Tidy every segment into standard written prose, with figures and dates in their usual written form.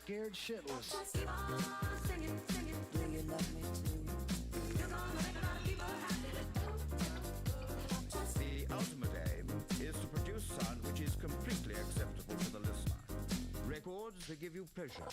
Scared shitless. Just keep on singing, singing. Do you love me too? You're gonna make a lot of people happy. The ultimate aim is to produce sound which is completely acceptable to the listener. Records that give you pleasure.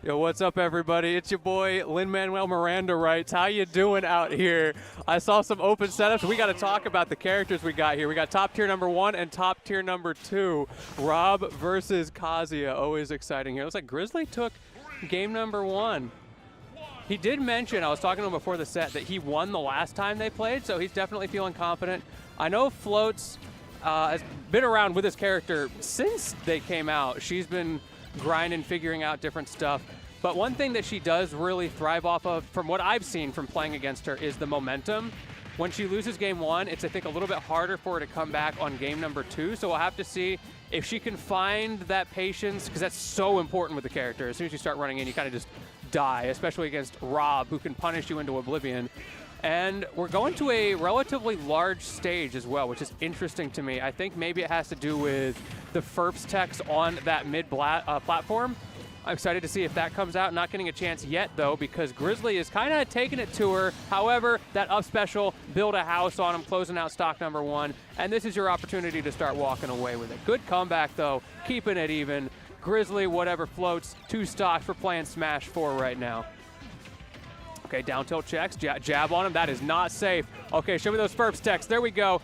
Yo, what's up, everybody? It's your boy, Lin-Manuel Miranda writes. How you doing out here? I saw some open setups. We got to talk about the characters we got here. We got top tier number 1 and top tier number 2. Rob versus Kazuya. Always exciting here. Looks like Grizzly took game number 1. He did mention, I was talking to him before the set, that he won the last time they played, so he's definitely feeling confident. I know Floats has been around with his character since they came out. She's been grinding, figuring out different stuff. But one thing that she does really thrive off of, from what I've seen from playing against her, is the momentum. When she loses game 1, it's, I think, a little bit harder for her to come back on game number 2. So we'll have to see if she can find that patience, because that's so important with the character. As soon as you start running in, you kind of just die, especially against Rob, who can punish you into oblivion. And we're going to a relatively large stage as well, which is interesting to me. I think maybe it has to do with the FERPs text on that mid platform. I'm excited to see if that comes out. Not getting a chance yet, though, because Grizzly is kind of taking it to her. However, that up special, build a house on him, closing out stock number 1. And this is your opportunity to start walking away with it. Good comeback, though, keeping it even. Grizzly, whatever floats, 2 stocks for playing Smash 4 right now. Okay, down tilt checks, jab on him. That is not safe. Okay, show me those FERPs texts. There we go.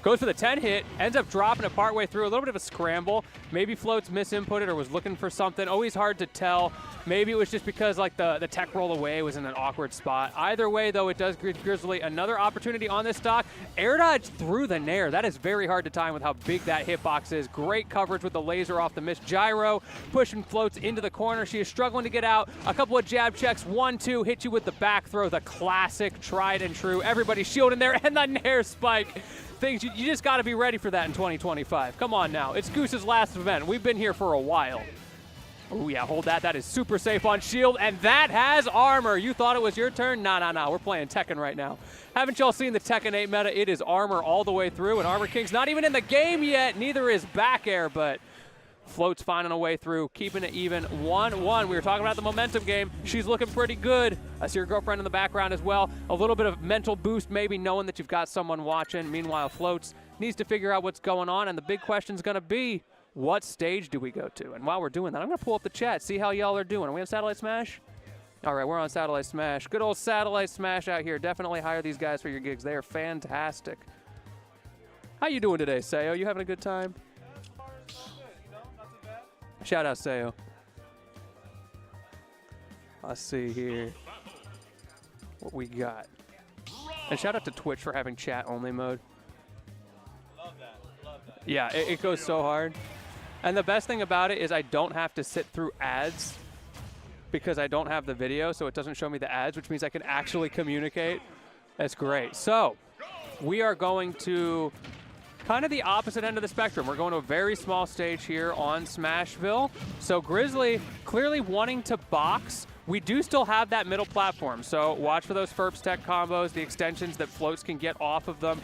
Goes for the 10 hit, ends up dropping it partway through. A little bit of a scramble. Maybe Floats misinputted or was looking for something. Always hard to tell. Maybe it was just because like the tech roll away was in an awkward spot. Either way, though, it does give Grizzly another opportunity on this stock. Air dodge through the nair. That is very hard to time with how big that hitbox is. Great coverage with the laser off the missed gyro. Pushing Floats into the corner. She is struggling to get out. A couple of jab checks. 1-2. Hit you with the back throw. The classic tried and true. Everybody shielding there. And the nair spike. Things you just got to be ready for that in 2025. Come on now. It's Goose's last event. We've been here for a while. Oh, yeah, hold that. That is super safe on shield, and that has armor. You thought it was your turn? Nah. We're playing Tekken right now. Haven't y'all seen the Tekken 8 meta? It is armor all the way through, and Armor King's not even in the game yet. Neither is back air, but Float's finding a way through, keeping it even 1-1. We were talking about the momentum game. She's looking pretty good. I see your girlfriend in the background as well. A little bit of mental boost, maybe knowing that you've got someone watching. Meanwhile, Floats needs to figure out what's going on, and the big question's going to be, what stage do we go to? And while we're doing that, I'm going to pull up the chat, see how y'all are doing. Are we on Satellite Smash? All right, we're on Satellite Smash. Good old Satellite Smash out here. Definitely hire these guys for your gigs. They are fantastic. How you doing today, Sayo? You having a good time? Shout out, Sayo. Let's see here what we got. And shout out to Twitch for having chat-only mode. Love that. Yeah, it goes so hard. And the best thing about it is I don't have to sit through ads because I don't have the video, so it doesn't show me the ads, which means I can actually communicate. That's great. So we are going to kind of the opposite end of the spectrum. We're going to a very small stage here on Smashville. So Grizzly clearly wanting to box. We do still have that middle platform, so watch for those Ferps tech combos, the extensions that Floats can get off of them.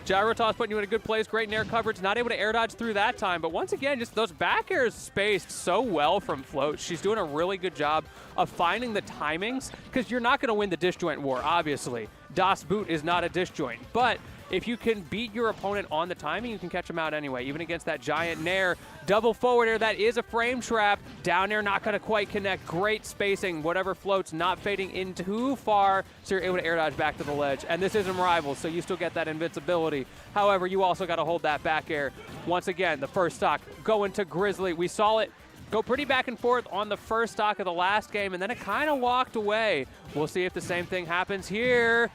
Gyro toss putting you in a good place. Great nair coverage. Not able to air dodge through that time. But once again, just those back airs spaced so well from Float. She's doing a really good job of finding the timings because you're not going to win the disjoint war, obviously. Das Boot is not a disjoint. But if you can beat your opponent on the timing, you can catch them out anyway. Even against that giant nair. Double forward air, that is a frame trap. Down air, not going to quite connect. Great spacing. Whatever Floats, not fading in too far, so you're able to air dodge back to the ledge. And this isn't Rivals, so you still get that invincibility. However, you also got to hold that back air. Once again, the first stock going to Grizzly. We saw it go pretty back and forth on the first stock of the last game, and then it kind of walked away. We'll see if the same thing happens here.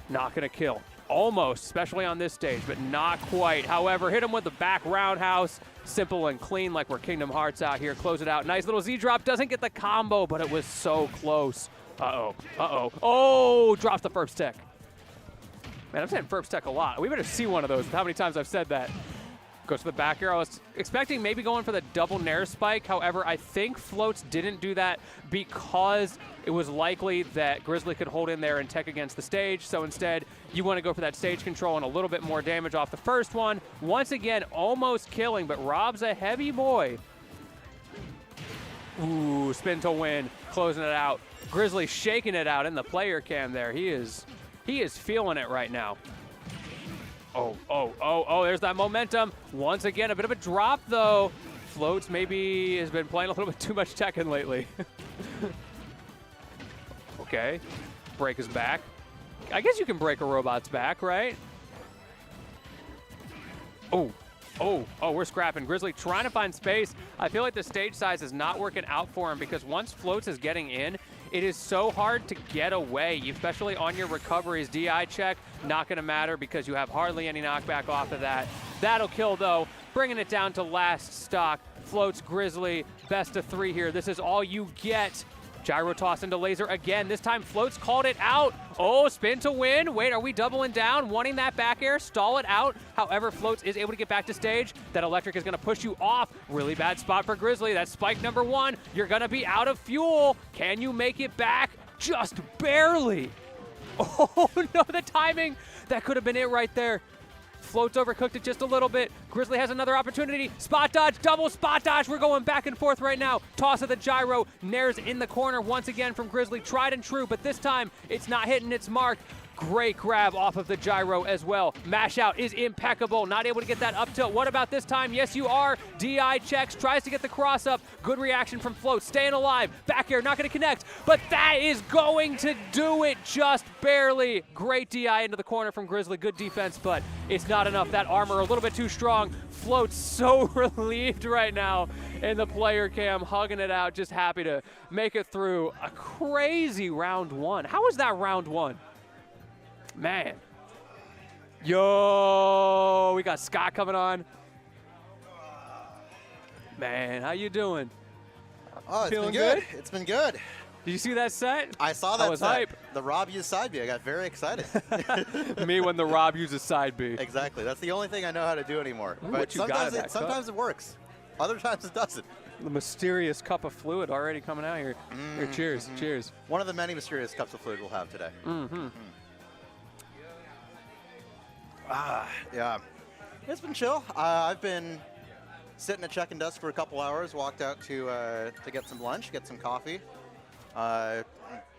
Not going to kill. Almost, especially on this stage, but not quite. However, hit him with the back roundhouse. Simple and clean like we're Kingdom Hearts out here. Close it out. Nice little Z-drop. Doesn't get the combo, but it was so close. Uh-oh. Oh, drops the Ferps tech. Man, I'm saying Ferps tech a lot. We better see one of those with how many times I've said that. Goes to the back air. I was expecting maybe going for the double nair spike. However, I think Floats didn't do that because it was likely that Grizzly could hold in there and tech against the stage. So instead, you want to go for that stage control and a little bit more damage off the first one. Once again, almost killing, but Rob's a heavy boy. Ooh, spin to win, closing it out. Grizzly shaking it out in the player cam there. He is feeling it right now. Oh, there's that momentum. Once again, a bit of a drop, though. Floats maybe has been playing a little bit too much Tekken lately. Okay, break his back. I guess you can break a robot's back, right? Oh, we're scrapping. Grizzly trying to find space. I feel like the stage size is not working out for him because once Floats is getting in, it is so hard to get away, especially on your recoveries. DI check, not going to matter because you have hardly any knockback off of that. That'll kill, though, bringing it down to last stock. Floats, Grizzly, best of 3 here. This is all you get. Gyro toss into laser again. This time Floats called it out. Oh, spin to win. Wait, are we doubling down? Wanting that back air, stall it out. However, Floats is able to get back to stage. That electric is gonna push you off. Really bad spot for Grizzly. That's spike number 1. You're gonna be out of fuel. Can you make it back? Just barely. Oh no, the timing. That could have been it right there. Floats overcooked it just a little bit. Grizzly has another opportunity. Spot dodge, double spot dodge. We're going back and forth right now. Toss of the gyro. Nairs in the corner once again from Grizzly. Tried and true, but this time it's not hitting its mark. Great grab off of the gyro as well. Mash out is impeccable. Not able to get that up tilt. What about this time? Yes, you are. DI checks, tries to get the cross up. Good reaction from Float. Staying alive. Back air, not going to connect. But that is going to do it just barely. Great DI into the corner from Grizzly. Good defense, but it's not enough. That armor a little bit too strong. Float's so relieved right now in the player cam, hugging it out, just happy to make it through a crazy round one. How was that round one? Man. Yo, we got Scott coming on. Man, how you doing? Oh, it's Feeling been good. good? It's been good. Did you see that set? I saw that I was set. hype. The Rob used side B. I got very excited. Me when the Rob uses side B. Exactly. That's the only thing I know how to do anymore. Ooh, But what you got sometimes in that sometimes it works. Other times it doesn't. The mysterious cup of fluid already coming out here. Here, cheers, cheers. One of the many mysterious cups of fluid we'll have today. Yeah. It's been chill. I've been sitting at check-in desk for a couple hours, walked out to get some lunch, get some coffee.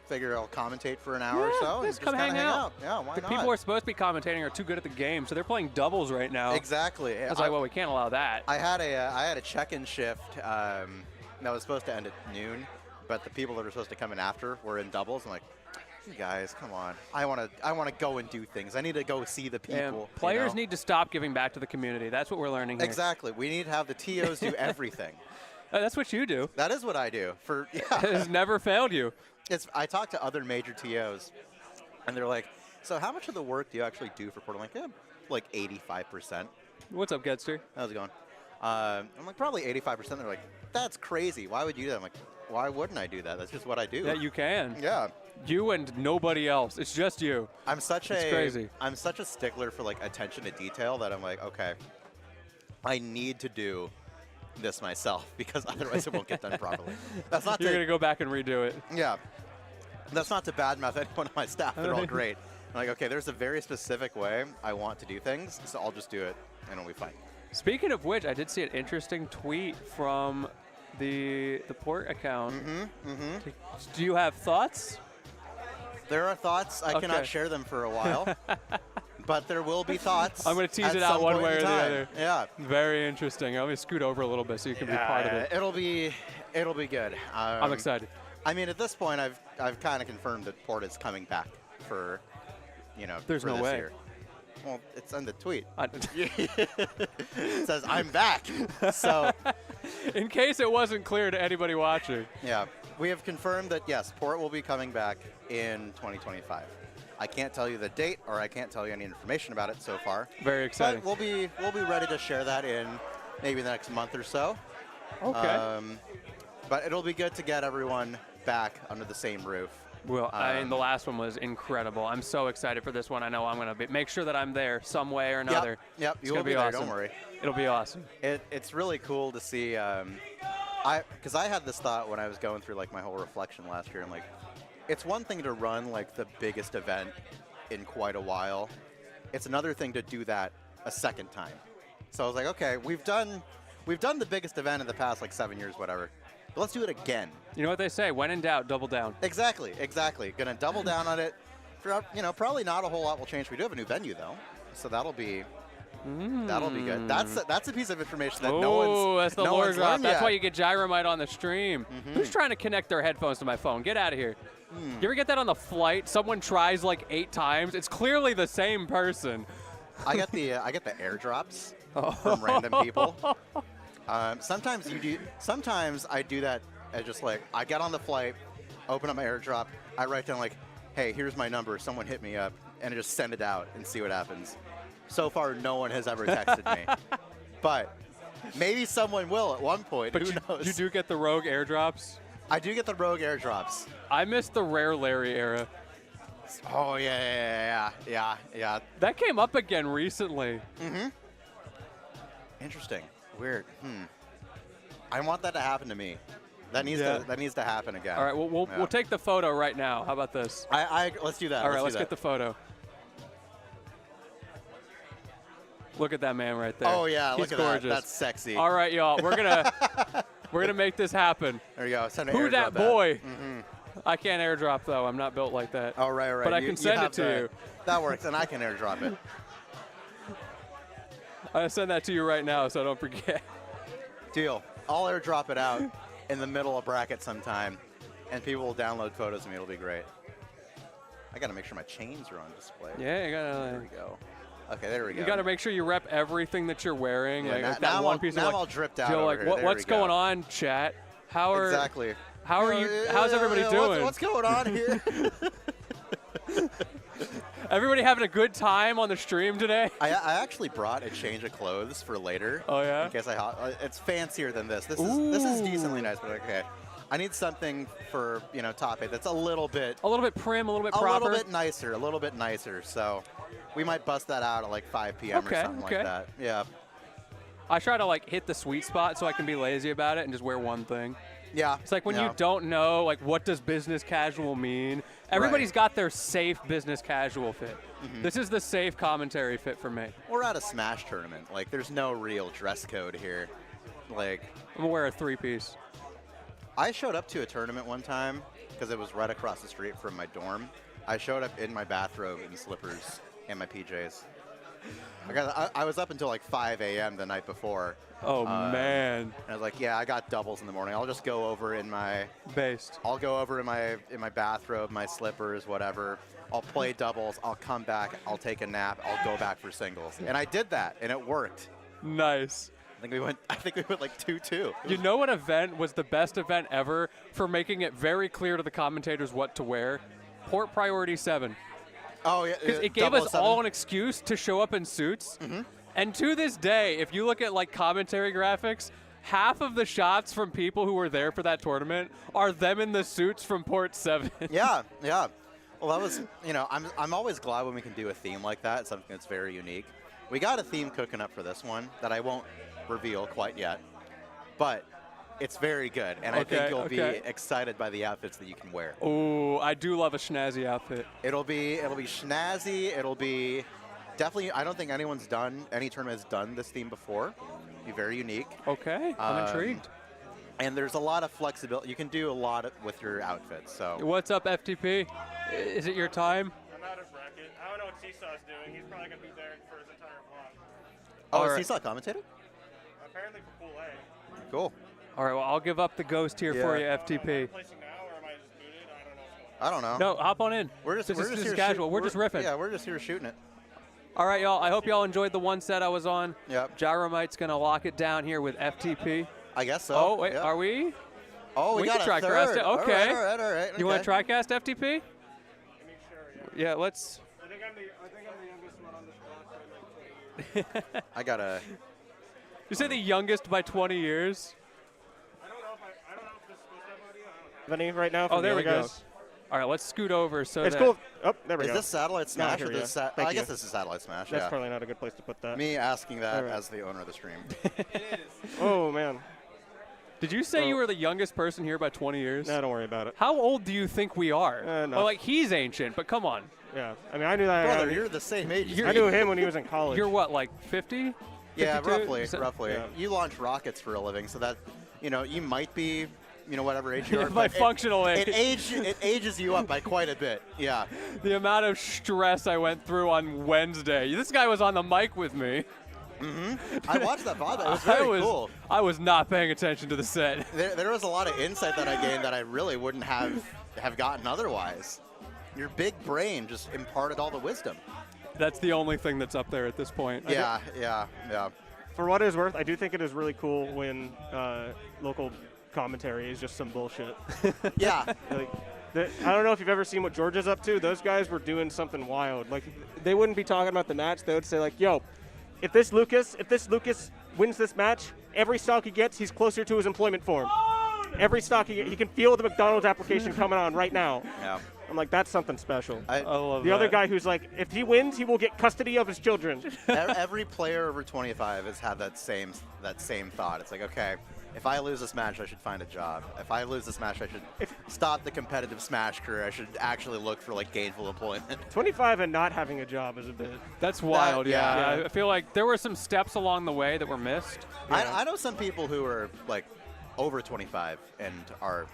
Figure I'll commentate for an hour or so. Just and come hang kinda out. Yeah, why The not? people who are supposed to be commentating are too good at the game, so they're playing doubles right now. Exactly. I was like, well, we can't allow that. I had a check-in shift that was supposed to end at noon, but the people that were supposed to come in after were in doubles. I'm like, you guys, come on. I want to go and do things. I need to go see the people. And players need to stop giving back to the community. That's what we're learning here. Exactly. We need to have the TOs do everything. That's what you do. That is what I do. It has never failed you. I talk to other major TOs, and they're like, so how much of the work do you actually do for Portland? I'm like, yeah, like 85%. What's up, Getster? How's it going? I'm like, probably 85%. They're like, that's crazy. Why would you do that? I'm like, why wouldn't I do that? That's just what I do. Yeah, you can. Yeah. You and nobody else. It's just you. It's crazy. I'm such a stickler for like attention to detail that I'm like, okay, I need to do this myself because otherwise it won't get done properly. That's not You're going to go back and redo it. Yeah. That's not to badmouth anyone on my staff. They're all great. I'm like, okay, there's a very specific way I want to do things, so I'll just do it and it'll be fine. Speaking of which, I did see an interesting tweet from the port account. Do you have thoughts? There are thoughts. I cannot share them for a while. But there will be thoughts. I'm going to tease it out one way or the other. Yeah. Very interesting. Let me scoot over a little bit so you can be part of it. It'll be good. I'm excited. I mean, at this point, I've kind of confirmed that Port is coming back for, There's for no this way. year. Well, it's in the tweet. It says, I'm back. So, in case it wasn't clear to anybody watching. yeah, we have confirmed that, yes, Port will be coming back in 2025. I can't tell you the date, or I can't tell you any information about it so far. Very exciting. But we'll be ready to share that in maybe the next month or so. Okay. But it'll be good to get everyone back under the same roof. Well, the last one was incredible. I'm so excited for this one. I know I'm going to make sure that I'm there some way or another. Yep, It's you going will to be there, awesome. don't worry. It'll be awesome. It's really cool to see, because I had this thought when I was going through like my whole reflection last year. I'm like, it's one thing to run like the biggest event in quite a while. It's another thing to do that a second time. So I was like, okay, we've done the biggest event in the past like 7 years, whatever. But let's do it again. You know what they say? When in doubt, double down. Exactly. Gonna double down on it. Probably not a whole lot will change. We do have a new venue though, so that'll be good. That's a piece of information that that's the lore drop. learned That's yet. why you get Gyromite on the stream. Who's trying to connect their headphones to my phone? Get out of here. You ever get that on the flight? Someone tries like 8 times. It's clearly the same person. I get the airdrops from random people. Sometimes I do that as just like I get on the flight, open up my airdrop, I write down like, hey, here's my number, someone hit me up, and I just send it out and see what happens. So far, no one has ever texted me, but maybe someone will at one point. But Who knows? you do get the rogue airdrops? I do get the rogue airdrops. I miss the rare Larry era. Oh yeah. That came up again recently. Interesting. Weird. I want that to happen to me. That needs to happen again. All right, we'll take the photo right now. How about this? Let's do that. All right, let's get the photo. Look at that man right there. Oh yeah, He's look at gorgeous. that. That's sexy. All right, y'all, we're gonna make this happen. There you go. Send an Who airdrop that back. boy? I can't airdrop though. I'm not built like that. Oh, right. But I can send it to you. That works, and I can airdrop it. I send that to you right now, so don't forget. Deal. I'll airdrop it out in the middle of bracket sometime, and people will download photos of me. It'll be great. I gotta make sure my chains are on display. Yeah, you gotta. There we go. Okay, there we go. You gotta make sure you rep everything that you're wearing. Yeah, like now, that now one I'm, piece now of like, I'm all dripped out. Joe, over like here. what, There what's we go. going on, chat? How are Exactly. How are you? How's everybody doing? What's going on here? Everybody having a good time on the stream today? I actually brought a change of clothes for later. Oh yeah. In case it's fancier than this. This is decently nice, but okay. I need something for top 8 that's a little bit prim, a little bit proper. A little bit nicer. So we might bust that out at like 5 p.m. or something like that. Yeah. I try to like hit the sweet spot so I can be lazy about it and just wear one thing. Yeah. It's like when you don't know, like, what does business casual mean? Everybody's got their safe business casual fit. This is the safe commentary fit for me. We're at a Smash tournament. Like, there's no real dress code here. Like, I'm gonna wear a 3-piece. I showed up to a tournament one time because it was right across the street from my dorm. I showed up in my bathrobe and slippers and my PJs. I was up until like 5 a.m. the night before. Oh man! And I was like, yeah, I got doubles in the morning. I'll just go over in my based. I'll go over in my bathrobe, my slippers, whatever. I'll play doubles. I'll come back. I'll take a nap. I'll go back for singles. And I did that, and it worked. Nice. I think we went like 2-2. You know what event was the best event ever for making it very clear to the commentators what to wear? Port Priority 7. Oh yeah. Because it gave us all an excuse to show up in suits. And to this day, if you look at like commentary graphics, half of the shots from people who were there for that tournament are them in the suits from Port 7. Yeah. Well, that was, I'm always glad when we can do a theme like that, something that's very unique. We got a theme cooking up for this one that I won't reveal quite yet, but it's very good, and I think you'll be excited by the outfits that you can wear. Oh, I do love a snazzy outfit. It'll be snazzy. It'll be definitely. I don't think any tournament has done this theme before. It'll be very unique. Okay, I'm intrigued. And there's a lot of flexibility. You can do a lot with your outfits. So what's up, FTP? Is it your time? I'm out of bracket. I don't know what Seesaw's doing. He's probably going to be there for his entire vlog. Oh, All is right. Seesaw commentating? Apparently for Pool A. Cool. All right, well, I'll give up the ghost here for you, FTP. Placing now, or am I just booted? I don't know what's going on. I don't know. No, hop on in. We're just here casual. We're just riffing. Yeah, we're just here shooting it. All right, y'all. I hope y'all enjoyed the one set I was on. Yep. Gyromite's going to lock it down here with FTP. I guess so. Oh, wait, Yep. are we? Oh, we got can a trycast third. it. Okay. All right. You want to trycast FTP? Yeah, let's. I think I'm the youngest one on this block by like 20 years. I got a. You say the youngest by 20 years? I don't know if this is supposed to have audio. I don't have Any right now? Oh, from there the we other go. guys? All right, let's scoot over so It's that. cool. Oh, there we Is go. this Satellite Smash here or we this? go. Thank I you. guess this is Satellite Smash. That's yeah. probably not a good place to put that. Me asking that All right. as the owner of the stream. Oh, man. Did you say you were the youngest person here by 20 years? No, don't worry about it. How old do you think we are? No. Well, like, he's ancient, but come on. Yeah. I mean, I knew that. Brother, you're the same age. as I me. knew him when he was in college. You're what, like 50? Yeah, 52? roughly. Yeah. You launch rockets for a living, so that you might be, whatever age you are. By but functional age. it ages you up by quite a bit. Yeah. The amount of stress I went through on Wednesday. This guy was on the mic with me. I watched that VOD. It was very cool. I was not paying attention to the set. There was a lot of insight that I gained that I really wouldn't have gotten otherwise. Your big brain just imparted all the wisdom. That's the only thing that's up there at this point. Yeah. For what it is worth, I do think it is really cool when local commentary is just some bullshit. Yeah. Like, I don't know if you've ever seen what Georgia's up to. Those guys were doing something wild. Like, they wouldn't be talking about the match. They would say, like, yo, if this Lucas wins this match, every stock he gets, he's closer to his employment form. Every stock he can feel the McDonald's application coming on right now. Yeah. I'm like, that's something special. I love The that. other guy who's like, if he wins, he will get custody of his children. Every player over 25 has had that same thought. It's like, okay, if I lose this match, I should find a job. If I lose this match, I should stop the competitive Smash career. I should actually look for like gainful employment. 25 and not having a job is a bit. That's wild, yeah. yeah. I feel like there were some steps along the way that were missed. I know some people who are like over 25 and are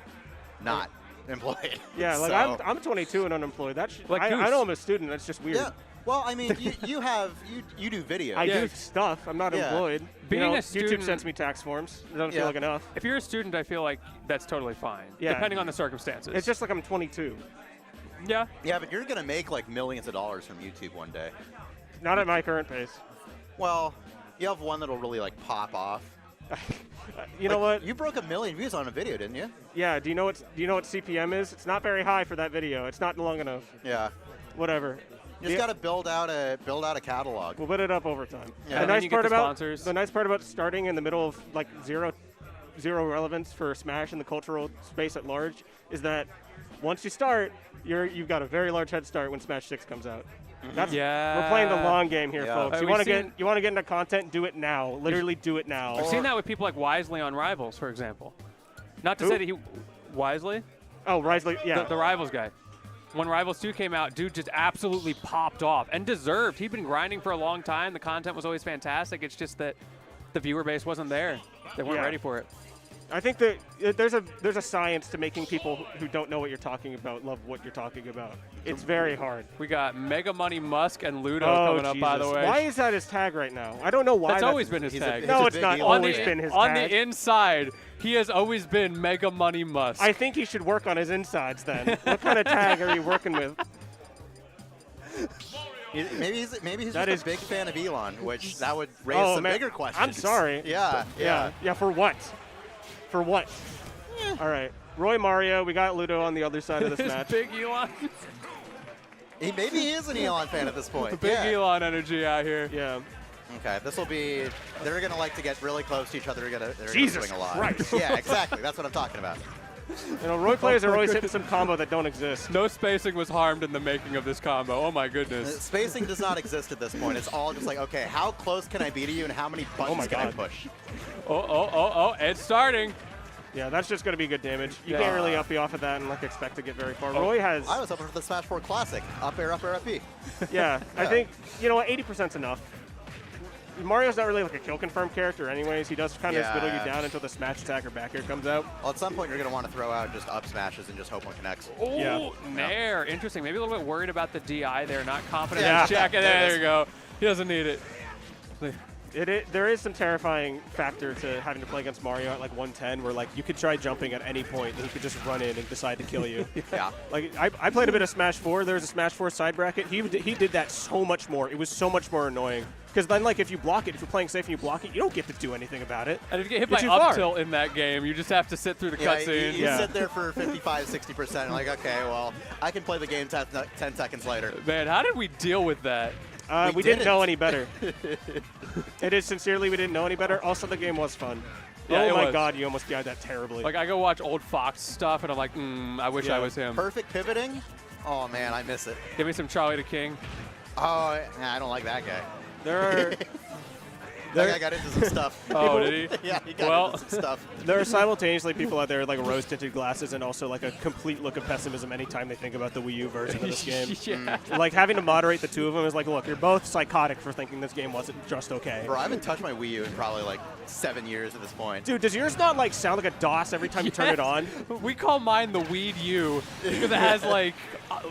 not employed. Yeah, like So- I'm 22 and unemployed. Like I Goose. know I'm a student. That's just weird. Yeah. Well, I mean, you do video. I Yeah. do stuff. I'm not Yeah. employed. Being you know, a student- YouTube sends me tax forms. It doesn't Yeah. feel like enough. If you're a student, I feel like that's totally fine, Yeah. depending on the circumstances. It's just like I'm 22. yeah. Yeah, but you're gonna make like millions of dollars from YouTube one day. Not at my current pace. Well, you have one that'll really like pop off. You know Like, what? You broke 1 million views on a video, didn't you? Yeah. Do you know what CPM is? It's not very high for that video. It's not long enough. Yeah. Whatever. You just gotta build out a catalog. We'll put it up over time. Yeah. The And then nice you get part the about sponsors. the nice part about starting in the middle of like zero relevance for Smash and the cultural space at large is that once you start, you've got a very large head start when Smash 6 comes out. That's, Yeah. We're playing the long game here, Yeah. folks. You We've want to seen- get into content, do it now. Literally do it now. I've seen that with people like Wisely on Rivals, for example. Not to Who? say that he Wisely, Oh, Risley, yeah. the Rivals guy. When Rivals 2 came out, dude just absolutely popped off and deserved. He'd been grinding for a long time. The content was always fantastic. It's just that the viewer base wasn't there. They weren't Yeah. ready for it. I think that there's a science to making people who don't know what you're talking about love what you're talking about. It's very hard. We got Mega Money Musk and Ludo Oh, coming up, by the Jesus. way. Why is that his tag right now? I don't know why. That's always been his he's a- tag. he's No, a it's big not deal. always the, been his on tag. the inside, he has always been Mega Money Musk. I think he should work on his insides then. What kind of tag are you working with? Maybe he's That just is- a big fan of Elon, which that would raise Oh, some man. bigger questions. I'm sorry. Yeah. Yeah, for what? For what? All right. Roy Mario, we got Ludo on the other side of this His match. big Elon, Maybe he is an Elon fan at this point. big yeah. Elon energy out here. Yeah. Okay, this will be. They're gonna like to get really close to each other. They're gonna Jesus swing a lot. Christ. Yeah, exactly. That's what I'm talking about. You know, Roy players are always hitting some combo that don't exist. No spacing was harmed in the making of this combo. Oh my goodness. Spacing does not exist at this point. It's all just like, okay, how close can I be to you, and how many buttons my can I God. push? Oh, it's starting. Yeah, that's just going to be good damage. You Yeah. can't really uppy off of that and like expect to get very far. Roy has, I was hoping for the Smash 4 Classic. Up air, up B. yeah, I think, you know what, 80%'s enough. Mario's not really like a kill confirm character anyways. He does kind of Yeah. whittle you down until the smash attack or back air comes out. Well, at some point, you're going to want to throw out just up smashes and just hope one connects. Oh, Yeah. Nair. Interesting. Maybe a little bit worried about the DI there. Not confident Yeah. in check. There it There is. you go. He doesn't need it. There is some terrifying factor to having to play against Mario at like 110 where like you could try jumping at any point and he could just run in and decide to kill you. Yeah. Like I played a bit of Smash 4. There was a Smash 4 side bracket. He did that so much more. It was so much more annoying. Because then like if you block it, if you're playing safe and you block it, you don't get to do anything about it. And if you get hit You're by too up far. tilt in that game, you just have to sit through the Yeah, cutscene. you Yeah. sit there for 55, 60%, like, okay, well, I can play the game 10 seconds later. Man, how did we deal with that? We didn't. didn't know any better. It is sincerely we didn't know any better. Also, the game was fun. Yeah, oh it my was. God, you almost died that terribly. Like, I go watch old Fox stuff, and I'm like, I wish I Yeah. was him. Perfect pivoting. Oh, man, I miss it. Give me some Charlie the King. Oh, I don't like that guy. there are That guy got into some stuff. Oh, did he? Yeah, he got Well- into some stuff. there are simultaneously people out there with like rose-tinted glasses and also like a complete look of pessimism anytime they think about the Wii U version of this game. Yeah. Like having to moderate the two of them is like, look, you're both psychotic for thinking this game wasn't just okay. Bro, I haven't touched my Wii U in probably like 7 years at this point. Dude, does yours not like sound like a DOS every time you turn it on? We call mine the Weed U because it has like,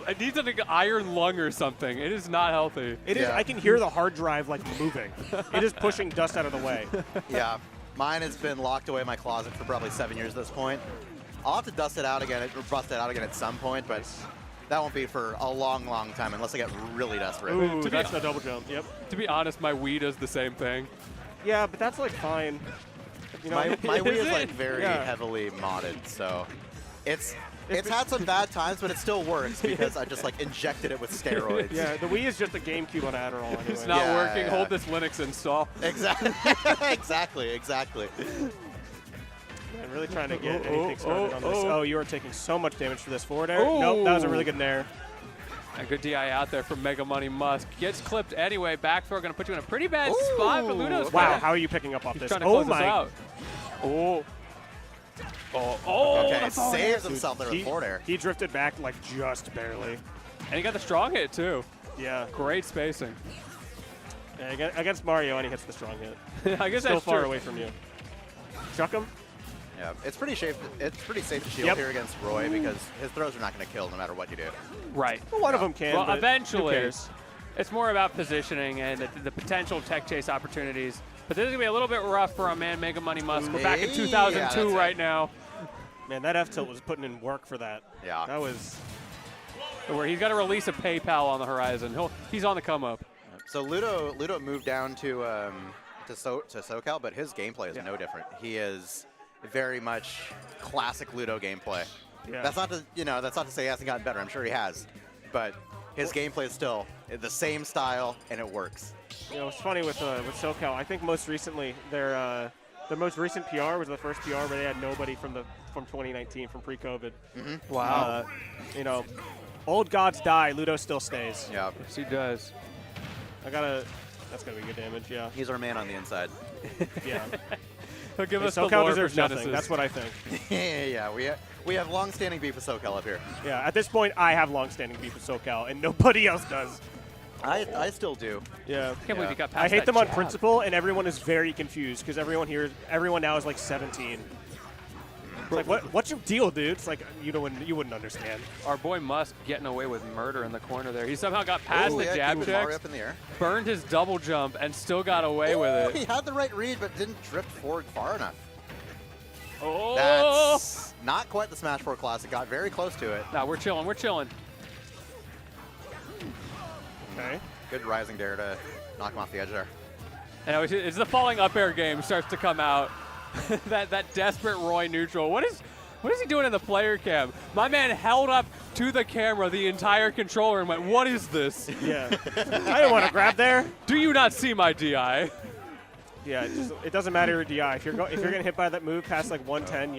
it needs an iron lung or something. It is not healthy. It is. Yeah. I can hear the hard drive like moving. It is pushing dust out of the way. Yeah, mine has been locked away in my closet for probably 7 years at this point. I'll have to dust it out again, or bust it out again at some point, but that won't be for a long, long time unless I get really desperate. Ooh, To be- that's no double jump. Yep. To be honest, my Wii does the same thing. Yeah, but that's like fine. You know, My Wii Is is like it? very Yeah. heavily modded, so it's had some bad times, but it still works because I just like injected it with steroids. yeah, the Wii is just a GameCube on Adderall anyway. It's not Yeah, working. yeah. Hold this Linux install. Exactly. exactly. I'm really trying to get Oh, anything started on this. oh. Oh, you are taking so much damage for this forward air. Oh. Nope, that was a really good nair. A good DI out there from Mega Money Musk. Gets clipped anyway. Back throw going to put you in a pretty bad spot for Ludo's Wow, fan. how are you picking up off He's this? trying to Oh close this my. out. Oh. Oh, Okay, that's all saves it is. himself there with forward air. He drifted back like just barely. And he got the strong hit too. Yeah. Great spacing. Yeah, against Mario, and he hits the strong hit. I guess Still that's far true. away from you. Chuck him. Yeah, it's pretty safe. It's pretty safe to shield Yep. here against Roy because his throws are not going to kill no matter what you do. Right. Well, one of them can. Well, but eventually, who cares? it's more about positioning and the potential tech chase opportunities. But this is going to be a little bit rough for our man, Mega Money Musk. We're back in Yeah, 2002 that's right it. now, Man, that F tilt was putting in work for that. Yeah. That was. where he's got to release a PayPal on the horizon. He's on the come up. So Ludo moved down to SoCal, but his gameplay is no different. He is very much classic Ludo gameplay. Yeah. That's not to say he hasn't gotten better. I'm sure he has, but his gameplay is still the same style and it works. You know, it's funny with SoCal. I think most recently their most recent PR was the first PR where they had nobody from 2019 from pre-COVID. Wow. You know, old gods die, Ludo still stays. Yeah, Yes, he does. That's gonna be good damage. Yeah. he's our man on the inside. Yeah. He'll give us the SoCal lore deserves for nothing. Genesis. That's what I think. Yeah, we have long-standing beef with SoCal up here. Yeah. At this point, I have long-standing beef with SoCal, and nobody else does. I still do. Yeah. Can't believe he got past I hate that them on jab. principle, and everyone is very confused because everyone now is like 17. It's like, what's your deal, dude? It's like you wouldn't understand. Our boy Musk getting away with murder in the corner there. He somehow got past Ooh, the yeah, jab keeping Mario checks, up in the air. burned his double jump, and still got away with He it. had the right read, but didn't drift forward far enough. Oh! That's not quite the Smash 4 Classic. Got very close to it. Nah, we're chilling. We're chilling. Okay. Good rising dare to knock him off the edge there. And it's the falling up air game starts to come out. that desperate Roy neutral. What is he doing in the player cam? My man held up to the camera the entire controller and went, "What is this? Yeah. I didn't want to grab there. Do you not see my DI?" Yeah, it doesn't matter your DI. If you're getting hit by that move past like 110,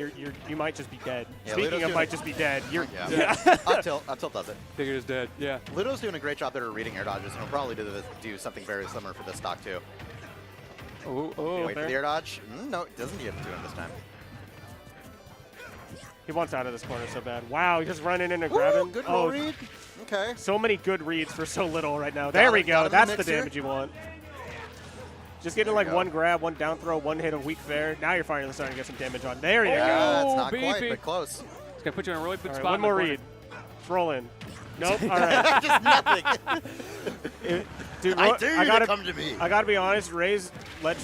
you might just be dead. Yeah, Speaking Ludo's of doing might just be dead, you're Yeah. Up tilt does it. Figured is dead. Yeah. Ludo's doing a great job there at reading air dodges, and he'll probably do something very similar for this stock too. Oh, Wait for the air dodge. No, it doesn't get to him this time. He wants out of this corner so bad. Wow, he's just running in and grabbing. Good roll read. Okay. So many good reads for so little right now. There we got go. him in That's the the mix here. damage you want. Just getting There like we go. one grab, one down throw, one hit of weak fair. Now you're finally starting to get some damage on. There you go. Yeah, it's Oh, not quite, beefy. but close. It's gonna put you in a really good All right, spot. one in the more corner. read. Roll in. Nope. All right. Just nothing. Dude, I dare you to gotta, come to me. I gotta be honest. Ray's ledge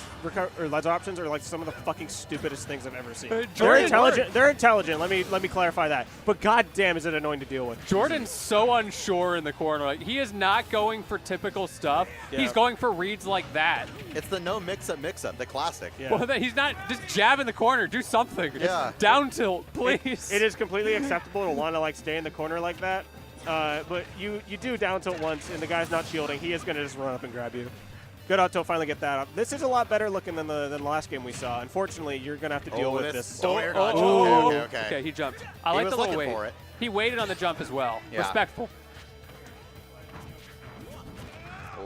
options are like some of the fucking stupidest things I've ever seen. They're Jordan- intelligent. They're intelligent. Let me clarify that. But goddamn, is it annoying to deal with? Jordan's so unsure in the corner. Like, he is not going for typical stuff. Yeah. He's going for reads like that. It's the no mix-up, the classic. Yeah. Well, he's not just jab in the corner. Do something. Yeah. Down tilt, please. It is completely acceptable to want to like stay in the corner like that. But you do down tilt once, and the guy's not shielding. He is going to just run up and grab you. Good out till finally get that up. This is a lot better looking than the last game we saw. Unfortunately, you're going to have to deal with this. Oh, air dodge. Oh. Okay. Okay, he jumped. I He like was the little looking wait. for it. He waited on the jump as well. Yeah. Respectful.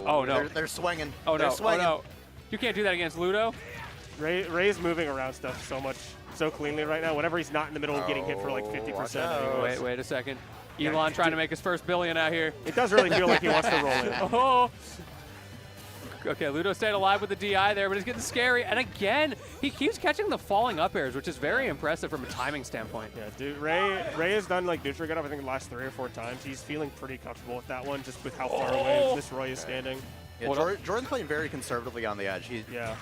Oh, no. They're swinging. Oh, They're no. Oh, swinging. no. You can't do that against Ludo. Ray's moving around stuff so cleanly right now. Whenever he's not in the middle of getting hit for like 50%. watch out. Wait a second. Elon trying to make his first billion out here. It does really feel like he wants to roll in. Oh. Okay, Ludo stayed alive with the DI there, but it's getting scary. And again, he keeps catching the falling up airs, which is very impressive from a timing standpoint. Yeah, dude, Ray has done like neutral get up I think the last 3 or 4 times. He's feeling pretty comfortable with that one, just with how far away this Roy is standing. Yeah, Jordan's playing very conservatively on the edge.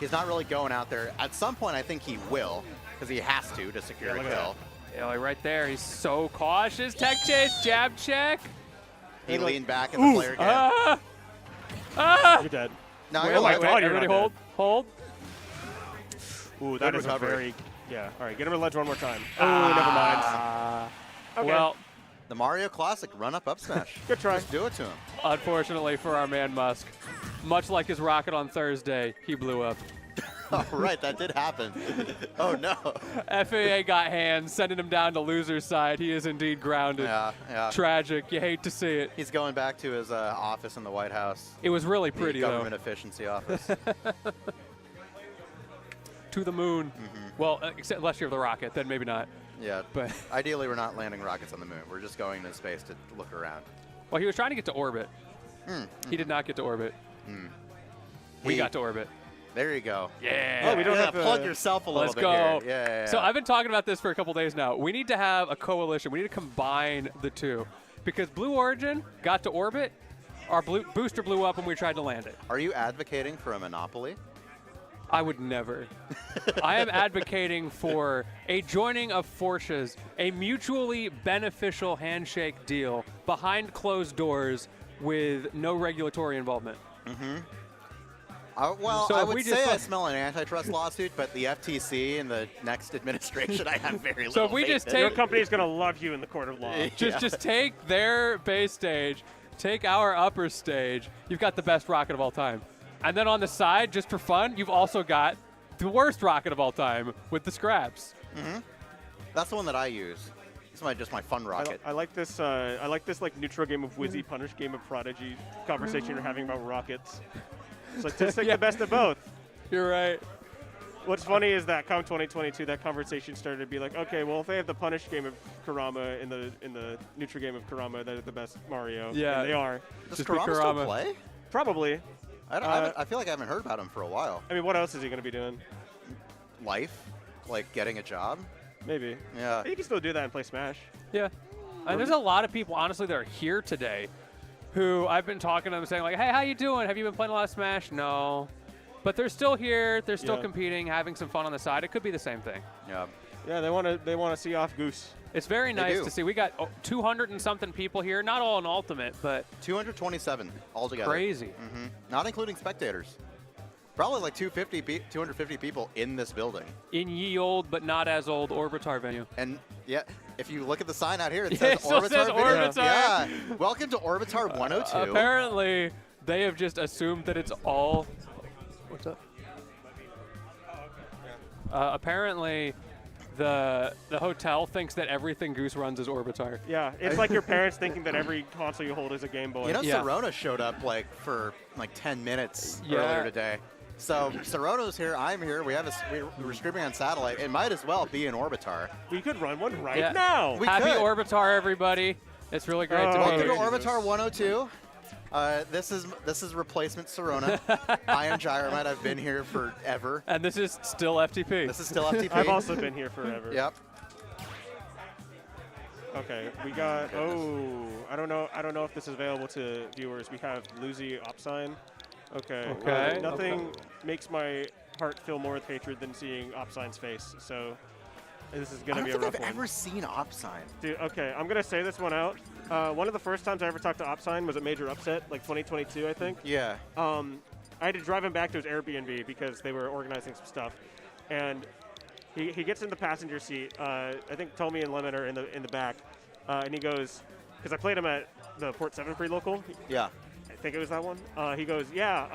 He's not really going out there. At some point, I think he will, because he has to secure a look at kill. Yeah, like right there, he's so cautious. Tech chase, jab check. He leaned back in the player game. You're dead. No, Wait, you're wait, alive. wait. Everybody not hold. Ooh, that Good is recovery. a very... Yeah, all right, get him a ledge one more time. Oh, never mind. Okay. Well, The Mario Classic run-up smash. Good try. Just do it to him. unfortunately for our man Musk, much like his rocket on Thursday, he blew up. Oh, right, that did happen. Oh, no. FAA got hands, sending him down to loser's side. He is indeed grounded. Yeah. Tragic. You hate to see it. He's going back to his office in the White House. It was really The pretty, government though. efficiency office. To the moon. Mm-hmm. Well, except unless you're the rocket, then maybe not. Yeah, But ideally we're not landing rockets on the moon. We're just going into space to look around. well, he was trying to get to orbit. Mm, He did not get to orbit. We got to orbit. There you go. Yeah. Oh, we don't have plug yourself a little Let's bit go. here. Yeah. So I've been talking about this for a couple days now. We need to have a coalition. We need to combine the two. Because Blue Origin got to orbit, our booster blew up when we tried to land it. Are you advocating for a monopoly? I would never. I am advocating for a joining of forces, a mutually beneficial handshake deal behind closed doors with no regulatory involvement. Well, So I if would we say just I like- smell an antitrust lawsuit, but the FTC and the next administration, I have very little So if we faith just in. Your take company's gonna love you in the court of law. just take their base stage, take our upper stage, you've got the best rocket of all time. And then on the side, just for fun, you've also got the worst rocket of all time with the scraps. That's the one that I use. It's just my fun rocket. I like this. I like this like neutral game of Wizzy, punish game of Prodigy conversation you're having about rockets. It's like just take Yeah. the best of both. You're right. What's funny is that come 2022, that conversation started to be like, okay, well if they have the punish game of Kurama in the neutral game of Kurama, they're the best Mario. Yeah. And they are. Does just be Kurama still Kurama. play? Probably. I feel like I haven't heard about him for a while. I mean, what else is he gonna be doing? Life? Like getting a job? Maybe. Yeah. You can still do that and play Smash. Yeah. And there's a lot of people, honestly, that are here today who I've been talking to them saying, like, hey, how you doing? Have you been playing a lot of Smash? No. But they're still here. They're still Yeah. competing, having some fun on the side. It could be the same thing. Yeah. Yeah, they want to see off Goose. It's very nice do. to see. We got 200 and something people here. Not all in Ultimate, but 227 altogether. crazy. Not including spectators. Probably like 250 people in this building. In ye old, but not as old Orbitar venue. And yeah, if you look at the sign out here, it Yeah, says it still Orbitar. says Video. Orbitar. Yeah. Welcome to Orbitar 102. Apparently, they have just assumed that it's all. What's up? Apparently, the hotel thinks that everything Goose runs is Orbitar. Yeah, it's like your parents thinking that every console you hold is a Game Boy. You know, Yeah. Serona showed up like for like 10 minutes Yeah. earlier today. So Serona's here, I'm here. We're streaming on satellite. It might as well be an Orbitar. We could run one right Yeah. now. We Happy could. Orbitar, everybody! It's really great to be Welcome to here. Orbitar 102. This is replacement Serona. I am Gyromite. I've been here forever. And this is still FTP. This is still FTP. I've also been here forever. Yep. Okay, we got. Oh, I don't know if this is available to viewers. We have BlueZy Opsign. Okay. Okay, Nothing makes my heart feel more with hatred than seeing Opsign's face. So this is I gonna don't be a think rough I've one. ever seen Opsign. Dude, okay, I'm gonna say this one out. One of the first times I ever talked to Opsign was at Major Upset, like 2022, I think. Yeah. I had to drive him back to his Airbnb because they were organizing some stuff, and he gets in the passenger seat. I think Tommy and Lemmon are in the back, and he goes, because I played him at the Port 7 pre-local. Yeah. I think it was that one. He goes, yeah.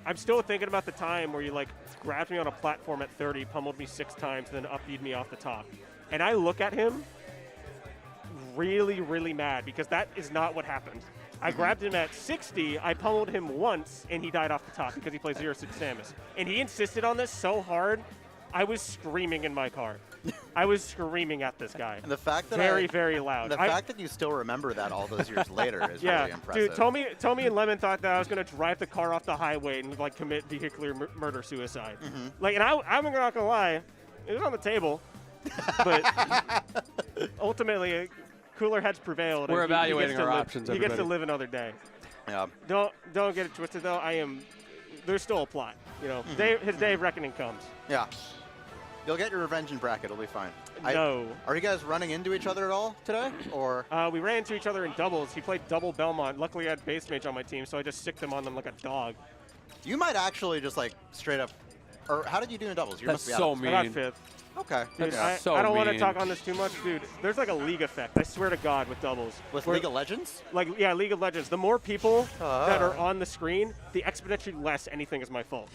I'm still thinking about the time where you like grabbed me on a platform at 30, pummeled me 6 times, and then up-B'd me off the top. And I look at him really, really mad because that is not what happened. I grabbed him at 60, I pummeled him once, and he died off the top because he plays 0-6 Samus. And he insisted on this so hard, I was screaming in my car. I was screaming at this guy. And the fact that very loud. The fact that you still remember that all those years later is Yeah, really impressive. dude, Tommy and Lemmon thought that I was gonna drive the car off the highway and like commit vehicular murder suicide. Like, and I'm not gonna lie, it was on the table, but ultimately, cooler heads prevailed. We're and he evaluating gets to our live- options, He gets to everybody. live another day. Yeah. Don't get it twisted though. There's still a plot. You know, his day of reckoning comes. Yeah. You'll get your revenge in bracket. It'll be fine. No. Are you guys running into each other at all today? Or We ran into each other in doubles. He played double Belmont. Luckily, I had BassMage on my team, so I just sicked him on them like a dog. you might actually just like straight up. Or how did you do in doubles? You That's must be so out. mean. I got 5th. Okay. Dude, Yeah. so I don't want to mean. talk on this too much, dude. There's like a league effect. I swear to God, with doubles. With Where- League of Legends? Like, yeah, League of Legends. The more people that are on the screen, the exponentially less anything is my fault.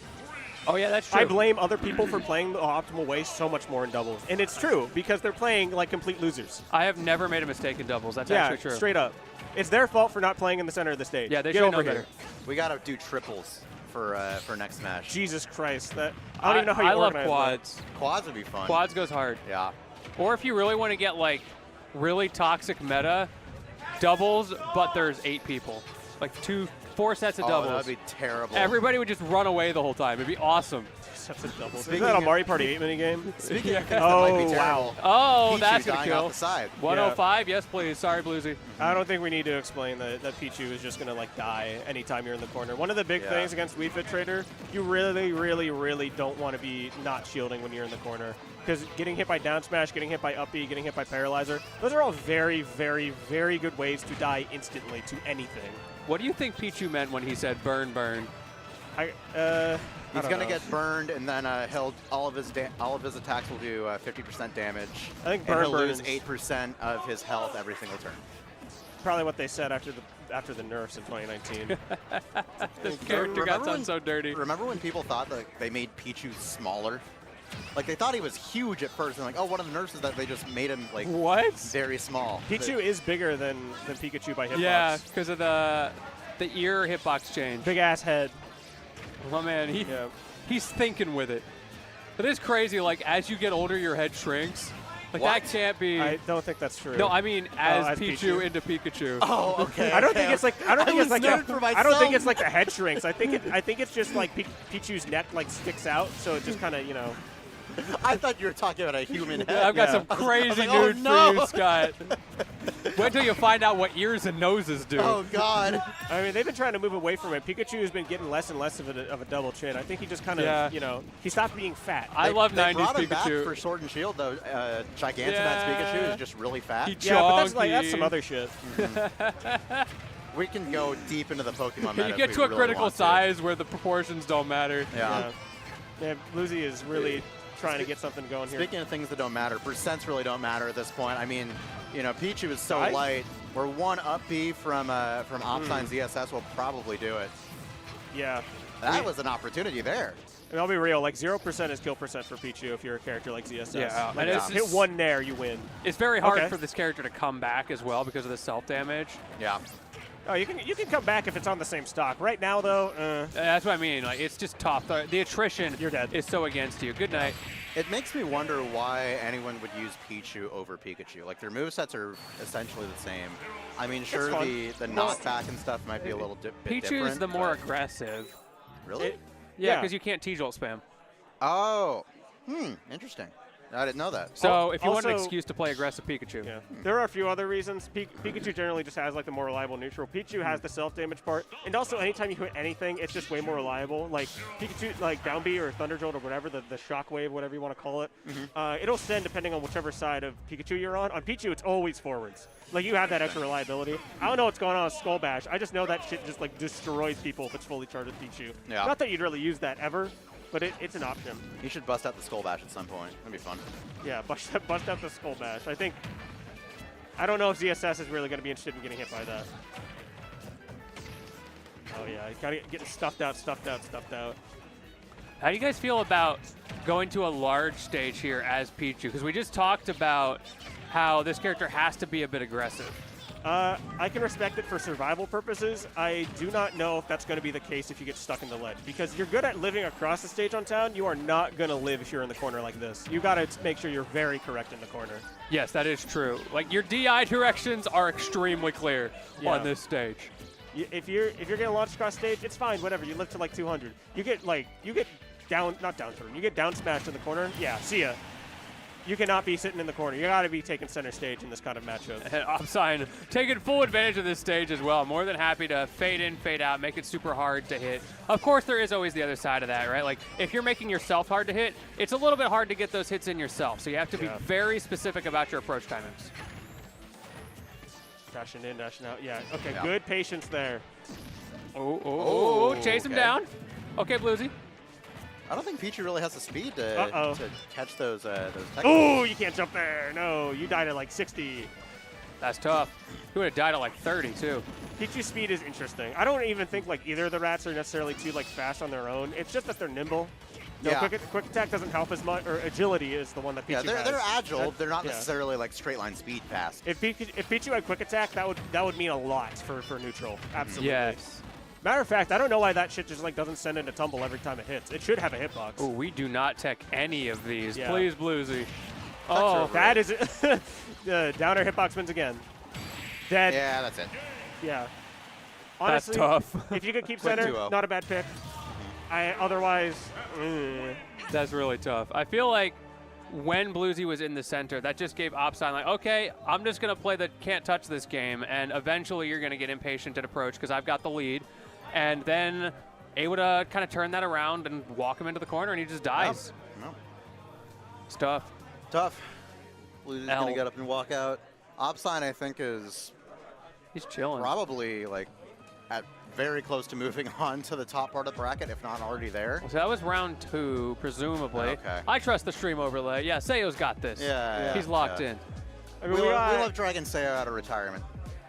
Oh yeah, that's true. I blame other people for playing the optimal way so much more in doubles. And it's true, because they're playing like complete losers. I have never made a mistake in doubles. That's Yeah, actually true. straight up. It's their fault for not playing in the center of the stage. Yeah, they Get should over know here. better. We gotta do triples for next Smash. Jesus Christ. I don't even know how you I love organize quads. Quads would be fun. Quads goes hard. Yeah. Or if you really want to get like really toxic meta, doubles, but there's 8 people. Like two 4 sets of Oh, doubles. that'd be terrible. Everybody would just run away the whole time. It'd be awesome. Sets of doubles. Isn't Speaking that a of- Mario Party 8 minigame? Speaking of things that might Oh, be terrible, Oh, Pichu that's going to dying kill. off the side. 105, yes, please. Sorry, BlueZy. I don't think we need to explain that Pichu is just going to like die anytime you're in the corner. One of the big Yeah. things against Wii Fit Trader, you really, really, really don't want to be not shielding when you're in the corner. Because getting hit by down smash, getting hit by up B, getting hit by paralyzer, those are all very, very, very good ways to die instantly to anything. What do you think Pichu meant when he said burn, burn? He's don't gonna know. get burned, and then all of his attacks will do 50% damage. I think and burn he'll lose burns- 8% of his health every single turn. Probably what they said after the nerfs in 2019. This character got done so dirty. Remember when people thought that they made Pichu smaller? Like they thought he was huge at first, and like, oh, one of the nerfs is that they just made him like What? very small. Pichu is bigger than Pikachu by hitbox. Yeah, because of the ear hitbox change. Big ass head. Oh, man, he's thinking with it. It is crazy, like, as you get older, your head shrinks. Like, What? that can't be... I don't think that's true. No, I mean, as as Pichu Pichu? into Pikachu. Oh, okay. I don't think it's like I don't think was it's like nerved for I don't think myself. it's like the head shrinks. I think it's just like Pichu's neck like sticks out, so it just kind of I thought you were talking about a human head. I've got Yeah. some crazy like, oh, news no. for you, Scott. Wait till you find out what ears and noses do. Oh God. I mean, they've been trying to move away from it. Pikachu has been getting less and less of a double chin. I think he just kind of Yeah. he stopped being fat. I love They 90s brought him Pikachu. back for Sword and Shield though. Gigantamax Yeah. Pikachu is just really fat. He yeah, but that's chonky. some other shit. We can go deep into the Pokemon meta. You if get we to a really critical want to. size where the proportions don't matter. Yeah. Yeah, BlueZy is really trying to get something going here. Speaking of things that don't matter, percents really don't matter at this point. I mean, Pichu is so Right? light. We're one up B from Opsign's ZSS will probably do it. Yeah. That was an opportunity there. And I'll be real, like 0% is kill percent for Pichu if you're a character like ZSS. Yeah, Like, and it's hit just- one nair, you win. It's very hard Okay. for this character to come back as well because of the self-damage. Yeah. Oh, you can come back if it's on the same stock. Right now, though, That's what I mean. Like, it's just tough. The attrition You're dead. is so against you. Good night. It makes me wonder why anyone would use Pichu over Pikachu. Like, their movesets are essentially the same. I mean, sure, fun. the knockback and stuff might be a little bit Pichu different. is the more but- aggressive. Really? It- Yeah, Yeah. because you can't T-Jolt spam. Oh. Interesting. I didn't know that. So if you want an also- excuse to play aggressive Pikachu. Yeah. There are a few other reasons. Pikachu generally just has like the more reliable neutral. Pichu has the self-damage part. And also anytime you hit anything, it's just way more reliable. Like Pikachu, like Down B or Thunder Jolt or whatever, the shockwave, whatever you want to call it, it'll send depending on whichever side of Pikachu you're on. On Pichu, it's always forwards. Like you have that extra reliability. I don't know what's going on with Skull Bash. I just know that shit just like destroys people if it's fully charged with Pichu. Yeah. Not that you'd really use that ever, but it's an option. You should bust out the Skull Bash at some point. That'd be fun. Yeah, bust out the Skull Bash. I don't know if ZSS is really going to be interested in getting hit by that. Oh yeah, he's got to get stuffed out. How do you guys feel about going to a large stage here as Pichu? Because we just talked about how this character has to be a bit aggressive. I can respect it for survival purposes. I do not know if that's going to be the case if you get stuck in the ledge. Because you're good at living across the stage on town. You are not going to live if you're in the corner like this. You got to make sure you're very correct in the corner. Yes, that is true. Like your DI directions are extremely clear Yeah. on this stage. If you're getting launched across stage, it's fine. Whatever. You live to like 200. You get not down turn. You get down smashed in the corner. Yeah. See ya. You cannot be sitting in the corner. You got to be taking center stage in this kind of matchup. And Opsign taking full advantage of this stage as well. More than happy to fade in, fade out, make it super hard to hit. Of course, there is always the other side of that, right? Like, if you're making yourself hard to hit, it's a little bit hard to get those hits in yourself. So you have to be Yeah. very specific about your approach timings. Dashing in, dashing out. Yeah. Okay. Yeah. Good patience there. Oh, chase him okay. down. Okay, BlueZy. I don't think Pichu really has the speed Uh-oh. to catch those technicals. Oh, you can't jump there. No, you died at like 60. That's tough. He would have died at like 30, too. Pichu's speed is interesting. I don't even think like either of the rats are necessarily too like fast on their own. It's just that they're nimble. No, Yeah. quick attack doesn't help as much, or agility is the one that Pichu Yeah, they're has. agile. That- They're not yeah. necessarily like straight line speed fast. If Pichu had quick attack, that would mean a lot for neutral. Absolutely. Yes. Matter of fact, I don't know why that shit just like doesn't send into tumble every time it hits. It should have a hitbox. Oh, we do not tech any of these. Yeah. Please, BlueZy. Oh, That is downer hitbox wins again. Dead. Yeah, that's it. Yeah. Honestly, tough. if you could keep Quick center, 2-0. not a bad pick. Otherwise, That's really tough. I feel like when BlueZy was in the center, that just gave Opsign like, okay, I'm just going to play the can't touch this game, and eventually you're going to get impatient and approach because I've got the lead. And then able to kind of turn that around and walk him into the corner, and he just dies. No. It's tough. Tough. BlueZy's L. going to get up and walk out. Opsign, I think, is He's chilling. probably like at very close to moving on to the top part of the bracket, if not already there. So that was round 2, presumably. Okay. I trust the stream overlay. Yeah, Seo's got this. Yeah, He's locked yeah. in. I mean, We love Dragon Seo out of retirement.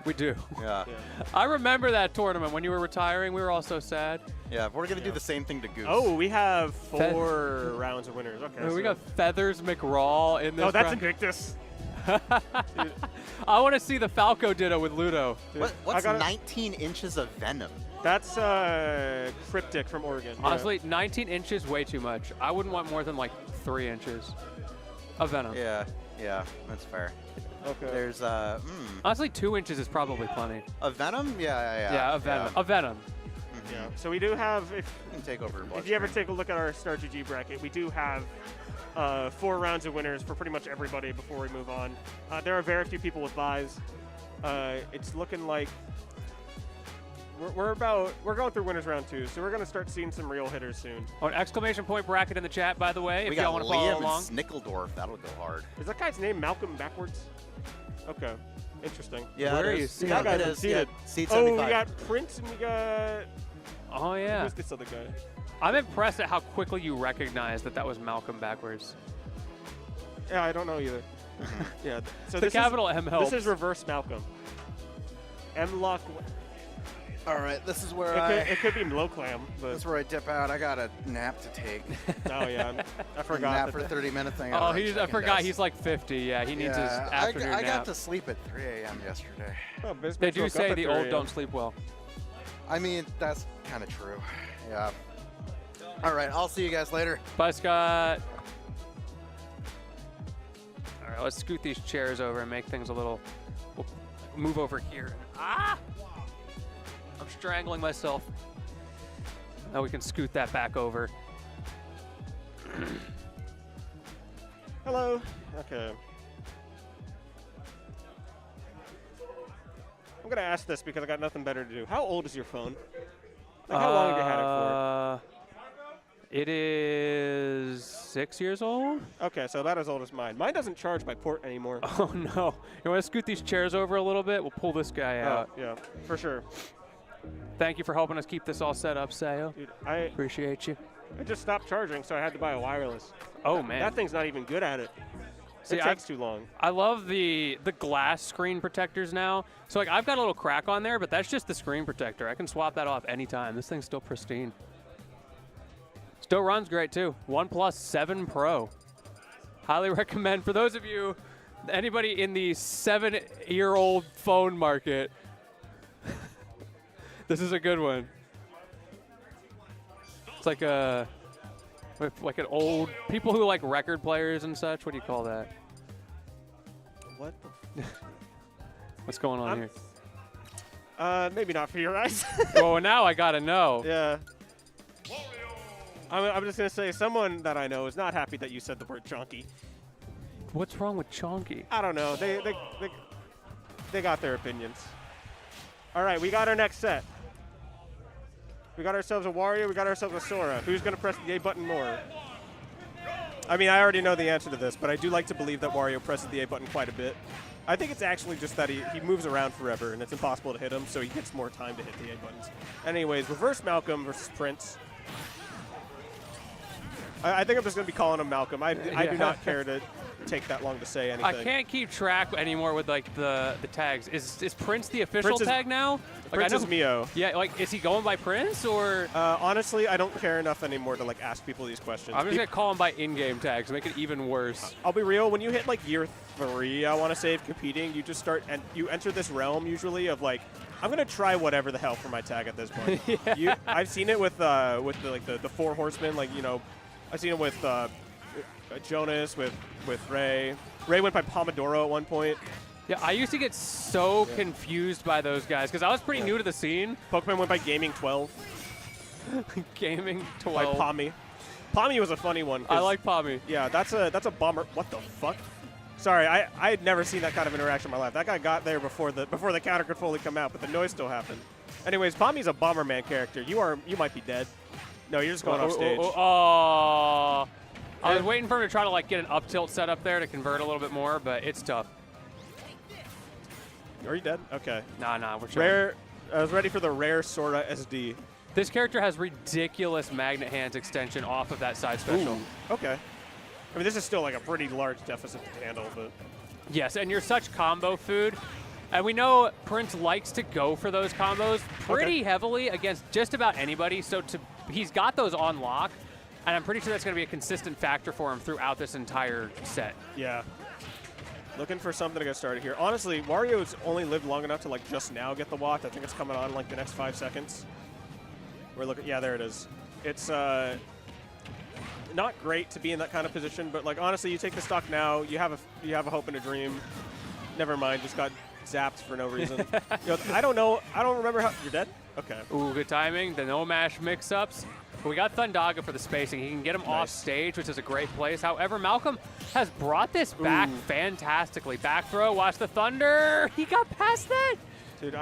We do. Yeah. I remember that tournament when you were retiring. We were all so sad. Yeah, we're going to do the same thing to Goose. Oh, we have 4 rounds of winners. Okay. We so- got Feathers McRaw in this. Oh, that's round. Invictus. I want to see the Falco Ditto with Ludo. What's got 19 inches of venom? That's Cryptic from Oregon. Yeah. Honestly, 19 inches, way too much. I wouldn't want more than like 3 inches of Venom. Yeah, that's fair. Okay. There's Honestly, 2 inches is probably plenty. a venom. Yeah. Yeah, a Venom. A Venom. Yeah. So we do have, You can take over your if you ever take a look at our Star GG bracket, we do have 4 rounds of winners for pretty much everybody before we move on. There are very few people with buys. It's looking like we're going through winners round 2, so we're going to start seeing some real hitters soon. Oh, an exclamation point bracket in the chat, by the way, We if y'all got want to follow Liam along. and Snickeldorf. That'll go hard. Is that guy's name Malcolm backwards? Okay. Interesting. Yeah, Where it are you is. seeing Yeah, that? it is. Yeah, Seated. seat Oh, 75. we got Prince and we got Oh, yeah. who's this other guy? I'm impressed at how quickly you recognize that that was Malcolm backwards. Yeah, I don't know either. Yeah. So The this capital M helps. This is reverse Malcolm. mloclaM. All right, this is where It could be mloclaM, this but is where I dip out. I got a nap to take. oh yeah, I forgot. Nap that for the- 30 minutes. Thing. Oh, I forgot he's like 50. Yeah, he needs his Yeah, afternoon I nap. got to sleep at 3 a.m. yesterday. Oh, BassMage They do woke up say at the 3 old a.m. don't sleep well. I mean, that's kind of true. Yeah. All right, I'll see you guys later. Bye, Scott. All right, let's scoot these chairs over and make things a little. We'll move over here. Ah! I'm strangling myself. Now we can scoot that back over. Hello. Okay. I'm gonna ask this because I got nothing better to do. How old is your phone? Like, how long have you had it It is 6 years old. for? Okay, so about as old as mine. Mine doesn't charge by port anymore. Oh no! You want to scoot these chairs over a little bit? We'll pull this guy out. Yeah, for sure. Thank you for helping us keep this all set up, Sayo. Dude, Appreciate you. I just stopped charging, so I had to buy a wireless. Oh man, That thing's not even good at it. See, It takes too long. I love the glass screen protectors now. So like I've got a little crack on there, but that's just the screen protector. I can swap that off anytime. This thing's still pristine. Still runs great too. OnePlus 7 Pro. Highly recommend for those of you, anybody in the 7-year-old phone market. This is a good one. It's like a like an old people who like record players and such. What do you call that? What the What's going on here? maybe not for your eyes. Well, now I gotta know. Yeah. I'm just going to say, someone that I know is not happy that you said the word chonky. What's wrong with Chonky? I don't know. They got their opinions. All right, we got our next set. We got ourselves a Wario. We got ourselves a Sora. Who's going to press the A button more? I mean, I already know the answer to this, but I do like to believe that Wario presses the A button quite a bit. I think it's actually just that he moves around forever, and it's impossible to hit him, so he gets more time to hit the A buttons. Anyways, reverse Malcolm versus Prince. I think I'm just going to be calling him Malcolm. I do not care to take that long to say anything. I can't keep track anymore with like the tags. Is Prince the official Prince is- tag now? Prince I is Mio. Yeah, like is he going by Prince or? Honestly, I don't care enough anymore to like ask people these questions. I'm just gonna call him by in-game tags, make it even worse. I'll be real. When you hit like year 3, I want to say, of competing, you just start and you enter this realm usually of like, I'm gonna try whatever the hell for my tag at this point. I've seen it with the 4 horsemen. Like I've seen it with Jonas, with Ray. Ray went by Pomodoro at one point. Yeah, I used to get so confused by those guys because I was pretty new to the scene. Pokemon went by Gaming 12. Gaming By 12. Pommy. Pommy was a funny one. I like Pommy. Yeah, that's a bomber. What the fuck? Sorry, I had never seen that kind of interaction in my life. That guy got there before the counter could fully come out, but the noise still happened. Anyways, Pommy's a Bomberman character. You might be dead. No, you're just going off stage. Oh. I was waiting for him to try to like get an up tilt set up there to convert a little bit more, but it's tough. Are you dead? Okay. Nah, we're chilling. Rare. I was ready for the rare Sora SD. This character has ridiculous magnet hands extension off of that side special. Ooh, okay. I mean, this is still like a pretty large deficit to handle, but Yes, and you're such combo food. And we know Prince likes to go for those combos pretty heavily against just about anybody. So he's got those on lock, and I'm pretty sure that's going to be a consistent factor for him throughout this entire set. yeah. Looking for something to get started here. Honestly, Wario's only lived long enough to like just now get the waft. I think it's coming on in like the next 5 seconds. We're looking. Yeah, there it is. It's not great to be in that kind of position, but like honestly, you take the stock now. You have a hope and a dream. Never mind, just got zapped for no reason. I don't know. I don't remember how. You're dead. Okay. Ooh, good timing. The no mash mix-ups. But we got Thundaga for the spacing. He can get him off stage, which is a great place. However, mloclaM has brought this back fantastically. Back throw, watch the Thunder. He got past that. Dude,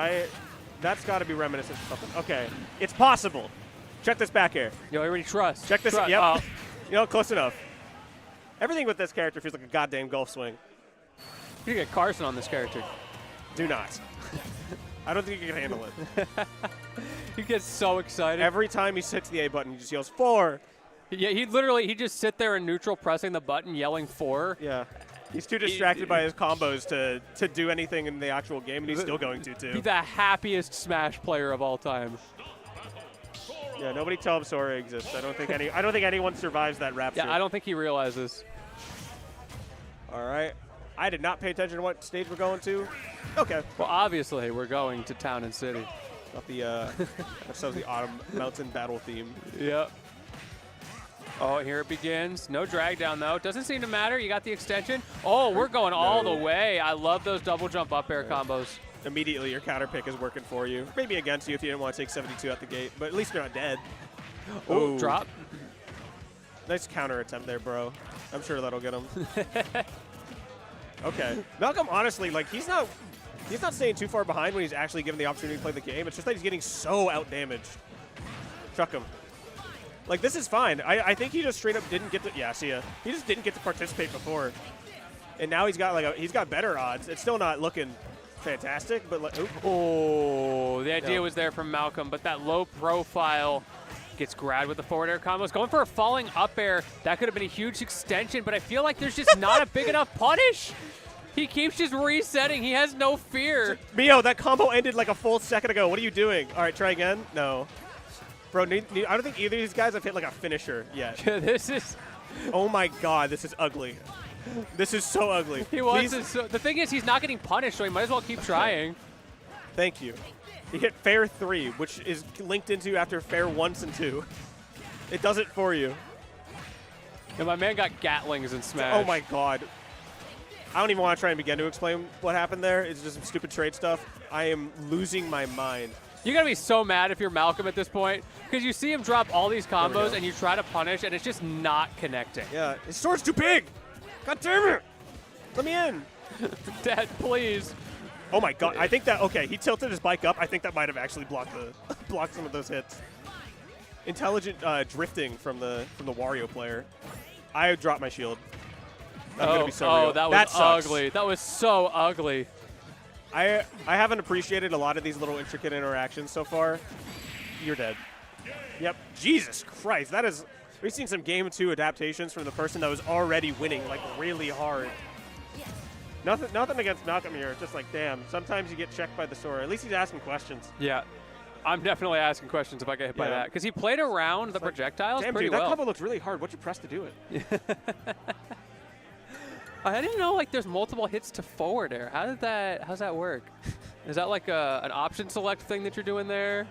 that's got to be reminiscent of something. Okay, it's possible. Check this back air. Yo, everybody trust. Check this. Trust. Yep. Oh. You know, close enough. Everything with this character feels like a goddamn golf swing. You get Carson on this character. Do not. I don't think you can handle it. He gets so excited. Every time he hits the A button, he just yells 4. Yeah, he just sit there in neutral pressing the button, yelling 4. Yeah. He's too distracted by his combos to do anything in the actual game, and he's still going to, too. He's the happiest Smash player of all time. Yeah, nobody tell him Sora exists. I don't think anyone survives that rapture. Yeah, I don't think he realizes. All right. I did not pay attention to what stage we're going to. Okay. Well, obviously, we're going to Town and City. Not the that was the Autumn Mountain battle theme. Yep. Oh, here it begins. No drag down, though. Doesn't seem to matter. You got the extension. Oh, we're going all the way. I love those double jump up air combos. Immediately, your counter pick is working for you. Maybe against you if you didn't want to take 72 out the gate, but at least you're not dead. Oh, drop. Nice counter attempt there, bro. I'm sure that'll get him. Okay. mloclaM, honestly, like, he's not staying too far behind when he's actually given the opportunity to play the game. It's just that he's getting so out-damaged. Chuck him. Like, this is fine. I think he just straight up didn't get to... Yeah, see ya. He just didn't get to participate before. And now he's got better odds. It's still not looking fantastic, but like... Oh, the idea was there from mloclaM, but that low profile gets grabbed with the forward air combos. Going for a falling up air. That could have been a huge extension, but I feel like there's just not a big enough punish. He keeps just resetting. He has no fear. Mio, that combo ended like a full second ago. What are you doing? All right, try again. No. Bro, I don't think either of these guys have hit like a finisher yet. This is... Oh my god, this is ugly. This is so ugly. He wants the thing is, he's not getting punished, so he might as well keep trying. Thank you. He hit fair 3, which is linked into after fair 1 and 2. It does it for you. And my man got Gatlings in Smash. Oh my god. I don't even want to try and begin to explain what happened there. It's just some stupid trade stuff. I am losing my mind. You're going to be so mad if you're mloclaM at this point, because you see him drop all these combos and you try to punish, and it's just not connecting. Yeah, his sword's too big. God damn it. Let me in. Dad, please. Oh my god, I think that, okay, he tilted his bike up. I think that might have actually blocked some of those hits. Intelligent drifting from the Wario player. I dropped my shield. I'm gonna be so real. That was ugly. That was so ugly. I haven't appreciated a lot of these little intricate interactions so far. You're dead. Yep. Jesus Christ, that is... We've seen some Game 2 adaptations from the person that was already winning, like, really hard. Nothing against mloclaM here. It's just like, damn, sometimes you get checked by the Sora. At least he's asking questions. Yeah. I'm definitely asking questions if I get hit by that. Because he played around the projectiles pretty well. That combo looks really hard. What'd you press to do it? I didn't know, like, there's multiple hits to forward air. How's that work? Is that like an option select thing that you're doing there?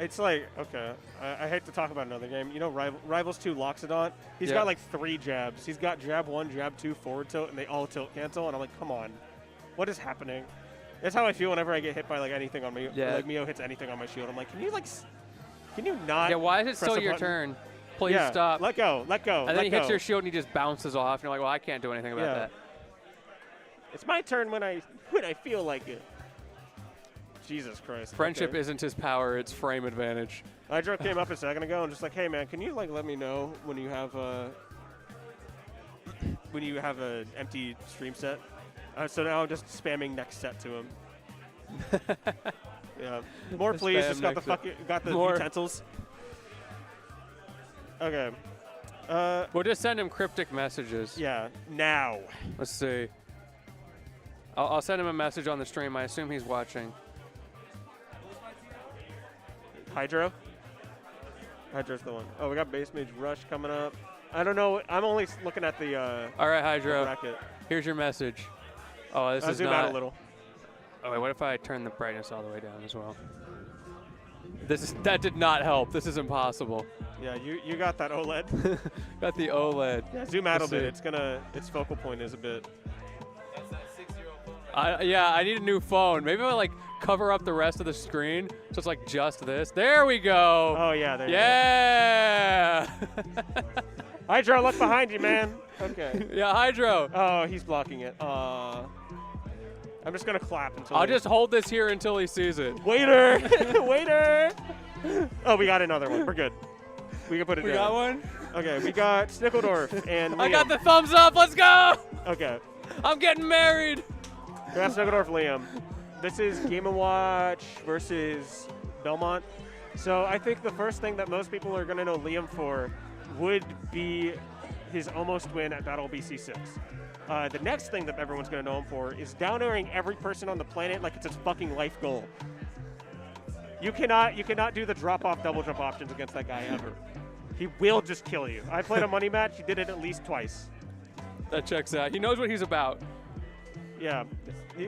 It's like, okay, I hate to talk about another game. You know Rivals 2 Loxodont? He's got like 3 jabs. He's got jab 1, jab 2, forward tilt, and they all tilt cancel, and I'm like, come on. What is happening? That's how I feel whenever I get hit by like anything on me. Yeah. Like Mio hits anything on my shield. I'm like, can you like, can you not? Yeah, why is it press still a your button? turn? Please Yeah, stop. Let go. Let go. And then he let hits go. your shield and he just bounces off. And you're like, well, I can't do anything about Yeah. that. It's my turn when I feel like it. Jesus Christ. Friendship okay. isn't his power, it's frame advantage. Hydro came up a second ago and just like, hey man, can you like let me know when you have an empty stream set? So now I'm just spamming next set to him. Yeah. More please. Spam Just got the next set. got the More. utensils. Okay. We'll just send him cryptic messages. Yeah. Now. Let's see. I'll send him a message on the stream. I assume he's watching. Hydro. Hydro's the one. Oh, we got BassMage Rush coming up. I don't know. I'm only looking at the All right, Hydro. bracket. Here's your message. Oh, this I'll is zoom not. out a little. Oh wait, what if I turn the brightness all the way down as well? That did not help. This is impossible. Yeah, you got that OLED. Got the OLED. Yeah, zoom out a Let's bit. see. Its focal point is a bit. Yeah, I need a new phone. Maybe I'll like cover up the rest of the screen so it's like just this. There we go. Oh yeah, there Yeah. you go. Hydro, look behind you, man. Okay. Yeah, Hydro. Oh, he's blocking it. I'm just gonna clap until. I'll just hold this here until he sees it. Waiter, waiter. Oh, we got another one. We're good. We can put it We down. got one? Okay, we got Snickeldorf and I Liam. got the thumbs up. Let's go. Okay. I'm getting married. We got Snickeldorf, Liam. This is Game & Watch versus Belmont. So I think the first thing that most people are going to know Liam for would be his almost win at Battle BC6. The next thing that everyone's going to know him for is down airing every person on the planet like it's his fucking life goal. You cannot do the drop-off double jump options against that guy ever. He will just kill you. I played a money match. He did it at least twice. That checks out. He knows what he's about. Yeah,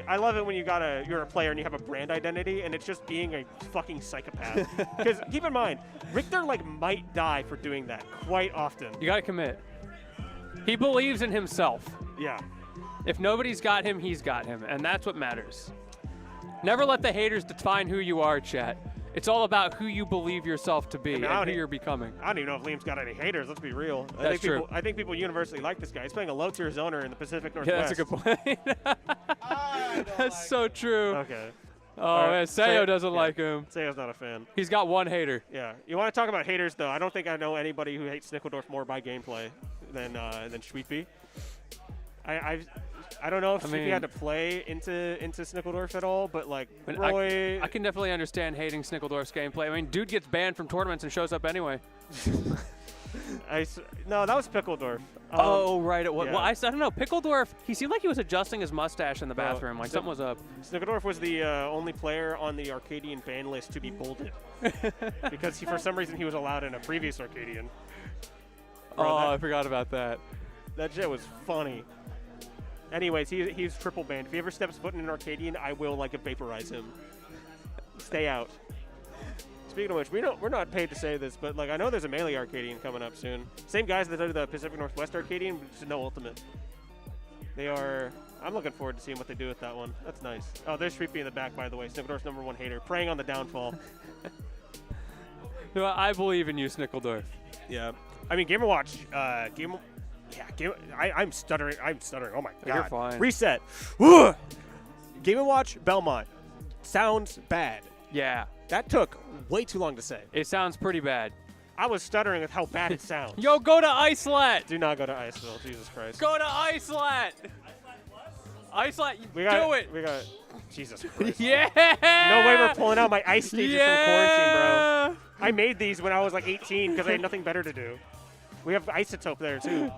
I love it when you're a player and you have a brand identity and it's just being a fucking psychopath. Because keep in mind, Richter like might die for doing that quite often. You gotta commit. He believes in himself. Yeah. If nobody's got him, he's got him, and that's what matters. Never let the haters define who you are, chat. It's all about who you believe yourself to be I mean, and who you're becoming. I don't even know if Liam's got any haters. Let's be real. That's true. I think people universally like this guy. He's playing a low-tier zoner in the Pacific Yeah, Northwest. that's a good point. That's so true. Okay. Oh, All right, man, Sayo doesn't like him. Sayo's not a fan. He's got one hater. Yeah. You want to talk about haters, though? I don't think I know anybody who hates Snickeldorf more by gameplay than Sweetbee. I don't know if Sweetbee had to play into Snickeldorf at all, but like Roy. I can definitely understand hating Snickeldorf's gameplay. I mean, dude gets banned from tournaments and shows up anyway. No, that was Pickledorf. Oh, right. It was. yeah. Well, I don't know. Pickledorf, he seemed like he was adjusting his mustache in the bathroom. Like something was up. Snickeldorf was the only player on the Arcadian ban list to be bolded. Because for some reason he was allowed in a previous Arcadian. Bro, I forgot about that. That shit was funny. Anyways, he's triple banned. If he ever steps foot in an Arcadian, I will like vaporize him. Stay out. Speaking of which, we're not paid to say this, but like I know there's a melee Arcadian coming up soon. Same guys that do the Pacific Northwest Arcadian, but just no ultimate. They are. I'm looking forward to seeing what they do with that one. That's nice. Oh, there's Sweetbee in the back, by the way. Snickeldorf's #1 hater, preying on the downfall. No, I believe in you, Snickeldorf. Yeah. I mean, Game & Watch. I'm stuttering. Oh my god. You're fine. Reset. Ugh. Game & Watch, Belmont. Sounds bad. Yeah. That took way too long to say. It sounds pretty bad. I was stuttering with how bad it sounds. Yo, go to Iceland. Do not go to Iceville, Jesus Christ. Go to Iceland. Iceland, We got do it. We got Jesus Christ. Yeah. No way we're pulling out my ice stages from quarantine, bro. Yeah. I made these when I was like 18 because I had nothing better to do. We have isotope there too.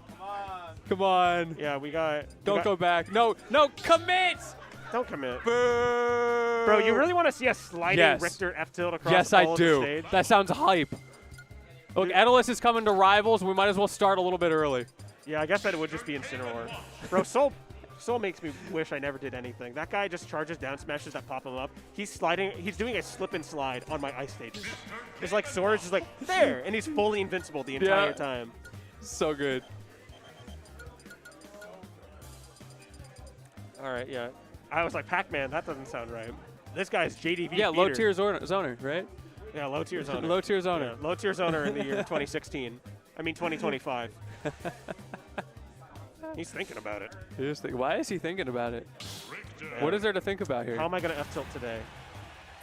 Come on. Yeah, we got. Don't go back. No, commit. Don't commit. Boo. Bro, you really want to see a sliding Yes. Richter F tilt across Yes, all I of the do. stage? That sounds hype. Look, Edelus is coming to Rivals. We might as well start a little bit early. Yeah, I guess that it would just be Incineroar. Bro, Soul makes me wish I never did anything. That guy just charges down smashes that pop him up. He's sliding. He's doing a slip and slide on my ice stages. It's like Swords is like, there, and he's fully invincible the entire time. So good. All right, yeah. I was like, Pac-Man, that doesn't sound right. This guy's JDV. Yeah, beater. low tier zoner, right? Yeah, low tier zoner. Low tier zoner. Yeah, low tier zoner in the year 2016. I mean 2025. He's thinking about it. Why is he thinking about it? What is there to think about here? How am I going to F-tilt today?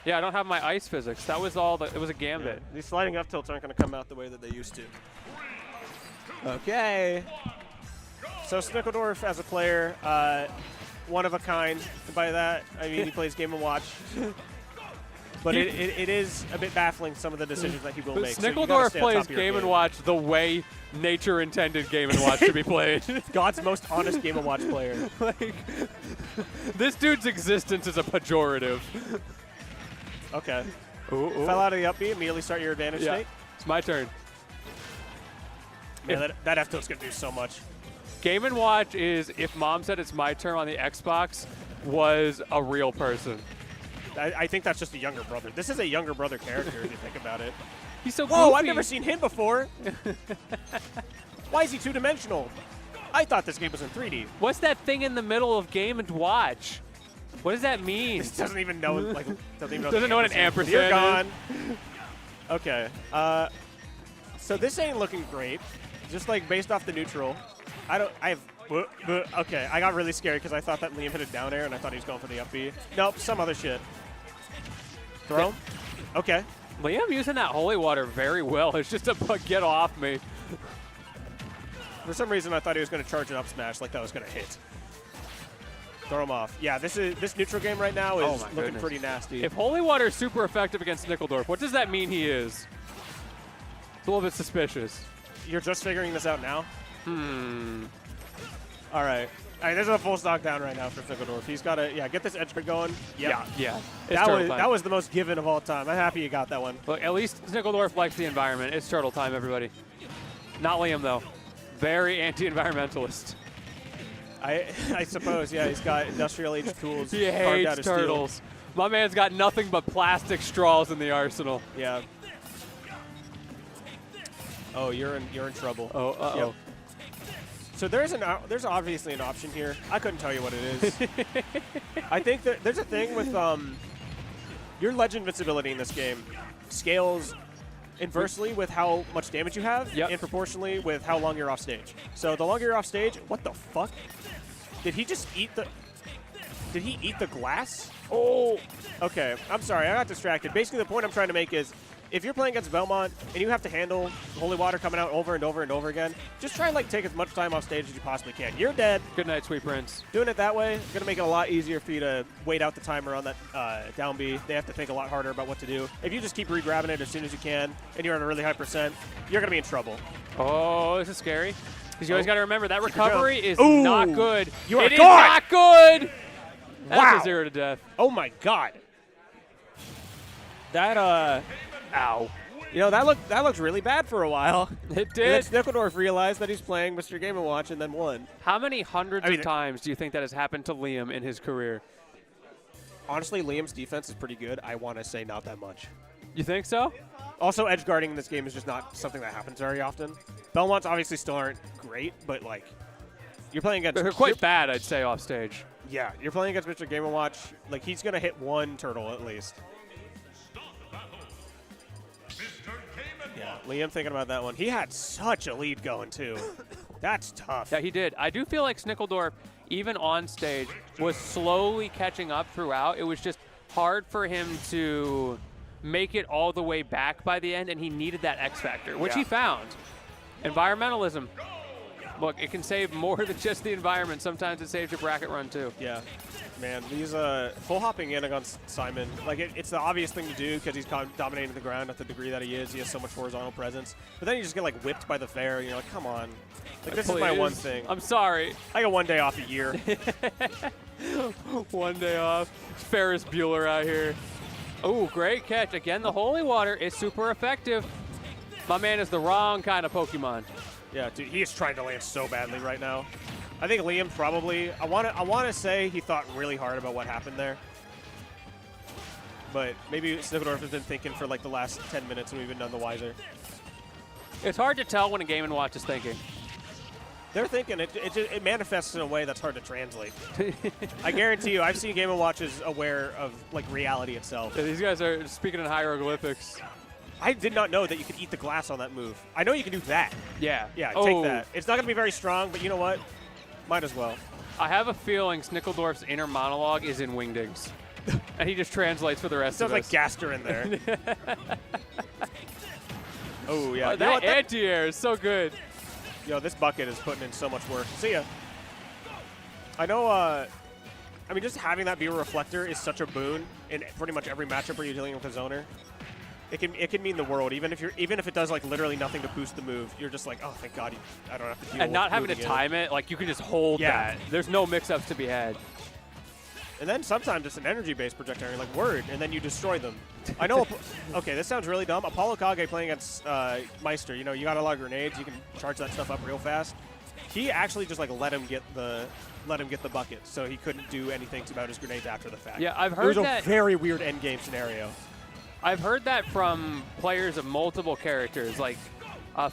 Yeah, I don't have my ice physics. That was all. It was a gambit. Yeah, these sliding F-tilts aren't going to come out the way that they used to. Okay. So Snickeldorf as a player, one of a kind. By that, I mean he plays Game & Watch. But it is a bit baffling, some of the decisions that he will make. Snickeldorf so plays Game & Watch the way nature intended Game & Watch to be played. God's most honest Game & Watch player. Like, this dude's existence is a pejorative. Okay. Ooh. Fell out of the up B, immediately start your advantage Yeah, state. it's my turn. Man, that F-tilt's going to do so much. Game & Watch is, if Mom said it's my turn on the Xbox, was a real person. I think that's just a younger brother. This is a younger brother character if you think about it. He's so Whoa, goofy. I've never seen him before. Why is he two-dimensional? I thought this game was in 3D. What's that thing in the middle of Game & Watch? What does that mean? This doesn't even know, like, doesn't know what an ampersand You're is. gone. Okay. So this ain't looking great. Just like based off the neutral. Okay, I got really scared because I thought that Liam hit a down air and I thought he was going for the up B. Nope, some other shit. Throw? Okay. Liam using that holy water very well. It's just a get off me. For some reason, I thought he was going to charge an up smash like that was going to hit. Throw him off. Yeah, this neutral game right now is looking pretty nasty. If holy water is super effective against Snickeldorf, what does that mean he is? It's a little bit suspicious. You're just figuring this out now? All right. This is a full stock down right now for Snickeldorf. He's got to, get this edge guard going. Yep. Yeah. That was the most given of all time. I'm happy you got that one. Look, at least Snickeldorf likes the environment. It's turtle time, everybody. Not Liam, though. Very anti-environmentalist. I suppose, yeah. He's got industrial age tools. He carved out hates of turtles. Steel. My man's got nothing but plastic straws in the arsenal. Yeah. Oh, you're in trouble. Oh, uh-oh. Yep. So there's obviously an option here. I couldn't tell you what it is. I think that there's a thing with your ledge invincibility in this game scales inversely with how much damage you have and proportionally with how long you're off stage. So the longer you're off stage, what the fuck? Did he just eat the... Did he eat the glass? Oh, okay. I'm sorry. I got distracted. Basically, the point I'm trying to make is if you're playing against Belmont and you have to handle holy water coming out over and over and over again, just try and like take as much time off stage as you possibly can. You're dead. Good night, sweet prince. Doing it that way is going to make it a lot easier for you to wait out the timer on that down B. They have to think a lot harder about what to do. If you just keep re-grabbing it as soon as you can and you're at a really high percent, you're going to be in trouble. Oh, this is scary. Because you always got to remember that recovery is Ooh, not good. You are It is gone. not good. That's Wow. a 0 to death. Oh my god. That ow. You know, that looked really bad for a while. It And did. then Snickeldorf realized that he's playing Mr. Game & Watch and then won. How many hundreds of times do you think that has happened to Liam in his career? Honestly, Liam's defense is pretty good. I want to say not that much. You think so? Also, edge guarding in this game is just not something that happens very often. Belmonts obviously still aren't great, but like you're playing against... They're quite bad, I'd say, off stage. Yeah, you're playing against Mr. Game & Watch. Like, he's going to hit one turtle at least. Yeah, Liam thinking about that one. He had such a lead going, too. That's tough. Yeah, he did. I do feel like Snickeldorf, even on stage, was slowly catching up throughout. It was just hard for him to make it all the way back by the end, and he needed that X factor, which he found. Environmentalism. Look, it can save more than just the environment. Sometimes it saves your bracket run, too. Yeah. Man, these full hopping in against Simon, like it's the obvious thing to do because he's dominating the ground at the degree that he is. He has so much horizontal presence. But then you just get like whipped by the fair, and you're like, come on. Like, this is my one thing. I'm sorry. I got 1 day off a year. 1 day off. Ferris Bueller out here. Oh, great catch. Again, the holy water is super effective. My man is the wrong kind of Pokemon. Yeah, dude, he is trying to land so badly right now. I think Liam probably, I want to say he thought really hard about what happened there. But maybe Snickeldorf has been thinking for like the last 10 minutes and we've been none the wiser. It's hard to tell when a Game & Watch is thinking. They're thinking it manifests in a way that's hard to translate. I guarantee you, I've seen Game & Watches aware of like reality itself. Yeah, these guys are speaking in hieroglyphics. I did not know that you could eat the glass on that move. I know you can do that. Yeah. Yeah, Oh. take that. It's not going to be very strong, but you know what? Might as well. I have a feeling Snickeldorf's inner monologue is in Wingdings. And he just translates for the rest Sounds of like us. Gaster in there. Oh, yeah. Oh, You know what? that anti-air is so good. Yo, this bucket is putting in so much work. See ya. I know, I mean, just having that be a reflector is such a boon in pretty much every matchup where you're dealing with a zoner. It can mean the world, even if it does like literally nothing to boost the move. You're just like, oh, thank God, I don't have to deal And not with having to moving time it, like you can just hold Yeah. that. There's no mix-ups to be had. And then sometimes it's an energy-based projectile. You're like, word, and then you destroy them. I know. Okay, this sounds really dumb. Apollo Kage playing against Meister. You know, you got a lot of grenades. You can charge that stuff up real fast. He actually just like let him get the bucket, so he couldn't do anything about his grenades after the fact. Yeah, I've It heard was that. a very weird end game scenario. I've heard that from players of multiple characters, like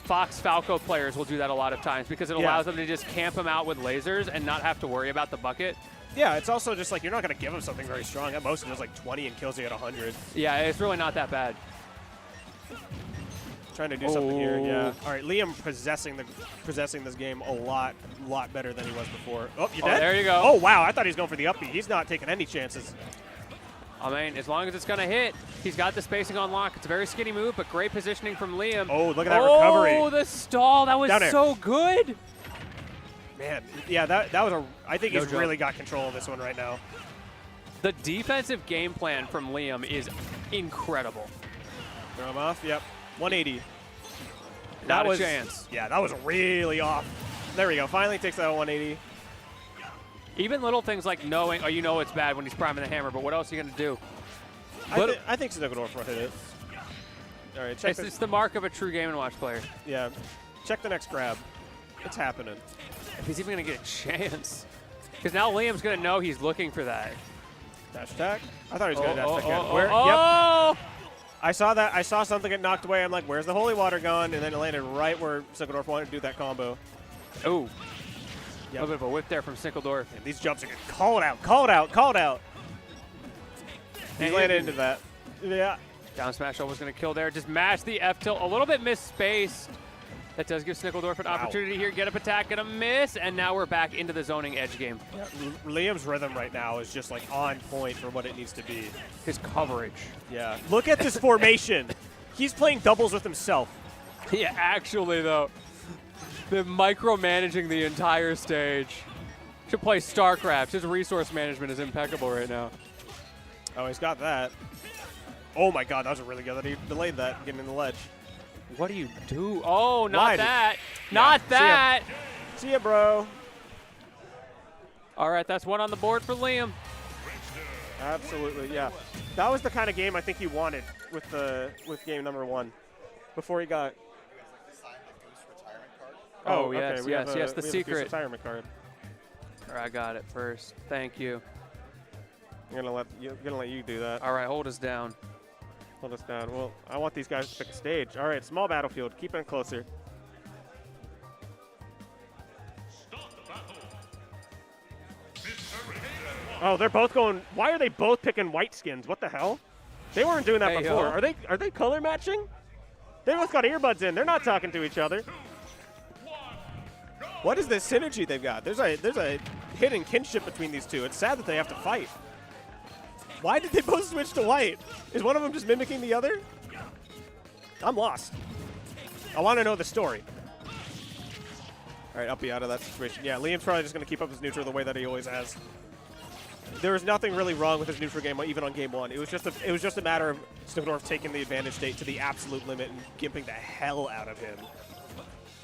Fox Falco players will do that a lot of times because it Yeah. allows them to just camp them out with lasers and not have to worry about the bucket. Yeah, it's also just like you're not going to give him something very strong. At most, it does like 20 and kills you at 100. Yeah, it's really not that bad. Trying to do something here, yeah. Oh. All right, Liam possessing this game a lot better than he was before. Oh, you Oh, dead? there you go. Oh, wow, I thought he was going for the upbeat. He's not taking any chances. I mean, as long as it's going to hit, he's got the spacing on lock. It's a very skinny move, but great positioning from Liam. Oh, look at that recovery. Oh, the stall. That was Down air. so good. Man, yeah, that was a. I think No he's joke. really got control of this one right now. The defensive game plan from Liam is incredible. Throw him off. Yep, 180. Not a was, chance. Yeah, that was really off. There we go. Finally takes that 180. Even little things like knowing, oh, you know it's bad when he's priming the hammer, but what else are you going to do? I think Snickeldorf will hit it. All right, check It's the mark of a true Game & Watch player. Yeah, check the next grab. It's happening. If he's even going to get a chance. Because now Liam's going to know he's looking for that. Dash attack. I thought he was going to dash attack again. oh, Where? oh. Yep. I saw that. I saw something get knocked away. I'm like, where's the holy water gone? And then it landed right where Snickeldorf wanted to do that combo. Oh. Yep. A little bit of a whip there from Snickeldorf. And these jumps are getting called out, called out, called out. He landed into that. Yeah. Down smash almost going to kill there. Just mash the F tilt. A little bit misspaced. That does give Snickeldorf an opportunity here. Get up attack, get a miss, and now we're back into the zoning edge game. Yeah. Liam's rhythm right now is just like on point for what it needs to be. His coverage. Yeah. Look at this formation. He's playing doubles with himself. Yeah, actually, though. They're micromanaging the entire stage. Should play StarCraft. His resource management is impeccable right now. Oh, he's got that. Oh my God, that was really good that he delayed that, getting in the ledge. What do you do? Oh, not Wide. that. Yeah, Not see ya. that. See ya, bro. All right, that's one on the board for Liam. Absolutely, yeah. That was the kind of game I think he wanted with game number one, before he got. Oh, okay, yes, we have yes, a- yes, the we have a Goose secret. retirement card. I got it first. Thank you. I'm gonna let you do that. All right, hold us down. Hold us down. Well, I want these guys to pick a stage. All right, small battlefield. Keep it closer. Oh, they're both going. Why are they both picking white skins? What the hell? They weren't doing that Hey, before. yo. Are they color matching? They both got earbuds in. They're not talking to each other. What is this synergy they've got? There's a hidden kinship between these two. It's sad that they have to fight. Why did they both switch to white? Is one of them just mimicking the other? I'm lost. I want to know the story. All right, I'll be out of that situation. Yeah, Liam's probably just going to keep up his neutral the way that he always has. There was nothing really wrong with his neutral game, even on game one. It was just a matter of Snickeldorf taking the advantage state to the absolute limit and gimping the hell out of him.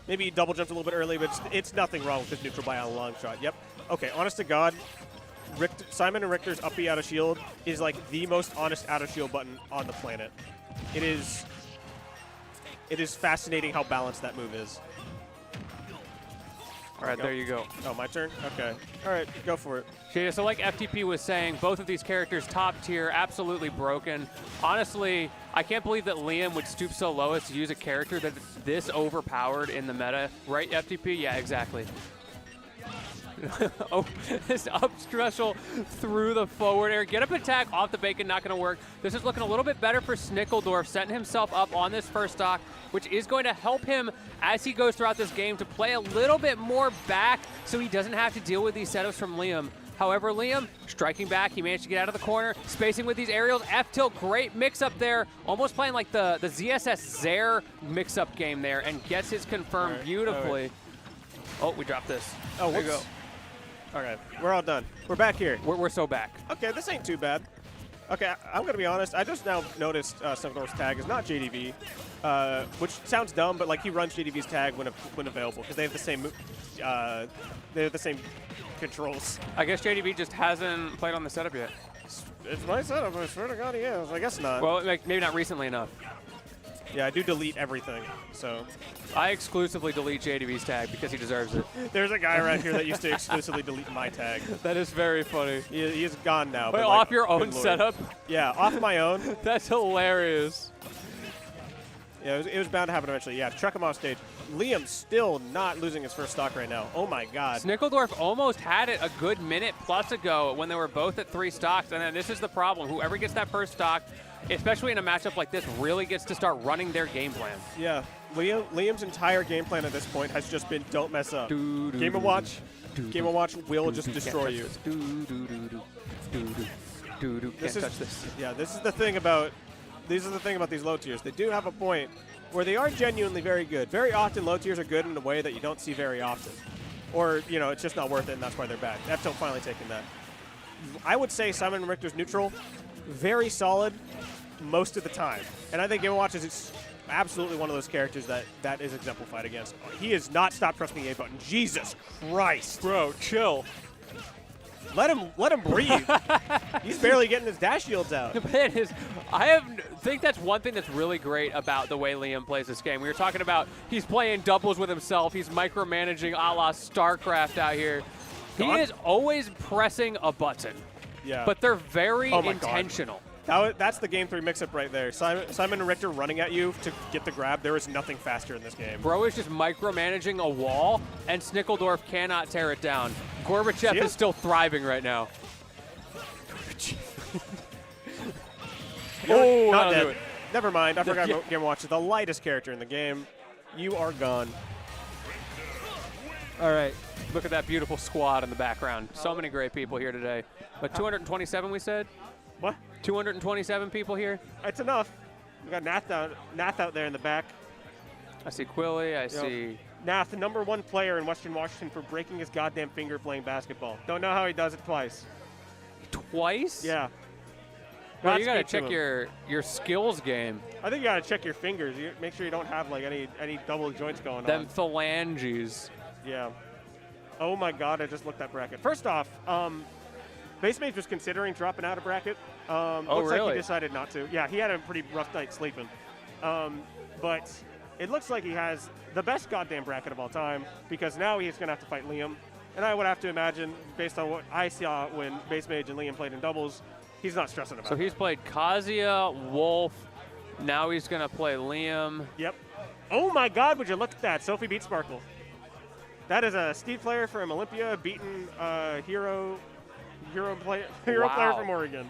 Maybe he double jumped a little bit early, but it's nothing wrong with his neutral by a long shot. Yep. Okay, honest to God, Simon and Richter's up B out of shield is like the most honest out of shield button on the planet. It is fascinating how balanced that move is. All right, there you go. Oh, my turn? Okay. All right, go for it. Yeah, so like FTP was saying, both of these characters top tier, absolutely broken. Honestly, I can't believe that Liam would stoop so low as to use a character that's this overpowered in the meta. Right, FTP? Yeah, exactly. Oh, this up special through the forward air. Get up attack off the bacon, not going to work. This is looking a little bit better for Snickeldorf, setting himself up on this first stock, which is going to help him as he goes throughout this game to play a little bit more back so he doesn't have to deal with these setups from Liam. However, Liam striking back, he managed to get out of the corner, spacing with these aerials. F-tilt, great mix-up there, almost playing like the ZSS Zare mix-up game there, and gets his confirmed beautifully. Oh, we dropped this. Oh, there you go. Okay, we're all done. We're back here. We're so back. Okay, this ain't too bad. Okay, I'm going to be honest. I just now noticed Snickeldorf's tag is not JDV, which sounds dumb, but like he runs JDV's tag when available because they have the same controls. I guess JDV just hasn't played on the setup yet. It's my setup. I swear to God he is. I guess not. Well, maybe not recently enough. Yeah, I do delete everything, so. I exclusively delete JDV's tag because he deserves it. There's a guy around here that used to exclusively delete my tag. That is very funny. He is gone now. Wait, but off like, your own good Lord. setup? Yeah, off my own. That's hilarious. Yeah, it was bound to happen eventually. Yeah, chuck him off stage. Liam's still not losing his first stock right now. Oh my God. Snickeldorf almost had it a good minute plus ago when they were both at 3 stocks, and then this is the problem. Whoever gets that first stock, especially in a matchup like this, really gets to start running their game plan. Yeah, Liam's entire game plan at this point has just been don't mess up. Game & Watch will just destroy you. Can't touch this. Yeah, this is the thing about these low tiers. They do have a point where they are genuinely very good. Very often low tiers are good in a way that you don't see very often. Or, you know, it's just not worth it and that's why they're bad. F-tilt finally taking that. I would say Simon Richter's neutral, very solid most of the time. And I think Game & Watch is absolutely one of those characters that is exemplified against. He has not stopped pressing the A button. Jesus Christ. Bro, chill. Let him breathe. He's barely getting his dash shields out. I think that's one thing that's really great about the way Liam plays this game. We were talking about he's playing doubles with himself. He's micromanaging a la StarCraft out here. He is always pressing a button. Yeah. But they're very intentional. That's the game 3 mix-up right there. Simon and Richter running at you to get the grab. There is nothing faster in this game. Bro is just micromanaging a wall, and Snickeldorf cannot tear it down. Gorbachev is still thriving right now. Oh, not dead. Never mind. I forgot Game & Watch. The lightest character in the game. You are gone. All right. Look at that beautiful squad in the background. So many great people here today. But 227 we said? What? 227 people here? It's enough. We got Nath out there in the back. I see Quilly. I see Nath, the #1 player in Western Washington for breaking his goddamn finger playing basketball. Don't know how he does it twice. Twice? Yeah. Well, you gotta check your skills game. I think you gotta check your fingers. Make sure you don't have like any double joints going Them on. phalanges. Yeah. Oh my God! I just looked at bracket. First off, BassMage was considering dropping out of bracket. Looks really? like he decided not to. Yeah, he had a pretty rough night sleeping. But it looks like he has the best goddamn bracket of all time because now he's going to have to fight Liam. And I would have to imagine, based on what I saw when BassMage and Liam played in doubles, he's not stressing about it. So he's played Kazuya, Wolf. Now he's going to play Liam. Yep. Oh my God, would you look at that? Sophie beat Sparkle. That is a Steve player from Olympia beating hero player from Oregon.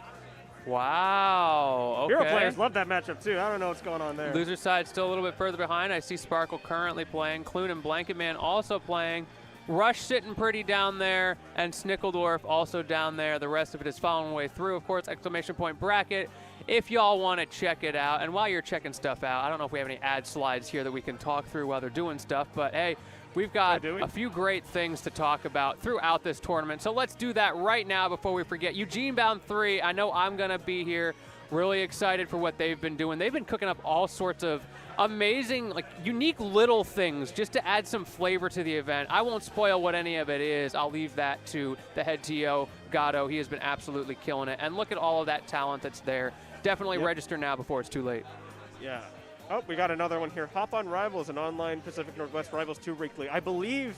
Wow. Okay. Hero players love that matchup too. I don't know what's going on there. Loser side still a little bit further behind. I see Sparkle currently playing. Clune and Blanket Man also playing. Rush sitting pretty down there, and Snickeldorf also down there. The rest of it is following way through. Of course, exclamation point bracket if y'all want to check it out. And while you're checking stuff out, I don't know if we have any ad slides here that we can talk through while they're doing stuff, but hey, we've got a few great things to talk about throughout this tournament. So let's do that right now before we forget. Eugene Bound 3, I know I'm going to be here. Really excited for what they've been doing. They've been cooking up all sorts of amazing, like unique little things just to add some flavor to the event. I won't spoil what any of it is. I'll leave that to the head TO, Gatto. He has been absolutely killing it. And look at all of that talent that's there. Definitely register now before it's too late. Yeah. Oh, we got another one here. Hop on Rivals, an online Pacific Northwest Rivals 2 weekly. I believe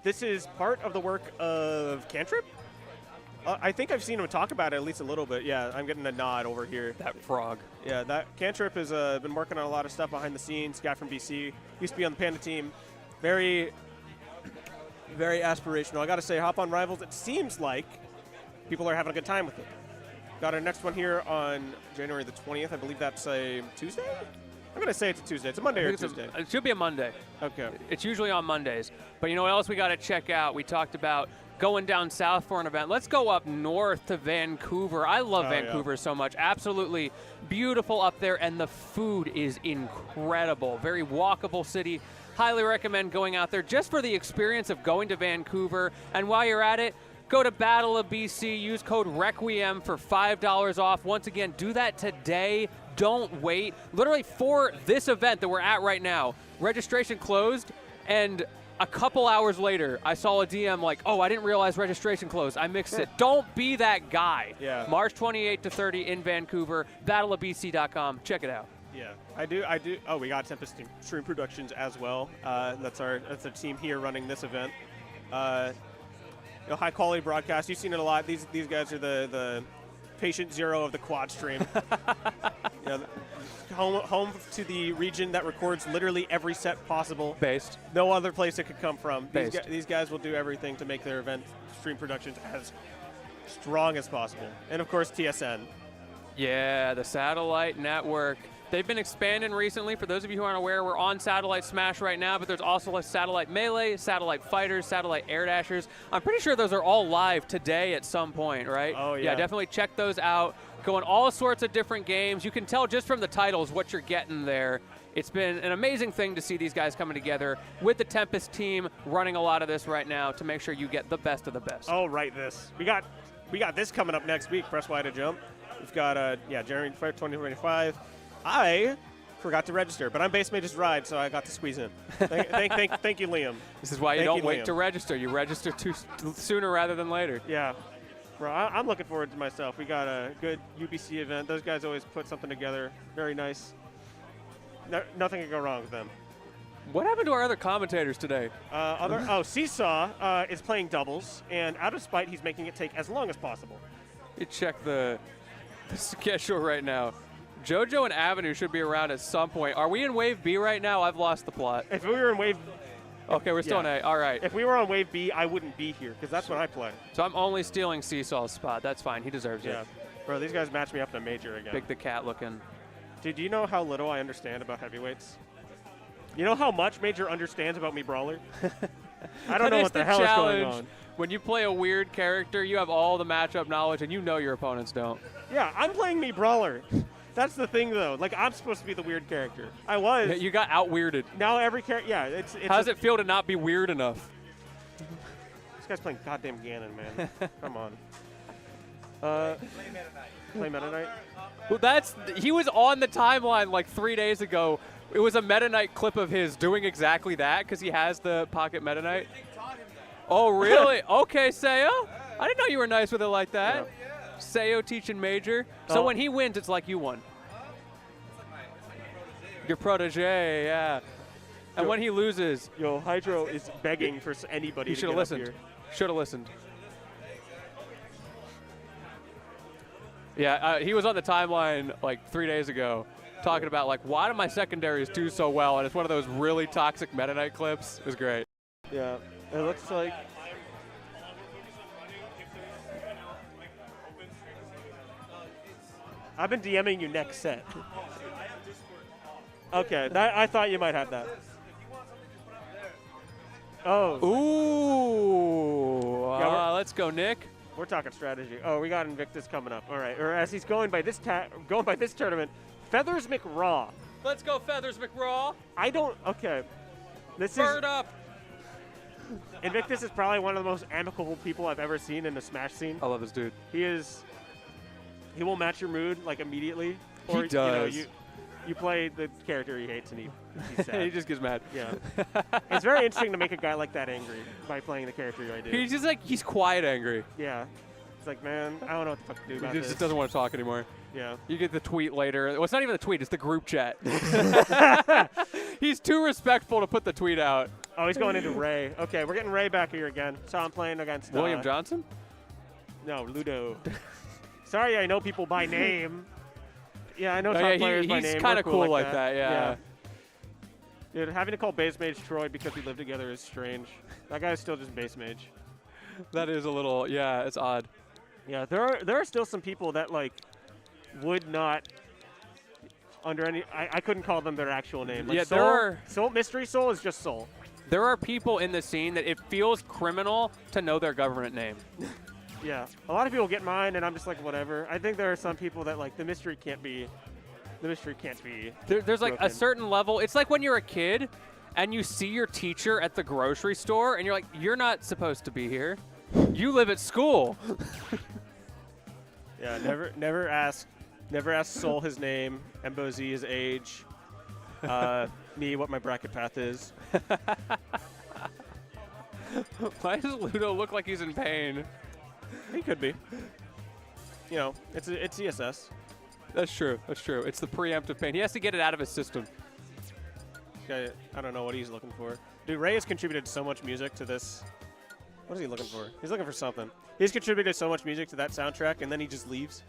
this is part of the work of Cantrip. I think I've seen him talk about it at least a little bit. Yeah, I'm getting a nod over here. That frog. Yeah, that Cantrip has been working on a lot of stuff behind the scenes. Guy from BC. Used to be on the Panda team. Very, very aspirational. I got to say, Hop on Rivals, it seems like people are having a good time with it. Got our next one here on January the 20th. I believe that's a Tuesday? I'm going to say it's a Tuesday. It's a Monday or a Tuesday. It should be a Monday. Okay. It's usually on Mondays. But you know what else we got to check out? We talked about going down south for an event. Let's go up north to Vancouver. I love Vancouver so much. Absolutely beautiful up there, and the food is incredible. Very walkable city. Highly recommend going out there just for the experience of going to Vancouver. And while you're at it, go to Battle of BC. Use code Requiem for $5 off. Once again, do that today. Don't wait. Literally for this event that we're at right now, registration closed, and a couple hours later, I saw a DM like, oh, I didn't realize registration closed. I mixed it. Don't be that guy. Yeah. March 28 to 30 in Vancouver, battleofbc.com. Check it out. Yeah, I do. Oh, we got Tempest Stream Productions as well. That's our team here running this event. High quality broadcast. You've seen it a lot. These guys are the patient zero of the quad stream. Home to the region that records literally every set possible. Based. No other place it could come from. Based. These guys will do everything to make their event stream productions as strong as possible. And of course, TSN. Yeah, the satellite network. They've been expanding recently. For those of you who aren't aware, we're on Satellite Smash right now, but there's also like Satellite Melee, Satellite Fighters, Satellite Air Dashers. I'm pretty sure those are all live today at some point, right? Oh, yeah. Yeah, definitely check those out. Going all sorts of different games. You can tell just from the titles what you're getting there. It's been an amazing thing to see these guys coming together with the Tempest team running a lot of this right now to make sure you get the best of the best. Oh, right, this. We got this coming up next week, Press Y to Jump. We've got, January 2025. I forgot to register, but I'm BassMage's ride, so I got to squeeze in. Thank you, Liam. This is why you don't wait to register. You register sooner rather than later. Yeah. Bro, I'm looking forward to myself. We got a good UBC event. Those guys always put something together. Very nice. Nothing can go wrong with them. What happened to our other commentators today? Seesaw is playing doubles, and out of spite, he's making it take as long as possible. You check the schedule right now. JoJo and Avenue should be around at some point. Are we in Wave B right now? I've lost the plot. If we were in Wave... Okay, we're still in A. All right. If we were on Wave B, I wouldn't be here, because that's when I play. So I'm only stealing Seesaw's spot. That's fine. He deserves it. Bro, these guys match me up in a major again. Big the cat looking. Dude, do you know how little I understand about heavyweights? You know how much Major understands about me Brawler? I don't know what the hell is going on. When you play a weird character, you have all the matchup knowledge, and you know your opponents don't. Yeah, I'm playing me Brawler. That's the thing, though. Like, I'm supposed to be the weird character. I was. Yeah, you got out-weirded. Now every character, yeah. It's how does it feel to not be weird enough? This guy's playing goddamn Ganon, man. Come on. Play Meta Knight? Well, he was on the timeline like 3 days ago. It was a Meta Knight clip of his doing exactly that because he has the pocket Meta Knight. Oh, really? Okay, Sayo. I didn't know you were nice with it like that. Yeah. Sayo teaching Major. So when he wins, it's like you won. Your protege, yeah. And when he loses... Yo, Hydro is begging for anybody to get up here. Should have listened. Yeah, he was on the timeline like 3 days ago talking about, like, why do my secondaries do so well? And it's one of those really toxic Meta Knight clips. It was great. Yeah, it looks like... I've been DMing you next set. Okay, I thought you might have that. Oh. Ooh. Let's go, Nick. We're talking strategy. Oh, we got Invictus coming up. All right. Or as he's going by this tournament, Feathers McRaw. Let's go, Feathers McRaw. Okay. Bird up. Invictus is probably one of the most amicable people I've ever seen in the Smash scene. I love this dude. He will match your mood like immediately. Or, he does. You play the character he hates and he's sad. He just gets mad. Yeah. It's very interesting to make a guy like that angry by playing the character I do. He's just like, he's quiet angry. Yeah. It's like, man, I don't know what the fuck to do about this. He just doesn't want to talk anymore. Yeah. You get the tweet later. Well, it's not even the tweet, it's the group chat. He's too respectful to put the tweet out. Oh, he's going into Ray. Okay, we're getting Ray back here again. So I'm playing against William Johnson? No, Ludo. Sorry, I know people by name. Yeah, I know top players by name. He's kind of cool like that. that, yeah. Dude, having to call BassMage Troy because we live together is strange. That guy's still just BassMage. That is a little, yeah, it's odd. Yeah, there are still some people that like would not under any. I couldn't call them their actual name. Like Yeah, Soul, there are- Soul Mystery Soul is just Soul. There are people in the scene that it feels criminal to know their government name. Yeah, a lot of people get mine, and I'm just like whatever. I think there are some people that like the mystery can't be. The mystery can't be. There's like a broken. certain level. It's like when you're a kid and you see your teacher at the grocery store and you're like, you're not supposed to be here. You live at school. Yeah, never ask Soul his name, Embo Z his age, me what my bracket path is. Why does Ludo look like he's in pain? He could be. You know, it's CSS. That's true. That's true. It's the preemptive pain. He has to get it out of his system. Guy, I don't know what he's looking for. Dude, Ray has contributed so much music to this. What is he looking for? He's looking for something. He's contributed so much music to that soundtrack, and then he just leaves.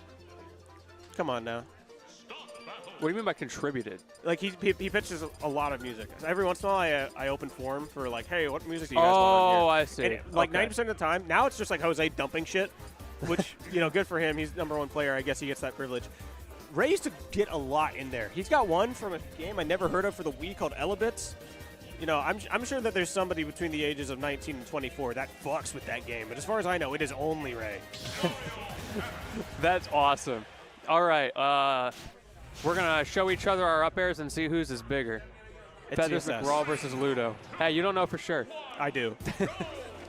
Come on now. What do you mean by contributed? Like, he pitches a lot of music. Every once in a while, I open forum for, like, hey, what music do you guys want on here? Oh, I see. And like, Okay. 90% of the time, now it's just like Jose dumping shit, which, you know, good for him. He's #1 player. I guess he gets that privilege. Ray used to get a lot in there. He's got one from a game I never heard of for the Wii called Elebits. You know, I'm sure that there's somebody between the ages of 19 and 24 that fucks with that game. But as far as I know, it is only Ray. That's awesome. All right. We're going to show each other our up airs and see whose is bigger. It's Feathers CSS. McRaw versus Ludo. Hey, you don't know for sure. I do.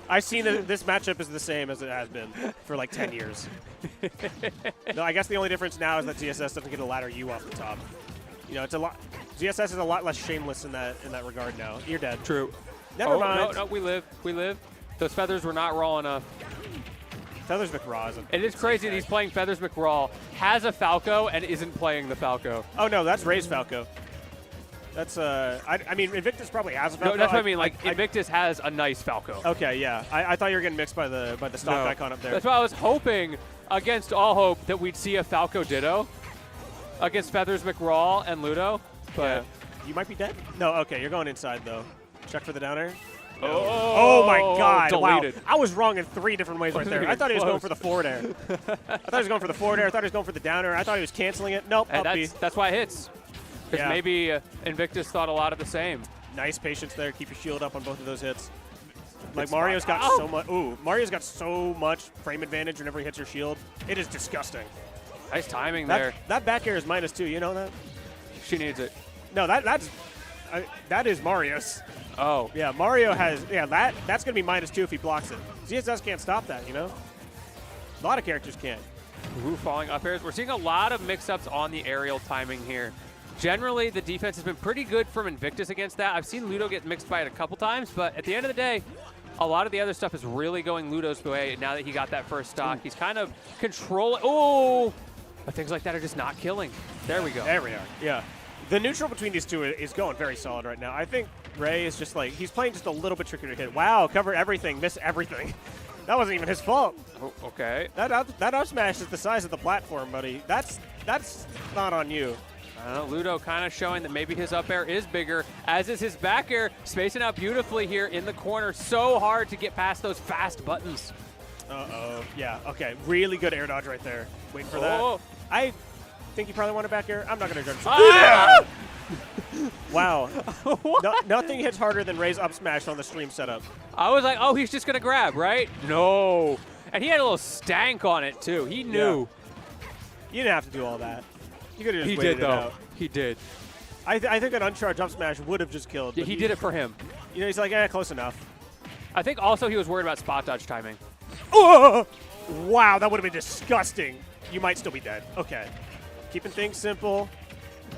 I've seen that this matchup is the same as it has been for like 10 years. No, I guess the only difference now is that CSS doesn't get a ladder U off the top. You know, it's a lot. ZSS is a lot less shameless in that regard now. You're dead. True. Never Oh, mind. no, we live. We live. Those feathers were not raw enough. Feathers McRaw isn't. It is crazy that he's playing Feathers McRaw, has a Falco, and isn't playing the Falco. Oh no, that's Ray's Falco. That's I mean Invictus probably has a Falco. No, that's what I mean. Like Invictus has a nice Falco. Okay, yeah. I thought you were getting mixed by the stock icon up there. That's why I was hoping, against all hope, that we'd see a Falco Ditto against Feathers McRaw and Ludo. But Yeah. You might be dead. No, okay, you're going inside though. Check for the downer. oh my God! deleted. Wow, I was wrong in 3 different ways right there. I thought he was going for the forward air. I thought he was going for the forward air. I thought he was going for the downer. I thought he was canceling it. Nope, And up B. that's why it hits. Because Yeah. maybe Invictus thought a lot of the same. Nice patience there. Keep your shield up on both of those hits. Like It's Mario's got Ow! so much. Ooh, Mario's got so much frame advantage whenever he hits your shield. It is disgusting. Nice timing there. That back air is -2. You know that? She needs it. No, that is Mario's. Oh. Yeah, Mario has. Yeah, that's gonna be -2 if he blocks it. ZSS can't stop that. You know. A lot of characters can't. Ooh, falling up airs. We're seeing a lot of mix-ups on the aerial timing here. Generally, the defense has been pretty good from Invictus against that. I've seen Ludo get mixed by it a couple times, but at the end of the day, a lot of the other stuff is really going Ludo's way now that he got that first stock. He's kind of controlling. Oh! But things like that are just not killing. There we go. There we are. Yeah. The neutral between these two is going very solid right now. I think Ray is just like, he's playing just a little bit trickier to hit. Wow, cover everything, miss everything. That wasn't even his fault. Oh, okay. That up smash is the size of the platform, buddy. That's not on you. Ludo kind of showing that maybe his up air is bigger, as is his back air, spacing out beautifully here in the corner. So hard to get past those fast buttons. Uh-oh. Yeah, okay. Really good air dodge right there. Waiting for Oh. that. I think you probably want a back air. I'm not going to judge. Ah! Wow. Nothing hits harder than Ray's up smash on the stream setup. I was like, oh, he's just going to grab, right? No. And he had a little stank on it, too. He knew. You didn't have to do all that. You could have just He waited did, it though. out. He did. I think an uncharged up smash would have just killed. Yeah, but he did it for him. You know, he's like, eh, close enough. I think also he was worried about spot dodge timing. Oh! Wow, that would have been disgusting. You might still be dead. Okay. Keeping things simple.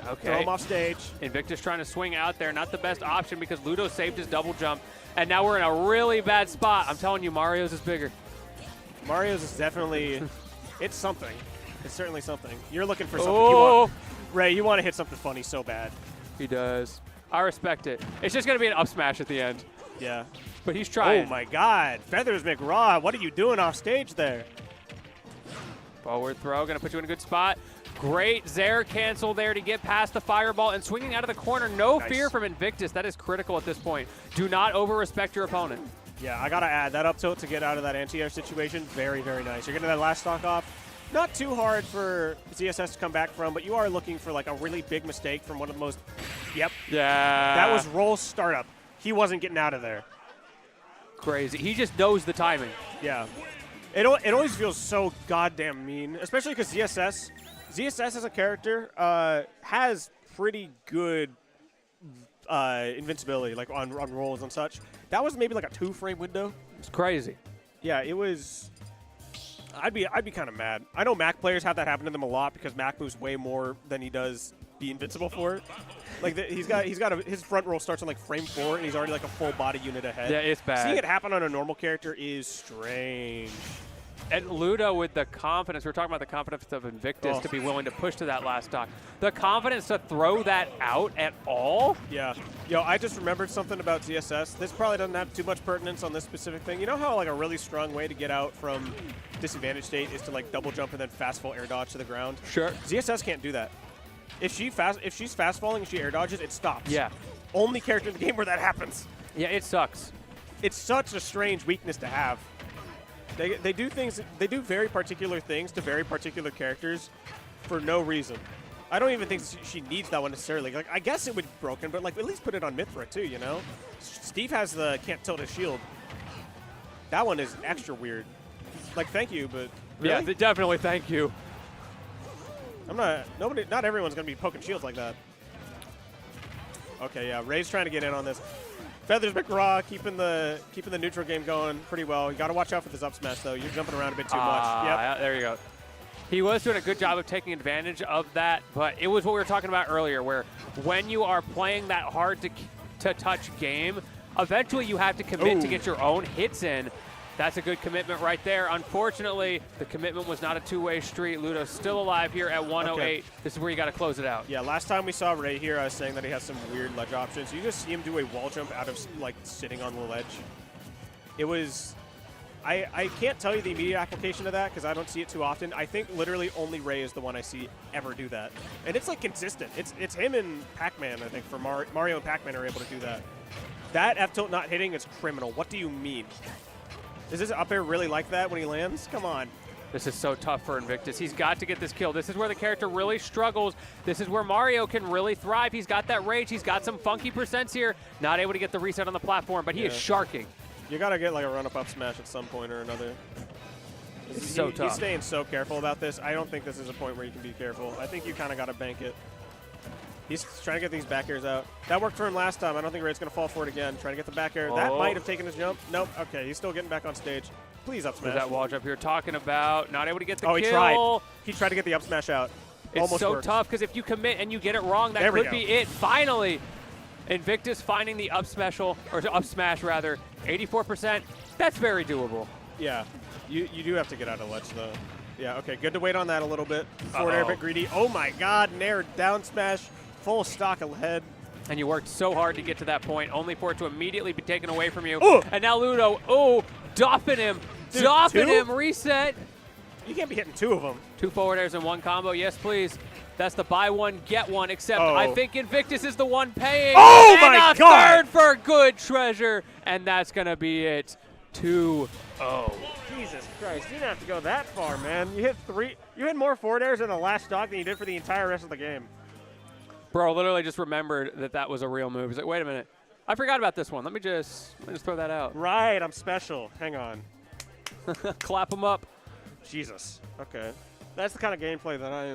Okay. Throw him off stage. Invictus trying to swing out there. Not the best option because Ludo saved his double jump. And now we're in a really bad spot. I'm telling you, Mario's is bigger. Mario's is definitely, it's something. It's certainly something. You're looking for something. Oh! Ray, you want to hit something funny so bad. He does. I respect it. It's just going to be an up smash at the end. Yeah. But he's trying. Oh, my God. Feathers McRaw, what are you doing off stage there? Forward throw, going to put you in a good spot. Great Zare cancel there to get past the fireball and swinging out of the corner. No fear from Invictus. That is critical at this point. Do not over-respect your opponent. Yeah, I got to add that up tilt to get out of that anti-air situation. Very, very nice. You're getting that last stock off. Not too hard for ZSS to come back from, but you are looking for like a really big mistake from one of the most. Yep. Yeah. That was roll startup. He wasn't getting out of there. Crazy. He just knows the timing. Yeah. It always feels so goddamn mean, especially because ZSS as a character has pretty good invincibility, like on rolls and such. That was maybe like a 2-frame window. It's crazy. Yeah, it was. I'd be kind of mad. I know Mac players have that happen to them a lot because Mac moves way more than he does be invincible for. Like his front roll starts on like frame 4 and he's already like a full body unit ahead. Yeah, it's bad. Seeing it happen on a normal character is strange. And Ludo with the confidence, we're talking about the confidence of Invictus to be willing to push to that last stock. The confidence to throw that out at all? Yeah. Yo, I just remembered something about ZSS. This probably doesn't have too much pertinence on this specific thing. You know how like a really strong way to get out from disadvantage state is to like double jump and then fast fall air dodge to the ground? Sure. ZSS can't do that. If she's fast falling and she air dodges, it stops. Yeah. Only character in the game where that happens. Yeah, it sucks. It's such a strange weakness to have. They do things. They do very particular things to very particular characters for no reason. I don't even think she needs that one necessarily. Like I guess it would be broken, but like at least put it on Mithra too. You know, Steve has the can't tilt his shield. That one is extra weird. Like thank you, but really? Yeah, definitely thank you. Not everyone's gonna be poking shields like that. Okay, yeah, Ray's trying to get in on this. Feathers McRaw keeping the neutral game going pretty well. You got to watch out for this up smash though. You're jumping around a bit too much. Yep. There you go. He was doing a good job of taking advantage of that, but it was what we were talking about earlier, where when you are playing that hard to touch game, eventually you have to commit to get your own hits in. That's a good commitment right there. Unfortunately, the commitment was not a two-way street. Ludo's still alive here at 108. Okay. This is where you got to close it out. Yeah, last time we saw Ray here, I was saying that he has some weird ledge options. You just see him do a wall jump out of like sitting on the ledge. It was, I can't tell you the immediate application of that because I don't see it too often. I think literally only Ray is the one I see ever do that. And it's like consistent. It's him and Pac-Man, I think, for Mario and Pac-Man are able to do that. That F-tilt not hitting is criminal. What do you mean? Is this up air really like that when he lands? Come on. This is so tough for Invictus. He's got to get this kill. This is where the character really struggles. This is where Mario can really thrive. He's got that rage. He's got some funky percents here. Not able to get the reset on the platform, but he is sharking. You got to get like a run-up smash at some point or another. It's so tough. He's staying so careful about this. I don't think this is a point where you can be careful. I think you kind of got to bank it. He's trying to get these back airs out. That worked for him last time. I don't think Ray's going to fall for it again. Trying to get the back air. That might have taken his jump. Nope. Okay, he's still getting back on stage. Please up smash. There's that wall jump you're talking about. Not able to get the kill. He tried. He tried to get the up smash out. It's Almost so worked. tough because if you commit and you get it wrong, that could be it. Finally, Invictus finding the up smash, 84%. That's very doable. Yeah. You do have to get out of ledge though. Yeah, okay. Good to wait on that a little bit. Forward air a bit greedy. Oh my god, nair down smash. Full stock ahead. And you worked so hard to get to that point, only for it to immediately be taken away from you. And now Ludo, doffing him. Dude, doffing him, reset. You can't be hitting two of them. 2 forward airs in one combo, yes please. That's the buy one, get one, except I think Invictus is the one paying. Oh and my a god! third for good treasure, and that's gonna be it. 2-0. Jesus Christ, you didn't have to go that far, man. You hit more forward airs in the last stock than you did for the entire rest of the game. Bro, literally just remembered that was a real move. He's like, wait a minute. I forgot about this one. Let me just throw that out. Right, I'm special. Hang on. Clap him up. Jesus. Okay. That's the kind of gameplay that I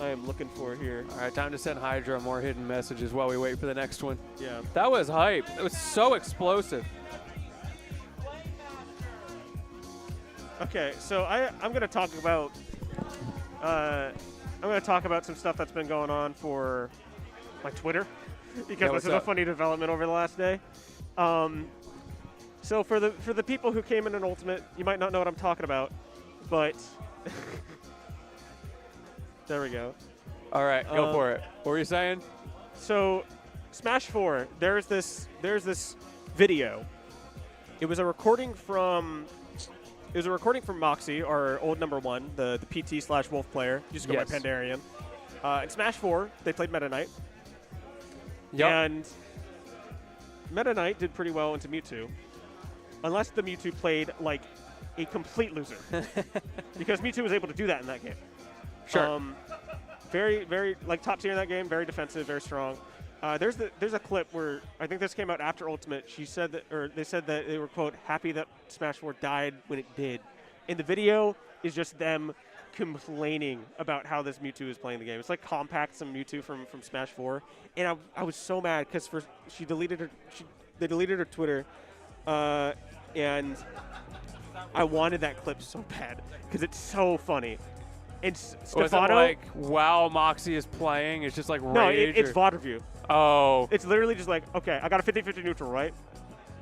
am looking for here. All right, time to send Hydra more hidden messages while we wait for the next one. Yeah. That was hype. It was so explosive. Okay, so I'm going to talk about some stuff that's been going on for my Twitter because this is a funny development over the last day. So for the people who came in an Ultimate, you might not know what I'm talking about, but there we go. All right, go for it. What were you saying? So Smash 4. There's this video. It was a recording from Moxie, our old #1, the PT/Wolf player. Used to go by Pandarian. In Smash 4, they played Meta Knight. Yep. And Meta Knight did pretty well into Mewtwo, unless the Mewtwo played like a complete loser, because Mewtwo was able to do that in that game. Sure. Very, very like top tier in that game. Very defensive, very strong. There's a clip where I think this came out after Ultimate. They said that they were, quote, happy that Smash 4 died when it did. And the video is just them complaining about how this Mewtwo is playing the game. It's like compact some Mewtwo from Smash 4. And I was so mad because they deleted her Twitter, and I wanted that clip so bad because it's so funny. And Stefano, like, wow, Moxie is playing. It's just like no, rage. it's VOD review. Oh. It's literally just like, okay, I got a 50-50 neutral, right?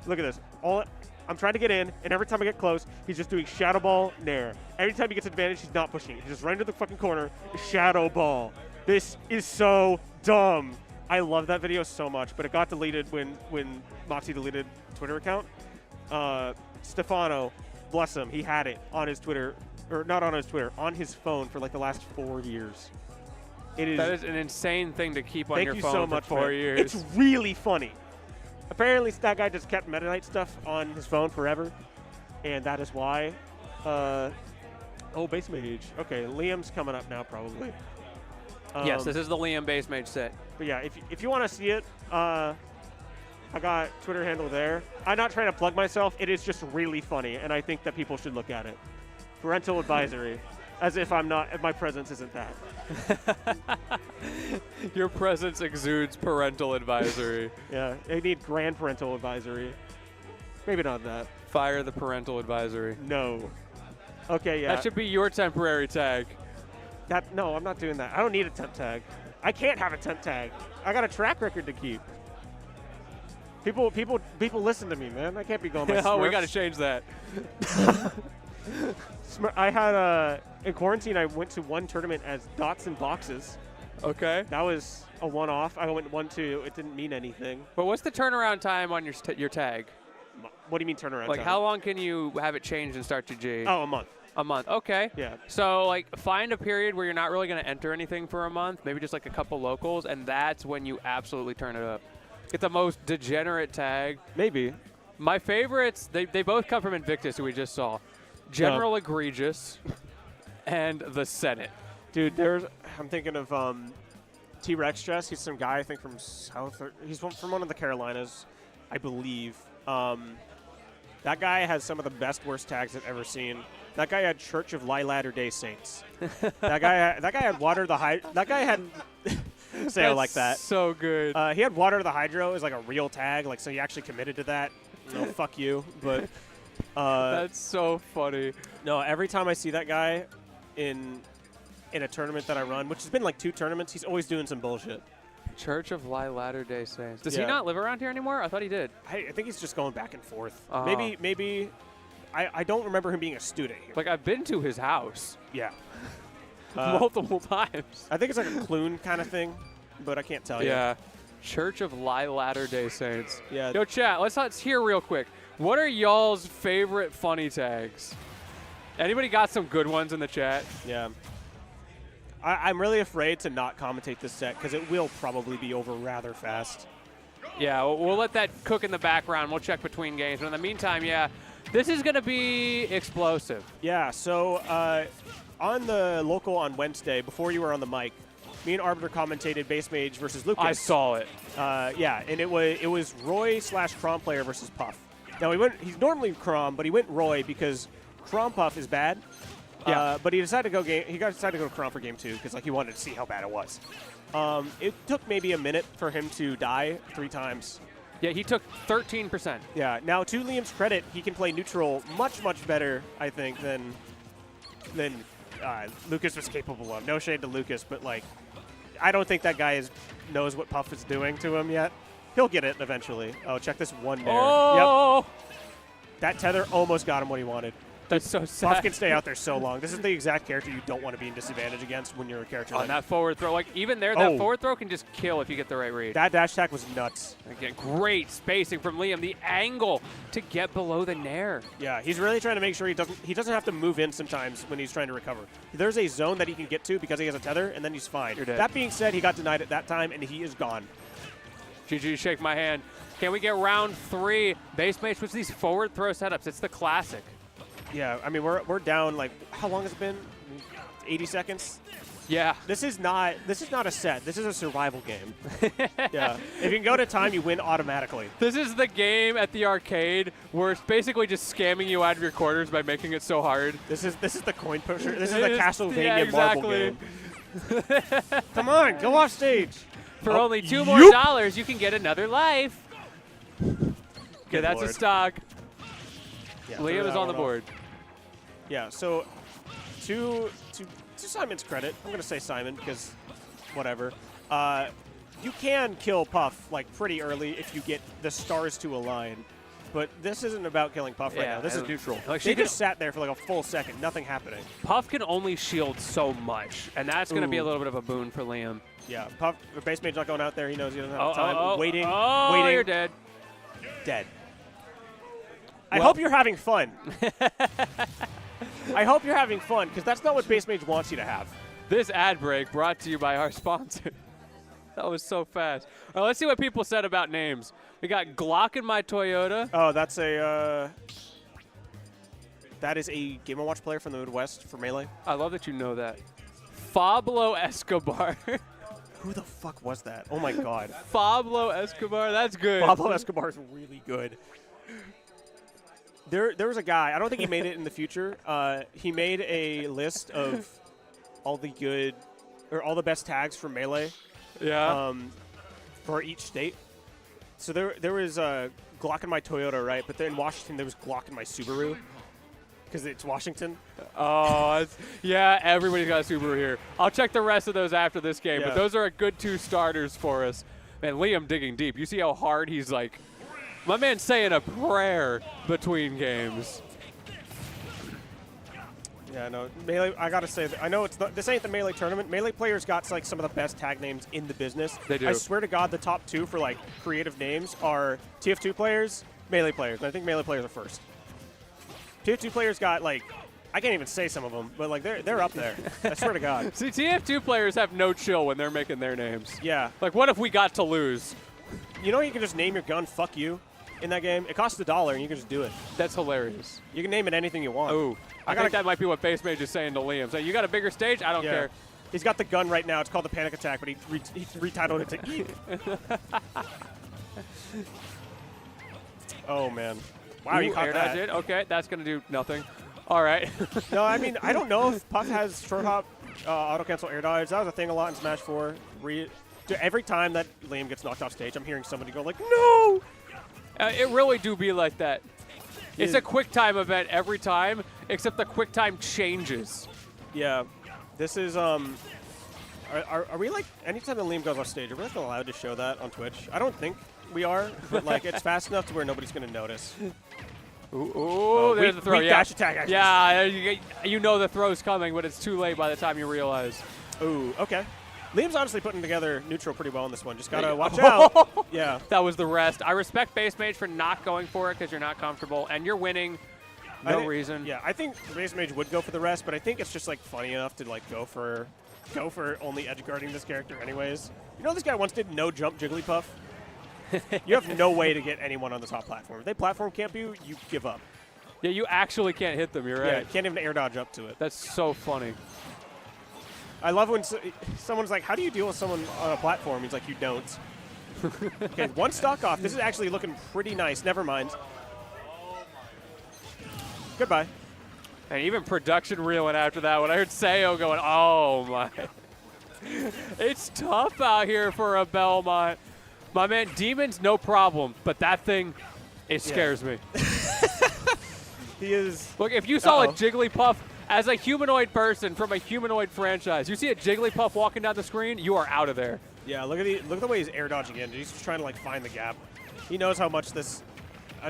Look at this. I'm trying to get in, and every time I get close, he's just doing Shadow Ball, Nair. Every time he gets advantage, he's not pushing. He's just running to the fucking corner, Shadow Ball. This is so dumb. I love that video so much, but it got deleted when Moxie deleted Twitter account. Stefano, bless him, he had it on his Twitter, or not on his Twitter, on his phone for like the last 4 years. That is an insane thing to keep on your phone so much, for 4 years. It's really funny. Apparently, that guy just kept Meta Knight stuff on his phone forever, and that is why. BassMage. Okay, Liam's coming up now, probably. Yes, this is the Liam BassMage set. But yeah, if you want to see it, I got Twitter handle there. I'm not trying to plug myself. It is just really funny, and I think that people should look at it. Parental advisory, as if my presence isn't that. Your presence exudes parental advisory. Yeah, they need grand parental advisory. Maybe not that. Fire the parental advisory. No. Okay, yeah. That should be your temporary tag. No, I'm not doing that. I don't need a temp tag. I can't have a temp tag. I got a track record to keep. People listen to me, man. I can't be going by Oh, we Smurfs. got to change that. I had in quarantine. I went to one tournament as Dots and Boxes. Okay. That was a one-off. I went 1-2. It didn't mean anything. But what's the turnaround time on your tag? What do you mean turnaround Like, time? how long can you have it changed and start to G? Oh, a month. A month. Okay. Yeah. So, like, find a period where you're not really going to enter anything for a month, maybe just like a couple locals, and that's when you absolutely turn it up. Get the most degenerate tag. Maybe. My favorites, they both come from Invictus, who we just saw. General Egregious and the Senate. Dude, I'm thinking of T-Rex Stress. He's some guy, I think, from he's from one of the Carolinas, I believe. That guy has some of the best, worst tags I've ever seen. That guy had Church of Latter-day Saints. that guy had Water the Hydro. That guy had say it like that. So good. He had Water the Hydro as like a real tag, like so he actually committed to that. No, fuck you, but that's so funny. No, every time I see that guy in a tournament that I run, which has been like 2 tournaments, he's always doing some bullshit. Church of Latter-day Saints. Does Yeah. he not live around here anymore? I thought he did. I think he's just going back and forth. Oh. Maybe. I don't remember him being a student here. Like, I've been to his house Yeah. multiple times. I think it's like a Clune kind of thing, but I can't tell you. Yeah. Church of Latter-day Saints. Yeah. Yo, chat, let's hear real quick. What are y'all's favorite funny tags? Anybody got some good ones in the chat? Yeah. I'm really afraid to not commentate this set because it will probably be over rather fast. Yeah, we'll let that cook in the background. We'll check between games. But in the meantime, yeah, this is going to be explosive. Yeah, so on the local on Wednesday, before you were on the mic, me and Arbiter commentated BassMage versus Lucas. I saw it. Yeah, and it was Roy/Crom player versus Puff. Now he's normally Crom, but he went Roy because Crom Puff is bad. Yeah. But he decided to go Crom for game 2 because like he wanted to see how bad it was. It took maybe a minute for him to die 3 times. Yeah, he took 13%. Yeah. Now, to Liam's credit, he can play neutral much, much better, I think, than Lucas was capable of. No shade to Lucas, but like, I don't think that guy knows what Puff is doing to him yet. He'll get it eventually. Oh, check this one there. Oh! Yep. That tether almost got him what he wanted. That's so Puff sad. can stay out there so long. This is the exact character you don't want to be in disadvantage against when you're a character. On like that forward throw, like even there, Oh. that forward throw can just kill if you get the right read. that dash attack was nuts. Again, great spacing from Liam. The angle to get below the nair. Yeah, he's really trying to make sure he doesn't have to move in sometimes when he's trying to recover. There's a zone that he can get to because he has a tether, and then he's fine. You're dead. That being said, he got denied at that time, and he is gone. GG, shake my hand. Can we get round 3? BassMage with these forward throw setups. It's the classic. Yeah, I mean, we're down, like, how long has it been? 80 seconds? Yeah. This is not a set. This is a survival game. Yeah. If you can go to time, you win automatically. This is the game at the arcade where it's basically just scamming you out of your quarters by making it so hard. This is the coin pusher. This is It the is- Castlevania yeah, exactly. marble game. Come on, go off stage. For Oh, only $2 more, you can get another life. Okay, Good that's Lord. a stock. Yeah, throw Liam is that on the one off. board. Yeah, so to Simon's credit, I'm going to say Simon because whatever. You can kill Puff like pretty early if you get the stars to align. But this isn't about killing Puff right Yeah, now. This is and- neutral. like, They she just sat there for like a full second, nothing happening. Puff can only shield so much, and that's going to be a Ooh. little bit of a boon for Liam. Yeah, Puff, the BassMage not going out there. He knows he doesn't have Oh, time. oh, oh, waiting, oh, waiting. you're dead. Dead. I Well- hope you're having fun. I hope you're having fun because that's not what BassMage wants you to have. This ad break brought to you by our sponsor. That was so fast. All right, let's see what people said about names. We got Glock in my Toyota. Oh, that's a. That is a Game & Watch player from the Midwest for Melee. I love that you know that. Fablo Escobar. Who the fuck was that? Oh my god. Pablo Escobar, that's good. Pablo Escobar is really good. There was a guy, I don't think he made it in the future. He made a list of all the best tags for Melee Yeah. for each state. So there was Glock in my Toyota, right? But then in Washington, there was Glock in my Subaru. Because it's Washington. Oh, yeah, everybody's got a Subaru here. I'll check the rest of those after this game, but Yeah. those are a good 2 starters for us. Man, Liam digging deep. You see how hard he's like, my man's saying a prayer between games. Yeah, no, Melee, I gotta say, I know it's not, this ain't the Melee tournament. Melee players got like some of the best tag names in the business. They do. I swear to God, the top 2 for like creative names are TF2 players, Melee players. And I think Melee players are first. TF2 players got like, I can't even say some of them, but like they're up there. I swear to God. See, TF2 players have no chill when they're making their names. Yeah. Like, what if we got to lose? You know you can just name your gun "fuck you" in that game. It costs $1 and you can just do it. That's hilarious. You can name it anything you want. Ooh, I think that might be what BassMage is saying to Liam. Saying, you got a bigger stage? I don't Yeah. care. He's got the gun right now. It's called the Panic Attack, but he retitled it to Eat. Oh man. Wow, you Ooh, caught air that. dodge it. Okay, that's going to do nothing. All right. No, I mean, I don't know if Puck has short hop, auto cancel air dodge. That was a thing a lot in Smash 4. Dude, every time that Liam gets knocked off stage, I'm hearing somebody go like, "No!" It really do be like that. It's Yeah. a quick time event every time, except the quick time changes. Yeah, this is Are we like anytime that Liam goes off stage? Are we like allowed to show that on Twitch? I don't think we are, but like it's fast enough to where nobody's gonna notice. Ooh, there's weak- the throw. weak Yeah, dash attack actions. yeah. You know the throw's coming, but it's too late by the time you realize. Ooh, okay. Liam's honestly putting together neutral pretty well in this one. Just gotta Yeah. watch out. Yeah. That was the rest. I respect BassMage for not going for it because you're not comfortable, and you're winning. No reason. Yeah, I think BassMage would go for the rest, but I think it's just like funny enough to like go for only edge guarding this character anyways. You know this guy once did no jump Jigglypuff? You have no way to get anyone on the top platform. If they platform camp you, you give up. Yeah, you actually can't hit them. You're Yeah, right. you can't even air dodge up to it. That's so funny. I love when someone's like, how do you deal with someone on a platform? He's like, you don't. Okay, one stock off. This is actually looking pretty nice. Never mind. Goodbye. And even production reeling after that. When I heard Sayo going, oh my. It's tough out here for a Belmont. My man, Demon's no problem, but that thing, it scares me. He is. Look, if you saw a Uh-oh. Jigglypuff as a humanoid person from a humanoid franchise, you see a Jigglypuff walking down the screen, you are out of there. Yeah, look at the way he's air dodging in. He's just trying to like find the gap. He knows how much this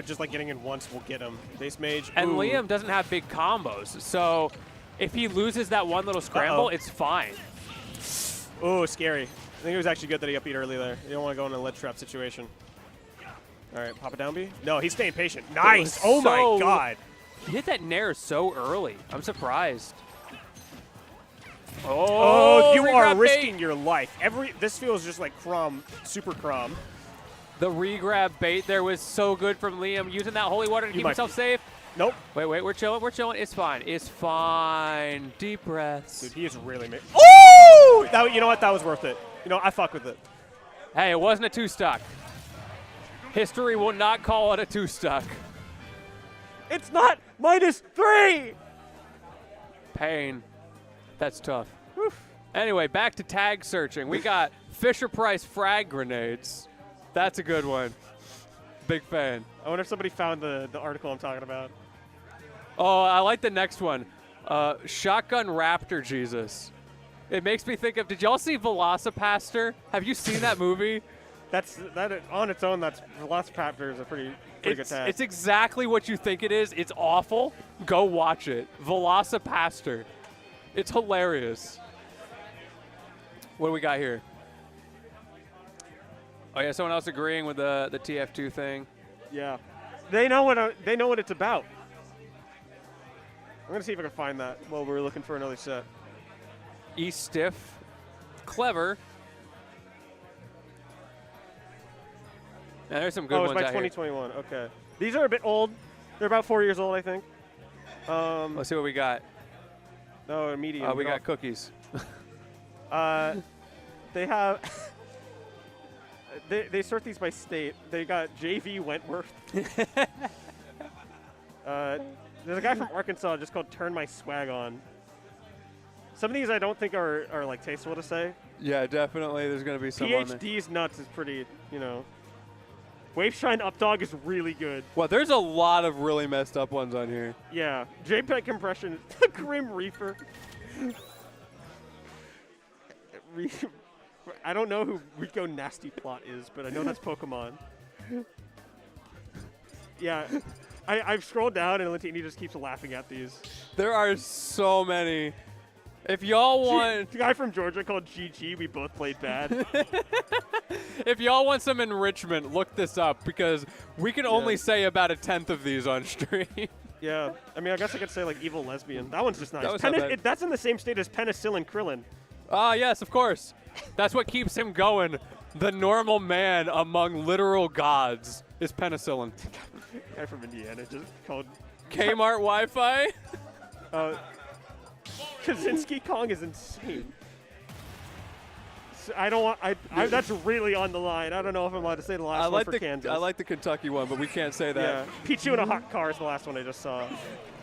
just like getting in once will get him. BassMage. And ooh. Liam doesn't have big combos, so if he loses that one little scramble, it's fine. Oh, scary. I think it was actually good that he up beat early there. You don't want to go in a lead trap situation. All right, pop it down, B. No, he's staying patient. Nice. Oh my God. He hit that nair so early. I'm surprised. Oh, you are regrab risking bait. your life. This feels just like Crom, super Crom. The regrab bait there was so good from Liam, using that holy water to keep himself safe. Nope. Wait, we're chilling, we're chilling. It's fine, it's fine. Deep breaths. Dude, he is really made. Ooh! You know what? That was worth it. You know, I fuck with it. Hey, it wasn't a two-stuck. History will not call it a two-stuck. It's not -3. Pain. That's tough. Anyway, back to tag searching. We got Fisher-Price frag grenades. That's a good one. Big fan. I wonder if somebody found the article I'm talking about. Oh, I like the next one. Shotgun Raptor Jesus. It makes me think of, did y'all see Velocipaster? Have you seen that movie? That on its own, that's Velociraptor is a pretty good tag. It's exactly what you think it is. It's awful. Go watch it. Velocipaster. It's hilarious. What do we got here? Oh yeah, someone else agreeing with the TF2 thing. Yeah, they know what it's about. I'm gonna see if I can find that while we're looking for another set. E-Stiff. Clever. Yeah, there's some good oh, ones it's by out here. 2021. Okay, these are a bit old. They're about 4 years old, I think. Let's see what we got. No, medium. Oh, we got cookies. They have. They sort these by state. They got JV Wentworth. There's a guy from Arkansas just called Turn My Swag On. Some of these I don't think are like tasteful to say. Yeah, definitely. There's going to be some on there. PhD's nuts is pretty, you know. Waveshine Updog is really good. Well, there's a lot of really messed up ones on here. Yeah. JPEG compression. Grim Reaper. I don't know who Rico Nasty Plot is, but I know that's Pokemon. Yeah. I've scrolled down and Latini just keeps laughing at these. There are so many. If y'all want... The guy from Georgia called GG, we both played bad. If y'all want some enrichment, look this up, because we can only say about 1/10 of these on stream. Yeah. I mean, I guess I could say, like, Evil Lesbian. That one's just nice. That was not bad. That's in the same state as Penicillin Krillin. Ah, yes, of course. That's what keeps him going. The normal man among literal gods is penicillin. Guy from Indiana just called Kmart Wi-Fi. Kaczynski Kong is insane. So I don't want. That's really on the line. I don't know if I'm allowed to say the last one for Kansas. I like the Kentucky one, but we can't say that. Yeah, Pichu in a hot car is the last one I just saw.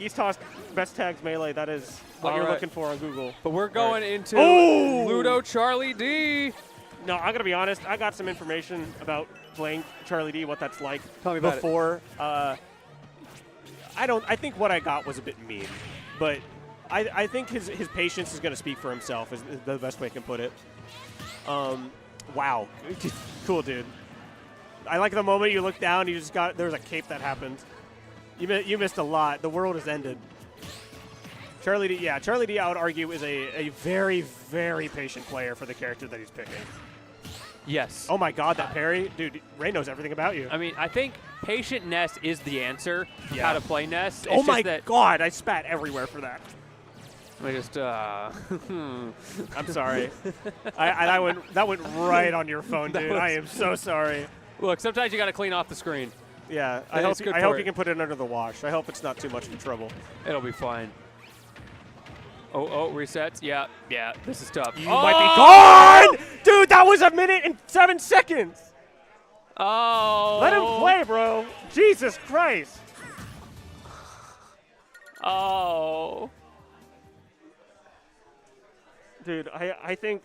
East Toss Best Tags Melee. That is what you're looking for on Google. But we're going into Oh! Ludo Charlie D. No, I'm gonna be honest. I got some information about playing Charlie D. What that's like. Tell me about it. Before. I think what I got was a bit mean, but I think his patience is gonna speak for himself. Is the best way I can put it. Wow, cool, dude. I like the moment you look down. You just got there's a cape that happened. You missed a lot. The world has ended. Charlie D, yeah, Charlie D, I would argue, is a very, very patient player for the character that he's picking. Yes. Oh my God, that parry, dude! Ray knows everything about you. I mean, I think patient Ness is the answer to how to play Ness. It's Oh my just that God, I spat everywhere for that. I just I'm sorry. That went right on your phone, dude. I am so sorry. Look, sometimes you got to clean off the screen. Yeah, I hope you can put it under the wash. I hope it's not too much of trouble. It'll be fine. Oh, resets. Yeah. This is tough. You might be gone, dude. That was 1 minute and 7 seconds. Oh. Let him play, bro. Jesus Christ. Oh. Dude, I think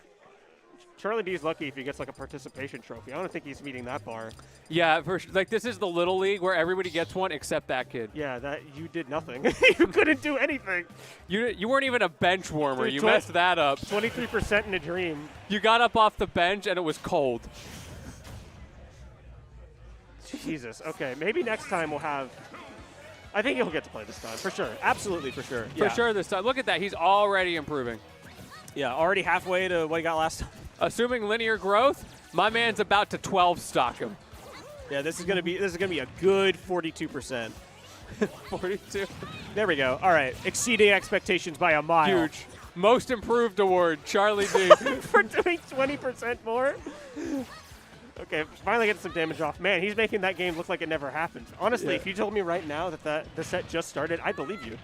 Charlie D's lucky if he gets like a participation trophy. I don't think he's meeting that bar. Yeah, like this is the little league where everybody gets one except that kid. Yeah, that you did nothing. You couldn't do anything. You weren't even a bench warmer. Dude, you messed that up. 23% in a dream. You got up off the bench and it was cold. Jesus. Okay, maybe next time we'll have. I think he'll get to play this time for sure. Absolutely for sure. For sure this time. Look at that. He's already improving. Yeah, already halfway to what he got last time. Assuming linear growth, my man's about to 12 stock him. Yeah, this is gonna be a good 42%. 42. There we go. All right, exceeding expectations by a mile. Huge. Most improved award, Charlie D. For doing 20% more. Okay, finally getting some damage off. Man, he's making that game look like it never happened. Honestly, if you told me right now that the set just started, I believe you.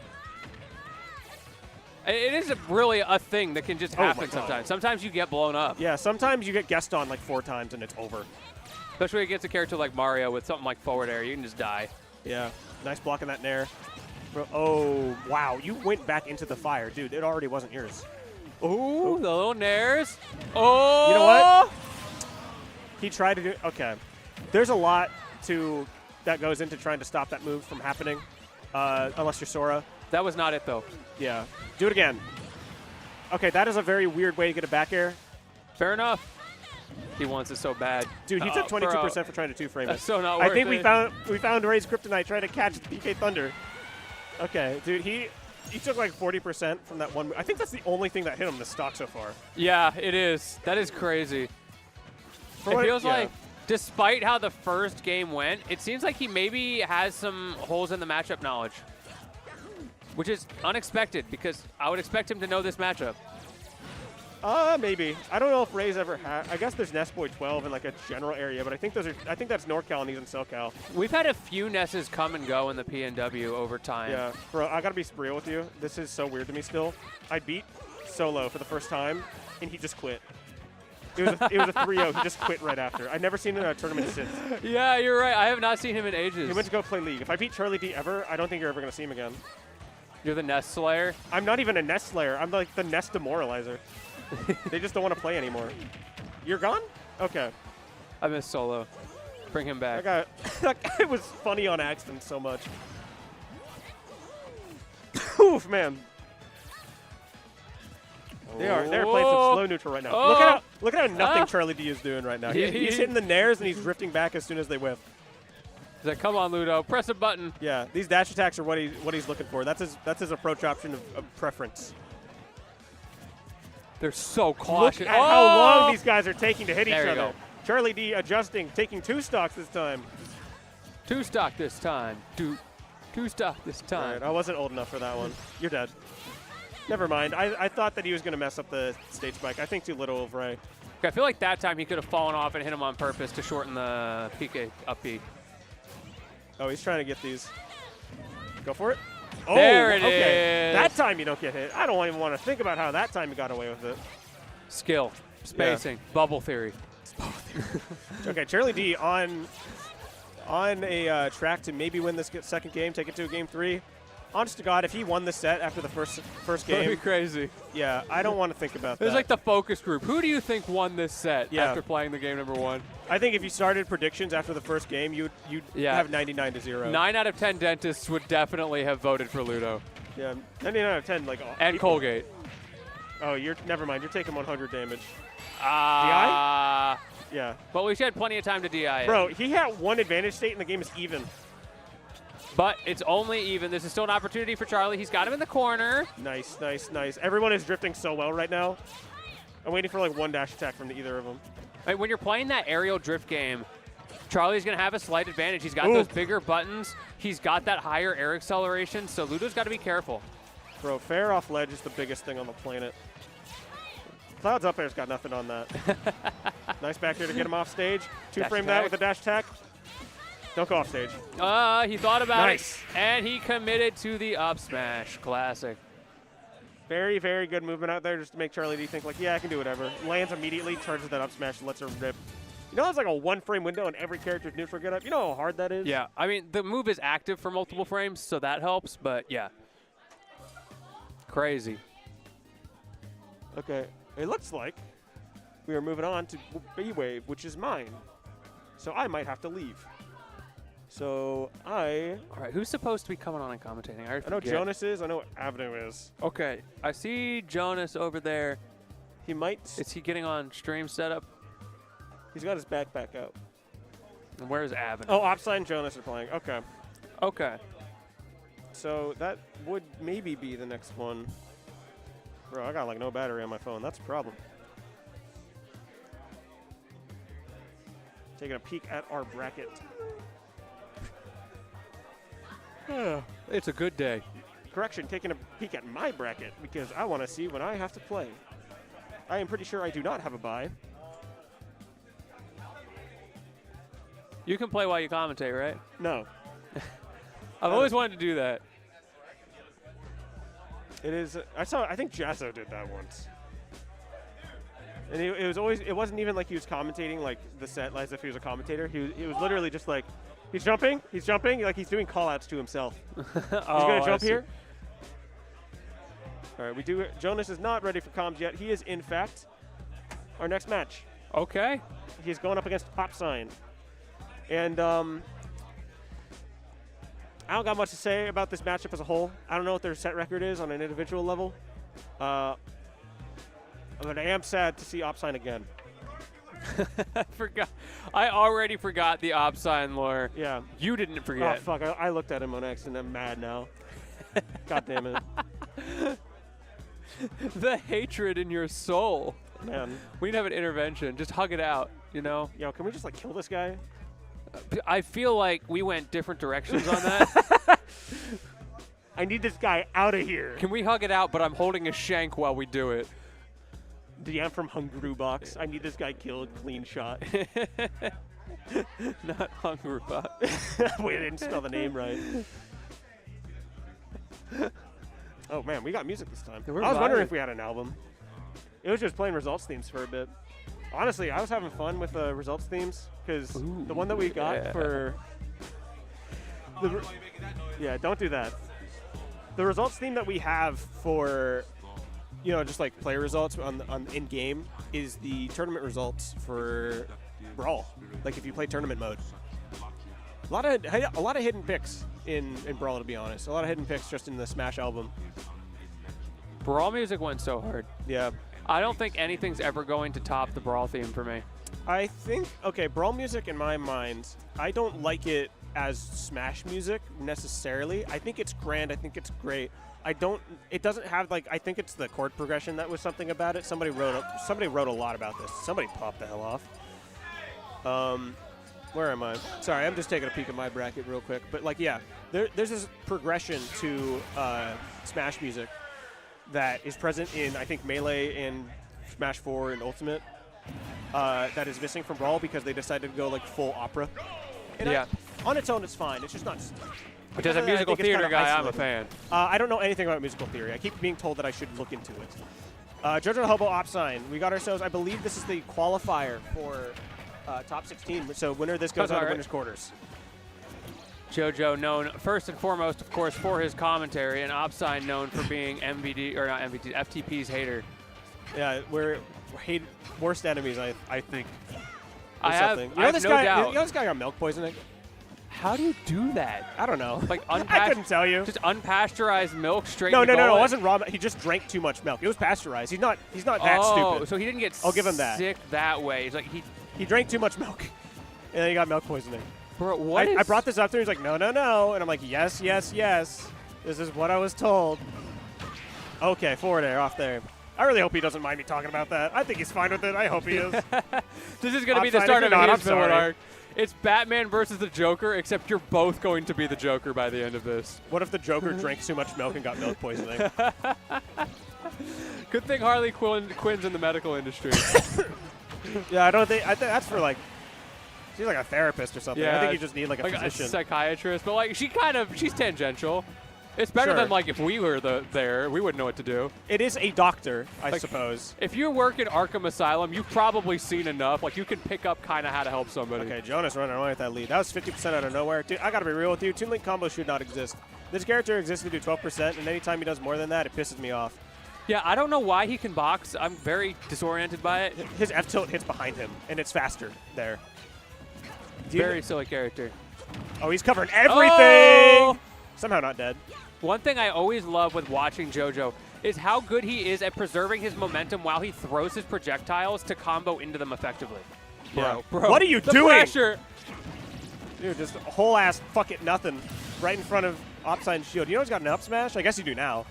It is really a thing that can just happen God. sometimes. Sometimes you get blown up. Yeah, sometimes you get guessed on like 4 times and it's over. Especially against a character like Mario with something like forward air. You can just die. Yeah, nice blocking that nair. Oh, wow, you went back into the fire. Dude, it already wasn't yours. Ooh, the little nairs. Oh! You know what? He tried to do okay. There's a lot that goes into trying to stop that move from happening, unless you're Sora. That was not it, though. Yeah. Do it again. Okay, that is a very weird way to get a back air. Fair enough. He wants it so bad. Dude, he took 22% for trying to 2-frame it. That's so not I worth think it. we found Ray's Kryptonite trying to catch the PK Thunder. Okay, dude, he took like 40% from that one. I think that's the only thing that hit him this stock so far. Yeah, it is. That is crazy. It feels like, despite how the first game went, it seems like he maybe has some holes in the matchup knowledge, which is unexpected because I would expect him to know this matchup. Maybe. I don't know if Ray's ever had. I guess there's Nestboy 12 in like a general area, but I think that's NorCal and he's in SoCal. We've had a few Nesses come and go in the PNW over time. Yeah, bro, I gotta be real with you. This is so weird to me still. I beat Solo for the first time, and he just quit. It was a 3-0. He just quit right after. I've never seen him in a tournament since. Yeah, you're right. I have not seen him in ages. He went to go play League. If I beat Charlie D ever, I don't think you're ever gonna see him again. You're the Nest Slayer? I'm not even a Nest Slayer. I'm like the Nest Demoralizer. They just don't want to play anymore. You're gone? Okay. I miss Solo. Bring him back. That guy was funny on accident so much. Oof, man. They're playing some slow neutral right now. Oh. Look at how nothing Charlie D is doing right now. He's hitting the nairs and he's drifting back as soon as they whiff. He's like, come on, Ludo, press a button. Yeah, these dash attacks are what he's looking for. That's his approach option of preference. They're so cautious. Look at how long these guys are taking to hit each There you other. go. Charlie D adjusting, taking 2 stocks this time. 2 stock this time. 2 stock this All time. right, I wasn't old enough for that one. You're dead. Never mind. I thought that he was going to mess up the stage spike. I think too little of Ray. I feel like that time he could have fallen off and hit him on purpose to shorten the PK up B. Oh, he's trying to get these. Go for it. Oh, There it okay. is. That time you don't get hit. I don't even want to think about how that time you got away with it. Skill, spacing, bubble theory. Okay, Charlie D on a track to maybe win this second game, take it to a game 3. Honest to God, if he won the set after the first That'd be game, crazy. yeah, I don't want to think about It's that. like the focus group. Who do you think won this set Yeah. after playing the game number 1? I think if you started predictions after the first game, you'd Yeah. have 99-0. 9 out of 10 dentists would definitely have voted for Ludo. Yeah, 99 out of 10. Like And Colgate. Oh, never mind. You're taking 100 damage. Yeah. But we had plenty of time to DI it. Bro, he had 1 advantage state and the game is even. But it's only even. This is still an opportunity for Charlie. He's got him in the corner. Nice, nice, nice. Everyone is drifting so well right now. I'm waiting for like 1 dash attack from either of them. Like, when you're playing that aerial drift game, Charlie's going to have a slight advantage. He's got those bigger buttons. He's got that higher air acceleration, so Ludo's got to be careful. Bro, fair off ledge is the biggest thing on the planet. Cloud's up air's got nothing on that. Nice back there to get him off stage. 2-frame that with a dash attack. Don't go off stage. He thought about Nice. it, and he committed to the up smash. Classic. Very, very good movement out there just to make Charlie D think like, yeah, I can do whatever. Lands immediately, charges that up smash, and lets her rip. You know, it's like a 1-frame window and every character's neutral get up. You know how hard that is? Yeah, I mean, the move is active for multiple frames, so that helps, but yeah. Crazy. Okay, it looks like we are moving on to B-Wave, which is mine. So I might have to leave. So All right, who's supposed to be coming on and commentating? I know Jonas is. I know what Avenue is. Okay, I see Jonas over there. He might. Is he getting on stream setup? He's got his backpack out. And where's Avenue? Oh, Opside and Jonas are playing. Okay. Okay. So that would maybe be the next one. Bro, I got like no battery on my phone. That's a problem. Taking a peek at our bracket. It's a good day. Correction, taking a peek at my bracket because I want to see when I have to play. I am pretty sure I do not have a bye. You can play while you commentate, right? No. I've always wanted to do that. It is. I think Jasso did that once. And it wasn't even like he was commentating like the set as if he was a commentator. He was literally just like, he's jumping, like he's doing call outs to himself. He's gonna jump here. All right, Jonas is not ready for comms yet. He is in fact our next match. Okay. He's going up against Opsign. And I don't got much to say about this matchup as a whole. I don't know what their set record is on an individual level. But I am sad to see Opsign again. I already forgot the Opsign lore. Yeah. You didn't forget. Oh, fuck. I looked at him on X and I'm mad now. God damn it. The hatred in your soul. Man. We need to have an intervention. Just hug it out, you know? Yo, can we just, like, kill this guy? I feel like we went different directions on that. I need this guy out of here. Can we hug it out, but I'm holding a shank while we do it? DM from Hungry Box. I need this guy killed. Clean shot. Not Hungry Box. Wait, I didn't spell the name right. Oh, man, we got music this time. I was wondering if we had an album. It was just playing results themes for a bit. Honestly, I was having fun with the results themes because the one that we got for yeah, don't do that. The results theme that we have for, you know, just like player results on in game is the tournament results for Brawl. Like if you play tournament mode, a lot of hidden picks in Brawl, to be honest. A lot of hidden picks just in the Smash album. Brawl music went so hard. Yeah. I don't think anything's ever going to top the Brawl theme for me. I think, okay, Brawl music in my mind, I don't like it as Smash music necessarily. I think it's grand. I think it's great. It doesn't have, like, I think it's the chord progression that was something about it. Somebody wrote a lot about this. Somebody popped the hell off. Where am I? Sorry, I'm just taking a peek at my bracket real quick. But, like, yeah, there's this progression to Smash music that is present in, I think, Melee and Smash 4 and Ultimate that is missing from Brawl because they decided to go, like, full opera. And yeah. On its own, it's fine. It's just not. But as a musical theater guy, I'm a fan. I don't know anything about musical theory. I keep being told that I should look into it. Jojo Hobo Opsign. We got ourselves, I believe this is the qualifier for top 16. So winner of this goes on to winner's quarters. JoJo known first and foremost, of course, for his commentary, and Opsign known for being FTP's hater. Yeah, we're worst enemies, I think. I have no doubt. You know this guy got milk poisoning? How do you do that? I don't know. Like I couldn't tell you. Just unpasteurized milk straight. No, to it wasn't raw. He just drank too much milk. It was pasteurized. He's not that stupid. So he didn't get I'll give him that. sick that way. He's like he drank too much milk, and then he got milk poisoning. Bro, I brought this up to him. He's like, no, and I'm like, yes. This is what I was told. Okay, forward air off there. I really hope he doesn't mind me talking about that. I think he's fine with it. I hope he is. This is going to be the start of his villain arc. It's Batman versus the Joker, except you're both going to be the Joker by the end of this. What if the Joker drank too much milk and got milk poisoning? Good thing Harley Quinn's in the medical industry. Yeah, I think that's for like, she's like a therapist or something. Yeah, I think you just need like a physician. A psychiatrist, but like she's tangential. It's better than like if we were there, we wouldn't know what to do. It is a doctor, I suppose. If you work in Arkham Asylum, you've probably seen enough. Like you can pick up kind of how to help somebody. Okay, Jonas running away with that lead. That was 50% out of nowhere. Dude, I gotta be real with you. Toon Link combo should not exist. This character exists to do 12%, and anytime he does more than that, it pisses me off. Yeah, I don't know why he can box. I'm very disoriented by it. His F tilt hits behind him, and it's faster there. Very silly character. Oh, he's covering everything! Oh! Somehow not dead. One thing I always love with watching JoJo is how good he is at preserving his momentum while he throws his projectiles to combo into them effectively. Bro, Bro, what are you the doing? Pressure. Dude, just a whole ass fuck it nothing right in front of Opsign's shield. You know he's got an up smash? I guess you do now.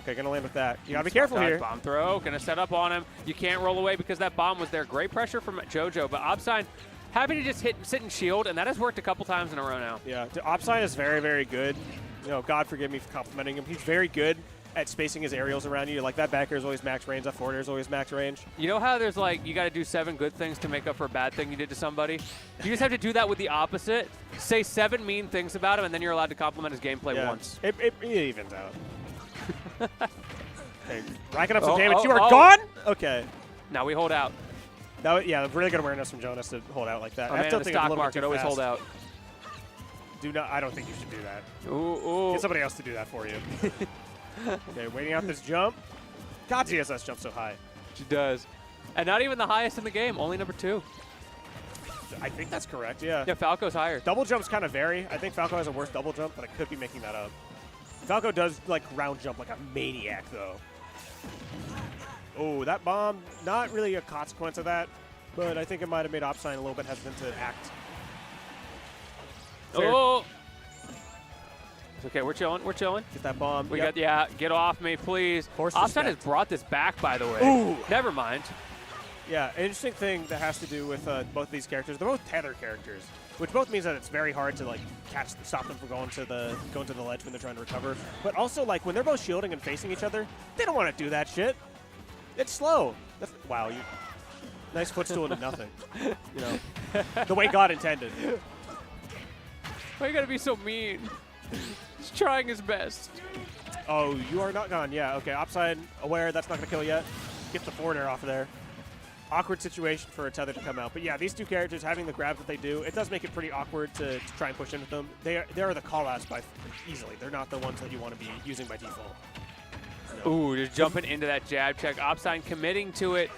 Okay, gonna land with that. You gotta be careful here. Bomb throw, gonna set up on him. You can't roll away because that bomb was there. Great pressure from JoJo, but Opsign happy to just sit and shield, and that has worked a couple times in a row now. Yeah, Opsign is very, very good. You know, God forgive me for complimenting him. He's very good at spacing his aerials around you. Like that back air is always max range, that forward air is always max range. You know how there's like, you gotta do 7 good things to make up for a bad thing you did to somebody? You just have to do that with the opposite. Say 7 mean things about him, and then you're allowed to compliment his gameplay once. It evens out. Okay, racking up some damage. You are gone? Okay. Now we hold out. That was, yeah, really good awareness from Jonas to hold out like that. Oh, man, the stock market always hold out. I don't think you should do that. Ooh. Get somebody else to do that for you. Okay, waiting out this jump. God, ZSS jumps so high. She does. And not even the highest in the game, only number 2. I think that's correct, yeah. Yeah, Falco's higher. Double jumps kind of vary. I think Falco has a worse double jump, but I could be making that up. Falco does like round jump like a maniac though. Oh, that bomb, not really a consequence of that, but I think it might have made Opsign a little bit hesitant to act. Oh! It's okay, we're chilling, we're chilling. Get that bomb. We got, get off me, please. Opsign has brought this back, by the way. Ooh. Never mind. Yeah, an interesting thing that has to do with both these characters, they're both tether characters, which both means that it's very hard to like stop them from going to the ledge when they're trying to recover. But also like when they're both shielding and facing each other, they don't want to do that shit. It's slow. Wow, nice footstool into nothing. You know, the way God intended. Why you gotta be so mean? He's trying his best. Oh, you are not gone. Yeah, okay. Opside aware that's not gonna kill yet. Get the forward air off of there. Awkward situation for a tether to come out. But yeah, these two characters having the grabs that they do, it does make it pretty awkward to try and push into them. They are the call-outs by easily. They're not the ones that you want to be using by default. Ooh, just jumping into that jab check. Opsign committing to it,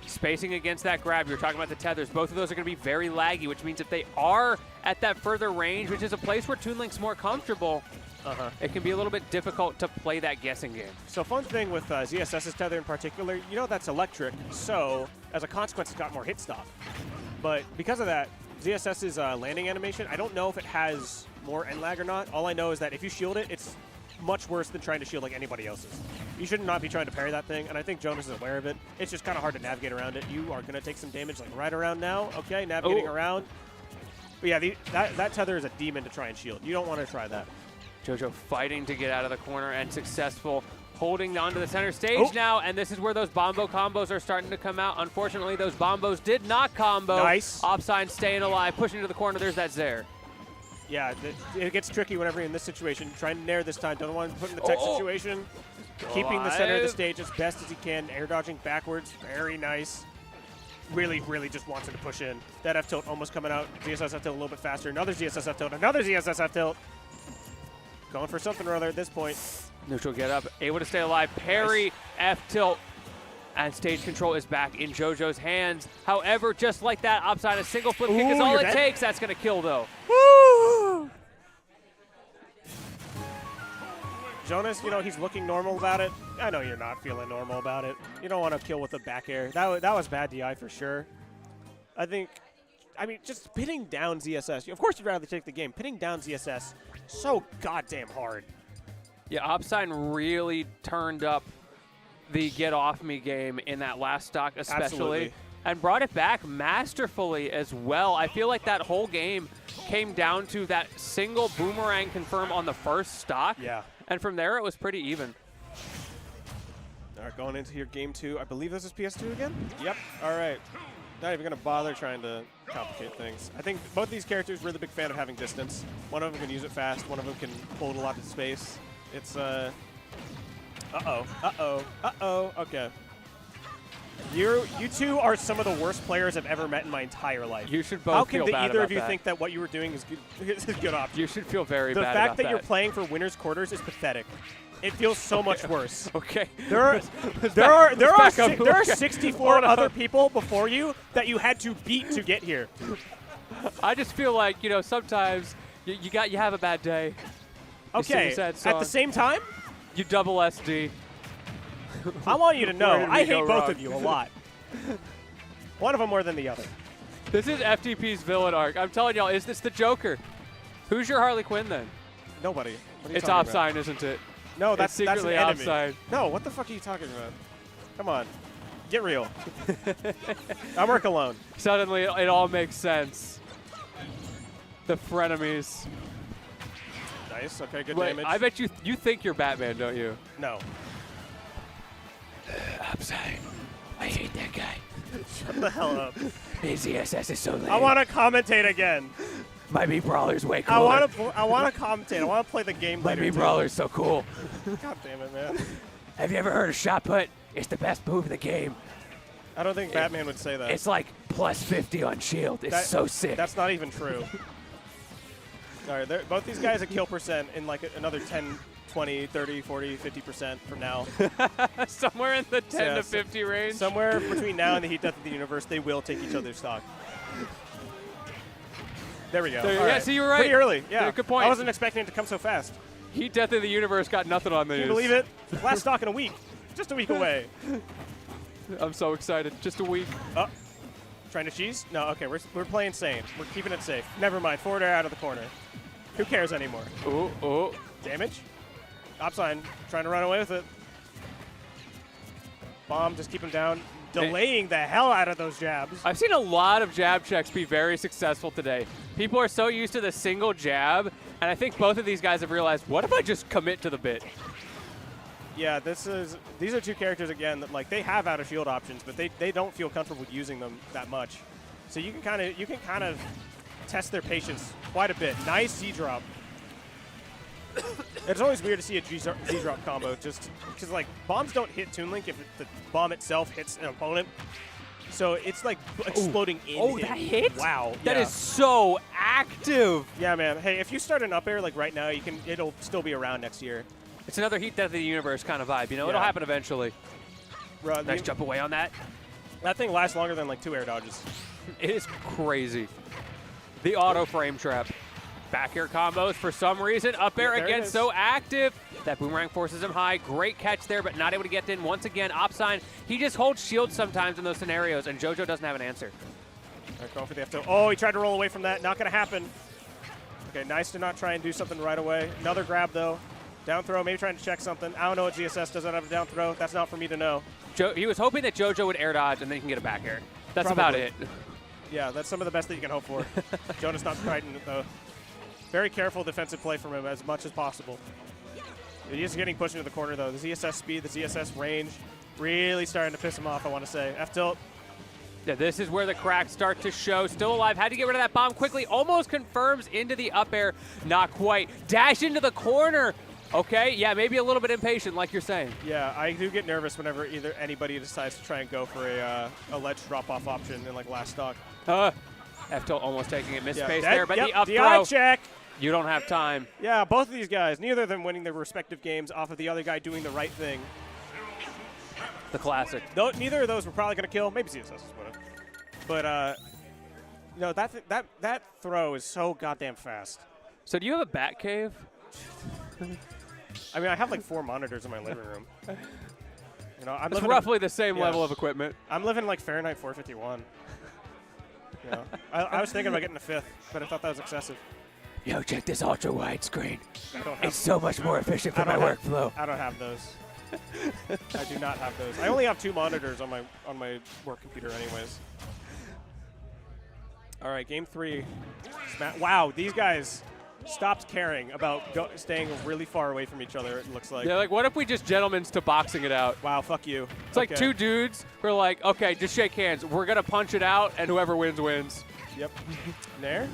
spacing against that grab. You're talking about the tethers. Both of those are going to be very laggy, which means if they are at that further range, which is a place where Toon Link's more comfortable, it can be a little bit difficult to play that guessing game. So fun thing with ZSS's tether in particular, you know that's electric, so as a consequence it's got more hit stop. But because of that, ZSS's landing animation, I don't know if it has more end lag or not. All I know is that if you shield it, it's much worse than trying to shield like anybody else's. You should not be trying to parry that thing, and I think Jonas is aware of it. It's just kind of hard to navigate around it. You are going to take some damage like right around now. Okay, navigating around. But yeah, that tether is a demon to try and shield. You don't want to try that. JoJo fighting to get out of the corner and successful, holding on to the center stage now, and this is where those bombo combos are starting to come out. Unfortunately, those bombos did not combo. Nice. Opsign staying alive, pushing to the corner. There's that Zair. Yeah, it gets tricky whenever you're in this situation. Trying to nair this time. Don't want to put in the tech situation. Keeping the center of the stage as best as he can. Air dodging backwards. Very nice. Really, really just wants him to push in. That F tilt almost coming out. ZSS F tilt a little bit faster. Another ZSS F tilt. Another ZSS F tilt. Going for something or other at this point. Neutral get up. Able to stay alive. Parry. Nice. F tilt. And stage control is back in JoJo's hands. However, just like that, Opside, a single flip kick is all it takes. That's going to kill, though. Woo! Jonas, you know, he's looking normal about it. I know you're not feeling normal about it. You don't want to kill with a back air. That was bad DI for sure. I mean, just pinning down ZSS. Of course you'd rather take the game. Pinning down ZSS, so goddamn hard. Yeah, Opside really turned up the get off me game in that last stock especially. Absolutely. And brought it back masterfully as well. I feel like that whole game came down to that single boomerang confirm on the first stock. Yeah. And from there, it was pretty even. All right, going into here, game 2. I believe this is PS2 again? Yep. All right. Not even going to bother trying to complicate things. I think both these characters, we're the big fan of having distance. One of them can use it fast. One of them can hold a lot of space. It's, okay. You two are some of the worst players I've ever met in my entire life. You should both feel bad about that. How can either of you think that what you were doing is a good option? You should feel very bad about that. The fact that you're playing for winner's quarters is pathetic. It feels so much worse. Okay. There are 64 other people before you that you had to beat to get here. I just feel like, you know, sometimes you have a bad day. Okay. At the same time, you double SD. I want you to know I hate both of you a lot. One of them more than the other. This is FTP's villain arc. I'm telling y'all, is this the Joker? Who's your Harley Quinn then? Nobody. What are you It's talking Opsign, isn't it? about? No, It's that's secretly an enemy. Opsign. No, what the fuck are you talking about? Come on. Get real. I work alone. Suddenly, it all makes sense. The frenemies. Nice. Okay, good Wait, damage. I bet you think you're Batman, don't you? No. Opsign. I hate that guy. Shut the hell up. His ESS is so lame. I want to commentate again. My Mii Brawler's way cooler. I want to commentate. I want to play the game My later. Mii too. Brawler's so cool. God damn it, man. Have you ever heard of shot put? It's the best move in the game. I don't think Batman would say that. It's like plus 50 on shield. It's so sick. That's not even true. All right, both these guys at kill percent in like another 10, 20, 30, 40, 50% from now. Somewhere in the 10 Yeah, to 50 range. Somewhere between now and the heat death of the universe, they will take each other's stock. There we go. There- All yeah, right. see, you were right. Pretty early. Yeah, Yeah, good point. I wasn't expecting it to come so fast. Heat Death of the Universe got nothing on the Can news. you believe it? Last stock in a week. Just a week away. I'm so excited. Just a week. Oh, trying to cheese? No, okay, we're playing sane. We're keeping it safe. Never mind, forward air out of the corner. Who cares anymore? Ooh, ooh. Damage. Opsign trying to run away with it. Bomb, just keep him down. Delaying the hell out of those jabs. I've seen a lot of jab checks be very successful today. People are so used to the single jab, and I think both of these guys have realized, what if I just commit to the bit? Yeah, these are two characters again that like they have out of shield options, but they don't feel comfortable using them that much. So you can kind of test their patience quite a bit. Nice Z drop. It's always weird to see a Z drop combo just because like bombs don't hit Toon Link if the bomb itself hits an opponent. So it's like exploding in him. That hit? Wow. That yeah. is so active. Yeah, man. Hey, if you start an up air like right now, it'll still be around next year. It's another Heat Death of the Universe kind of vibe. You know, it'll Yeah. happen eventually. Nice jump away on that. That thing lasts longer than like 2 air dodges. It is crazy. The auto frame trap. Back air combos for some reason. Up air There it again, is. so active. That boomerang forces him high. Great catch there, but not able to get in. Once again, Opsign. He just holds shield sometimes in those scenarios, and JoJo doesn't have an answer. All right, going for the F2. Oh, he tried to roll away from that. Not going to happen. Okay, nice to not try and do something right away. Another grab, though. Down throw, maybe trying to check something. I don't know what GSS doesn't have a down throw. That's not for me to know. He was hoping that JoJo would air dodge, and then he can get a back air. That's about Probably. it. Yeah, that's some of the best that you can hope for. Jonas not trident it, though. Very careful defensive play from him as much as possible. He is getting pushed into the corner, though. The ZSS speed, the ZSS range, really starting to piss him off, I want to say. F-tilt. Yeah, this is where the cracks start to show. Still alive, had to get rid of that bomb quickly. Almost confirms into the up air. Not quite. Dash into the corner. Okay, yeah, maybe a little bit impatient, like you're saying. Yeah, I do get nervous whenever anybody decides to try and go for a ledge drop-off option in, like, last stock. F-tilt almost taking it. Missed Yeah, space that- there, but yep, the up DI throw. check. You don't have time. Yeah, both of these guys, neither of them winning their respective games off of the other guy doing the right thing. The classic. Though neither of those were probably going to kill. Maybe CSS would have. But, no, that throw is so goddamn fast. So do you have a bat cave? I mean, I have like 4 monitors in my living room. You know, I'm It's living roughly the same yeah. level of equipment. I'm living like Fahrenheit 451. You know, I was thinking about getting a 5th, but I thought that was excessive. Yo, check this ultra wide screen. I don't have. It's so much more efficient for my workflow. I don't have those. I do not have those. I only have 2 monitors on my work computer, anyways. All right, game 3. Wow, these guys stopped caring about staying really far away from each other. It looks like. They're like, what if we just gentlemen's to boxing it out? Wow, fuck you. It's like 2 dudes who are like, okay, just shake hands. We're gonna punch it out, and whoever wins wins. Yep. Nair.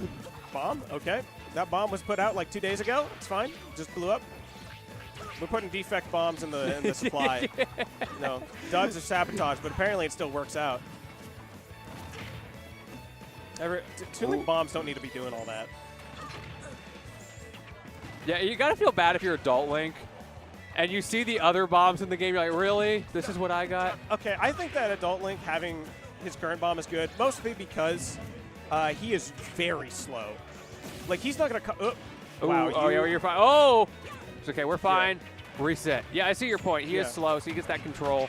Bomb. Okay. That bomb was put out like 2 days ago. It's fine. Just blew up. We're putting defect bombs in the supply. No, duds are sabotage, but apparently it still works out. Toon Link bombs don't need to be doing all that. Yeah, you gotta feel bad if you're Adult Link, and you see the other bombs in the game. You're like, really? This is what I got? Okay, I think that Adult Link having his current bomb is good, mostly because he is very slow. Like, he's not going to wow. Oh, yeah, you're fine. Oh! It's okay, we're fine. Yeah. Reset. Yeah, I see your point. He is slow, so he gets that control.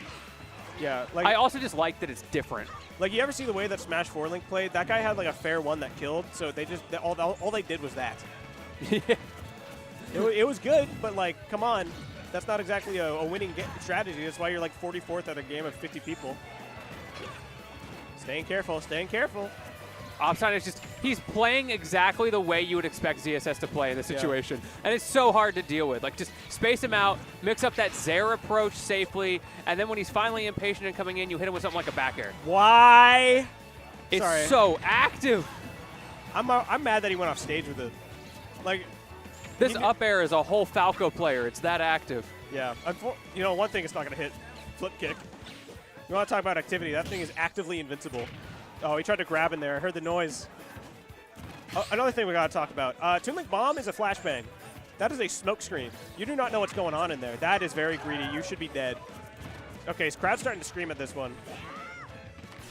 Yeah, like I also just like that it's different. Like, you ever see the way that Smash 4 Link played? That guy had, like, a fair one that killed, so all they did was that. It was good, but, like, come on. That's not exactly a winning strategy. That's why you're, like, 44th at a game of 50 people. Staying careful, staying careful. Opsign is just, he's playing exactly the way you would expect ZSS to play in this situation. And it's so hard to deal with. Like, just space him out, mix up that Zaire approach safely, and then when he's finally impatient and coming in, you hit him with something like a back air. Why? It's Sorry. so active. I'm mad that he went off stage with it. Like, This up air is a whole Falco player. It's that active. yeah. You know, one thing it's not going to hit. Flip kick. You want to talk about activity. That thing is actively invincible. Oh, he tried to grab in there. I heard the noise. Another thing we got to talk about. Toon Link Bomb is a flashbang. That is a smoke screen. You do not know what's going on in there. That is very greedy. You should be dead. Okay, his crowd's starting to scream at this one.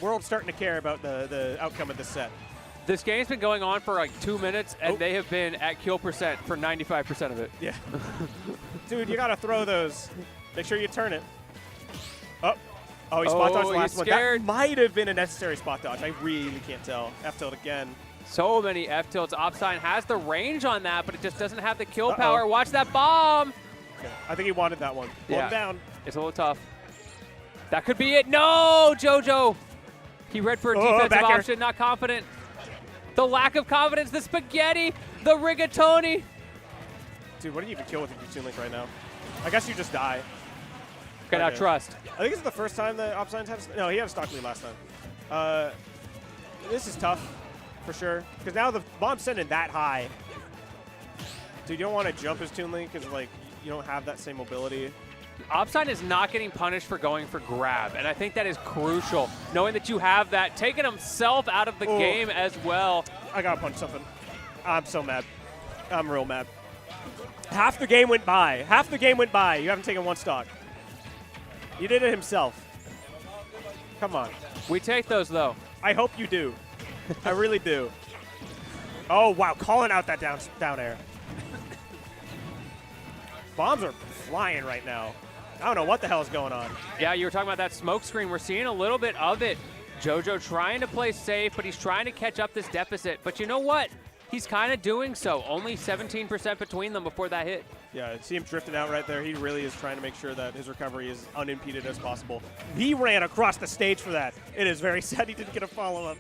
World's starting to care about the outcome of this set. This game's been going on for like 2 minutes, and they have been at kill percent for 95% of it. Yeah. Dude, you got to throw those. Make sure you turn it. Oh, he spot dodged the last one. That might have been a necessary spot dodge. I really can't tell. F tilt again. So many F tilts. Opsign has the range on that, but it just doesn't have the kill power. Watch that bomb. Okay. I think he wanted that one. Pull him down. It's a little tough. That could be it. No, JoJo. He read for a defensive option, not confident. The lack of confidence, the spaghetti, the rigatoni. Dude, what do you even kill with your Toon Link right now? I guess you just die. Okay, now trust. I think this is the first time that Opsign's had no, he had a stock lead last time. This is tough, for sure. Because now the bomb's sending that high. Dude, you don't want to jump his Toon Link because, like, you don't have that same mobility. Opsign is not getting punished for going for grab, and I think that is crucial. Knowing that you have that, taking himself out of the game as well. I gotta punch something. I'm so mad. I'm real mad. Half the game went by. Half the game went by. You haven't taken one stock. He did it himself. Come on. We take those, though. I hope you do. I really do. Oh, wow. Calling out that down air. Bombs are flying right now. I don't know what the hell is going on. Yeah, you were talking about that smoke screen. We're seeing a little bit of it. JoJo trying to play safe, but he's trying to catch up this deficit. But you know what? He's kind of doing so. Only 17% between them before that hit. Yeah, see him drifting out right there. He really is trying to make sure that his recovery is unimpeded as possible. He ran across the stage for that. It is very sad he didn't get a follow-up.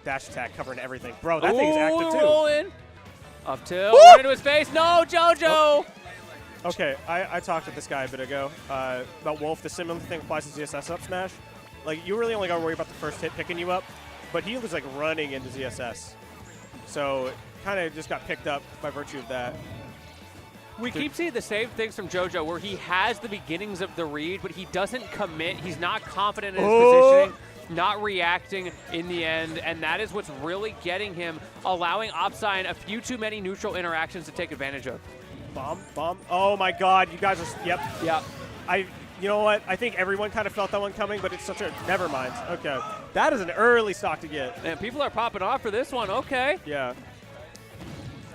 Dash attack covering everything. Bro, that thing's active too. Rolling. Up tilt. Right into his face. No, JoJo. Oh. Okay, I talked to this guy a bit ago about Wolf. The similar thing applies to ZSS up smash. Like, you really only got to worry about the first hit picking you up, but he was, like, running into ZSS. So kind of just got picked up by virtue of that. We keep seeing the same things from JoJo where he has the beginnings of the read, but he doesn't commit. He's not confident in his positioning, not reacting in the end, and that is what's really getting him, allowing Opsign a few too many neutral interactions to take advantage of. Bomb. Oh, my God. You guys are, yep. Yeah. You know what? I think everyone kind of felt that one coming, but it's such a, never mind. Okay. That is an early stock to get. And people are popping off for this one. Okay. Yeah.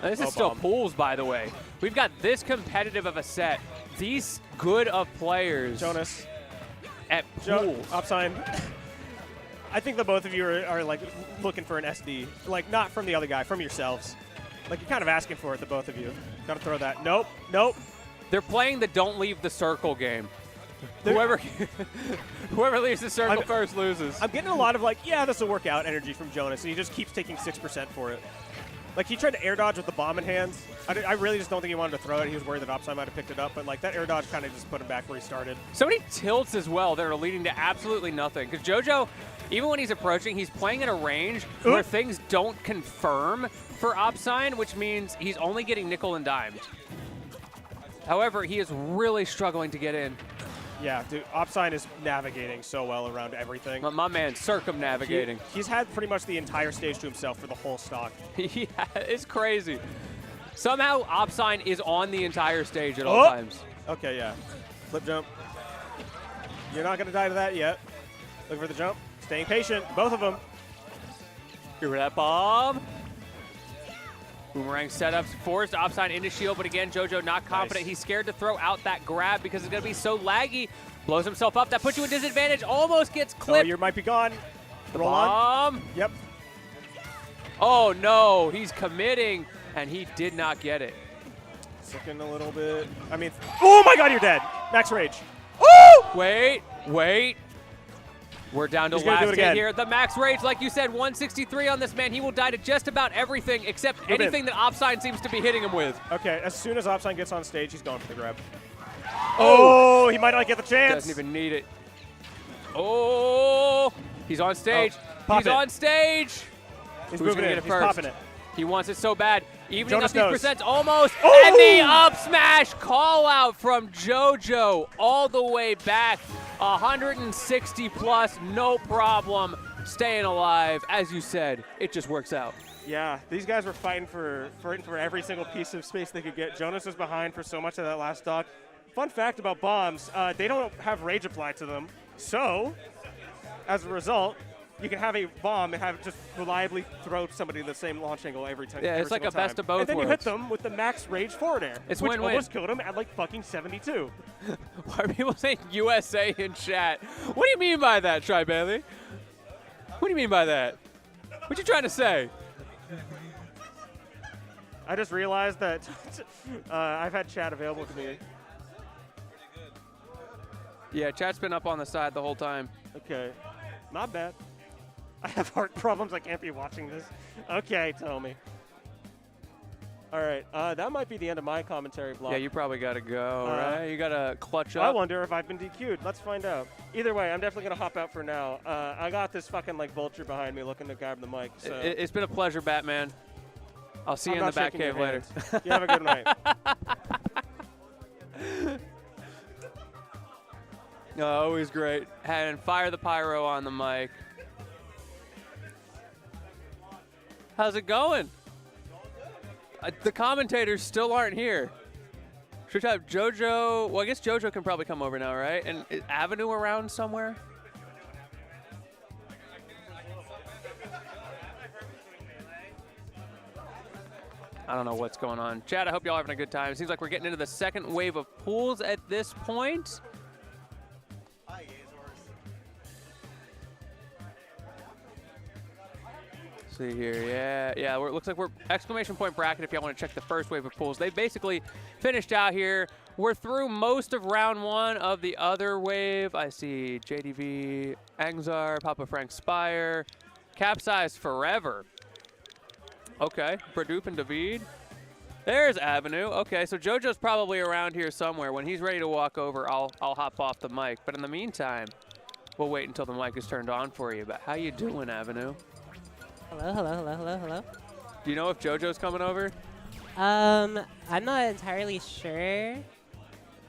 And this is still pools, by the way. We've got this competitive of a set. These good of players. Jonas. At pools. Opsign. I think the both of you are like looking for an SD. Like, not from the other guy, from yourselves. Like, you're kind of asking for it, the both of you. Got to throw that. Nope. They're playing the don't leave the circle game. Whoever leaves the circle first loses. I'm getting a lot of, like, yeah, this will work out energy from Jonas, and he just keeps taking 6% for it. Like, he tried to air dodge with the bomb in hands. I really just don't think he wanted to throw it. He was worried that Opsign might have picked it up, but, like, that air dodge kind of just put him back where he started. So many tilts as well that are leading to absolutely nothing. Because JoJo, even when he's approaching, he's playing at a range where things don't confirm for Opsign, which means he's only getting nickel and dimed. However, he is really struggling to get in. Yeah, dude, Opsign is navigating so well around everything. My man, circumnavigating. He's had pretty much the entire stage to himself for the whole stock. Yeah, it's crazy. Somehow, Opsign is on the entire stage at all times. Okay, yeah. Flip jump. You're not going to die to that yet. Looking for the jump. Staying patient. Both of them. Here with that bomb. Boomerang setups, forced Opsine into shield, but again, JoJo not confident. Nice. He's scared to throw out that grab because it's going to be so laggy. Blows himself up. That puts you in disadvantage. Almost gets Oh, clipped. you might be gone. Roll on. Yep. Oh, no. He's committing, and he did not get it. Looking a little bit. I mean, oh my God, you're dead. Max Rage. Wait. We're down to He's gonna do last it hit again. here. The max rage, like you said, 163 on this man. He will die to just about everything except in. anything that Opsine seems to be hitting him with. Okay, as soon as Opsine gets on stage, he's going for the grab. Oh, he might not get the chance. Doesn't even need it. Oh, he's on stage. pop He's it. on stage. He's Who's moving gonna in. get it He's first? popping it. He wants it so bad. Evening Jonas up these knows. percents almost. Oh! And the up smash call out from JoJo all the way back. 160 plus, no problem. Staying alive. As you said, it just works out. Yeah, these guys were fighting for every single piece of space they could get. Jonas was behind for so much of that last stock. Fun fact about bombs, they don't have rage applied to them. So, as a result, you can have a bomb and have it just reliably throw somebody in the same launch angle every time. Yeah, it's like a best of both And then you hit worlds. them with the max rage forward air, It's which win-win. almost killed him at like fucking 72. Why are people saying USA in chat? What do you mean by that, Try Bailey? What do you mean by that? What you trying to say? I just realized that I've had chat available to me. Yeah, chat's been up on the side the whole time. Okay, not bad. I have heart problems. I can't be watching this. Okay, tell me. All right, that might be the end of my commentary block. Yeah, you probably got to go, right? You got to clutch I up. wonder if I've been DQ'd. Let's find out. Either way, I'm definitely going to hop out for now. I got this fucking like vulture behind me looking to grab the mic. So It's been a pleasure, Batman. I'll see you in the I'm not back shaking your cave later. hands. You have a good night. No, always great. And fire the pyro on the mic. How's it going? The commentators still aren't here. Should we have JoJo? Well, I guess JoJo can probably come over now, right? And is Avenue around somewhere? I don't know what's going on. Chad, I hope y'all are having a good time. It seems like we're getting into the second wave of pools at this point. See here, yeah. It looks like we're exclamation point bracket if y'all want to check the first wave of pools. They basically finished out here. We're through most of round one of the other wave. I see JDV, Angzar, Papa Frank Spire, Capsize Forever. Okay, Pradoop and David. There's Avenue. Okay, so JoJo's probably around here somewhere. When he's ready to walk over, I'll hop off the mic. But in the meantime, we'll wait until the mic is turned on for you. But how you doing, Avenue? Hello. Do you know if JoJo's coming over? I'm not entirely sure,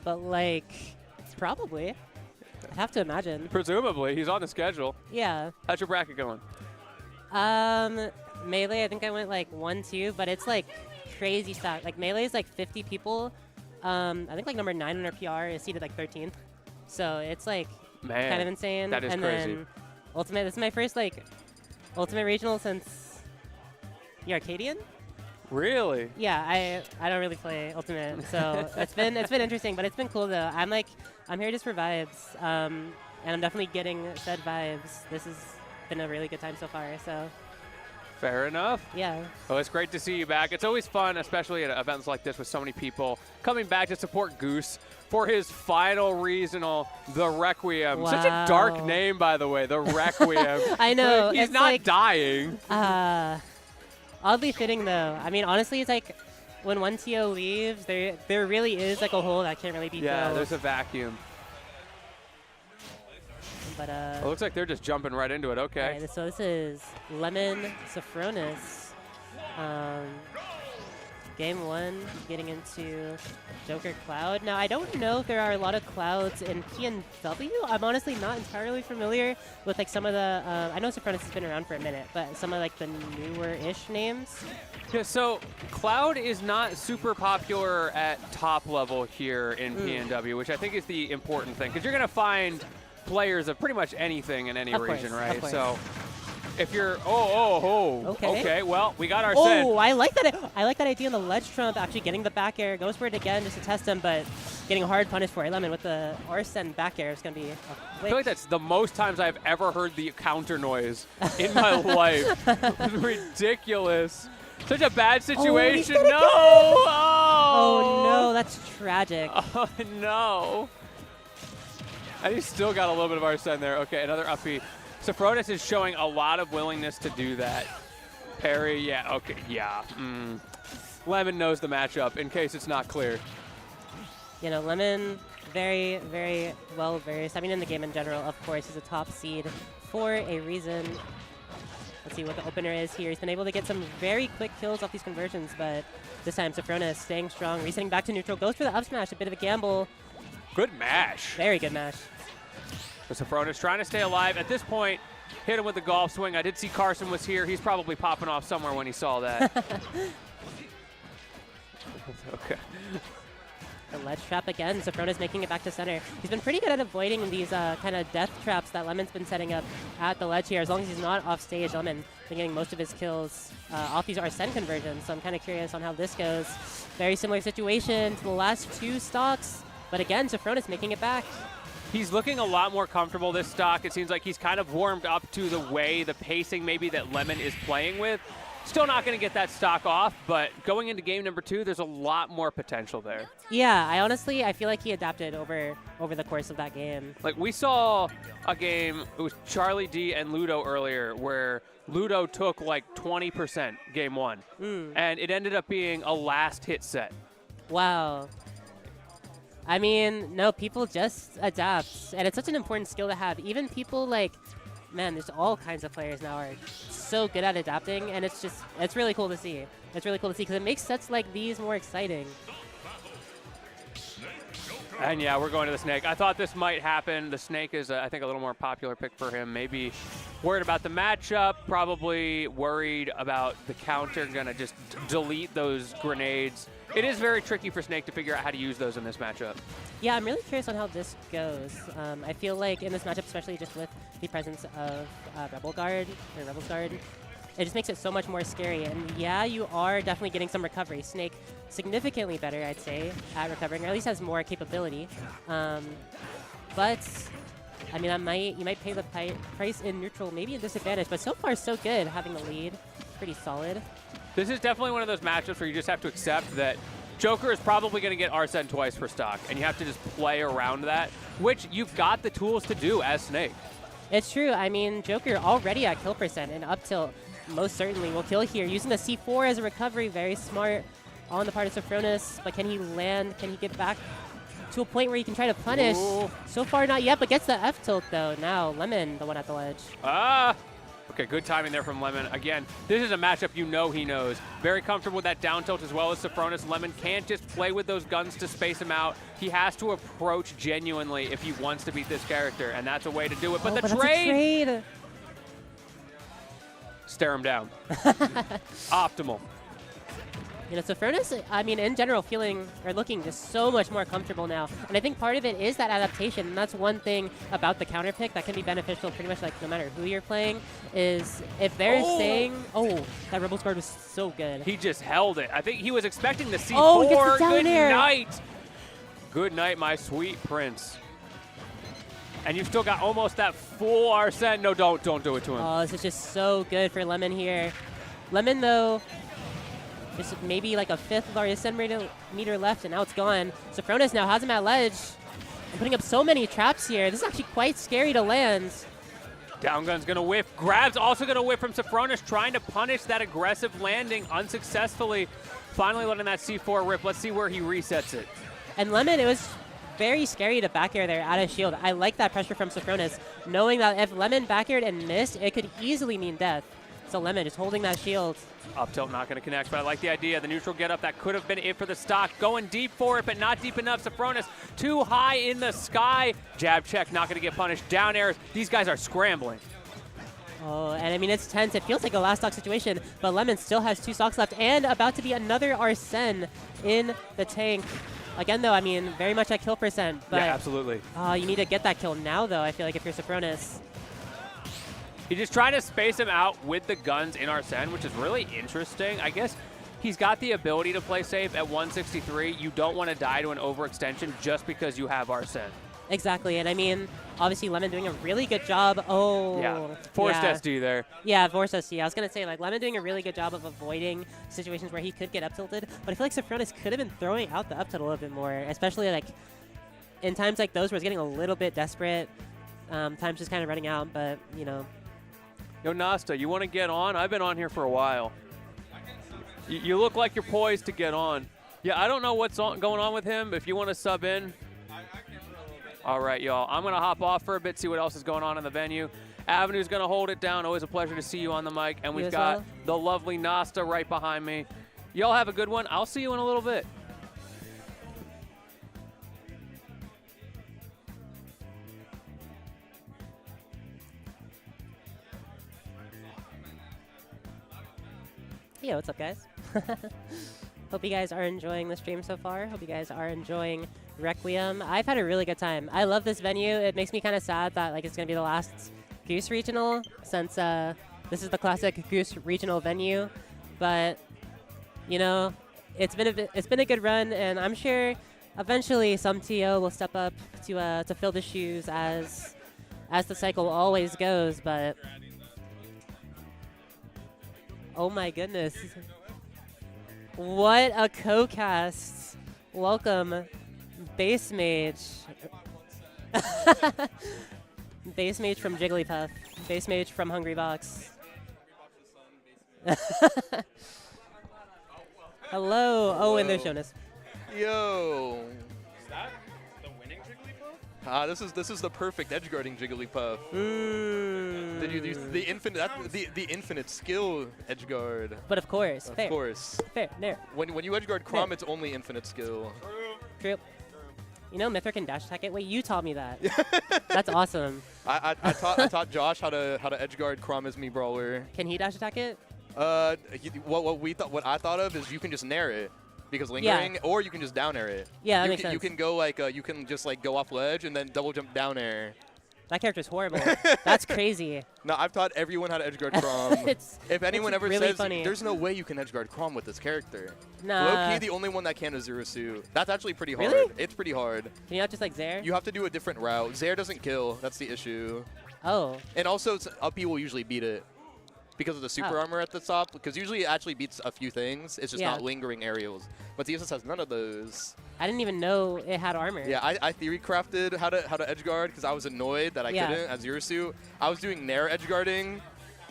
but like, probably. I have to imagine. Presumably, he's on the schedule. Yeah. How's your bracket going? Melee, I think I went like 1-2, but it's like crazy stock. Like Melee is like 50 people. I think like number 9 on our PR is seated like 13th. So it's like Man, kind of insane. that is and crazy. Then Ultimate, this is my first like Ultimate Regional since the Arcadian. Really? Yeah, I don't really play Ultimate, so it's been interesting, but it's been cool though. I'm here just for vibes, and I'm definitely getting said vibes. This has been a really good time so far. So Fair enough. yeah. Well, it's great to see you back. It's always fun, especially at events like this with so many people coming back to support Goose for his final regional, the Requiem. Wow. Such a dark name, by the way, the Requiem. I know. He's it's not like, dying. oddly fitting though. I mean, honestly, it's like when one TO leaves, there really is like a hole that can't really be Yeah, filled. there's a vacuum. But It looks like they're just jumping right into it. Okay. alright, so this is Lemmon Sophronis. Game 1, getting into Joker Cloud. Now, I don't know if there are a lot of clouds in PNW. I'm honestly not entirely familiar with like some of the. I know Sophronis has been around for a minute, but some of like the newer-ish names. Yeah, so Cloud is not super popular at top level here in PNW, which I think is the important thing, because you're going to find players of pretty much anything in any Of course, region, of right? course. So if you're, Okay. well, we got our send. Oh, I like that. I like that idea on the ledge trump, actually getting the back air. Goes for it again just to test him, but getting hard punish for it. Lemmon with the Arsene back air is going to be I feel like that's the most times I've ever heard the counter noise in my life. It's ridiculous. Such a bad situation. No! Oh, no, that's tragic. Oh, no. And he's still got a little bit of Arsene there. Okay, another up B. Sophronis is showing a lot of willingness to do that. Parry, yeah, okay, yeah. Lemmon knows the matchup, in case it's not clear. You know, Lemmon, very, very well versed. I mean, in the game in general, of course, he's a top seed for a reason. Let's see what the opener is here. He's been able to get some very quick kills off these conversions, but this time Sophronis staying strong, resetting back to neutral, goes for the up smash, a bit of a gamble. Good mash. Very good mash. Sophronis trying to stay alive. At this point, hit him with the golf swing. I did see Carson was here. He's probably popping off somewhere when he saw that. Okay. The ledge trap again. Sophronis making it back to center. He's been pretty good at avoiding these kind of death traps that Lemmon's been setting up at the ledge here. As long as he's not off stage, Lemmon been getting most of his kills off these Arsene conversions. So I'm kind of curious on how this goes. Very similar situation to the last two stocks. But again, Sophronis making it back. He's looking a lot more comfortable this stock. It seems like he's kind of warmed up to the way, the pacing maybe that Lemmon is playing with. Still not going to get that stock off, but going into game number 2, there's a lot more potential there. Yeah, I feel like he adapted over the course of that game. Like we saw a game, it was Charlie D and Ludo earlier, where Ludo took like 20% game 1, and it ended up being a last hit set. Wow. I mean, no, people just adapt, and it's such an important skill to have. Even people like, man, there's all kinds of players now are so good at adapting, and it's really cool to see. It's really cool to see because it makes sets like these more exciting. And yeah, we're going to the Snake. I thought this might happen. The Snake is, I think, a little more popular pick for him. Maybe worried about the matchup, probably worried about the counter, gonna just delete those grenades. It is very tricky for Snake to figure out how to use those in this matchup. Yeah, I'm really curious on how this goes. I feel like in this matchup, especially just with the presence of Rebel's Guard, it just makes it so much more scary. And yeah, you are definitely getting some recovery. Snake significantly better, I'd say, at recovering, or at least has more capability. But I mean, you might pay the price in neutral, maybe a disadvantage. But so far, so good, having the lead. Pretty solid. This is definitely one of those matchups where you just have to accept that Joker is probably going to get Arsene twice per stock, and you have to just play around that, which you've got the tools to do as Snake. It's true. I mean, Joker already at kill percent, and up tilt most certainly will kill here. Using the C4 as a recovery, very smart on the part of Sophronis, but can he land? Can he get back to a point where he can try to punish? Ooh. So far, not yet, but gets the F tilt, though. Now, Lemmon, the one at the ledge. Okay, good timing there from Lemmon. Again, this is a matchup you know he knows. Very comfortable with that down tilt as well as Sophronis. Lemmon can't just play with those guns to space him out. He has to approach genuinely if he wants to beat this character, and that's a way to do it. But the trade! Stare him down. Optimal. You know, Sophronis, I mean, in general, looking just so much more comfortable now. And I think part of it is that adaptation. And that's one thing about the counter pick that can be beneficial pretty much like no matter who you're playing, is if they're saying, that Rebel's Guard was so good. He just held it. I think he was expecting the C4. Oh, gets the down Good air. night. Good night, my sweet prince. And you've still got almost that full Arsene. No, don't do it to him. Oh, this is just so good for Lemmon here. Lemmon, though, just maybe like a fifth of our Arsene meter left, and now it's gone. Sophronis now has him at ledge. And putting up so many traps here. This is actually quite scary to land. Down gun's going to whiff. Grab's also going to whiff from Sophronis, trying to punish that aggressive landing unsuccessfully. Finally letting that C4 rip. Let's see where he resets it. And Lemmon, it was very scary to back air there out of shield. I like that pressure from Sophronis, knowing that if Lemmon back aired and missed, it could easily mean death. So Lemmon just holding that shield. Up tilt not going to connect, but I like the idea. The neutral get up, that could have been it for the stock. Going deep for it, but not deep enough. Sophronis too high in the sky. Jab check, not going to get punished. Down airs, these guys are scrambling. Oh, and I mean, it's tense. It feels like a last stock situation, but Lemmon still has 2 stocks left and about to be another Arsene in the tank. Again, though, I mean, very much at kill percent. But, yeah, absolutely. you need to get that kill now, though, I feel like, if you're Sophronis. He's just trying to space him out with the guns in Arsene, which is really interesting. I guess he's got the ability to play safe at 163. You don't want to die to an overextension just because you have Arsene. Exactly, and I mean, obviously Lemmon doing a really good job. Oh, yeah, forced SD there. Yeah, forced SD. I was gonna say like Lemmon doing a really good job of avoiding situations where he could get up tilted, but I feel like Sophronics could have been throwing out the up tilt a little bit more, especially like in times like those where it's getting a little bit desperate. Time's just kind of running out, but you know. Yo, Nasta, you want to get on? I've been on here for a while. You look like you're poised to get on. Yeah, I don't know what's going on with him. If you want to sub in. All right, y'all. I'm going to hop off for a bit, see what else is going on in the venue. Avenue's going to hold it down. Always a pleasure to see you on the mic. And we've got the lovely Nasta right behind me. Y'all have a good one. I'll see you in a little bit. Hey, what's up, guys? Hope you guys are enjoying the stream so far. Hope you guys are enjoying Requiem. I've had a really good time. I love this venue. It makes me kind of sad that like it's gonna be the last Goose regional since this is the classic Goose regional venue. But you know, it's been a good run, and I'm sure eventually some TO will step up to fill the shoes as the cycle always goes. But oh my goodness. What a co-cast. Welcome, BassMage. BassMage from Jigglypuff. BassMage from Hungrybox. Hello. Oh, and there's Jonas. Yo. Is that the winning Jigglypuff? This is the perfect edge guarding Jigglypuff. Did you use the infinite skill edge guard? But of course, Of fair. course. Fair, there. When you edge guard Crom, it's only infinite skill. True. You know Mythra can dash attack it? Wait, you taught me that. That's awesome. I taught Josh how to edge guard Crom as me brawler. Can he dash attack it? What I thought of is you can just nair it because lingering, or you can just down air it. Yeah, that makes sense. You can go like you can just like go off ledge and then double jump down air. That character's horrible. That's crazy. No, I've taught everyone how to edge guard Crom. If anyone ever really says funny. there's no way you can edge guard Crom with this character, Nah. low-key the only one that can is Zero Suit. That's actually pretty hard. Really? It's pretty hard. Can you not just like Zaire? You have to do a different route. Zaire doesn't kill. That's the issue. Oh. And also, up B will usually beat it because of the super armor at the top. Because usually it actually beats a few things. It's just not lingering aerials. But TSS has none of those. I didn't even know it had armor. Yeah, I theory crafted how to edge guard because I was annoyed that I couldn't as Zero Suit. I was doing nair edge guarding,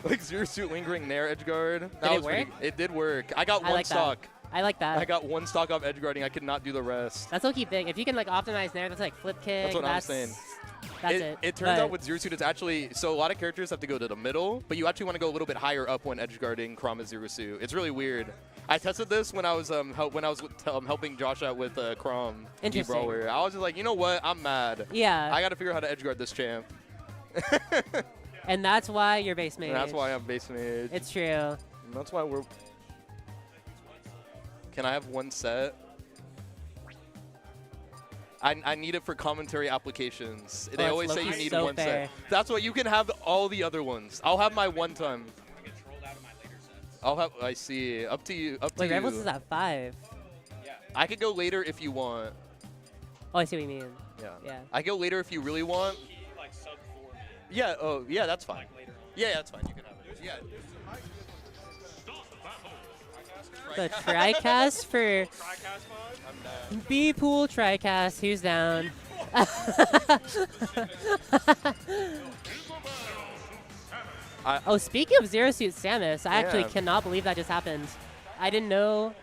like Zero Suit lingering nair edge guard. Did it work? It did work. I got one stock. I like that. I got one stock off edge guarding. I could not do the rest. That's low-key big. If you can like optimize nair, that's like flip kick. That's what I'm saying. That's it. It turns out with Zero Suit, it's actually so a lot of characters have to go to the middle, but you actually want to go a little bit higher up when edge guarding Crom as Zero Suit. It's really weird. I tested this when I was helping Josh out with Crom. Interesting. Brawler. I was just like, you know what? I'm mad. Yeah. I got to figure out how to edge guard this champ. And that's why you're BassMage. And that's why I'm BassMage. It's true. And that's why we're. Can I have one set? I need it for commentary applications. They always say you need so one fair. set. That's what you can have all the other ones. I'll have my one time. I'll have. I see. Up to you. Up to Wait, you. Rebels is at 5. Yeah. I could go later if you want. Oh, I see what you mean. Yeah. Yeah. I go later if you really want. He like sub 4. Yeah. Oh, yeah. That's fine. Like later on. Yeah, that's fine. You can have it. Yeah. The TriCast for B-Pool TriCast. Who's down? Oh, speaking of Zero Suit Samus, I actually cannot believe that just happened. I didn't know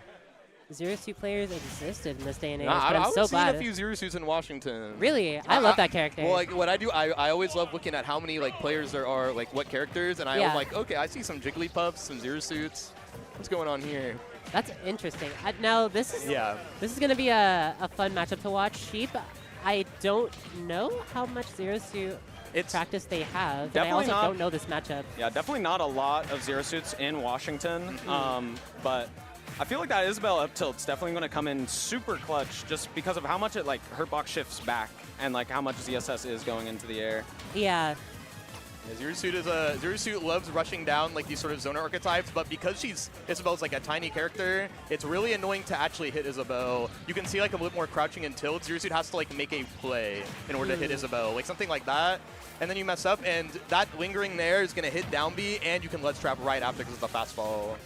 Zero Suit players existed in this day and age, but I'm so glad. I've seen a few Zero Suits in Washington. Really? I love that character. Well, like what I do, I always love looking at how many like players there are, like what characters, and I'm like, okay, I see some Jigglypuffs, some Zero Suits. What's going on here? That's interesting. Now this is gonna be a fun matchup to watch. Sheep, I don't know how much Zero Suit practice they have. And I also don't know this matchup. Yeah, definitely not a lot of Zero Suits in Washington, but I feel like that Isabel up tilt's definitely going to come in super clutch just because of how much it like hurt box shifts back and like how much ZSS is going into the air. Yeah. Yeah, Zero Suit loves rushing down like these sort of zoner archetypes, but because Isabel's like a tiny character, it's really annoying to actually hit Isabel. You can see like a little more crouching and tilt. Zero Suit has to like make a play in order to hit Isabel, like something like that. And then you mess up, and that lingering there is going to hit down B, and you can ledge trap right after because of the fast fall.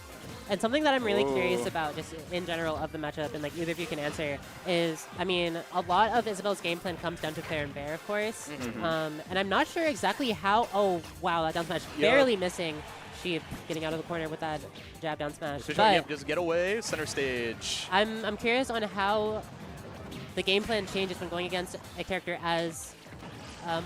And something that I'm really curious about, just in general of the matchup, and like either of you can answer, is, I mean, a lot of Isabel's game plan comes down to fair and bear, of course. And I'm not sure exactly how. Oh, wow, that down smash barely missing. Sheep getting out of the corner with that jab down smash. But just get away, center stage. I'm curious on how the game plan changes when going against a character as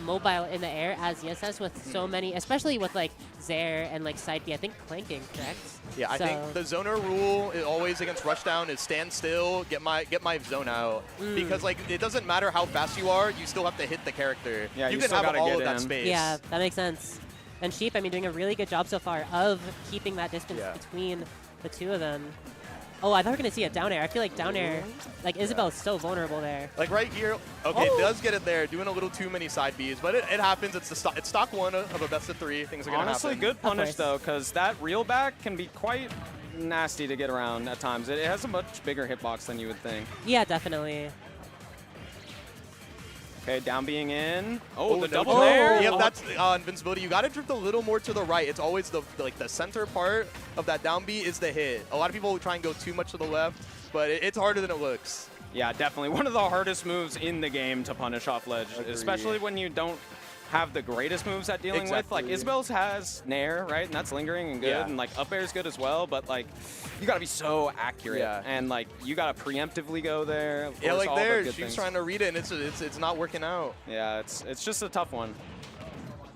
mobile in the air as ESS with so many, especially with like Zaire and like side B, I think clanking, correct? Yeah, I think the zoner rule is always against rushdown is stand still, get my zone out. Because like it doesn't matter how fast you are, you still have to hit the character. Yeah, you can have all of that space. Yeah, that makes sense. And Sheep, I mean, doing a really good job so far of keeping that distance between the two of them. Oh, I thought we were going to see a down air. I feel like down air, like Isabel is so vulnerable there. Like right here, okay, it does get it there, doing a little too many side Bs, but it happens. It's stock one of a best of 3. Things are going to happen. Honestly, good punish though, because that reel back can be quite nasty to get around at times. It has a much bigger hitbox than you would think. Yeah, definitely. Okay, down being in. Oh, the double there. Yep, that's invincibility. You got to drift a little more to the right. It's always the center part of that down B is the hit. A lot of people try and go too much to the left, but it's harder than it looks. Yeah, definitely. One of the hardest moves in the game to punish off ledge, especially when you don't have the greatest moves at dealing with. Like Isabel's has Nair, right? And that's lingering and good. And like up air is good as well, but like you gotta be so accurate. And like you gotta preemptively go there. Yeah, like there, she's trying to read it and it's not working out. Yeah, it's just a tough one.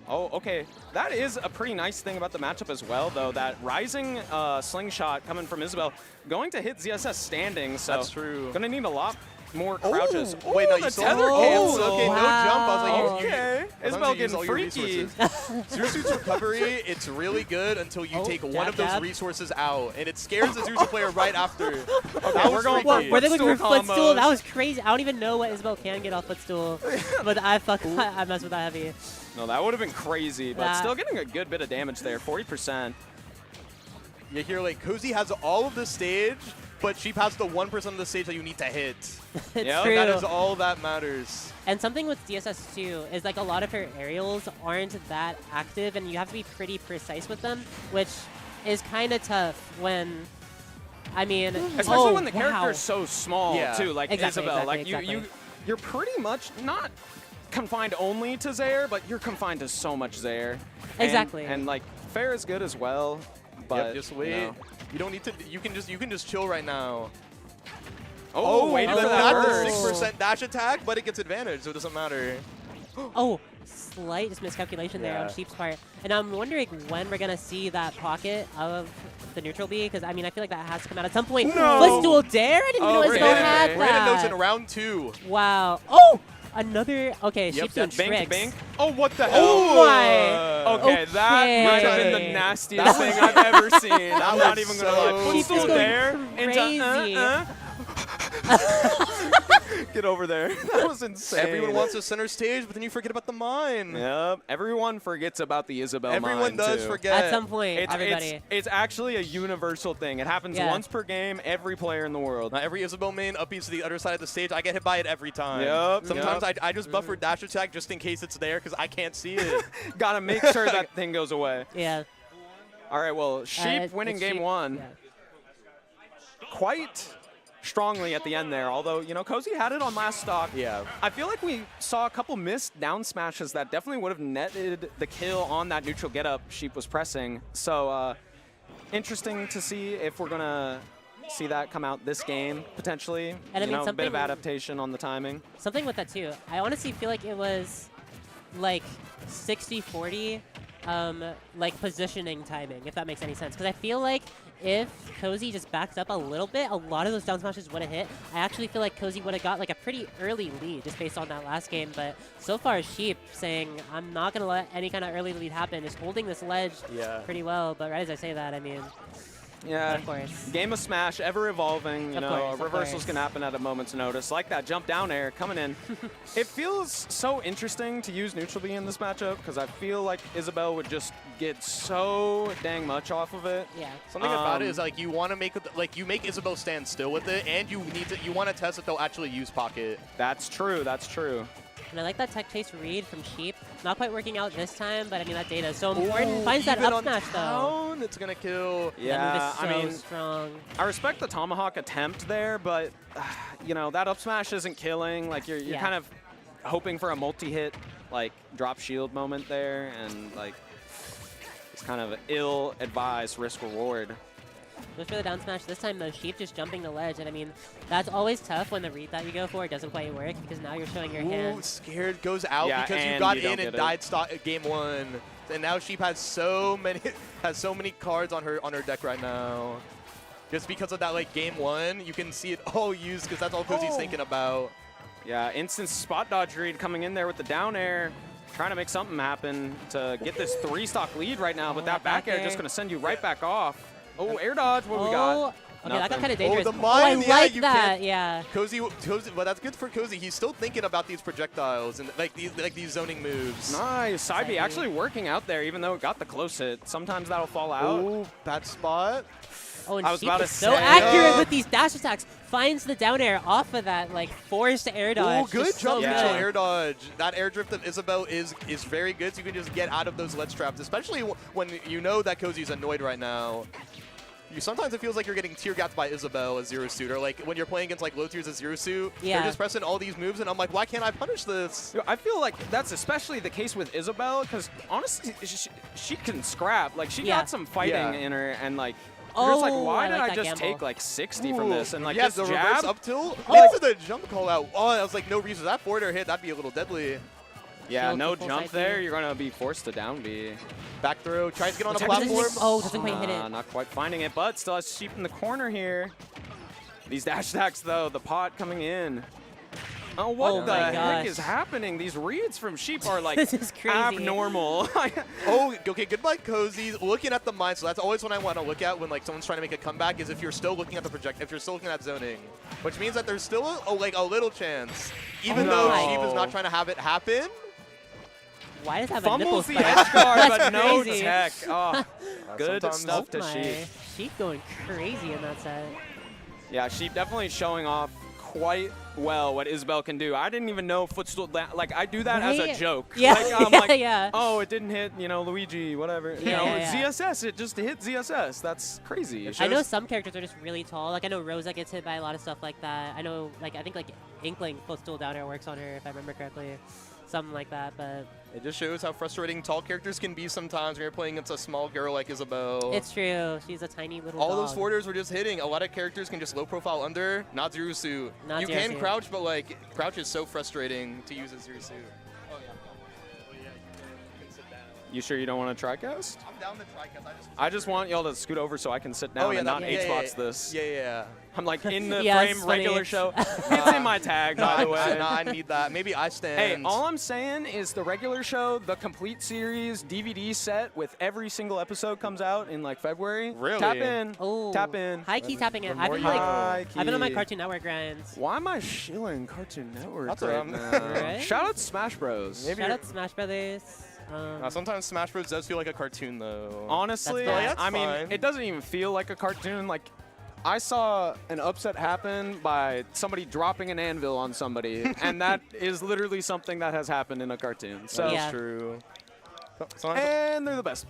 Oh, okay. That is a pretty nice thing about the matchup as well, though, that rising slingshot coming from Isabel going to hit ZSS standing, so that's true. Gonna need a lot more crouches. Oh, wait, no, you tether cancel. Okay, no jump. I was like, okay. Isabel getting freaky. Zero Suit's recovery, it's really good until you take one of those resources out, and it scares the Zero Suit player right after. Okay, we're going for were they looking for footstool? That was crazy. I don't even know what Isabel can get off footstool, but I messed with that heavy. No, that would have been crazy, but still getting a good bit of damage there, 40%. You hear like Cozy has all of the stage, but Sheep has the 1% of the stage that you need to hit. It's true. That is all that matters. And something with DSS too is like a lot of her aerials aren't that active, and you have to be pretty precise with them, which is kind of tough when, I mean, especially when the character's so small too, like Isabel. Exactly. You're pretty much not confined only to Zaire, but you're confined to so much Zaire. Exactly. And like fair is good as well, but just wait. You don't need to. You can just chill right now. Oh, wait for that burst. 6% dash attack, but it gets advantage, so it doesn't matter. Oh, slight just miscalculation there on Sheep's part. And I'm wondering when we're gonna see that pocket of the neutral B, because I mean I feel like that has to come out at some point. No. Footstool dare? I didn't know Isabel had that. We're gonna notes in round 2. Wow. Oh! Another. Okay, Sheep's doing bank, tricks. Oh, what the hell? Oh my! Okay, that might have been the nastiest thing I've ever seen. I'm not even gonna lie. Footstool there crazy. Get over there. That was insane. Everyone wants the center stage, but then you forget about the mine. Yep. Everyone forgets about the Isabel mine, Everyone does too. forget. At some point, everybody. It's actually a universal thing. It happens once per game, every player in the world. Not every Isabel main up to the other side of the stage. I get hit by it every time. Yep. Sometimes I just buffer dash attack just in case it's there because I can't see it. Gotta make sure that thing goes away. Yeah. All right, well, Sheep winning game 1. Quite strongly at the end there, although, you know, Cozy had it on last stock. Yeah. I feel like we saw a couple missed down smashes that definitely would have netted the kill on that neutral getup Sheep was pressing. So, interesting to see if we're going to see that come out this game, potentially. And I mean, a bit of adaptation on the timing. Something with that, too. I honestly feel like it was, like, 60-40, like, positioning timing, if that makes any sense. Because I feel like if Cozy just backed up a little bit, a lot of those down smashes would have hit. I actually feel like Cozy would have got like a pretty early lead just based on that last game. But so far, Sheep saying, I'm not going to let any kind of early lead happen, is holding this ledge pretty well. But right as I say that, I mean, Yeah, Of course. game of Smash, ever evolving. You Of know, course, a of reversals course. can happen at a moment's notice. Like that jump down air coming in. It feels so interesting to use neutral B in this matchup because I feel like Isabelle would just get so dang much off of it. Yeah. Something about it is like you want to make like you make Isabelle stand still with it, and you want to test if they'll actually use pocket. That's true. That's true. And I like that tech chase read from Sheep. Not quite working out this time, but I mean that data is so important. Finds that Even up on smash though. down, it's gonna kill. Yeah, That move is so I mean, strong. I respect the tomahawk attempt there, but you know that up smash isn't killing. Like you're Yeah. kind of hoping for a multi-hit, like drop shield moment there, and like it's kind of ill-advised risk reward. Goes for the down smash this time though. Sheep just jumping the ledge, and I mean that's always tough when the read that you go for doesn't quite work because now you're showing your Ooh, hand. scared goes out Yeah, because you and got you don't in and get it. died game 1, and now Sheep has so many cards on her deck right now. Just because of that, like game 1, you can see it all used because that's all Cozy's thinking about. Yeah, instant spot dodge read coming in there with the down air, trying to make something happen to get this 3-stock lead right now, but that back air just going to send you right back off. Oh, air dodge, what we got? Okay, that got Nothing. kind of dangerous. the mine, I yeah, like you that. can't- Yeah. Cozy, but that's good for Cozy. He's still thinking about these projectiles and like these zoning moves. Nice. Side B Side B. actually working out there, even though it got the close hit. Sometimes that'll fall out. Ooh, bad spot. Oh, and I was Sheep about is to so say, accurate with these dash attacks. Finds the down air off of that like forced air dodge. Oh, good Just so jump Yeah. neutral good. air dodge. That air drift of Isabelle is very good, so you can just get out of those ledge traps, especially when you know that Cozy's annoyed right now. Sometimes it feels like you're getting tear gapped by Isabelle as Zero Suit, or like when you're playing against like low tiers as Zero Suit, Yeah. they're just pressing all these moves, and I'm like, why can't I punish this? I feel like that's especially the case with Isabelle, because honestly, she can scrap. Like, she Yeah. got some fighting Yeah. in her, and like, you're just like, Oh, why I did like I that just gamble. take like 60 from this? And like, yeah, this the jab, reverse up tilt Oh. into the jump call out. Oh, I was like, no reason. That forward air hit, that'd be a little deadly. yeah, Shield no to full jump side there. B. You're going to be forced to down B. Back throw, tries to get on a Doesn't hit- platform. Oh, doesn't quite hit it. Not quite finding it, but still has Sheep in the corner here. These dash attacks, though, the pot coming in. Oh, what Oh the my heck gosh. is happening? These reads from Sheep are like This is crazy. abnormal. Oh, okay, goodbye, Cozy. Looking at the mine, so that's always what I want to look at when like someone's trying to make a comeback, is if you're still looking at the project, if you're still looking at zoning, which means that there's still a little chance, even Oh, though no. Sheep is not trying to have it happen. Why does it have a nipple Fumbles the spike? edge guard, That's but no crazy. tech. Oh, good sometimes- stuff to My. Sheep. Sheep going crazy in that set. Yeah, Sheep definitely showing off quite well what Isabelle can do. I didn't even know footstool, like I do that as a Right? joke. Yeah, Like, I'm yeah, like, yeah. oh, it didn't hit, you know, Luigi, whatever. You Yeah, know, yeah, yeah. ZSS, it just hit ZSS. That's crazy. I know some characters are just really tall. Like I know Rosa gets hit by a lot of stuff like that. I know, like I think like Inkling footstool down air works on her if I remember correctly, something like that. But It just shows how frustrating tall characters can be sometimes when you're playing against a small girl like Isabelle. it's true. She's a tiny little All dog. those forwarders were just hitting. A lot of characters can just low profile under, not Zero Suit. Not You Zero can Suit. crouch, but like crouch is so frustrating to use as Zero Suit. You sure you don't want to try cast? I'm down to try cast. I just want y'all to scoot over so I can sit down Oh yeah, and not yeah, H-box yeah, this. Yeah. I'm like in the Yeah, it's frame funny. regular show. It's in my tag, by the way. I need that. Maybe I stand. Hey, all I'm saying is the regular show, the complete series DVD set with every single episode comes out in like February. Really? Tap in. Oh, Tap in. high key tapping it. The I've more been you like, know. High I've been on my key. Cartoon Network grinds. Why am I shilling Cartoon Network That's right what now? Right? Shout out to Smash Bros. Maybe Shout out to Smash Brothers. sometimes Smash Bros does feel like a cartoon though. Honestly, That's fine. I mean, That's fine. it doesn't even feel like a cartoon. Like, I saw an upset happen by somebody dropping an anvil on somebody, and that is literally something that has happened in a cartoon. So, Yeah. True. Sometimes, and they're the best.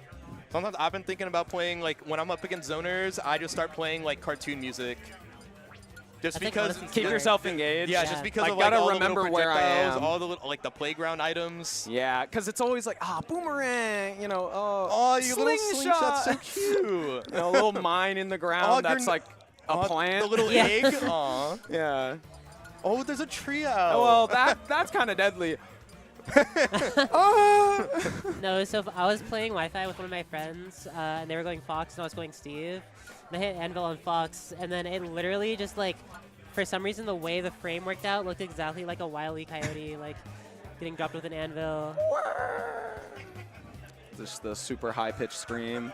sometimes I've been thinking about playing like when I'm up against zoners, I just start playing like cartoon music. Just I think because honestly Keep smart. yourself engaged. Yeah, Yeah. just because Like, of like gotta all remember the little where I projectiles, am. all the little, like the playground items. Yeah, because it's always like, boomerang, you know, Oh, you little slingshot. slingshot's so cute. You know, a little mine in the ground that's like a plant. The little Yeah. egg. Aw. Yeah. Oh, there's a tree out. Oh, well, that's kind of deadly. No, so I was playing Wi-Fi with one of my friends, and they were going Fox, and I was going Steve. And I hit Anvil on Fox, and then it literally just like, for some reason, the way the frame worked out looked exactly like a Wile E. Coyote, like getting dropped with an anvil. Just the super high-pitched scream.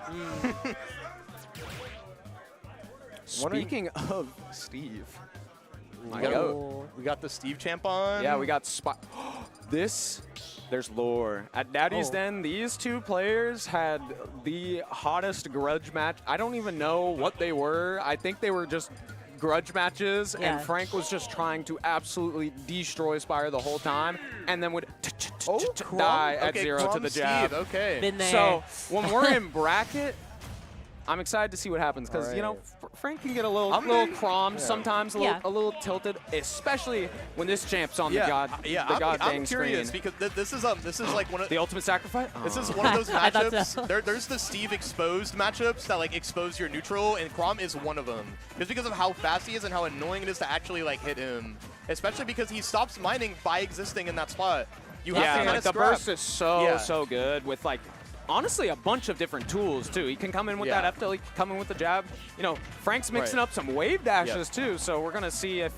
Speaking of Steve, We got the Steve champ on. yeah, we got there's lore. At Daddy's Den, these two players had the hottest grudge match. I don't even know what they were. I think they were just grudge matches, Yeah. and Frank was just trying to absolutely destroy Spire the whole time, and then would die at 0 to the jab. Steve, okay. Been there. So when we're in bracket, I'm excited to see what happens because you know Frank can get a little crom sometimes, a little tilted, especially when this champ's on the god I'm curious screen. because this is like one of The ultimate sacrifice. This is one of those I thought matchups. so. There's the Steve exposed matchups that like expose your neutral, and Crom is one of them. Just because of how fast he is and how annoying it is to actually like hit him, especially because he stops mining by existing in that spot. You have to kind like of the scrap. burst is so good with like honestly a bunch of different tools too. He can come in with that F tilt, he can come in with the jab. You know, Frank's mixing up some wave dashes too, so we're gonna see if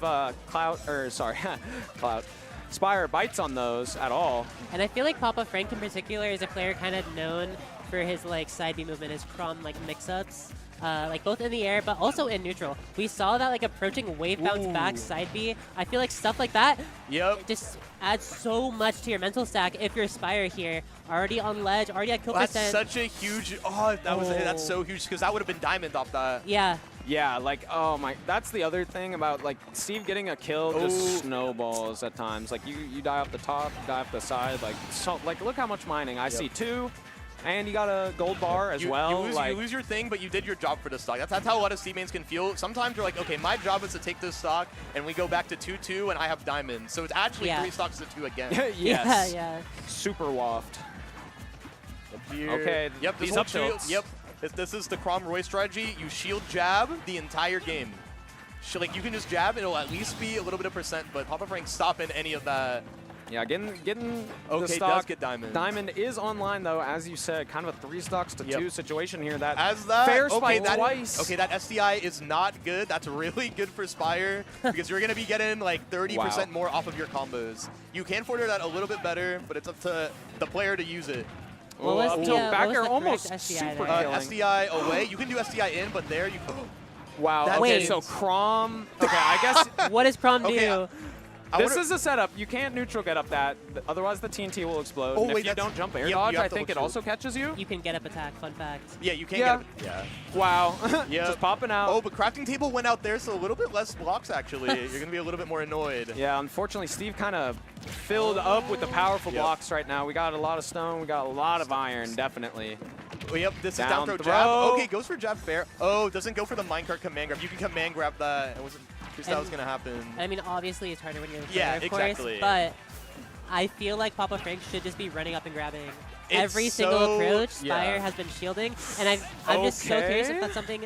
Spire bites on those at all. And I feel like Papa Frank in particular is a player kind of known for his like side B movement, his crom like mix-ups. Like both in the air, but also in neutral. We saw that like approaching wave bounce back side B. I feel like stuff like that just adds so much to your mental stack if you're Spire here. Already on ledge, already at kill That's percent. such a huge, that's so huge because that would have been diamond off that. Yeah. Yeah, like, oh my, that's the other thing about, like, Steve getting a kill just snowballs at times. Like, you die off the top, die off the side, like, look how much mining. I see 2, and you got a gold bar as well. You lose your thing, but you did your job for the stock. That's how a lot of Steve mains can feel. Sometimes you're like, okay, my job is to take this stock, and we go back to 2-2, and I have diamonds. So it's actually 3 stocks to 2 again. Yes. Yeah. Super waft. Okay. Yep. These This up shield, tilts. yep. This is the Crom Roy strategy. You shield jab the entire game. Like you can just jab, it'll at least be a little bit of percent, but Papa Frank stopping any of that. Yeah, getting the Okay, stock. does get diamond. Diamond is online though, as you said, kind of a 3 stocks to 2 situation here. That fair spike twice. Okay, that SDI is not good. That's really good for Spire because you're gonna be getting like 30% more off of your combos. You can forward that a little bit better, but it's up to the player to use it. What was up the, tilt what back was air the almost correct SDI super there? killing. SDI away. You can do SDI in, but there you. Wow. That Okay, means- so Crom. Okay, I guess What does Prom Okay, do? this is a setup. You can't neutral get up that, otherwise the TNT will explode. Oh, and wait, if you that's- don't jump air yep, dodge, you have I to think look it also catches you. You can get up attack, fun fact. Yeah, you can Yeah. get it. Yeah. Wow. Yeah. Just popping out. Oh, but crafting table went out there, so a little bit less blocks actually. You're gonna be a little bit more annoyed. Yeah, unfortunately, Steve kind of filled up with the powerful blocks right now. We got a lot of stone. We got a lot of iron, definitely. Oh, yep, this Down is down throw throw. jab. Okay, goes for jab fair. Oh, doesn't go for the minecart command grab. You can command grab that. It wasn't just that was gonna happen. I mean, obviously it's harder when you're the Yeah, player, of course, exactly. but I feel like Papa Frank should just be running up and grabbing. It's Every single so- approach, Spire yeah. has been shielding, and I'm just so curious if that's something.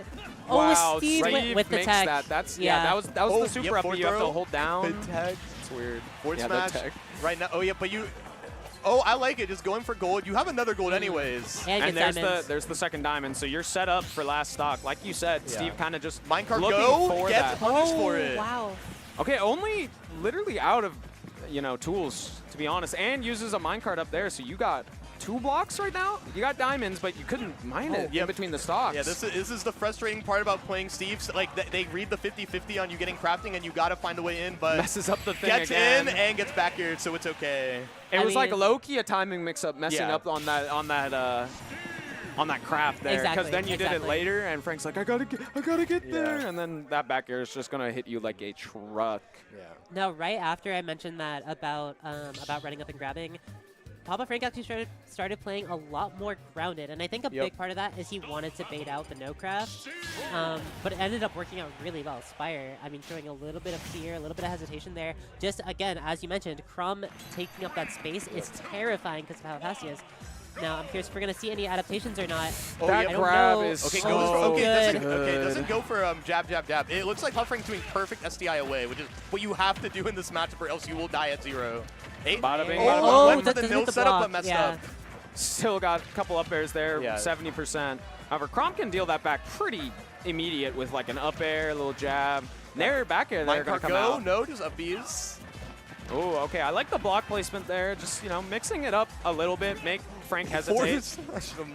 Oh, Wow, Steve with the makes tech. that. That's that was Oh, the super yep, up forward you have to throw. hold down. The tech. It's weird. Forward Yeah, smash the tech. right now. Oh yeah, but you. Oh, I like it. Just going for gold. You have another gold anyways. And And get there's the second diamond, so you're set up for last stock. Like you said, Steve kind of just Minecart looking go, for gets that. punished Oh, for it. wow. Okay, only literally out of tools, to be honest, and uses a minecart up there, so you got 2 blocks right now? You got diamonds, but you couldn't mine it in between the stocks. Yeah, this is the frustrating part about playing Steve. So, like, they read the 50-50 on you getting crafting, and you got to find a way in, but messes up the thing gets again. in and gets back here, so it's okay. It was like mean- low-key a timing mix-up, messing Yeah. up on that craft there, because Exactly, then you did it exactly. later, and Frank's like, I gotta get there, and then that back air is just gonna hit you like a truck. Yeah. Now, right after I mentioned that about running up and grabbing, Papa Frank actually started playing a lot more grounded, and I think a big part of that is he wanted to bait out the no craft, but it ended up working out really well. Spire, I mean, showing a little bit of fear, a little bit of hesitation there. Just again, as you mentioned, Crom taking up that space is terrifying because of how fast he is. Now, I'm curious if we're going to see any adaptations or not. Oh, That yeah. I don't grab know. is Okay, so goes for, good. doesn't go for jab, jab, jab. It looks like Papa Frank's doing perfect SDI away, which is what you have to do in this matchup, or else you will die at 0. Hey, Bada bing, oh, bada Oh, went for that the doesn't nil hit the setup, block. but messed Yeah. up. Still got a couple up airs there, Yeah. 70%. However, Crom can deal that back pretty immediate with like an up air, a little jab. Nair back air there gonna Minecart come go, out. no, just upbees. Oh, okay. I like the block placement there. Just, mixing it up a little bit, make Frank hesitate.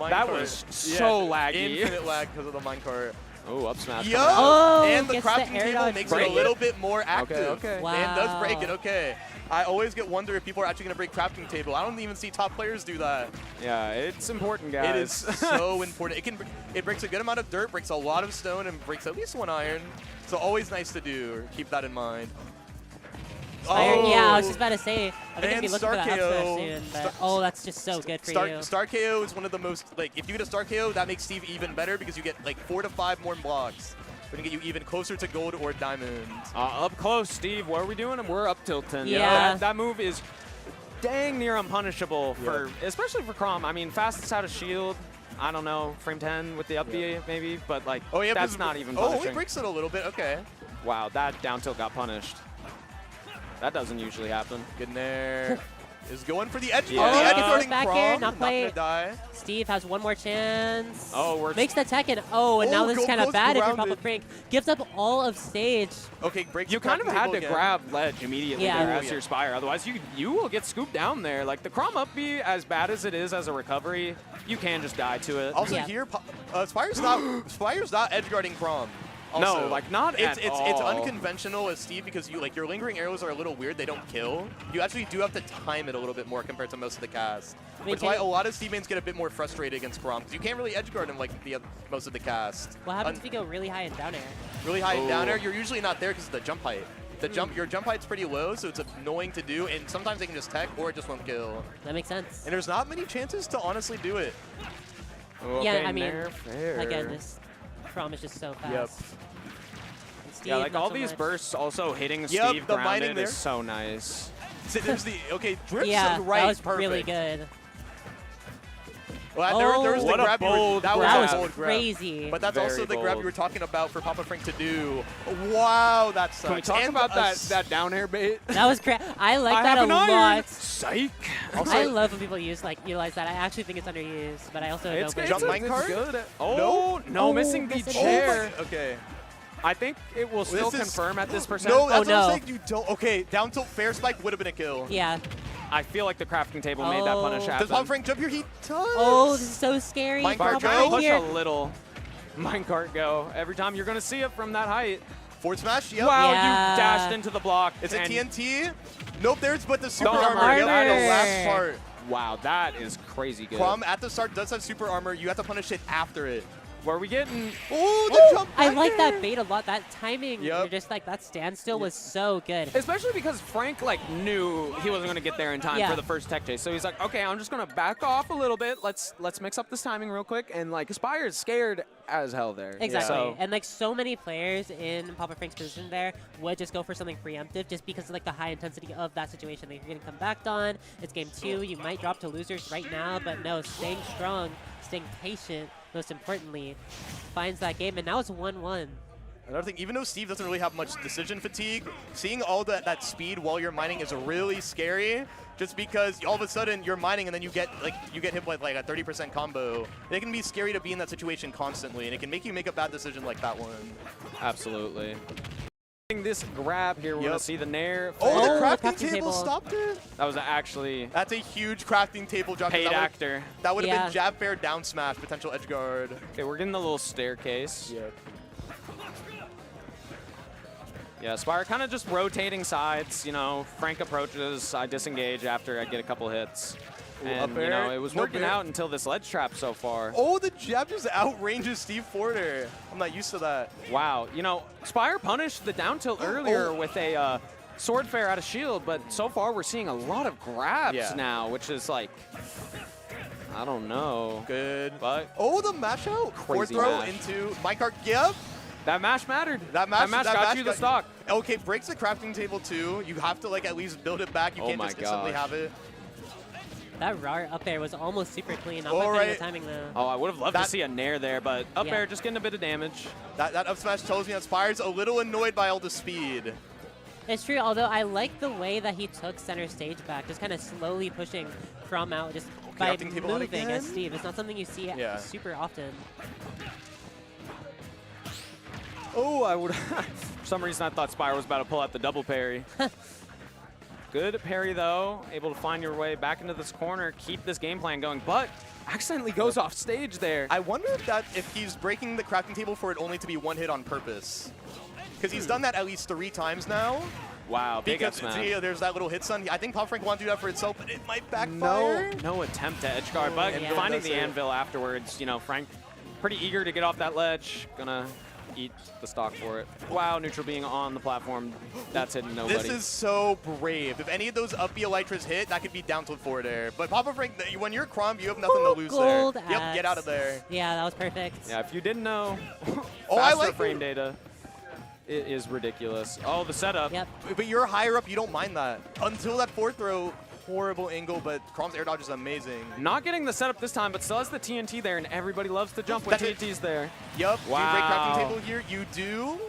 That was so laggy. Infinite lag because of the minecart. Oh, up smash. Yup. coming out. Oh, And the gets the crafting air table dodge makes it break a it? little bit more active. Okay. And does break Wow. it, okay. I always get wonder if people are actually going to break crafting table. I don't even see top players do that. Yeah, it's important, guys. It is so important. It breaks a good amount of dirt, breaks a lot of stone, and breaks at least 1 iron. So always nice to do. Keep that in mind. Yeah, I was just about to say, I think I'm going to be And looking for that up Star smash KO. soon. But, oh, that's just so good for you. Star KO is one of the most, like, if you get a Star KO, that makes Steve even better because you get like 4 to 5 more blocks. Going to get you even closer to gold or diamond. Up close, Steve. What are we doing? We're up tilting. Yeah. That move is dang near unpunishable for, especially for Crom. I mean, fastest out of shield. I don't know, frame 10 with the up B maybe, but like that's not even punishing. Oh, he breaks it a little bit. Okay. Wow, that down tilt got punished. That doesn't usually happen. Good in there. Is going for the edge. Yeah. Oh, the edge Oh, guarding back Crom. here, not Not play. gonna die. Steve has one more chance. Oh, we're makes the Tekken. Oh, and now Oh, this is go kind of close, bad if you're grounded. Papa Frank. Gives up all of stage. Okay, breaks You the kind of crafting had table to again. grab ledge immediately Yeah. there Ooh, as your Spire. Otherwise, you will get scooped down there. Like the Crom up B, as bad as it is as a recovery, you can just die to it. Also Yeah. here, Spire's not edge guarding Crom. Also, No, like not it's at it's all. unconventional as Steve because your lingering arrows are a little weird. They don't kill. You actually do have to time it a little bit more compared to most of the cast. I mean, Which is why a lot of Steve mains get a bit more frustrated against Crom because you can't really edge guard him like most of the cast. What happens if you go really high and down air? Really high and down Oh. air, you're usually not there because of the jump height. Your jump height's pretty low, so it's annoying to do, and sometimes they can just tech or it just won't kill. That makes sense. And there's not many chances to honestly do it. Okay, Yeah, I mean, Nair, fair. again, this Crom is just so fast. Yep. And Steve, Yeah, like not all so these much. bursts also hitting Yep, Steve the mining grounded there. is so nice. So there's the drifts Yeah, right, that was perfect. really good. Well, there was the What a grab you were, bold that That was was a bold grab. crazy. But that's Very also the grab bold. you were talking about for Papa Frank to do. Wow, that sucks. Can we talk And about a that down air bait? That was crazy. I like I that have a an iron. lot. Psych. I love when people utilize that. I actually think it's underused, but I also It's, don't. it's, Jump it's minecart? good. Oh, no, Oh, missing the missing chair. Okay. I think it will still This is- confirm at this percent. No, that's what no. I'm saying. You don't. Okay, down tilt fair spike would have been a kill. Yeah. I feel like the crafting table made that punish Oh. Does happen. Papa Frank jump here? He does. Oh, this is so scary. Minecart Papa go? Frank Push here. a little. Minecart go. Every time you're going to see it from that height. Forward smash. Yep. Wow, Yeah. you dashed into the block. Is it and- TNT? Nope, there's but the super Don't armor. Yep, armor. the last part. Wow, that is crazy good. Crom at the start does have super armor. You have to punish it after it. Where are we getting? Oh, the jump I back like there. that bait a lot. That timing, Yep. you're just like, that standstill was so good. Especially because Frank like knew he wasn't going to get there in time Yeah. for the first tech chase. So he's like, okay, I'm just going to back off a little bit. Let's mix up this timing real quick. And like Spire's scared as hell there. Exactly. So, And like so many players in Papa Frank's position there would just go for something preemptive just because of like the high intensity of that situation. Like, you're getting come back on. It's game 2. You might drop to losers right now, but no, staying strong, staying patient, most importantly, finds that game. And now it's 1-1. Another thing, even though Steve doesn't really have much decision fatigue, seeing all that speed while you're mining is really scary. Just because all of a sudden you're mining and then you get hit with like a 30% combo. It can be scary to be in that situation constantly, and it can make you make a bad decision like that one. absolutely. This grab here, we're Yep. going to see the Nair. Oh, Oh, the the crafting crafting table table. stopped it. That was actually That's a huge crafting table drop. paid actor. That would have Yeah. been jab fair down smash potential edge guard. Okay, we're getting the little staircase. Yep. Yeah, Spire kind of just rotating sides. You know, Frank approaches, I disengage after I get a couple hits. And, up you know, air. it was No working bair. out until this ledge trap so far. Oh, the jab just outranges Steve Porter. I'm not used to that. Wow. You know, Spire punished the down tilt earlier Oh. with a sword fair out of shield, but so far we're seeing a lot of grabs Yeah. now, which is like, I don't know. Good. But Oh, the mash out. Forward Crazy throw mash. into minecart. Yep. that mash mattered. That mash got you the stock. Okay, breaks the crafting table too. You have to like at least build it back. You Oh can't my just instantly gosh. have it. That RAR up there was almost super clean. Not All quite getting right. the timing though. Oh, I would have loved to That- see a Nair there, but up Yeah. air just getting a bit of damage. That up smash tells me that Spire's a little annoyed by all the speed. It's true, although I like the way that he took center stage back, just kind of slowly pushing from out, just by Crafting table out moving as again? Steve. It's not something you see Yeah. super often. Oh, I would. For some reason, I thought Spire was about to pull out the double parry. Good parry, though. Able to find your way back into this corner, keep this game plan going, but accidentally goes off stage there. I wonder if he's breaking the crafting table for it only to be one hit on purpose. Because he's done that at least 3 times now. Wow, big because smash. see, there's that little hit stun. I think Pop Frank wanted to do that for itself, but it might backfire. No attempt to edge guard, but yeah. finding the anvil afterwards, Frank pretty eager to get off that ledge. Gonna eat the stock for it. Wow, neutral being on the platform. That's hitting nobody. This is so brave. If any of those up B Elytras hit, that could be down tilt forward air. But Papa Frank, when you're Crom, you have nothing to lose gold there. Yep, get out of there. Yeah, that was perfect. Yeah, if you didn't know, Oh, I faster like frame data. It is ridiculous. Oh, the setup. Yep. But you're higher up, you don't mind that. Until that 4th throw, horrible angle, but Crom's air dodge is amazing. Not getting the setup this time, but still has the TNT there, and everybody loves to jump when TNT's there. Yep. Wow. Do you break crafting table here? You do.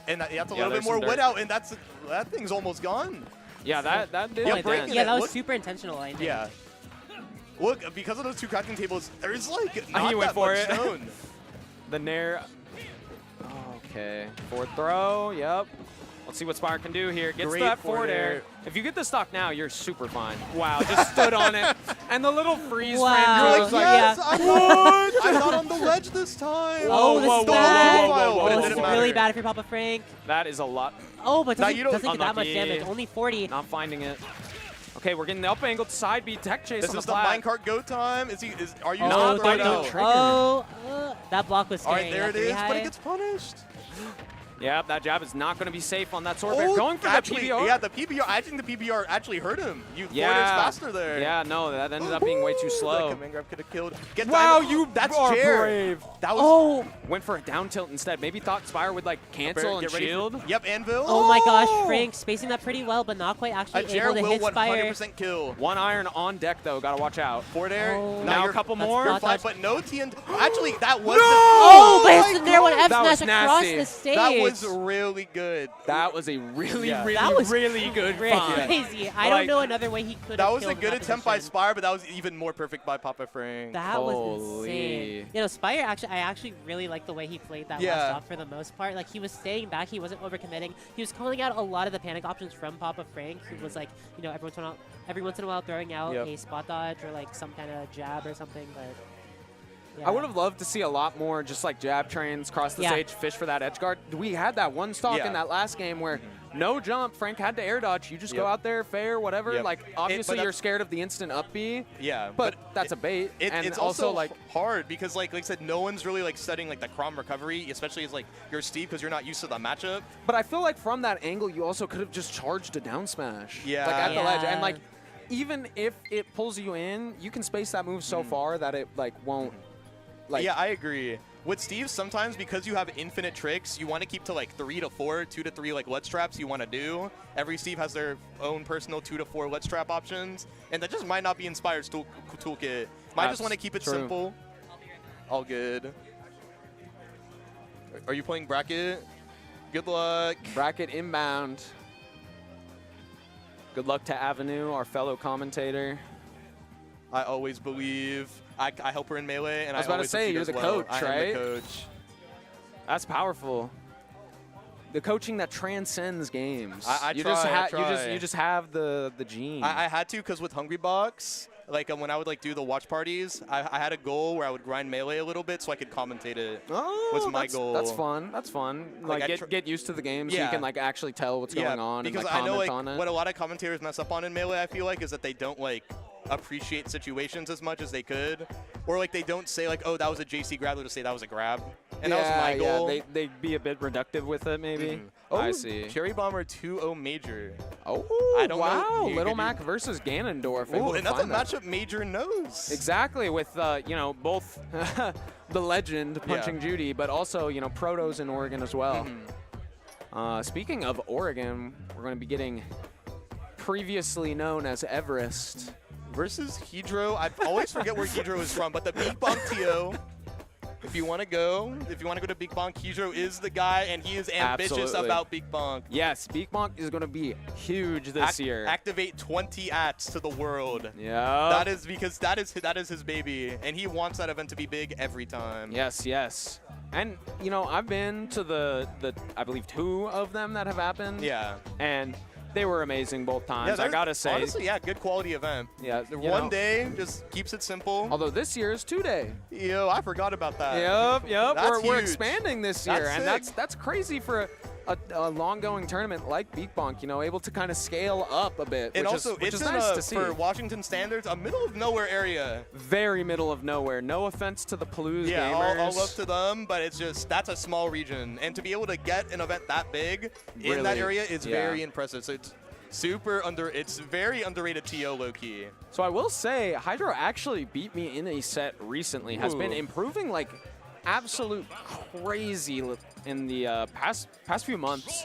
And that's a little bit there's more some dirt. wet out, and that thing's almost gone. Yeah, that did. Yeah, like breaking that. Yeah, that was Look- super intentional, I think. Yeah. Look, because of those 2 crafting tables, there's like not He went that for much it. stone. The Nair. Okay. Forward throw. Yep. Let's see what Spire can do here. Gets Great that forward forward air. air. If you get the stock now, you're super fine. Wow, just stood on it. And the little freeze Wow. frame. You're goes like, Yeah. yes, I'm not. I'm not on the ledge this time. Oh, this whoa, is whoa, bad. whoa, whoa, whoa, But it This is didn't really matter. bad if you're Papa Frank. That is a lot. Oh, but Now doesn't, you don't- doesn't get that much Unlucky. damage. Only 40. Not finding it. Okay, we're getting the up angled side B tech chase This on is the the flat. minecart go time. Are you Oh, not don't- throwing don't out? trigger. Oh, that block was All scary. right, there it That is, three but it high. gets punished. Yep, that jab is not going to be safe on that sword bear. Going for actually, the PBR. yeah, the PBR. I think the PBR actually hurt him. You forward Yeah. faster there. Yeah, no, that ended up being way too That slow. command grab could have killed. Get Wow, diamond. you That's are Jared. brave. That was. Oh, Went for a down tilt instead. Maybe thought Spire would like cancel and Get ready for- shield. Yep, anvil. oh my gosh, Frank spacing that pretty well, but not quite A actually able Jared to will hit Spire. 100% kill. One iron on deck though. Gotta watch out. Forward air. Oh. Now you're- a couple That's more. not- Fine, but no TN. Actually, that was. Oh, but my it's the there one F That was smash across nasty. the stage. That was really good. That was a really, Yeah. really, That was really good find. crazy. I Like, don't know another way he could have That was a killed good that attempt by position. Spire, but that was even more perfect by Papa Frank. That was Holy. insane. You know, Spire I actually really liked the way he played that Yeah. last stock for the most part. Like, he was staying back, he wasn't overcommitting. He was calling out a lot of the panic options from Papa Frank, who was like, you know, every once in a while throwing out Yep. a spot dodge or like some kind of jab or something, but yeah. I would have loved to see a lot more just like jab trains cross the Yeah. stage, fish for that edge guard. We had that one stock Yeah. in that last game where no jump, Frank had to air dodge. You just go Yep. out there, fair, whatever. Yep. Like, obviously but you're that's- scared of the instant up B, Yeah, but that's a bait. And it's also like, hard because like I said, no one's really like studying like the Crom recovery, especially as like you're Steve because you're not used to the matchup. but I feel like from that angle, you also could have just charged a down smash. Yeah. Like at the ledge. Yeah. And like, even if it pulls you in, you can space that move so far that it like won't. Like, Yeah, I agree. With Steve, sometimes because you have infinite tricks, you want to keep to like 3 to 4, 2 to 3 like ledge traps you want to do. Every Steve has their own personal 2 to 4 ledge trap options, and that just might not be Inspired's toolkit. Might just want to keep it true. simple. All good. Are you playing bracket? Good luck. bracket inbound. Good luck to Avenue, our fellow commentator. I always believe. I help her in Melee, and I was about to always say, succeed you're as the well. coach, I am right? the coach. That's powerful. The coaching that transcends games. I you try, just I try. you just have the gene. I had to because with Hungry Box, like when I would like do the watch parties, I had a goal where I would grind Melee a little bit so I could commentate it. oh, was my that's, goal. That's fun. That's fun. Like, Like, I get used to the game so Yeah. you can like actually tell what's going on and because like I know comment like on it. what a lot of commentators mess up on in Melee, I feel like, is that they don't like appreciate situations as much as they could, or like they don't say like, oh, that was a JC grab, they'll just say that was a grab, and that was my goal. Yeah, they'd be a bit reductive with it maybe. Mhm. I Oh, see. Cherry Bomber 2-0 Major. Oh, I don't know. wow. You Little could- Mac versus Ganondorf. Ooh, Able to and that's a find that. matchup Major knows. Exactly, with you know, both the legend punching Yeah. Judy, but also you know Protos in Oregon as well. Mhm. Speaking of Oregon, we're going to be getting previously known as Everest. Versus Hedro. I always forget where Hedro is from, but the Big Bonk TO. If you want to go to Big Bonk, Hedro is the guy, and he is ambitious Absolutely. about Big Bonk. Yes, Beak Bonk is going to be huge this year. Activate 20 ats to the world. Yeah. That is because that is his baby, and he wants that event to be big every time. Yes, yes. And you know, I've been to the I believe 2 of them that have happened. Yeah. And they were amazing both times. I gotta say. Honestly, yeah, good quality event. Yeah, One day just keeps it simple. Although this year is 2-day. Yo, I forgot about that. Yep. That's We're huge. expanding this year, and sick. that's crazy for a long-going tournament like Beak Bonk. Able to kind of scale up a bit, And which also, is it's nice in to see. for Washington standards, a middle of nowhere area. Very middle of nowhere. No offense to the Palouse gamers. all up to them, but it's just that's a small region, and to be able to get an event that big in that Really, area is yeah. very impressive. So it's it's very underrated TO low key. So I will say, Hydro actually beat me in a set recently. Has been Ooh. improving like absolute crazy in the past few months.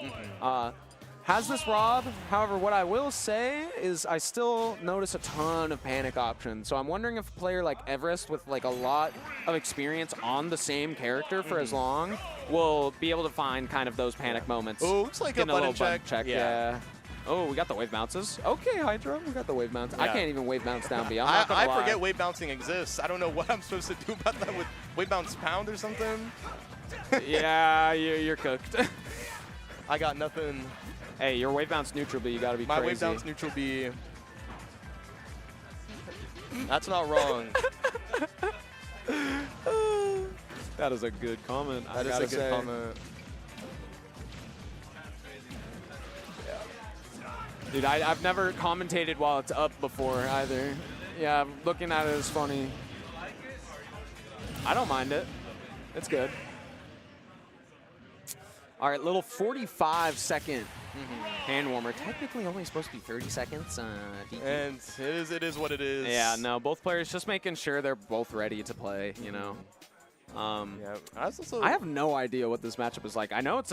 Has this Rob? However, what I will say is I still notice a ton of panic options. So I'm wondering if a player like Everest with like a lot of experience on the same character for as long will be able to find kind of those panic moments. Oh, it's like a Getting button little check. Yeah. Oh, we got the wave bounces. Okay, Hydro, we got the wave bounce. I Yeah. can't even wave bounce down B. I'm not gonna I lie. forget wave bouncing exists. I don't know what I'm supposed to do about that with wave bounce pound or something. Yeah, you're cooked. I got nothing. Hey, your wave bounce neutral B, you gotta be My crazy. wave bounce neutral B. That's not wrong. That is a good comment. That is a good comment. Dude, I've never commentated while it's up before either. Yeah, looking at it is funny. I don't mind it. It's good. All right, little 45-second hand warmer. Technically only supposed to be 30 seconds. DQ. And it is what it is. Yeah, no, both players just making sure they're both ready to play, Yeah, I have no idea what this matchup is like. I know it's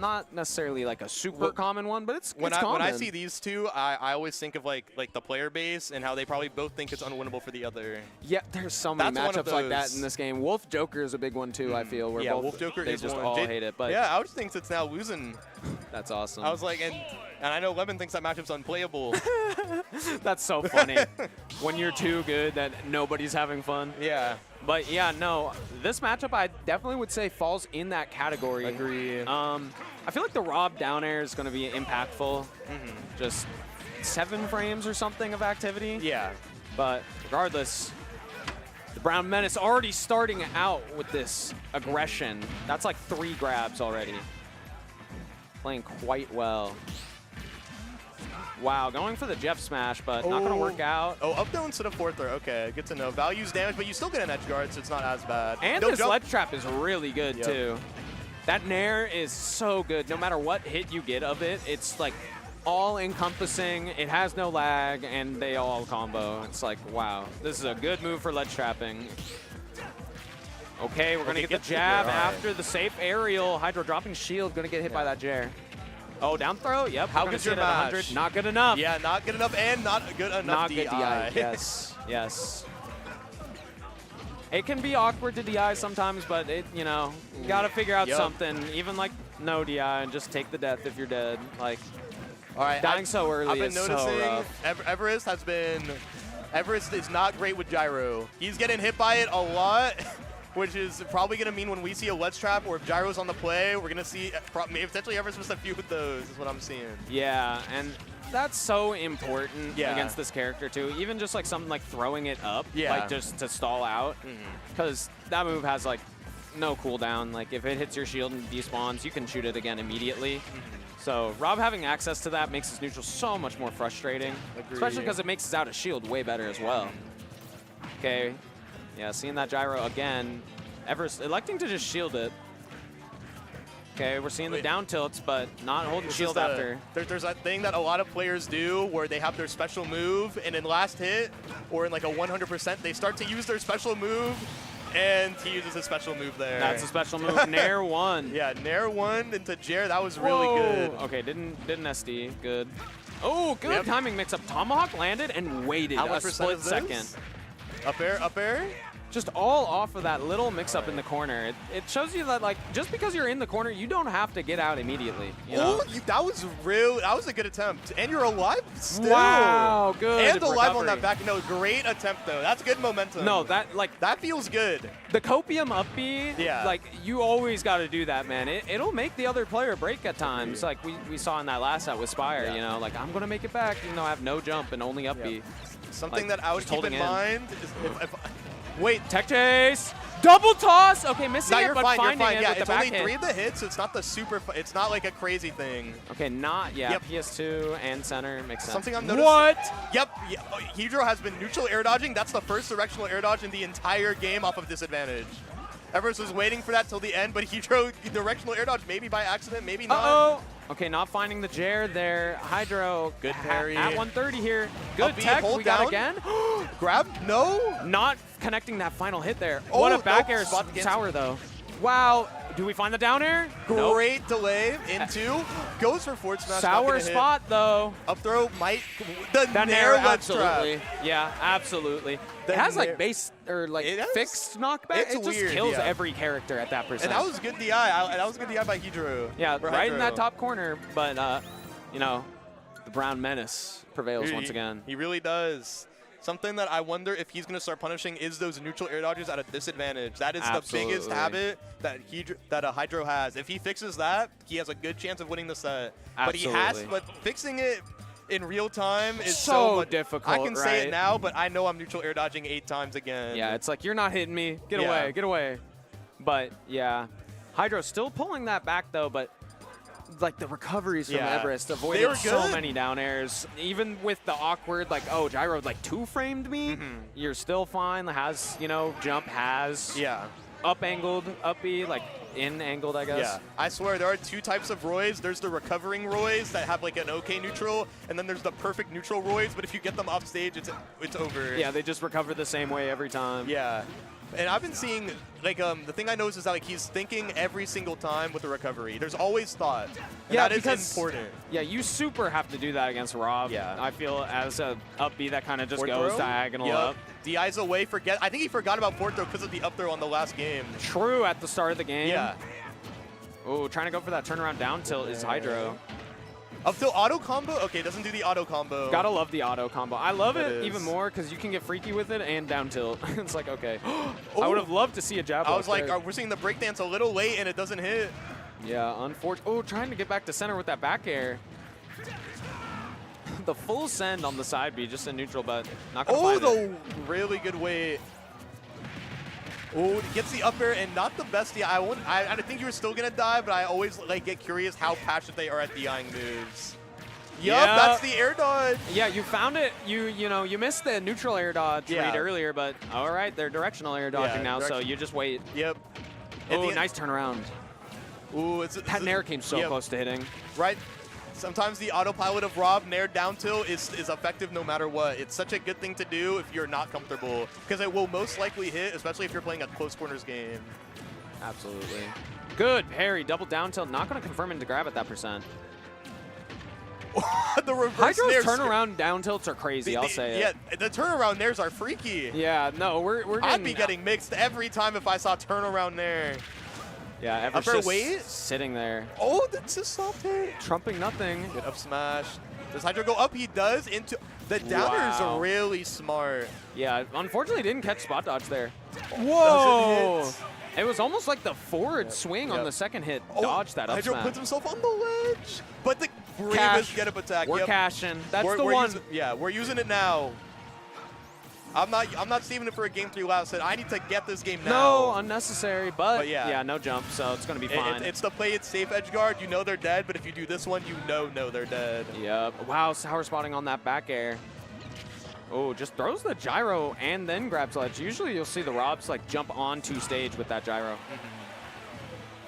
not necessarily like a super common one, but it's common. When I see these two, I always think of like the player base and how they probably both think it's unwinnable for the other. Yeah, there's so many That's one of matchups like that those. in this game. Wolf Joker is a big one too. I feel where Yeah, both Wolf Joker they is just one. all hate it. But yeah, Ouch thinks it's now losing. that's awesome. I was like, and I know Lemmon thinks that matchup's unplayable. That's so funny. When you're too good that nobody's having fun. Yeah. But yeah, no, this matchup I definitely would say falls in that category. Agree. I feel like the Rob down air is going to be impactful. Just 7 frames or something of activity. Yeah. But regardless, the Brown Menace already starting out with this aggression. That's like 3 grabs already. Playing quite well. Wow, going for the Jeff smash, but not going to work out. Oh, up down instead of forward throw. Okay, good to know. Values damage, but you still get an edge guard, so it's not as bad. And No this jump. ledge trap is really good, Yep. too. That nair is so good. No matter what hit you get of it, it's like all-encompassing. It has no lag, and they all combo. It's like, wow, this is a good move for ledge trapping. Okay, we're going to get the jab after the safe aerial. Hydro dropping shield, going to get hit by that Jair. Oh, down throw? Yep. How we're gonna good's see your it at mash? 100. Not good enough. Yeah, not good enough, and not good enough Not DI. good DI. Yes, yes. It can be awkward to DI sometimes, but you got to figure out something. Even like no DI and just take the death if you're dead. Like, all right, dying so early I've been is so noticing rough. Everest is not great with gyro. He's getting hit by it a lot, which is probably going to mean when we see a ledge trap or if gyro's on the play, we're going to see maybe potentially Everest with a few of those is what I'm seeing. Yeah, and that's so important Yeah. against this character too. Even just like something like throwing it up, Yeah. like just to stall out, because that move has like no cooldown. Like if it hits your shield and despawns, you can shoot it again immediately. So Rob having access to that makes his neutral so much more frustrating, especially because it makes his out of shield way better as well. Okay, yeah, seeing that gyro again. Everest electing to just shield it. Okay, we're seeing the down tilts, but not holding shield after. There's that thing that a lot of players do where they have their special move, and in last hit, or in like a 100%, they start to use their special move, and he uses a special move there. That's a special move. Nair 1. Yeah, Nair 1 into Jair. That was really good. Okay, didn't SD. Good. Oh, good timing mix-up. Tomahawk landed and waited How a much percent split is this? second. Up air, up air. just all off of that little mix-up in the corner. It shows you that, like, just because you're in the corner, you don't have to get out immediately. You know? Ooh, that was a good attempt. And you're alive still. Wow, good And alive on recovery. that back. No, great attempt, though. That's good momentum. No, that feels good. The copium up B, Yeah. like, you always got to do that, man. It'll make the other player break at times. Like, we saw in that last set with Spire, you know, like, I'm going to make it back, even though I have no jump and only up B. Something Like, that I would just keep holding in mind is if wait, tech chase, double toss. Okay, missing no, it, you're but fine. You're finding fine. it Yeah, with the it's back only hit. 3 of the hits, so it's not the super. It's not like a crazy thing. Okay, not Yep. PS2 and center makes sense. Something I've noticed. What? Yep. Yeah, Hydro has been neutral air dodging. That's the first directional air dodge in the entire game off of disadvantage. Everest was waiting for that till the end, but Hydro directional air dodge, maybe by accident, maybe not. Uh-oh. Okay, not finding the Jair there. Hydro Good parry. at 130 here. Good Up B, tech. hold We got down. again. Grab? No. Not connecting that final hit there. Oh, What a back nope, air spot against- tower, though. Wow. Do we find the down air? Nope. Great delay into. Goes for forward smash. not Sour gonna hit. spot, though. Up throw might. The That nair nair, ledge trap. absolutely. Yeah, absolutely. The It has nair- like base or like It is. fixed knockback. It's it just weird, kills yeah. every character at that percent. And that was good DI. That was good DI by Hydro. yeah, For right in Hydro. that top corner. But you know, the brown menace prevails He- once again. He really does. Something that I wonder if he's going to start punishing is those neutral air dodges at a disadvantage. That is the biggest Absolutely. habit that Hydro has. If he fixes that, he has a good chance of winning the set. But he has, Absolutely. but fixing it in real time is So much difficult, I can say right? it now, but I know I'm neutral air dodging 8 times again. Yeah, it's like, you're not hitting me. Get Yeah. away, get away. But yeah, Hydro still pulling that back though, but like the recoveries from Yeah. Everest They avoided were so good. many down airs. Even with the awkward, like, oh, Gyro like 2-framed me, you're still fine. Has, you know, jump has. Yeah. Up angled, up B, like in angled, I guess. Yeah, I swear there are 2 types of Roys. There's the recovering Roys that have like an okay neutral, and then there's the perfect neutral Roys. But if you get them off stage, it's over. Yeah, they just recover the same way every time. Yeah, and I've been seeing like the thing I noticed is that like he's thinking every single time with the recovery. There's always thought. And Yeah, that is because important. Yeah, you super have to do that against Rob. Yeah. I feel as a up B that kind of just Forward goes throw? diagonal Yup. up. DI's away. I think he forgot about forward throw because of the up throw on the last game. True at the start of the game. Yeah. Oh, trying to go for that turnaround down tilt is Hydro. Up till auto combo. Okay, doesn't do the auto combo. Gotta love the auto combo. I love It it is. even more because you can get freaky with it and down tilt. It's like, okay. I Oh. would have loved to see a jab I block was like, there. we're seeing the breakdance a little late and it doesn't hit. Yeah, unfortunate. Oh, trying to get back to center with that back air. The full send on the side B, just in neutral, but not gonna Oh, find it. the really good way. Oh, gets the up air and not the best DI. I think you were still gonna die, but I always like get curious how passionate they are at DIing moves. Yup, Yeah. that's the air dodge. Yeah, you found it. You know, you missed the neutral air dodge Yeah. read earlier, but all right, they're directional air dodging Yeah, now, so direction- you just wait. Yep. At Oh, the- nice turnaround. Ooh, That nair came so yep. close to hitting. Right. Sometimes the autopilot of Rob nair down tilt is effective no matter what. It's such a good thing to do if you're not comfortable, because it will most likely hit, especially if you're playing a close corners game. Absolutely. Good parry, double down tilt. Not going to confirm into grab at that percent. The reverse Hydro's nair. turnaround down tilts are crazy, I'll say Yeah, it. the turnaround nairs are freaky. Yeah, no, we're getting... I'd be getting mixed every time if I saw turnaround nair. Yeah, Everest Upper just weight? sitting there. Oh, that's a soft hit. Trumping nothing. Good up smash. Does Hydro go up? He does into... The downer's Wow. really smart. Yeah, unfortunately didn't catch spot dodge there. Doesn't Whoa! hit. It was almost like the forward swing on Yep. the second hit. Oh, Dodged that up Hydro smash. puts himself on the ledge. But the bravest Cash. get up attack. We're Yep. cashing. That's We're- the we're one. using- yeah, we're using it now. I'm not saving it for a game 3 last set. I need to get this game now. No, unnecessary, but yeah. no jump, so it's going to be It- fine. it's the play it safe edge guard. You know they're dead, but if you do this one, you know they're dead. Yep. Wow, sour spotting on that back air. Oh, just throws the gyro and then grabs ledge. Usually you'll see the Robs like jump onto stage with that gyro.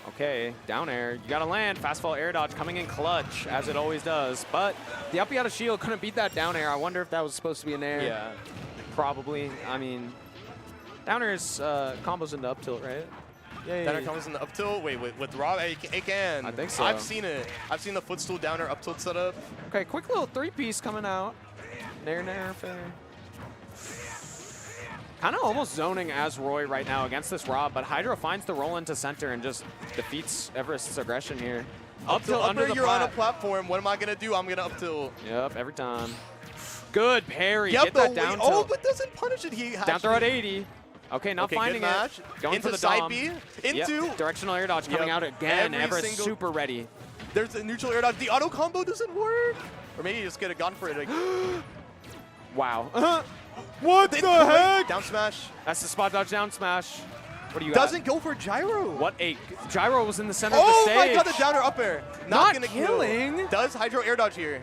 Okay, down air. You got to land. Fast fall air dodge coming in clutch, as it always does. But the up out of shield couldn't beat that down air. I wonder if that was supposed to be an air. Yeah. Probably. I mean, down air is combos into up tilt, right? Yeah, Downer comes in the up tilt. Wait, with Rob, it can. I think so. I've seen it. I've seen the footstool downer up tilt setup. Okay, quick little 3-piece coming out. Nair, nair, fair. kind of almost zoning as Roy right now against this Rob, but Hydro finds the roll into center and just defeats Everest's aggression here. Up tilt under the you're on a platform. What am I gonna do? I'm gonna up tilt. Yep, every time. Good parry. Yep, Get that down tilt. Oh, but doesn't punish it. He down throw at 80. Okay, not finding good match. it. Going into for the side dom. B. Into. Yep. Directional air dodge coming out again. Everest super ready. There's a neutral air dodge. The auto combo doesn't work. Or maybe you just could have gone for it. Like, wow. What the heck? Down smash. That's the spot dodge down smash. What do you Doesn't got? go for gyro. What a gyro was in the center of the stage. Oh my god, the downer up air. Not gonna killing. Kill. Does Hydro air dodge here?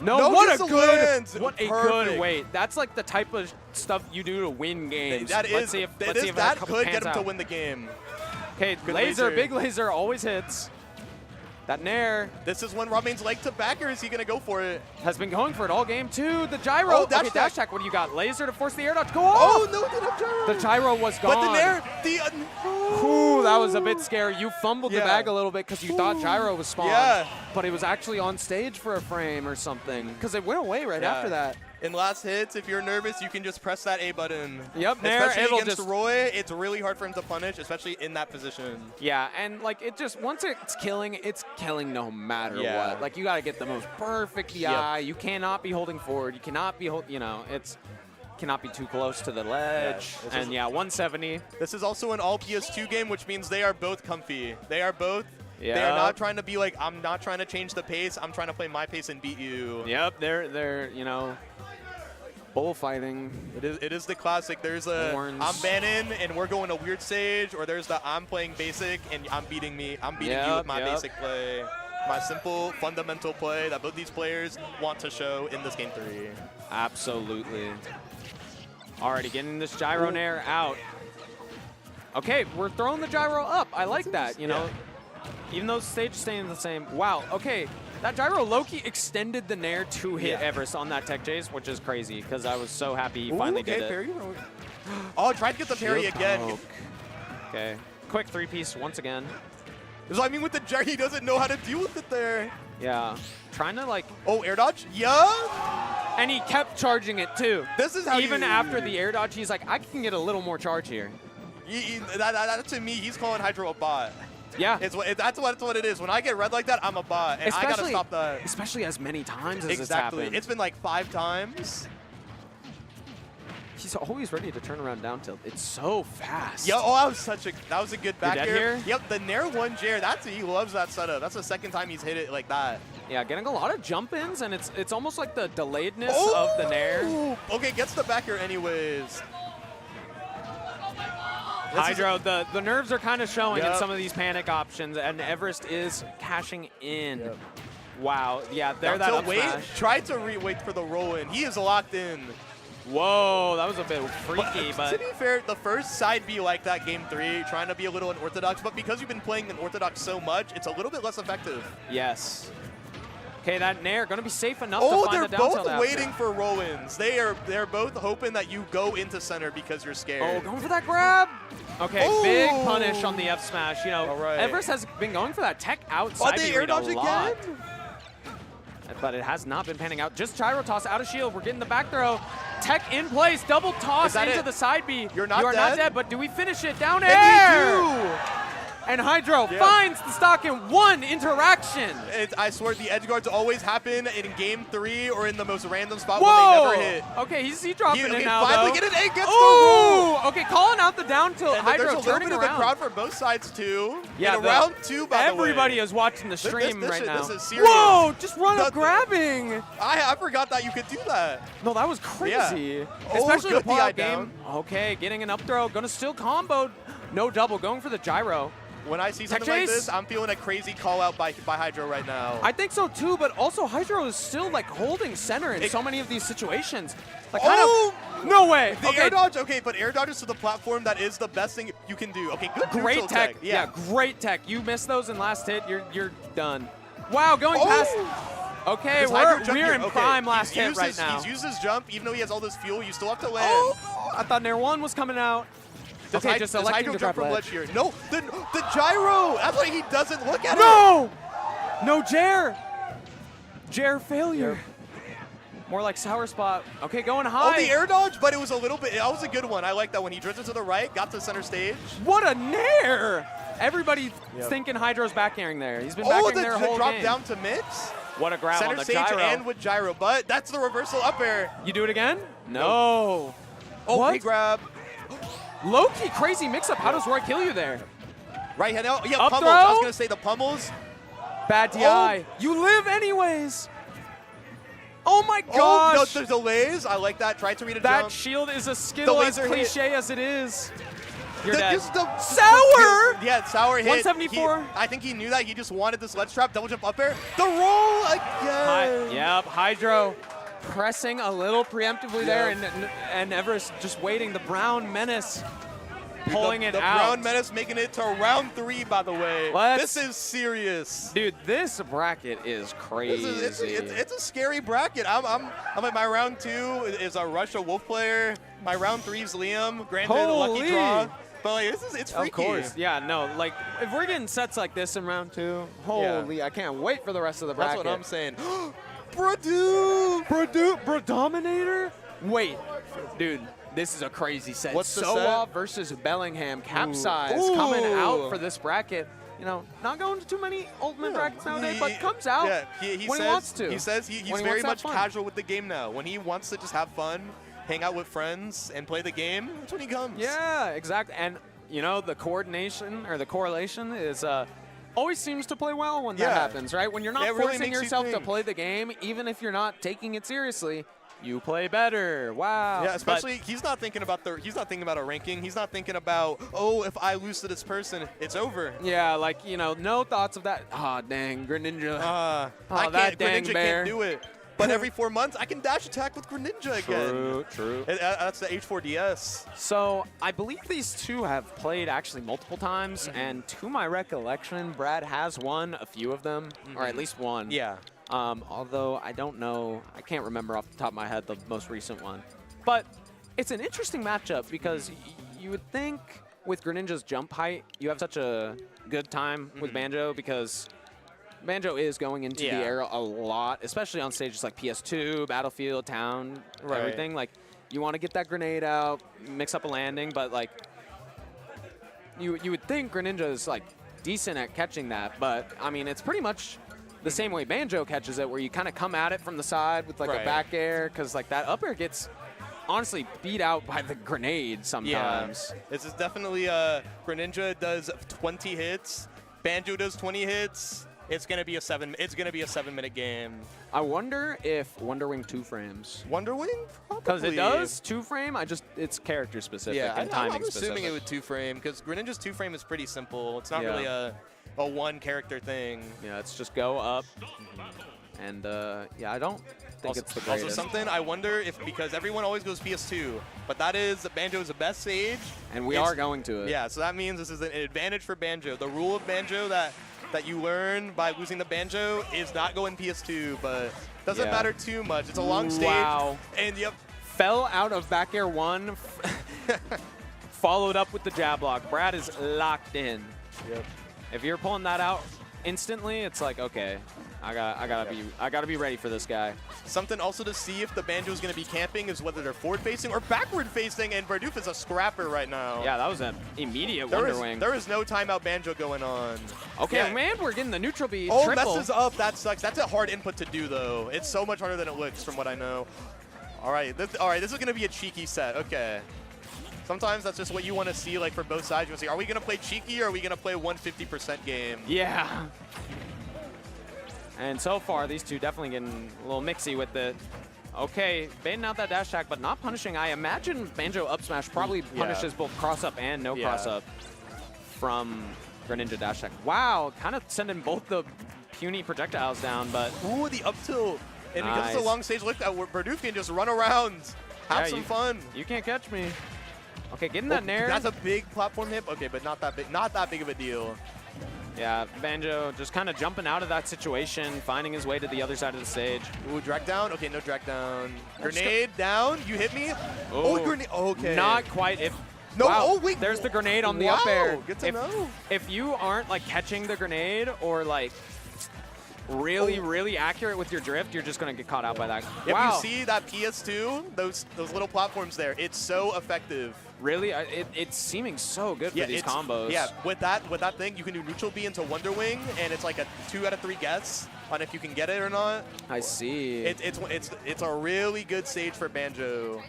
No, what a good, lands. what a Perfect. good wait. That's like the type of stuff you do to win games. Let's see if that could get him out. to win the game. Okay, laser, big laser always hits. That nair. This is when Robmain's like to backer. Is he going to go for it? Has been going for it all game too. The gyro. Oh, dash okay, dash attack. What do you got? Laser to force the air dodge. Go Oh, off. no, it didn't have gyro. The gyro was gone. But the nair, Ooh, that was a bit scary. You fumbled the bag a little bit because you thought gyro was spawned. Yeah. But it was actually on stage for a frame or something because it went away right after that. In last hits, if you're nervous, you can just press that A button. Yep, nair, especially it'll against just Roy, it's really hard for him to punish, especially in that position. Yeah, and like it just once it's killing no matter what. Like you got to get the most perfect DI. You cannot be holding forward. You cannot be cannot be too close to the ledge. Yeah, and yeah, 170. This is also an all PS2 game, which means they are both comfy. They are both. Yeah. They are not trying to be like, I'm not trying to change the pace. I'm trying to play my pace and beat you. Yep, they're bullfighting. It is the classic. There's a Horns. I'm banning and we're going a weird stage, or there's the I'm playing basic and I'm beating you with my basic play. My simple, fundamental play that both these players want to show in this game 3. Absolutely. Alrighty, getting this gyro nair out. Okay, we're throwing the gyro up. I like that, you know. Even though the stage is staying the same. Wow, okay. That gyro Loki extended the nair to hit Everest on that tech chase, which is crazy because I was so happy he finally did it. Parry. Oh, tried to get the parry again. Okay, quick 3-piece once again. So I mean, with the gyro, he doesn't know how to deal with it there. Yeah, trying to like. Oh, air dodge? Yeah. And he kept charging it too. This is how even after the air dodge, he's like, I can get a little more charge here. That to me, he's calling Hydro a bot. Yeah. That's what it is. When I get red like that, I'm a bot, and I gotta stop that. Especially as many times as it's Exactly. happened. It's been like 5 times. He's always ready to turn around down tilt. It's so fast. Yeah. Oh, that was a good back dead air. here? Yep. The nair 1 Jair. He loves that setup. That's the second time he's hit it like that. Yeah, getting a lot of jump ins, and it's almost like the delayedness of the nair. Okay, gets the back air anyways. Hydro, the nerves are kind of showing in some of these panic options, and Everest is cashing in. Yep. Wow. Yeah, there that up smash. Tried to wait for the roll in. He is locked in. Whoa, that was a bit freaky, but to be fair, the first side B like that game 3, trying to be a little unorthodox, but because you've been playing unorthodox so much, it's a little bit less effective. yes. Okay, that nair gonna be safe enough to find the down they're tilt both waiting after. for roll-ins. They're both hoping that you go into center because you're scared. Oh, going for that grab. Okay, big Ooh. punish on the F smash. You know, All right. Everest has been going for that tech outside they B air read dodge a lot. again? But it has not been panning out. Just gyro toss out of shield. We're getting the back throw. Tech in place. Double toss into the side B. You're not You are dead? not dead, but do we finish it? Down And air! we do! And Hydro finds the stock in 1 interaction. I swear the edge guards always happen in game 3 or in the most random spot Whoa! when they never hit. Okay, he's dropping it now, finally though. get it. Hey, gets the Ooh! roll. Okay, calling out the down tilt. And Hydro there's a little turning bit of around. the crowd for both sides, too. Yeah, in round 2, by the way. Everybody is watching the stream This right shit- now. this is serious. Whoa! Just run up grabbing. I forgot that you could do that. No, that was crazy. Yeah. Especially good the pull-out DI game. Okay, getting an up throw. Gonna still combo. No double. Going for the gyro. When I see Tech something like chase? this, I'm feeling a crazy call out by Hydro right now. I think so too, but also Hydro is still like holding center in so many of these situations. Like kind of, no way. The air dodge, but air dodges to the platform, that is the best thing you can do. Okay, good Great neutral tech. Yeah, great tech. You missed those in last hit, you're done. Wow, going past. Okay, we're in prime last hit right now. He's used his jump, even though he has all this fuel, you still have to land. Oh, I thought Nair 1 was coming out. Okay, just electing Hydro to jump grab from ledge. ledge here. No, the gyro. That's why he doesn't look at it. No! No Jair! Jair failure. More like sour spot. Okay, going high. Oh, the air dodge, but it was a little bit. That was a good one. I like that when he drifted to the right, got to center stage. What a nair! Everybody thinking Hydro's back airing there. He's been back airing there whole drop game. down to mix. What a grab Center on the stage gyro. and with gyro, but that's the reversal up air. You do it again? No. Oh, What? big grab. Low-key crazy mix-up. How does Roy kill you there? Right hand out. Yeah, Up pummels. I was throw? going to say the pummels. Bad DI. You live anyways. Oh my gosh. Oh, no, the delays. I like that. Try to read a That jump. shield is a skill as laser hit. cliche as it is. You're dead. The Sour! Yeah, sour hit. 174. I think he knew that. He just wanted this ledge trap, double jump up air. The roll again. Yep, Hydro pressing a little preemptively there, and Everest just waiting. The Brown Menace pulling it the out. Brown Menace making it to round 3, by the way. Let's- This is serious. Dude, this bracket is crazy. It's a scary bracket. I'm like, my round 2 is a Russia Wolf player. My round 3 is Liam. Granted, a lucky Holy. draw. But like, it's freaky. Of course, yeah, no, like, if we're getting sets like this in round 2, holy, I can't wait for the rest of the bracket. That's what I'm saying. Bradominator? Wait, dude, this is a crazy set. What's the Soa set? versus Bellingham. Capsize Ooh. coming out for this bracket. You know, not going to too many ultimate brackets nowadays, but comes out he when says, he wants to. He says he's When he very wants to much have fun. casual with the game now. When he wants to just have fun, hang out with friends, and play the game, that's when he comes. Yeah, exactly. And, you know, the coordination or the correlation is always seems to play well when that Yeah. happens, right? When you're not It really forcing makes you yourself to think. play the game, even if you're not taking it seriously, you play better. Wow. Yeah, especially he's not thinking about a ranking. He's not thinking about, oh, if I lose to this person, it's over. Yeah, like, you know, no thoughts of that. Ah, dang, Greninja. I that can't. dang Greninja bear. can't do it. But every 4 months, I can dash attack with Greninja again. True. That's the H4DS. So I believe these two have played actually multiple times, and to my recollection, Brad has won a few of them, or at least one. Yeah. Although I don't know, I can't remember off the top of my head the most recent one. But it's an interesting matchup because you would think with Greninja's jump height, you have such a good time with Banjo because Banjo is going into the air a lot, especially on stages like PS2, Battlefield, Town, everything. Like, you want to get that grenade out, mix up a landing, but like, you would think Greninja is like decent at catching that, but I mean, it's pretty much the same way Banjo catches it, where you kind of come at it from the side with like a back air, because like that up air gets honestly beat out by the grenade sometimes. Yeah. This is definitely Greninja does 20 hits, Banjo does 20 hits. It's gonna be a 7-minute game. I wonder if Wonder Wing 2 frames. Wonder Wing? Probably. Because it does 2-frame, it's character specific and timing I'm specific. assuming it would 2-frame, because Greninja's 2-frame is pretty simple. It's not really a one character thing. Yeah, it's just go up. And yeah, I don't think it's the greatest. Also something I wonder if, because everyone always goes PS2, but that is Banjo is the best stage. And we are going to it. Yeah, so that means this is an advantage for Banjo. The rule of Banjo that you learn by losing the Banjo is not going PS2, but doesn't matter too much. It's a long stage. Wow. And Fell out of back air 1, followed up with the jab block. Brad is locked in. Yep. If you're pulling that out instantly, it's like, okay, I gotta be ready for this guy. Something also to see if the Banjo is going to be camping is whether they're forward facing or backward facing, and Bardoof is a scrapper right now. Yeah, that was an immediate Wonder Wing. There is no timeout Banjo going on. Okay, man, we're getting the neutral B triple. triple. Messes up. That sucks. That's a hard input to do, though. It's so much harder than it looks, from what I know. All right, this is going to be a cheeky set. Okay. Sometimes that's just what you want to see, like, for both sides. You want to see, are we going to play cheeky or are we going to play 150% game? Yeah. And so far, these two definitely getting a little mixy with it. Okay, baiting out that dash attack, but not punishing. I imagine Banjo up smash probably punishes both cross up and no cross up from Greninja dash attack. Wow, kind of sending both the puny projectiles down, but ooh, the up tilt. And because it's a long stage like that, Bardoof can just run around, have some fun. You can't catch me. Okay, getting that nair. That's a big platform hit. Okay, but not that big of a deal. Yeah, Banjo just kind of jumping out of that situation, finding his way to the other side of the stage. Ooh, drag down. Okay, no drag down. Grenade down. You hit me. Oh, grenade. Okay. Not quite. No. Wow, Oh, wait. There's the grenade on the up air. Good to know. If you aren't like catching the grenade or like really accurate with your drift, you're just going to get caught out by that. If Wow. you see that PS2, those little platforms there, it's so effective. Really? It's seeming so good for these combos. Yeah, with that thing, you can do neutral B into Wonder Wing, and it's like a 2 out of 3 guess on if you can get it or not. I see. It's a really good stage for Banjo.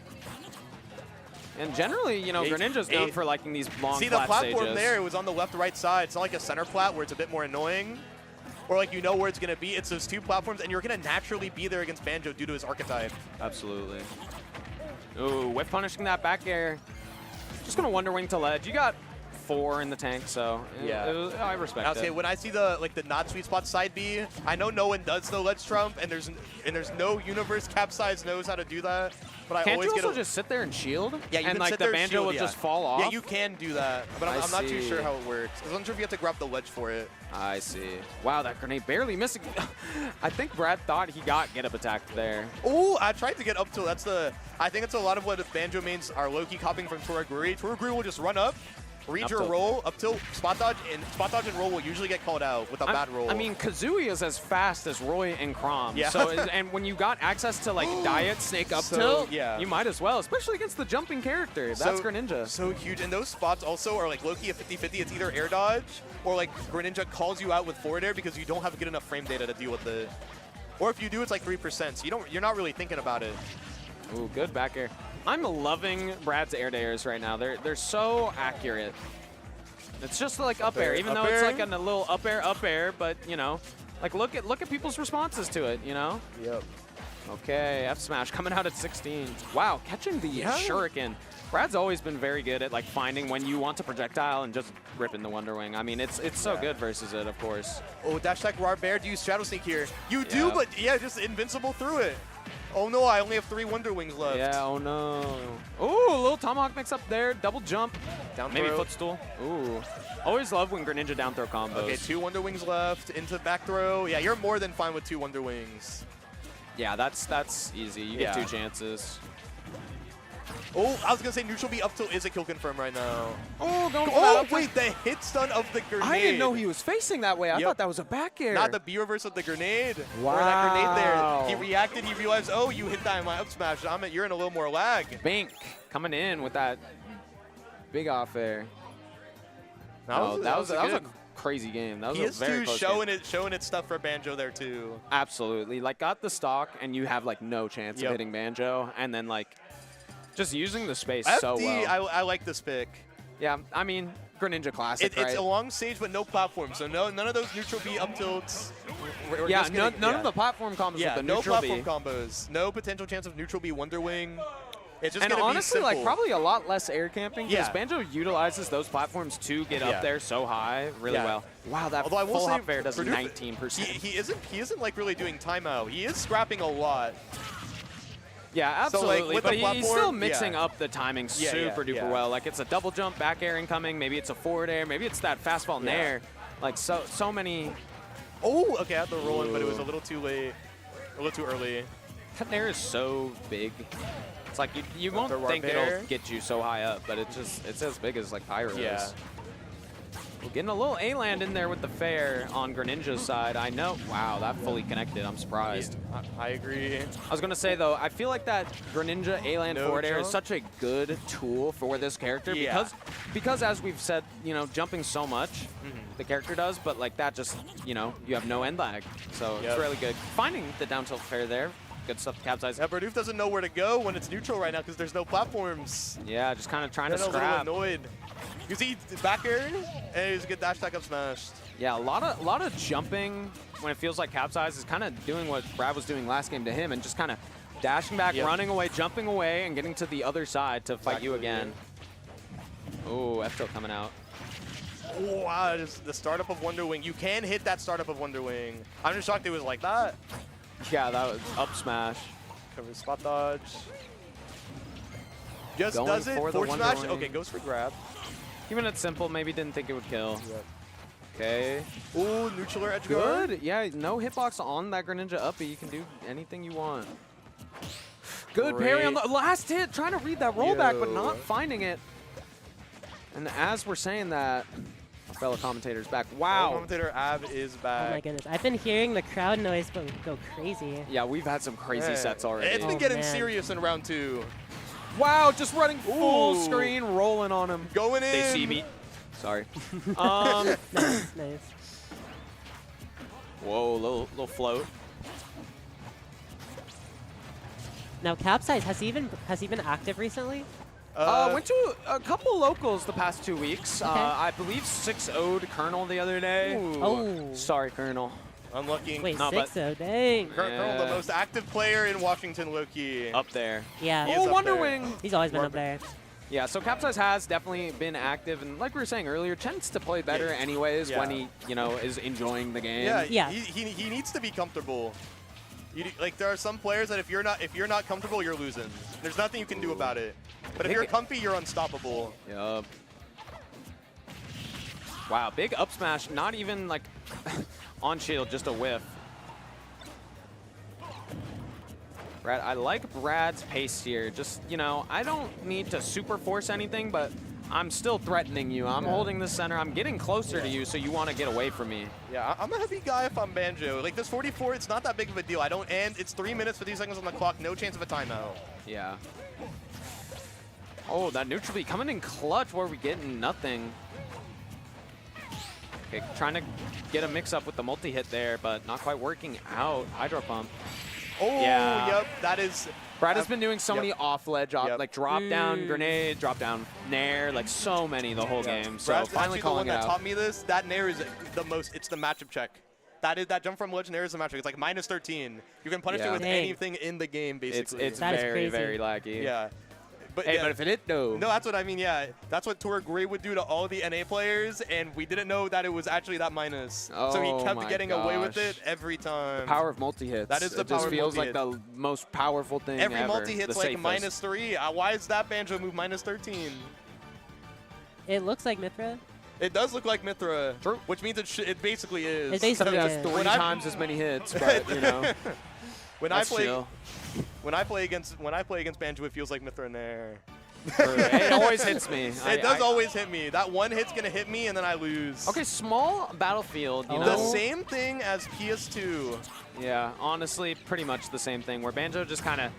And generally, you know, Greninja's known for liking these long See, the flat platform stages. there, it was on the left-right side. It's not like a center plat where it's a bit more annoying, or like you know where it's going to be. It's those 2 platforms, and you're going to naturally be there against Banjo due to his archetype. Absolutely. Ooh, whiff punishing that back air. Just going to Wonder Wing to ledge. You got 4 in the tank, so I respect I'll say it. when I see the not sweet spot side B, I know no one does the ledge trump, and there's no universe capsize knows how to do that. But I Can't always you get also just sit there and shield? Yeah, you and can like sit the there and Banjo shield, will just fall off? Yeah, you can do that, but I'm not too see. sure how it works. I'm not sure if you have to grab the ledge for it. I see. Wow, that grenade barely missing. I think Brad thought he got get up attacked there. Oh, I tried to get up till I think it's a lot of what Banjo mains are low-key copying from Toraguri. Toraguri will just run up, read your roll, up till spot dodge and roll will usually get called out with a bad roll. I mean, Kazooie is as fast as Roy and Chrom. Yeah. So, and when you got access to like Diet, Snake up tilt, yeah. you might as well, especially against the jumping character. That's Greninja. So huge. And those spots also are like low-key a 50-50. It's either air dodge or like Greninja calls you out with forward air because you don't have good enough frame data to deal with it. Or if you do, it's like 3%. So you're not really thinking about it. Ooh, good back air. I'm loving Brad's air dairs right now. They're so accurate. It's just like up air, even though it's like a little up air, but you know, like look at people's responses to it, you know? Yep. Okay, F smash coming out at 16. Wow, catching the shuriken. Brad's always been very good at like finding when you want to projectile and just ripping the Wonder Wing. I mean, it's so good versus it, of course. Oh, dash attack Raw Bear. Do you Shadow Sneak here? You do, but yeah, just invincible through it. Oh no, I only have 3 Wonder Wings left. Yeah, oh no. Ooh, a little Tomahawk mix up there, double jump. Down Maybe throw. Footstool. Ooh. Always love when Greninja down throw combos. Okay, 2 Wonder Wings left into back throw. Yeah, you're more than fine with 2 Wonder Wings. Yeah, that's easy. You get 2 chances. Oh, I was going to say neutral B up tilt is a kill confirm right now. Oh, going for Oh, that wait, the hit stun of the grenade. I didn't know he was facing that way. I thought that was a back air. Not the B reverse of the grenade. Wow. Or that grenade there. He reacted, he realized, oh, you hit that in my up smash. You're in a little more lag. Bink coming in with that big off air. That was a crazy game. That was he a is very too close showing its stuff for Banjo there too. Absolutely. Like got the stock and you have like no chance of hitting Banjo, and then like just using the space so well. I like this pick. Yeah, I mean Greninja classic, right? It's a long stage but no platform, so none of those neutral B up tilts. Yeah, none of the platform combos with the no neutral platform B. combos. No potential chance of neutral B Wonder Wing. It's just And gonna honestly, be like simple. probably a lot less air camping because Yeah. Banjo utilizes those platforms to get up there so high really well. Wow, that Although I will full say hop air does Purdue- 19%. He isn't like really doing timeout. He is scrapping a lot. Yeah, So, like, absolutely. with but the he's still platform, mixing up the timing super duper well. Like it's a double jump back air incoming, maybe it's a forward air, maybe it's that fastball nair. Like so many. Oh, okay, I had the roll in, but it was a little too late, a little too early. That nair is so big. It's like you won't The think Warbear. it'll get you so high up, but it's as big as like Pyro Yeah. is. We're getting a little A-land in there with the fair on Greninja's side. I know. Wow, that fully connected. I'm surprised. I agree. I was going to say, though, I feel like that Greninja A-land No forward air is jump? such a good tool for this character because as we've said, you know, jumping so much, the character does, but like that just, you know, you have no end lag. So it's really good. Finding the down tilt fair there. Good stuff to capsize. Yeah, Berdoof doesn't know where to go when it's neutral right now because there's no platforms. Yeah, just kind of trying to They're a scrap. little annoyed. You see back air, and he's a good dash attack up smashed. Yeah, a lot of jumping when it feels like capsize is kind of doing what Brad was doing last game to him and just kind of dashing back, running away, jumping away, and getting to the other side to fight you again. Oh, F-tilt coming out. Oh, wow, just the startup of Wonder Wing. You can hit that startup of Wonder Wing. I'm just shocked it was like that. Yeah, that was up smash. Cover spot dodge. Just Going does it. for the Forward Wonder smash. Wing. Okay, goes for grab. Even it's simple, maybe didn't think it would kill. Okay. Ooh, neutral air edge guard. Good. Yeah, no hitbox on that Greninja uppy. You can do anything you want. Good parry on the last hit. Trying to read that rollback, but not finding it. And as we're saying that, fellow commentators back. Wow. Commentator Ab is back. Oh my goodness. I've been hearing the crowd noise go crazy. Yeah, we've had some crazy sets already. It's been Oh, getting man. serious in round 2. Wow, just running full Ooh. screen, rolling on him. Going in. They see me. Sorry. Nice, nice. Whoa, little float. Now, Capsize, has he been active recently? Went to a couple locals the past 2 weeks. Okay. I believe 6-0'd Colonel the other day. Ooh. Oh. Sorry, Colonel. Unlucky. Wait, No, but- 6-0, dang. Colonel, the most active player in Washington, low-key. Up there. Yeah. He is Oh, up Wonder there. Wing. He's always been up there. Yeah, so Capsize has definitely been active, and like we were saying earlier, tends to play better anyways when he, is enjoying the game. Yeah, Yeah. He needs to be comfortable. Like there are some players that if you're not comfortable, you're losing. There's nothing you can do about it. But if you're comfy, you're unstoppable. Yup. Wow, big up smash, not even like on shield, just a whiff. Brad, I like Brad's pace here. Just, I don't need to super force anything, but I'm still threatening you. I'm holding the center. I'm getting closer to you, so you want to get away from me. Yeah, I'm a heavy guy if I'm Banjo. Like this 44, it's not that big of a deal. It's 3 minutes, 50 seconds on the clock, no chance of a timeout. Yeah. Oh, that neutral B coming in clutch where we getting nothing. Okay, trying to get a mix-up with the multi-hit there, but not quite working out. Hydro pump. Oh, Yeah. yep, that is. Brad has been doing so many off-ledge, like drop-down Mm. grenade, drop-down nair, like so many the whole game. So Brad's finally actually the calling one it that out. taught me this. That nair is it's the matchup check. That jump from ledge nair is the matchup. It's like minus 13. You can punish it with Dang. anything in the game, basically. It's That is very, crazy. very laggy. yeah. But Hey, yeah. but if it hit, no. No, that's what I mean, yeah. That's what Tour Gray would do to all the NA players, and we didn't know that it was actually that minus. So he Oh kept my getting away with gosh. it every time. Power of multi-hits. That is the it power just of feels like multi-hit. the most powerful thing Every ever. multi-hit's the like safest. minus 3. Why is that Banjo move minus 13? It looks like Mithra. It does look like Mithra, which means it basically is. It basically Yeah, is. it's 3 When I- times as many hits, but when that's I play chill. when I play against Banjo, it feels like Mithra in there. It always hits me. It does always hit me. That one hit's gonna hit me, and then I lose. Okay, small battlefield, you Oh. know. The same thing as PS2. Yeah, honestly, pretty much the same thing, where Banjo just kind of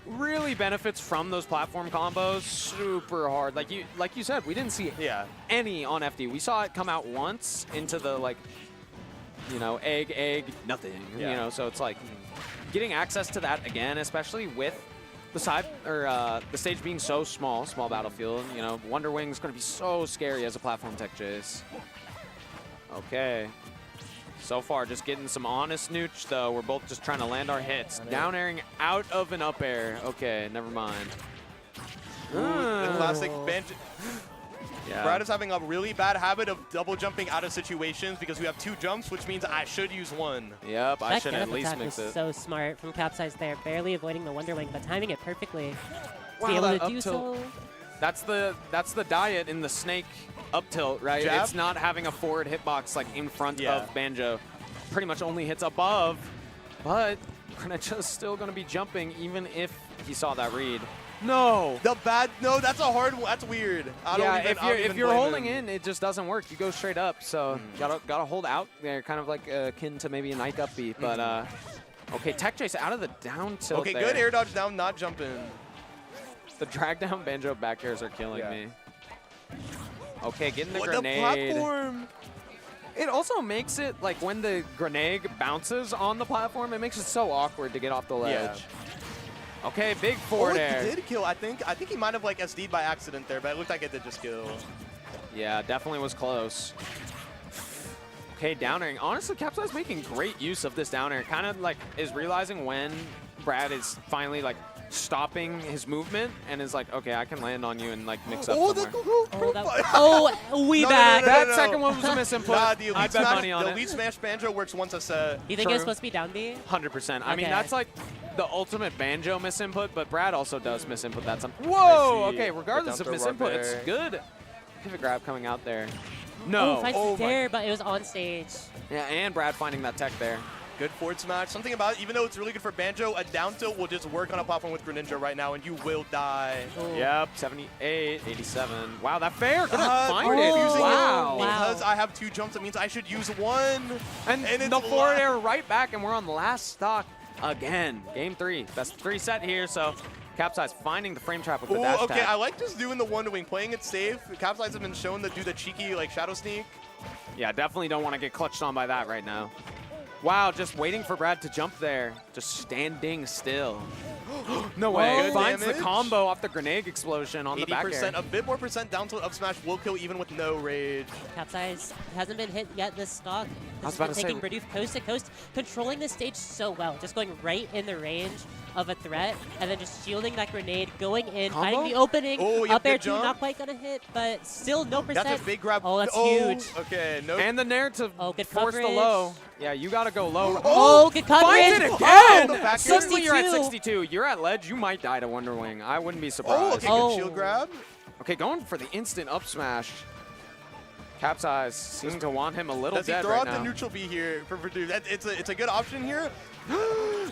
really benefits from those platform combos super hard. Like you said, we didn't see Yeah. any on FD. We saw it come out once into the, egg, nothing. Yeah. So it's like getting access to that again, especially with the the stage being so small battlefield. Wonder Wing's going to be so scary as a platform tech chase. Okay. So far, just getting some honest nooch, though. We're both just trying to land our hits. Down airing out of an up air. Okay, never mind. The classic Banjo. Yeah. Brad is having a really bad habit of double jumping out of situations because we have 2 jumps, which means I should use 1. Yep, I That should get at up least attack mix was it. so smart from Capsize there, barely avoiding the Wonder Wing, but timing it perfectly. To Wow, be able that to up do tilt. so. That's the diet in the snake up tilt, right? Jab? It's not having a forward hitbox like in front Yeah. of Banjo. Pretty much only hits above, but Greninja's still going to be jumping even if he saw that read. No. No, that's a hard one. That's weird. I don't even if you're blame holding him. in, it just doesn't work. You go straight up, so gotta hold out there, kind of like akin to maybe an Ike up beat. But okay, tech chase out of the down tilt. Okay, there. good air dodge down, not jumping. The drag down Banjo back airs are killing Yeah. me. Okay, getting the What grenade. the platform? It also makes it, like, when the grenade bounces on the platform, it makes it so awkward to get off the ledge. Okay, big forward air. He did kill. I think he might have like SD'd by accident there, but it looked like it did just kill. Yeah, definitely was close. Okay, down airing. Honestly, Capsize making great use of this down air. Kind of like is realizing when Brad is finally like stopping his movement and is like, okay, I can land on you and like mix up somewhere. We No, back. no. Second one was a misinput. Nah, the I elite bet smash, money on the it. elite smash Banjo works once a set. You think it was supposed to be down B? 100%. I mean, Okay. that's like the ultimate Banjo misinput, but Brad also does misinput that some. Whoa! see. Okay, regardless of Down throw misinput, it's there. good. Pivot grab coming out there. No. Oh, fight Oh my- there, but it was on stage. Yeah, and Brad finding that tech there. Good forward smash. Something about it, even though it's really good for Banjo, a down tilt will just work on a platform with Greninja right now, and you will die. Yep, 78, 87. Wow, that fair couldn't find we're it. using Wow. Because I have 2 jumps, it means I should use 1. And it's the forward air right back, and we're on the last stock again. Game 3, best 3 set here, so Capsize finding the frame trap with the dash okay, tap. I like just doing the one-to-wing, playing it safe. Capsize has been shown to do the cheeky like shadow sneak. Yeah, definitely don't want to get clutched on by that right now. Wow, just waiting for Brad to jump there. Just standing still. No way. Good Finds the damage. combo off the grenade explosion on the back air. 80%, a bit more percent down tilt up smash will kill even with no rage. Capsize hasn't been hit yet this stock. I was This about has to been say- taking Bidoof coast to coast, controlling the stage so well. Just going right in the range of a threat, and then just shielding that grenade, going in, Combo? finding the opening. Oh, yeah, up air good two, jump. not quite gonna hit, but still no percent. That's a big grab. Oh, that's huge. Okay, no. And the nair to good force the coverage. low. Yeah, you got to go low. Oh, good coverage. Finds it Oh, again! the back air. Suddenly you're at 62. 62. You're at ledge. You might die to Wonder Wing. I wouldn't be surprised. Okay, good shield grab. Okay, going for the instant up smash. Capsize seems to want him a little Does he dead throw right out now. the neutral B here for Purdue? It's a good option here.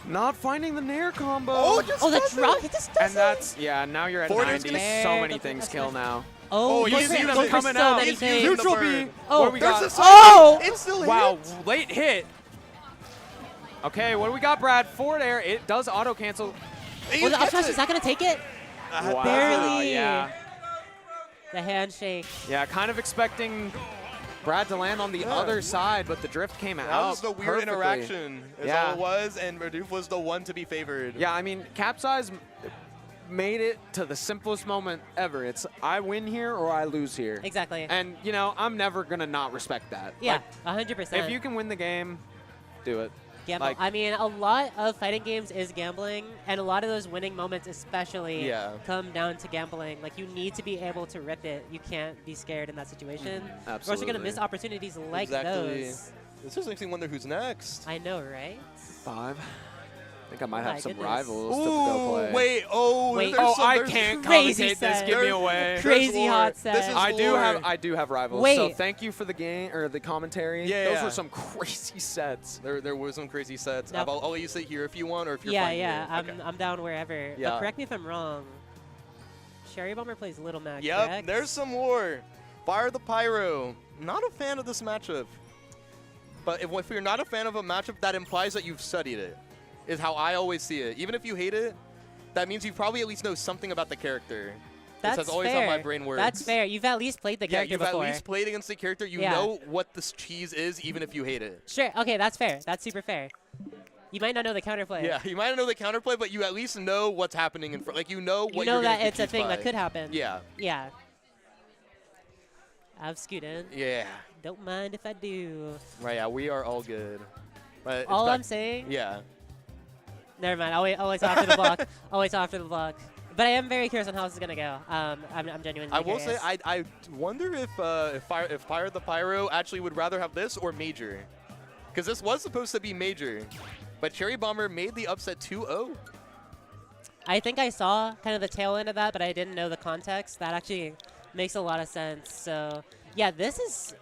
Not finding the nair combo. Oh, just Oh, the does drop, it. it just And doesn't. that's, yeah, now you're at Forward air's 90. gonna- So many That's things right. kill now. Oh, you look see at them look for coming so out. many He's things. using Neutral the B. bird. What do Oh, we there's got? a Oh! It's still Wow, hit. late hit. Okay, what do we got, Brad? Forward air. It does auto cancel. He Well, the up gets smash it. is not gonna take it. Wow. Barely. Yeah. The handshake. Yeah, kind of expecting Brad to land on the other side, but the drift came That out. was the weird perfectly. interaction. Is Yeah. all it was, and Purdue was the one to be favored. Yeah, I mean, Capsize made it to the simplest moment ever. It's I win here or I lose here. Exactly. And, you know, I'm never going to not respect that. Yeah, Like, 100%. if you can win the game, do it. Gamble. Like- I mean, a lot of fighting games is gambling, and a lot of those winning moments especially Yeah. come down to gambling. Like, you need to be able to rip it. You can't be scared in that situation. Or else you're going to miss Absolutely. opportunities like Exactly. those. This just makes me wonder who's next. I know, right? 5. I think I might Oh my have some goodness. rivals to go play. Wait, Wait. there's Oh, some- I there's- can't Crazy commentate this. set. Give me There's- away. there's Crazy lore. hot set. This is I lore. do have rivals. So Wait. thank you for the game or the commentary. Yeah, Those yeah. were some crazy sets. There were some crazy sets. Now- I'll let you sit here if you want, or if you're Yeah, fine yeah. here. I'm down wherever. Yeah. But correct me if I'm wrong. Cherry Bomber plays Little Mac, Yep, correct? there's some more. Fire the Pyro. Not a fan of this matchup. But if you're not a fan of a matchup, that implies that you've studied it, is how I always see it. Even if you hate it, that means you probably at least know something about the character. That's always fair. how my brain works. That's fair. You've at least played the Yeah, character you've before. at least played against the character. You Yeah. know what this cheese is, even if you hate it. Sure. Okay, that's fair. That's super fair. You might not know the counterplay. Yeah, you might not know the counterplay, but you at least know what's happening in front. Like, you know what You know you're gonna that get it's a confused thing by. that could happen. Yeah. Yeah. I've scooted. Yeah. Don't mind if I do. Right, yeah, we are all good. But it's All back- I'm saying. Yeah. Never mind. I'll wait after the block. I'll wait after the block. But I am very curious on how this is gonna go. I'm genuinely. I will say, curious. I wonder if Fire the Pyro actually would rather have this or Major. Because this was supposed to be Major. But Cherry Bomber made the upset 2-0. I think I saw kind of the tail end of that, but I didn't know the context. That actually makes a lot of sense. So, yeah, this is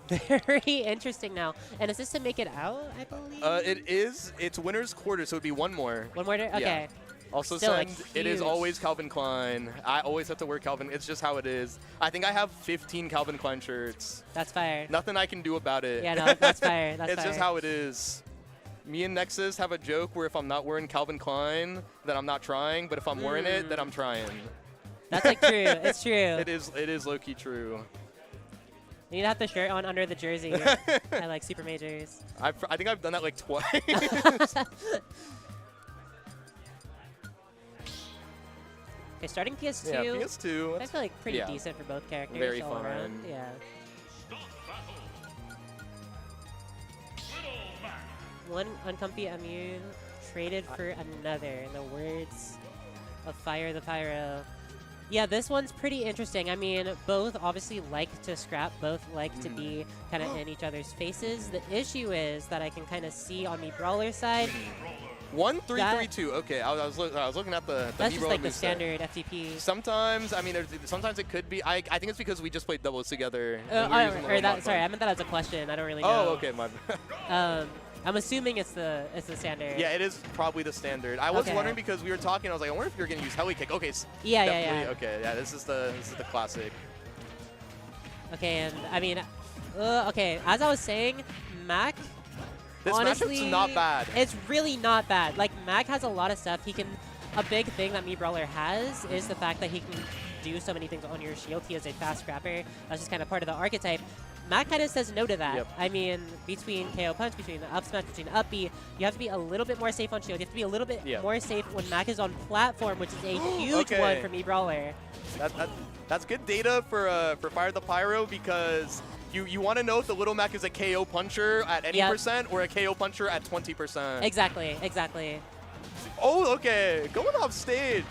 very interesting now. And is this to make it out, I believe? It is. It's winner's quarter, so it would be one more. One more? Okay. Yeah. Also Still, like, send, it is huge. always Calvin Klein. I always have to wear Calvin. It's just how it is. I think I have 15 Calvin Klein shirts. That's fire. Nothing I can do about it. Yeah, no, that's fire. That's It's fire. just how it is. Me and Nexus have a joke where if I'm not wearing Calvin Klein, then I'm not trying. But if I'm wearing it, then I'm trying. That's like true. It's true. It is low-key true. You need to have the shirt on under the jersey. I like super majors. I think I've done that like twice. Okay, starting PS2. Yeah, PS2. I feel like pretty yeah. decent for both characters. Very all fun. around. Yeah. One uncomfy immune traded for another. In the words of Fire the Pyro. Yeah, this one's pretty interesting. I mean, both obviously like to scrap, both like to be kind of in each other's faces. The issue is that I can kind of see on the brawler side. 1-3-3-2. Okay, I was looking at the That's Mii just like Brawler the moveset. standard FTP. Sometimes, I mean, sometimes it could be. I think it's because we just played doubles together. and we were using the Or little that, mod sorry, button. I meant that as a question. I don't really know. Oh, okay, my bad. I'm assuming it's the standard. Yeah, it is probably the standard. I was Okay. wondering because we were talking. I was like, I wonder if you're gonna use heli kick. Okay. Yeah, definitely, yeah. Okay, yeah. This is the classic. Okay, and I mean, okay. As I was saying, Mac. This honestly, matchup's not bad. It's really not bad. Like Mac has a lot of stuff. He can. A big thing that Me Brawler has is the fact that he can do so many things on your shield. He is a fast scrapper. That's just kind of part of the archetype. Mac kind of says no to that. Yep. I mean, between KO Punch, between the up smash, between up B, you have to be a little bit more safe on shield. You have to be a little bit more safe when Mac is on platform, which is a huge one for Me Brawler. That's good data for Fire the Pyro because you want to know if the Little Mac is a KO puncher at any percent or a KO puncher at 20%. Exactly, exactly. Oh, okay. Going off stage.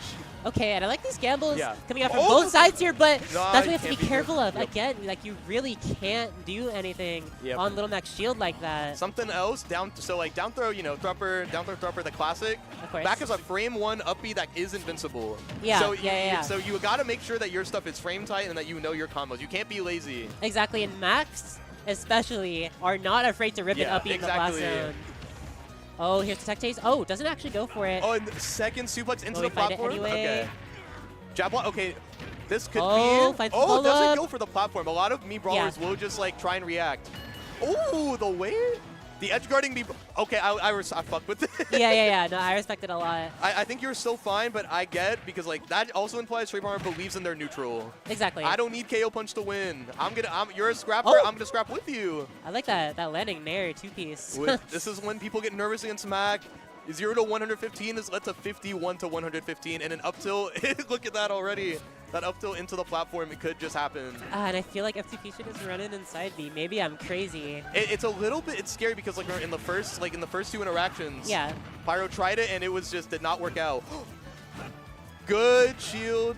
Okay, and I like these gambles coming out from both sides here, but that's what you have to be careful of. Yep. Again, like you really can't do anything on Little Mac's shield like that. Something else down throw, you know, down throw, the classic. Of course. Back is a frame 1 up B that is invincible. Yeah, So you got to make sure that your stuff is frame tight and that you know your combos. You can't be lazy. Exactly, and Max especially are not afraid to rip it up in the blast zone. Oh, here's the tech chase. Oh, doesn't actually go for it. Oh, and the second suplex into Will the he find it platform. anyway? Okay. Jab block. Okay. This could be. Finds the Oh, doesn't follow-up. go for the platform. A lot of Me Brawlers will just like try and react. Oh, the way. The edge guarding me. Okay, I fuck with it. Yeah. No, I respect it a lot. I think you're still fine, but I get because like that also implies Trayvon believes in their neutral. Exactly. I don't need KO punch to win. You're a scrapper. Oh. I'm gonna scrap with you. I like that landing nair 2-piece. This is when people get nervous against Mac. 0 to 115 is led to 51 to 115, and an up tilt. Look at that already. That up tilt into the platform, it could just happen. And I feel like FTP should just run it inside B. Maybe I'm crazy. It's a little bit. It's scary because like in the first 2 interactions, Pyro tried it and it was just did not work out. Good shield.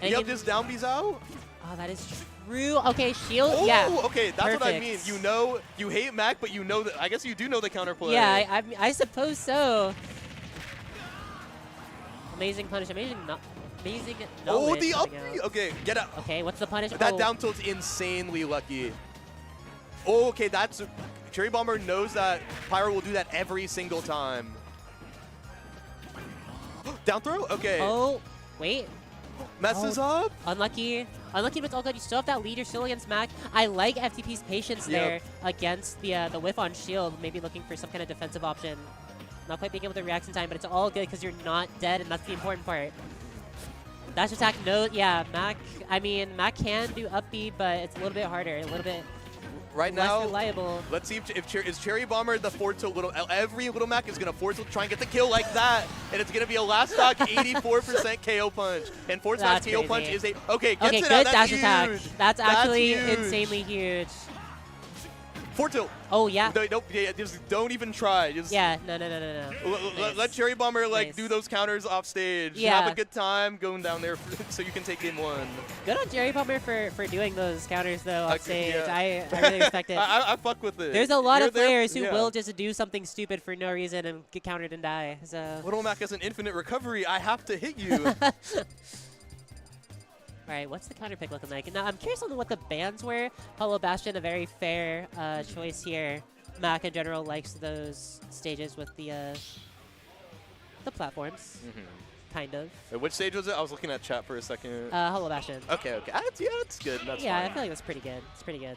And Yep, just down B's out. Oh, that is true. Okay, shield. Oh, okay, that's Perfect. what I mean. You know, you hate Mac, but you know that. I guess you do know the counterplay. Yeah, I suppose so. Amazing punish. Amazing Oh, the up. out. Okay, get out. Okay, what's the punish? That down tilt's insanely lucky. Oh, okay, that's Cherry Bomber knows that Pyro will do that every single time. Down throw. Okay. Oh, wait. Messes up. Unlucky. Unlucky, but it's all good. You still have that lead. You're still against Mac. I like FTP's patience there against the whiff on shield. Maybe looking for some kind of defensive option. Not quite being able to react in time, but it's all good because you're not dead, and that's the important part. Dash attack, no, Mac. I mean, Mac can do up B, but it's a little bit harder, a little bit right less now, reliable. Let's see is Cherry Bomber the forward tilt little. Every Little Mac is gonna forward tilt, try and get the kill like that, and it's gonna be a last stock 84% KO punch, and forward slash KO punch is a gets it good out. That's dash huge. attack. That's actually huge. insanely huge. Forward tilt. Oh yeah. Just don't even try. Just no. Let Cherry Bomber Nice. do those counters off stage. Yeah. Have a good time going down there so you can take game 1. Good on Cherry Bomber for doing those counters though off stage. Yeah. I really respect it. I fuck with it. There's a lot You're of players who yeah. will just do something stupid for no reason and get countered and die. So. Little Mac has an infinite recovery. I have to hit you. All right, what's the counter pick looking like? Now, I'm curious on what the bans were. Hollow Bastion, a very fair choice here. Mac in general likes those stages with the platforms, kind of. Which stage was it? I was looking at chat for a second. Hollow Bastion. Okay. That's good. That's yeah, fine. I feel like that's pretty good. It's pretty good.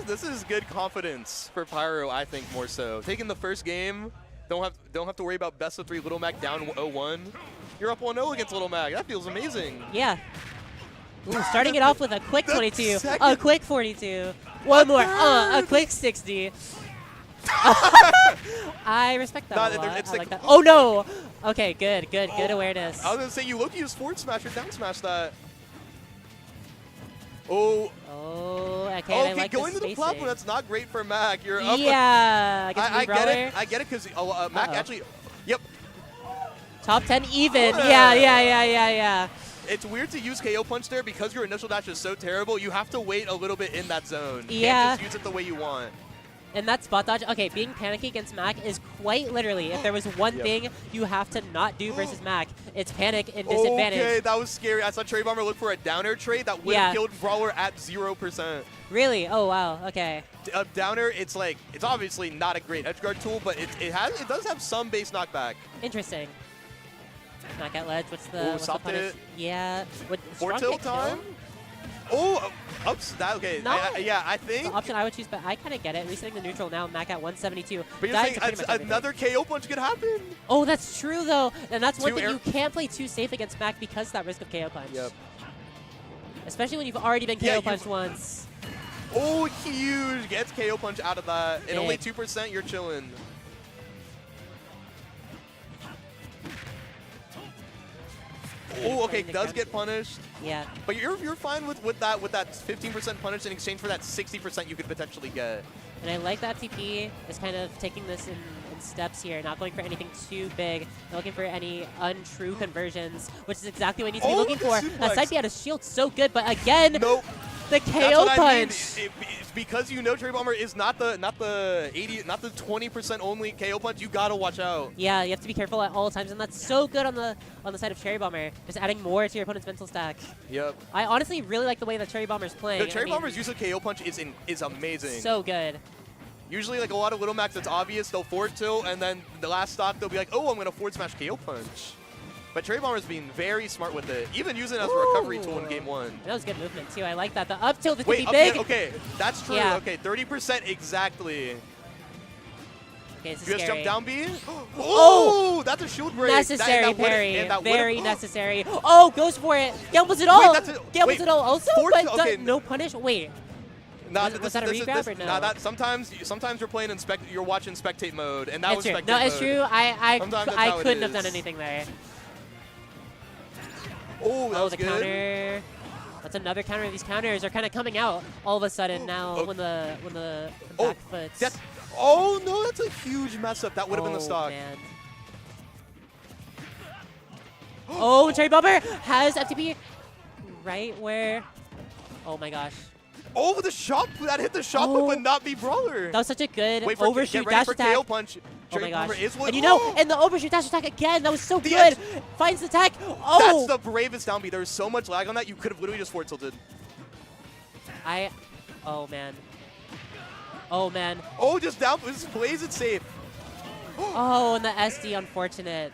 This is good confidence for Pyro, I think, more so. Taking the first game, don't have to worry about best of 3 Little Mac down 0-1. You're up 1-0 against Little Mac. That feels amazing. Yeah. Ooh, starting it off with a quick 22, second. a quick 42, one more, a quick 60. I respect that a lot. I like that. Oh no! Okay, good awareness. I was gonna say you look use forward smash or down smash that. Oh. Oh, okay. Okay, I like going the to the platform. spacing. That's not great for Mac. You're up. Yeah. I get it. I get it because Mac actually. Yep. Top 10 even. Yeah. It's weird to use KO punch there because your initial dash is so terrible. You have to wait a little bit in that zone. You Yeah. can't just use it the way you want. And that spot dodge, okay, being panicky against Mac is quite literally, if there was one thing you have to not do versus Mac, it's panic and disadvantage. Okay, that was scary. I saw Cherry Bomber look for a downer trade that would have killed Brawler at 0%. Really? Oh, wow. Okay. Downer, it's like, it's obviously not a great edgeguard tool, but it does have some base knockback. Interesting. Knock out ledge. What's the punish? It. Yeah. Four tilt time? Oh, ups. That, okay. No. Yeah, I think. The option I would choose, but I kind of get it. Resetting the neutral now, Mac at 172. But you're saying another KO punch could happen. Oh, that's true, though. And that's one thing air you can't play too safe against Mac because of that risk of KO punch. Yep. Especially when you've already been KO punched once. Oh, huge. Gets KO punch out of that. And only 2%, you're chilling. Oh, okay, does get punished. Yeah. But you're fine with that 15% punish in exchange for that 60% you could potentially get. And I like that FTP is kind of taking this in steps here, not going for anything too big, not looking for any untrue conversions, which is exactly what he needs to be looking for. That side B out of shield so good, but again, the KO punch. It's because you know Cherry Bomber is not the 20% only KO punch. You gotta watch out. Yeah, you have to be careful at all times, and that's so good on the side of Cherry Bomber, just adding more to your opponent's mental stack. Yep. I honestly really like the way that Cherry Bomber's playing. The Cherry Bomber's use of KO punch is amazing. So good. Usually, like a lot of little Macs, it's obvious. They'll forward tilt, and then the last stock, they'll be like, oh, I'm going to forward smash KO punch. But Cherry Bomber's being very smart with it, even using it as a recovery tool in game 1. That was good movement, too. I like that. The up tilt is Wait, to be big. Okay, that's true. Yeah. Okay, 30% exactly. Okay, this is you just scary. jump down B? Oh, that's a shield break. Necessary parry. Very necessary. Oh, goes for it. Gambles it all. Gambles it all also, but no punish. Wait. Nah, was that a regrab or no? Nah, sometimes you're playing you're watching spectate mode, and that was spectate mode. No, it's true. I couldn't have done is. anything there. Oh, that was the good. Counter. That's another counter. These counters are kind of coming out all of a sudden now when the back foots. Oh no, that's a huge mess up. That would have been the stock. Man. Oh, Cherry Bomber has FTP right where. Oh my gosh. Oh, the shot that hit the shot put would not be Brawler. That was such a good overshoot get ready dash for attack. KO punch. Oh my gosh. And you know, and the overshoot dash attack again, that was so good. Finds the tech. Oh! That's the bravest down B. There was so much lag on that, you could have literally just forward tilted. Oh man. Oh man. Oh, just down, just plays it safe. Oh, and the SD, unfortunate.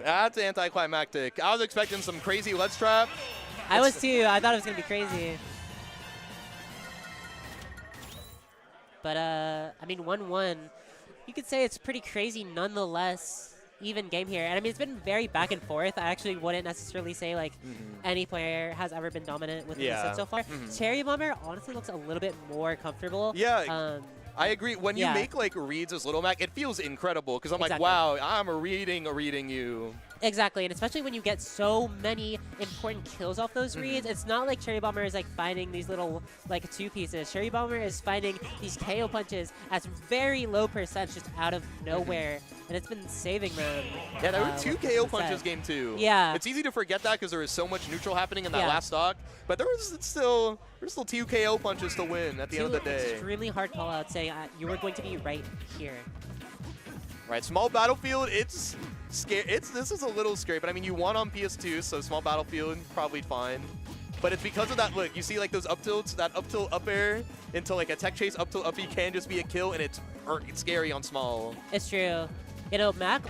That's anticlimactic. I was expecting some crazy ledge trap. I was too. I thought it was going to be crazy. But, I mean, 1-1. You could say it's pretty crazy nonetheless, even game here. And, I mean, it's been very back and forth. I actually wouldn't necessarily say, like, any player has ever been dominant with this set so far. Cherry Bomber honestly looks a little bit more comfortable. Yeah. I agree. When you make like reads as Little Mac, it feels incredible because I'm like, wow, I'm reading you. Exactly, and especially when you get so many important kills off those reads, it's not like Cherry Bomber is like finding these little like two pieces. Cherry Bomber is finding these KO punches at very low percent just out of nowhere, and it's been saving them. Yeah, there were 2 KO punches game 2. Yeah. It's easy to forget that because there was so much neutral happening in that last stock, but there's still 2 KO punches to win at the end of the day. Extremely hard call out saying you were going to be right here. Right, small battlefield, it's scary. This is a little scary, but I mean, you won on PS2, so small battlefield, probably fine. But it's because of that, look, you see like those up tilts, that up tilt up air into like a tech chase up tilt up B can just be a kill, and it's scary on small. It's true. You know, Mac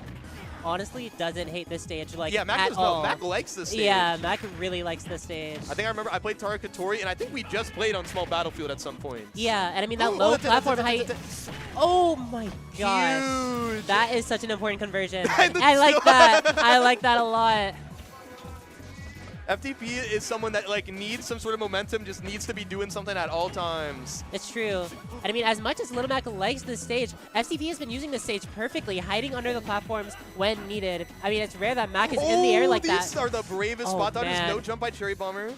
honestly doesn't hate this stage like Mac at all. Mac likes this stage. Yeah, Mac really likes this stage. I think I remember I played Tara Katori, and I think we just played on small battlefield at some point. Yeah, and I mean that low platform height. Oh my gosh. Huge. That is such an important conversion. I like that. I like that a lot. FTP is someone that like needs some sort of momentum, just needs to be doing something at all times. It's true. And I mean, as much as Little Mac likes this stage, FTP has been using this stage perfectly, hiding under the platforms when needed. I mean, it's rare that Mac is in the air like that. These are the bravest spot dodges. No jump by Cherry Bomber.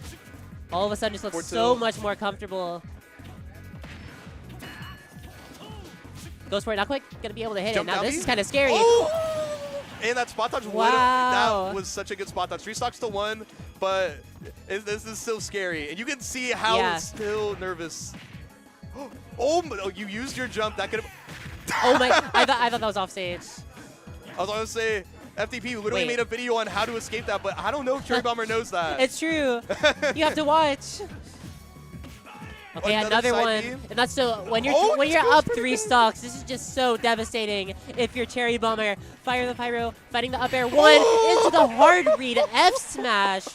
All of a sudden, just looks so much more comfortable. Goes for it, not quite gonna be able to hit it. Now this is kind of scary. Oh! And that spot dodge, wow. That was such a good spot dodge. 3 stocks to 1, but this is still scary. And you can see how it's still nervous. Oh, you used your jump. That could have... Oh my! I thought that was off stage. I was going to say, FTP literally Wait. made a video on how to escape that, but I don't know if Cherry Bomber knows that. It's true. You have to watch. Okay, another side one, beam? and that's still when you're Oh, this goes up for the 3 win. stocks. This is just so devastating. If you're Cherry Bomber, fire the pyro, fighting the up air 1 into the hard read F smash.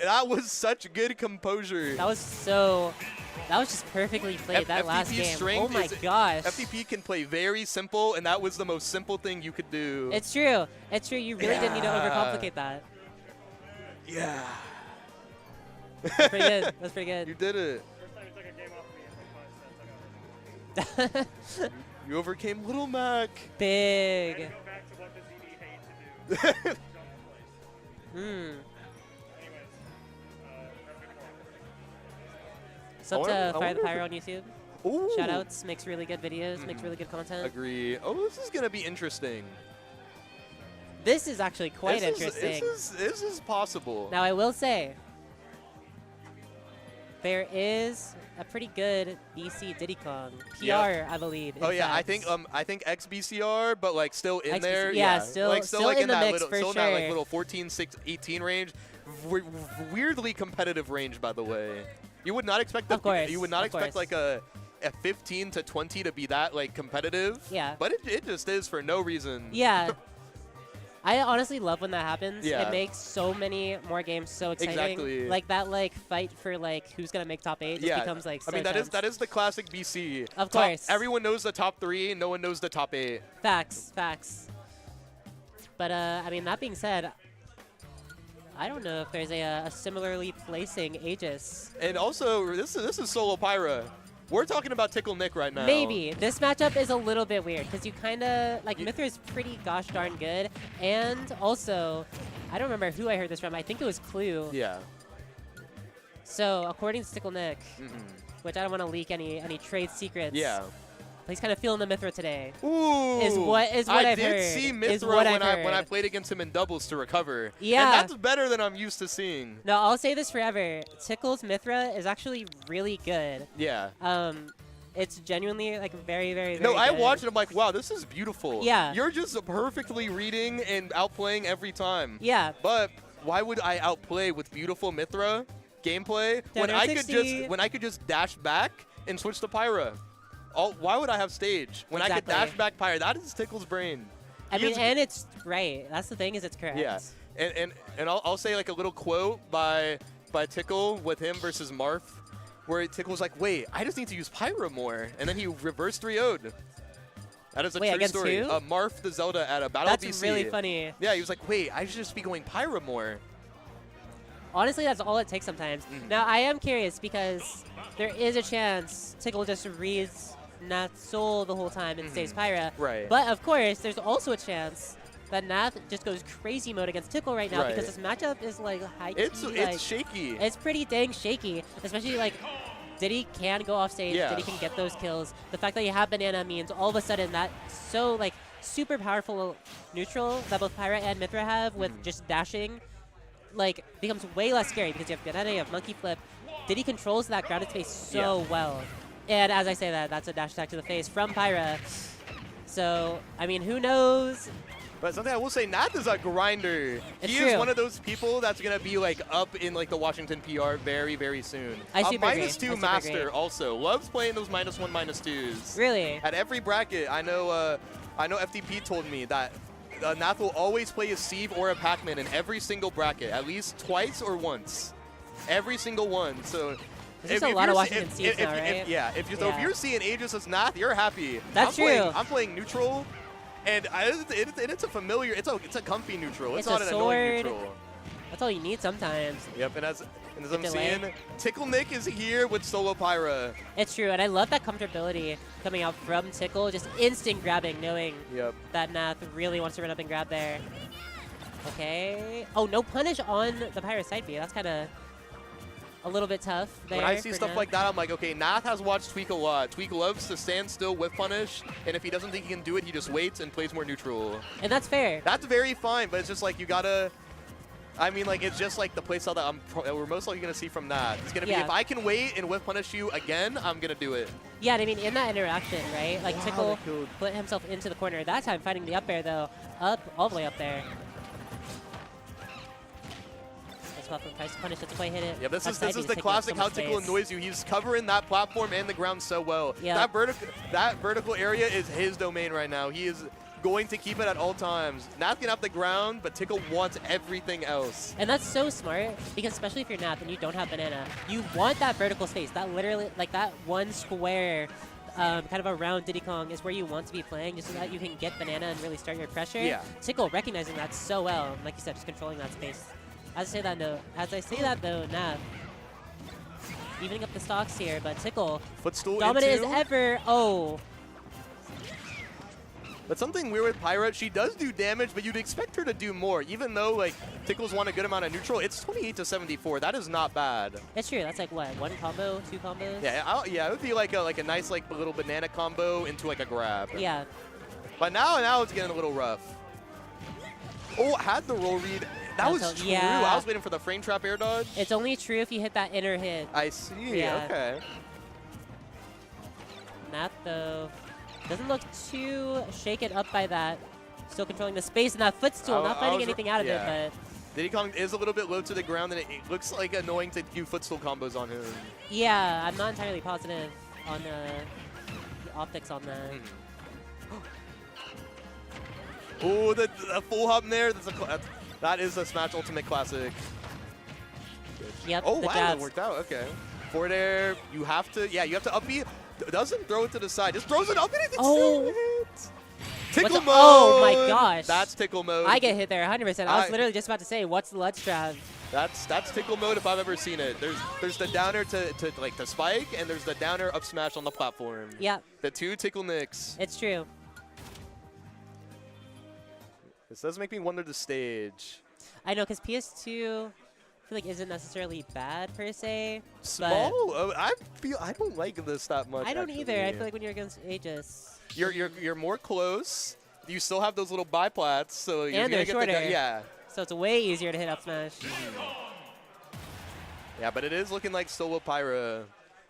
That was such good composure. That was just perfectly played that last FTP's game. strength Oh my is- gosh. FTP can play very simple, and that was the most simple thing you could do. It's true. It's true. You really didn't need to overcomplicate that. Yeah. That's pretty good. That's pretty You good. did it. First time he took a game off me in 5 sets. You overcame Little Mac. Big. Go back to what the ZD hate to do. Hmm. Anyways, Sub wonder- to I Fire the wonder if Pyro on YouTube. Ooh. Shoutouts. Makes really good videos. Makes really good content. Agree. Oh, this is gonna be interesting. This is actually quite This is- interesting. This is possible. Now I will say, there is a pretty good BC Diddy Kong PR, Yep. I believe. Oh in yeah, fact. I think XBCR, but like still in XBCR, there. yeah, still like like in the that mix little, for still in that like sure. little 14, 6, 18 range. Weirdly competitive range, by the way. You would not expect Of course, You would not of expect course. like a 15 to 20 to be that like competitive. Yeah. But it just is for no reason. Yeah. I honestly love when that happens. Yeah. It makes so many more games so exciting. Exactly. Like that fight for who's gonna make top 8 just Yeah. becomes like so I mean tense. that is the classic BC. Of Top- course. Everyone knows the top 3, no one knows the top 8. Facts. But I mean, that being said, I don't know if there's a similarly placing Aegis. And also this is Solo Pyra. We're talking about Tickle Nick right now. Maybe. This matchup is a little bit weird because you kind of, Mithra is pretty gosh darn good. And also, I don't remember who I heard this from. I think it was Clue. Yeah. So, according to Tickle Nick, which I don't want to leak any trade secrets. Yeah. He's kind of feeling the Mithra today. Ooh. Is what I I've did heard. see Is Mithra what when I've I heard. played against him in doubles to recover. Yeah. And that's better than I'm used to seeing. No, I'll say this forever. Tickle's Mithra is actually really good. Yeah. It's genuinely very, very, very No, I good. watched it. I'm like, wow, this is beautiful. Yeah. You're just perfectly reading and outplaying every time. Yeah. But why would I outplay with beautiful Mithra gameplay when I could 1060. just dash back and switch to Pyra? Why would I have stage when I could Exactly. dash back Pyra? That is Tickle's brain. I He mean, is- and it's right. That's the thing, is it's correct. Yeah, and I'll say like a little quote by Tickle with him versus Marth, where Tickle's like, wait, I just need to use Pyra more, and then he reverse 3-0'd. That is a Wait, true against story. who? Marth the Zelda at a Battle That's BC. really funny. Yeah, he was like, wait, I should just be going Pyra more. Honestly, that's all it takes sometimes. Mm-hmm. Now, I am curious because there is a chance Tickle just reads Nath's soul the whole time and stays Pyra. Right. But, of course, there's also a chance that Nath just goes crazy mode against Tickle right now Right. because this matchup is high key. It's shaky. It's pretty dang shaky, especially Diddy can go off stage. Yeah. Diddy can get those kills. The fact that you have Banana means all of a sudden that so super powerful neutral that both Pyra and Mithra have with just dashing becomes way less scary because you have Banana, you have Monkey Flip. Diddy controls that grounded space so well. And as I say that, that's a dash attack to the face from Pyra. So, I mean, who knows? But something I will say, Nath is a grinder. It's He true. is one of those people that's going to be up in the Washington PR very, very soon. I super agree. -2 I super master agree. also. Loves playing those -1, -2s. Really? At every bracket, I know FTP told me that Nath will always play a Sieve or a Pac-Man in every single bracket, at least twice or once. Every single one. So There's a lot of Washington Sieves now, right? if you're seeing Aegis as Nath, you're happy. That's true. I'm playing neutral, and it's a familiar, it's a comfy neutral. It's It's not a an annoying sword. neutral. That's all you need sometimes. Yep, and as I'm delay. seeing, Tickle Nick is here with Solo Pyra. It's true, and I love that comfortability coming out from Tickle, just instant grabbing, knowing Yep. that Nath really wants to run up and grab there. Okay. Oh, no punish on the Pyra side B. That's kind of a little bit tough there. When I see for stuff Nath. like that, I'm like, okay, Nath has watched Tweak a lot. Tweak loves to stand still with punish, and if he doesn't think he can do it, he just waits and plays more neutral. And that's fair. That's very fine, but it's just like you gotta I mean, like, it's just like the playstyle that we're most likely going to see from that. It's going to be, Yeah. if I can wait and whiff punish you again, I'm going to do it. Yeah, and I mean, in that interaction, right? Like, Wow, Tickle they killed. put himself into the corner. That time, fighting the up air, though, up, all the way up there. Nice platform tries to punish, doesn't quite hit it. Yeah, this That's is Ivy the taking up classic so how much Tickle space. annoys you. He's covering that platform and the ground so well. Yeah. That vertical area is his domain right now. He is going to keep it at all times. Nath can have the ground, but Tickle wants everything else. And that's so smart, because especially if you're Nath and you don't have Banana, you want that vertical space. That literally, like that one square kind of around Diddy Kong is where you want to be playing, just so that you can get Banana and really start your pressure. Yeah. Tickle recognizing that so well, like you said, just controlling that space. As I say that though, Nath evening up the stocks here, but Tickle Footstool dominant as into. ever. Oh. But something weird with Pyra, she does do damage, but you'd expect her to do more. Even though like Tickles want a good amount of neutral, it's 28 to 74. That is not bad. It's true. That's like what, one combo, two combos? Yeah, yeah, it would be like a nice like little banana combo into like a grab. Yeah. But now it's getting a little rough. Oh, had the roll read. That was true. yeah. I was waiting for the frame trap air dodge. It's only true if you hit that inner hit. I see. Yeah. Okay. Nath, though, doesn't look too shaken up by that. Still controlling the space in that footstool, not finding anything out of it, but Diddy Kong is a little bit low to the ground, and it looks like annoying to do footstool combos on him. yeah, I'm not entirely positive on the optics on that. Oh, the full hop there. That is a Smash Ultimate classic. Yep, Oh, the wow, jabs. that worked out. Okay. Forward air. You have to up B. Doesn't throw it to the side. Just throws it up and it's Oh. Tickle What's mode. oh my gosh. That's tickle mode. I get hit there 100%. I was literally just about to say, what's the ledge trap? That's tickle mode if I've ever seen it. There's the downer to spike, and there's the downer up smash on the platform. Yeah. The two tickle nicks. It's true. This does make me wonder the stage. I know, because PS2, I feel like isn't necessarily bad per se. Small? I don't like this that much. I don't actually. either. I feel like when you're against Aegis. You're more close. You still have those little biplats, so you're And gonna they're get shorter. yeah. So it's way easier to hit up smash. Yeah, but it is looking like solo Pyra,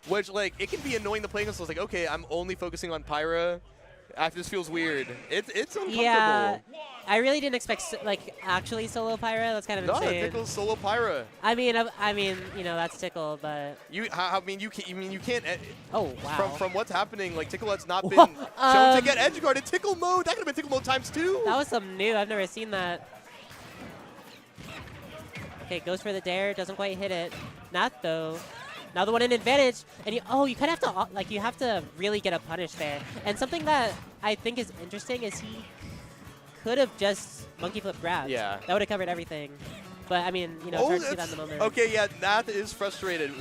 which like it can be annoying to play against. So it's like, okay, I'm only focusing on Pyra. This feels weird. It's uncomfortable. Yeah, I really didn't expect actually solo Pyra. That's kind of No, insane. Tickle's solo Pyra. I mean, you know, that's Tickle, but You can't. oh wow. From what's happening, like Tickle has not been shown to get edge guarded. Tickle mode. That could have been Tickle mode ×2. That was something new. I've never seen that. Okay, goes for the dare, doesn't quite hit it. Not though. Now the one in advantage, and you kind of have to you have to really get a punish there. And something that I think is interesting is he could have just monkey flip grabbed. Yeah. That would have covered everything. But I mean, you know, it's hard to see that in the moment. Okay, yeah, Nath is frustrated.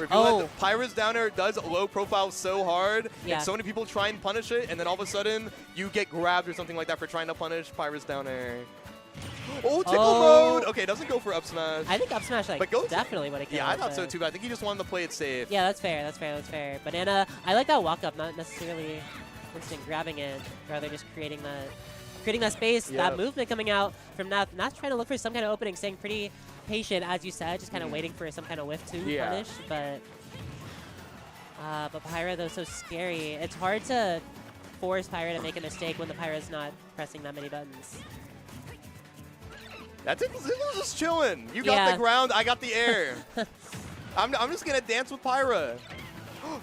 Oh. Pyra's downer does low profile so hard, Yeah. and so many people try and punish it, and then all of a sudden you get grabbed or something like that for trying to punish Pyra's downer. Oh, tickle mode! Okay, doesn't go for up smash. I think up smash But goes- definitely would have killed. Yeah, I thought but- so too, but I think he just wanted to play it safe. Yeah, that's fair. That's fair. That's fair. Banana, I like that walk up, not necessarily instant grabbing it, rather just creating that space, Yeah. that movement coming out from Nath. Nath trying to look for some kind of opening, staying pretty patient, as you said, just kind of waiting for some kind of whiff to Yeah. punish. But Pyra, though, so scary. It's hard to force Pyra to make a mistake when the Pyra's not pressing that many buttons. That Tickle's just chilling. You got Yeah. the ground, I got the air. I'm just gonna dance with Pyra.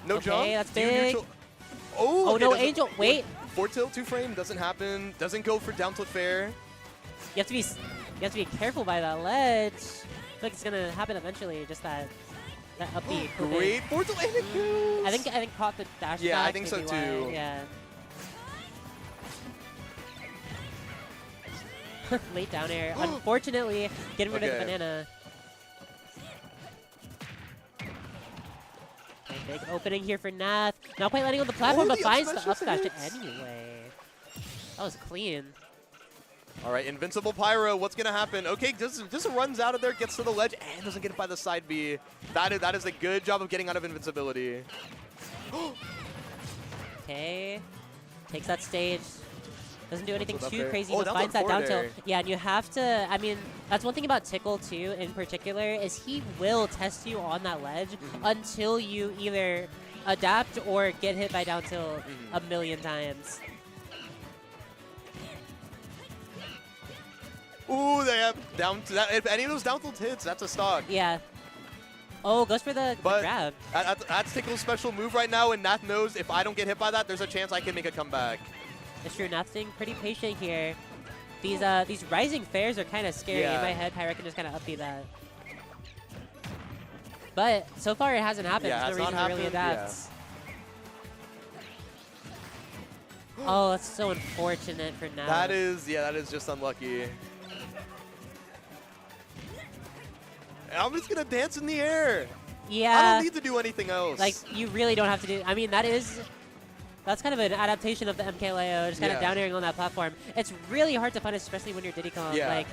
No Okay, jump. that's Do you big. neutral- Oh, Oh, okay, no, doesn't- Angel, wait. 4 tilt, 2 frame, doesn't happen. Doesn't go for down tilt fair. You have to be careful by that ledge. I feel like it's gonna happen eventually. Just that upbeat. Great 4 tilt and it goes. I think caught the dash. Yeah, I attack, think so maybe too. why, Yeah. Late down air. Unfortunately, getting rid of the Okay. banana. Okay, big opening here for Nath. Not quite landing on the platform, but the finds up the smash up smash hits. anyway. That was clean. All right, Invincible Pyro, what's going to happen? Okay, just runs out of there, gets to the ledge, and doesn't get it by the side B. That is a good job of getting out of invincibility. Okay. Takes that stage. Doesn't do anything Down tilt too up air. crazy, Oh, but down finds tilt that down forward tilt. air. Yeah, and you have to, I mean, that's one thing about Tickle, too, in particular, is he will test you on that ledge until you either adapt or get hit by down tilt a million times. Ooh, they have down. If any of those down tilt hits, that's a stock. Yeah. Oh, goes for the But grab. that's Tickle's special move right now, and Nath knows if I don't get hit by that, there's a chance I can make a comeback. It's true, Nath's being pretty patient here. These rising fares are kind of scary. Yeah. In my head, Pyra can just kind of upbeat that. But so far, it hasn't happened. Yeah, There's no it's reason not to really happened, adapt. Oh, that's so unfortunate for Nath. That is just unlucky. I'm just gonna dance in the air. Yeah. I don't need to do anything else. Like, you really don't have to do... I mean, that's kind of an adaptation of the MKLeo, just kind of down airing on that platform. It's really hard to punish, especially when you're Diddy Kong. Yeah. Like,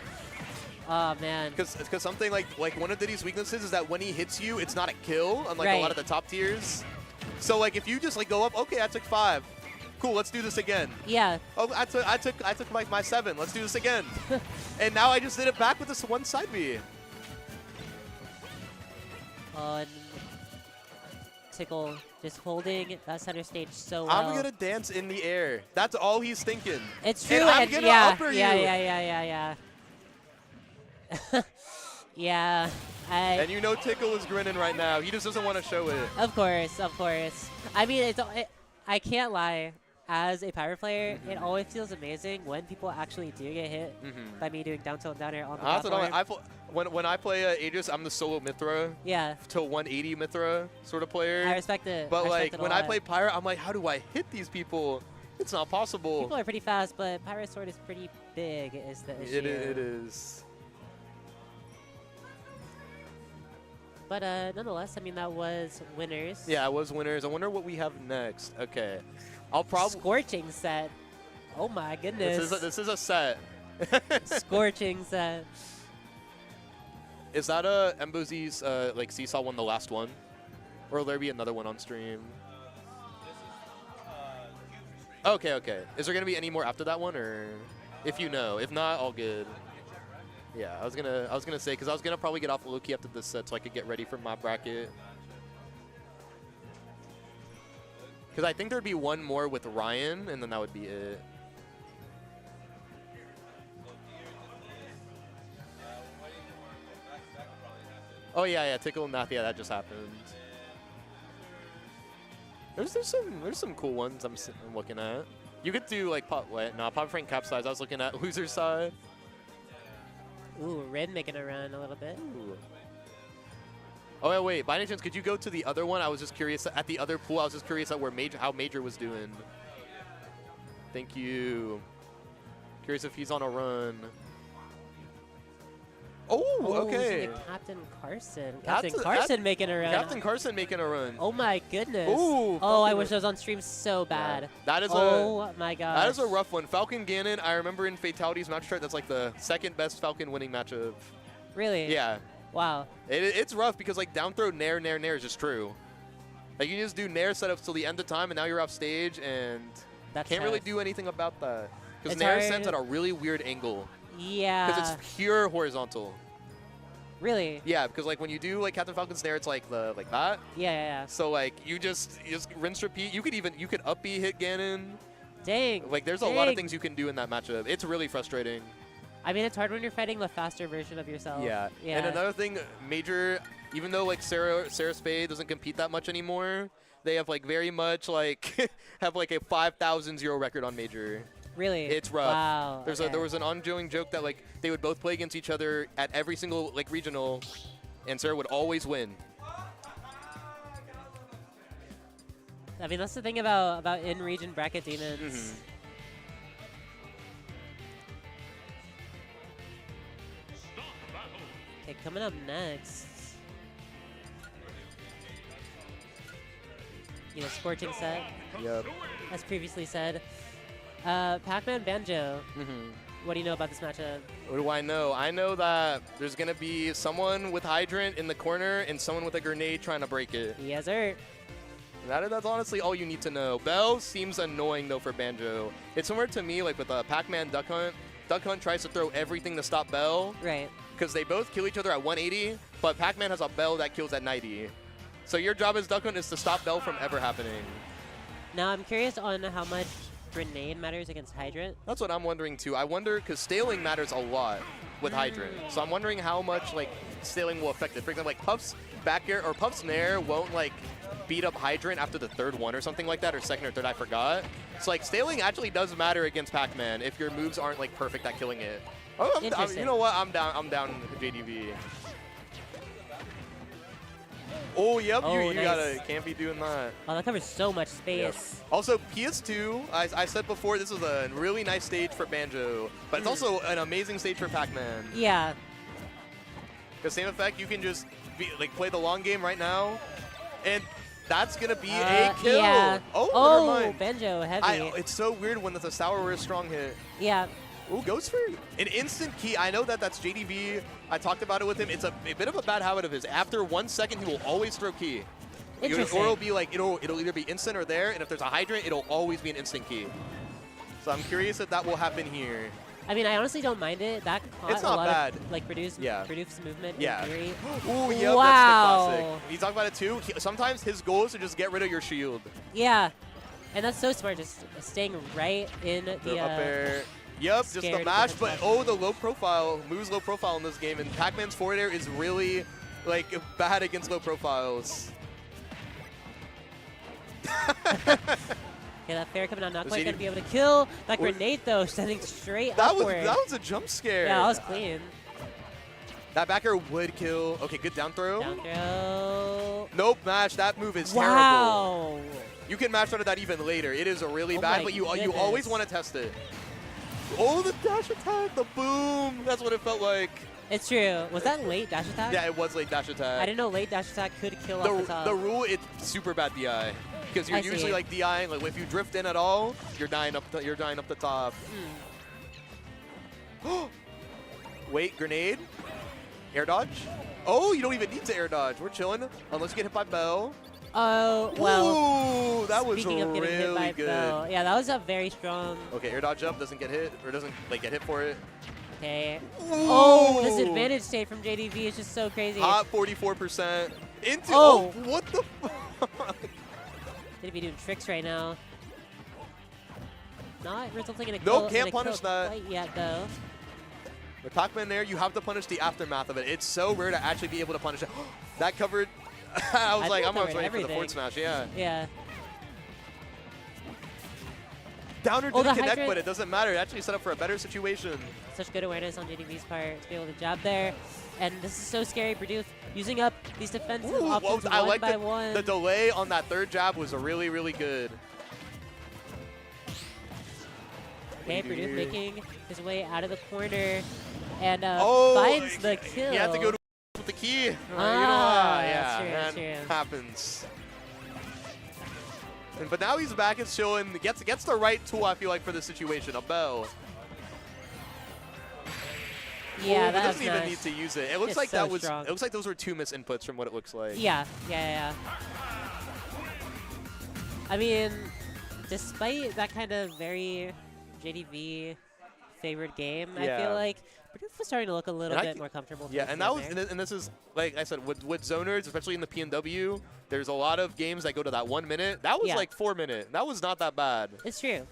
oh, man. Because something like one of Diddy's weaknesses is that when he hits you, it's not a kill, unlike a lot of the top tiers. So like if you just like go up, okay, I took 5. Cool, let's do this again. Yeah. Oh, I took like my 7. Let's do this again. And now I just did it back with this one side B. And Tickle just holding that center stage so well. I'm gonna dance in the air. That's all he's thinking. It's true. And I'm gonna upper you. Yeah. Yeah. And you know Tickle is grinning right now. He just doesn't want to show it. Of course. I mean, I can't lie. As a Pyra player, it always feels amazing when people actually do get hit by me doing down tilt and down air on the platform. When I play Aegis, I'm the solo Mithra. Yeah. Till 180 Mithra sort of player. I respect it. But I like respect it a when I lot. play Pyra, I'm like, how do I hit these people? It's not possible. People are pretty fast, but Pyra's sword is pretty big is the issue. It is. But nonetheless, I mean, that was winners. Yeah, it was winners. I wonder what we have next. Okay. I'll probably... Scorching set. Oh my goodness. This is a set. Scorching set. Is that Embo Z's like Seesaw one the last one? Or will there be another one on stream? Okay. Is there gonna be any more after that one, or if you know? If not, all good. Yeah, I was gonna say because I was gonna probably get off Loki after this set so I could get ready for my bracket. Because I think there'd be one more with Ryan, and then that would be it. Oh yeah, Tickle and Nath. Yeah, that just happened. There's some cool ones I'm looking at. You could do like Pop Frank Capsize. I was looking at Loser's Side. Ooh, Red making a run a little bit. Ooh. Oh yeah, wait. By any chance, could you go to the other one? I was just curious at the other pool. I was just curious at how Major was doing. Thank you. Curious if he's on a run. Oh, okay. Captain Carson making a run. Captain Carson making a run. Oh my goodness. Ooh, oh, I wish I was on stream so bad. Yeah. That is my god. That is a rough one. Falcon Ganon, I remember in Fatality's match chart, that's like the second best Falcon winning matchup. Really? Yeah. Wow. It's rough because like down throw nair is just true. Like you just do nair setups till the end of time and now you're off stage and can't really do anything about that. Because nair sends at a really weird angle. Yeah. Because it's pure horizontal. Really? Yeah, because like when you do like Captain Falcon's nair, it's like that. Yeah. So like you just rinse repeat. You could up B hit Ganon. Dang. Like there's a lot of things you can do in that matchup. It's really frustrating. I mean, it's hard when you're fighting the faster version of yourself. Yeah. And another thing, Major, even though like Sarah Spade doesn't compete that much anymore, they have like very much like have like a 5,000-0 record on Major. Really? It's rough. Wow. There was an ongoing joke that like they would both play against each other at every single like regional, and Sarah would always win. I mean, that's the thing about in-region bracket demons. Okay, coming up next. Scorching set. Yep. As previously said. Pac-Man Banjo. What do you know about this matchup? What do I know? I know that there's going to be someone with Hydrant in the corner and someone with a grenade trying to break it. Yes, sir. That's honestly all you need to know. Bell seems annoying though for Banjo. It's similar to me like with Pac-Man Duck Hunt. Duck Hunt tries to throw everything to stop Bell. Right. Because they both kill each other at 180, but Pac-Man has a Bell that kills at 90. So your job as Duck Hunt is to stop Bell from ever happening. Now I'm curious on how much Grenade matters against Hydrant. That's what I'm wondering too. I wonder, because staling matters a lot with Hydrant. So I'm wondering how much like staling will affect it. For example, like Puff's back air or Puff's Nair won't like beat up Hydrant after the third one or something like that, or second or third, I forgot. So like staling actually does matter against Pac-Man if your moves aren't like perfect at killing it. Oh, you know what? I'm down JDV. Oh, yep, Oh, you nice. can't be doing that. Oh, that covers so much space. Yep. Also, PS2, I said before, this is a really nice stage for Banjo, but it's also an amazing stage for Pac-Man. Yeah. The same effect, you can just play the long game right now, and that's gonna be a kill. Yeah. Oh, never mind. Banjo, heavy. It's so weird when there's a sour or a strong hit. Yeah. Ooh, goes for an instant key. I know that's JDV. I talked about it with him. It's a bit of a bad habit of his. After 1 second, he will always throw key. Interesting. Or it'll be like, it'll either be instant or there, and if there's a Hydrant, it'll always be an instant key. So I'm curious if that will happen here. I mean, I honestly don't mind it. That caught It's a not lot bad. of like produce movement. Yeah. In theory. Ooh, yep, wow. that's the classic. You talk about it too. Sometimes his goal is to just get rid of your shield. Yeah. And that's so smart, just staying right in the up air. Yep, just the mash, but the low profile, moves low profile in this game, and Pac-Man's forward air is really like bad against low profiles. Yeah, that fair coming out, not quite going to be able to kill. That grenade, though, sending straight upward. That was a jump scare. Yeah, that was clean. That back air would kill. Okay, good down throw. Down throw. Nope, mash. That move is terrible. You can mash out of that even later. It is a really bad, but you always want to test it. Oh, the dash attack, the boom. That's what it felt like. It's true. Was that late dash attack? Yeah, it was late dash attack. I didn't know late dash attack could kill off the top. The rule, it's super bad DI. Because you're usually like DIing, like if you drift in at all, you're dying up the top. Wait, grenade? Air dodge? Oh, you don't even need to air dodge. We're chilling. Unless you get hit by Bell. Oh, well. Ooh, that was speaking of getting hit by good. Bell, yeah, that was a very strong. Okay, air dodge up, doesn't get hit, or doesn't like get hit for it. Okay. Oh, this advantage state from JDV is just so crazy. Hot 44%. Into. Oh, what the fuck? JDV doing tricks right now. Not resulting in a kill. Nope, can't punish that. Quite yet, though. With Pac-Man there, you have to punish the aftermath of it. It's so rare to actually be able to punish it. That covered. I was like, I'm almost ready for the forward smash. Yeah. Yeah. Downer didn't connect, but it doesn't matter. It actually set up for a better situation. Such good awareness on JDV's part to be able to jab there. And this is so scary. Purdue using up these defensive options one by one. The delay on that third jab was really, really good. Okay, Purdue making his way out of the corner and finds the kill. You have to go to with the key. Yeah, that happens. But now he's back and chilling. Gets the right tool, I feel like, for the situation. A Bell. Yeah, that doesn't even need to use it. It looks like so that was. strong. It looks like those were 2 miss inputs from what it looks like. Yeah. I mean, despite that kind of very JDV favored game, I feel like Purdue was starting to look a little bit more comfortable. Yeah, and that was, and this is like I said, with zoners, especially in the PNW, there's a lot of games that go to that 1 minute. That was like 4 minute. That was not that bad. It's true.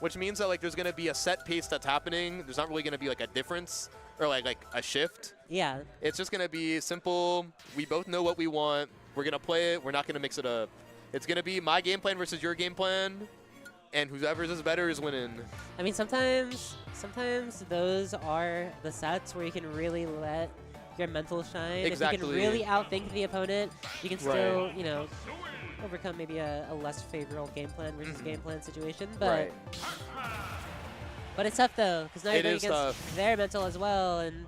Which means that like there's gonna be a set pace that's happening. There's not really gonna be like a difference or like a shift. Yeah. It's just gonna be simple. We both know what we want. We're gonna play it. We're not gonna mix it up. It's gonna be my game plan versus your game plan, and whoever's is better is winning. I mean, sometimes those are the sets where you can really let your mental shine. Exactly. If you can really outthink the opponent, you can still, you know, overcome maybe a less favorable game plan versus game plan situation. But but it's tough though, because now you're going against their mental as well. And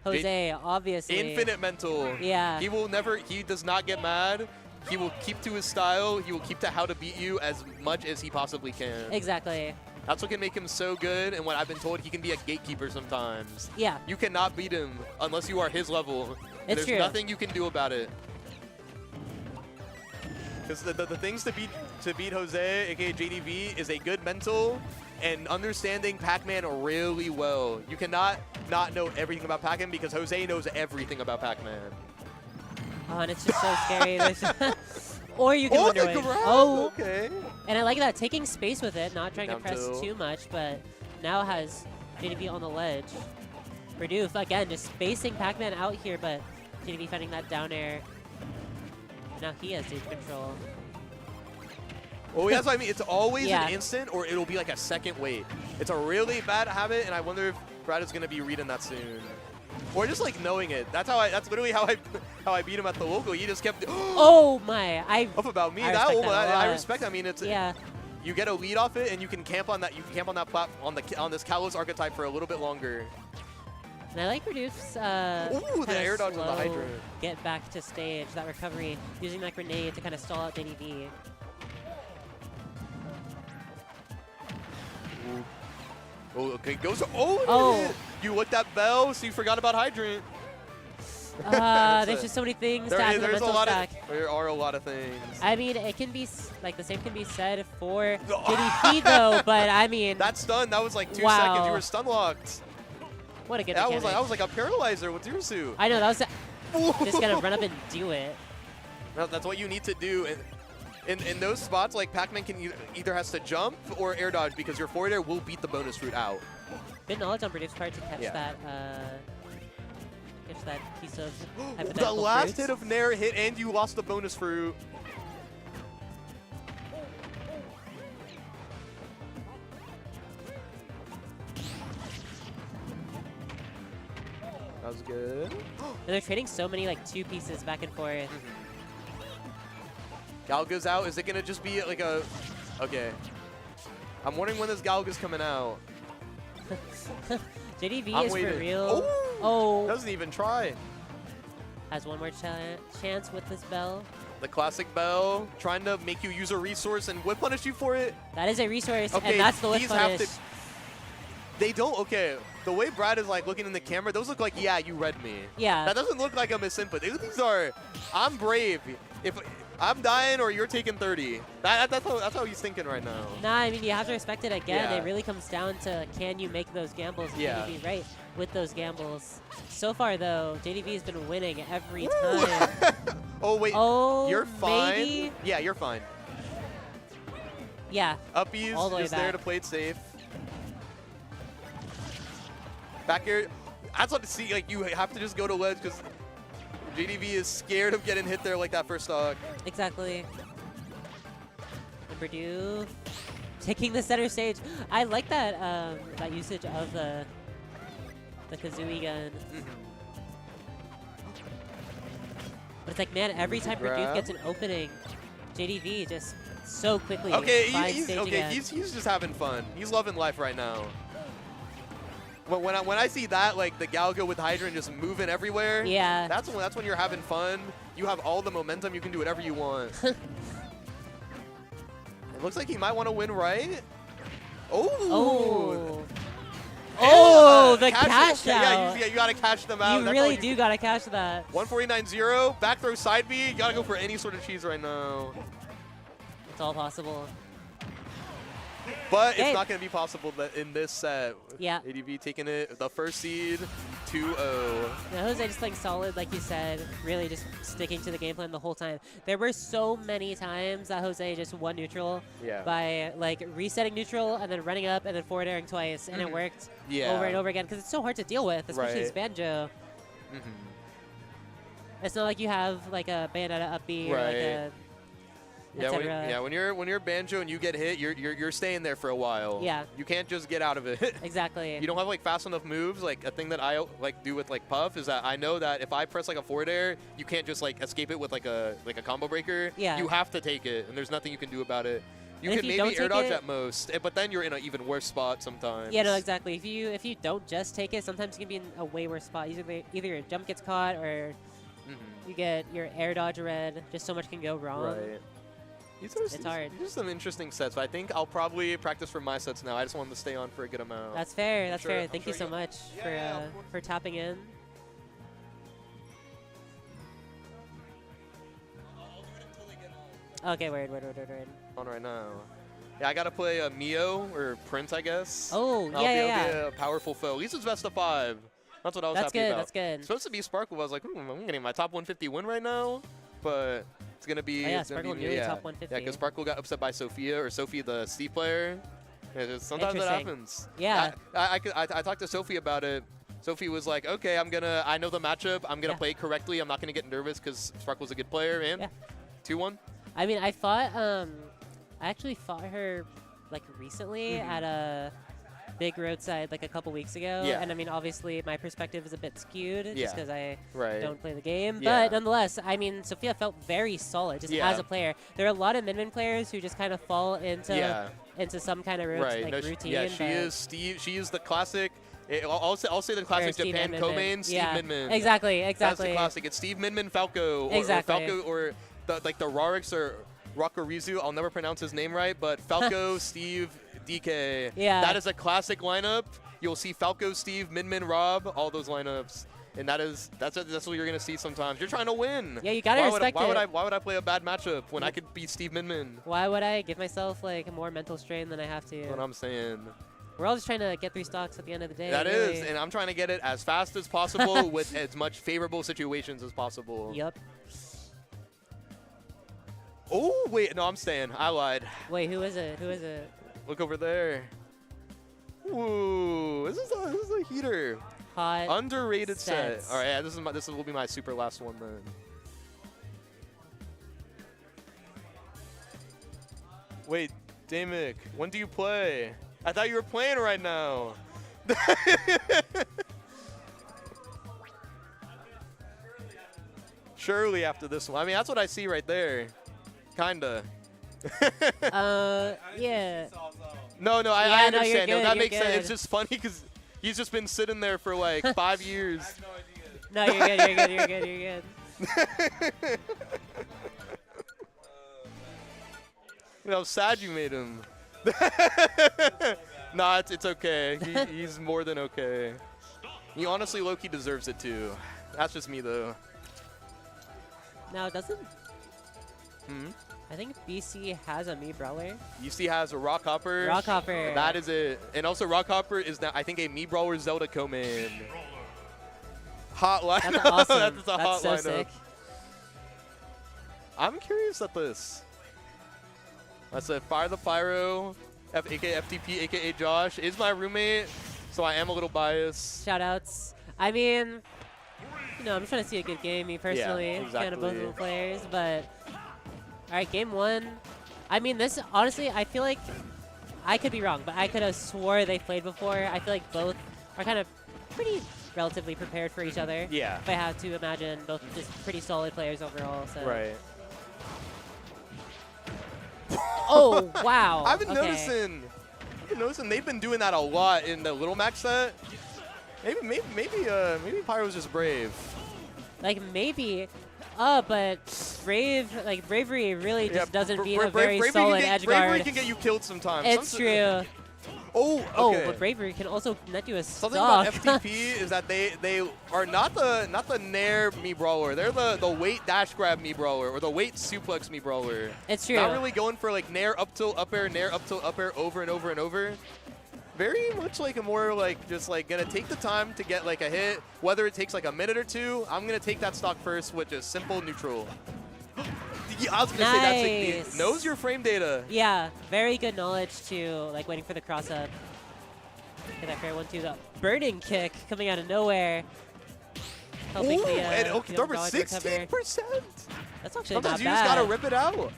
Jose, obviously. Infinite mental. Yeah. He will never, he does not get mad. He will keep to his style. He will keep to how to beat you as much as he possibly can. Exactly. That's what can make him so good, and what I've been told, he can be a gatekeeper sometimes. Yeah. You cannot beat him unless you are his level. It's There's true. nothing you can do about it. Because the things to beat Jose, aka JDV, is a good mental and understanding Pac-Man really well. You cannot not know everything about Pac-Man because Jose knows everything about Pac-Man. Oh, and it's just so scary. Or you can wonder the grab. Oh, Okay. and I like that, taking space with it, not trying Down to press two. too much, but now has JDV on the ledge. Purdue, again, just spacing Pac-Man out here, but JDV finding that down air. And now he has stage control. Well, that's what I mean. It's always Yeah. an instant, or it'll be like a second wait. It's a really bad habit, and I wonder if Brad is going to be reading that soon, or just like knowing it. That's literally how I beat him at the local. He just kept. Oh my! Up about me. I That respect one, that a I lot. respect. I mean, it's Yeah. You get a lead off it, and you can camp on that. You can camp on that on this Kalos archetype for a little bit longer. And I like Reduce's Ooh, the air dodge on the hydrant. Get back to stage, that recovery, using that grenade to kind of stall out JDV. Oh, okay, goes. Oh, Oh. You looked at Bell, so you forgot about hydrant. There's just so many things to There, add to the there's a mental lot stack. of. There are a lot of things. I mean, it can be like the same can be said for JDV though, but I mean, That stun, that was like 2 Wow. seconds. You were stun locked. what a good That mechanic. was like a paralyzer with Zero Suit. I know, that was just gonna run up and do it. That's what you need to do. And in those spots, like Pac-Man can either has to jump or air dodge because your forward air will beat the bonus fruit out. Good knowledge on Reduce's part to catch Yeah. that piece of The hypothetical last fruits. hit of Nair hit and you lost the bonus fruit. That was good. And they're trading so many like two pieces back and forth. Galga's out. Is it going to just be like a... Okay. I'm wondering when this Galga's coming out. JDV I'm is waiting. for real. Oh! Doesn't even try. Has one more chance with this bell. The classic Bell, trying to make you use a resource and whip punish you for it. That is a resource, Okay, and that's the whip these punish. have to. They don't. Okay, the way Brad is like looking in the camera, those look like, yeah, you read me. Yeah. That doesn't look like a misinput. These are, I'm brave. If I'm dying or you're taking 30, that's how he's thinking right now. Nah, I mean, you have to respect it again. Yeah. It really comes down to can you make those gambles and Yeah. can you be right with those gambles. So far, though, JDV has been winning every time. Oh wait, Oh, you're fine. maybe? Yeah, you're fine. Yeah. Uppies all the way just there to back. play it safe. Back here, that's what to see. Like you have to just go to ledge because JDV is scared of getting hit there like that first stock. Exactly. And Purdue taking the center stage. I like that that usage of the Kazooie gun. But it's like, man, every time Purdue grab. gets an opening, JDV just so quickly Okay, finds stage again. he's just having fun. He's loving life right now. But when I see that, like the Galga with Hydrant just moving everywhere, Yeah. that's when you're having fun. You have all the momentum. You can do whatever you want. It looks like he might want to win, right? Oh. Oh, the cash out. Yeah, you gotta cash them out. You That's really all you do gotta cash that. 149.0, back throw side B. You gotta go for any sort of cheese right now. It's all possible. But Okay. it's not going to be possible in this set. Yeah. ADV taking it, the first seed, 2-0. Now, Jose just playing solid, like you said, really just sticking to the game plan the whole time. There were so many times that Jose just won neutral Yeah. by like resetting neutral and then running up and then forward airing twice, and it worked Yeah. over and over again because it's so hard to deal with, especially as Right. Banjo. It's not like you have like a Bayonetta up B or like a Yeah, etc. when you're Banjo and you get hit, you're staying there for a while. Yeah. You can't just get out of it. Exactly. You don't have like fast enough moves. Like a thing that I like do with like Puff is that I know that if I press like a forward air, you can't just like escape it with like a combo breaker. Yeah. You have to take it, and there's nothing you can do about it. You And if can you don't maybe air take dodge it- at most, but then you're in an even worse spot sometimes. Yeah, no, exactly. If you don't just take it, sometimes you can be in a way worse spot. Either your jump gets caught or you get your air dodge red. Just so much can go wrong. Right. It's hard. These are some interesting sets, but I think I'll probably practice for my sets now. I just wanted to stay on for a good amount. That's fair. That's sure- fair. I'm Thank sure you so you- much for tapping in. Okay, word. On right now. Yeah, I gotta play a Mio or Prince, I guess. Oh, That'll be a powerful foe. At least it's best of 5. That's what I was happy about. That's good. It's supposed to be Sparkle. I was like, I'm getting my top 150 win right now, but it's gonna be. Oh, yeah, it's gonna Sparkle be, nearly top 150. Yeah, because Sparkle got upset by Sophia, or Sophie, the Steve player. Yeah, sometimes that Interesting. happens. Yeah. I talked to Sophie about it. Sophie was like, okay, I know the matchup. I'm gonna play it correctly. I'm not gonna get nervous because Sparkle's a good player, man. Yeah. 2-1. I mean, I actually fought her like recently at a big roadside like a couple weeks ago. Yeah. And I mean, obviously my perspective is a bit skewed just because I don't play the game. Yeah. But nonetheless, I mean, Sophia felt very solid just as a player. There are a lot of min players who just kind of fall into some kind of routine. Yeah, she is Steve. She is the classic. I'll say the classic Japan co-main, Steve Min. Exactly. That's the classic. It's Steve Min Falco. Or Falco, or the Rarix or Rakurizu. I'll never pronounce his name right, but Falco, Steve, DK. Yeah. That is a classic lineup. You'll see Falco, Steve, Min, Rob, all those lineups. And that's what you're gonna see sometimes. You're trying to win. Yeah, you gotta respect it. Why would I play a bad matchup when I could beat Steve Min? Why would I give myself like more mental strain than I have to? That's what I'm saying. We're all just trying to get 3 stocks at the end of the day. That really. is, and I'm trying to get it as fast as possible with as much favorable situations as possible. Yep. Oh, wait, no, I'm staying. I lied. Wait, who is it? Look over there. Ooh, this is a heater. Hot. Underrated sets. set. All right, yeah, this will be my super last one then. Wait, Damick, when do you play? I thought you were playing right now. Surely after this one. I mean, that's what I see right there. Kinda. Yeah. No, I no, you're understand. No, good, that you're makes sense. good. It's just funny because he's just been sitting there for like 5 years. No, you're good. You're good. You know how sad you made him. Nah, it's okay. He's more than okay. He honestly low-key deserves it too. That's just me though. Now, doesn't... I think BC has a Mii Brawler. BC has a Rock Hopper. Rock Hopper. That is it. And also Rock Hopper is now, I think, a Mii Brawler Zelda co-main. Hot lineup. That's awesome. That's a hot so lineup. sick. I'm curious at this. I said Fire the Pyro, aka FTP, aka Josh, is my roommate, so I am a little biased. Shoutouts. I mean, you know, I'm trying to see a good game, me personally. Yeah, exactly. Fan of both of the players, but all right, game 1. I mean, this honestly, I feel like I could be wrong, but I could have swore they played before. I feel like both are kind of pretty relatively prepared for each other. Yeah. If I had to imagine, both just pretty solid players overall. So. Right. Oh wow! I've been noticing they've been doing that a lot in the Little Max set. Maybe Pyro's just brave. Like maybe, but bravery really just doesn't beat a very solid edge guard. Bravery can get you killed sometimes. It's true. Oh, okay. Oh, but bravery can also net you a Something stock. about FTP is that they are not the Nair Mii Brawler. They're the weight dash grab Mii Brawler or the weight suplex Mii Brawler. It's true. Not really going for like Nair up tilt up air, Nair up tilt up air over and over and over. Very much like a more like just like gonna take the time to get like a hit. Whether it takes like a minute or two, I'm gonna take that stock first with just simple neutral. Yeah, I was gonna say that's like knows your frame data. Yeah, very good knowledge to like waiting for the cross up. Get that fair 1-2. The burning kick coming out of nowhere. Helping the and field number dodge 16%. recover. That's actually Sometimes not you bad. just gotta rip it out.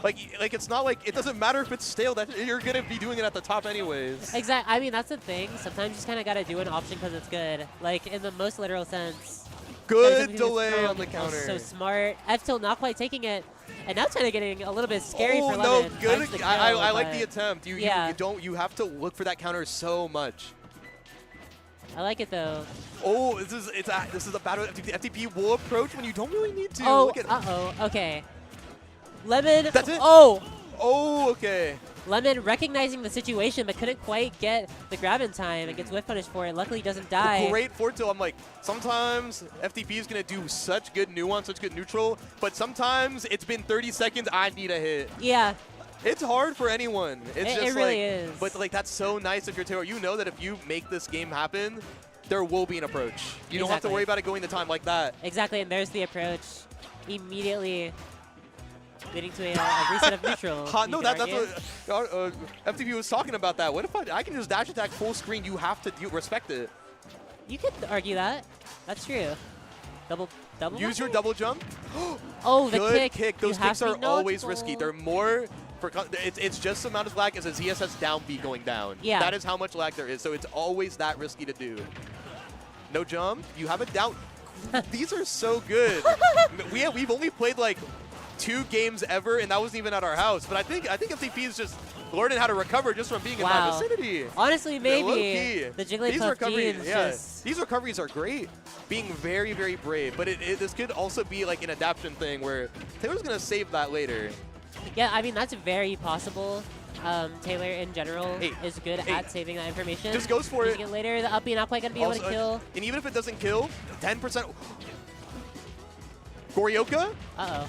Like it's not like it doesn't matter if it's stale. That you're gonna be doing it at the top anyways. Exactly. I mean that's the thing. Sometimes you just kind of gotta do an option because it's good. Like in the most literal sense. Good delay on the counter. So smart. F tilt not quite taking it, and now it's kind of getting a little bit scary for Lemmon. No, good. Finds the kill, I like but the attempt. You have to look for that counter so much. I like it though. Oh, this is a battle. FTP will approach when you don't really need to. Oh, look at okay. Lemmon. That's it. Oh. Oh, okay. Lemmon recognizing the situation, but couldn't quite get the grab in time and gets whiff punished for it. Luckily, doesn't die. Great forward tilt. I'm like, sometimes FTP is going to do such good nuance, such good neutral, but sometimes it's been 30 seconds, I need a hit. Yeah. It's hard for anyone. It's just it really is. But like that's so nice if you're Taylor. You know that if you make this game happen, there will be an approach. You don't have to worry about it going the time like that. Exactly, and there's the approach. Immediately leading to a reset of neutral. No, that's what FTP was talking about. That. What if I can just dash attack full screen? You have to respect it. You could argue that. That's true. Double. Use your double jump. Oh, the Good kick. Those kicks are always risky. They're more. It's just the amount of lag as a ZSS down B going down. Yeah. That is how much lag there is. So it's always that risky to do. No jump. You have a down. These are so good. We've only played like 2 games ever, and that wasn't even at our house. But I think FTP is just learning how to recover just from being in that vicinity. Honestly, maybe the Jigglypuff jeans. Just These recoveries are great. Being very, very brave. But this could also be like an adaptation thing where Taylor's going to save that later. Yeah, I mean, that's very possible. Taylor, in general, is good at saving that information. Just goes for Using it later. The uppy not quite going to be able to kill. And even if it doesn't kill, 10%. Goryoka? Uh-oh.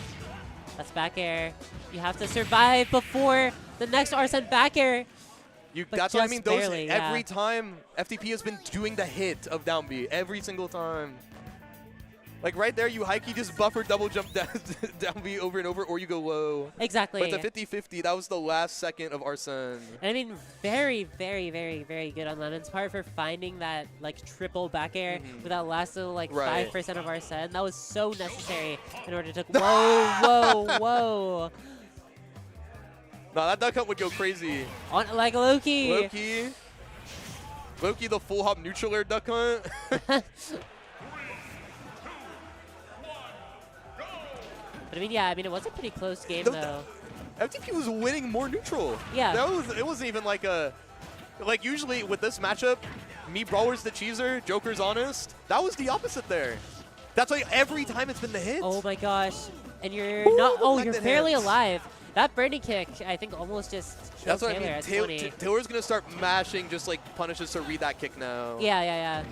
That's back air. You have to survive before the next Arsene back air. That's what I mean. Barely, every time FTP has been doing the hit of down B. Every single time. Like right there, you hike, you just buffer double jump down B over and over, or you go low. Exactly. But the 50-50, that was the last second of Arsene. And I mean, very, very, very, very good on Lemmon's part for finding that like triple back air with that last little like 5% of Arsene. That was so necessary in order to. Whoa, whoa, whoa. No, that duck hunt would go crazy. Like Loki. Loki, the full hop neutral air duck hunt. But I mean, yeah, it was a pretty close game, though. FTP was winning more neutral. Yeah. It wasn't even like a... Like, usually with this matchup, me Brawler's the cheeser, Joker's honest. That was the opposite there. That's why every time it's been the hit. Oh, my gosh. And you're not... Oh, you're barely alive. That birdie kick, I think, almost just killed Taylor. That's what I mean. Taylor's going to start mashing just, like, punishes to read that kick now. Yeah.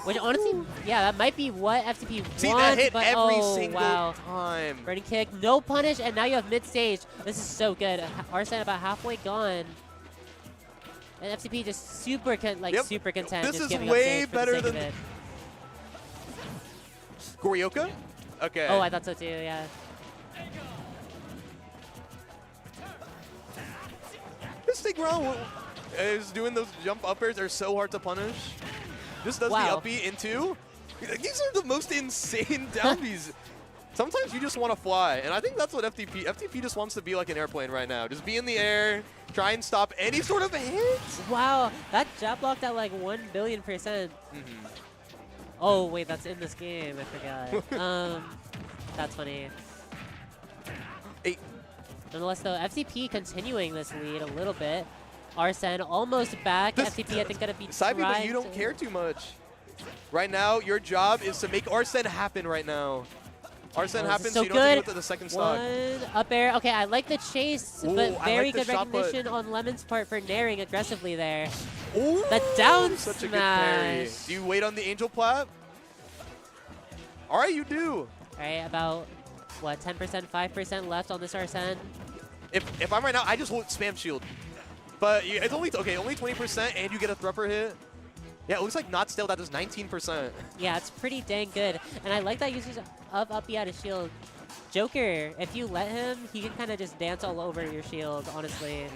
Which honestly, that might be what FTP wants. See, that hit but every single time. Birdie kick, no punish, and now you have mid-stage. This is so good. Arsene about halfway gone. And FTP just super content. This just is giving way up better than than... Goryoka? Okay. Oh, I thought so too, yeah. This thing ground is doing those jump up airs. They're so hard to punish. This does the uppy into. These are the most insane down Bs. Sometimes you just want to fly, and I think that's what FTP just wants to be like an airplane right now. Just be in the air, try and stop any sort of hit. Wow, that jab blocked at like 1 billion%. Oh wait, that's in this game. I forgot. That's funny. Nonetheless, though, FTP continuing this lead a little bit. Arsene almost back. FTP, I think, going to be Side B, but you don't care too much. Right now, your job is to make Arsene happen right now. Arsene happens, so you don't have to go to the second stock. One up air. Okay, I like the chase, but very good recognition on Lemmon's part for naring aggressively there. Ooh, the down such smash. A good parry. Do you wait on the angel plat? All right, you do. All right, about, what, 10%, 5% left on this Arsene? If I'm right now, I just won't spam shield. But it's only 20%, and you get a thrower hit. Yeah, it looks like not still. That does 19%. Yeah, it's pretty dang good. And I like that usage of uppy out of shield. Joker, if you let him, he can kind of just dance all over your shield, honestly.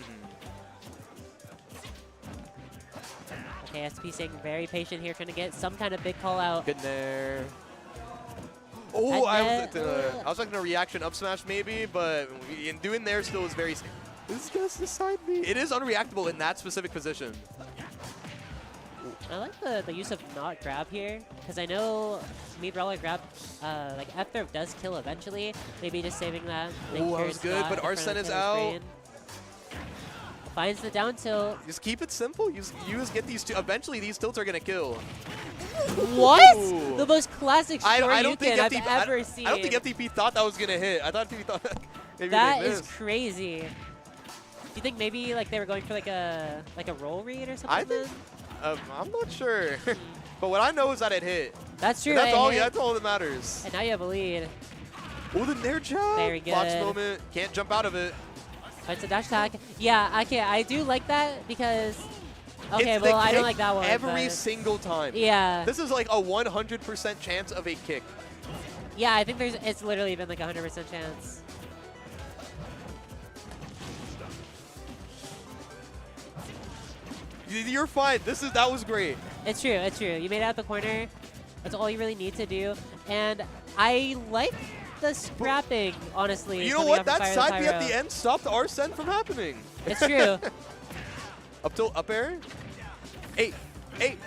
Okay, SP staying very patient here, trying to get some kind of big call out. Good there. Oh, I was expecting a reaction up smash maybe, but in doing there still is very... This is just the side B. It is unreactable in that specific position. I like the use of not grab here, because I know me Brawler grab, like F-throw does kill eventually. Maybe just saving that. Oh, that was good, but Arsene is out. Finds the down tilt. Just keep it simple. You just get these two. Eventually, these tilts are going to kill. What? Ooh. The most classic I've ever seen. I don't think FTP thought that was going to hit. I thought FTP thought maybe that is crazy. you think maybe like they were going for like a roll read or something? I think I'm not sure, but what I know is that it hit. That's true. And that's all. Yeah, that's all that matters. And now you have a lead. Oh, the nair jump. Very good. Box moment. Can't jump out of it. It's a dash attack. Yeah, okay, I do like that because. Okay, It's the well, I don't kick like that one. every but single time. yeah. This is like a 100% chance of a kick. Yeah, I think it's literally been like a 100% chance. You're fine. That was great. It's true, it's true. You made it out the corner. That's all you really need to do. And I like the scrapping, honestly. You know what? That side B at the end stopped Arsene from happening. It's true. Up air. 8.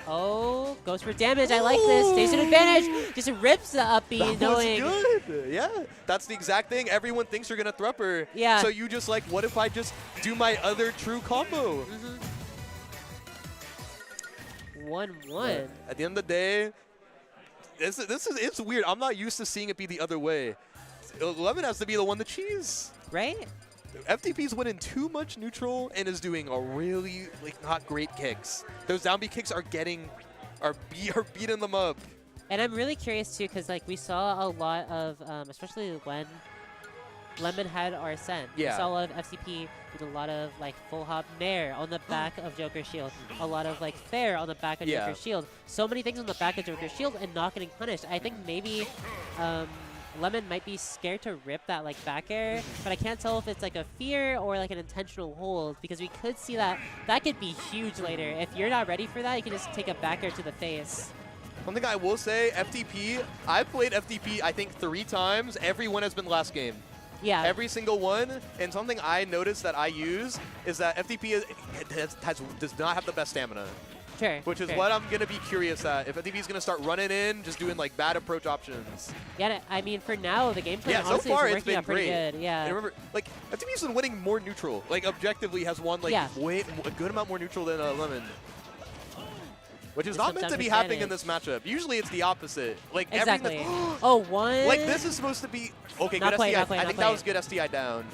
Oh, goes for damage. I like this. Stays an advantage. Just rips the up B, knowing. Was good. Yeah, that's the exact thing. Everyone thinks you're gonna thrupper. Yeah. So you just like, what if I just do my other true combo? 1-1. At the end of the day, it's weird. I'm not used to seeing it be the other way. Lemmon has to be the one to cheese. Right? FTP's winning too much neutral and is doing a really not great kicks. Those down B kicks are beating them up. And I'm really curious too, because like we saw a lot of, especially when Lemmon had Arsene. Yeah. We saw a lot of FCP with a lot of like full hop nair on the back of Joker's shield. A lot of like fair on the back of Joker's shield. So many things on the back of Joker's shield and not getting punished. I think maybe Lemmon might be scared to rip that like back air, but I can't tell if it's like a fear or like an intentional hold, because we could see that could be huge later. If you're not ready for that, you can just take a back air to the face. One thing I will say, FTP, I've played FTP I think 3 times. Every one has been last game. Yeah. Every single one. And something I noticed that I use is that FTP does not have the best stamina. Sure. Which is what I'm going to be curious at. If FTP is going to start running in, just doing like bad approach options. Yeah, I mean, for now, the gameplay Yeah, so honestly far is it's working been out pretty great. good. Yeah. And remember, like, FTP's been winning more neutral. Like, objectively has won like a good amount more neutral than Lemmon. Which is not meant to be happening in this matchup. Usually it's the opposite. Like exactly. everything Oh, one. Like this is supposed to be okay. Not Good quite, SDI. not quite, I not think quite. that was good SDI down.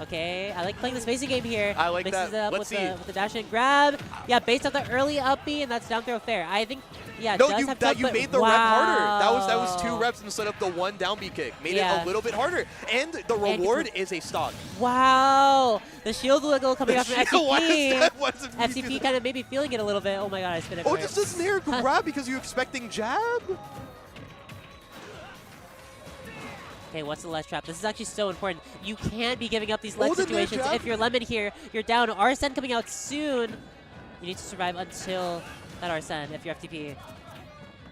Okay, I like playing the spacing game here. I like Mixes that. It up Let's with the dash and grab. Yeah, based on the early up B, and that's down throw fair. I think, yeah, No, does you have tough, you but made the rep harder. That was 2 reps instead of the 1 down B kick. Made it a little bit harder. And the reward is a stock. Wow, the shield wiggle coming off from FTP. FTP FTP kind of maybe feeling it a little bit. Oh my god, I spin it. Oh, just this nair grab because you're expecting jab? Okay, what's the ledge trap? This is actually so important. You can't be giving up these ledge situations. jab. If you're Lemmon here, you're down. Arsene coming out soon. You need to survive until that Arsene if you're FTP.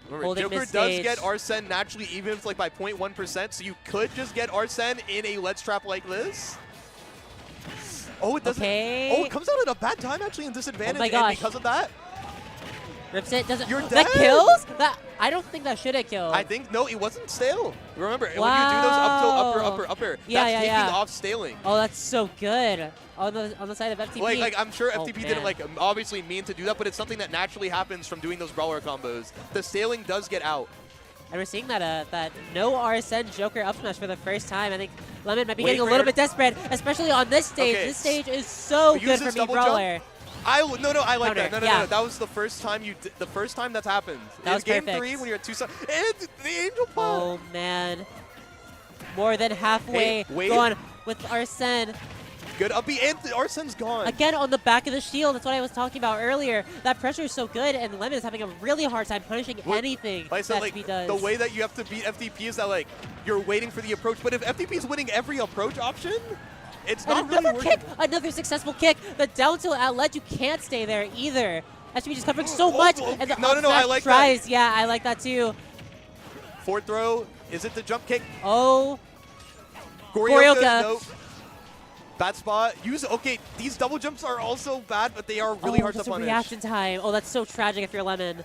Remember, Joker does get Arsene naturally, even if it's like by 0.1%, so you could just get Arsene in a ledge trap like this. Oh, it doesn't. Okay. Oh, it comes out at a bad time actually and disadvantage. Oh my gosh. And because of that, rips it. Doesn't. You're that dead. kills? That I don't think that should have killed. I think no, it wasn't stale. Remember, when you do Wow. those up tilt, upper, Yeah, that's yeah, taking yeah. off staling. Oh, that's so good on the side of FTP. Like I'm sure Oh, FTP man. didn't like obviously mean to do that, but it's something that naturally happens from doing those brawler combos. The staling does get out. And we're seeing that that no Arsene Joker up smash for the first time. I think Lemmon might be Wait getting a for little air. bit desperate, especially on this stage. Okay. This stage is so Use good for this me, double brawler. jump. I like that. No, Yeah. That was the first time the first time that's happened. That In was game perfect. 3 when you're at 2 and the angel pop. Oh man, more than halfway Hey, wait. gone with Arsene. Good up B, and Arsene's gone. Again on the back of the shield. That's what I was talking about earlier. That pressure is so good, and Lemmon is having a really hard time punishing anything Like I said, that FTP does. the way that you have to beat FTP is that like you're waiting for the approach, but if FTP is winning every approach option, it's not And really another working. kick, another successful kick. The down tilt at ledge, you can't stay there either. FTP just covering so much, and the No, up I smash like tries. that. Yeah, I like that too. Forward throw, is it the jump kick? Oh, Goryoka. Nope. Bad spot. Okay, these double jumps are also bad, but they are really hard to that's a punish. reaction time. Oh, that's so tragic if you're Lemmon.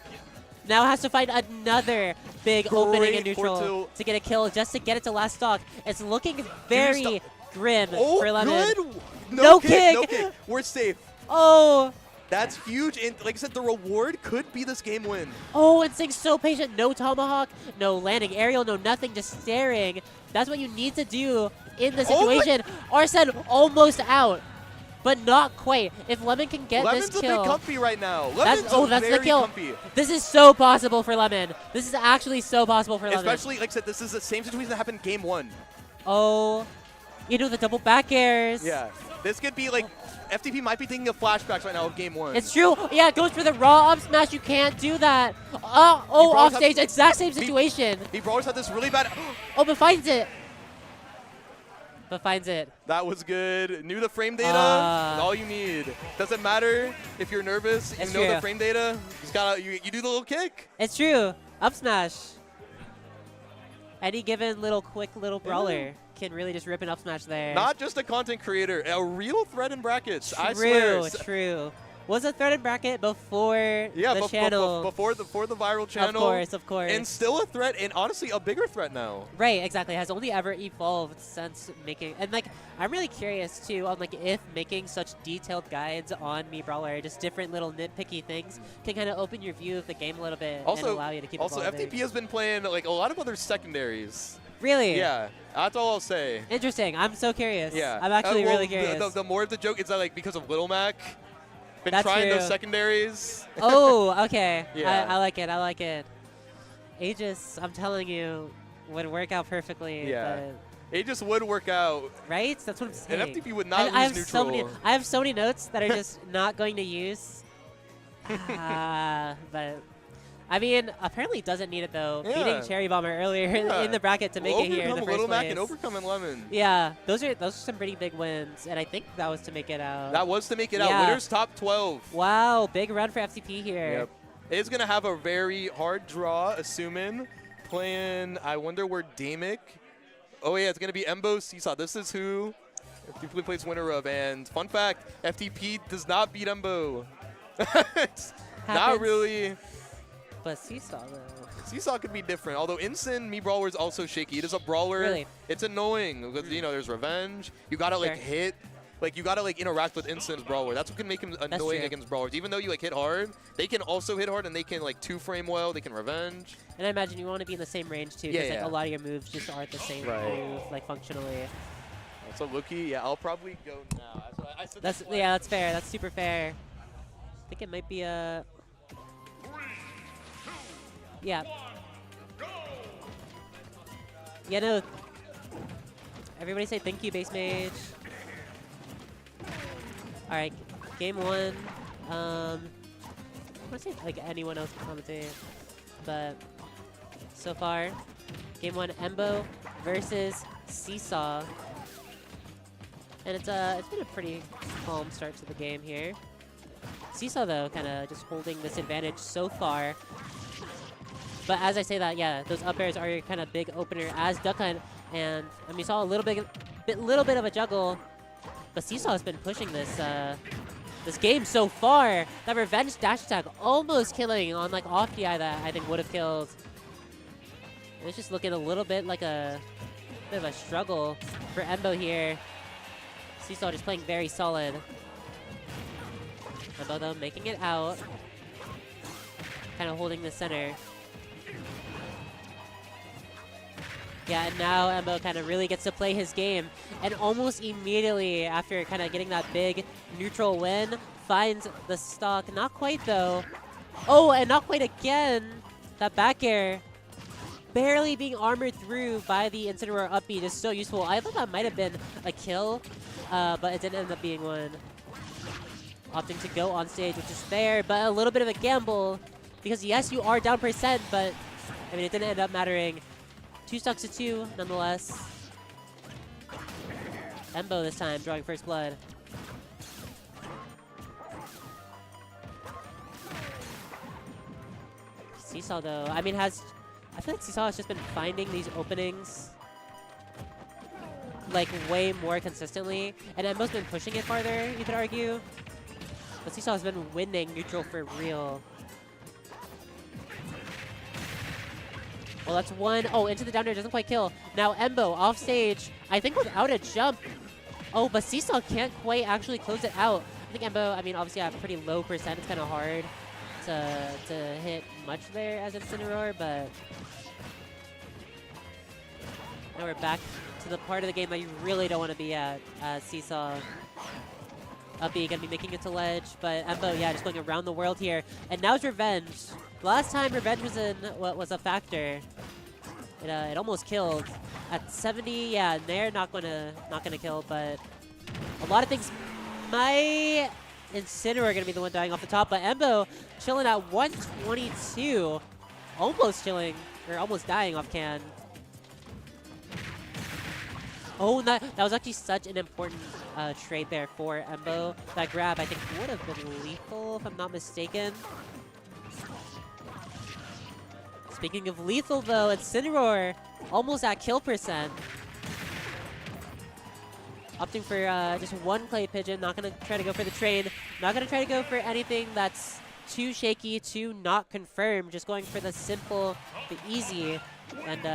Now has to find another big opening in neutral to get a kill just to get it to last stock. It's looking very grim Oh, for Lemmon. good. No kick. No kick. kick. We're safe. Oh, That's huge. And like I said, the reward could be this game win. Oh, and Sing's so patient. No tomahawk, no landing aerial, no nothing, just staring. That's what you need to do in the situation. Arsene almost out, but not quite. If Lemmon can get Lemmon's this kill. a bit comfy right now. That's very the kill. Comfy. This is so possible for Lemmon. This is actually so possible for Lemmon. Especially, like I said, this is the same situation that happened game 1. Oh, the double back airs. Yeah. This could be like, FTP might be thinking of flashbacks right now of game 1. It's true. Yeah, it goes for the raw up smash. You can't do that. Off stage. Exact same situation. He brawlers had this really bad. Oh, but finds it. That was good. Knew the frame data. That's all you need. Doesn't matter if you're nervous. You know the frame data. Just gotta you do the little kick. It's true. Up smash. Any given quick little brawler can really just rip an up smash there. Not just a content creator, a real threat in brackets. True, I swear. True. Was a threat in bracket before the channel. Before the viral channel. Of course. And still a threat, and honestly a bigger threat now. Right, exactly. Has only ever evolved since making, and I'm really curious too on if making such detailed guides on Mii Brawler, just different little nitpicky things, can kind of open your view of the game a little bit and allow you to keep Also, evolving. FTP has been playing a lot of other secondaries. Really? Yeah, that's all I'll say. Interesting. I'm so curious. Yeah. I'm actually really curious. The more of the joke is that because of Little Mac, been That's trying true. those secondaries. Oh, okay. Yeah. I like it. Aegis, I'm telling you, would work out perfectly. Yeah. It just would work out. Right? That's what I'm saying. And FTP would not lose I have neutral. I have so many notes that are just not going to use. But I mean, apparently it doesn't need it though. Yeah. Beating Cherry Bomber earlier in the bracket to make it here in the first Little place. Mac and overcoming Lemmon. Yeah, those are some pretty big wins, and I think that was to make it out. That was to make it out. Yeah. Winners top 12. Wow, big run for FTP here. Yep. It's going to have a very hard draw, assuming. Playing, I wonder where Damic. Oh, yeah, it's going to be Embo Seesaw. This is who FTP plays winner of. And fun fact, FTP does not beat Embo. It's not really. But Seesaw, though. Seesaw could be different. Although Ensign, Mii Brawler is also shaky. It is a brawler. Really? It's annoying because, there's revenge. You got to, hit. You got to, interact with Ensign's brawler. That's what can make him annoying against brawlers. Even though you, hit hard, they can also hit hard and they can, 2-frame well. They can revenge. And I imagine you want to be in the same range, too, because a lot of your moves just aren't the same move, functionally. So, Luki, I'll probably go now. That's fair. That's super fair. I think it might be a... Yeah. Yeah, no. Everybody say thank you, BassMage. All right, game 1. I want to say anyone else can commentate, but so far, game 1, Embo versus Seesaw, and it's been a pretty calm start to the game here. Seesaw though, kind of just holding this advantage so far. But as I say that, yeah, those up airs are your kind of big opener as Duck Hunt, and you saw a little bit of a juggle, but Seesaw has been pushing this this game so far. That revenge dash attack almost killing on off DI that I think would have killed. It's just looking a little bit like a bit of a struggle for Embo here. Seesaw just playing very solid. Embo though making it out, kind of holding the center. Yeah, and now Embo kind of really gets to play his game, and almost immediately after kind of getting that big neutral win, finds the stock. Not quite though. Oh, and not quite again. That back air barely being armored through by the Incineroar up B is so useful. I thought that might have been a kill, but it didn't end up being one. Opting to go on stage, which is fair, but a little bit of a gamble, because yes, you are down %, but I mean, it didn't end up mattering. 2 stocks to 2, nonetheless. Embo this time, drawing first blood. Seesaw, though, I mean, I feel like Seesaw has just been finding these openings way more consistently, and Embo's been pushing it farther, you could argue. But Seesaw has been winning neutral for real. Well, that's one. Oh, into the down air, doesn't quite kill. Now Embo off stage, I think without a jump. Oh, but Seesaw can't quite actually close it out. I think Embo, I mean, obviously at pretty low percent, it's kind of hard to hit much there as Incineroar, but now we're back to the part of the game that you really don't want to be at. Seesaw up B, gonna be making it to ledge, but Embo, yeah, just going around the world here. And now's Revenge. Last time Revenge was in what was a factor. It almost killed. At 70, yeah, they're not gonna kill, but a lot of things might Incineroar gonna be the one dying off the top, but Embo chilling at 122, almost chilling, or almost dying off can. Oh, that was actually such an important trade there for Embo. That grab, I think, would have been lethal, if I'm not mistaken. Speaking of lethal, though, Incineroar almost at kill percent. Opting for just one Clay Pigeon, not going to try to go for the train. Not going to try to go for anything that's too shaky, too not confirmed. Just going for the simple, the easy. And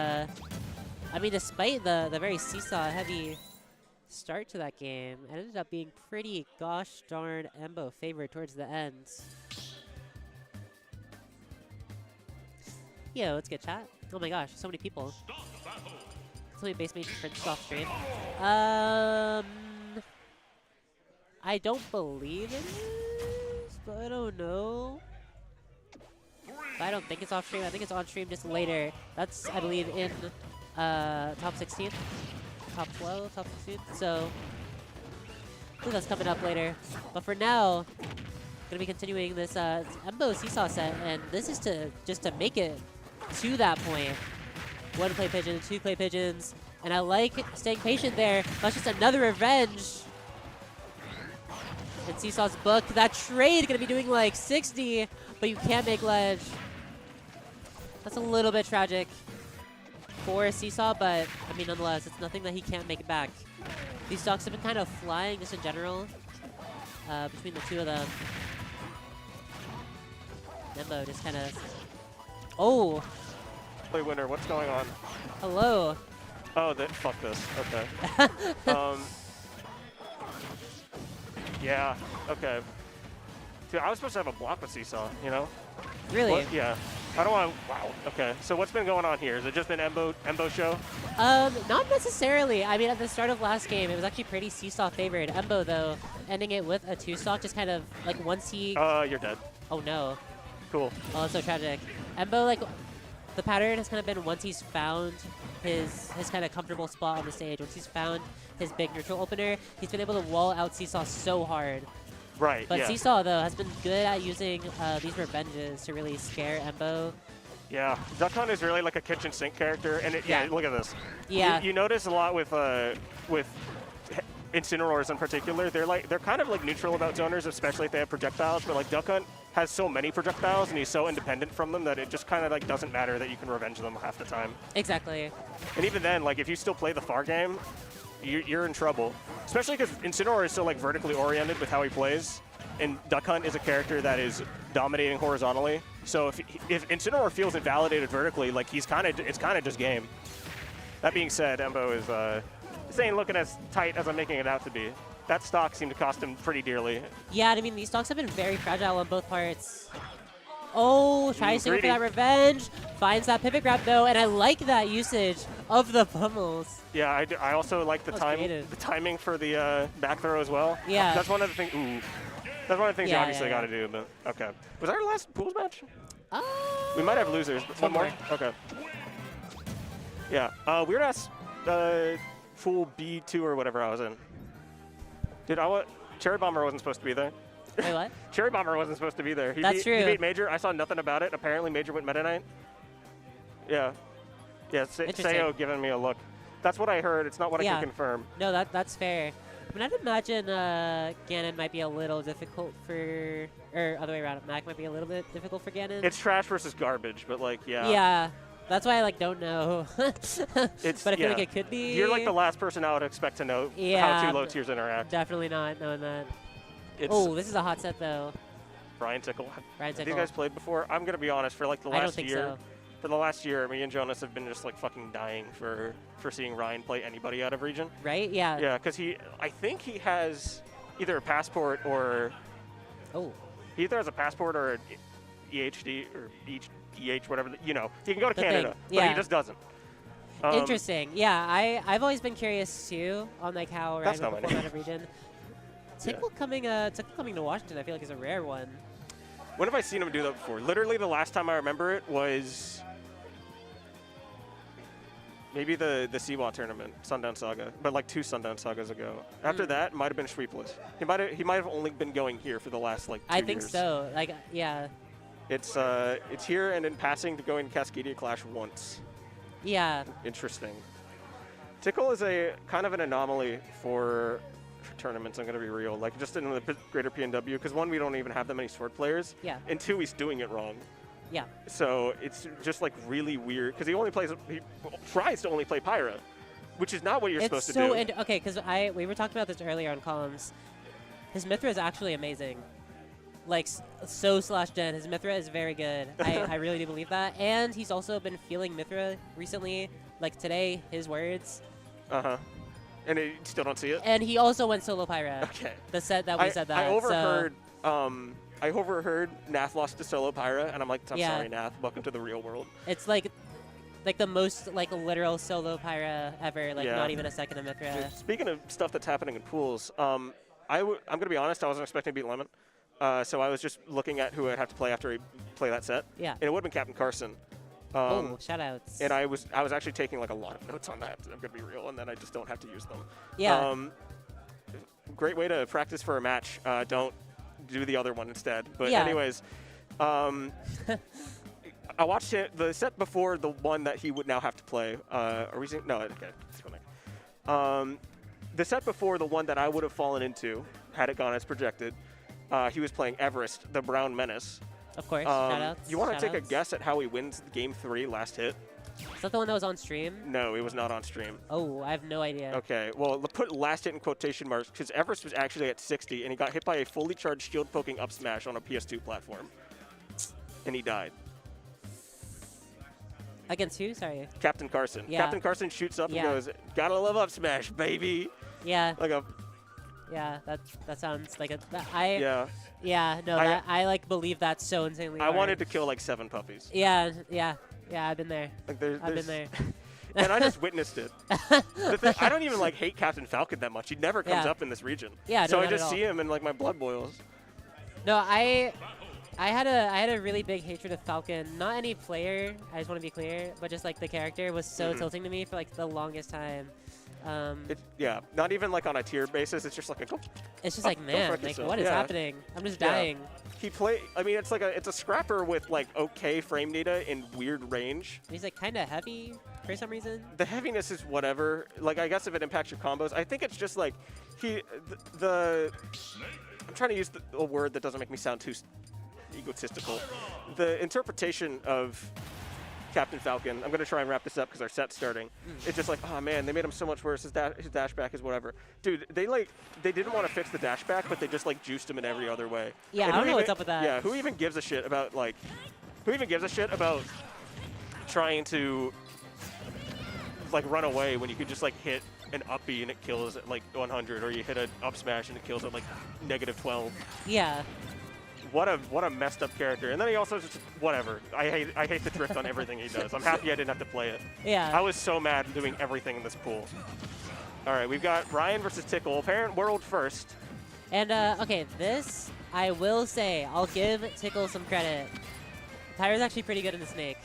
I mean, despite the very Seesaw-heavy start to that game, it ended up being pretty gosh darn Embo favored towards the end. Yo, let's get chat. Oh my gosh, so many people. So many BassMage friends off stream. I don't believe it is, but I don't know. But I don't think it's off stream. I think it's on stream just later. That's, I believe, in top 16, top 12, top 16. So I think that's coming up later. But for now, gonna be continuing this Embo Seesaw set, and this is just to make it to that point. One Clay Pigeon, two Clay Pigeons, and I like staying patient there. That's just another Revenge. And Seesaw's book. That trade gonna be doing like 60, but you can't make ledge. That's a little bit tragic for Seesaw, but I mean, nonetheless, it's nothing that he can't make back. These stocks have been kind of flying just in general between the two of them. Embo just kind of. Oh. Play winner. What's going on? Hello. Oh, fuck this. Okay. Yeah. Okay. Dude, I was supposed to have a block with Seesaw, you know? Really? What? Yeah. I don't want to. Wow. Okay. So what's been going on here? Has it just been Embo show? Not necessarily. I mean, at the start of last game, it was actually pretty Seesaw favored. Embo, though, ending it with a 2-stock, just kind of like once he. You're dead. Oh no. Cool. Oh, that's so tragic. Embo, like, the pattern has kind of been once he's found his kind of comfortable spot on the stage, once he's found his big neutral opener, he's been able to wall out Seesaw so hard. Right, But yeah. Seesaw, though, has been good at using these revenges to really scare Embo. Yeah, Duck Hunt is really like a kitchen sink character, and yeah, look at this. Yeah. You notice a lot with Incineroars in particular. They're kind of like neutral about zoners, especially if they have projectiles. But like Duck Hunt has so many projectiles, and he's so independent from them that it just kind of like doesn't matter that you can revenge them half the time. Exactly. And even then, like if you still play the far game, you're in trouble. Especially because Incineroar is so like vertically oriented with how he plays, and Duck Hunt is a character that is dominating horizontally. So if Incineroar feels invalidated vertically, like it's kind of just game. That being said, Embo is this ain't looking as tight as I'm making it out to be. That stock seemed to cost him pretty dearly. Yeah, I mean, these stocks have been very fragile on both parts. Oh, tries to go for greedy. that revenge. Finds that pivot grab, though, and I like that usage of the pummels. Yeah, I also like the Creative. timing for the back throw as well. Yeah. That's one of the things. That's one of the things you Yeah, obviously yeah, got to do. But okay, was that our last pools match? Uh, We might have losers. But one more. Okay. Yeah. Weird ass full B2 or whatever I was in. Dude, Cherry Bomber wasn't supposed to be there. Wait, what? Cherry Bomber wasn't supposed to be there. That's true. He beat Major. I saw nothing about it. Apparently, Major went Meta Knight. Yeah. Yeah, Sayo giving me a look. That's what I heard. It's not what I can confirm. No, that's fair. I mean, I'd imagine Ganon might be a little difficult for, or other way around, Mac might be a little bit difficult for Ganon. It's trash versus garbage, but like, yeah. Yeah, that's why I like don't know. But I feel like it could be. You're like the last person I would expect to know how two low tiers interact. Definitely not knowing that. Oh, this is a hot set though. Brian Tickle. Brian Have Tickle. you guys played before? I'm gonna be honest. For like the last I don't think year, so. for the last year, me and Jonas have been just like fucking dying for seeing Ryan play anybody out of region. Right? Yeah. Yeah, because I think he has either a passport or he either has a passport or an EHD or EH, whatever. You know, he can go to Canada, but he just doesn't. Interesting. Yeah, I've always been curious too on like how That's random not the my format of region. Tickle coming to Washington, I feel like is a rare one. When have I seen him do that before? Literally the last time I remember it was maybe the Seesaw tournament, Sundown Saga, but like 2 Sundown Sagas ago. After that, it might have been Sweepless. He might have only been going here for the last like 2 years. I think so. Like, yeah. It's here and in passing to going to Cascadia Clash once. Yeah. Interesting. Tickle is a kind of an anomaly for tournaments, I'm going to be real. Like, just in the greater PNW, because 1, we don't even have that many sword players. Yeah. And 2, he's doing it wrong. Yeah. So it's just like really weird because he tries to only play Pyra, which is not what you're supposed to do. Okay, because we were talking about this earlier on columns. His Mithra is actually amazing. Like, /gen. His Mithra is very good. I really do believe that. And he's also been feeling Mithra recently. Like today, his words. Uh-huh. And you still don't see it? And he also went solo Pyra. Okay. The set that we said that. I overheard Nath lost to solo Pyra, and I'm like, I'm sorry, Nath. Welcome to the real world. It's like the most like literal solo Pyra ever. Like not even a second of Mithra. Dude, speaking of stuff that's happening in pools, I'm gonna be honest. I wasn't expecting to beat Lemmon, so I was just looking at who I'd have to play after he play that set. Yeah. And it would have been Captain Carson. Shout outs. And I was actually taking like a lot of notes on that. I'm gonna be real, and then I just don't have to use them. Yeah. Great way to practice for a match. Don't do the other one instead. But anyways, I watched the set before the one that he would now have to play. Are we seeing? No, okay. The set before the one that I would have fallen into had it gone as projected. He was playing Everest, the Brown Menace. Of course. Shout outs. You want to take a guess at how he wins Game 3 last hit? Is that the one that was on stream? No, it was not on stream. Oh, I have no idea. Okay, well, put last hit in quotation marks because Everest was actually at 60, and he got hit by a fully charged shield poking up smash on a PS2 platform. And he died. Against who? Sorry. Captain Carson. Yeah. Captain Carson shoots up and goes, "Gotta love up smash, baby." Yeah. Like a. Yeah, that sounds like a. Yeah. Yeah, no, I like believe that's so insanely hard. I wanted to kill like 7 puppies. Yeah, I've been there. Like I've been there. And I just witnessed it. I don't even like hate Captain Falcon that much. He never comes up in this region. Yeah, so no, I just see him and like my blood boils. No, I had a really big hatred of Falcon. Not any player, I just want to be clear, but just like the character was so tilting to me for like the longest time. Not even like on a tier basis. It's just like it's just like, man, like what is happening? I'm just dying. I mean, it's a scrapper with like okay frame data in weird range. He's like kind of heavy for some reason. The heaviness is whatever. Like I guess if it impacts your combos, I think it's just like I'm trying to use a word that doesn't make me sound too egotistical. The interpretation of Captain Falcon, I'm going to try and wrap this up because our set's starting. It's just like, oh man, they made him so much worse. His dashback is whatever. Dude, they didn't want to fix the dashback, but they just like juiced him in every other way. Yeah, I don't know what's up with that. Yeah, who even gives a shit about trying to like run away when you can just like hit an up B and it kills at like 100, or you hit an up smash and it kills at like -12. Yeah. What a messed up character. And then he also just whatever. I hate the drift on everything he does. I'm happy I didn't have to play it. Yeah. I was so mad doing everything in this pool. All right, we've got Ryan versus Tickle. Parent world first. And okay, this I will say I'll give Tickle some credit. Pyra's actually pretty good in the snake.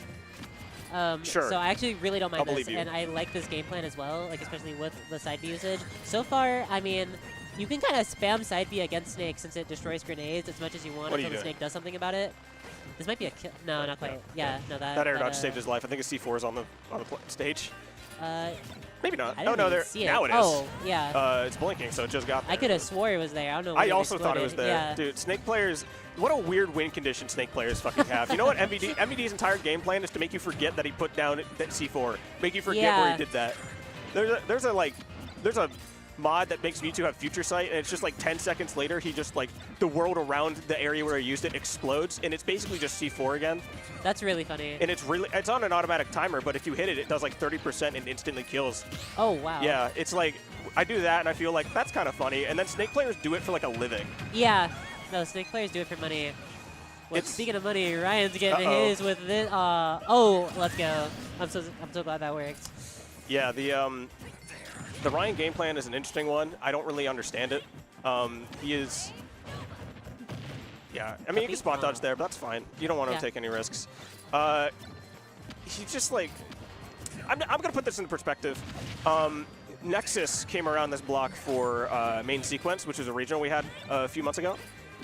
Sure. So I actually really don't mind this, you. and I like this game plan as well, like especially with the side B usage. So far, I mean, you can kind of spam side B against Snake since it destroys grenades as much as you want until the Snake does something about it. This might be a kill. No, not quite. Yeah, no, that air dodge saved his life. I think his C4 is on the stage. Maybe not. I didn't now even it see is. Oh, yeah. It's blinking, so it just got there. I could have swore it was there. I don't know. I also thought it was there. Yeah. Dude, Snake players, what a weird win condition Snake players fucking have. You know what MVD's entire game plan is to make you forget that he put down that C4. Make you forget where he did that. There's a mod that makes Mewtwo have future sight, and it's just like 10 seconds later, he just like the world around the area where he used it explodes, and it's basically just C4 again. That's really funny. And it's on an automatic timer, but if you hit it, it does like 30% and instantly kills. Oh wow. Yeah, it's like I do that, and I feel like that's kind of funny. And then Snake players do it for like a living. Yeah. No, Snake players do it for money. Well, speaking of money, Ryan's getting his with this. Oh, let's go. I'm so glad that worked. Yeah, the Ryan game plan is an interesting one. I don't really understand it. He is. Yeah, I mean, you can spot dodge there, but that's fine. You don't want to take any risks. He's just like, I'm going to put this into perspective. Nexus came around this block for main sequence, which is a regional we had a few months ago.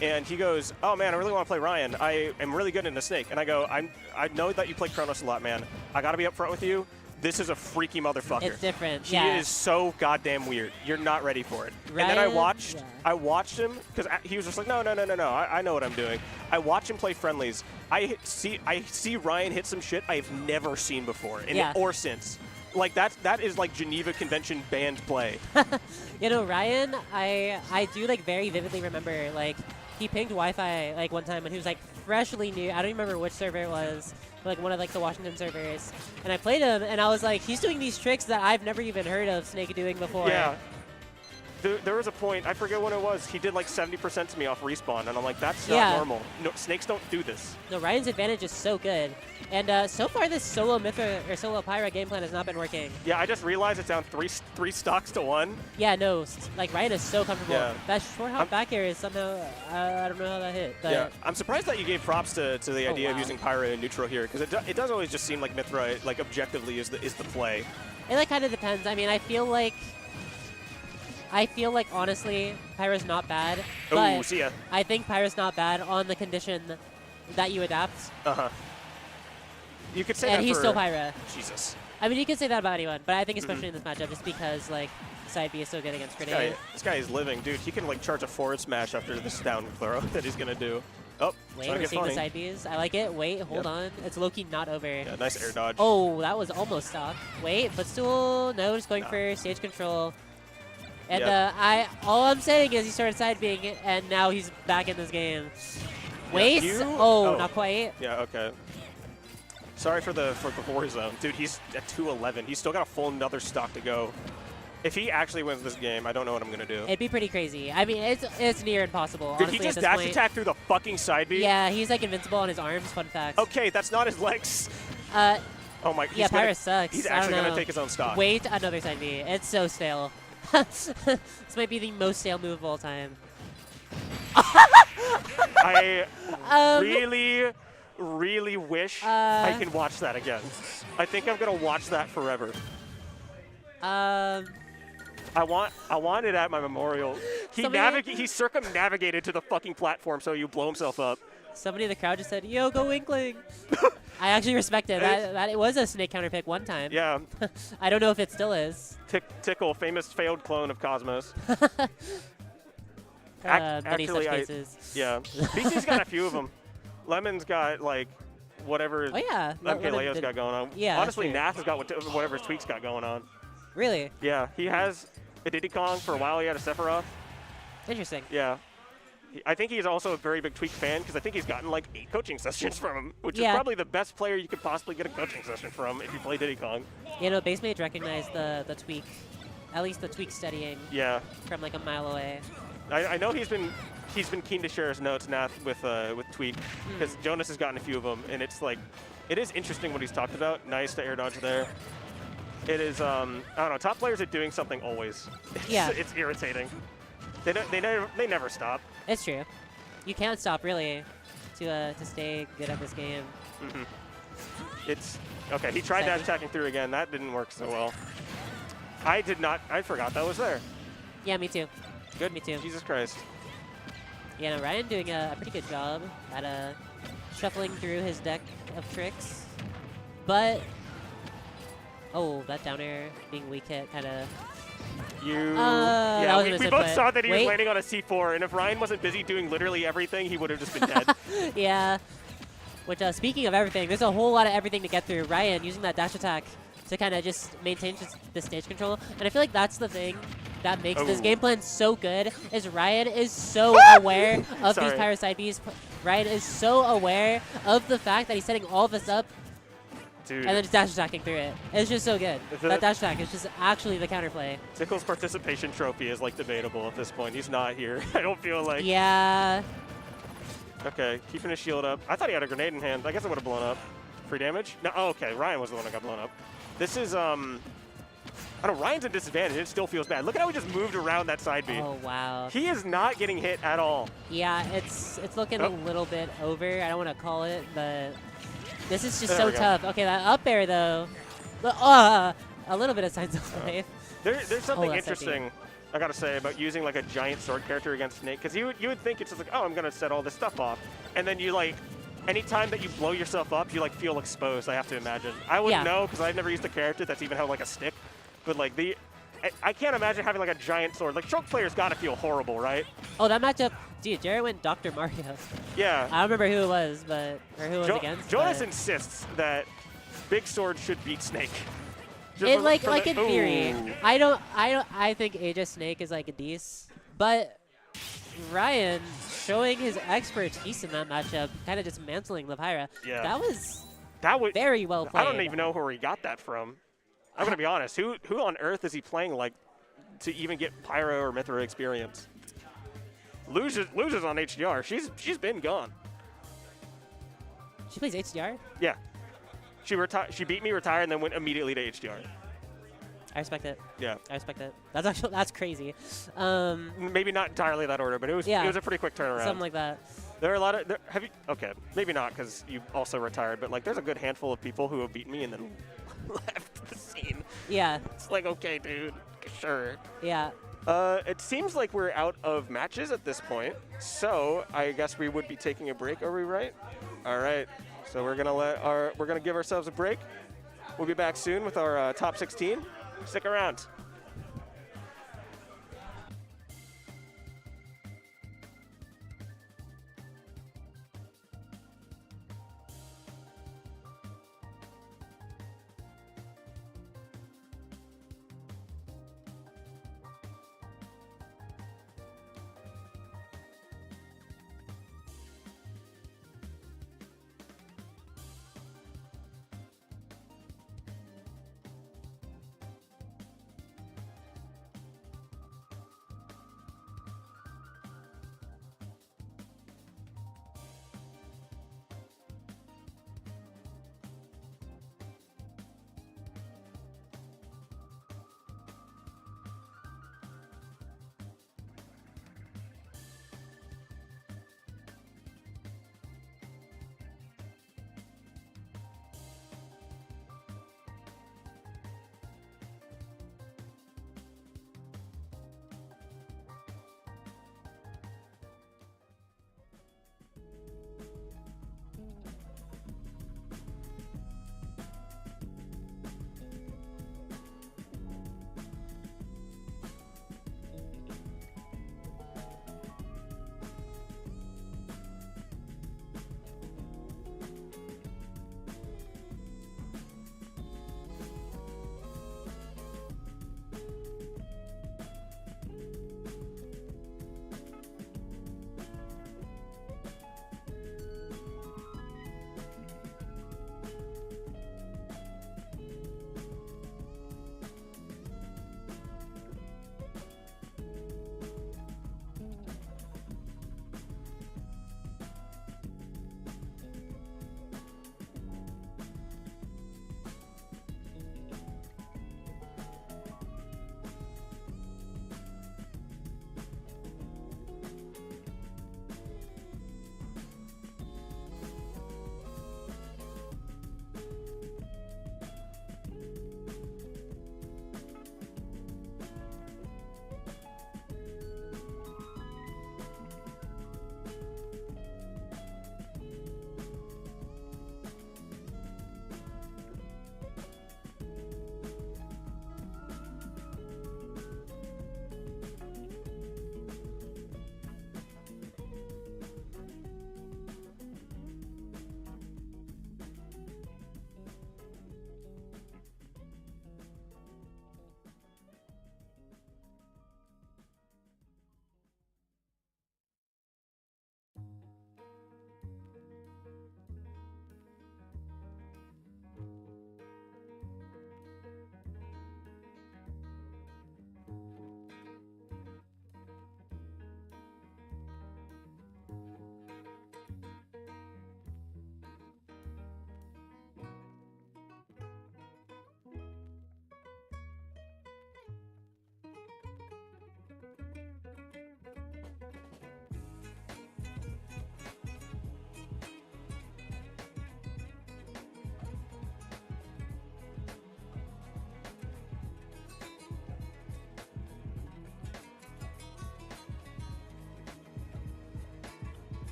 And he goes, oh man, I really want to play Ryan. I am really good in the Snake. And I go, I know that you play Kronos a lot, man. I got to be up front with you. This is a freaky motherfucker. It's different. He is so goddamn weird. You're not ready for it. Ryan, and then I watched him because he was just like, no. I know what I'm doing. I watch him play friendlies. I see Ryan hit some shit I've never seen before or since. Like that is like Geneva Convention banned play. You know, Ryan, I do like very vividly remember like he pinged Wi-Fi like one time when he was like freshly new. I don't remember which server it was. Like one of like the Washington servers, and I played him, and I was like, he's doing these tricks that I've never even heard of Snake doing before. Yeah. There was a point, I forget what it was, he did like 70% to me off respawn, and I'm like, that's not normal. No, Snakes don't do this. No, Ryan's advantage is so good. And so far this solo Mithra or solo Pyra game plan has not been working. Yeah, I just realized it's down three stocks to 1. Yeah, no, like Ryan is so comfortable. Yeah. That short hop back air is somehow, I don't know how that hit. But yeah, I'm surprised that you gave props to the idea of using Pyra in neutral here, because it does always just seem like Mithra, like objectively, is the play. It like kind of depends. I mean, I feel like honestly, Pyra's not bad. But Ooh, see ya. I think Pyra's not bad on the condition that you adapt. You could say and that he's still Pyra. Jesus. I mean, you can say that about anyone, but I think especially in this matchup, just because like side B is so good against grenade. This guy is living, dude. He can like charge a forward smash after this down throw that he's gonna do. Oh, wait, we're seeing the side Bs. I like it. Wait, hold on. It's low-key not over. Yeah, nice air dodge. Oh, that was almost stock. Wait, but still, no, just going for stage control. And all I'm saying is he started side being it, and now he's back in this game. Wait, not quite. Yeah, okay. Sorry for the war zone, dude. He's at 211. He's still got a full another stock to go. If he actually wins this game, I don't know what I'm gonna do. It'd be pretty crazy. I mean, it's near impossible. Did honestly, he just dash attack through the fucking side B? Yeah, he's like invincible on his arms. Fun fact. Okay, that's not his legs. Oh my. Yeah, Pyra sucks. He's actually gonna take his own stock. Wait, another side B. It's so stale. This might be the most stale move of all time. I really wish I can watch that again. I think I'm gonna watch that forever. I want it at my memorial. He circumnavigated to the fucking platform so you blow himself up. Somebody in the crowd just said, "Yo, go Inkling." I actually respect it. That it was a Snake counter pick one time. Yeah. I don't know if it still is. Tickle, famous failed clone of Cosmos. Many such cases. Yeah. BC's got a few of them. Lemmon's got like whatever MKLeo's got going on. Yeah. Honestly, Nath has got whatever Tweak's got going on. Really? Yeah. He has a Diddy Kong. For a while, he had a Sephiroth. Interesting. Yeah. I think he's also a very big Tweak fan because I think he's gotten like 8 coaching sessions from him, which is probably the best player you could possibly get a coaching session from if you play Diddy Kong. You know, BassMage recognized the Tweak, at least the Tweak studying. Yeah. From like a mile away. I know he's been keen to share his notes, Nath, with Tweak because Jonas has gotten a few of them, and it's like it is interesting what he's talked about. Nice to air dodge there. It is I don't know. Top players are doing something always. It's irritating. They never stop. It's true. You can't stop really to stay good at this game. It's okay. He tried dash attacking through again. That didn't work so well. I forgot that was there. Yeah, me too. Good. Me too. Jesus Christ. Yeah, no, Ryan doing a pretty good job at shuffling through his deck of tricks, but that down air being weak hit kind of. Yeah, we both saw that he was landing on a C4, and if Ryan wasn't busy doing literally everything, he would have just been dead. Yeah. Which, speaking of everything, there's a whole lot of everything to get through. Ryan using that dash attack to kind of just maintain the stage control, and I feel like that's the thing that makes this game plan so good, is Ryan is so aware of these Pyro side Bs. Ryan is so aware of the fact that he's setting all this up Dude. And then just dash attacking through it. It's just so good. That dash attack is just actually the counterplay. Tickle's participation trophy is like debatable at this point. He's not here. I don't feel like. Yeah. Okay, keeping his shield up. I thought he had a grenade in hand. I guess it would have blown up. Free damage? No. Oh, okay. Ryan was the one that got blown up. This is I don't know. Ryan's at disadvantage. It still feels bad. Look at how he just moved around that side B. Oh wow. He is not getting hit at all. Yeah, it's looking a little bit over. I don't want to call it, but this is just There we so go. tough. Okay, that up air though. A little bit of signs of life. There's something that's interesting I gotta say about using like a giant sword character against Snake, because you would think it's just like, oh, I'm gonna set all this stuff off, and then you like, anytime that you blow yourself up, you like feel exposed. I have to imagine. I wouldn't know because I've never used a character that's even held like a stick, but like I can't imagine having like a giant sword. Like stroke players gotta feel horrible, right? Oh, that matchup, dude. Jared went Dr. Mario. Yeah. I don't remember who it was, or who it was against. Jonas but insists that big sword should beat Snake. Just it for- like for like the- in theory. Ooh. I think Aegis Snake is like a dece, but Ryan showing his expertise in that matchup, kind of dismantling Lapyra. Yeah. That was very well played. I don't even know where he got that from. I'm gonna be honest. Who on earth is he playing like to even get Pyro or Mithra experience? Loses on HDR. She's been gone. She plays HDR? Yeah. She beat me, retired, and then went immediately to HDR. I respect it. Yeah. I respect it. That's crazy. Maybe not entirely that order, but it was a pretty quick turnaround. Something like that. There are a lot of okay, maybe not because you also retired, but like there's a good handful of people who have beaten me and then left the scene. Yeah. It's like, okay, dude, sure. Yeah. It seems like we're out of matches at this point, so I guess we would be taking a break. Are we right? All right. So we're gonna give ourselves a break. We'll be back soon with our top 16. Stick around.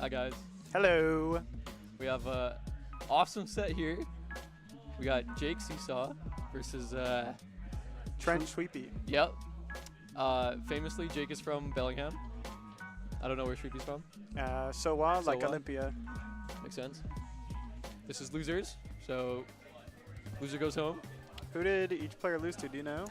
Hi guys. Hello. We have a awesome set here. We got Jake Seesaw versus Trent Sweepy. Yep. Famously, Jake is from Bellingham. I don't know where Sweepy's from. So wild, like Wild. Olympia. Makes sense. This is losers, so loser goes home. Who did each player lose to? Do you know?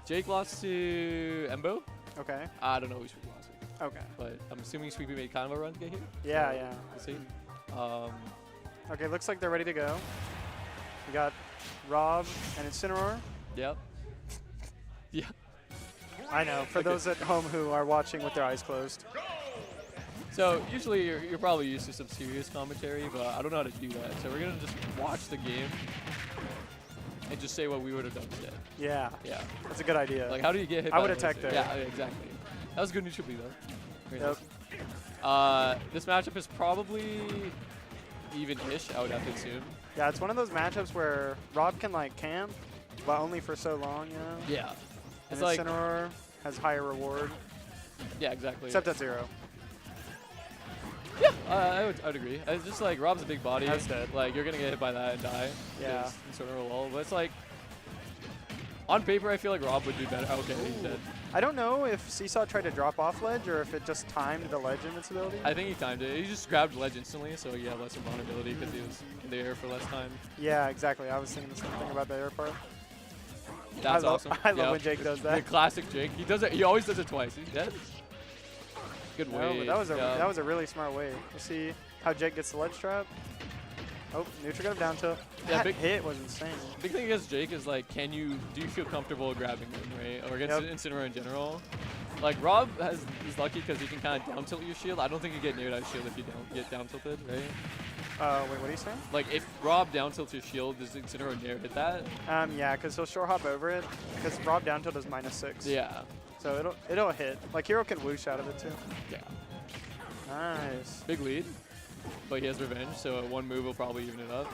Jake lost to Embo. Okay. I don't know who Sweepy lost to. Okay. But I'm assuming Sweepy made kind of a run to get here. Yeah, so yeah. We'll see. Okay, looks like they're ready to go. We got Rob and Incineroar. Yep. Yeah. I know, for those at home who are watching with their eyes closed. So usually you're probably used to some serious commentary, but I don't know how to do that. So we're gonna just watch the game and just say what we would have done instead. Yeah. Yeah. That's a good idea. Like, how do you get hit? I by would the attack laser? there. Yeah, exactly. That was good neutral B though. Very Yep. nice. This matchup is probably even-ish, I would have to assume. Yeah, it's one of those matchups where Rob can like camp, but only for so long, you know? Yeah. And It's like, Incineroar has higher reward. yeah, exactly. Except at 0. Yeah, I would agree. It's just like Rob's a big body. That's dead. Like you're gonna get hit by that and die. Yeah. because he's sort of a lull. But it's like on paper, I feel like Rob would do better. Okay, he's dead. I don't know if Seesaw tried to drop off ledge or if it just timed the ledge invincibility. I think he timed it. He just grabbed ledge instantly, so he had less invulnerability because he was in the air for less time. Yeah, exactly. I was thinking the same thing about the air part. That's I love, awesome. I love Yep. when Jake does The that. classic Jake. He does it. He always does it twice. He's dead. Good No, way. but that was yeah. a really smart way. You see how Jake gets the ledge trap? Oh, neutral got him down tilt. Yeah, That big- hit was insane. Big thing against Jake is like, do you feel comfortable grabbing him, right? Or against Incineroar in general. Like Rob is lucky because he can kind of down tilt your shield. I don't think you get near that shield if you don't get down tilted, right? Wait, what are you saying? Like if Rob down tilts your shield, does Incineroar near hit that? Yeah, because he'll short hop over it. Because Rob down tilt is -6. Yeah. So it'll hit. Like Hero can whoosh out of it too. Yeah. Nice. Big lead, but he has revenge, so at one move he'll probably even it up.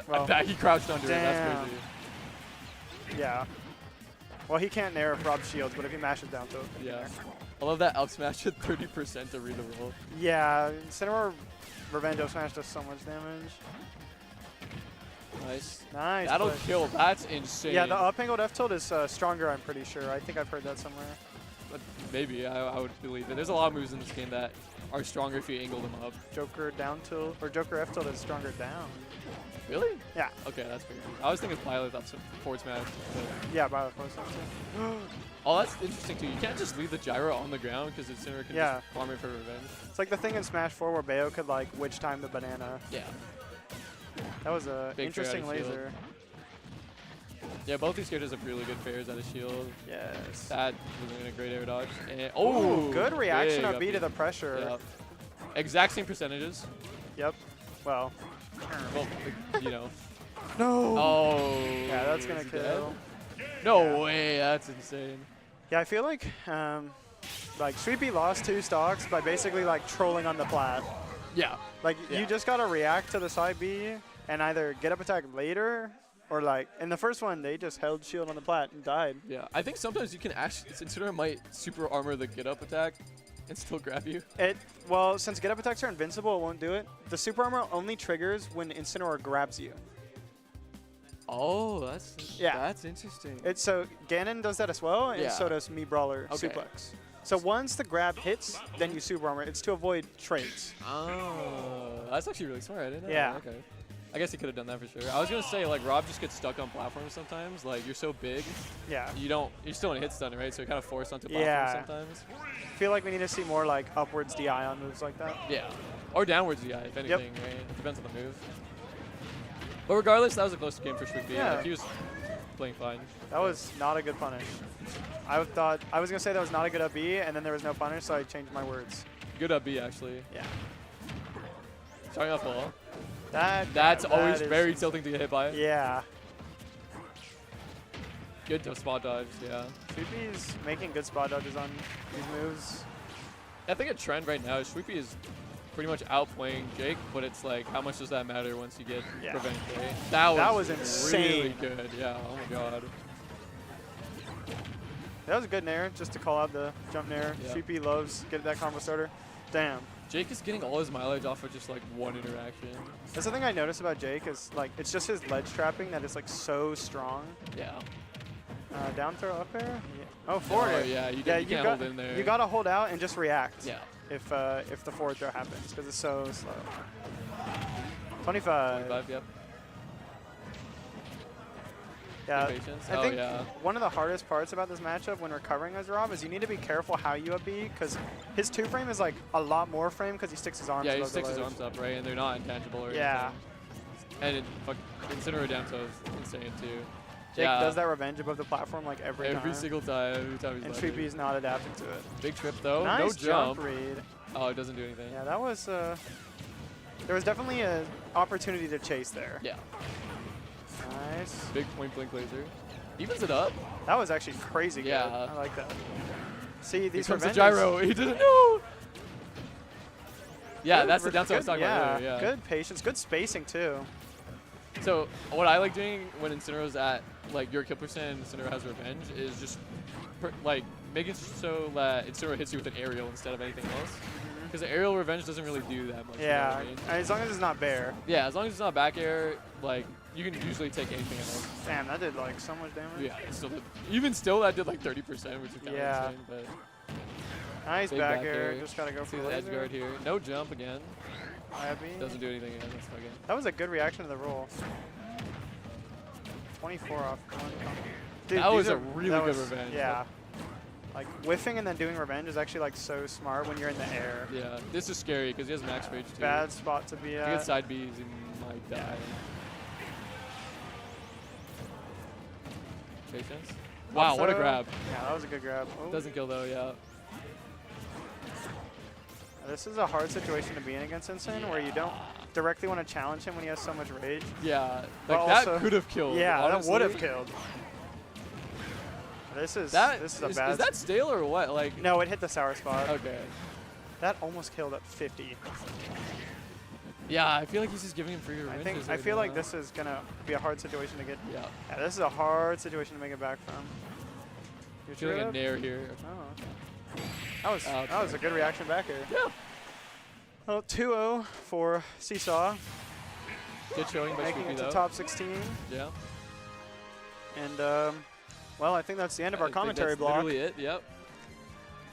Well, I bet he crouched under it. That's damn. crazy. Yeah. Well, he can't nair if Rob shields, but if he mashes down tilt, he can Yeah. nair. I love that up smash at 30% to read the roll. Yeah, Incineroar Revenge up smash does so much damage. Nice. Nice. That'll play. kill. That's insane. Yeah, the up angled F tilt is stronger, I'm pretty sure. I think I've heard that somewhere. But maybe, I would believe it. There's a lot of moves in this game that are stronger if you angle them up. Joker down tilt, or Joker F tilt is stronger down. Really? Yeah. Okay, that's crazy. I was thinking Pilot up forward smash. But Yeah, by the force too. oh, that's interesting too. You can't just leave the gyro on the ground because Incineroar can Yeah. just farm it for revenge. It's like the thing in Smash 4 where Bayo could like witch time the banana. Yeah. That was a Big fair out interesting of shield. laser. Yeah, both these characters have really good fairs out of shield. Yes. That was a great air dodge. And, Ooh, good reaction big up B to the pressure. Yep. Exact same percentages. Yep. Well. Well, you know. No. Oh. Yeah, that's gonna is he kill. dead? No way. That's insane. Yeah, I feel like Sweepy lost 2 stocks by basically like trolling on the plat. Yeah. Like Yeah. you just gotta react to the side B and either get up attack later or like in the first one they just held shield on the plat and died. Yeah. I think sometimes you can actually, Incineroar might super armor the get up attack and still grab you. Well, since get up attacks are invincible, it won't do it. The super armor only triggers when Incineroar grabs you. Oh, that's interesting. So Ganon does that as well, and Yeah. so does Me Brawler Okay. Suplex. So once the grab hits, then you super armor. It's to avoid trades. Oh, that's actually really smart. I didn't know. Yeah. Okay. I guess he could have done that for sure. I was gonna say like Rob just gets stuck on platforms sometimes. Like you're so big. Yeah. You're still in a hit stun, right? So you're kind of forced onto platforms Yeah. sometimes. I feel like we need to see more like upwards DI on moves like that. Yeah. Or downwards DI, if anything, right? It depends on the move. But regardless, that was a close game for Sweepy. Yeah. Like, he was playing fine. That was not a good punish. I was gonna say that was not a good up B, and then there was no punish, so I changed my words. Good up B actually. Yeah. Starting off well. That's always very tilting to get hit by. Yeah. Good spot dodge, yeah. Sweepy's making good spot dodges on these moves. I think a trend right now is Sweepy is pretty much outplaying Jake, but it's like, how much does that matter once you get revenge, right? That was insane. Really good, yeah. Oh my god. That was a good nair, just to call out the jump nair. Yeah. Sweepy loves get that combo starter. Damn. Jake is getting all his mileage off of just like one interaction. That's the thing I noticed about Jake is like it's just his ledge trapping that is like so strong. Yeah. Down throw up air. Yeah. Oh, forward air. Yeah, you can't hold in there. You gotta hold out and just react. Yeah. If the forward throw happens because it's so slow. 25. 25, yep. Yeah, Patience. I think yeah. one of the hardest parts about this matchup when recovering as Rob is you need to be careful how you up B because his 2-frame is like a lot more frame because he sticks his arms Yeah, he above the sticks his ledge. arms up, right? And they're not intangible or Yeah. anything. And Incineroar down throw is insane too. Jake does that revenge above the platform like every time. Every single time. Every time he's and landing. Treepy's not adapting to it. Big trip though. Nice No jump. read. Oh, it doesn't do anything. Yeah, that was there was definitely an opportunity to chase there. Yeah. Nice. Big point blank laser. Evens it up. That was actually crazy Yeah. good. I like that. See, these Here comes the revenges. gyro. He didn't know. Yeah, Good that's the re- downside I was good- talking about earlier. Yeah. Good patience, good spacing too. So what I like doing when Incineroar's at like your kill percent and Incineroar has revenge is just like making so that Incineroar hits you with an aerial instead of anything else. Because the aerial revenge doesn't really do that much. Yeah, You know what I mean? as long as it's not bear. Yeah, as long as it's not back air, like you can usually take anything else. Damn, that did like so much damage. Yeah, even still that did like 30%, which is kind of Yeah. insane. But Nice big back air. Just gotta go See for the edge laser. guard here. No jump again. IB. Doesn't do anything again. That's not good. That was a good reaction to the roll. 24 off one. Dude, That these was a are- really that good was- revenge. Yeah. Like whiffing and then doing revenge is actually like so smart when you're in the air. Yeah, this is scary because he has max rage too. Bad spot to be If at. he gets side Bs, he might die. Patience. Wow, what a So- grab. Yeah, that was a good grab. Oh. Doesn't kill though, yeah. This is a hard situation to be in against Insane where you don't directly want to challenge him when he has so much rage. Yeah, But like that also- could have killed. Yeah, honestly. that would have killed. This is a bad. Is that stale or what? Like No, it hit the sour spot. Okay. That almost killed at 50. Yeah, I feel like he's just giving him free revenges. I feel like this is gonna be a hard situation to get. Yeah. Yeah, this is a hard situation to make it back from. You're Feeling a trip? nair here. Oh. That was Okay. that was a good reaction back here. Yeah. Well, 2-0 for Seesaw. Good showing by Making Scoopy it to though. top 16. Yeah. And well, I think that's the end of our I think commentary that's block. literally it. Yep.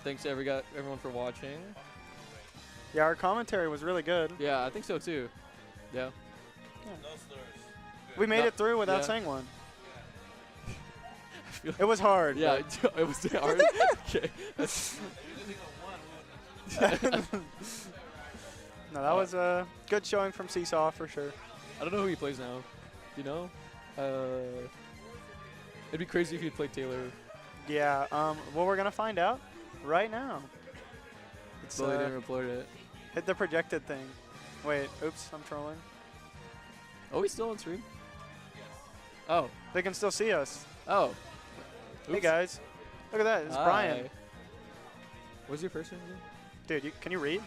Thanks to everyone for watching. Yeah, our commentary was really good. Yeah, I think so too. Yeah. We made No, it through without yeah. saying one. It was hard. Yeah, but- it was hard. Okay. No, that was a good showing from Seesaw for sure. I don't know who he plays now. You know? It'd be crazy if he played Taylor. Yeah, well, we're going to find out right now. It's, Well, they didn't report it. hit the projected thing. Wait, oops, I'm trolling. Oh, he's still on stream? Oh. They can still see us. Oh. Hey, Oops. guys. Look at that. It's Brian. Hi. What's your first name again? Dude, can you read?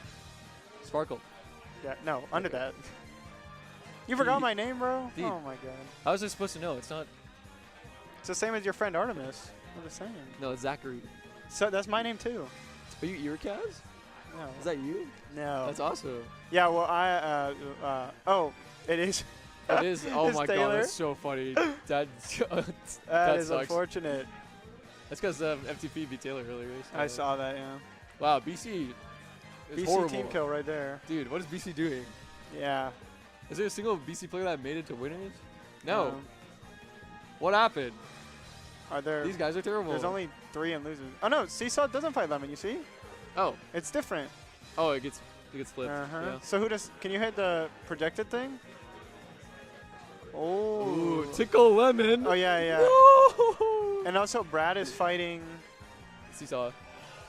Sparkle. Yeah, no, under that. You forgot my name, bro? Dude. Oh, my God. How was I supposed to know? It's not. It's the same as your friend Artemis. I'm just saying. No, it's Zachary. So that's my name, too. Are you Earcaz? No. Is that you? No. That's awesome. Yeah, well, oh, it is. It is. Oh It's my Taylor. god, that's so funny. That That is sucks. unfortunate. That's because FTP beat Taylor earlier. So. I saw that, yeah. Wow, BC is BC horrible. team kill right there. Dude, what is BC doing? Yeah. Is there a single BC player that made it to winners? No. Um, What happened? Are there? These guys are terrible. There's only 3 and losers. Oh no, Seesaw doesn't fight Lemmon. You see? Oh. It's different. Oh, it gets flipped. Uh-huh. Yeah. So who does? Can you hit the projected thing? Oh. Ooh, Tickle Lemmon. Oh yeah, yeah. Woo! And also Brad is fighting. Seesaw.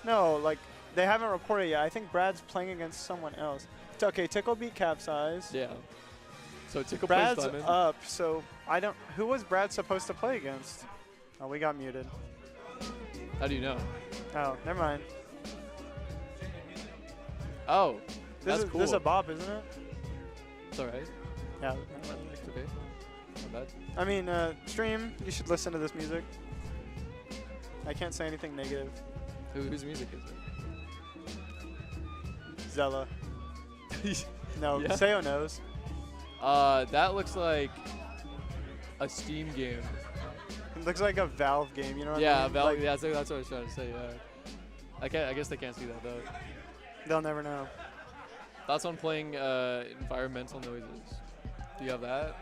No, like they haven't reported yet. I think Brad's playing against someone else. Okay, Tickle beat Capsize. Yeah. So Tickle Brad's plays Lemmon. up, so I don't. Who was Brad supposed to play against? Oh, we got muted. How do you know? Oh, never mind. Oh, This that's is cool. this is a bop, isn't it? It's alright. Yeah. It's okay. Not bad. I mean, stream. You should listen to this music. I can't say anything negative. Whose music is it? Zella. No, Yeah. Seo knows. That looks like a Steam game. It looks like a Valve game, you know what I Yeah, mean? Valve. Like, Yeah, that's what I was trying to say. Yeah. I guess they can't see that though. they'll never know. Thoughts on playing environmental noises? Do you have that?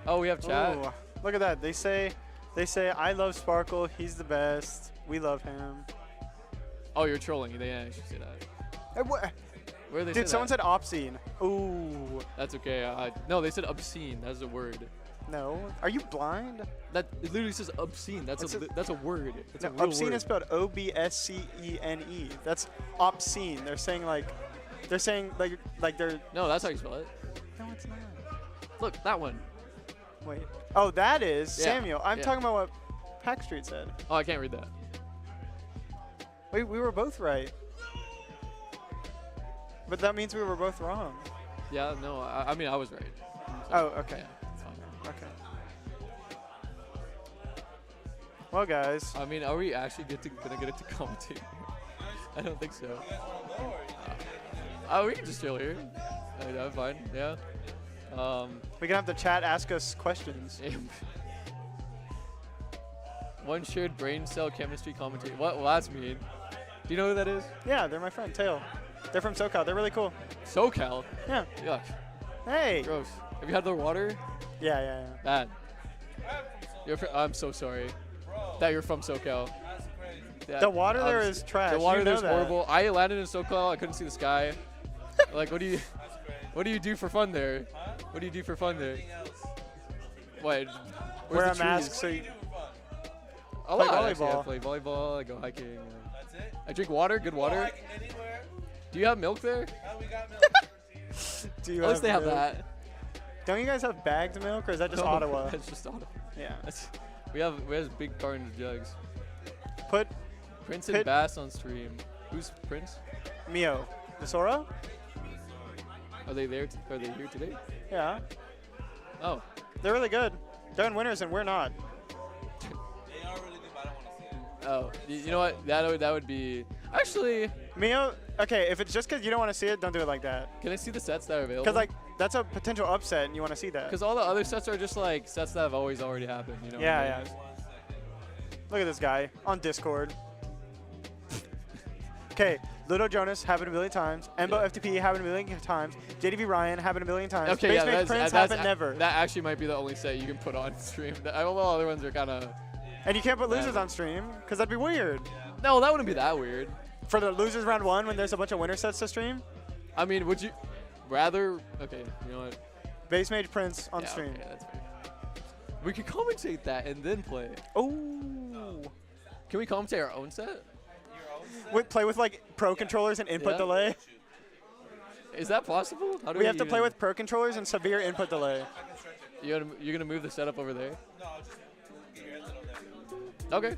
Oh, we have chat. Ooh, look at that. They say, I love Sparkle. He's the best. We love him. Oh, you're trolling. They actually say that. Hey, Where they Dude, say someone that? said obscene. Ooh. That's okay. No, they said obscene. That's a word. No. Are you blind? That it literally says obscene. That's a word. It's No, a real obscene word. is spelled O-B-S-C-E-N-E. That's obscene. They're saying like they're. No, that's how you spell it. No, it's not. Look, that one. Wait. Oh, that is Yeah, Samuel. I'm yeah. talking about what Pack Street said. Oh, I can't read that. Wait, we were both right. But that means we were both wrong. Yeah, no, I mean I was right. Oh, okay. Yeah, it's fine. Okay. Well, guys. I mean, are we actually gonna get it to commentate? I don't think so. Oh, we can just chill here. I'm fine. Yeah. We can have the chat ask us questions. One shared brain cell chemistry commentator. What? Well, that's mean. Do you know who that is? Yeah, they're my friend, Tail. They're from SoCal. They're really cool. SoCal? Yeah. Yuck. Hey. Gross. Have you had their water? Yeah. Bad. I'm so sorry that you're from SoCal. Yeah, The water there is trash. The water You know there's that. horrible. I landed in SoCal. I couldn't see the sky. Like, what do you do for fun there? What do you do for fun there? What? Wear a Where's the mask trees? so you A play lot, actually. I volleyball. play volleyball. I go hiking. I drink water. Good water. Do you have milk there? Do you At least they have milk? that. Don't you guys have bagged milk, or is that just No, Ottawa? It's just Ottawa. Yeah. We have big cartons of jugs. Put Prince and Bass on stream. Who's Prince? Mio. The Sora? Are they there? Are they here today? Yeah. Oh. They're really good. They're in winners and we're not. Oh, you know what? That would be actually. Mio, okay, if it's just because you don't want to see it, don't do it like that. Can I see the sets that are available? Because like that's a potential upset, and you want to see that. Because all the other sets are just like sets that have already happened. You know. what I Yeah, mean? yeah. Look at this guy on Discord. Okay, Ludo Jonas happened a million times. Embo FTP happened a million times. JDV Ryan happened a million times. Okay, yeah, BassMage Prince happened never. That actually might be the only set you can put on stream. All the other ones are kind of. And you can't put losers on stream, because that'd be weird. No, that wouldn't be that weird. For the losers round 1, when there's a bunch of winner sets to stream? I mean, would you rather? Okay, you know what? BassMage Prince on Yeah, stream. okay, that's fair. We could commentate that and then play. Oh. Can we commentate our own set? Play with like pro controllers and input Yeah. delay. Is that possible? How do We have to play even- with pro controllers and severe input delay. You're gonna move the setup over there? Okay.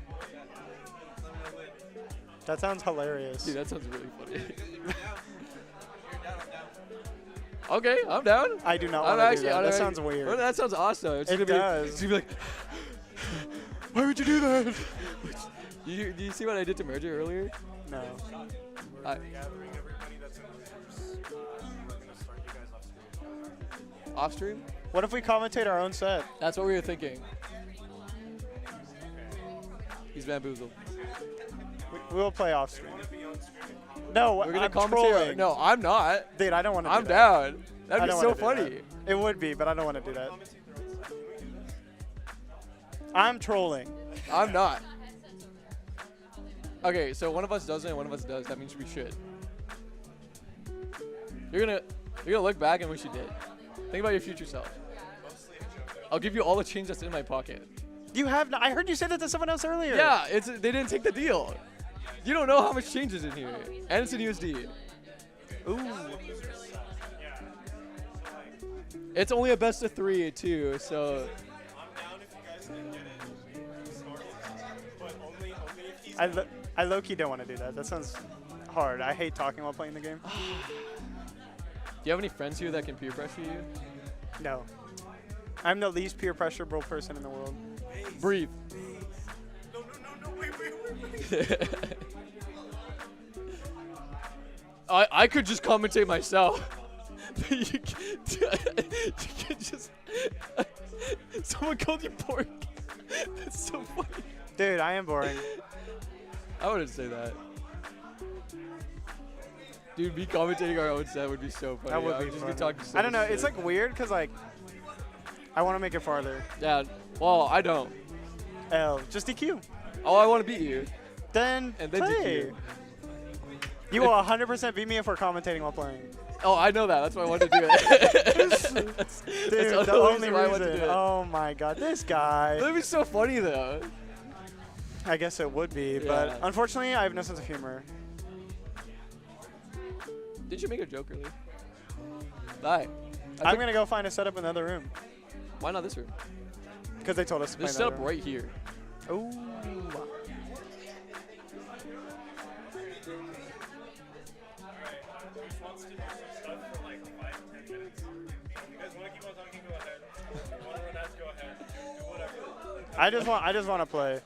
That sounds hilarious. Dude, that sounds really funny. Okay, I'm down. I do not I'm want to do actually- that. I'm That actually- sounds weird. Well, that sounds awesome. It's It gonna be, does. It's gonna be like, why would you do that? Do you see what I did to Merger earlier? No. Off stream? What if we commentate our own set? That's what we were thinking. He's bamboozled. We will play off stream. No, We're gonna I'm commentate. trolling. No, I'm not. Dude, I don't want to. I'm do that. down. That'd I be don't so wanna do funny. that. It would be, but I don't want to do that. I'm trolling. I'm not. Okay, so one of us doesn't and one of us does. That means we should. You're gonna look back and wish you did. Think about your future self. I'll give you all the change that's in my pocket. You have. I heard you say that to someone else earlier. Yeah, they didn't take the deal. You don't know how much change is in here, and it's in USD. Ooh. It's only a best of 3 too, so. I low-key don't want to do that. That sounds hard. I hate talking while playing the game. Do you have any friends here that can peer pressure you? No. I'm the least peer pressurable person in the world. Breathe. I could just commentate myself. you can just. Someone called you pork. That's so funny. Dude, I am boring. I wouldn't say that. Dude, me commentating our own set would be so funny. That would be fun. I don't know. It's like weird because like I want to make it farther. Yeah. Well, I don't. L. Just DQ. Oh, I want to beat you. Then And then play. DQ. You will 100% beat me if we're commentating while playing. Oh, I know that. That's why I wanted to do it. that's Dude, the only why I wanted to reason. do it. Oh my god, this guy. That'd be so funny though. I guess it would be, Yeah. but unfortunately, I have no sense of humor. Did you make a joke earlier? Bye. I'm gonna go find a setup in the other room Why not this room? because they told us to play This in the setup room. right here. Ooh. I just want to play.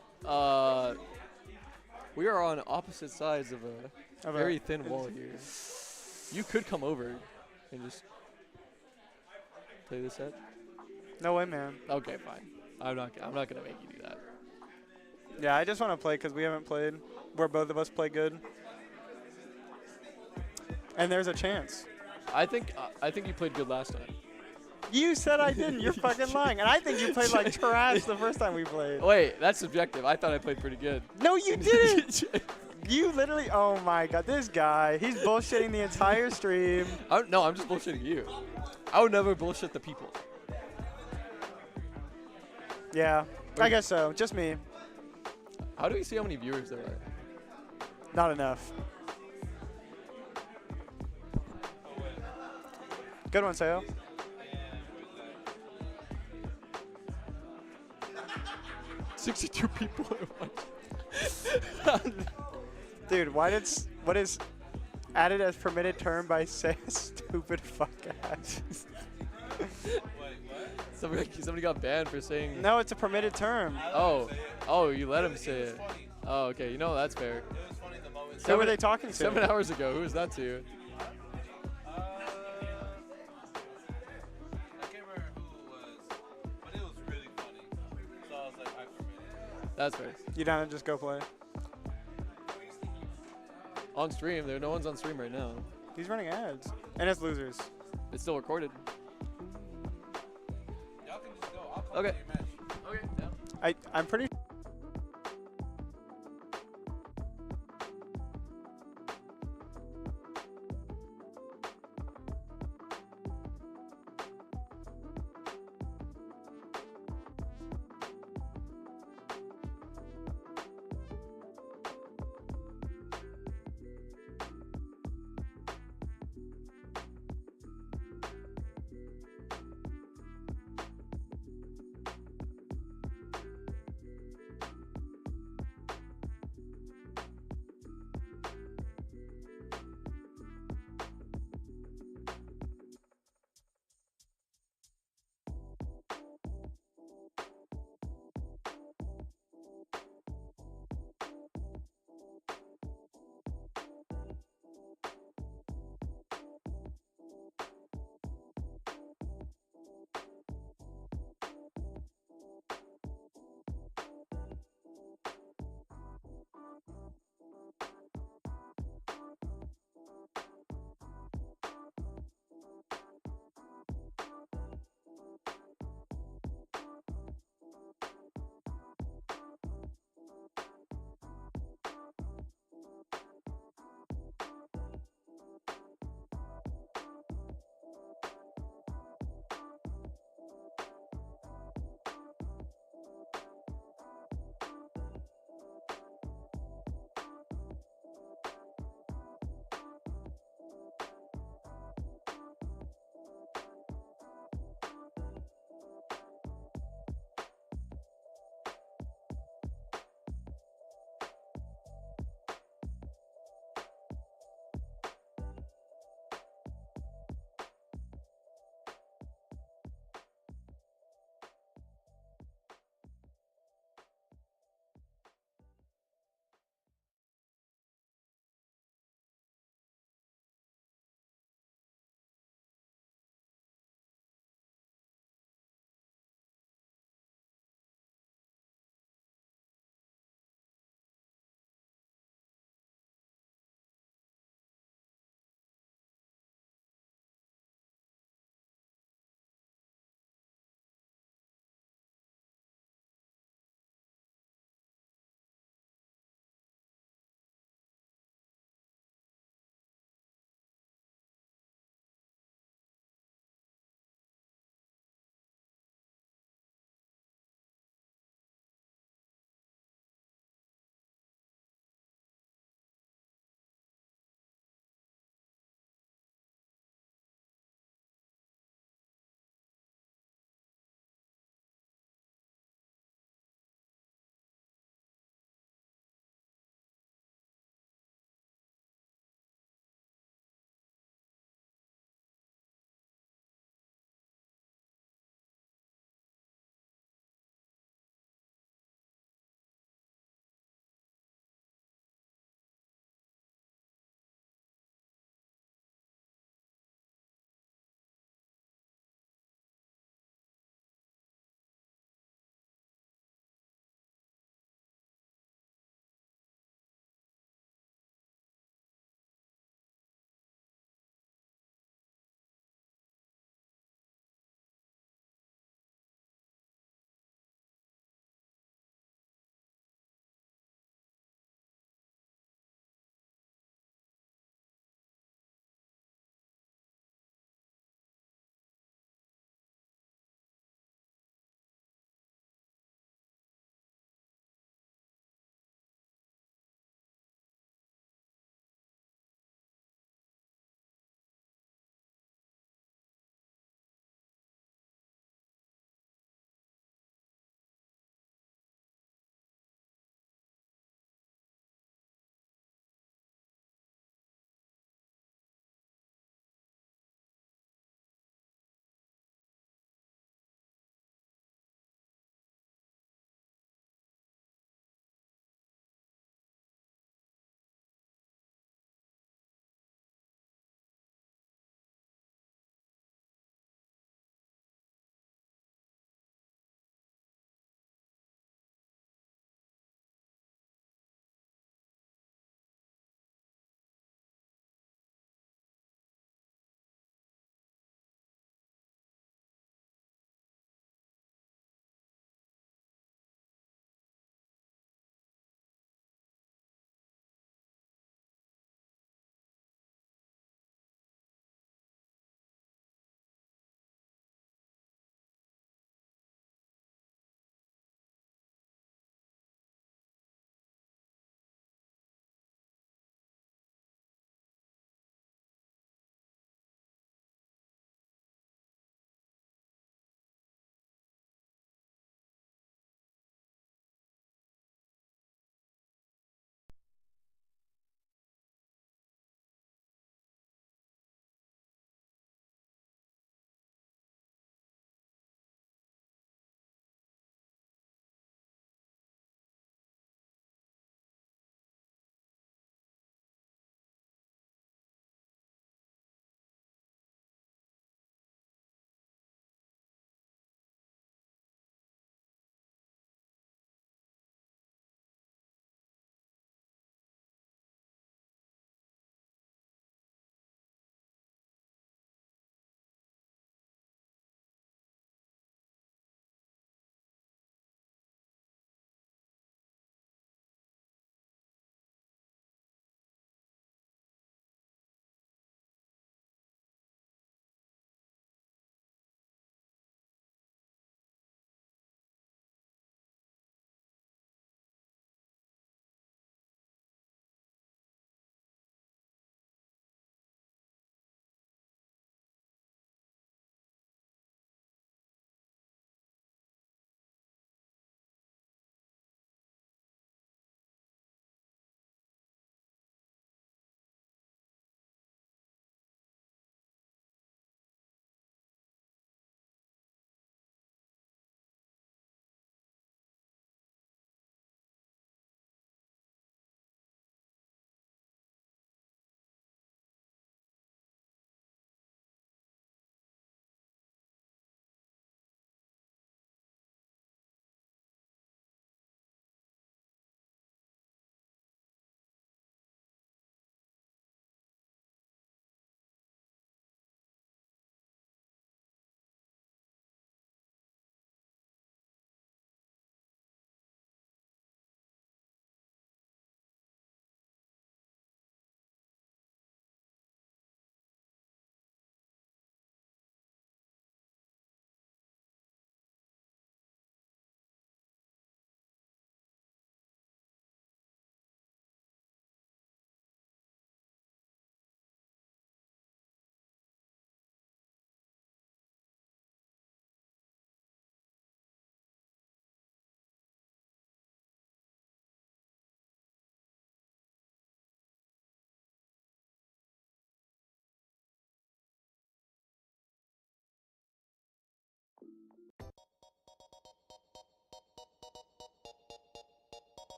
We are on opposite sides of a Of a- very thin wall here. You could come over and just play this set. No way, man. Okay, fine. I'm not gonna make you do that. Yeah, I just want to play because we haven't played where both of us play good. And there's a chance. I think you played good last time. You said I didn't. You're fucking lying. And I think you played like trash the first time we played. Wait, that's subjective. I thought I played pretty good. No, you didn't. You literally. Oh my god, this guy. He's bullshitting the entire stream. No, I'm just bullshitting you. I would never bullshit the people. Yeah, I guess so. Just me. How do we see how many viewers there are? Not enough. Good one, Sayo. $62 people are watching. Dude, what is added as permitted term by say stupid fuck ass? Somebody got banned for saying. No, it's a permitted term. Oh, you let him say it. Oh, okay. You know that's fair. Who were they talking to? 7 hours ago. Who was that to? That's fair. You down to just go play? On stream, no one's on stream right now. He's running ads. And it's losers. It's still recorded. Okay. Okay. Yeah. I'm pretty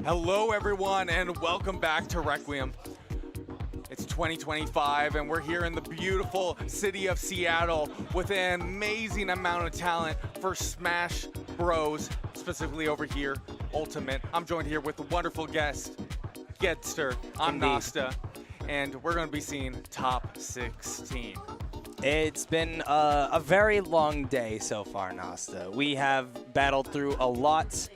Hello, everyone, and welcome back to Requiem. It's 2025, and we're here in the beautiful city of Seattle with an amazing amount of talent for Smash Bros, specifically over here, Ultimate. I'm joined here with a wonderful guest, Getster. I'm Nasta, and we're going to be seeing top 16. It's been a very long day so far, Nasta. We have battled through a lot,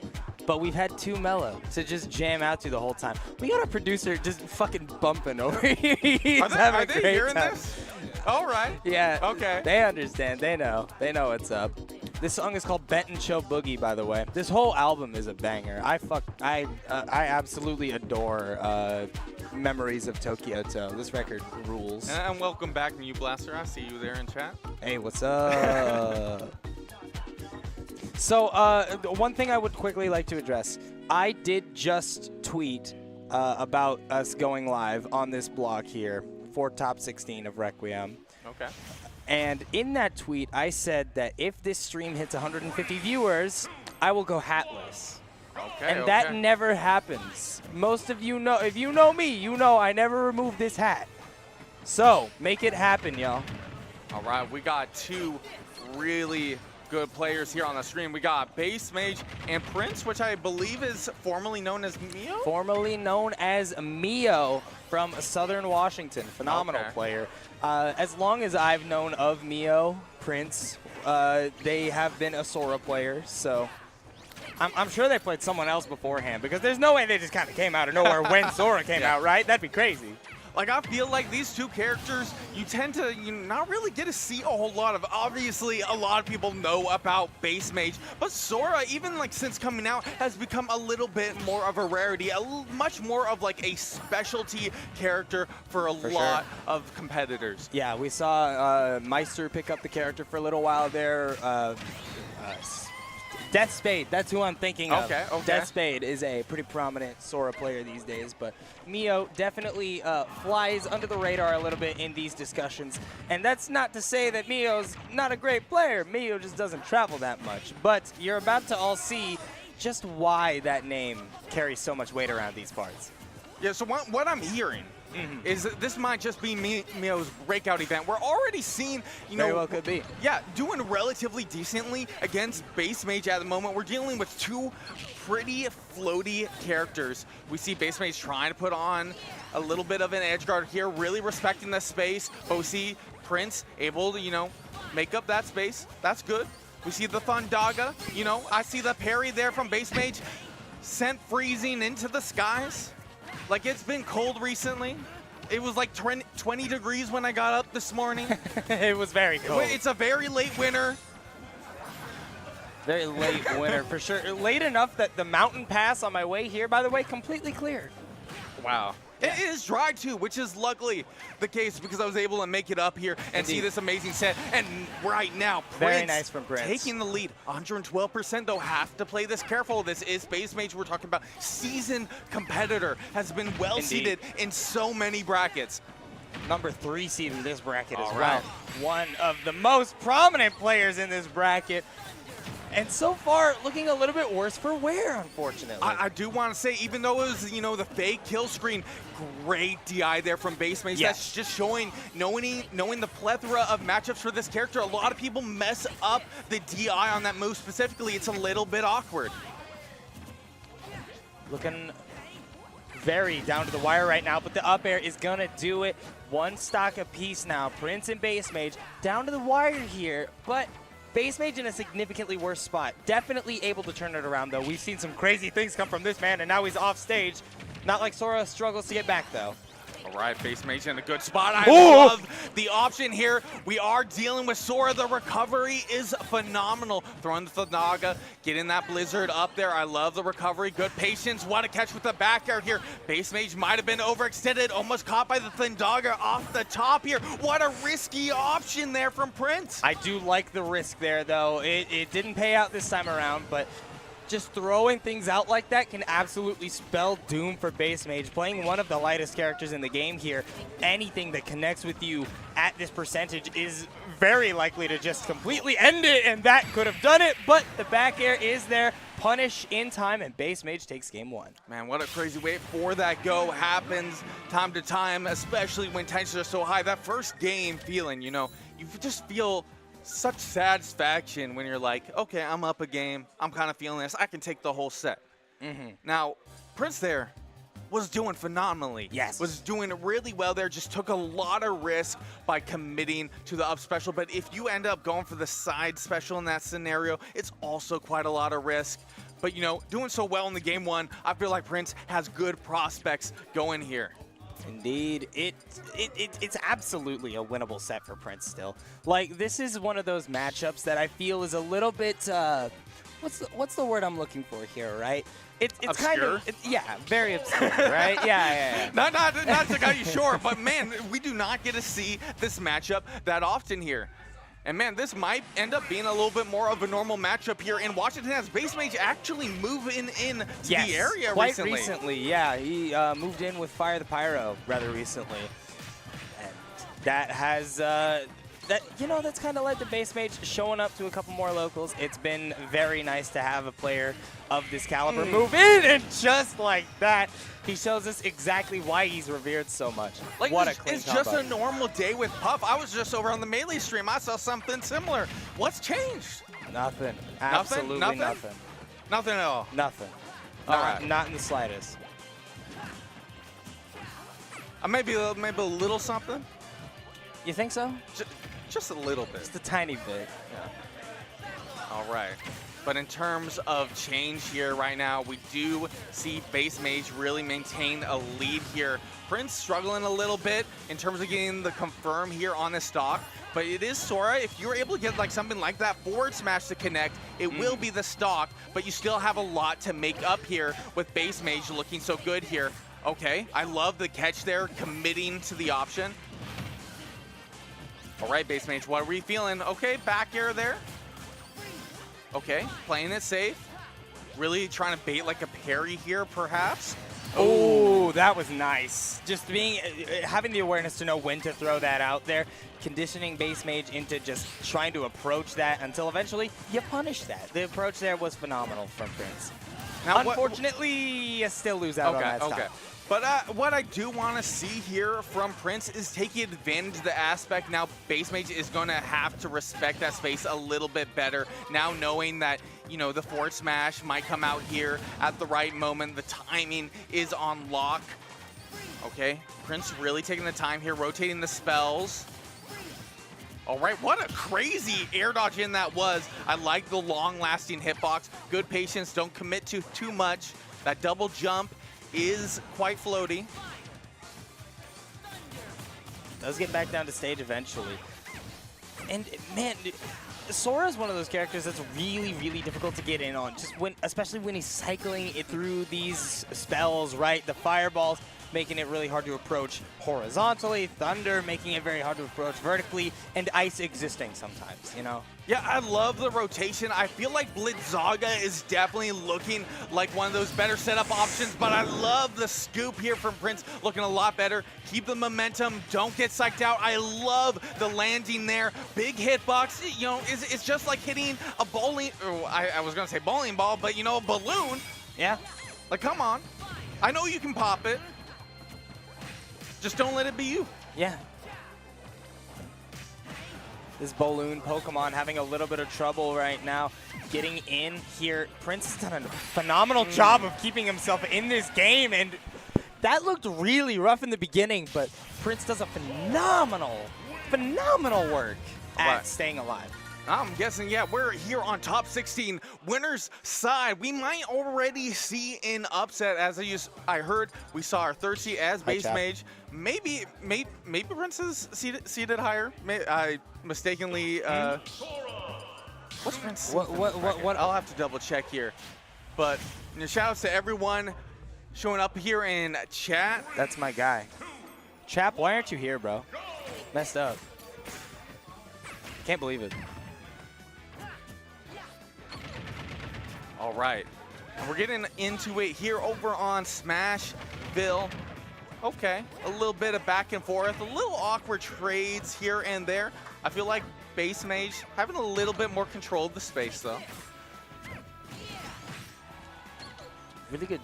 but we've had too mellow to just jam out to the whole time. We got a producer just fucking bumping over here. He's having Are a they great hearing time. this? All right. Yeah. Okay. They understand. They know. They know what's up. This song is called Benton Show Boogie, by the way. This whole album is a banger. I absolutely adore Memories of Tokyo. This record rules. And welcome back, New Blaster. I see you there in chat. Hey, what's up? So, one thing I would quickly like to address. I did just tweet about us going live on this blog here for top 16 of Requiem. Okay. And in that tweet, I said that if this stream hits 150 viewers, I will go hatless. Okay, and that never happens. Most of you know, if you know me, you know I never remove this hat. So, make it happen, y'all. All right, we got two really good players here on the stream. We got BassMage and Prince, which I believe is formerly known as Mio? Formerly known as Mio from Southern Washington. Phenomenal player. As long as I've known of Mio, Prince, they have been a Sora player, so I'm sure they played someone else beforehand, because there's no way they just kind of came out of nowhere when Sora came out, right? That'd be crazy. Like, I feel like these two characters, you tend to not really get to see a whole lot of. Obviously, a lot of people know about BassMage, but Sora, even like since coming out, has become a little bit more of a rarity, much more of like a specialty character for a lot of competitors. Yeah, we saw Meister pick up the character for a little while there. Death Spade, that's who I'm thinking of. Okay. Death Spade is a pretty prominent Sora player these days, but Mio definitely flies under the radar a little bit in these discussions. And that's not to say that Mio's not a great player. Mio just doesn't travel that much. But you're about to all see just why that name carries so much weight around these parts. Yeah, so what I'm hearing is that this might just be Mio's breakout event. We're already seeing, Very well could be. Yeah, doing relatively decently against BassMage at the moment. We're dealing with two pretty floaty characters. We see BassMage trying to put on a little bit of an edge guard here, really respecting the space. But we see Prince able to, make up that space. That's good. We see the Thundaga. I see the parry there from BassMage. Sent freezing into the skies. Like, it's been cold recently. It was like 20 degrees when I got up this morning. It was very cold. It's a very late winter. Very late winter, for sure. Late enough that the mountain pass on my way here, by the way, completely cleared. Wow. It is dry too, which is luckily the case because I was able to make it up here and see this amazing set. And right now, Very nice from Prince. taking the lead. 112% though, have to play this careful. This is BassMage we're talking about. Seasoned competitor, has been well seated in so many brackets. Number 3 seed in this bracket as well. One of the most prominent players in this bracket. And so far, looking a little bit worse for wear, unfortunately. I do want to say, even though it was, the fake kill screen, great DI there from BassMage. Yes. That's just showing, knowing the plethora of matchups for this character. A lot of people mess up the DI on that move specifically. It's a little bit awkward. Looking very down to the wire right now, but the up air is going to do it. One stock apiece now. Prince and BassMage down to the wire here, but BassMage in a significantly worse spot. Definitely able to turn it around, though. We've seen some crazy things come from this man, and now he's off stage. Not like Sora struggles to get back, though. All right, BassMage in a good spot. I love the option here. We are dealing with Sora. The recovery is phenomenal. Throwing the Thundaga, getting that Blizzard up there. I love the recovery. Good patience. What a catch with the back air here. BassMage might have been overextended. Almost caught by the Thundaga off the top here. What a risky option there from Prince. I do like the risk there, though. It didn't pay out this time around, but just throwing things out like that can absolutely spell doom for BassMage. Playing one of the lightest characters in the game here, anything that connects with you at this percentage is very likely to just completely end it, and that could have done it, but the back air is there. punish in time, and BassMage takes game 1. Man, what a crazy way for that go happens time to time, especially when tensions are so high. That first game feeling, you know, you just feel such satisfaction when you're like, okay, I'm up a game. I'm kind of feeling this. I can take the whole set. Now, Prince there was doing phenomenally. Yes. Was doing really well there. Just took a lot of risk by committing to the up special. But if you end up going for the side special in that scenario, it's also quite a lot of risk. But, you know, doing so well in the game 1, I feel like Prince has good prospects going here. Indeed, it's absolutely a winnable set for Prince still. Like, this is one of those matchups that I feel is a little bit, what's the word I'm looking for here, right? It's kind of, yeah, very obscure, right? Yeah. Not to cut you short, but man, we do not get to see this matchup that often here. And man, this might end up being a little bit more of a normal matchup here in Washington as BassMage actually moving in to the area quite recently. Yeah, he moved in with Fire the Pyro rather recently. And that has, that's kind of led to BassMage showing up to a couple more locals. It's been very nice to have a player of this caliber move in, and just like that, he shows us exactly why he's revered so much. Like, what a clean it's just combo. a normal day with Puff. I was just over on the Melee stream. I saw something similar. What's changed? Nothing. Absolutely nothing. Nothing at all? Nothing. All right. Not in the slightest. Maybe a little something? You think so? Just a little bit. Just a tiny bit. Yeah. All right. But in terms of change here right now, we do see BassMage really maintain a lead here. Prince struggling a little bit in terms of getting the confirm here on the stock. But it is Sora. If you're able to get like something like that forward smash to connect, it will be the stock. But you still have a lot to make up here with BassMage looking so good here. Okay, I love the catch there, committing to the option. All right, BassMage, what are we feeling? Okay, back air there. Okay, playing it safe. Really trying to bait like a parry here, perhaps. Oh, that was nice. Just having the awareness to know when to throw that out there, conditioning BassMage into just trying to approach that until eventually you punish that. The approach there was phenomenal from Prince. Now, unfortunately, you still lose out on that stock. But what I do want to see here from Prince is taking advantage of the aspect. Now, BassMage is going to have to respect that space a little bit better. Now knowing that, you know, the forward smash might come out here at the right moment. The timing is on lock. Okay, Prince really taking the time here, rotating the spells. All right, what a crazy air dodge in that was. I like the long-lasting hitbox. Good patience, don't commit to too much. That double jump is quite floaty. Does get back down to stage eventually. And man, Sora's one of those characters that's really, really difficult to get in on. Especially when he's cycling it through these spells, right? The fireballs making it really hard to approach horizontally, thunder making it very hard to approach vertically, and ice existing sometimes, you know? Yeah, I love the rotation. I feel like Blitzaga is definitely looking like one of those better setup options, but I love the scoop here from Prince, looking a lot better. Keep the momentum, don't get psyched out. I love the landing there. Big hitbox, you know, it's just like hitting a bowling, I was gonna say bowling ball, but you know, a balloon. Yeah. Like, come on. I know you can pop it. Just don't let it be you. Yeah. This balloon Pokemon having a little bit of trouble right now getting in here. Prince has done a phenomenal job of keeping himself in this game, and that looked really rough in the beginning, but Prince does a phenomenal work at staying alive. I'm guessing, yeah, we're here on top 16 winners side. We might already see an upset, as I heard we saw our third seed as BassMage. Maybe Prince is seated higher. I mistakenly. What's Prince? What? I'll have to double check here. But shout outs to everyone showing up here in chat. That's my guy. Chap, why aren't you here, bro? Messed up. Can't believe it. All right, and we're getting into it here over on Smashville. Okay, a little bit of back and forth, a little awkward trades here and there. I feel like BassMage having a little bit more control of the space though. really good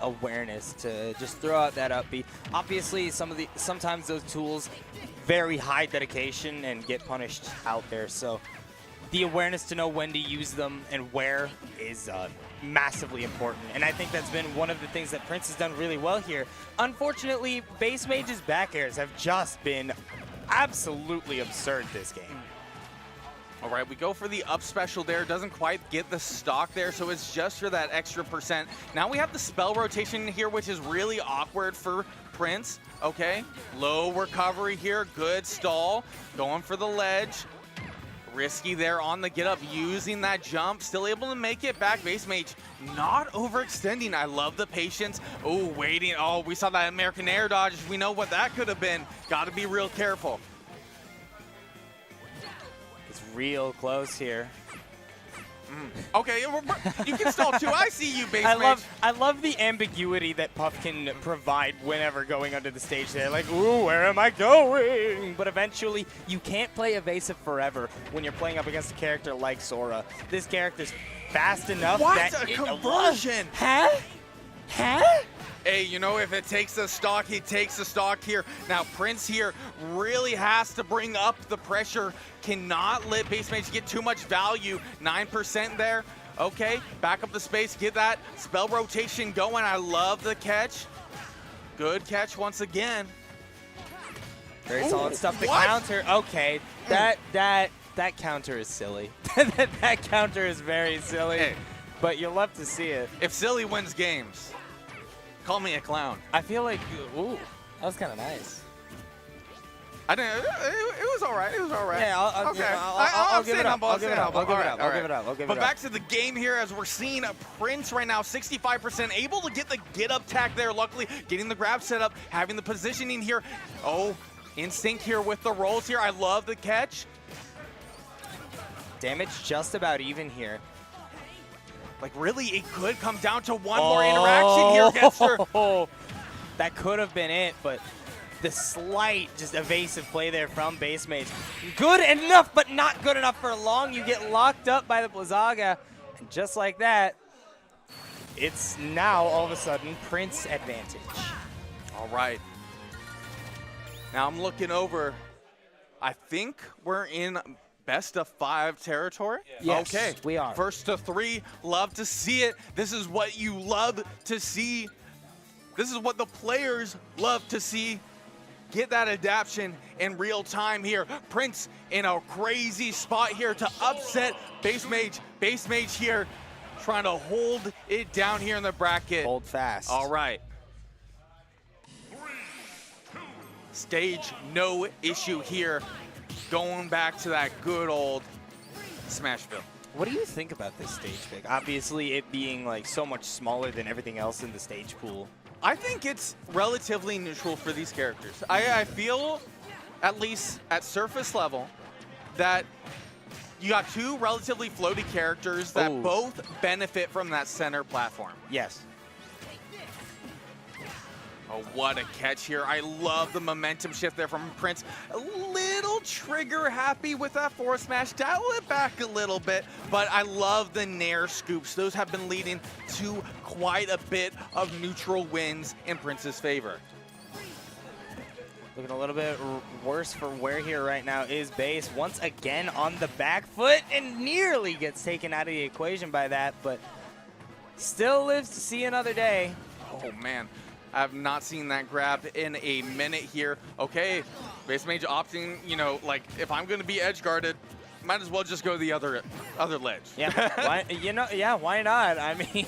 awareness to just throw out that up B. Obviously, sometimes those tools very high dedication and get punished out there. So the awareness to know when to use them and where is massively important. And I think that's been one of the things that Prince has done really well here. Unfortunately, BassMage's back airs have just been absolutely absurd this game. All right, we go for the up special there. Doesn't quite get the stock there, so it's just for that extra %. Now we have the spell rotation here, which is really awkward for Prince. Okay, low recovery here, good stall. Going for the ledge. Risky there on the get up, using that jump. Still able to make it back. BassMage not overextending. I love the patience. Oh, waiting. Oh, we saw that American air dodge. We know what that could have been. Got to be real careful. Real close here. Okay, you can stall too. I see you, BassMage. I love the ambiguity that Puff can provide whenever going under the stage there. Like, ooh, where am I going? But eventually, you can't play evasive forever when you're playing up against a character like Sora. This character's fast enough that What a conversion! Huh? Huh? Hey, you know, if it takes the stock, he takes the stock here. Now, Prince here really has to bring up the pressure. Cannot let BassMage get too much value. 9% there. Okay, back up the space, get that spell rotation going. I love the catch. Good catch once again. Very solid stuff. The what? counter, okay. That counter is silly. That counter is very silly. Hey. But you'll love to see it. If silly wins games, call me a clown. I feel like, ooh, that was kind of nice. I didn't. It was all right. It was all right. Yeah, I'll give it up. I'll give it up. I'll give it up. I'll give it up. I'll give it up. But back to the game here, as we're seeing Prince right now, 65%, able to get the get-up tag there. Luckily, getting the grab set up, having the positioning here. Oh, instinct here with the rolls here. I love the catch. Damage just about even here. Like, really, it could come down to one more interaction here against her. That could have been it, but the slight, just evasive play there from BassMage. Good enough, but not good enough for long. You get locked up by the Blizzaga, and just like that, it's now, all of a sudden, Prince advantage. All right. Now I'm looking over. I think we're in best of 5 territory? Yes, okay. we are. First to 3, love to see it. This is what you love to see. This is what the players love to see. Get that adaption in real time here. Prince in a crazy spot here to upset BassMage. BassMage here trying to hold it down here in the bracket. Hold fast. All right. Stage, no issue here. Going back to that good old Smashville. What do you think about this stage pick? Obviously, it being like so much smaller than everything else in the stage pool. I think it's relatively neutral for these characters. I feel, at least at surface level, that you got 2 relatively floaty characters that both benefit from that center platform. Yes. Oh, what a catch here. I love the momentum shift there from Prince. A little trigger happy with that forward smash. Dial it back a little bit, but I love the Nair scoops. Those have been leading to quite a bit of neutral wins in Prince's favor. Looking a little bit worse for wear here right now is Bass. Once again on the back foot and nearly gets taken out of the equation by that, but still lives to see another day. Oh, man. I have not seen that grab in a minute here. Okay, BassMage opting, you know, like, if I'm going to be edge guarded, might as well just go the other ledge. Yeah, why not? I mean,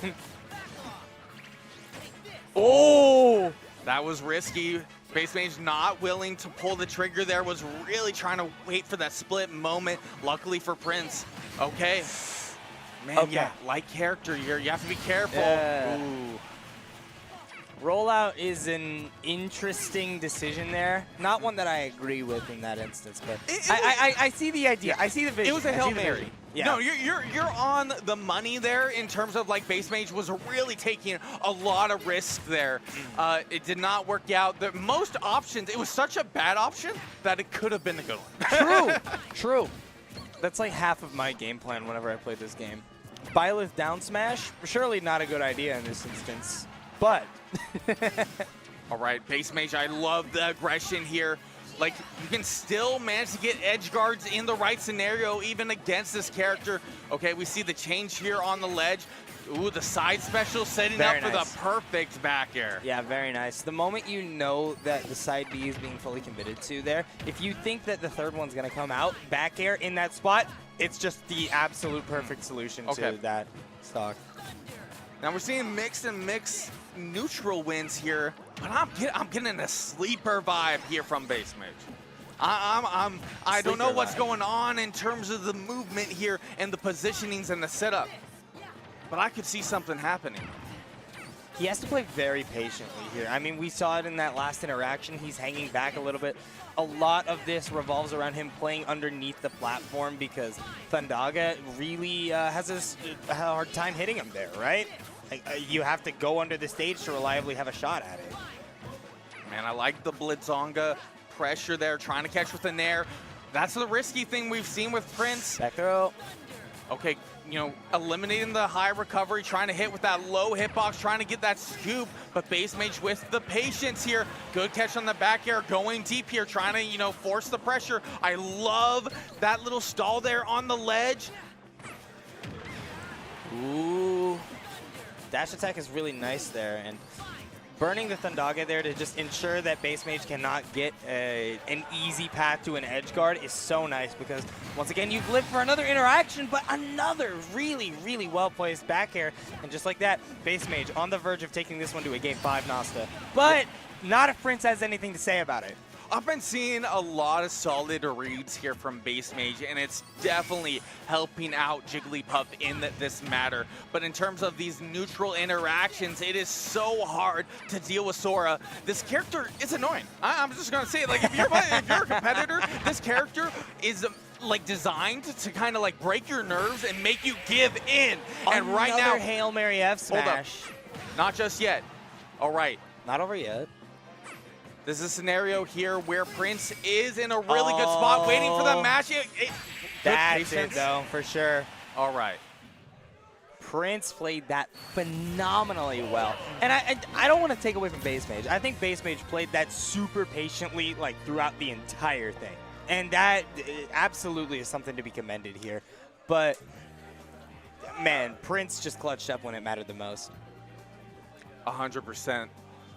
that was risky. BassMage not willing to pull the trigger there, was really trying to wait for that split moment. Luckily for Prince. Okay. Man, yeah, like character here, you have to be careful. Ooh. Rollout is an interesting decision there. Not one that I agree with in that instance, but I see the idea. I see the vision. It was a Hail Mary. Yeah. No, you're on the money there in terms of, like, BassMage was really taking a lot of risk there. It did not work out. The most options, it was such a bad option that it could have been a good one. True. That's like half of my game plan whenever I play this game. Byleth down smash, surely not a good idea in this instance. But all right, BassMage, I love the aggression here. Like, you can still manage to get edge guards in the right scenario, even against this character. Okay, we see the change here on the ledge. Ooh, the side special setting up for the perfect back air. Yeah, very nice. The moment you know that the side B is being fully committed to there, if you think that the third one's going to come out, back air in that spot, it's just the absolute perfect solution to that stock. Now we're seeing mix and mix neutral wins here, but I'm getting a sleeper vibe here from BassMage. I don't know what's going on in terms of the movement here and the positionings and the setup, but I could see something happening. He has to play very patiently here. I mean, we saw it in that last interaction. He's hanging back a little bit. A lot of this revolves around him playing underneath the platform because Thundaga really has a hard time hitting him there, right? You have to go under the stage to reliably have a shot at it. Man, I like the Blitzonga pressure there, trying to catch with the nair. That's the risky thing we've seen with Prince. Back throw. Okay, you know, eliminating the high recovery, trying to hit with that low hitbox, trying to get that scoop, but BassMage with the patience here. Good catch on the back air, going deep here, trying to, you know, force the pressure. I love that little stall there on the ledge. Ooh. Dash attack is really nice there, and burning the Thundaga there to just ensure that BassMage cannot get an easy path to an edge guard is so nice because, once again, you've lived for another interaction, but another really, really well-placed back air. And just like that, BassMage on the verge of taking this one to a Game 5 Nasta. But not if Prince has anything to say about it. I've been seeing a lot of solid reads here from BassMage, and it's definitely helping out Jigglypuff in this matter. But in terms of these neutral interactions, it is so hard to deal with Sora. This character is annoying. I'm just going to say it. Like, if you're a competitor, this character is like designed to kind of like break your nerves and make you give in. And right now, Hail Mary F smash. Hold up. Not just yet. All right. Not over yet. This is a scenario here where Prince is in a really good spot, waiting for the match. That's it, though, for sure. All right. Prince played that phenomenally well. And I don't want to take away from BassMage. I think BassMage played that super patiently, like, throughout the entire thing. And that absolutely is something to be commended here. But, man, Prince just clutched up when it mattered the most. 100%.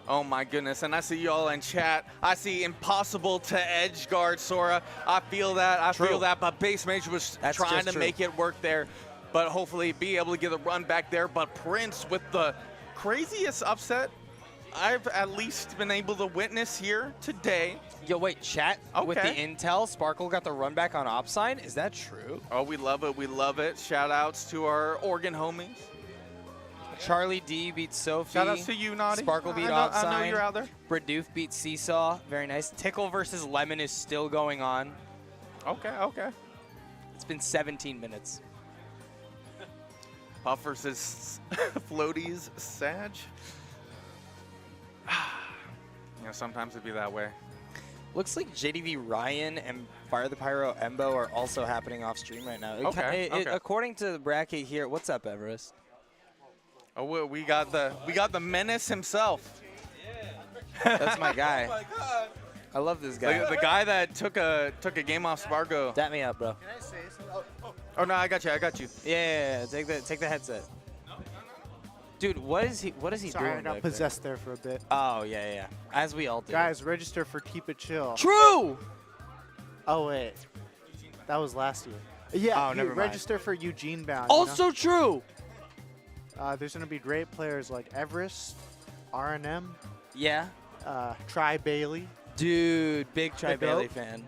Oh my goodness, and I see y'all in chat. I see impossible to edge guard Sora. I feel that, but BassMage was trying to make it work there, but hopefully be able to get a run back there. But Prince with the craziest upset I've at least been able to witness here today. Yo, wait, chat with the intel, Sparkle got the run back on op sign. Is that true? Oh, we love it, we love it. Shout outs to our Oregon homies. Charlie D beats Sophie. Shout outs to you, Naughty. Sparkle beat Opsign. I know you're out there. Bradoof beats Seesaw. Very nice. Tickle versus Lemmon is still going on. Okay, okay. It's been 17 minutes. Puff versus Floaties Sag. You know, sometimes it'd be that way. Looks like JDV Ryan and Fire the Pyro Embo are also happening off stream right now. According to the bracket here, what's up, Everest? Oh, we got the menace himself. That's my guy. Oh my God. I love this guy. The guy that took a game off Spargo. Dap me up, bro. Can I say something? Oh no, I got you. Yeah. Take the headset. Dude, what is he Sorry, doing? I got possessed there for a bit. Oh yeah. As we all do. Guys, register for Keep It Chill. True. Oh wait, that was last year. Yeah, never mind. Register for Eugene Bound. Also true. There's gonna be great players like Everest, RNM. Yeah. Tri Bailey. Dude, big Tri Bailey fan.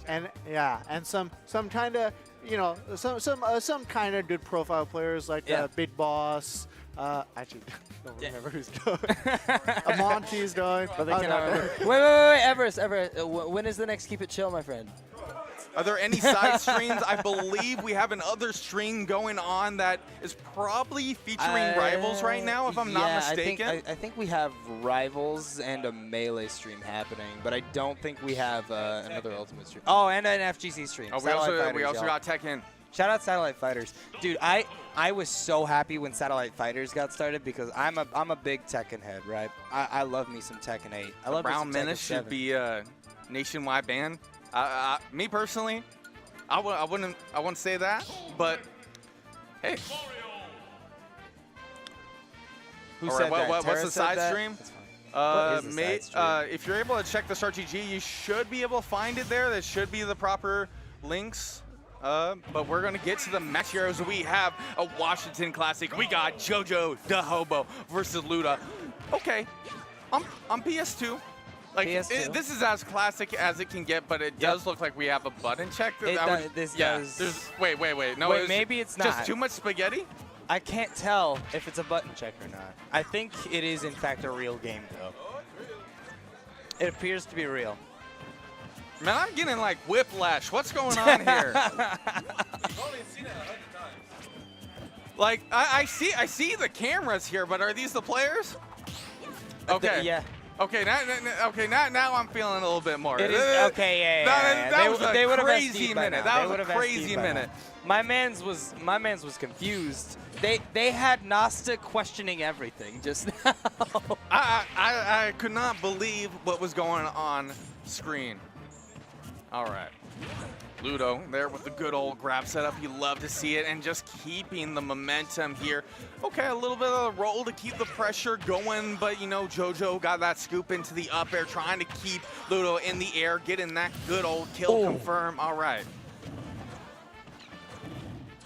And yeah, and some kind of some kind of good profile players like Big Boss. Actually, don't remember who's going. Monty's going. But they wait, Everest. When is the next Keep It Chill, my friend? Are there any side streams? I believe we have another stream going on that is probably featuring Rivals right now, if I'm not mistaken. I think we have Rivals and a Melee stream happening, but I don't think we have another Ultimate stream. Oh, and an FGC stream. Oh, we also got Tekken. Shout out Satellite Fighters. Dude, I was so happy when Satellite Fighters got started because I'm a big Tekken head, right? I love me some Tekken 8. I love Brown me some Tekken Menace 7. should be a nationwide ban. Me personally, I wouldn't say that, but hey. Who All said right, that? what's Tara the said side that? stream? That's fine. What is the Mate, side stream? if you're able to check the StartGG, you should be able to find it there. That should be the proper links. But we're going to get to the match here as we have a Washington Classic. We got JoJo the Hobo versus Ludo. Okay, I'm PS2. Like, PS2. this is as classic as it can get, but it does look like we have a button check. This does. Wait. No, Wait, maybe it's not. Just too much spaghetti? I can't tell if it's a button check or not. I think it is, in fact, a real game, though. It appears to be real. Man, I'm getting like whiplash. What's going on here? Like, I see the cameras here, but are these the players? Okay. Yeah. Okay, now I'm feeling a little bit more. It is okay. Yeah. That was they a would have crazy minute. That was a crazy minute. minute. My man's was confused. They had Nasta questioning everything just now. I could not believe what was going on screen. All right. Ludo there with the good old grab setup. You love to see it, and just keeping the momentum here. Okay, a little bit of a roll to keep the pressure going, but you know, JoJo got that scoop into the up air, trying to keep Ludo in the air, getting that good old kill confirm. All right.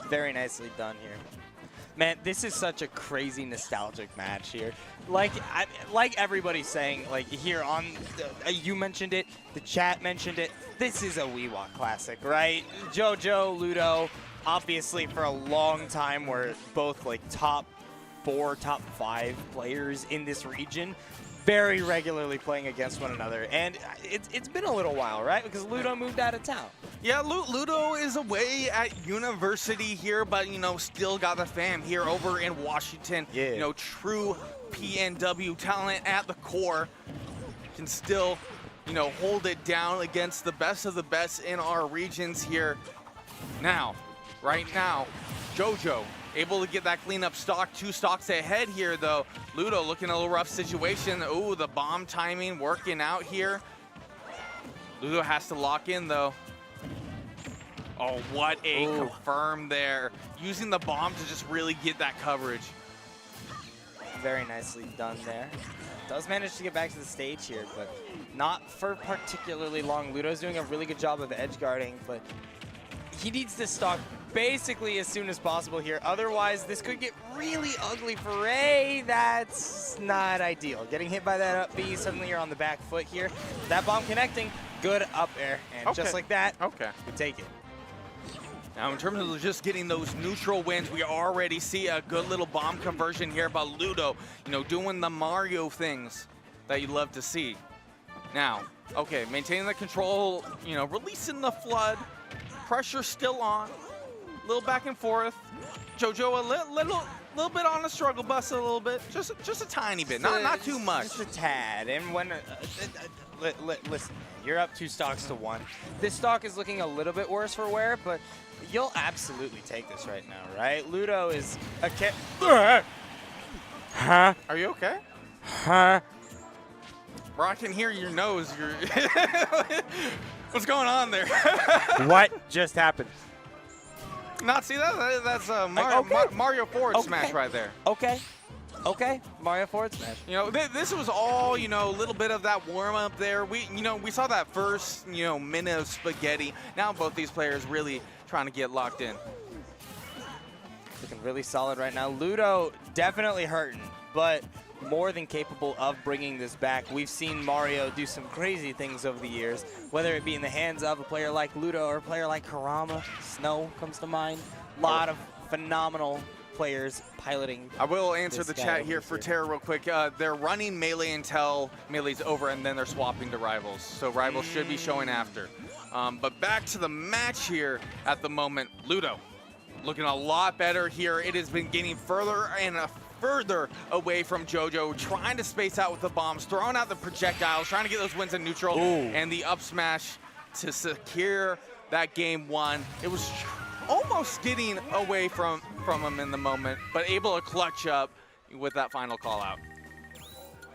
Very nicely done here. Man, this is such a crazy nostalgic match here. Like everybody's saying, like here on, you mentioned it, the chat mentioned it. This is a WeWalk classic, right? JoJo, Ludo, obviously for a long time were both like top 4, top 5 players in this region, very regularly playing against one another. And it's been a little while, right? Because Ludo moved out of town. Yeah, Ludo is away at university here, but, you know, still got the fam here over in Washington. Yeah. You know, true PNW talent at the core. Can still, you know, hold it down against the best of the best in our regions here. Now, right now, JoJo able to get that cleanup stock, 2 stocks ahead here, though. Ludo looking a little rough situation. Ooh, the bomb timing working out here. Ludo has to lock in, though. Oh, what a confirm there. Using the bomb to just really get that coverage. Very nicely done there. Does manage to get back to the stage here, but not for particularly long. Ludo's doing a really good job of edge guarding, but he needs to stock basically as soon as possible here. Otherwise, this could get really ugly for Ray. That's not ideal. Getting hit by that up B, suddenly you're on the back foot here. That bomb connecting, good up air, and just like that, we take it. Now, in terms of just getting those neutral wins, we already see a good little bomb conversion here by Ludo, you know, doing the Mario things that you love to see. Now, okay, maintaining the control, you know, releasing the flood, pressure still on, a little back and forth. JoJo a little bit on the struggle bus a little bit, just a tiny bit, not too much. Just a tad, and when, listen, you're up 2 stocks to 1. This stock is looking a little bit worse for wear, but you'll absolutely take this right now, right? Ludo is a kid. Huh? Are you okay? Huh? Bro, I can hear your nose. What's going on there? What just happened? Not see that? That's Mario forward smash right there. Okay, Mario forward smash. You know, this was all, you know, a little bit of that warm up there. We saw that first, you know, minute of spaghetti. Now both these players really trying to get locked in. Looking really solid right now. Ludo definitely hurting, but more than capable of bringing this back. We've seen Mario do some crazy things over the years, whether it be in the hands of a player like Ludo or a player like Karama. Snow comes to mind. A lot of phenomenal players piloting. I will answer the chat here for Terra real quick. They're running melee until melee's over, and then they're swapping to rivals. So rivals should be showing after. But back to the match here at the moment. Ludo looking a lot better here. It has been getting further and further away from JoJo, trying to space out with the bombs, throwing out the projectiles, trying to get those wins in neutral, and the up smash to secure that game 1. It was almost getting away from him in the moment, but able to clutch up with that final call out.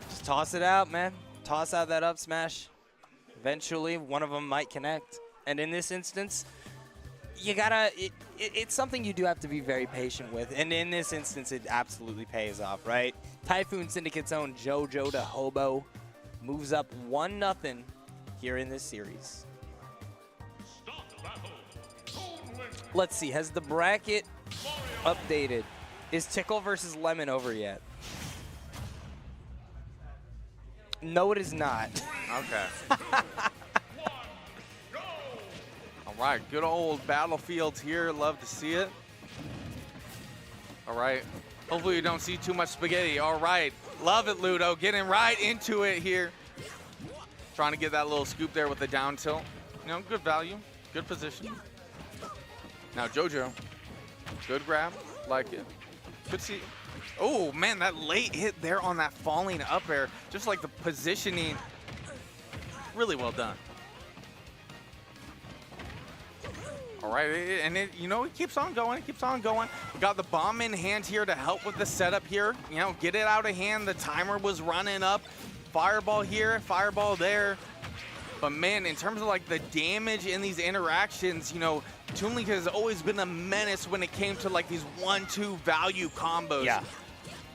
Just toss it out, man. Toss out that up smash. Eventually, one of them might connect. And in this instance, you gotta, it's something you do have to be very patient with. And in this instance, it absolutely pays off, right? Typhoon Syndicate's own JoJo to Hobo moves up 1-0 here in this series. Let's see, has the bracket updated? Is Tickle versus Lemmon over yet? No, it is not. Okay. All right, good old battlefields here. Love to see it. All right. Hopefully you don't see too much spaghetti. All right. Love it, Ludo. Getting right into it here. Trying to get that little scoop there with the down tilt. You know, good value, good position. Now JoJo, good grab, like it. Could see. Oh man, that late hit there on that falling up air, just like the positioning, really well done. All right, and you know, it keeps on going, it keeps on going. We got the bomb in hand here to help with the setup here. You know, get it out of hand. The timer was running up. Fireball here, fireball there. But man, in terms of like the damage in these interactions, you know, Toon Link has always been a menace when it came to like these 1-2 value combos. Yeah.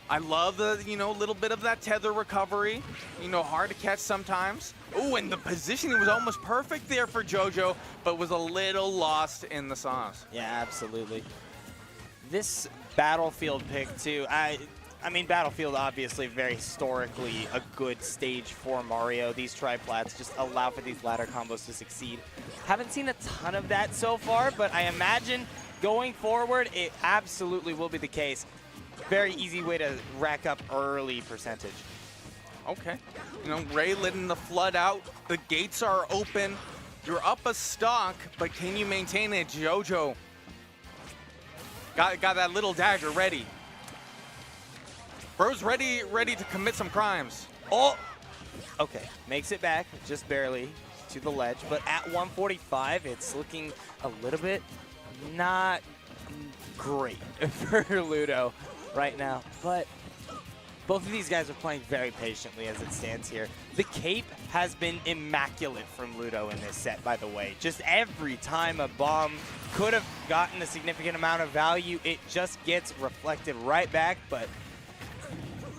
I love the, you know, little bit of that tether recovery. You know, hard to catch sometimes. Oh, and the positioning was almost perfect there for JoJo, but was a little lost in the sauce. Yeah, absolutely. This Battlefield pick too, I mean, Battlefield obviously very historically a good stage for Mario. These triplats just allow for these ladder combos to succeed. Haven't seen a ton of that so far, but I imagine going forward, it absolutely will be the case. Very easy way to rack up early percentage. Okay. You know, Ray letting the flood out. The gates are open. You're up a stock, but can you maintain it? JoJo got that little dagger ready. Bro's ready to commit some crimes. Oh, okay. Makes it back just barely to the ledge, but at 145, it's looking a little bit not great for Ludo right now. But both of these guys are playing very patiently as it stands here. The cape has been immaculate from Ludo in this set, by the way. Just every time a bomb could have gotten a significant amount of value, it just gets reflected right back, but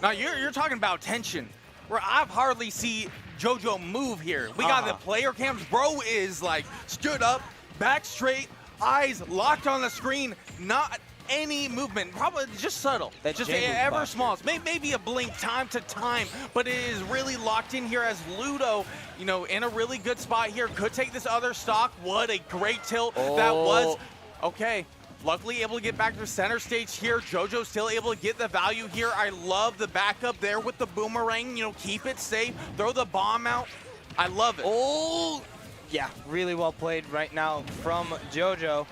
now you're talking about tension, where I've hardly seen JoJo move here. We got the player cams. Bro is like stood up, back straight, eyes locked on the screen, not any movement, probably just subtle, just ever small. Maybe a blink time to time, but it is really locked in here as Ludo, you know, in a really good spot here. Could take this other stock. What a great tilt that was. Okay. Luckily able to get back to center stage here. JoJo still able to get the value here. I love the backup there with the boomerang. You know, keep it safe. Throw the bomb out. I love it. Oh, yeah, really well played right now from JoJo.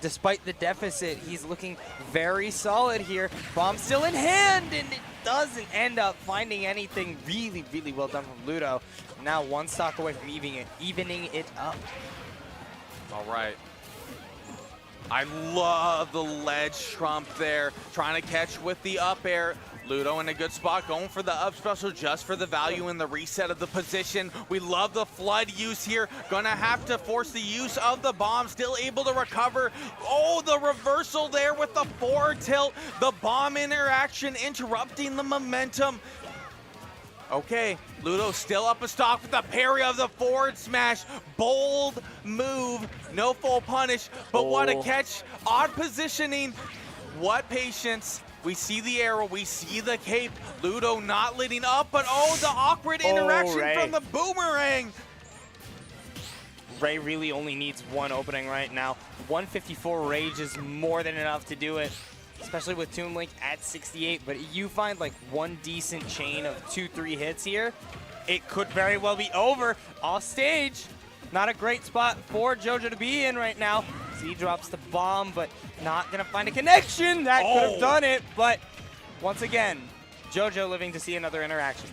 Despite the deficit, he's looking very solid here. Bomb still in hand, and it doesn't end up finding anything. Really, really well done from Ludo. Now one stock away from evening it up. All right. I love the ledge trump there, trying to catch with the up air. Ludo in a good spot, going for the up special just for the value in the reset of the position. We love the flood use here. Gonna have to force the use of the bomb, still able to recover. Oh, the reversal there with the forward tilt. The bomb interaction interrupting the momentum. Okay, Ludo still up a stock with the parry of the forward smash. Bold move, no full punish, but what a catch. Odd positioning, what patience. We see the arrow, we see the cape. Ludo not leading up, but oh, the awkward interaction from the boomerang. Ray really only needs one opening right now. 154 rage is more than enough to do it, especially with Toon Link at 68. But you find like one decent chain of 2-3 hits here, it could very well be over. Off stage, not a great spot for JoJo to be in right now. Z drops the bomb, but not gonna find a connection. That could have done it, but once again, JoJo living to see another interaction.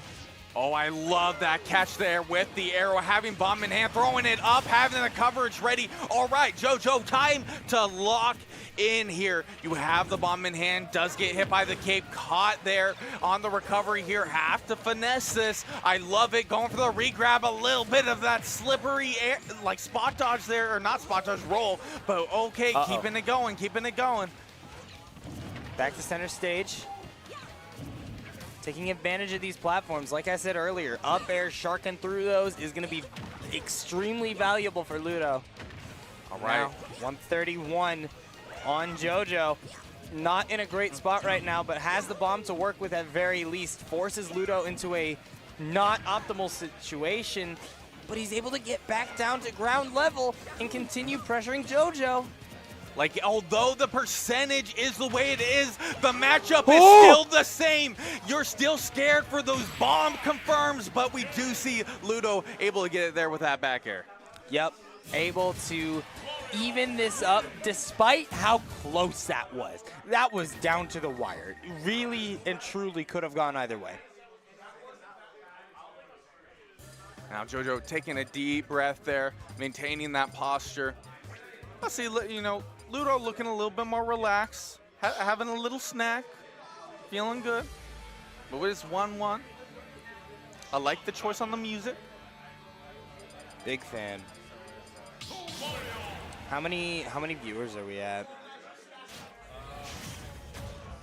Oh, I love that catch there with the arrow, having bomb in hand, throwing it up, having the coverage ready. All right, JoJo, time to lock in here. You have the bomb in hand, does get hit by the cape, caught there on the recovery here. Have to finesse this. I love it, going for the regrab, a little bit of that slippery air, like spot dodge there, or not spot dodge, roll, but okay, keeping it going, keeping it going. Back to center stage. Taking advantage of these platforms, like I said earlier, up air, sharking through those is going to be extremely valuable for Ludo. All right. Now, 131 on JoJo. Not in a great spot right now, but has the bomb to work with at very least. Forces Ludo into a not optimal situation, but he's able to get back down to ground level and continue pressuring JoJo. Like, although the percentage is the way it is, the matchup is still the same. You're still scared for those bomb confirms, but we do see Ludo able to get it there with that back air. Yep, able to even this up despite how close that was. That was down to the wire. Really and truly could have gone either way. Now JoJo taking a deep breath there, maintaining that posture. Let's see, you know, Ludo looking a little bit more relaxed, having a little snack, feeling good. But it's 1-1. I like the choice on the music. Big fan. How many viewers are we at?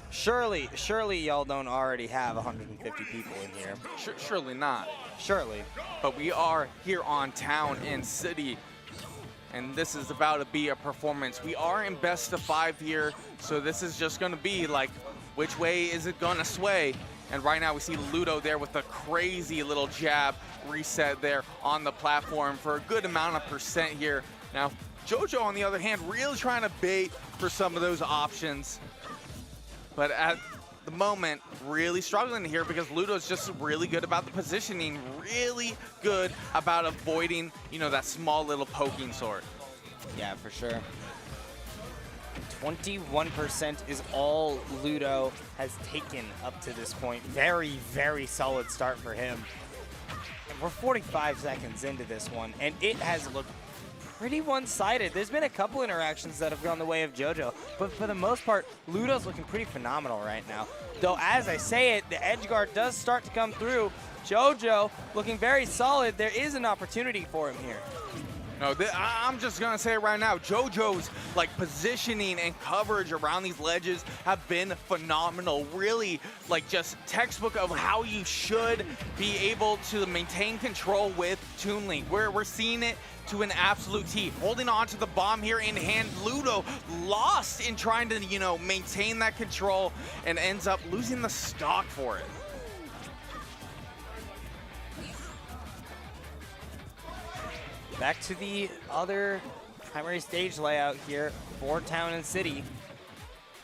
Surely y'all don't already have 150 people in here. Surely not. Surely. But we are here on Town and City, and this is about to be a performance. We are in best of 5 here, so this is just gonna be like, which way is it gonna sway? And right now we see Ludo there with a crazy little jab reset there on the platform for a good amount of percent here. Now, JoJo, on the other hand, really trying to bait for some of those options. But at the moment, really struggling here because Ludo's just really good about the positioning, really good about avoiding, you know, that small little poking sort. Yeah, for sure. 21% is all Ludo has taken up to this point. Very, very solid start for him. And we're 45 seconds into this one, and it has looked pretty one-sided. There's been a couple interactions that have gone the way of JoJo, but for the most part, Ludo's looking pretty phenomenal right now. Though, as I say it, the edge guard does start to come through. JoJo looking very solid. There is an opportunity for him here. No, I'm just gonna say it right now, JoJo's like positioning and coverage around these ledges have been phenomenal. Really, like just textbook of how you should be able to maintain control with Toon Link. We're seeing it to an absolute T. Holding on to the bomb here in hand, Ludo lost in trying to, you know, maintain that control and ends up losing the stock for it. Back to the other primary stage layout here for Town and City.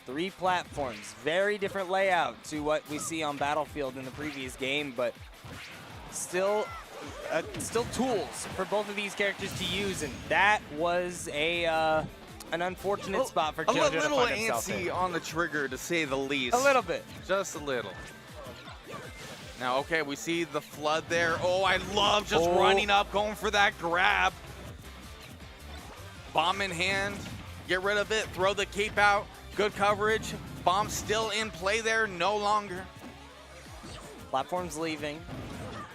3 platforms, very different layout to what we see on Battlefield in the previous game, but still tools for both of these characters to use, and that was an unfortunate spot for JoJo to a little find himself antsy in. on the trigger, to say the least. A little bit. Just a little. Now, okay, we see the flood there. Oh, I love just running up, going for that grab. Bomb in hand, get rid of it, throw the cape out. Good coverage. Bomb still in play there, no longer. Platform's leaving.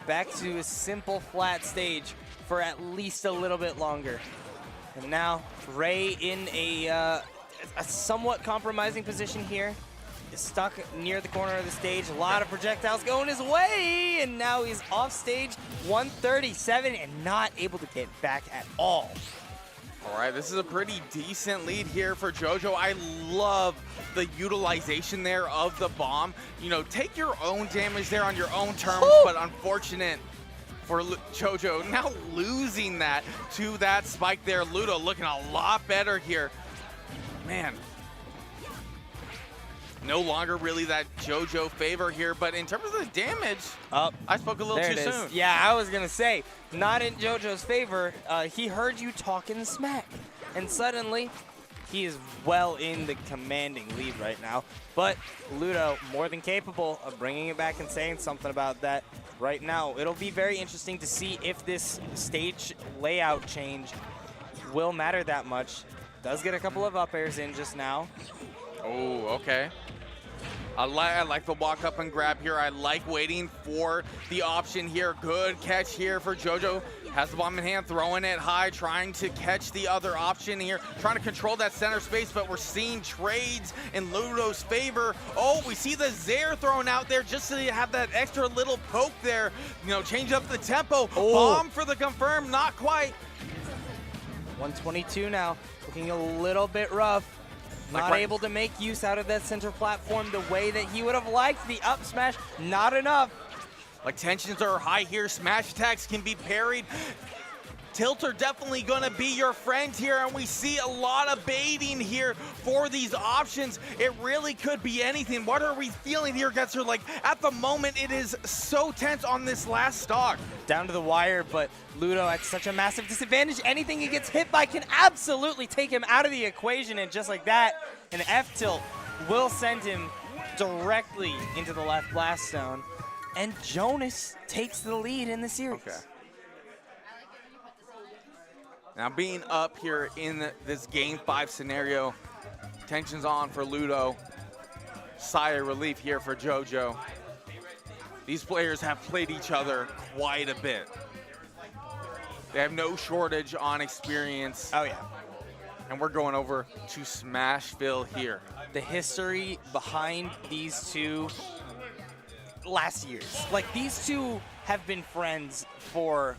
Back to a simple flat stage for at least a little bit longer. And now Ray in a somewhat compromising position here. Is stuck near the corner of the stage. A lot of projectiles going his way, and now he's off stage 137 and not able to get back at all. All right, this is a pretty decent lead here for JoJo. I love the utilization there of the bomb. You know, take your own damage there on your own terms, but unfortunate for JoJo now losing that to that spike there. Ludo looking a lot better here. Man, no longer really that JoJo favor here, but in terms of the damage, I spoke a little too soon. Yeah, I was gonna say, not in JoJo's favor. He heard you talking smack, and suddenly he is well in the commanding lead right now. But Ludo more than capable of bringing it back and saying something about that right now. It'll be very interesting to see if this stage layout change will matter that much. Does get a couple of up airs in just now. Oh, okay. I like the walk up and grab here. I like waiting for the option here. Good catch here for JoJo. Has the bomb in hand, throwing it high, trying to catch the other option here. Trying to control that center space, but we're seeing trades in Ludo's favor. Oh, we see the Zaire thrown out there just to have that extra little poke there. You know, change up the tempo. Oh. Bomb for the confirm, not quite. 122 now, looking a little bit rough. Not able to make use out of that center platform the way that he would have liked. The up smash, not enough. Like tensions are high here. Smash attacks can be parried. Tilter definitely gonna be your friend here, and we see a lot of baiting here for these options. It really could be anything. What are we feeling here, Getzer? Like at the moment, it is so tense on this last stock. Down to the wire, but Ludo at such a massive disadvantage. Anything he gets hit by can absolutely take him out of the equation, and just like that, an F tilt will send him directly into the left blast zone, and Jonas takes the lead in the series. Okay. Now being up here in this Game 5 scenario, tensions on for Ludo. Sigh of relief here for JoJo. These players have played each other quite a bit. They have no shortage on experience. Oh yeah. And we're going over to Smashville here. The history behind these two last year's. Like these two have been friends for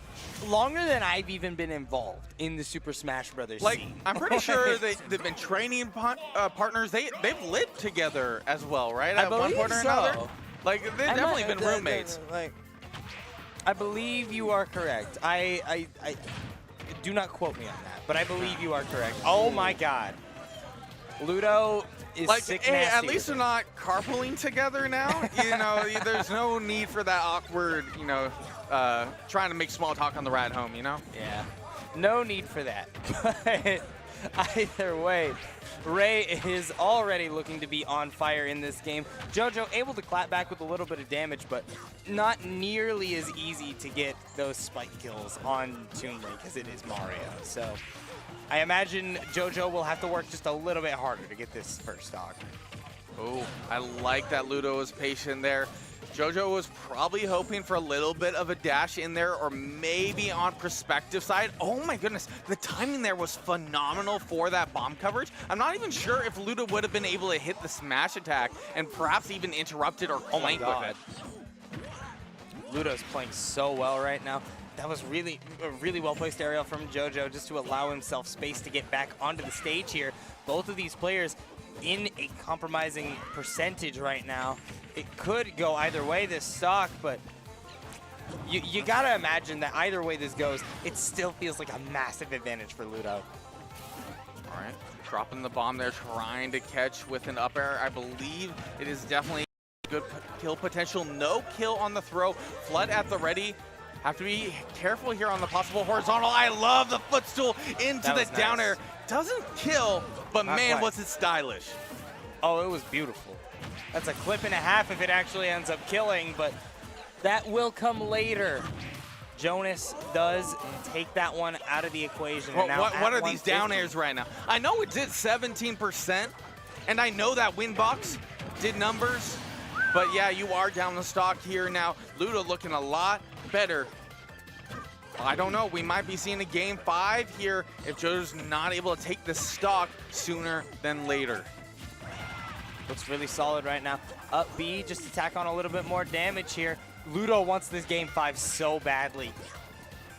longer than I've even been involved in the Super Smash Brothers scene. I'm pretty sure they've been training partners. They've lived together as well, right? At one point or another. Like they've definitely been roommates. I believe you are correct. I do not quote me on that, but I believe you are correct. Oh my God, Ludo is like, sick hey, nasty. at least they're not carpooling together now. You know, there's no need for that awkward, you know, trying to make small talk on the ride home, you know? Yeah, no need for that. But either way, Ray is already looking to be on fire in this game. JoJo able to clap back with a little bit of damage, but not nearly as easy to get those spike kills on Toon Ray because it is Mario. So I imagine JoJo will have to work just a little bit harder to get this first stock. Oh, I like that Ludo was patient there. JoJo was probably hoping for a little bit of a dash in there, or maybe on perspective side. Oh my goodness, the timing there was phenomenal for that bomb coverage. I'm not even sure if Ludo would have been able to hit the smash attack and perhaps even interrupt it or flank with it. Ludo's playing so well right now. That was really a really well-placed aerial from JoJo just to allow himself space to get back onto the stage here. Both of these players in a compromising percentage right now. It could go either way this stock, but you gotta imagine that either way this goes, it still feels like a massive advantage for Ludo. All right, dropping the bomb there, trying to catch with an up air. I believe it is definitely good kill potential. No kill on the throw. Flood at the ready. Have to be careful here on the possible horizontal. I love the footstool into the down air. Doesn't kill, but man, was it stylish. Oh, it was beautiful. That's a clip and a half if it actually ends up killing, but that will come later. Jonas does take that one out of the equation. Well, what are these down airs right now? I know it did 17%, and I know that win box did numbers, but yeah, you are down the stock here now. Ludo looking a lot better. I don't know, we might be seeing a Game 5 here if JoJo's not able to take the stock sooner than later. Looks really solid right now. Up B, just to tack on a little bit more damage here. Ludo wants this Game 5 so badly,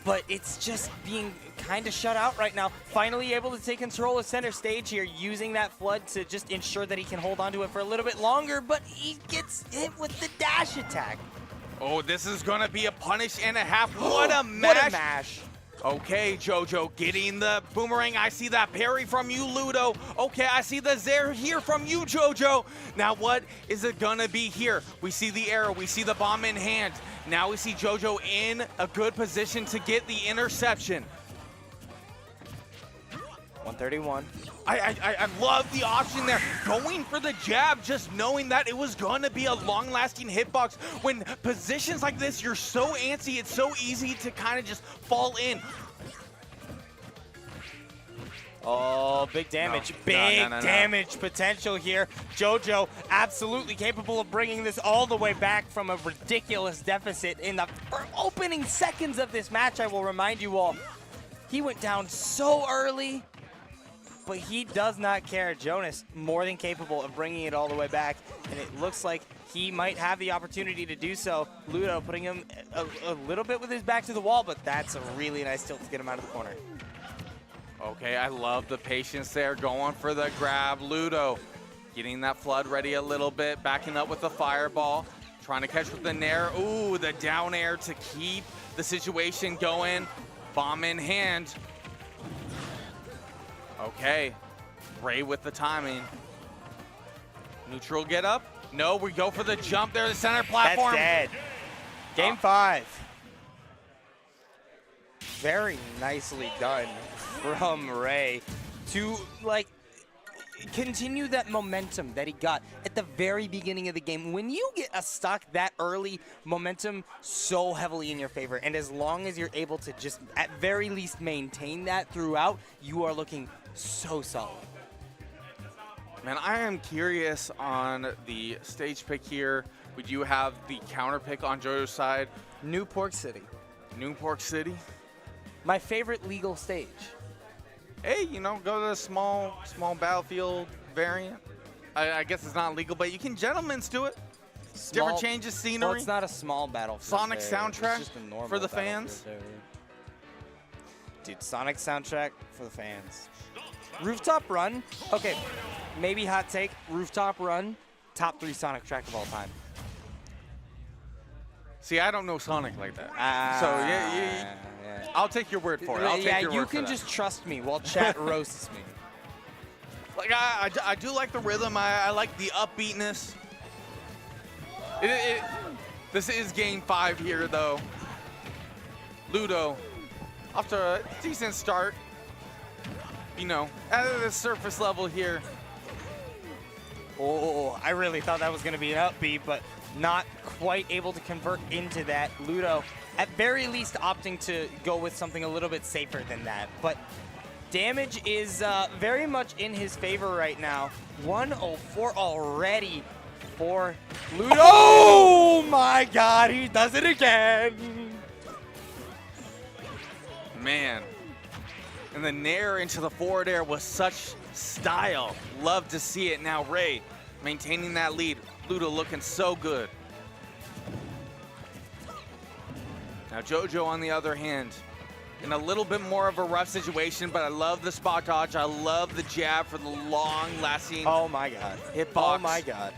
but it's just being kind of shut out right now. Finally able to take control of center stage here, using that flood to just ensure that he can hold on to it for a little bit longer, but he gets hit with the dash attack. Oh, this is gonna be a punish and a half. What a mash. What a mash. Okay, JoJo getting the boomerang. I see that parry from you, Ludo. Okay, I see the Zaire here from you, JoJo. Now what is it gonna be here? We see the arrow, we see the bomb in hand. Now we see JoJo in a good position to get the interception. 131. I love the option there. Going for the jab, just knowing that it was going to be a long-lasting hitbox. When positions like this, you're so antsy, it's so easy to kind of just fall in. Oh, big damage. Big damage potential here. JoJo absolutely capable of bringing this all the way back from a ridiculous deficit in the opening seconds of this match. I will remind you all, he went down so early, but he does not care. Jonas more than capable of bringing it all the way back, and it looks like he might have the opportunity to do so. Ludo putting him a little bit with his back to the wall, but that's a really nice tilt to get him out of the corner. Okay, I love the patience there, going for the grab. Ludo getting that flood ready a little bit, backing up with the fireball, trying to catch with the nair. Ooh, the down air to keep the situation going. Bomb in hand. Okay, Ray with the timing. Neutral get up. No, we go for the jump there, the center platform. That's dead. Game 5. Very nicely done from Ray to, like, continue that momentum that he got at the very beginning of the game. When you get a stock that early, momentum so heavily in your favor, and as long as you're able to just at very least maintain that throughout, you are looking so solid. Man, I am curious on the stage pick here. We do have the counter pick on JoJo's side. Newport City. Newport City. My favorite legal stage. Hey, you know, go to the small battlefield variant. I guess it's not legal, but you can gentlemen's do it. Different changes, scenery. Well, it's not a small battlefield. Sonic variant. soundtrack It's just a normal for the fans. Dude, Sonic soundtrack for the fans. Rooftop Run. Okay, maybe hot take. Rooftop Run, top 3 Sonic track of all time. See, I don't know Sonic like that. So yeah. I'll take your word for it. I'll take your word you for can that. just trust me while chat roasts me. Like I do like the rhythm. I like the upbeatness. This is game 5 here, though. Ludo, off to a decent start. You know, at the surface level here. Oh, I really thought that was going to be an upbeat, but not quite able to convert into that. Ludo, at very least, opting to go with something a little bit safer than that. But damage is very much in his favor right now. 104 already for Ludo. Oh my God, he does it again. Man. And the nair into the forward air was such style. Love to see it. Now Ray maintaining that lead. Ludo looking so good. Now JoJo on the other hand, in a little bit more of a rough situation, but I love the spot dodge. I love the jab for the long-lasting Oh my God. hitbox. Oh my God.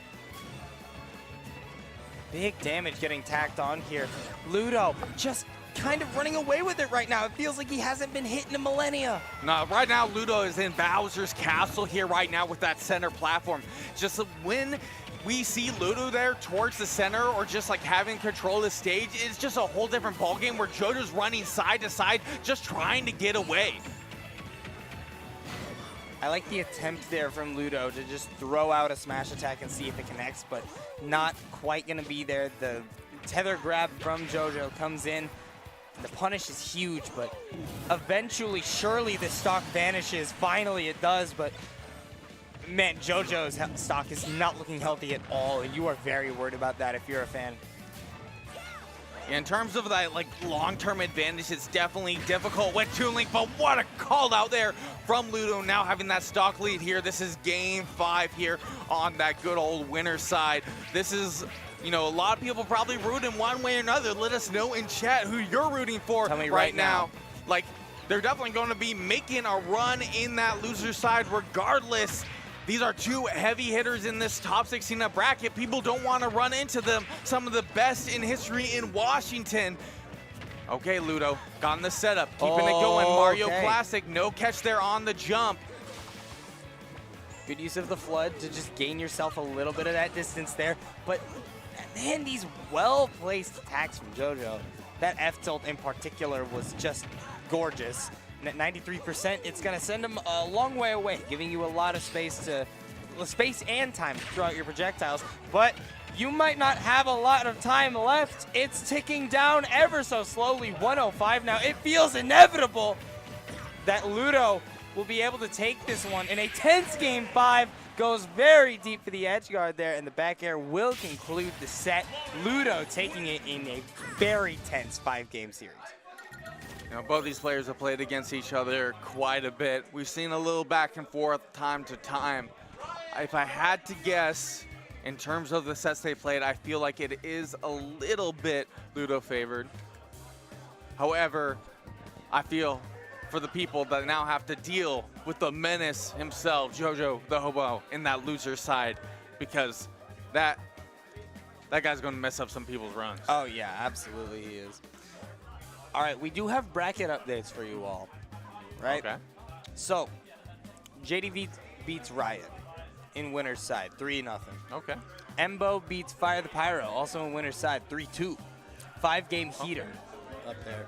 Big damage getting tacked on here. Ludo just kind of running away with it right now. It feels like he hasn't been hit in a millennia. No, right now Ludo is in Bowser's castle here right now with that center platform. Just when we see Ludo there towards the center or just like having control of the stage, it's just a whole different ballgame where JoJo's running side to side, just trying to get away. I like the attempt there from Ludo to just throw out a smash attack and see if it connects, but not quite gonna be there. The tether grab from JoJo comes in. The punish is huge, but eventually, surely the stock vanishes. Finally it does, but man, JoJo's stock is not looking healthy at all, and you are very worried about that if you're a fan. In terms of that like long-term advantage, it's definitely difficult with Toon Link, but what a call out there from Ludo, now having that stock lead here. This is game 5 here on that good old winner side. This is, you know, a lot of people probably rooting one way or another. Let us know in chat who you're rooting for right now. Like, they're definitely going to be making a run in that loser side regardless. These are 2 heavy hitters in this top 16 bracket. People don't want to run into them. Some of the best in history in Washington. Okay, Ludo, got in the setup, keeping it going. Mario Classic, no catch there on the jump. Good use of the flood to just gain yourself a little bit of that distance there. But man, these well-placed attacks from JoJo. That F tilt in particular was just gorgeous. at 93%, it's going to send him a long way away, giving you a lot of space and time to throw out your projectiles. But you might not have a lot of time left. It's ticking down ever so slowly, 105 now. It feels inevitable that Ludo will be able to take this one in a tense game 5. Goes very deep for the edge guard there, and the back air will conclude the set. Ludo taking it in a very tense 5-game series. You know, both these players have played against each other quite a bit. We've seen a little back and forth time to time. If I had to guess, in terms of the sets they played, I feel like it is a little bit Ludo favored. However, I feel for the people that now have to deal with the menace himself, JoJo the Hobo, in that loser side, because that guy's going to mess up some people's runs. Oh yeah, absolutely he is. All right, we do have bracket updates for you all, right? Okay. So, JDV beats Riot in winner's side, 3-0. Okay. Embo beats Fire the Pyro, also in winner's side, 3-2. 5-game heater up there.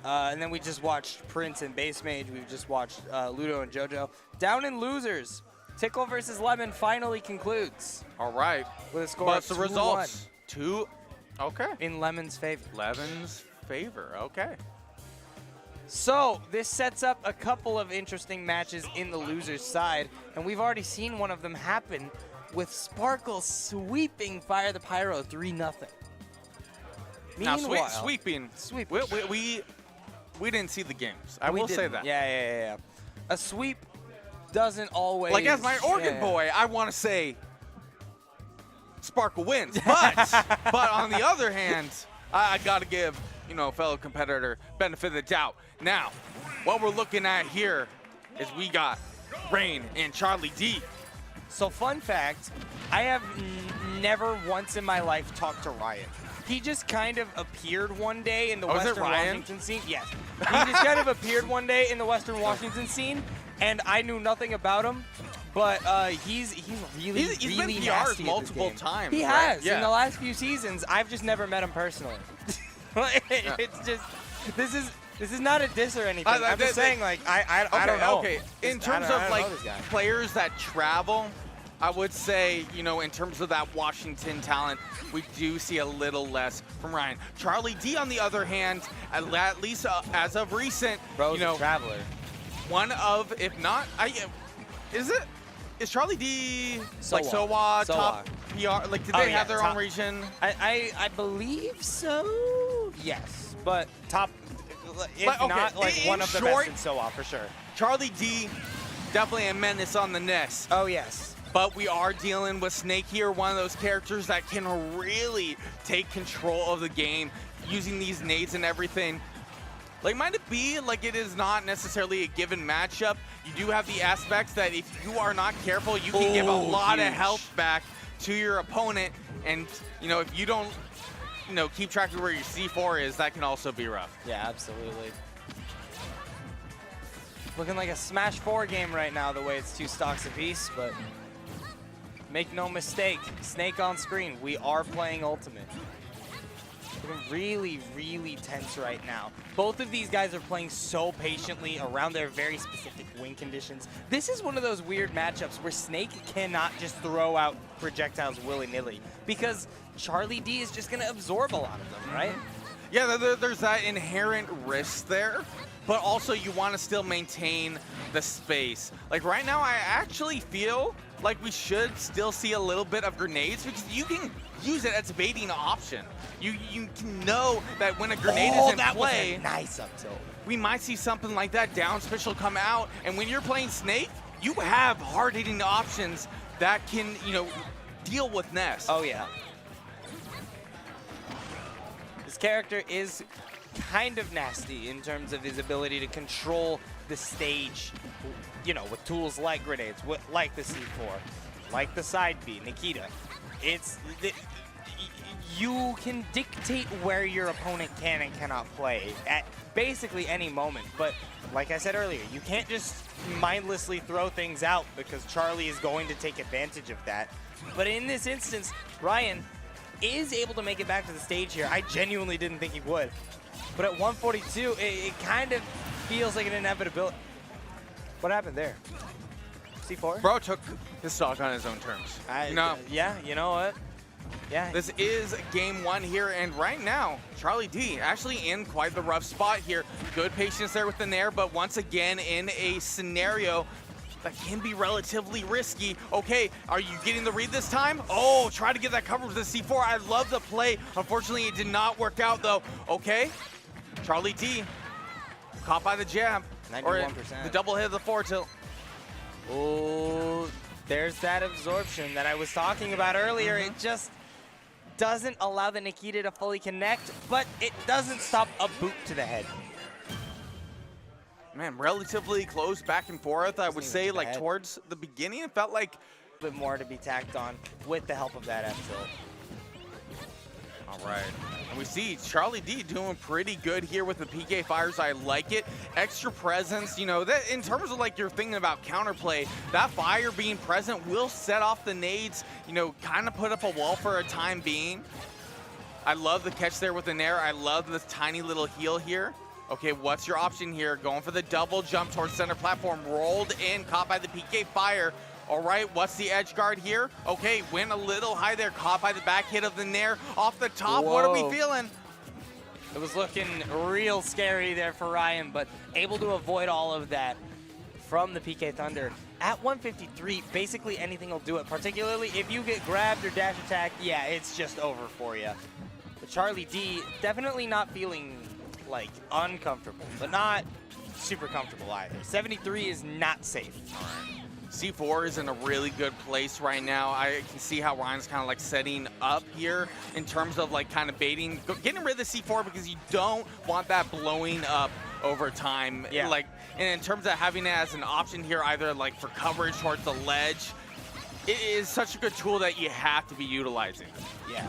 And then we just watched Prince and BassMage. We've just watched Ludo and JoJo. Down in losers, Tickle versus Lemmon finally concludes. All right. With a score What's of the 2-1. results? 2. Okay. In Lemmon's favor. Lemon's favor. Okay. So this sets up a couple of interesting matches in the losers side, and we've already seen one of them happen with Sparkle sweeping Fire the Pyro 3-0. Now, Meanwhile, sweeping. We didn't see the games. I we will say didn't. that. Yeah. A sweep doesn't always. Like, as my Oregon boy, I want to say Sparkle wins. But on the other hand, I got to give, fellow competitor benefit of the doubt. Now, what we're looking at here is we got Rain and Charlie D. So fun fact, I have never once in my life talked to Riot. He just kind of appeared one day in the Western Washington scene. Yes. He just kind of appeared one day in the Western Washington scene, and I knew nothing about him. But he's really been nasty PR'd multiple times. He right? has. Yeah. In the last few seasons, I've just never met him personally. It's just, this is not a diss or anything. I'm just saying, like, I don't know. Okay, in terms of, like, players that travel, I would say, in terms of that Washington talent, we do see a little less from Ryan. Charlie D, on the other hand, at least as of recent, Bro's a traveler. One of, if not, is Charlie D like Sowa. top PR? Like, did they have their own region? I believe so. Yes, but top. If not, like one of the best in Sowa for sure. Charlie D, definitely a menace on the nest. Oh yes. But we are dealing with Snake here, one of those characters that can really take control of the game using these nades and everything. Like, might it be like it is not necessarily a given matchup? You do have the aspects that if you are not careful, you can give a lot of health back to your opponent. And, if you don't, keep track of where your C4 is, that can also be rough. Yeah, absolutely. Looking like a Smash 4 game right now, the way it's 2 stocks apiece, but make no mistake, Snake on screen, we are playing Ultimate. Looking really, really tense right now. Both of these guys are playing so patiently around their very specific win conditions. This is one of those weird matchups where Snake cannot just throw out projectiles willy-nilly because Charlie D is just going to absorb a lot of them, right? Yeah, there's that inherent risk there, but also you want to still maintain the space. Like right now, I actually feel like we should still see a little bit of grenades because you can use it as a baiting option. You can know that when a grenade is in play, was a nice up tilt. We might see something like that down special come out, and when you're playing Snake, you have hard-hitting options that can, deal with Nest. Oh yeah. This character is kind of nasty in terms of his ability to control the stage, with tools like grenades, like the C4, like the side B, Nikita. You can dictate where your opponent can and cannot play at basically any moment, but like I said earlier, you can't just mindlessly throw things out because Charlie is going to take advantage of that. But in this instance, Ryan is able to make it back to the stage here. I genuinely didn't think he would. But at 142, it kind of feels like an inevitability. What happened there? C4? Bro took his stock on his own terms. Yeah, you know what? Yeah. This is game 1 here, and right now, Charlie D actually in quite the rough spot here. Good patience there with the Nair, but once again in a scenario that can be relatively risky. Okay, are you getting the read this time? Oh, try to get that cover with the C4. I love the play. Unfortunately, it did not work out though. Okay, Charlie D caught by the jab. 91%. Or the double hit of the 4-tilt. Oh, there's that absorption that I was talking about earlier. It just doesn't allow the Nikita to fully connect, but it doesn't stop a boot to the head. Man, relatively close back and forth. I would say like towards the beginning, it felt like a bit more to be tacked on with the help of that F-tilt. All right, and we see Charlie D doing pretty good here with the PK fires. I like it. Extra presence, you know, that in terms of like you're thinking about counterplay, that fire being present will set off the nades, you know, kind of put up a wall for a time being. I love the catch there with the Nair. I love this tiny little heal here. Okay, what's your option here? Going for the double jump towards center platform, rolled in, caught by the PK fire. All right, what's the edge guard here? Okay, went a little high there, caught by the back hit of the Nair. Off the top, Whoa. What are we feeling? It was looking real scary there for Ryan, but able to avoid all of that from the PK Thunder. At 153, basically anything will do it, particularly if you get grabbed or dash attack, yeah, it's just over for you. But Charlie D, definitely not feeling like uncomfortable, but not super comfortable either. 73 is not safe. All right. C4 is in a really good place right now. I can see how Ryan's kind of like setting up here in terms of like kind of baiting, getting rid of the C4 because you don't want that blowing up over time. Yeah. Like, and in terms of having it as an option here, either like for coverage towards the ledge, it is such a good tool that you have to be utilizing. Yeah.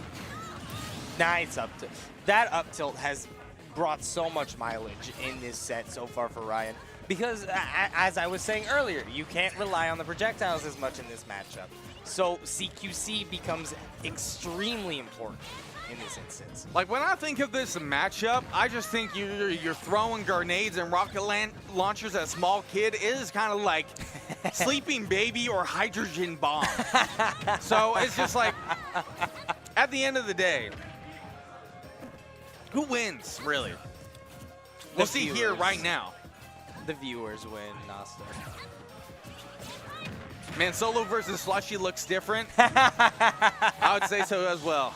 Nice up tilt. That up tilt has brought so much mileage in this set so far for Ryan. Because, as I was saying earlier, you can't rely on the projectiles as much in this matchup. So CQC becomes extremely important in this instance. Like, when I think of this matchup, I just think you're throwing grenades and rocket launchers at a small kid. It is kind of like Sleeping Baby or Hydrogen Bomb. So it's just like, at the end of the day, who wins, really? We'll see here right now. The viewers win, Noster. Man, solo versus slushy looks different. I would say so as well.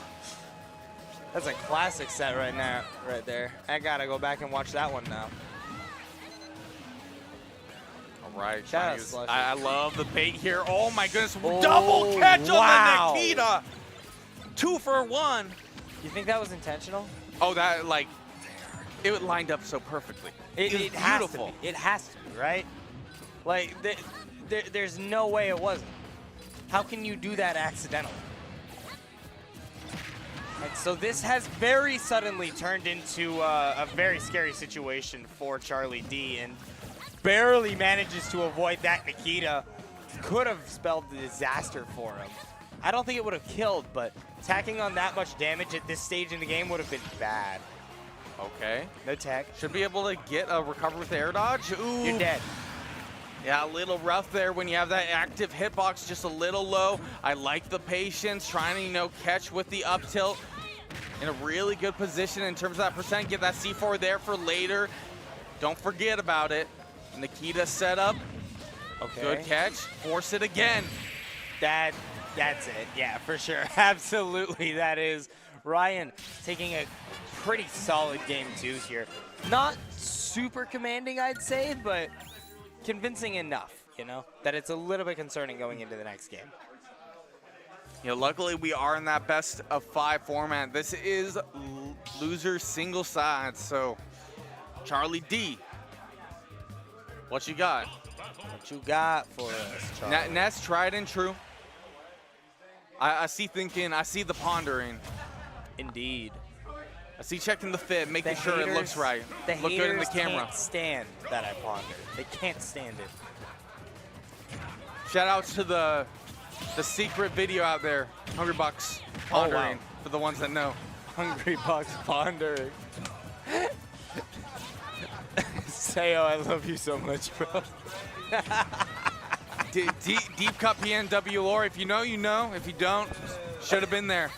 That's a classic set right now, right there. I gotta go back and watch that one now. All right, Slushy. I love the bait here. Oh my goodness, Oh, double catch wow. on the Nikita. 2 for 1. You think that was intentional? Oh, that like, it lined up so perfectly. It was has beautiful. to be. It has to be, right? Like, there's no way it wasn't. How can you do that accidentally? And so this has very suddenly turned into a very scary situation for Charlie D, and barely manages to avoid that Nikita. Could have spelled the disaster for him. I don't think it would have killed, but tacking on that much damage at this stage in the game would have been bad. Okay. No tech. Should be able to get a recover with air dodge. Ooh. You're dead. Yeah, a little rough there when you have that active hitbox just a little low. I like the patience, trying to, you know, catch with the up tilt. In a really good position in terms of that percent. Get that C4 there for later. Don't forget about it. Nikita setup. Okay. Good catch. Force it again. That's it. Yeah, for sure. Absolutely, that is. Ryan taking a pretty solid game 2 here. Not super commanding, I'd say, but convincing enough, you know, that it's a little bit concerning going into the next game. You know, luckily we are in that best of 5 format. This is loser single sides. So, Charlie D, what you got? What you got for us, Charlie? Ness tried and true. I see thinking, I see the pondering. Indeed. I see checking the fit, making sure it looks right. Look good in the camera. Can't stand that I ponder. They can't stand it. Shout outs to the secret video out there, Hungry Bucks pondering, for the ones that know. Hungry Bucks pondering. Sayo, I love you so much, bro. Deep cut PNW lore. If you know, you know. If you don't, should have been there.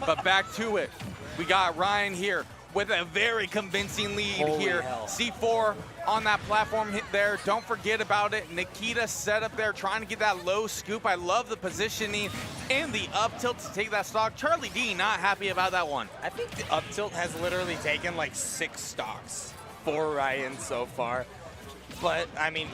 But back to it. We got Ryan here with a very convincing lead here. Hell. C4 on that platform hit there. Don't forget about it. Nikita set up there trying to get that low scoop. I love the positioning and the up tilt to take that stock. Charlie D not happy about that one. I think the up tilt has literally taken like 6 stocks for Ryan so far. But, I mean,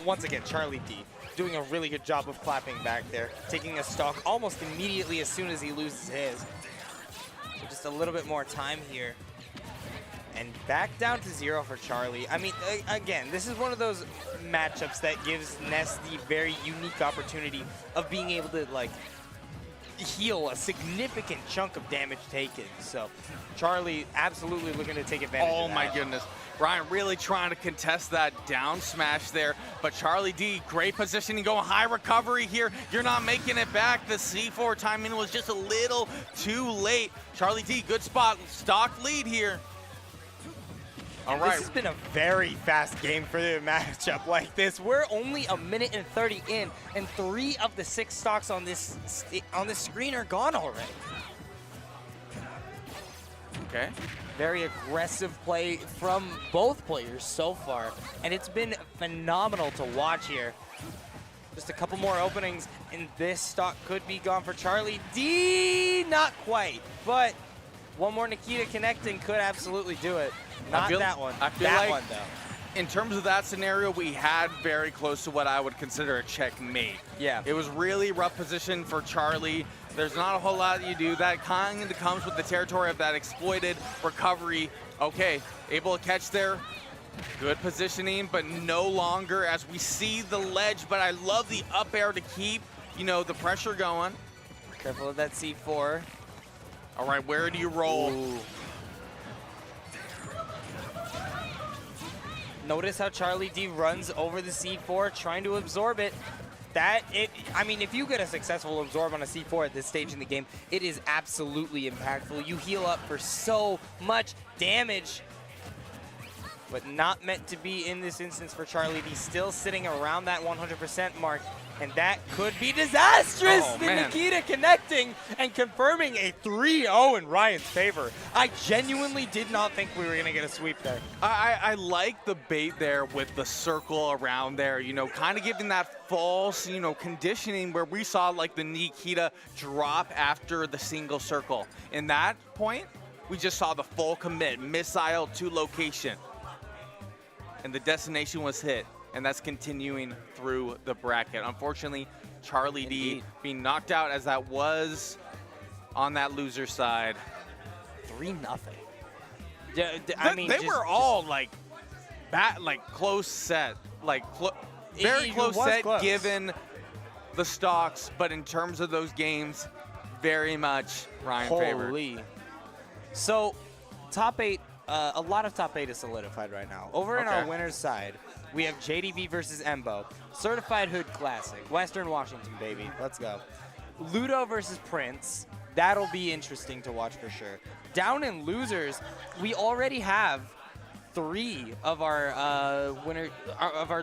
once again, Charlie D doing a really good job of clapping back there, taking a stock almost immediately as soon as he loses his. So just a little bit more time here. And back down to 0 for Charlie. I mean, again, this is one of those matchups that gives Ness the very unique opportunity of being able to, like, heal a significant chunk of damage taken. So Charlie absolutely looking to take advantage of that. Oh my goodness. Ryan really trying to contest that down smash there, but Charlie D, great positioning, going high recovery here. You're not making it back. The C4 timing was just a little too late. Charlie D, good spot, stock lead here. All right. This has been a very fast game for the matchup like this. We're only a minute and 30 in, and 3 of the 6 stocks on this screen are gone already. Okay. Very aggressive play from both players so far, and it's been phenomenal to watch here. Just a couple more openings, and this stock could be gone for Charlie D. Not quite, but one more Nikita connecting could absolutely do it. Not that one. I feel that like one, though. In terms of that scenario, we had very close to what I would consider a checkmate. Yeah. It was really rough position for Charlie. There's not a whole lot you do. That kind of comes with the territory of that exploited recovery. Okay, able to catch there. Good positioning, but no longer as we see the ledge. But I love the up air to keep, you know, the pressure going. Careful of that C4. All right, where do you roll? Ooh. Notice how Charlie D runs over the C4, trying to absorb it. I mean, if you get a successful absorb on a C4 at this stage in the game, it is absolutely impactful. You heal up for so much damage, but not meant to be in this instance for Charlie D. Still sitting around that 100% mark, and that could be disastrous. Oh, the Nikita connecting and confirming a 3-0 in Ryan's favor. I genuinely did not think we were going to get a sweep there. I like the bait there with the circle around there, you know, kind of giving that false, you know, conditioning where we saw like the Nikita drop after the single circle. In that point, we just saw the full commit, missile to location. And the destination was hit. And that's continuing through the bracket. Unfortunately, Charlie D being knocked out as that was on that loser side. 3-0. I mean, they were all like close set, like very close set given the stocks, but in terms of those games, very much Ryan favored. So, top 8, a lot of top 8 is solidified right now. Over in our winner's side, we have JDV versus Embo, Certified Hood Classic, Western Washington, baby. Let's go. Ludo versus Prince. That'll be interesting to watch for sure. Down in losers, we already have 3 of our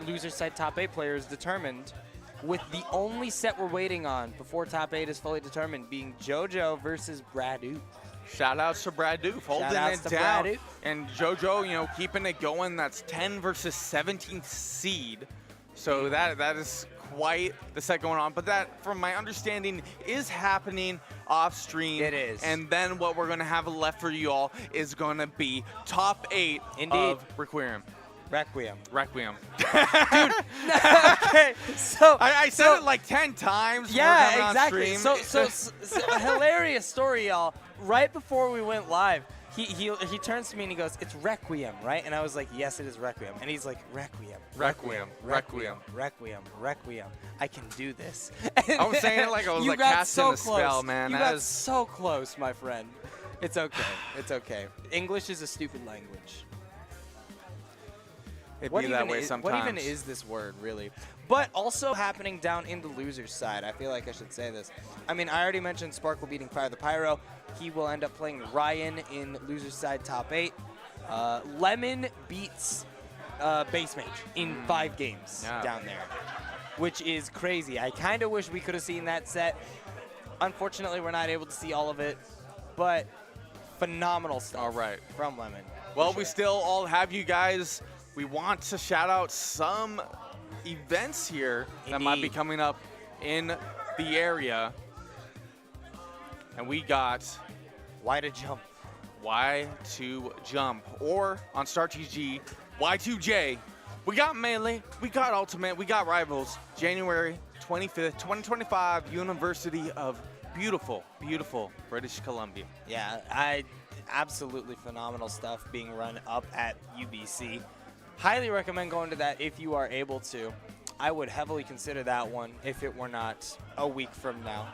loser side top 8 players determined, with the only set we're waiting on before top 8 is fully determined being JoJo versus Bradu. Shout outs to Brad Doof holding it down. And JoJo, you know, keeping it going. That's 10 versus 17th seed. So that is quite the set going on. But that, from my understanding, is happening off stream. It is. And then what we're going to have left for you all is going to be top 8 of Requiem. Requiem. Dude. Okay, so I said it like 10 times. Yeah, exactly. So a hilarious story, y'all. Right before we went live, he turns to me and he goes, "It's Requiem, right?" And I was like, "Yes, it is Requiem." And he's like, "Requiem, Requiem, Requiem, Requiem, Requiem. I can do this." I was saying it like I was like casting a spell, man. You got so close, my friend. It's okay. It's okay. English is a stupid language. It'd be that way sometimes. What even is this word, really? But also happening down in the loser's side. I feel like I should say this. I mean, I already mentioned Sparkle beating Fire the Pyro. He will end up playing Ryan in loser's side top 8. Lemmon beats BassMage in 5 games down there, which is crazy. I kind of wish we could have seen that set. Unfortunately, we're not able to see all of it, but phenomenal stuff from Lemmon. Well, we still all have you guys. We want to shout out some events here that might be coming up in the area. And we got Y2Jump. Y2Jump. Or on StarTG, Y2J. We got Melee, we got Ultimate, we got Rivals. January 25th, 2025, University of beautiful, beautiful British Columbia. Yeah, absolutely phenomenal stuff being run up at UBC. Highly recommend going to that if you are able to. I would heavily consider that one if it were not a week from now.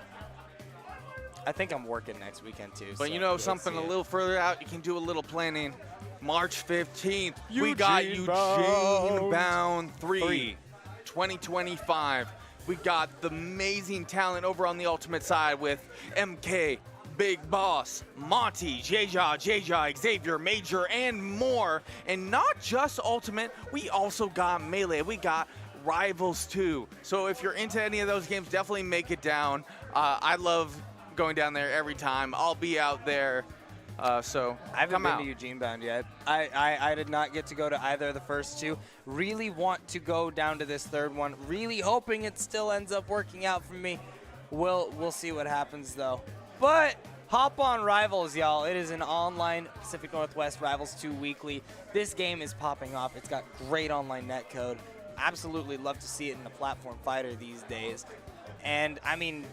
I think I'm working next weekend too. But so you know something a little further out, you can do a little planning. March 15th, we got Eugene Bound 3, 2025. We got the amazing talent over on the Ultimate side with MK, Big Boss, Monty, J-Jaw, Xavier, Major, and more. And not just Ultimate, we also got Melee. We got Rivals too. So if you're into any of those games, definitely make it down. I love going down there every time. I'll be out there. So I haven't been to Eugene Bound yet. I did not get to go to either of the first 2. Really want to go down to this 3rd one. Really hoping it still ends up working out for me. We'll see what happens though. But hop on Rivals, y'all. It is an online Pacific Northwest Rivals 2 weekly. This game is popping off. It's got great online netcode. Absolutely love to see it in a platform fighter these days. And I mean,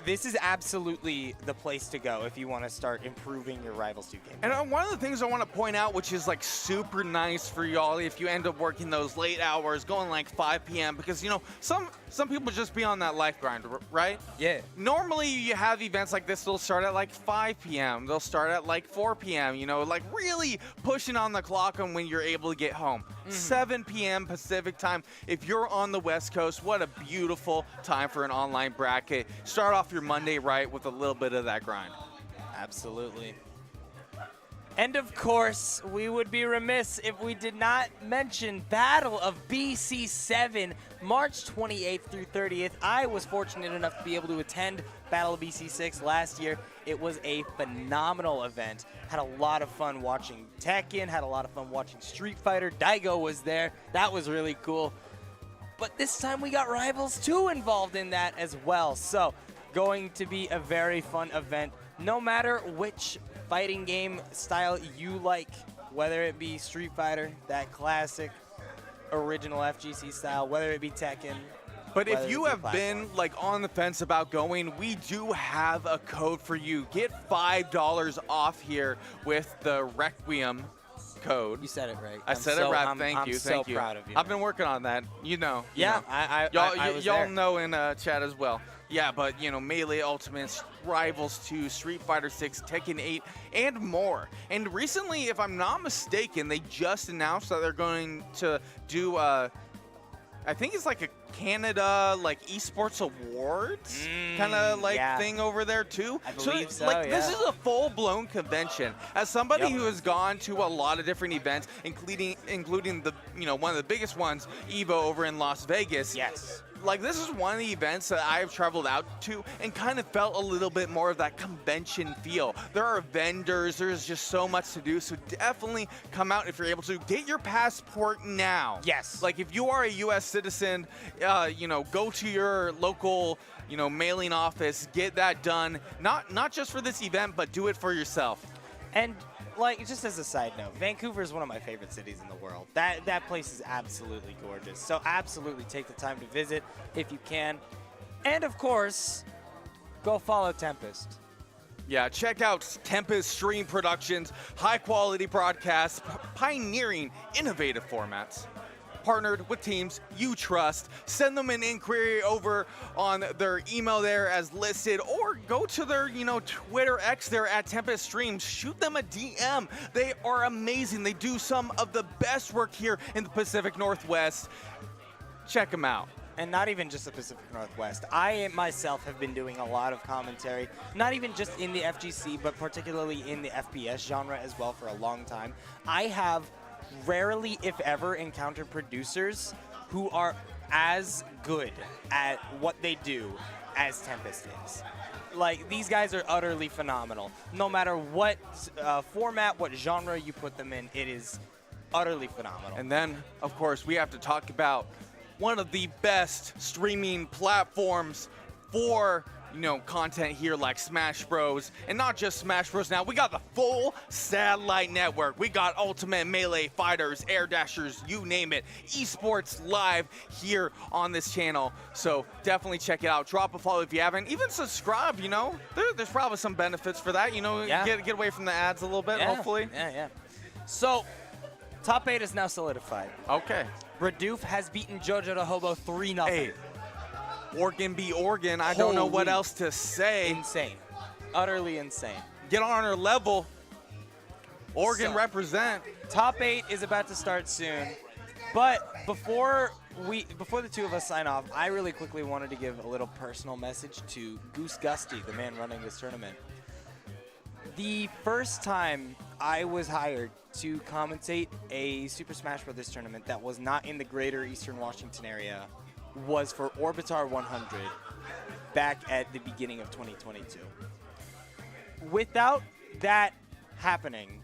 this is absolutely the place to go if you want to start improving your Rivals 2 game. And one of the things I want to point out, which is like super nice for y'all if you end up working those late hours, going like 5 p.m. because, you know, some people just be on that life grind, right? Yeah. Normally you have events like this, they'll start at like 5 p.m. They'll start at like 4 p.m., you know, like really pushing on the clock on when you're able to get home. 7 p.m. Pacific time. If you're on the West Coast, what a beautiful time for an online bracket. Start off your Monday right with a little bit of that grind. Absolutely. And of course, we would be remiss if we did not mention Battle of BC7, March 28th through 30th. I was fortunate enough to be able to attend Battle of BC6 last year. It was a phenomenal event. Had a lot of fun watching Tekken, had a lot of fun watching Street Fighter. Daigo was there. That was really cool. But this time we got Rivals 2 involved in that as well. So, going to be a very fun event. No matter which fighting game style you like, whether it be Street Fighter, that classic original FGC style, whether it be Tekken. But if you have been like on the fence about going, we do have a code for you. Get $5 off here with the Requiem code. You said it right. I said it right. Thank you. I'm Thank so you. proud of you. I've been working on that. You know. Yeah, y'all know in chat as well. Yeah, but you know, Melee, Ultimates, Rivals 2, Street Fighter 6, Tekken 8, and more. And recently, if I'm not mistaken, they just announced that they're going to do I think it's like a Canada like esports awards kind of like thing over there too. I believe so, like this is a full-blown convention. As somebody who has gone to a lot of different events, including the one of the biggest ones, EVO over in Las Vegas. Yes. Like this is one of the events that I've traveled out to and kind of felt a little bit more of that convention feel. There are vendors, there's just so much to do, so definitely come out if you're able to. Get your passport now. Yes. Like if you are a U.S. citizen, go to your local, mailing office, get that done. Not just for this event, but do it for yourself. And like, just as a side note, Vancouver is one of my favorite cities in the world. That place is absolutely gorgeous. So absolutely take the time to visit if you can. And of course, go follow Tempest. Yeah, check out Tempest Stream Productions, high quality broadcasts, pioneering innovative formats. Partnered with teams you trust. Send them an inquiry over on their email there as listed, or go to their Twitter X there at Tempest Streams. Shoot them a DM. They are amazing. They do some of the best work here in the Pacific Northwest. Check them out. and not even just the Pacific Northwest. I myself have been doing a lot of commentary, not even just in the FGC, but particularly in the FPS genre as well for a long time. I have rarely, if ever, encountered producers who are as good at what they do as Tempest is. Like, these guys are utterly phenomenal. No matter what format, what genre you put them in, it is utterly phenomenal. And then, of course, we have to talk about one of the best streaming platforms for, you know, content here like Smash Bros. And not just Smash Bros. Now, we got the full satellite network. We got Ultimate Melee Fighters, Air Dashers, you name it. Esports live here on this channel. So definitely check it out. Drop a follow if you haven't. Even subscribe, you know. There's probably some benefits for that. You know, get away from the ads a little bit, hopefully. Yeah. So, top 8 is now solidified. Okay. Radoof has beaten Jojo the Hobo 3-0. Hey, Oregon be Oregon. I don't know what else to say. Insane. Utterly insane. Get on our level. Oregon represent. Top 8 is about to start soon. But before the two of us sign off, I really quickly wanted to give a little personal message to Goose Gusty, the man running this tournament. The first time I was hired to commentate a Super Smash Bros. Tournament that was not in the greater Eastern Washington area was for Orbitar 100 back at the beginning of 2022. Without that happening,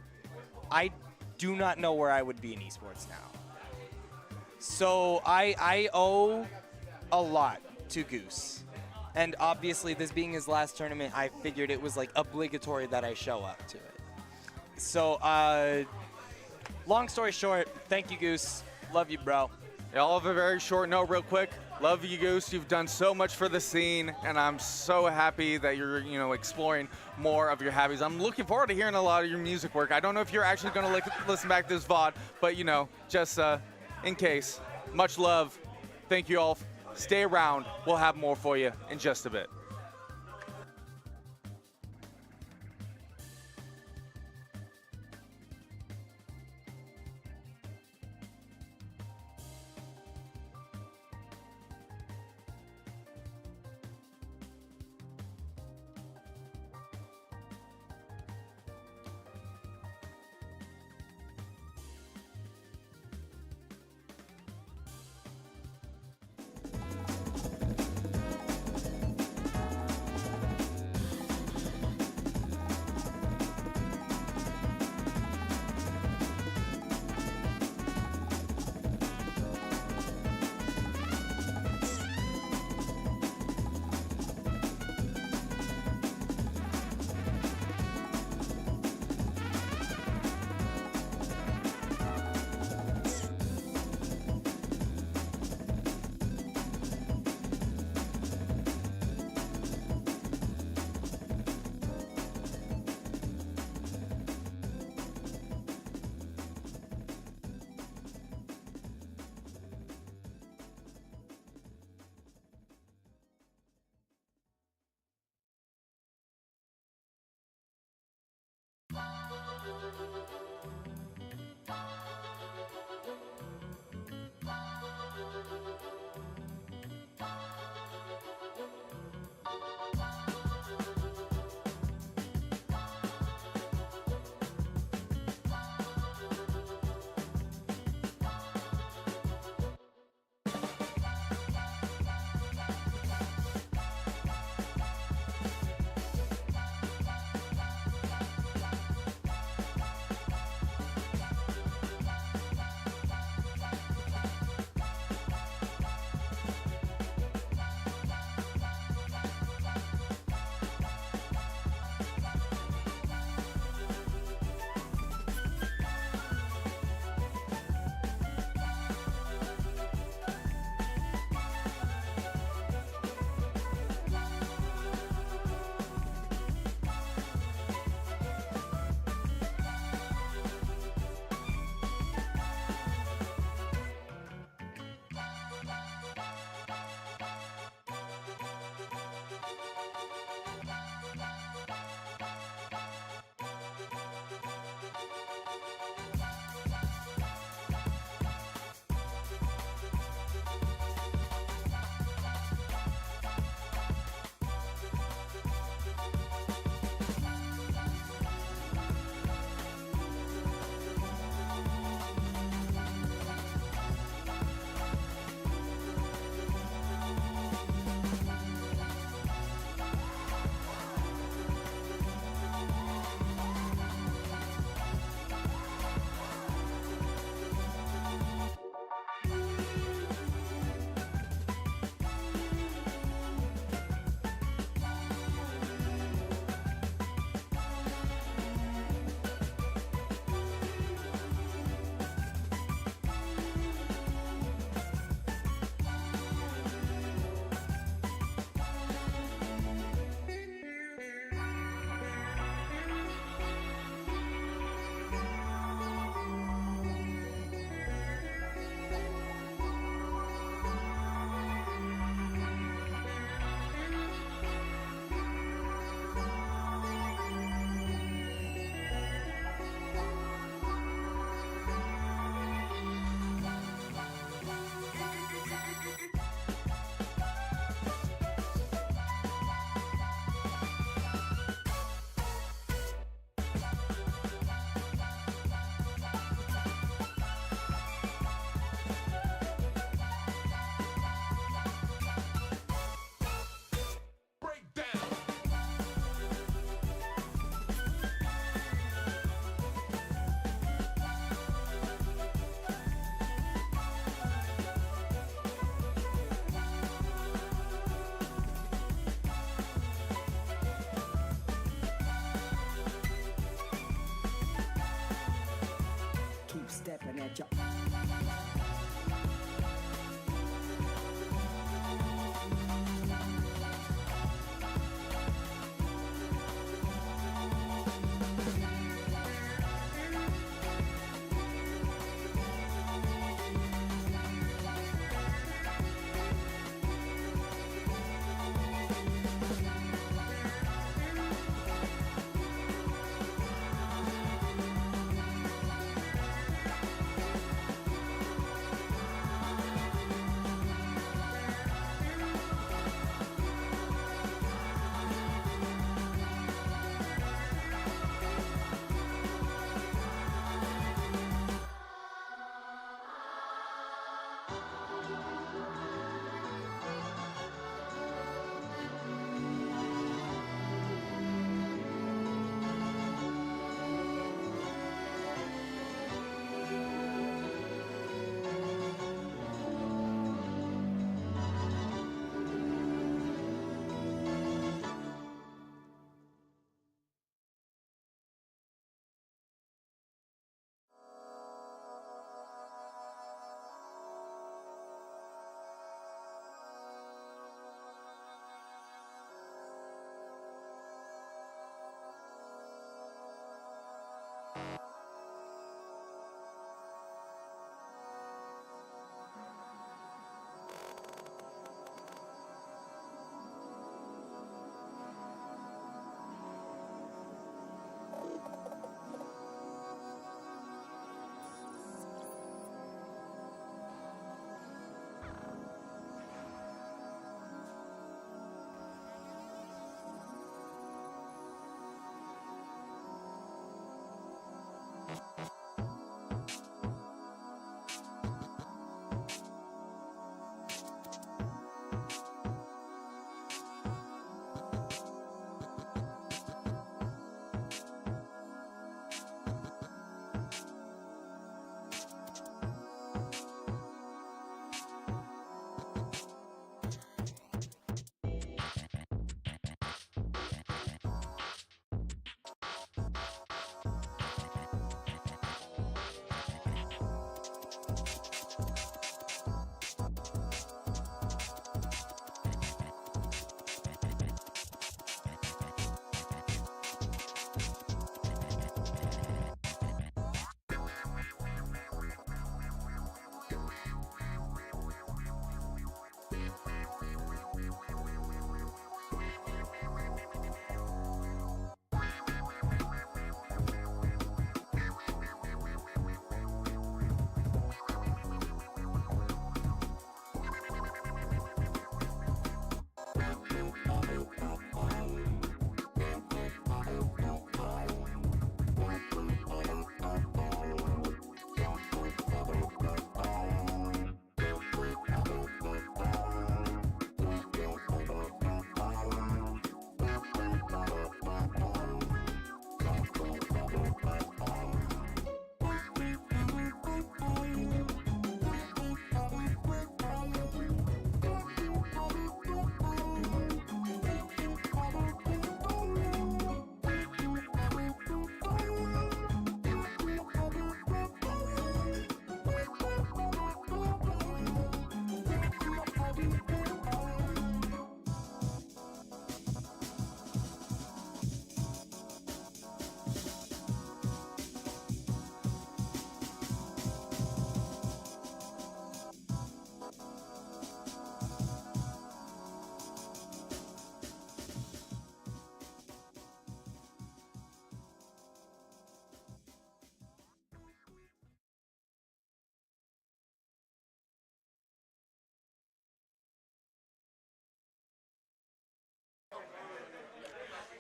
I do not know where I would be in esports now. So I owe a lot to Goose. And obviously, this being his last tournament, I figured it was like obligatory that I show up to it. So, long story short, thank you, Goose. Love you, bro. I'll have a very short note real quick. Love you, Goose. You've done so much for the scene, and I'm so happy that you're, you know, exploring more of your hobbies. I'm looking forward to hearing a lot of your music work. I don't know if you're actually going to listen back to this VOD, but, you know, just in case. Much love. Thank you all. Stay around. We'll have more for you in just a bit.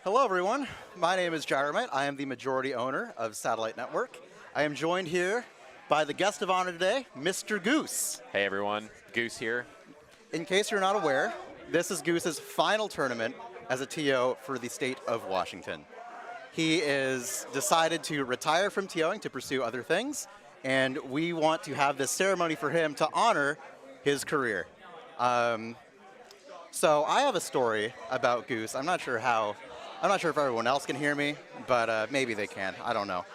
Hello, everyone. My name is Gyromite. I am the majority owner of Satellite Network. I am joined here by the guest of honor today, Mr. Goose. Hey, everyone. Goose here. In case you're not aware, this is Goose's final tournament as a TO for the state of Washington. He is decided to retire from TOing to pursue other things, and we want to have this ceremony for him to honor his career. So I have a story about Goose. I'm not sure if everyone else can hear me, but maybe they can. I don't know.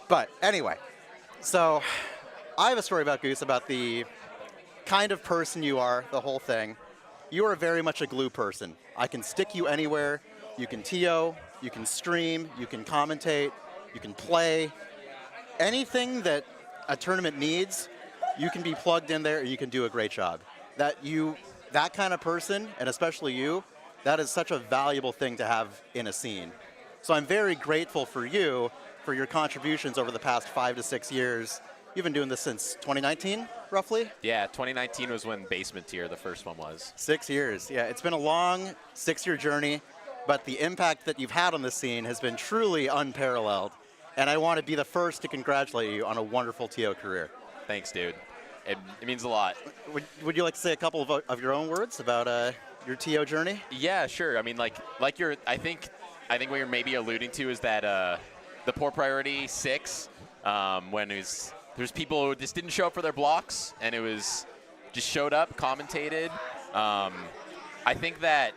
But anyway, so I have a story about Goose, about the kind of person you are, the whole thing. You are very much a glue person. I can stick you anywhere. You can TO, you can stream, you can commentate, you can play. Anything that a tournament needs, you can be plugged in there and you can do a great job. That kind of person, and especially you, that is such a valuable thing to have in a scene. So I'm very grateful for you for your contributions over the past 5 to 6 years. You've been doing this since 2019, roughly? Yeah, 2019 was when Basement Tier, the first one was. 6 years, yeah. It's been a long 6-year journey, but the impact that you've had on the scene has been truly unparalleled. And I want to be the first to congratulate you on a wonderful TO career. Thanks, dude. It means a lot. Would you like to say a couple of your own words about your TO journey? Yeah, sure. I mean, I think what you're maybe alluding to is that the poor priority 6, when there's people who just didn't show up for their blocks, and it was just showed up, commentated. I think that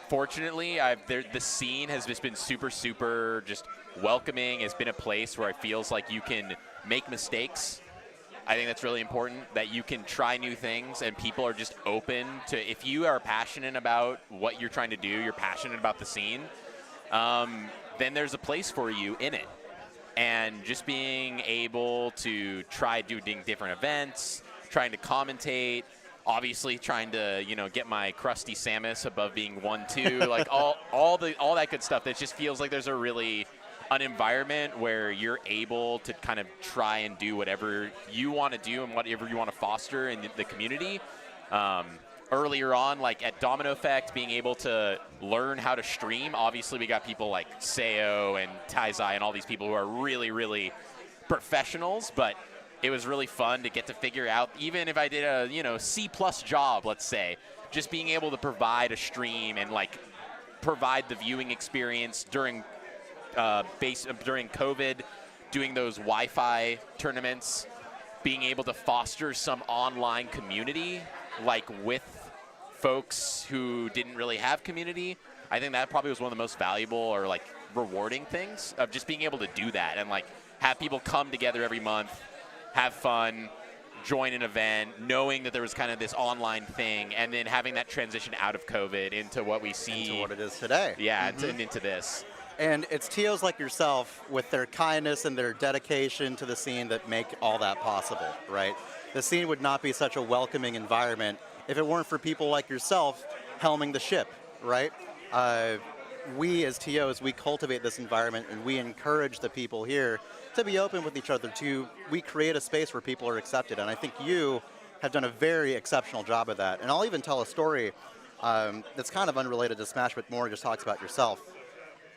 fortunately, the scene has just been super, super just welcoming. It's been a place where it feels like you can make mistakes. I think that's really important, that you can try new things and people are just open to, if you are passionate about what you're trying to do, you're passionate about the scene, then there's a place for you in it. And just being able to try doing different events, trying to commentate, obviously trying to, get my crusty Samus above being 1-2, like all that good stuff. That just feels like there's an environment where you're able to kind of try and do whatever you want to do and whatever you want to foster in the community. Earlier on, like at Domino Effect, being able to learn how to stream. Obviously, we got people like Seo and Taizai and all these people who are really, really professionals, but it was really fun to get to figure out, even if I did a C+ job, let's say, just being able to provide a stream and like provide the viewing experience during COVID, doing those Wi-Fi tournaments, being able to foster some online community, like with folks who didn't really have community. I think that probably was one of the most valuable or like rewarding things of just being able to do that and like have people come together every month, have fun, join an event, knowing that there was kind of this online thing, and then having that transition out of COVID into what we see. Into what it is today. Yeah, and into this. And it's TOs like yourself with their kindness and their dedication to the scene that make all that possible, right? The scene would not be such a welcoming environment if it weren't for people like yourself helming the ship, right? We as TOs, we cultivate this environment and we encourage the people here to be open with each other. We create a space where people are accepted, and I think you have done a very exceptional job of that. And I'll even tell a story that's kind of unrelated to Smash, but more just talks about yourself.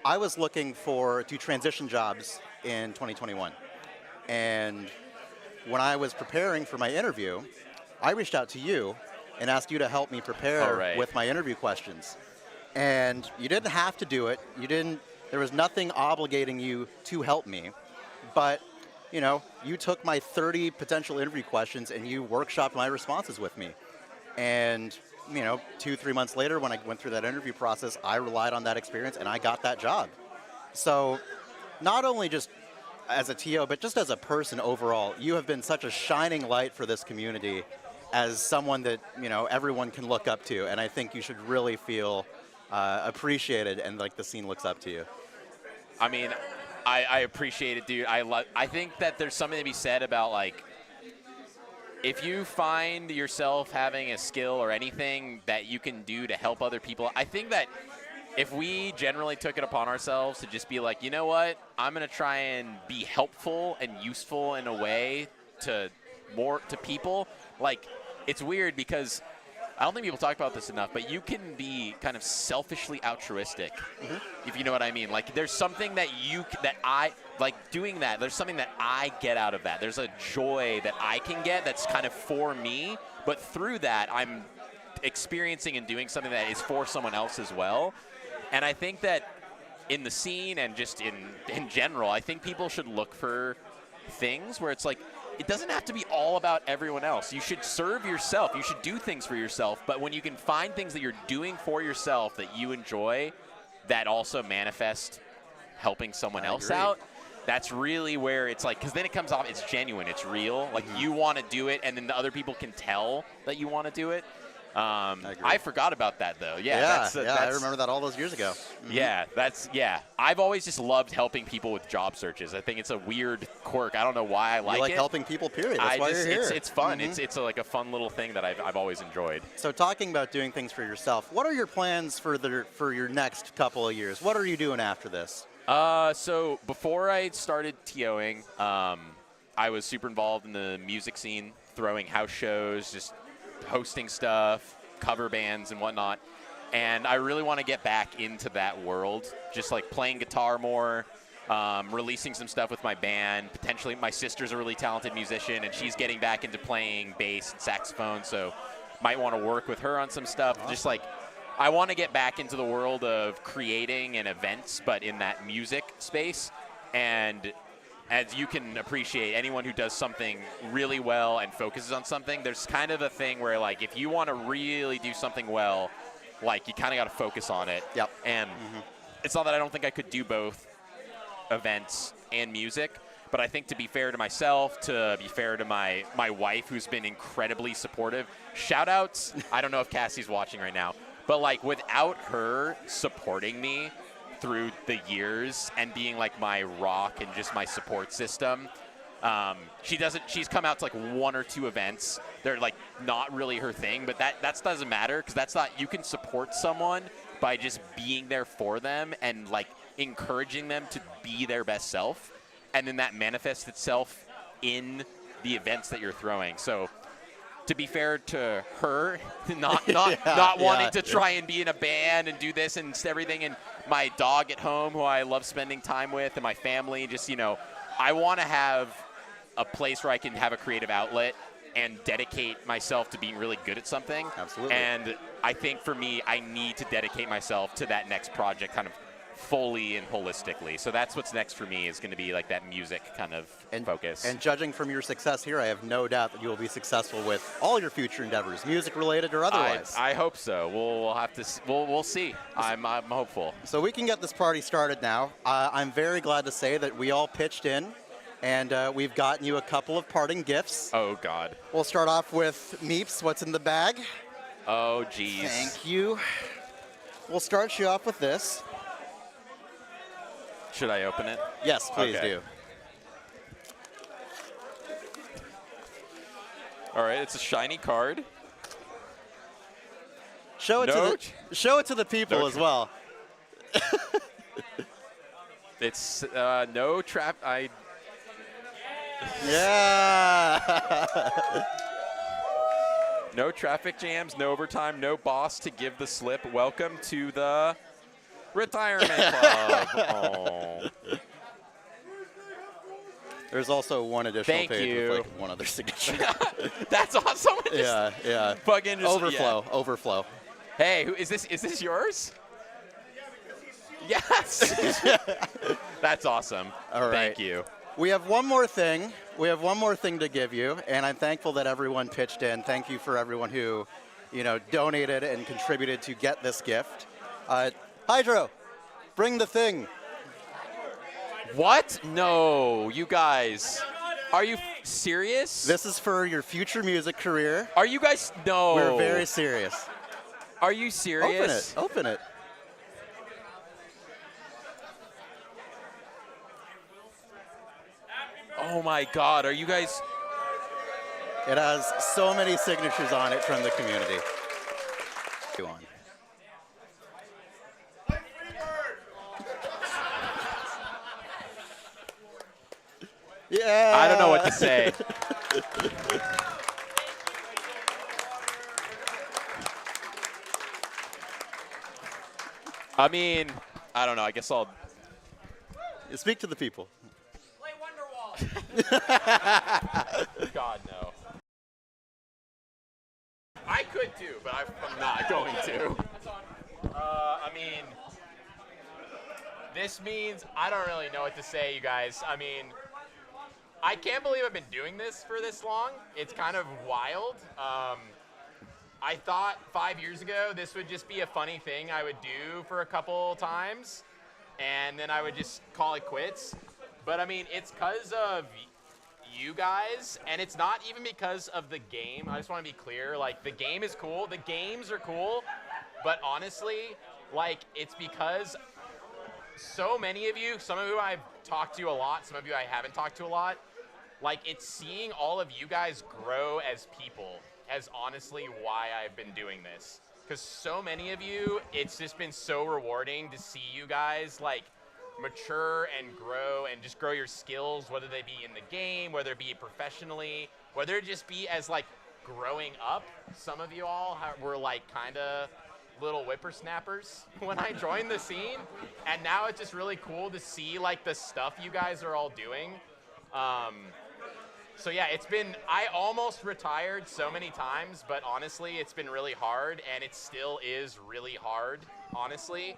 I was looking to transition jobs in 2021, and when I was preparing for my interview, I reached out to you and asked you to help me prepare with my interview questions. And you didn't have to do it. There was nothing obligating you to help me, but you took my 30 potential interview questions and you workshopped my responses with me. And 2-3 months later, when I went through that interview process, I relied on that experience and I got that job. So not only just as a TO, but just as a person overall, you have been such a shining light for this community as someone that, everyone can look up to. And I think you should really feel appreciated and like the scene looks up to you. I mean, I appreciate it, dude. I think that there's something to be said about like, if you find yourself having a skill or anything that you can do to help other people, I think that if we generally took it upon ourselves to just be like, you know what, I'm going to try and be helpful and useful in a way to people, like, it's weird because I don't think people talk about this enough, but you can be kind of selfishly altruistic, if you know what I mean. Like, there's something that I like doing that. There's something that I get out of that. There's a joy that I can get that's kind of for me, but through that, I'm experiencing and doing something that is for someone else as well. And I think that in the scene and just in general, I think people should look for things where it's like, it doesn't have to be all about everyone else. You should serve yourself. You should do things for yourself. But when you can find things that you're doing for yourself that you enjoy that also manifest helping someone else out, that's really where it's like, because then it comes off, it's genuine, it's real. Like, you want to do it, and then the other people can tell that you want to do it. I forgot about that, though. Yeah, I remember that all those years ago. Yeah, I've always just loved helping people with job searches. I think it's a weird quirk. I don't know why I like it. You like helping people, period. That's why you're here. It's fun. It's like a fun little thing that I've always enjoyed. So talking about doing things for yourself, what are your plans for your next couple of years? What are you doing after this? So before I started TOing, I was super involved in the music scene, throwing house shows, just hosting stuff, cover bands and whatnot. And I really want to get back into that world, just like playing guitar more, releasing some stuff with my band. Potentially my sister's a really talented musician, and she's getting back into playing bass and saxophone, so might want to work with her on some stuff. Awesome. Just like, I want to get back into the world of creating and events, but in that music space. And as you can appreciate, anyone who does something really well and focuses on something, there's kind of a thing where, like, if you want to really do something well, like, you kind of got to focus on it. Yep. And it's not that I don't think I could do both events and music, but I think to be fair to myself, to be fair to my wife, who's been incredibly supportive. Shout-outs, I don't know if Cassie's watching right now, but, like, without her supporting me through the years and being like my rock and just my support system, she's come out to like 1 or 2 events. They're like not really her thing, but that doesn't matter, because that's not, you can support someone by just being there for them and like encouraging them to be their best self, and then that manifests itself in the events that you're throwing. So to be fair to her, not wanting to try and be in a band and do this and everything, and my dog at home, who I love spending time with, and my family, just, you know, I want to have a place where I can have a creative outlet and dedicate myself to being really good at something. Absolutely. And I think for me, I need to dedicate myself to that next project kind of fully and holistically. So that's what's next for me, is going to be like that music kind of focus. And judging from your success here, I have no doubt that you will be successful with all your future endeavors, music related or otherwise. I hope so. We'll have to. We'll see. I'm hopeful. So we can get this party started now. I'm very glad to say that we all pitched in, and we've gotten you a couple of parting gifts. Oh God. We'll start off with Meeps. What's in the bag? Oh geez. Thank you. We'll start you off with this. Should I open it? Yes, please do. All right, it's a shiny card. Show it to the people as well. It's no trap. Yeah. No traffic jams, no overtime, no boss to give the slip. Welcome to the retirement club. Oh. There's also one additional Thank page you. with like one other signature. That's awesome. Yeah. Fucking just, Overflow. Hey, is this yours? Yes. That's awesome. All right. Thank you. We have one more thing. We have one more thing to give you, and I'm thankful that everyone pitched in. Thank you for everyone who, donated and contributed to get this gift. Hydro, bring the thing. What? No, you guys. Are you serious? This is for your future music career. Are you guys? No. We're very serious. Are you serious? Open it. Oh my God, are you guys? It has so many signatures on it from the community. Go on. Yeah. I don't know what to say. I mean, I don't know. I guess I'll speak to the people. play Wonderwall. God no. I could too, but I'm not going to. I mean, this means I don't really know what to say, you guys. I mean, I can't believe I've been doing this for this long. It's kind of wild. I thought 5 years ago this would just be a funny thing I would do for a couple times, and then I would just call it quits. But I mean, it's because of you guys, and it's not even because of the game. I just want to be clear. Like, the game is cool. The games are cool. But honestly, like, it's because so many of you, some of you I've talked to a lot, some of you I haven't talked to a lot, like, it's seeing all of you guys grow as people as honestly why I've been doing this. Because so many of you, it's just been so rewarding to see you guys, like, mature and grow and just grow your skills, whether they be in the game, whether it be professionally, whether it just be as, like, growing up. Some of you all were, like, kind of little whippersnappers when I joined the scene, and now it's just really cool to see, like, the stuff you guys are all doing. So yeah, it's been, I almost retired so many times, but honestly, it's been really hard, and it still is really hard, honestly.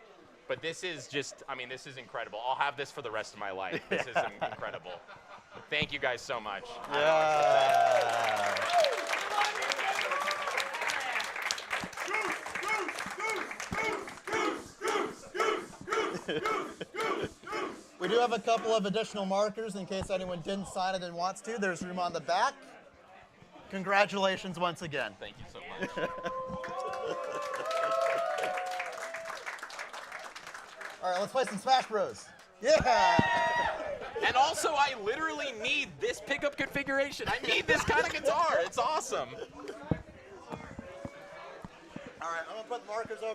But this is just, I mean, this is incredible. I'll have this for the rest of my life. This is incredible. Thank you guys so much. We do have a couple of additional markers in case anyone didn't sign it and wants to. There's room on the back. Congratulations once again. Thank you so much. All right, let's play some Smash Bros. Yeah! And also, I literally need this pickup configuration. I need this kind of guitar. It's awesome. All right, I'm going to put the markers over.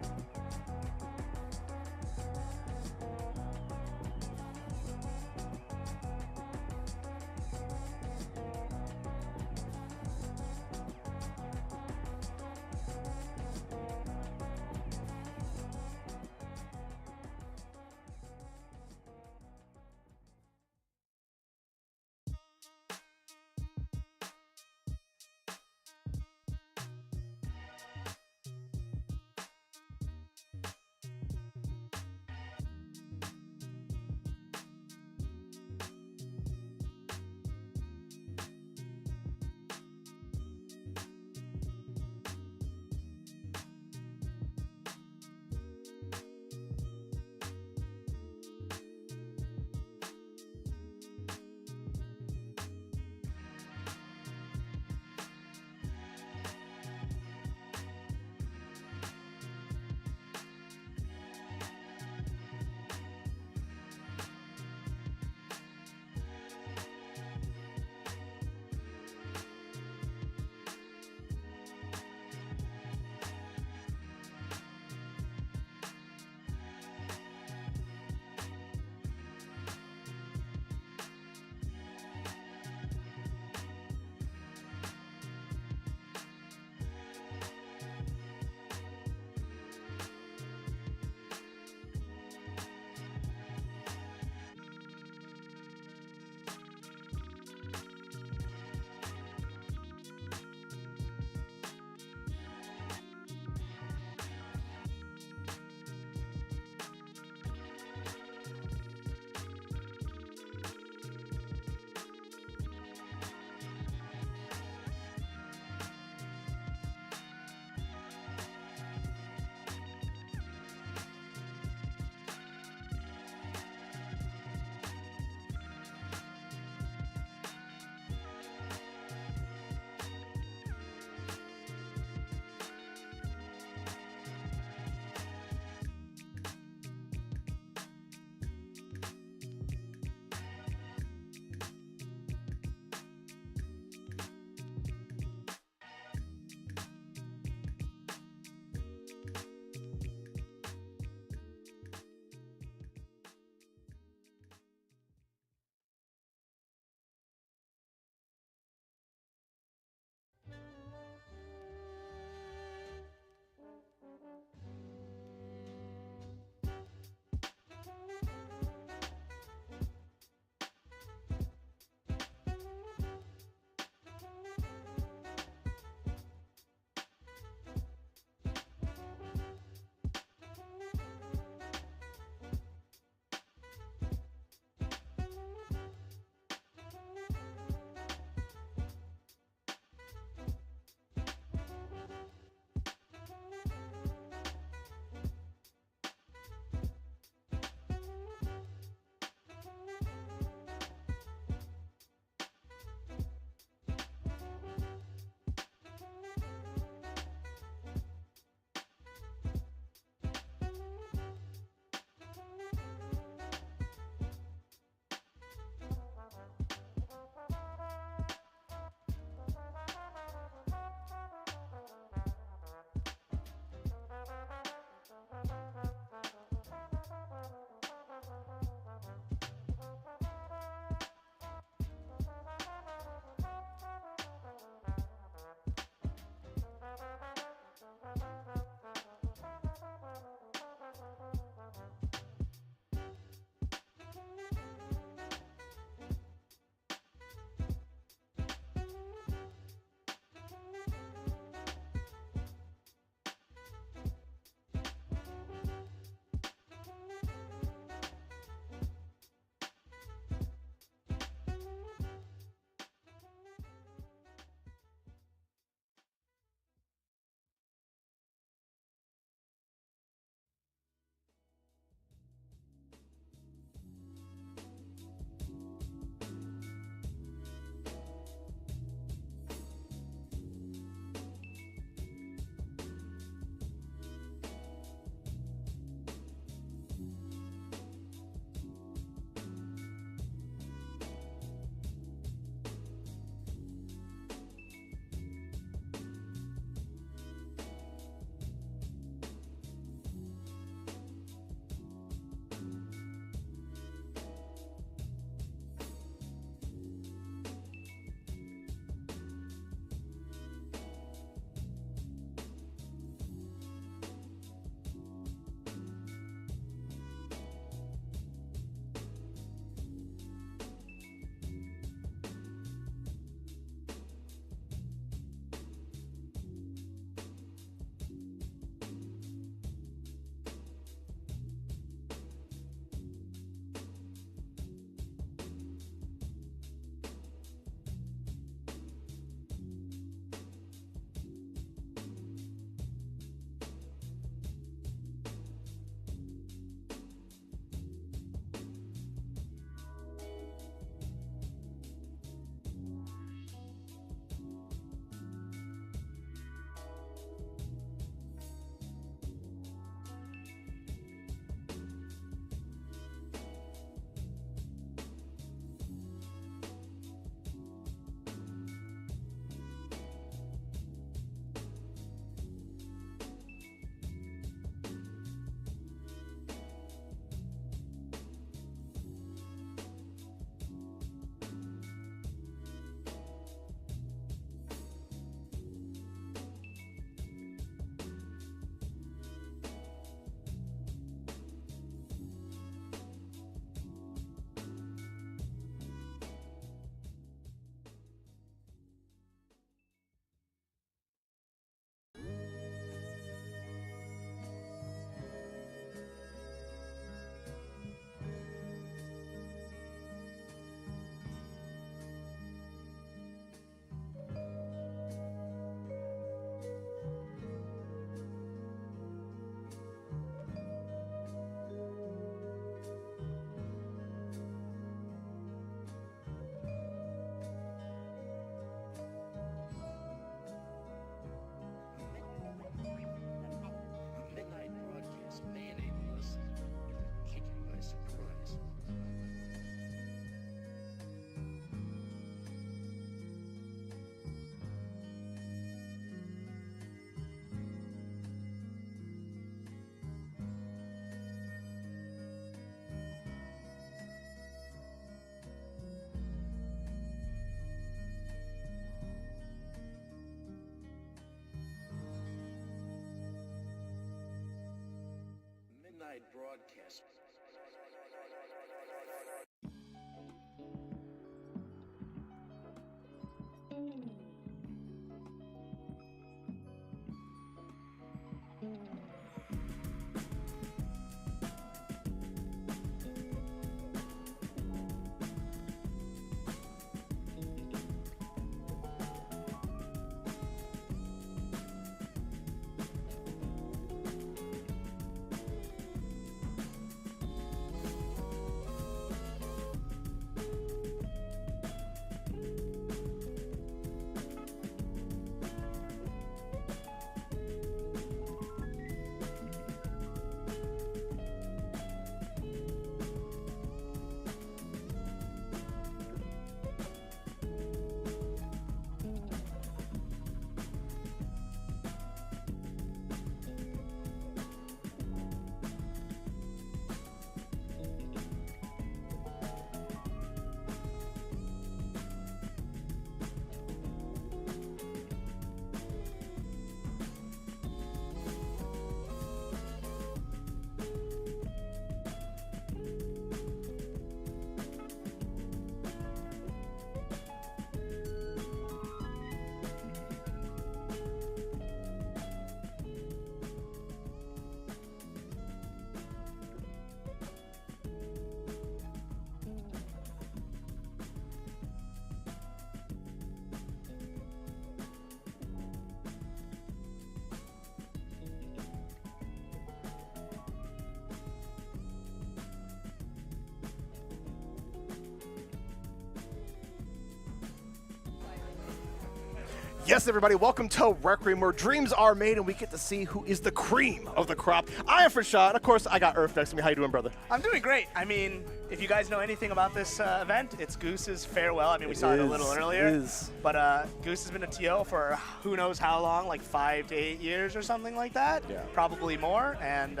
Yes, everybody, welcome to Requiem, where dreams are made and we get to see who is the cream of the crop. I am Frashad, and of course, I got Earth next to me. How you doing, brother? I'm doing great. I mean, if you guys know anything about this event, it's Goose's farewell. I mean, we saw it a little earlier. But Goose has been a TO for who knows how long, like 5 to 8 years or something like that. Yeah. Probably more. And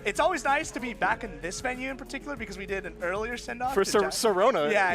it's always nice to be back in this venue in particular because we did an earlier send-off. For Sorona. Yeah,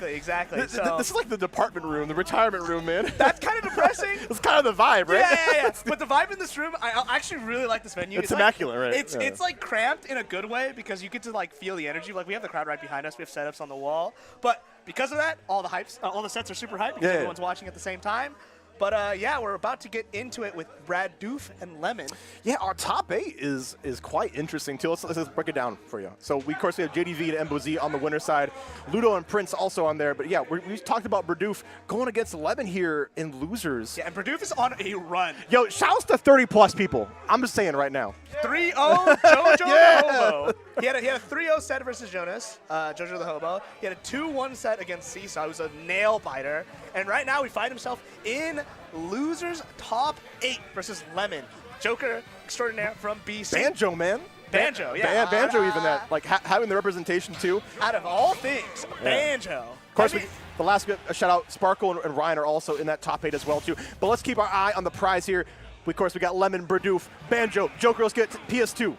exactly. This is like the department room, the retirement room, man. That's kind of depressing. It's kind of the vibe, right? Yeah. But the vibe in this room, I actually really like this venue. It's immaculate, like, right? It's like cramped in a good way because you get to like feel the energy. Like we have the crowd right behind us. We have setups on the wall. But because of that, all the sets are super hyped because everyone's watching at the same time. But yeah, we're about to get into it with Brad Doof and Lemmon. Yeah, our top 8 is quite interesting too. Let's break it down for you. So of course we have JDV and Embo Z on the winner side, Ludo and Prince also on there. But yeah, we talked about Berdoof going against Lemmon here in losers. Yeah, and Berdoof is on a run. Yo, shouts to 30+ people. I'm just saying right now. 3-0 Jojo the Hobo. He had a 3-0 set versus Jonas, Jojo the Hobo. He had a 2-1 set against Seesaw, who's a nail biter. And right now, we find himself in losers top 8 versus Lemmon. Joker extraordinaire from BC. Banjo, man. Banjo, yeah. Banjo even that, like having the representation too. Out of all things, Banjo. Of course, the last shout out, Sparkle and Ryan are also in that top 8 as well too. But let's keep our eye on the prize here. Of course, we got Lemmon, Berdoof, Banjo, Joker. Let's get PS2.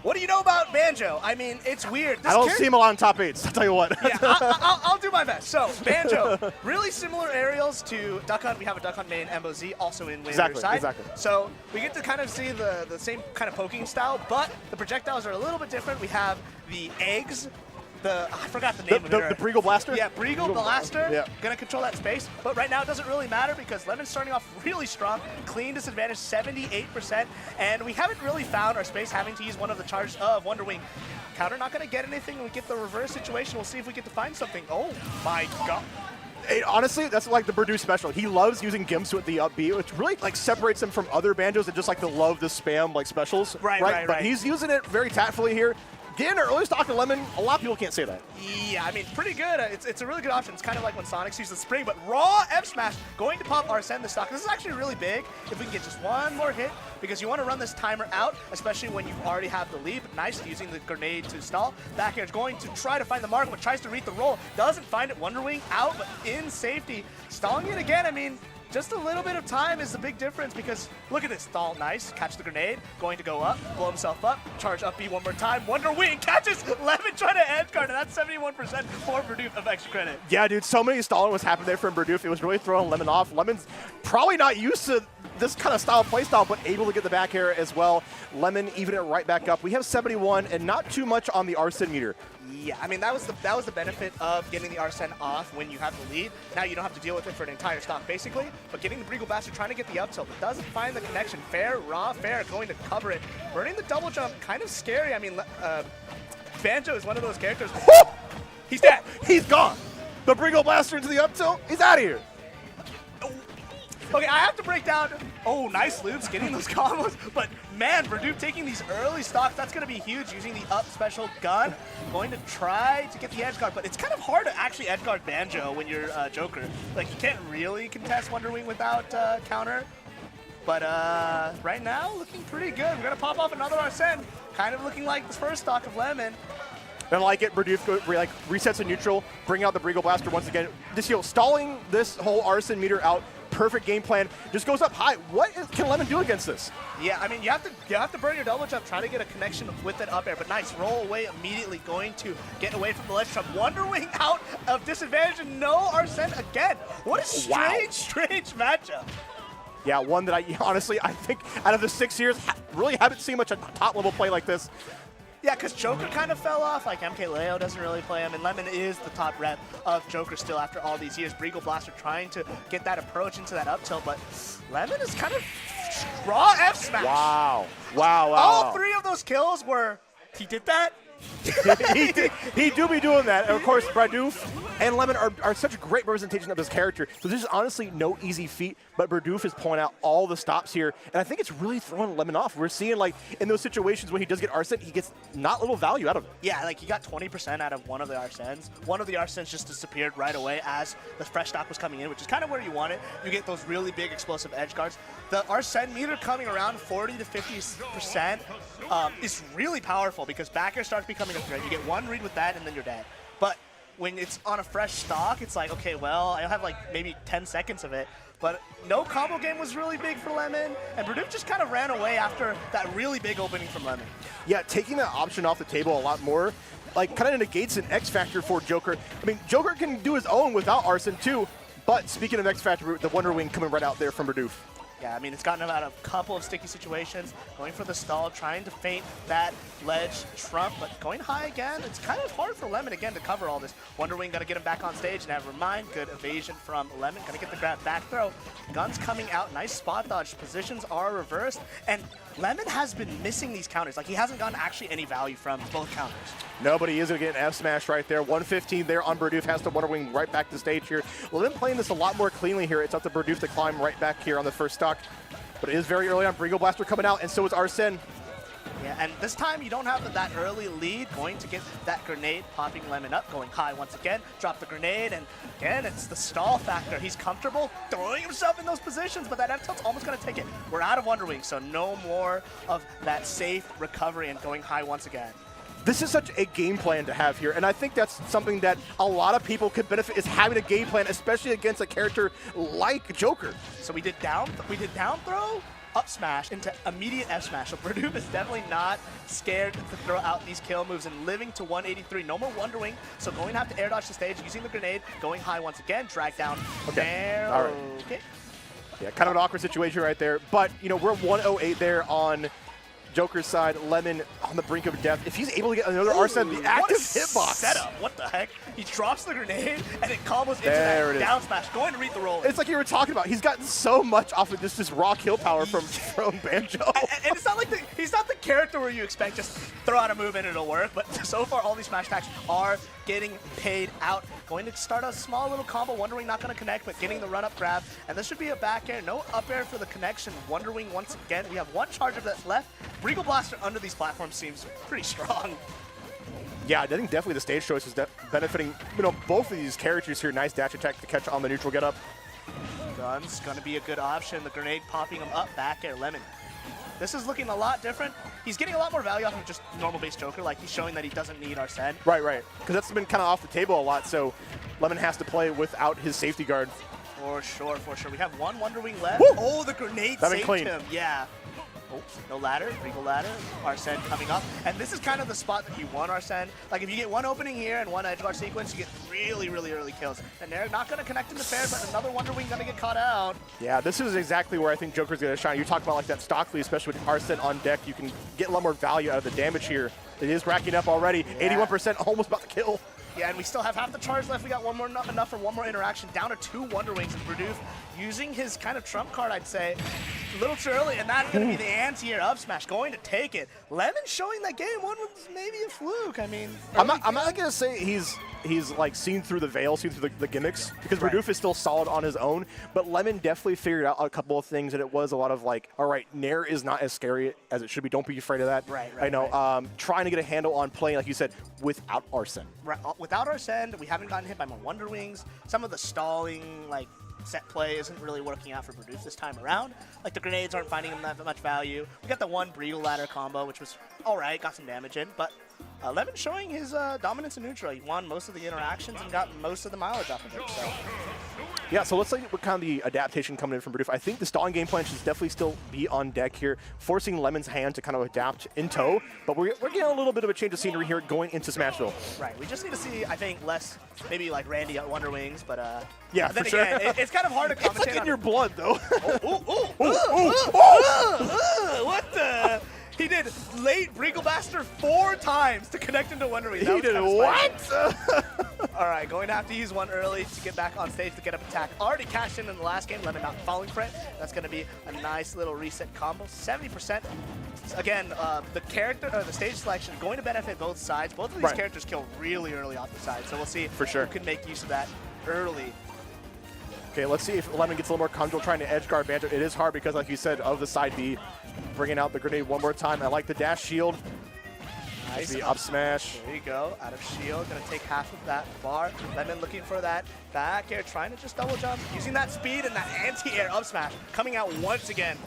What do you know about Banjo? I mean, it's weird. I don't see him a lot in top 8s, I'll tell you what. Yeah, I'll do my best. So, Banjo, really similar aerials to Duck Hunt. We have a Duck Hunt main, Embo Z, also in winner side. Exactly. So, we get to kind of see the same kind of poking style, but the projectiles are a little bit different. We have the eggs. I forgot the name of it. The Breagle Blaster? Yeah, Breagle Blaster. Gonna control that space. But right now it doesn't really matter because Lemmon's starting off really strong. Clean disadvantage, 78%. And we haven't really found our space having to use one of the charges of Wonder Wing. Counter not gonna get anything. We get the reverse situation. We'll see if we get to find something. Oh my god. Honestly, that's like the Berdoof special. He loves using Gimps with the up B, which really like separates him from other banjos that just like to love the spam like specials. Right. But he's using it very tactfully here. Getting an early stock of Lemmon, a lot of people can't say that. Yeah, I mean, pretty good. It's a really good option. It's kind of like when Sonics use the spring, but raw F Smash going to pop our send the stock. This is actually really big if we can get just one more hit because you want to run this timer out, especially when you already have the lead. Nice using the grenade to stall. Back air is going to try to find the mark, but tries to read the roll. Doesn't find it. Wonder Wing out, but in safety. Stalling it again, I mean, just a little bit of time is the big difference because look at this. Stall, nice. Catch the grenade. Going to go up. Blow himself up. Charge up B one more time. Wonder Wing catches Lemmon trying to edge guard, and that's 71% for Berdoof of extra credit. Yeah, dude. So many stalling was happening there from Berdoof. It was really throwing Lemmon off. Lemmon's probably not used to this kind of play style, but able to get the back air as well. Lemmon even it right back up. We have 71 and not too much on the Arsene meter. Yeah, I mean, that was the benefit of getting the Arsene off when you have the lead. Now you don't have to deal with it for an entire stock, basically. But getting the Breagle Blaster, trying to get the up tilt, but doesn't find the connection. Fair, raw, fair, going to cover it. Burning the double jump, kind of scary. I mean, Banjo is one of those characters. He's dead. He's gone. The Breagle Blaster into the up tilt. He's out of here. Okay, I have to break down. Oh, nice loops, getting those combos. But man, Verdupe taking these early stocks, that's going to be huge. Using the up special gun, going to try to get the edge guard. But it's kind of hard to actually edge guard Banjo when you're Joker. Like, you can't really contest Wonder Wing without counter. But right now, looking pretty good. We're going to pop off another Arsene. Kind of looking like the first stock of Lemmon. And like it, Verdupe resets in neutral, bring out the Breagle Blaster once again. Just stalling this whole Arsene meter out. Perfect game plan. Just goes up high. What can Lemmon do against this? Yeah, I mean, you have to burn your double jump, try to get a connection with it up air. But nice roll away immediately, going to get away from the ledge trap. Wonder Wing out of disadvantage and no Arsene again. What a strange matchup. Yeah, one that I think out of the 6 years, really haven't seen much top level play like this. Yeah, because Joker kind of fell off. Like, MK Leo doesn't really play him, and Lemmon is the top rep of Joker still after all these years. Breagle Blaster trying to get that approach into that up tilt, but Lemmon is kind of raw F smash. Wow. Wow. All three of those kills were, he did that? he do be doing that. And of course, Verdupe and Lemmon are such a great representation of this character. So this is honestly no easy feat, but Verdupe is pulling out all the stops here. And I think it's really throwing Lemmon off. We're seeing, like, in those situations when he does get Arsene, he gets not little value out of it. Yeah, like, he got 20% out of one of the Arsenes. One of the Arsenes just disappeared right away as the fresh stock was coming in, which is kind of where you want it. You get those really big explosive edge guards. The Arsene meter coming around 40 to 50% is really powerful because back air starts becoming a threat. You get one read with that and then you're dead. But when it's on a fresh stock, it's like, okay, well, I have like maybe 10 seconds of it. But no combo game was really big for Lemmon, and Verdupe just kind of ran away after that really big opening from Lemmon. Yeah, taking that option off the table a lot more, like, kind of negates an X factor for Joker. I mean, Joker can do his own without Arsene too, but speaking of X factor, the Wonder Wing coming right out there from Verdupe. Yeah, I mean, it's gotten him out of a couple of sticky situations, going for the stall, trying to feint that ledge trump, but going high again. It's kind of hard for Lemmon again to cover all this. Wonder Wing got to get him back on stage. Never mind. Good evasion from Lemmon. Going to get the grab back throw. Guns coming out. Nice spot dodge. Positions are reversed. And Lemmon has been missing these counters. Like, he hasn't gotten actually any value from both counters. No, but he is going to get an F smash right there. 115 there on Verdupe. Has to Wonder Wing right back to stage here. Lemmon playing this a lot more cleanly here. It's up to Verdupe to climb right back here on the first stock. But it is very early on. Breagle Blaster coming out, and so is Arsene. Yeah, and this time you don't have that early lead. Going to get that grenade, popping Lemmon up, going high once again. Drop the grenade, and again, it's the stall factor. He's comfortable throwing himself in those positions, but that F tilt's almost going to take it. We're out of Wonder Wing, so no more of that safe recovery and going high once again. This is such a game plan to have here, and I think that's something that a lot of people could benefit, is having a game plan, especially against a character like Joker. So we did down throw, up smash into immediate F smash. So Verdupe is definitely not scared to throw out these kill moves and living to 183. No more Wonder Wing, so going to have to air dodge the stage, using the grenade, going high once again, drag down. Okay. All right. Okay. Yeah, kind of an awkward situation right there, but you know, we're 108 there on Joker's side. Lemmon on the brink of death. If he's able to get another Arsene, the active hitbox setup. What the heck? He drops the grenade and it combos into that down smash, going to read the roll. It's like you were talking about. He's gotten so much off of just this raw kill power from Banjo. And it's not like he's not the character where you expect just throw out a move and it'll work. But so far, all these smash attacks are getting paid out. Going to start a small little combo. Wonder Wing not going to connect, but getting the run-up grab. And this should be a back air. No up air for the connection. Wonder Wing once again. We have one charger that's left. Breagle Blaster under these platforms seems pretty strong. Yeah, I think definitely the stage choice is benefiting, you know, both of these characters here. Nice dash attack to catch on the neutral get up. Gun's going to be a good option. The grenade popping him up, back air, Lemmon. This is looking a lot different. He's getting a lot more value off of just normal base Joker. Like, he's showing that he doesn't need Arsene. Right. Because that's been kind of off the table a lot, so Lemmon has to play without his safety guard. For sure. We have one Wonder Wing left. Woo! Oh, the grenade That'd saved clean. him. Yeah. Oh, no ladder, Regal ladder, Arsene coming up. And this is kind of the spot that you want Arsene. Like if you get one opening here and one edge guard sequence, you get really, really early kills. And they're not going to connect into fair, but another Wonder Wing going to get caught out. Yeah, this is exactly where I think Joker's going to shine. You talk about like that stock lead, especially with Arsene on deck. You can get a lot more value out of the damage here. It is racking up already. 81%, almost about to kill. Yeah, and we still have half the charge left. We got one more, enough for one more interaction. Down to 2 Wonder Wings, and Berdoof using his kind of trump card, I'd say. A little too early, and that's going to be the anti-air up smash, going to take it. Lemmon showing that game 1 was maybe a fluke. I mean, I'm not going to say he's like seen through the veil, seen through the gimmicks, because Berdoof is still solid on his own, but Lemmon definitely figured out a couple of things, and it was a lot of like, all right, Nair is not as scary as it should be. Don't be afraid of that. Right, I know. Trying to get a handle on playing, like you said, without Arsene. Right, without Arsene, we haven't gotten hit by more Wonder Wings. Some of the stalling, like, set play isn't really working out for Berdoof this time around. Like, the grenades aren't finding him that much value. We got the one Regal ladder combo, which was all right, got some damage in, but Lemmon showing his dominance in neutral. He won most of the interactions and got most of the mileage off of it. So. Yeah, so let's see what kind of the adaptation coming in from Berdoof. I think the stalling game plan should definitely still be on deck here, forcing Lemmon's hand to kind of adapt in tow, but we're getting a little bit of a change of scenery here going into Smashville. Right, we just need to see, I think, less, maybe like Randy at Wonder Wings, but yeah, then for again, sure. It's kind of hard to commentate. It's like in your blood, though. What the? He did late Regal Blaster 4 times to connect into Wonder Wings. He did what? All right, going to have to use one early to get back on stage to get up attack. Already cashed in the last game, Lemmon not falling for it. That's going to be a nice little reset combo. 70%. Again, the character or the stage selection going to benefit both sides. Both of these characters kill really early off the side, so we'll see for sure who can make use of that early. Okay, let's see if Lemmon gets a little more comfortable trying to edge guard Banter. It is hard because, like you said, of the side B, bringing out the grenade one more time. I like the dash shield. Nice. The up smash. There you go. Out of shield. Going to take half of that bar. Lemmon looking for that back air, trying to just double jump, using that speed and that anti-air up smash, coming out once again.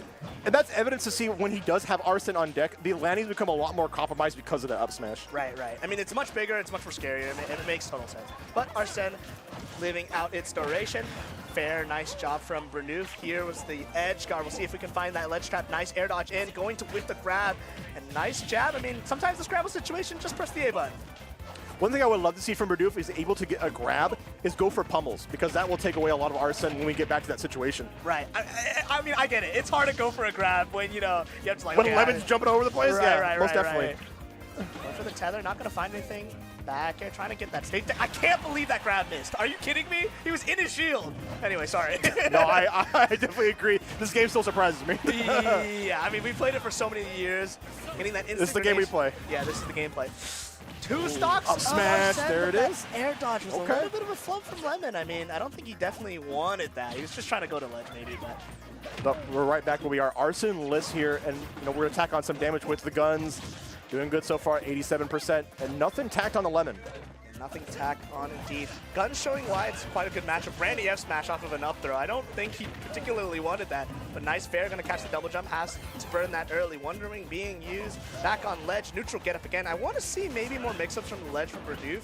And that's evidence to see when he does have Arsene on deck, the landings become a lot more compromised because of the up smash. Right. I mean, it's much bigger, it's much more scarier, and it makes total sense. But Arsene living out its duration. Fair, nice job from Berdoof. Here was the edge guard. We'll see if we can find that ledge trap. Nice air dodge in, going to with the grab, and nice jab. I mean, sometimes the scramble situation, just press the A button. One thing I would love to see from Berdoof is able to get a grab is go for pummels, because that will take away a lot of Arsene when we get back to that situation. Right. I mean, I get it. It's hard to go for a grab when, you know, you have to like... When Lemmon's jumping over the place? Most definitely. Going for the tether, not going to find anything. Back air, trying to get that stage. I can't believe that grab missed. Are you kidding me? He was in his shield. Anyway, sorry. No, I definitely agree. This game still surprises me. Yeah, I mean, we played it for so many years. Getting that instant This is the game we play. Yeah, this is the gameplay. 2 stocks. Up smash, there it is. Air dodge was a little bit of a flub from Lemmon. I mean, I don't think he definitely wanted that. He was just trying to go to ledge maybe, but we're right back where we are. Arsene-less here, and we're going to tack on some damage with the guns. Doing good so far, 87%, and nothing tacked on the Lemmon. Nothing tacked on indeed. Guns showing why it's quite a good matchup. Randy F smash off of an up throw. I don't think he particularly wanted that, but nice fair, gonna catch the double jump, has to burn that early. Wonder Wing being used, back on ledge, neutral get up again. I want to see maybe more mix-ups from the ledge from Berdoof.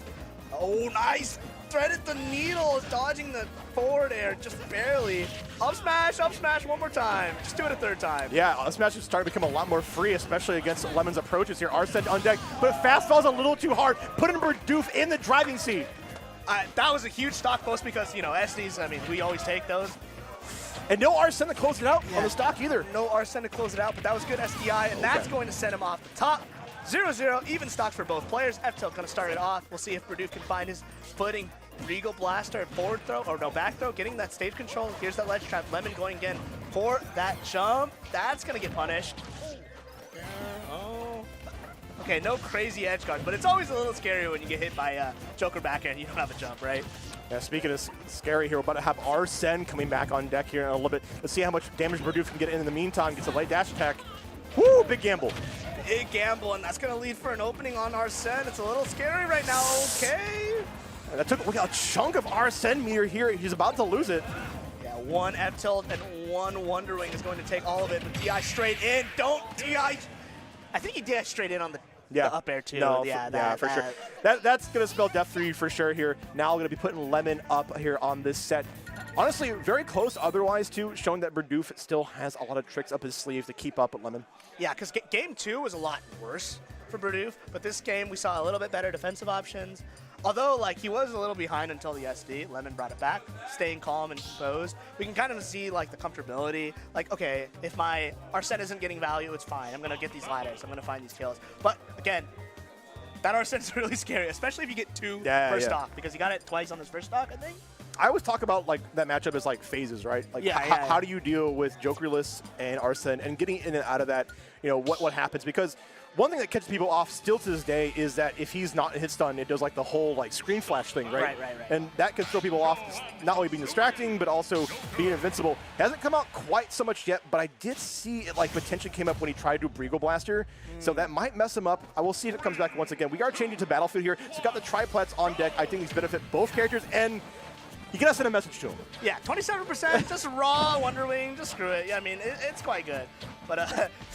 Oh, nice! Threaded the needle, dodging the forward air just barely. Up smash one more time. Just do it a 3rd time. Yeah, up smash is starting to become a lot more free, especially against Lemmon's approaches here. Arsene on deck, but fast fall's a little too hard, putting Berdoof in the driving seat. That was a huge stock post because, you know, SDs, I mean, we always take those. And no Arsene to close it out on the stock either. No Arsene to close it out, but that was good SDI, and that's going to send him off the top. 0-0, even stocks for both players. F-Tilt going to start it off. We'll see if Berdoof can find his footing. Regal Blaster, forward throw, or no, back throw, getting that stage control. Here's that ledge trap. Lemmon going again for that jump. That's going to get punished. Oh. Okay, no crazy edge guard, but it's always a little scary when you get hit by Joker back and you don't have a jump, right? Yeah, speaking of scary here, we're about to have Arsene coming back on deck here in a little bit. Let's see how much damage Berdoof can get in the meantime. Gets a light dash attack. Woo, big gamble. Big gamble, and that's going to lead for an opening on Arsene. It's a little scary right now. Okay. And that took a chunk of Arsene meter here. He's about to lose it. Yeah, 1 F-Tilt and 1 Wonder Wing is going to take all of it. But DI straight in. Don't DI. I think he DI straight in on the up air too. No, yeah, for sure. That's going to spell death for you for sure here. Now we're going to be putting Lemmon up here on this set. honestly, very close otherwise, too, showing that Berdoof still has a lot of tricks up his sleeve to keep up with Lemmon. Yeah, because game 2 was a lot worse for Berdoof, but this game we saw a little bit better defensive options. Although, like, he was a little behind until the SD, Lemmon brought it back, staying calm and composed. We can kind of see, like, the comfortability. Like, okay, if my Arsene isn't getting value, it's fine. I'm going to get these ladders. I'm going to find these kills. But, again, that Arsene's really scary, especially if you get 2 first stock, because he got it twice on his first stock, I think. I always talk about like that matchup as like phases, right? Like how do you deal with Jokerless and Arsene and getting in and out of that, you know, what happens? Because one thing that catches people off still to this day is that if he's not hit stun, it does like the whole like screen flash thing, right? Right. And that can throw people off, not only being distracting, but also being invincible. It hasn't come out quite so much yet, but I did see it like potentially came up when he tried to do Briegel Blaster. So that might mess him up. I will see if it comes back once again. We are changing to Battlefield here. So got the triplets on deck. I think these benefit both characters, and you gotta send a message to him. Yeah, 27%, just raw Wonder Wing, just screw it. Yeah, I mean, it's quite good. But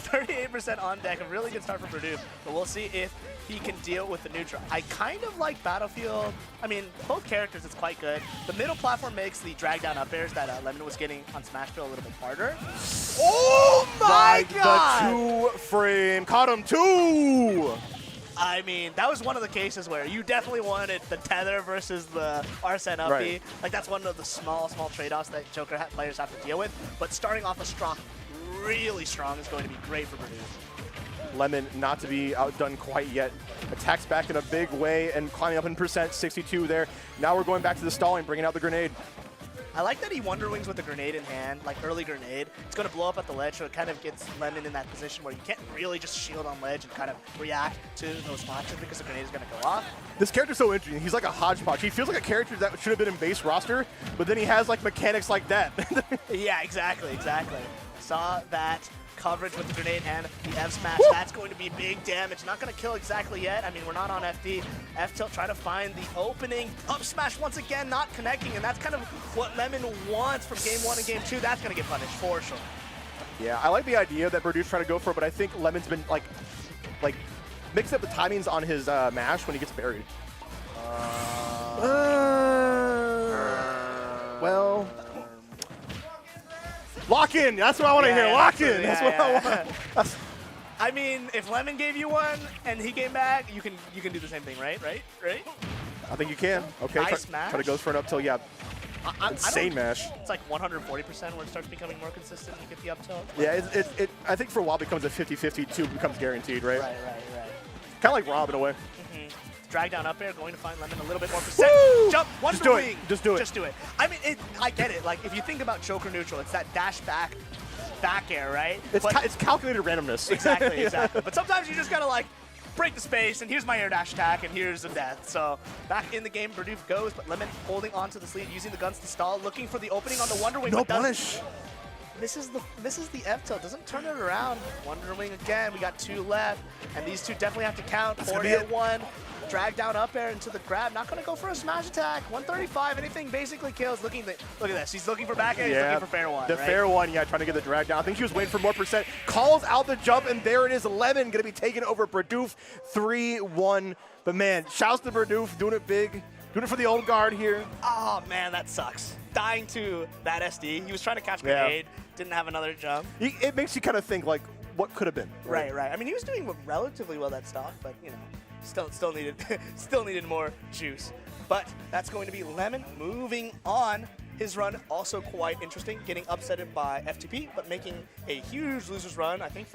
38% on deck, a really good start for Berdoof. But we'll see if he can deal with the neutral. I kind of like Battlefield. I mean, both characters, it's quite good. The middle platform makes the drag down up airs that Lemmon was getting on Smashville a little bit harder. Oh my god! The 2-frame, caught him 2! I mean, that was one of the cases where you definitely wanted the tether versus the Arsene up B. Like, that's one of the small trade-offs that Joker players have to deal with. But starting off a strong, really strong, is going to be great for Berdoof. Lemmon not to be outdone quite yet. Attacks back in a big way and climbing up in percent, 62 there. Now we're going back to the stalling, bringing out the grenade. I like that he Wonder Wings with the grenade in hand, like early grenade. It's going to blow up at the ledge, so it kind of gets Lemmon in that position where you can't really just shield on ledge and kind of react to those launches because the grenade is going to go off. This character's so interesting. He's like a hodgepodge. He feels like a character that should have been in base roster, but then he has like mechanics like that. Yeah, exactly. Saw that coverage with the grenade and the F smash. Woo! That's going to be big damage. Not going to kill exactly yet. I mean, we're not on FD. F-tilt trying to find the opening. Up smash once again, not connecting, and that's kind of what Lemmon wants from game 1 and game 2. That's going to get punished for sure. Yeah, I like the idea that Berdoof's trying to go for, but I think Lemmon's been like mixed up the timings on his mash when he gets buried. Well, lock in. That's what I want to hear. Lock in. That's what I want. I mean, if Lemmon gave you one and he came back, you can do the same thing, right? Right? I think you can. Okay. Nice smash. Try to go for an up tilt. Yeah. Insane mash. It's like 140% where it starts becoming more consistent. You get the up tilt. Yeah. It I think for a while becomes a 50-50. 2 becomes guaranteed, right? Right. Kind of like Rob in a way. Drag down up air, going to find Lemmon a little bit more percent. Jump, Wonder Wing. Just do it. Just do it. I mean, I get it. Like, if you think about Joker neutral, it's that dash back air, right? It's calculated randomness. Exactly. But sometimes you just gotta like break the space, and here's my air dash attack, and here's the death. So back in the game, Berdoof goes, but Lemmon holding onto the sleeve, using the guns to stall, looking for the opening on the Wonder Wing. No punish. This is the F tilt. Doesn't turn it around. Wonder Wing again. We got 2 left, and these 2 definitely have to count. 4-1. Drag down up air into the grab. Not going to go for a smash attack. 135. Anything basically kills. Look at this. He's looking for back air. He's looking for fair one. The fair one, yeah, trying to get the drag down. I think he was waiting for more percent. Calls out the jump, and there it is. Lemmon going to be taken over Berdoof 3-1. But man, shouts to Berdoof, doing it big. Doing it for the old guard here. Oh, man, that sucks. Dying to that SD. He was trying to catch grenade. Didn't have another jump. It makes you kind of think, like, what could have been. Right. I mean, he was doing relatively well that stock, but, you know, still needed more juice. But that's going to be Lemmon moving on. His run also quite interesting, getting upsetted by FTP, but making a huge losers run. I think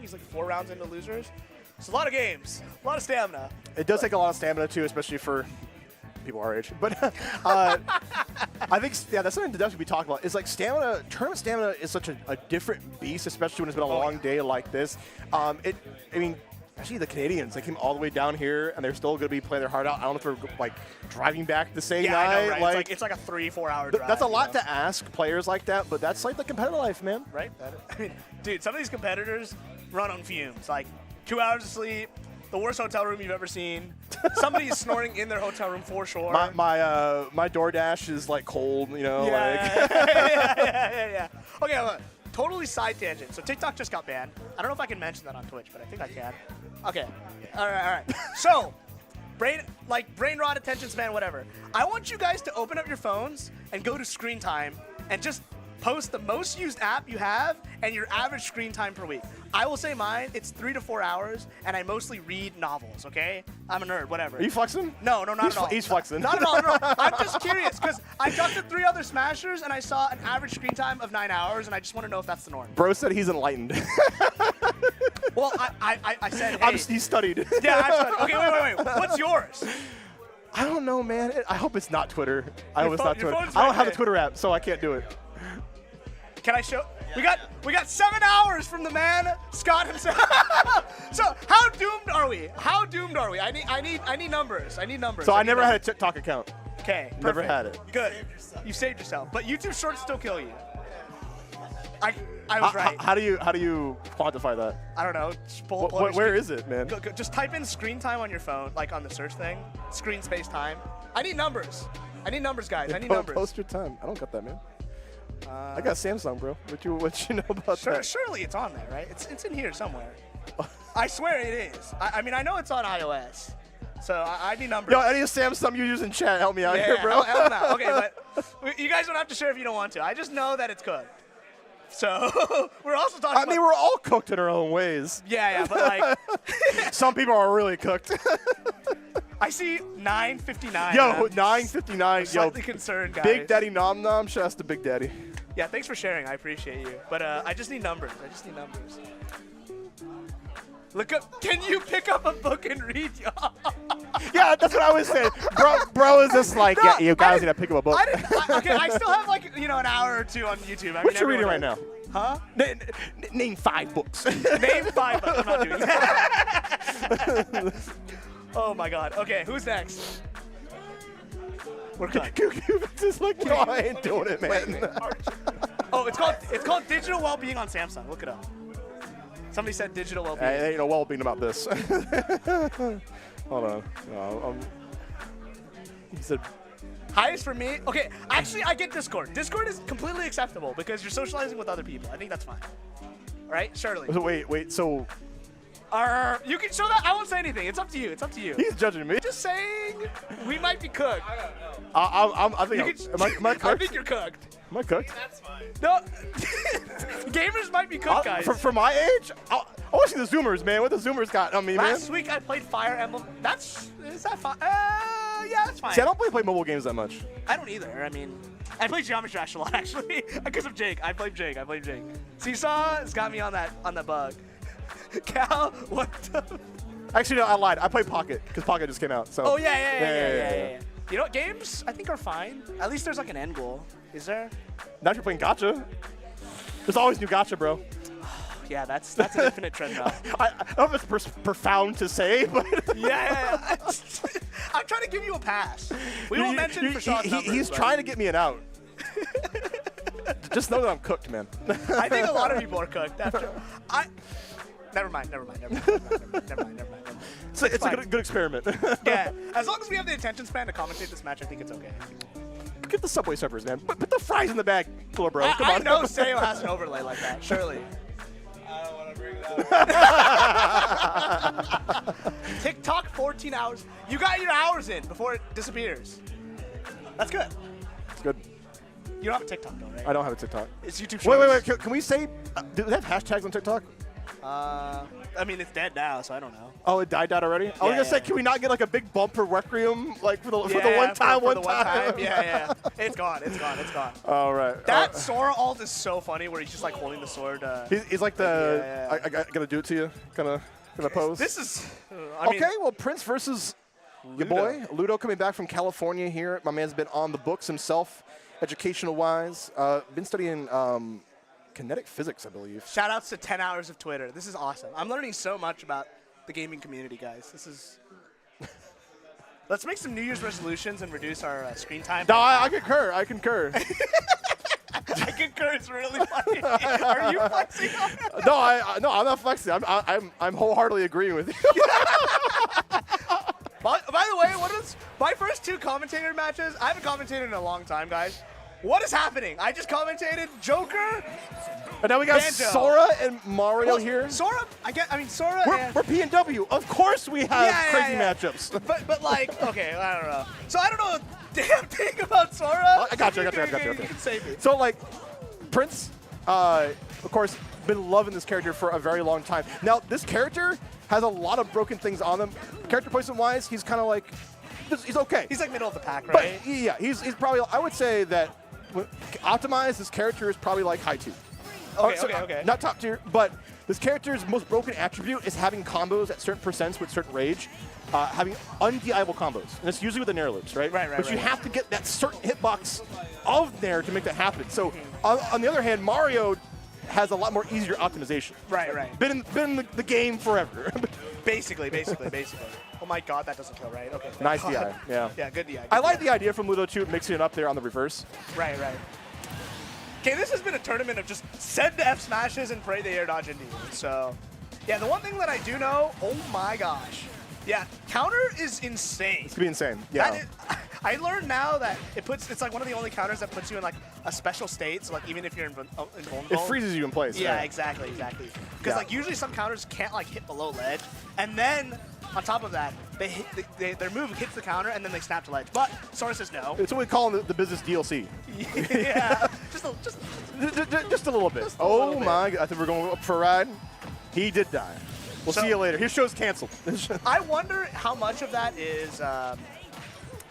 he's like 4 rounds into losers. It's a lot of games, a lot of stamina. It does take a lot of stamina too, especially for people our age. But I think, that's something to definitely be talked about. It's like stamina, tournament stamina is such a different beast, especially when it's been a long day like this. Actually, the Canadians, they came all the way down here, and they're still going to be playing their heart out. I don't know if they're like driving back the same night. I know, right? It's like a 3-4 hour drive. That's a lot to ask players like that, but that's like the competitive life, man. Right? I mean, dude, some of these competitors run on fumes. Like 2 hours of sleep, the worst hotel room you've ever seen. Somebody is snoring in their hotel room for sure. My DoorDash is like cold, you know. Yeah. Okay, look. Totally side tangent. So TikTok just got banned. I don't know if I can mention that on Twitch, but I think I can. Okay. All right. So brain rot, attention span, whatever. I want you guys to open up your phones and go to screen time and just post the most used app you have and your average screen time per week. I will say mine, it's 3 to 4 hours, and I mostly read novels, okay? I'm a nerd, whatever. Are you flexing? No, not at all. He's flexing. Not at all, no. I'm just curious, because I talked to 3 other Smashers, and I saw an average screen time of 9 hours, and I just want to know if that's the norm. Bro said he's enlightened. Well, I said, hey. He studied. Yeah, I studied. Okay, wait. What's yours? I don't know, man. I hope it's not Twitter. I hope it's not Twitter. phone's I don't right have a there. Twitter app, so I can't do it. Can I show? We got 7 hours from the man Scott himself. So how doomed are we? How doomed are we? I need numbers. I need numbers. So I never had a TikTok account. Okay. Perfect. Never had it. Good. You saved yourself. But YouTube Shorts still kill you. I was right. How do you quantify that? I don't know. Just pull up Where is it, man? Go, just type in screen time on your phone, like on the search thing. Screen space time. I need numbers. I need numbers, guys. I need numbers. Post your time. I don't got that, man. I got Samsung, bro. What you know about that? Surely it's on there, right? It's in here somewhere. I swear it is. I mean, I know it's on iOS. So I need numbers. Yo, any Samsung users in chat, help me out here, bro. Help out. Okay, but you guys don't have to share if you don't want to. I just know that it's cooked. So we're also talking I mean, we're all cooked in our own ways. Yeah, but like some people are really cooked. I see 9:59. Yo, 9:59. Slightly concerned, guys. Big Daddy Nom Nom. Shouts to Big Daddy. Yeah, thanks for sharing. I appreciate you. But I just need numbers. Look up. Can you pick up a book and read, y'all? Yeah, that's what I was saying. Bro is just like, yeah, you guys need to pick up a book. Okay, I still have like an hour or 2 on YouTube. What you reading right now? Huh? Name 5 books. Name 5 books. I'm not doing that. Oh my God. Okay, who's next? We're cut. Just like, no, I ain't doing it, man. Oh, it's called digital well-being on Samsung. Look it up. Somebody said digital well-being. Hey, ain't no well-being about this. Hold on. No, he said. Highest for me? Okay, actually, I get Discord. Discord is completely acceptable because you're socializing with other people. I think that's fine. All right, surely. Wait, so. You can show that. I won't say anything. It's up to you. He's judging me. Just saying, we might be cooked. I think. Am I cooked? I think you're cooked. Am I cooked? That's fine. No, gamers might be cooked, guys. For my age, I want to see the Zoomers, man. What the Zoomers got on me, man? Last week I played Fire Emblem. Is that fine? Yeah, that's fine. See, I don't play mobile games that much. I don't either. I mean, I play Geometry Dash a lot actually because of Jake. I blame Jake. Seesaw has got me on that bug. Cal, what the? Actually, no, I lied. I played Pocket because Pocket just came out. So. Oh yeah. You know what? Games I think are fine. At least there's like an end goal. Is there? Now you're playing Gacha. There's always new Gacha, bro. Yeah, that's an infinite treadmill. I don't know if it's profound to say, but yeah. I'm trying to give you a pass. We won't mention for Sean's numbers, he's trying to get me an out. Just know that I'm cooked, man. I think a lot of people are cooked. Never mind. It's a good experiment. Yeah, as long as we have the attention span to commentate this match, I think it's okay. Get the Subway Surfers, man. Put the fries in the bag, bro. Come on. I know Sayo has an overlay like that, surely. I don't want to bring that up. TikTok 14 hours. You got your hours in before it disappears. That's good. It's good. You don't have a TikTok though, right? I don't have a TikTok. It's YouTube Shorts. Wait. Can we say, do they have hashtags on TikTok? I mean, it's dead now, so I don't know. Oh, it died out already? I was going to say, can we not get like a big bumper Requiem like for the one time? Yeah. It's gone. All right. That Sora ult is so funny where he's just like holding the sword. He's like the, I gotta do it to you kind of pose. This is, okay, well, Prince versus your boy. Ludo coming back from California here. My man's been on the books himself, educational-wise. Been studying kinetic physics, I believe. Shout outs to 10 hours of Twitter. This is awesome. I'm learning so much about the gaming community, guys. This is... Let's make some New Year's resolutions and reduce our screen time. No, I concur. I concur. It's really funny. Are you flexing on it? No, I'm not flexing. I'm wholeheartedly agreeing with you. By the way, my first 2 commentator matches, I haven't commentated in a long time, guys, What is happening? I just commentated Joker. And now we got Banjo. Sora and Mario here. Sora, Sora. We're PNW. Of course we have crazy matchups. But like, okay, I don't know. So I don't know a damn thing about Sora. I got you. You can save me. So like, Prince, of course, been loving this character for a very long time. Now this character has a lot of broken things on him. Character placement wise, he's kind of like, he's okay. He's like middle of the pack, right? But yeah, he's probably, I would say that optimized, this character is probably like high 2. Okay. Not top tier, but this character's most broken attribute is having combos at certain percents with certain rage, having undieable combos. And it's usually with the Nair loops, right? Right. But you have to get that certain hitbox of Nair to make that happen. So on the other hand, Mario has a lot more easier optimization. Right. Been in the game forever. Basically. Oh my god, that doesn't kill, right? Okay. Nice DI, yeah. Yeah, good DI. I like the idea from Ludo too, mixing it up there on the reverse. Right. Okay, this has been a tournament of just send F smashes and pray they air dodge into you. So, yeah, the one thing that I do know, oh my gosh. Yeah, counter is insane. It's gonna be insane, yeah. I learned now that it's like one of the only counters that puts you in like a special state, so like even if you're invulnerable. It freezes you in place. Yeah, right? exactly. Because like usually some counters can't like hit below ledge, and then on top of that, their move hits the counter and then they snap to ledge. But Sora says no. It's what we call the business DLC. Yeah, just a little bit. Oh my god, I think we're going up for a ride. He did die. We'll see you later. His show's canceled. I wonder how much of that is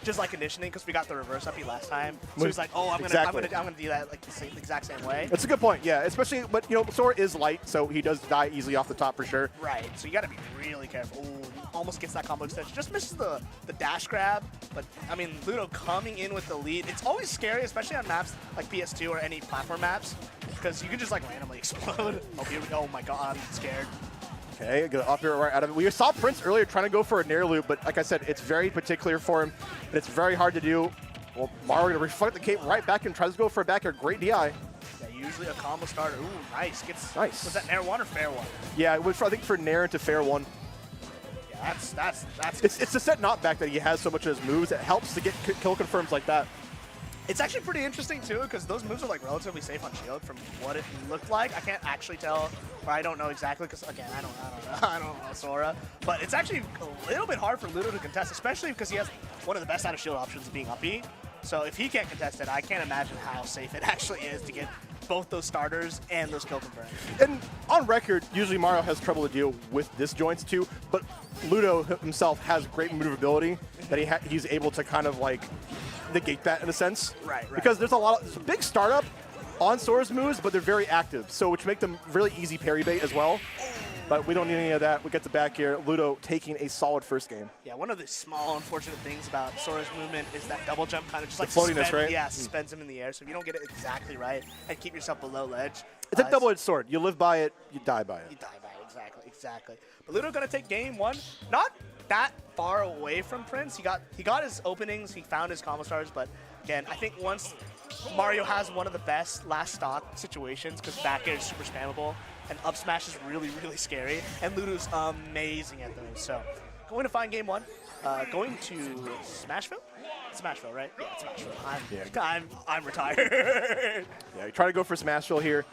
just like conditioning, because we got the reverse uppy last time. So he's like, oh, I'm gonna do that like the exact same way. That's a good point. Yeah, especially, but you know, Sora is light, so he does die easily off the top for sure. Right. So you got to be really careful. Ooh, almost gets that combo extension. Just misses the dash grab. But I mean, Ludo coming in with the lead. It's always scary, especially on maps like PS2 or any platform maps, because you can just like randomly explode. Oh my god, I'm scared. Okay, gonna up here right out of it. We saw Prince earlier trying to go for a Nair loop, but like I said, it's very particular for him, and it's very hard to do. Well, Mario gonna reflect the cape right back and tries to go for a back air. Great DI. Yeah, usually a combo starter. Ooh, nice. Nice. Was that Nair 1 or Fair 1? Yeah, it was, I think, for Nair into Fair 1. Yeah, that's It's the set knockback that he has so much of his moves that helps to get kill confirms like that. It's actually pretty interesting too, because those moves are like relatively safe on shield from what it looked like. I can't actually tell, or I don't know exactly, because again, I don't know Sora. But it's actually a little bit hard for Ludo to contest, especially because he has one of the best out of shield options being up B. So if he can't contest it, I can't imagine how safe it actually is to get both those starters and those kill confirms. And on record, usually Mario has trouble to deal with disjoints too, but Ludo himself has great maneuverability that he's able to kind of like negate that in a sense. Right. Because there's a big startup on Sora's moves, but they're very active, so which make them really easy parry bait as well. But we don't need any of that. We get the back here. Ludo taking a solid first game. Yeah, one of the small unfortunate things about Sora's movement is that double jump kind of just like floatiness, right? Yeah, suspends him in the air. So if you don't get it exactly right and keep yourself below ledge. It's a double-edged sword. You live by it, you die by it. You die by it, exactly. But Ludo gonna take game one. Not that far away from Prince. He got his openings, he found his combo stars, but again, I think once Mario has one of the best last stock situations, because back air is super spammable, and up smash is really, really scary, and Ludo's amazing at those. So going to find game one, going to Smashville? Smashville, right? Yeah, it's Smashville. I'm retired. Yeah, you try to go for Smashville here.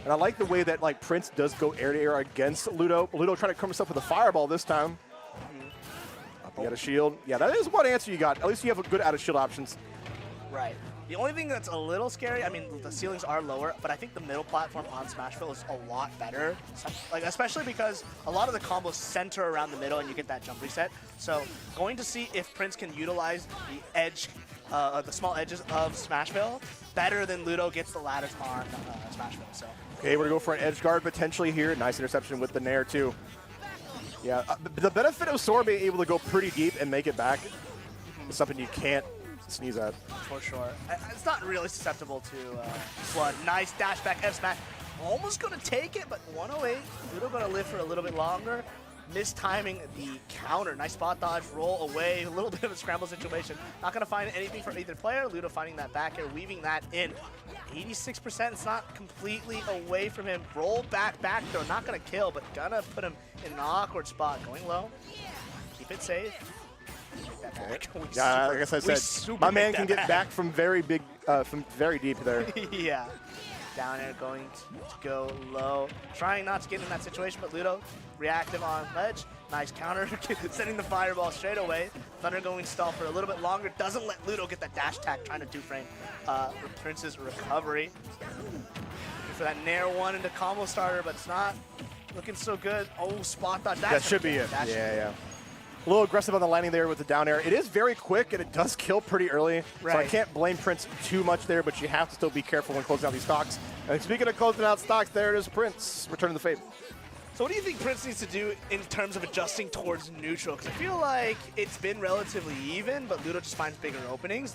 And I like the way that like Prince does go air to air against Ludo. Ludo trying to come himself with a fireball this time. Up, you got a shield. Yeah, that is one answer you got. At least you have a good out of shield options. Right. The only thing that's a little scary, I mean, the ceilings are lower, but I think the middle platform on Smashville is a lot better. Like, especially because a lot of the combos center around the middle and you get that jump reset. So going to see if Prince can utilize the edge, the small edges of Smashville better than Ludo gets the ladders on Smashville. So. Okay, we're going to go for an edge guard potentially here. Nice interception with the Nair too. Yeah, the benefit of Sora being able to go pretty deep and make it back is something you can't sneeze at. For sure. It's not really susceptible to flood. Nice dash back F smash. Almost going to take it, but 108. Ludo going to live for a little bit longer. Mistiming the counter. Nice spot dodge, roll away. A little bit of a scramble situation. Not going to find anything for either player. Ludo finding that back air, weaving that in. 86%. It's not completely away from him. Roll back throw. Not going to kill, but going to put him in an awkward spot. Going low. Keep it safe. that back. Yeah, like I said, my man can get back from very deep there. Yeah. Down air going to go low. Trying not to get in that situation, but Ludo reactive on ledge. Nice counter, sending the fireball straight away. Thunder going stall for a little bit longer. Doesn't let Ludo get that dash attack, trying to two-frame Prince's recovery. Looking for that Nair 1 into combo starter, but it's not looking so good. Oh, spot dodge. That should be it. Yeah. A little aggressive on the landing there with the down air. It is very quick, and it does kill pretty early. Right. So I can't blame Prince too much there, but you have to still be careful when closing out these stocks. And speaking of closing out stocks, there it is, Prince, returning the fade. So what do you think Prince needs to do in terms of adjusting towards neutral? Because I feel like it's been relatively even, but Ludo just finds bigger openings.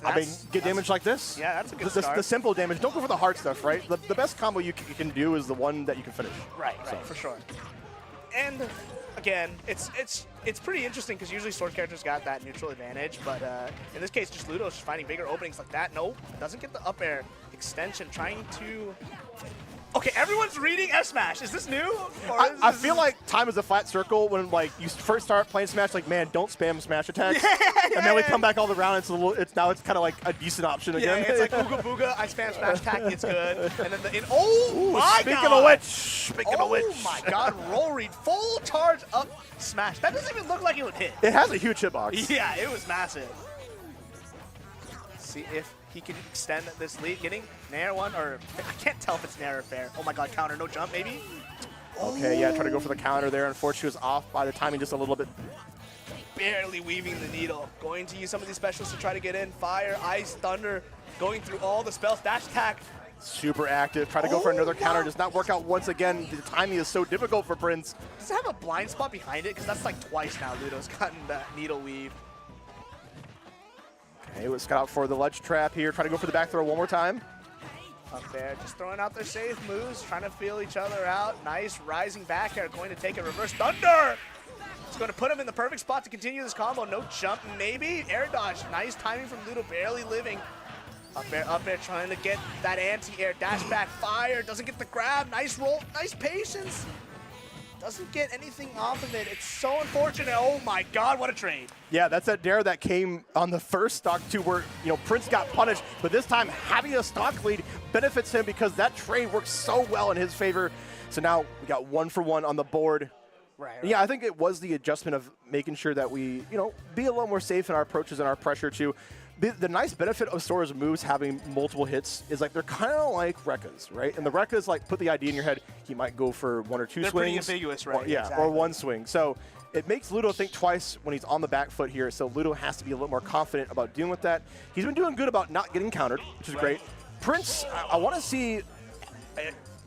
Get damage like this. Yeah, that's a good the, start. the simple damage. Don't go for the hard stuff, right? The best combo you can do is the one that you can finish. Right, for sure. And again, it's pretty interesting because usually sword characters got that neutral advantage, but in this case, just Ludo's just finding bigger openings like that. Nope, doesn't get the up air extension, trying to... Okay, everyone's reading F Smash. Is this new? I feel like time is a flat circle when like you first start playing Smash. Like, man, don't spam Smash attacks. And then we come back all around. It's now it's kind of like a decent option again. Yeah, it's like Ooga Booga. I spam Smash attack. It's good. And then my speaking God! of which, speaking of which, oh my God! Roll read, full charge up Smash. That doesn't even look like it would hit. It has a huge hitbox. Yeah, it was massive. Let's see if he can extend this lead, getting Nair 1, or I can't tell if it's Nair or fair. Oh my God, counter, no jump, maybe? Okay, yeah, try to go for the counter there. Unfortunately, was off by the timing just a little bit. Barely weaving the needle. Going to use some of these specials to try to get in. Fire, ice, thunder, going through all the spells. Dash attack. Super active. Try to go for another counter. Does not work out once again. The timing is so difficult for Prince. Does it have a blind spot behind it? Because that's like twice now Ludo's gotten that needle weave. Okay, let's scout out for the ledge trap here. Try to go for the back throw one more time. Up there, just throwing out their safe moves, trying to feel each other out. Nice rising back air, going to take a reverse thunder. It's going to put him in the perfect spot to continue this combo. No jump, maybe. Air dodge, nice timing from Ludo, barely living. Up there, trying to get that anti-air. Dash back, fire, doesn't get the grab. Nice roll, nice patience. Doesn't get anything off of it. It's so unfortunate. Oh my God, what a trade. Yeah, that's that dare that came on the first stock too, where Prince got punished, but this time having a stock lead benefits him because that trade works so well in his favor. So now we got 1-for-1 on the board. Right. Yeah, I think it was the adjustment of making sure that we, be a little more safe in our approaches and our pressure too. The nice benefit of Sora's moves having multiple hits is like they're kind of like Rekka's, right? And the Rekka's like put the idea in your head, he might go for one or two swings. They're pretty ambiguous, right? Or, yeah, exactly. or one swing. So it makes Ludo think twice when he's on the back foot here. So Ludo has to be a little more confident about dealing with that. He's been doing good about not getting countered, which is great. Prince, I want to see.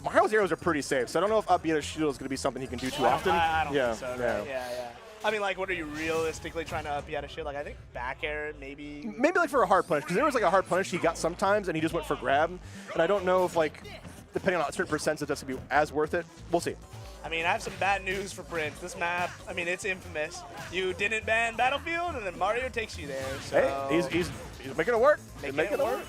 Mario's arrows are pretty safe, so I don't know if up B to shield is going to be something he can do too often. I don't think so. Right? Yeah. I mean, like, what are you realistically trying to up out of shit? Like, I think back air, maybe. Maybe like for a hard punish, because there was like a hard punish he got sometimes, and he just went for grab. And I don't know if like, depending on a certain percentage, that's gonna be as worth it. We'll see. I mean, I have some bad news for Prince. This map, I mean, it's infamous. You didn't ban Battlefield, and then Mario takes you there. So hey, he's making it work. Making it work.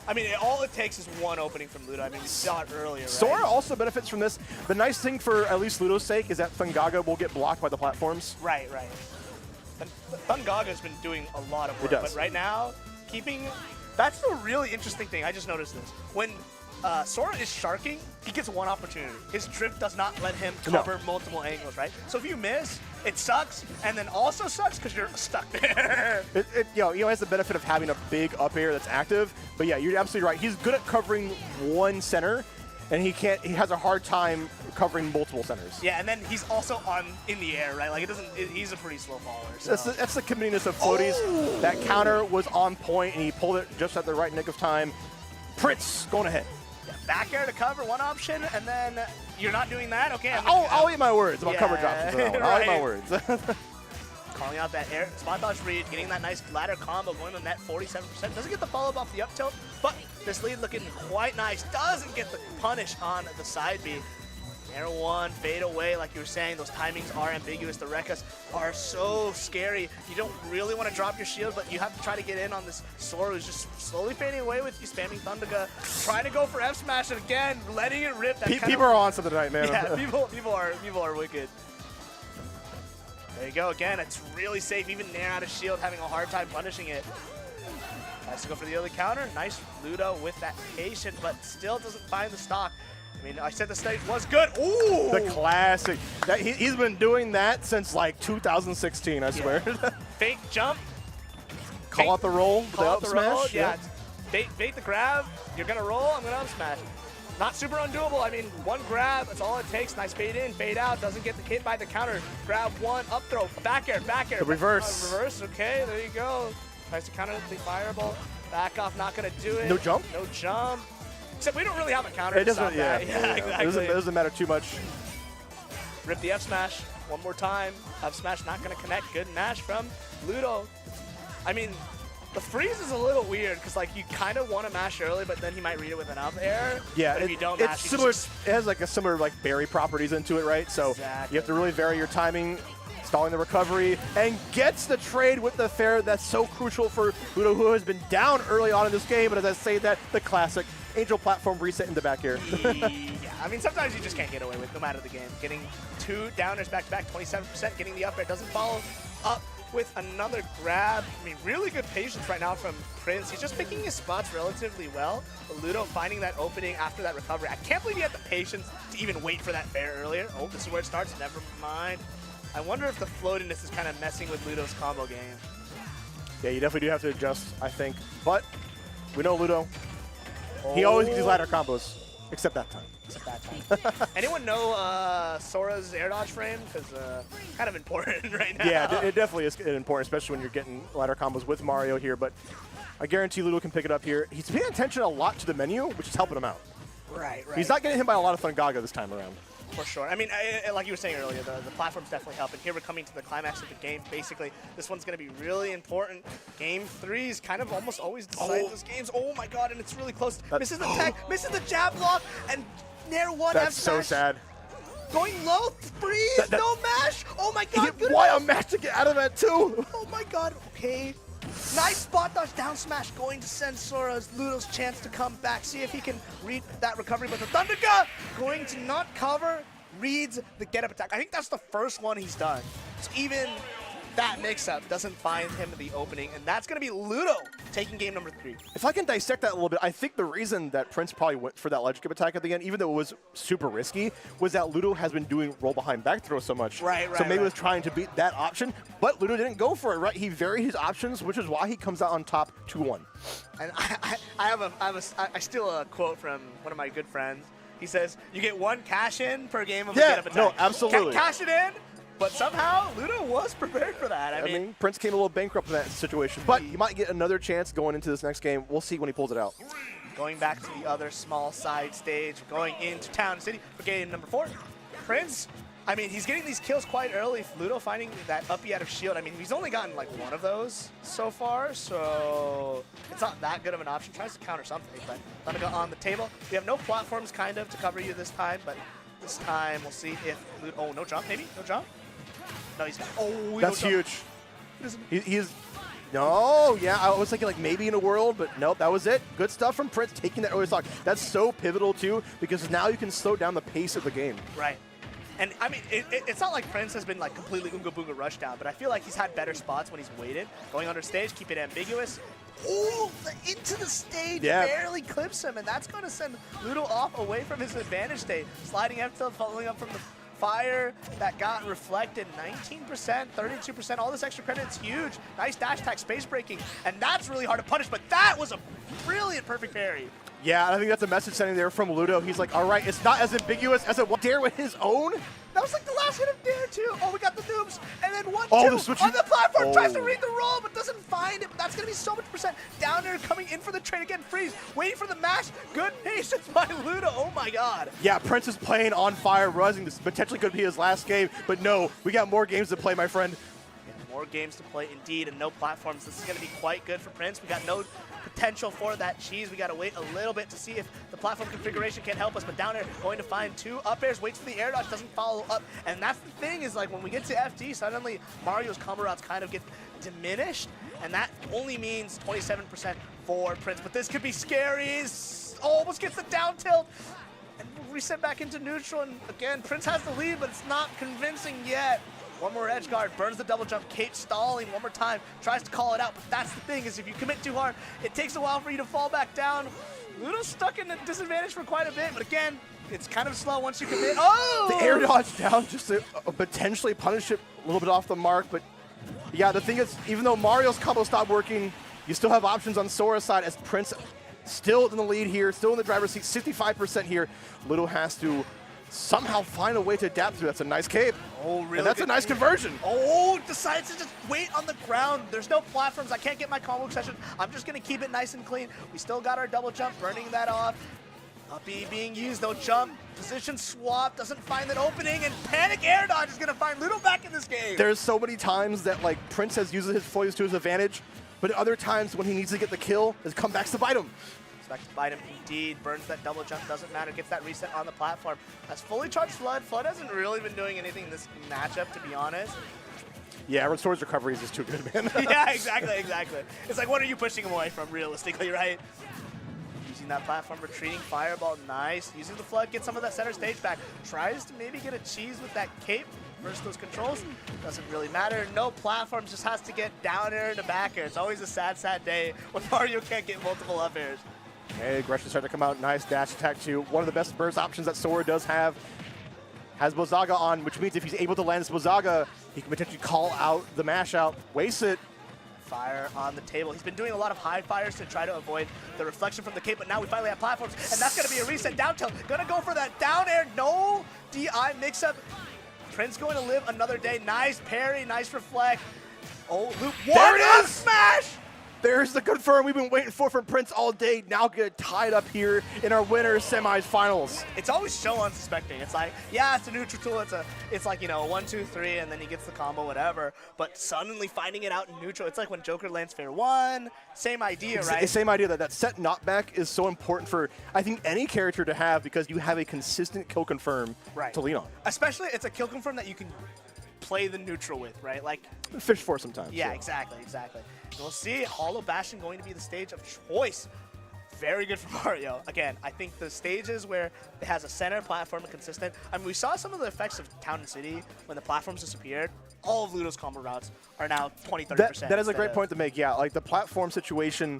I mean, all it takes is one opening from Ludo. I mean, we saw it earlier, right? Sora also benefits from this. The nice thing for at least Ludo's sake is that Thungaga will get blocked by the platforms. Right. Thungaga's been doing a lot of work, but right now, that's the really interesting thing. I just noticed this. When Sora is sharking, he gets one opportunity. His drift does not let him cover multiple angles, right? So if you miss, it sucks, and then also sucks because you're stuck there. He has the benefit of having a big up air that's active, but yeah, you're absolutely right. He's good at covering one center, and he has a hard time covering multiple centers. Yeah, and then he's also in the air, right? Like he's a pretty slow faller. So. That's the committiness of floaties. Oh. That counter was on point, and he pulled it just at the right nick of time. Prince going ahead. Yeah, back air to cover, one option, and then you're not doing that? Okay. I'll eat my words about coverage options. I'll eat my words. Calling out that air spot dodge read, getting that nice ladder combo, going on net 47%. Doesn't get the follow-up off the up tilt, but this lead looking quite nice. Doesn't get the punish on the side B. Air 1, fade away, like you were saying, those timings are ambiguous. The Rekkas are so scary. You don't really want to drop your shield, but you have to try to get in on this Sora who's just slowly fading away with you, spamming Thundaga, trying to go for F Smash, and again, letting it rip. People are on something tonight, man. Yeah, people are wicked. There you go again. It's really safe, even Nair out of shield, having a hard time punishing it. Has to go for the early counter. Nice Ludo with that patience, but still doesn't find the stock. I mean, I said the stage was good. Ooh! The classic. He's been doing that since like 2016, I swear. Fake jump. Call out the roll. Call out the roll. Smash. Yeah. Bait the grab. You're going to roll. I'm going to up smash. Not super undoable. I mean, one grab, that's all it takes. Nice fade in, fade out. Doesn't get the hit by the counter. Grab one, up throw, back air, back air. The reverse. Reverse, okay, there you go. Tries to counter the fireball. Back off, not going to do it. No jump? No jump. Except we don't really have a counter. It doesn't, yeah, exactly. It doesn't matter too much. Rip the F smash one more time. F smash not going to connect. Good mash from Ludo. I mean, the freeze is a little weird because like you kind of want to mash early, but then he might read it with an up air. Yeah, but if you don't mash, it's similar. It has like a similar like berry properties into it, right? So exactly. You have to really vary your timing, stalling the recovery, and gets the trade with the fair. That's so crucial for Ludo, who has been down early on in this game. But as I say that, the classic Angel platform reset in the back air. Yeah, I mean sometimes you just can't get away with no matter the game. Getting 2 downers back to back, 27%. Getting the up air doesn't follow up with another grab. I mean, really good patience right now from Prince. He's just picking his spots relatively well. But Ludo finding that opening after that recovery. I can't believe he had the patience to even wait for that fair earlier. Oh, this is where it starts. Never mind. I wonder if the floatiness is kind of messing with Ludo's combo game. Yeah, you definitely do have to adjust, I think. But we know Ludo. He always gets these ladder combos, except that time. Except that time. Anyone know Sora's air dodge frame? Because kind of important right now. Yeah, it definitely is important, especially when you're getting ladder combos with Mario here. But I guarantee Ludo can pick it up here. He's paying attention a lot to the menu, which is helping him out. Right. He's not getting hit by a lot of Thungaga this time around. For sure. I mean, like you were saying earlier, the platform's definitely helping. Here we're coming to the climax of the game. Basically, this one's going to be really important. Game 3 is kind of almost always decides those games. Oh my god, and it's really close. Misses the tech, misses the jab block, and Nair 1 That's so sad. Going low, freeze, no mash. Oh my god, good why a mash to get out of that too? Oh my god, okay. Nice spot dodge down smash, going to send Sora's Ludo's chance to come back. See if he can read that recovery, but the Thunderga going to not cover, reads the get up attack. I think that's the first one he's done. So even that mix-up doesn't find him the opening, and that's going to be Ludo taking game number 3. If I can dissect that a little bit, I think the reason that Prince probably went for that ledge skip attack at the end, even though it was super risky, was that Ludo has been doing roll behind back throw so much. Right. So maybe was trying to beat that option, but Ludo didn't go for it, right? He varied his options, which is why he comes out on top 2-1. And I steal a quote from one of my good friends. He says, you get 1 cash in per game of a get up attack. No, absolutely. Cash it in. But somehow, Ludo was prepared for that. I mean, Prince came a little bankrupt in that situation, but he might get another chance going into this next game. We'll see when he pulls it out. Going back to the other small side stage, going into Town City for game number 4. Prince, I mean, he's getting these kills quite early. Ludo finding that uppy out of shield. I mean, he's only gotten like 1 of those so far, so it's not that good of an option. Tries to counter something, but let me go on the table. We have no platforms kind of to cover you this time, but this time we'll see if Ludo, oh, no jump maybe? No jump? No, he's got, oh, that's no huge. He's, no, yeah, I was thinking like maybe in a world, but nope, that was it. Good stuff from Prince, taking that early stock. That's so pivotal too, because now you can slow down the pace of the game. Right. And I mean, it's not like Prince has been like completely Oonga Boonga rush down, but I feel like he's had better spots when he's waited. Going under stage, keep it ambiguous. Oh, into the stage, barely clips him, and that's going to send Ludo off away from his advantage state. Sliding F tilt, following up from the fire that got reflected. 19%, 32%, all this extra credit is huge. Nice dash attack, space breaking, and that's really hard to punish, but that was a brilliant perfect parry. Yeah, I think that's a message sending there from Ludo. He's like, all right, it's not as ambiguous as it was. Dare with his own. That was like the last hit of Dare too. Oh, we got the noobs, and then 1-2 on the platform. Tries to read the roll, but doesn't find it. But that's gonna be so much percent. Down there, coming in for the trade again. Freeze, waiting for the mash. Good patience by Ludo. Oh my god. Yeah, Prince is playing on fire, rising. This potentially could be his last game, but no, we got more games to play, my friend. More games to play indeed, and no platforms. This is gonna be quite good for Prince. We got no potential for that cheese. We got to wait a little bit to see if the platform configuration can help us, but down there going to find 2 up airs, waits for the air dodge, doesn't follow up, and that's the thing is like when we get to FD, suddenly Mario's combo routes kind of get diminished, and that only means 27% for Prince, but this could be scary. Almost gets the down tilt, and reset back into neutral, and again, Prince has the lead, but it's not convincing yet. One more edge guard, burns the double jump, Cape stalling one more time, tries to call it out, but that's the thing, is if you commit too hard, it takes a while for you to fall back down. Ludo's stuck in a disadvantage for quite a bit, but again, it's kind of slow once you commit. Oh! The air dodge down just to potentially punish it a little bit off the mark, but yeah, the thing is, even though Mario's combo stopped working, you still have options on Sora's side as Prince still in the lead here, still in the driver's seat, 65% here. Ludo has to somehow find a way to adapt to. That's a nice cape. Oh, really? And that's a nice conversion. Oh, decides to just wait on the ground. There's no platforms. I can't get my combo session. I'm just going to keep it nice and clean. We still got our double jump, burning that off. Up B being used, no jump. Position swap, doesn't find that opening, and panic air dodge is going to find Ludo back in this game. There's so many times that like Prince has used his foils to his advantage, but other times when he needs to get the kill, his comebacks to bite him. Back to bite him indeed, burns that double jump, doesn't matter, gets that reset on the platform. That's fully charged Flood. Flood hasn't really been doing anything in this matchup, to be honest. Yeah, Swords recovery is just too good, man. Yeah, exactly. It's like, what are you pushing him away from, realistically, right? Using that platform, retreating, fireball, nice. Using the Flood, get some of that center stage back. Tries to maybe get a cheese with that cape versus those controls. Doesn't really matter. No platforms, just has to get down air and back air. It's always a sad, sad day when Mario can't get multiple up airs. Okay, aggression starting to come out. Nice dash attack too. One of the best burst options that Sora does have. Has BlueZy on, which means if he's able to land this BlueZy, he can potentially call out the mash out, waste it. Fire on the table. He's been doing a lot of high fires to try to avoid the reflection from the cape, but now we finally have platforms, and that's going to be a reset down tilt. Gonna go for that down air, no DI mix-up. Prince going to live another day. Nice parry, nice reflect. Oh, loop one. There it is! Smash! There's the confirm we've been waiting for from Prince all day. Now get tied up here in our winners semifinals. It's always so unsuspecting. It's like, yeah, it's a neutral tool. It's like, you know, 1, 2, 3, and then he gets the combo, whatever. But suddenly finding it out in neutral, it's like when Joker lands fair 1. Same idea, right? Same idea that set knockback is so important for, I think, any character to have because you have a consistent kill confirm to lean on. Especially, it's a kill confirm that you can play the neutral with, right? Like fish for sometimes. Yeah, exactly. We'll see. Hollow Bastion going to be the stage of choice. Very good for Mario. Again, I think the stages where it has a center platform and consistent. I mean, we saw some of the effects of Town and City when the platforms disappeared. All of Ludo's combo routes are now 20-30%. That is a great point to make. Yeah, like the platform situation,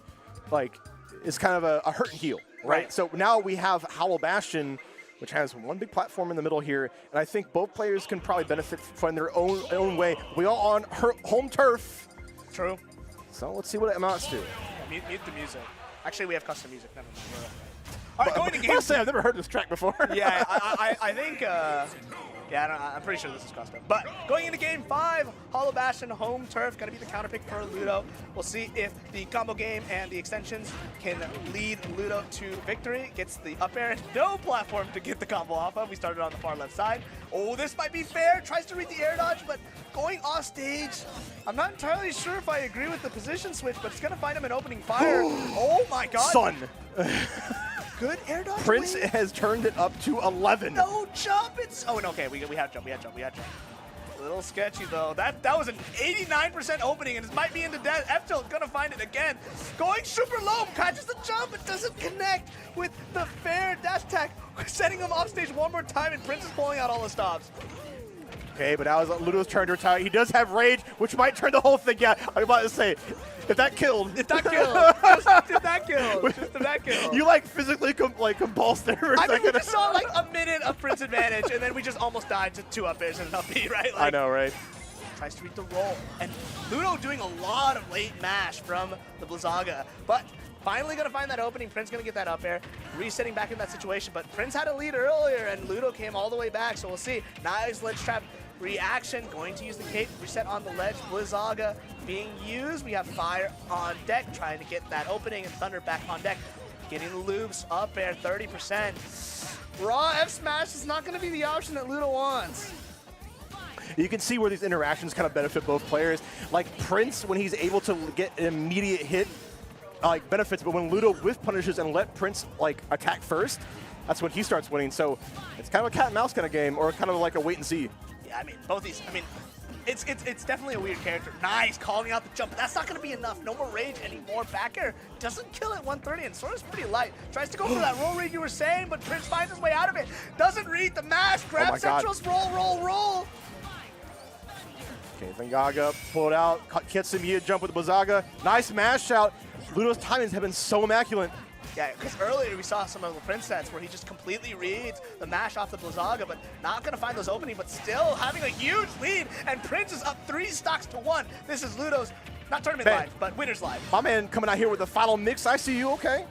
like is kind of a hurt and heal, right? So now we have Hollow Bastion, which has one big platform in the middle here, and I think both players can probably benefit from their own way. We all on home turf. True. So let's see what it amounts to. Yeah, mute the music. Actually, we have custom music. Never mind. All right, going to game. I've never heard this track before. Yeah, I think. Yeah, I'm pretty sure this is custom. But going into game 5, Hollow Bastion, home turf, going to be the counterpick for Ludo. We'll see if the combo game and the extensions can lead Ludo to victory. Gets the up air, no platform to get the combo off of. We started on the far left side. Oh, this might be fair. Tries to read the air dodge, but going off stage. I'm not entirely sure if I agree with the position switch, but it's going to find him an opening fire. Oh my god. Son. Good air dodge. Prince has turned it up to 11. No jump. It's okay. We have jump. A little sketchy though. That was an 89% opening, and it might be into death. F-Tilt gonna find it again. Going super low, catches the jump. It doesn't connect with the fair dash attack. We're setting him off stage one more time, and Prince is pulling out all the stops. Okay, but now is Ludo's turn to retire. He does have rage, which might turn the whole thing. Yeah, I'm about to say, if that killed. Just if that killed. You like physically convulsed there for a second. I mean, we just saw like a minute of Prince advantage, and then we just almost died to 2 up airs and an up B, right? I know, right? Tries to read the roll, and Ludo doing a lot of late mash from the BlueZy, but finally gonna find that opening. Prince gonna get that up air, resetting back in that situation, but Prince had a lead earlier, and Ludo came all the way back, so we'll see. Nice ledge trap reaction, going to use the cape, reset on the ledge. BlueZy being used. We have fire on deck, trying to get that opening, and Thunder back on deck. Getting the loops up air, 30%. Raw F smash is not gonna be the option that Ludo wants. You can see where these interactions kind of benefit both players. Like Prince, when he's able to get an immediate hit, like benefits, but when Ludo whiff punishes and let Prince like attack first, that's when he starts winning. So it's kind of a cat and mouse kind of game, or kind of like a wait and see. Yeah, I mean, both these, it's definitely a weird character. Nice, calling out the jump, but that's not going to be enough. No more rage anymore. Back air doesn't kill at 130, and Sora's pretty light. Tries to go for that roll read you were saying, but Prince finds his way out of it. Doesn't read the mash, grabs Central's roll. Okay, Vangaga pulled out, gets the immediate jump with the Bazaga. Nice mash out. Ludo's timings have been so immaculate. Yeah, because earlier we saw some of the Prince sets where he just completely reads the mash off the Blazaga, but not going to find those openings, but still having a huge lead, and Prince is up 3 stocks to 1. This is Ludo's, not tournament live, but winner's live. My man coming out here with the final mix. I see you, okay.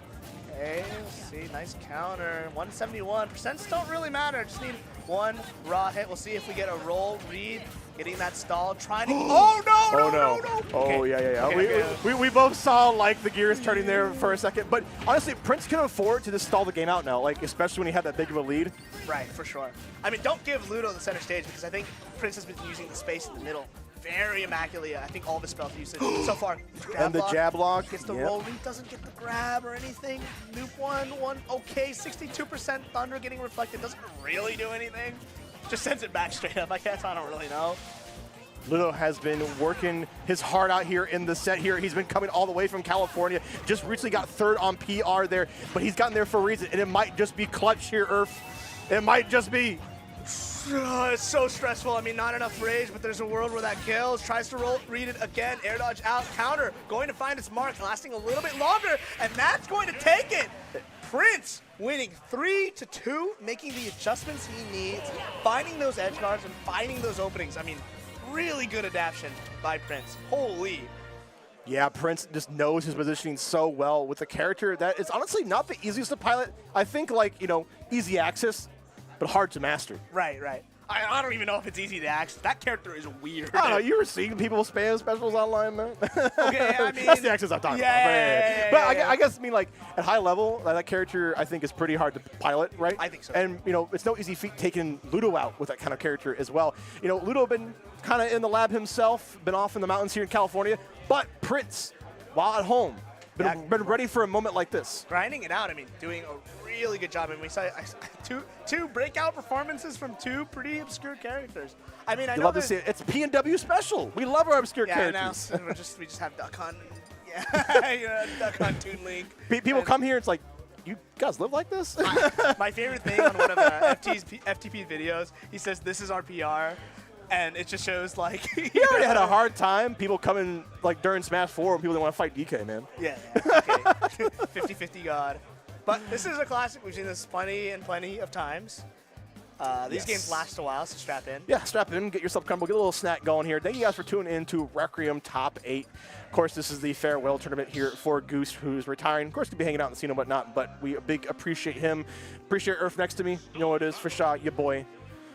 Okay, let's see, nice counter. 171, percents don't really matter, just need 1 raw hit. We'll see if we get a roll read. Getting that stall, trying to. Oh no! Oh yeah. Okay, we both saw like the gears turning there for a second, but honestly, Prince can afford to just stall the game out now, like especially when he had that big of a lead. Right, for sure. I mean, don't give Ludo the center stage because I think Prince has been using the space in the middle very immaculately. I think all of his spell usage so far. And the jab lock. Gets the roll read, doesn't get the grab or anything. Nuke one, okay, 62% Thunder getting reflected, doesn't really do anything. Just sends it back straight up. I don't really know. Ludo has been working his heart out here in the set here. He's been coming all the way from California. Just recently got 3rd on PR there, but he's gotten there for a reason, and it might just be clutch here, Irf. It might just be. It's so stressful. I mean, not enough rage, but there's a world where that kills. Tries to roll, read it again. Air dodge out, counter. Going to find its mark, lasting a little bit longer, and that's going to take it. Prince winning 3-2, making the adjustments he needs, finding those edge guards and finding those openings. I mean, really good adaptation by Prince. Holy. Yeah, Prince just knows his positioning so well with a character that is honestly not the easiest to pilot. I think like, easy access, but hard to master. Right. I don't even know if it's easy to access. That character is weird. I don't know, you were seeing people spam specials online, man. Okay, I mean. That's the access I'm talking about. Yeah. But I guess, like, at high level, that character, I think, is pretty hard to pilot, right? I think so. And, it's no easy feat taking Ludo out with that kind of character as well. Ludo been kind of in the lab himself, been off in the mountains here in California, but Prince, while at home, been ready for a moment like this. Grinding it out, I mean, doing a really good job. And we saw two breakout performances from 2 pretty obscure characters. I mean, I know love to see it. It's PNW special. We love our obscure characters. Yeah, we just have Duck Hunt. Yeah, Duck Hunt, Toon Link. People come here, it's like, you guys live like this? My favorite thing on one of FTP's videos, he says, "This is our PR." And it just shows like he already had a hard time. People coming like during Smash 4 and people that want to fight DK, man. Yeah. Okay. 50-50 God. But this is a classic. We've seen this plenty of times. These games last a while, so strap in. Yeah, strap in, get yourself comfortable, get a little snack going here. Thank you guys for tuning in to Requiem Top 8. Of course, this is the farewell tournament here for Goose, who's retiring. Of course, to be hanging out in the scene and whatnot, but we appreciate him. Appreciate Earth next to me. You know what it is, for Shaw, your boy.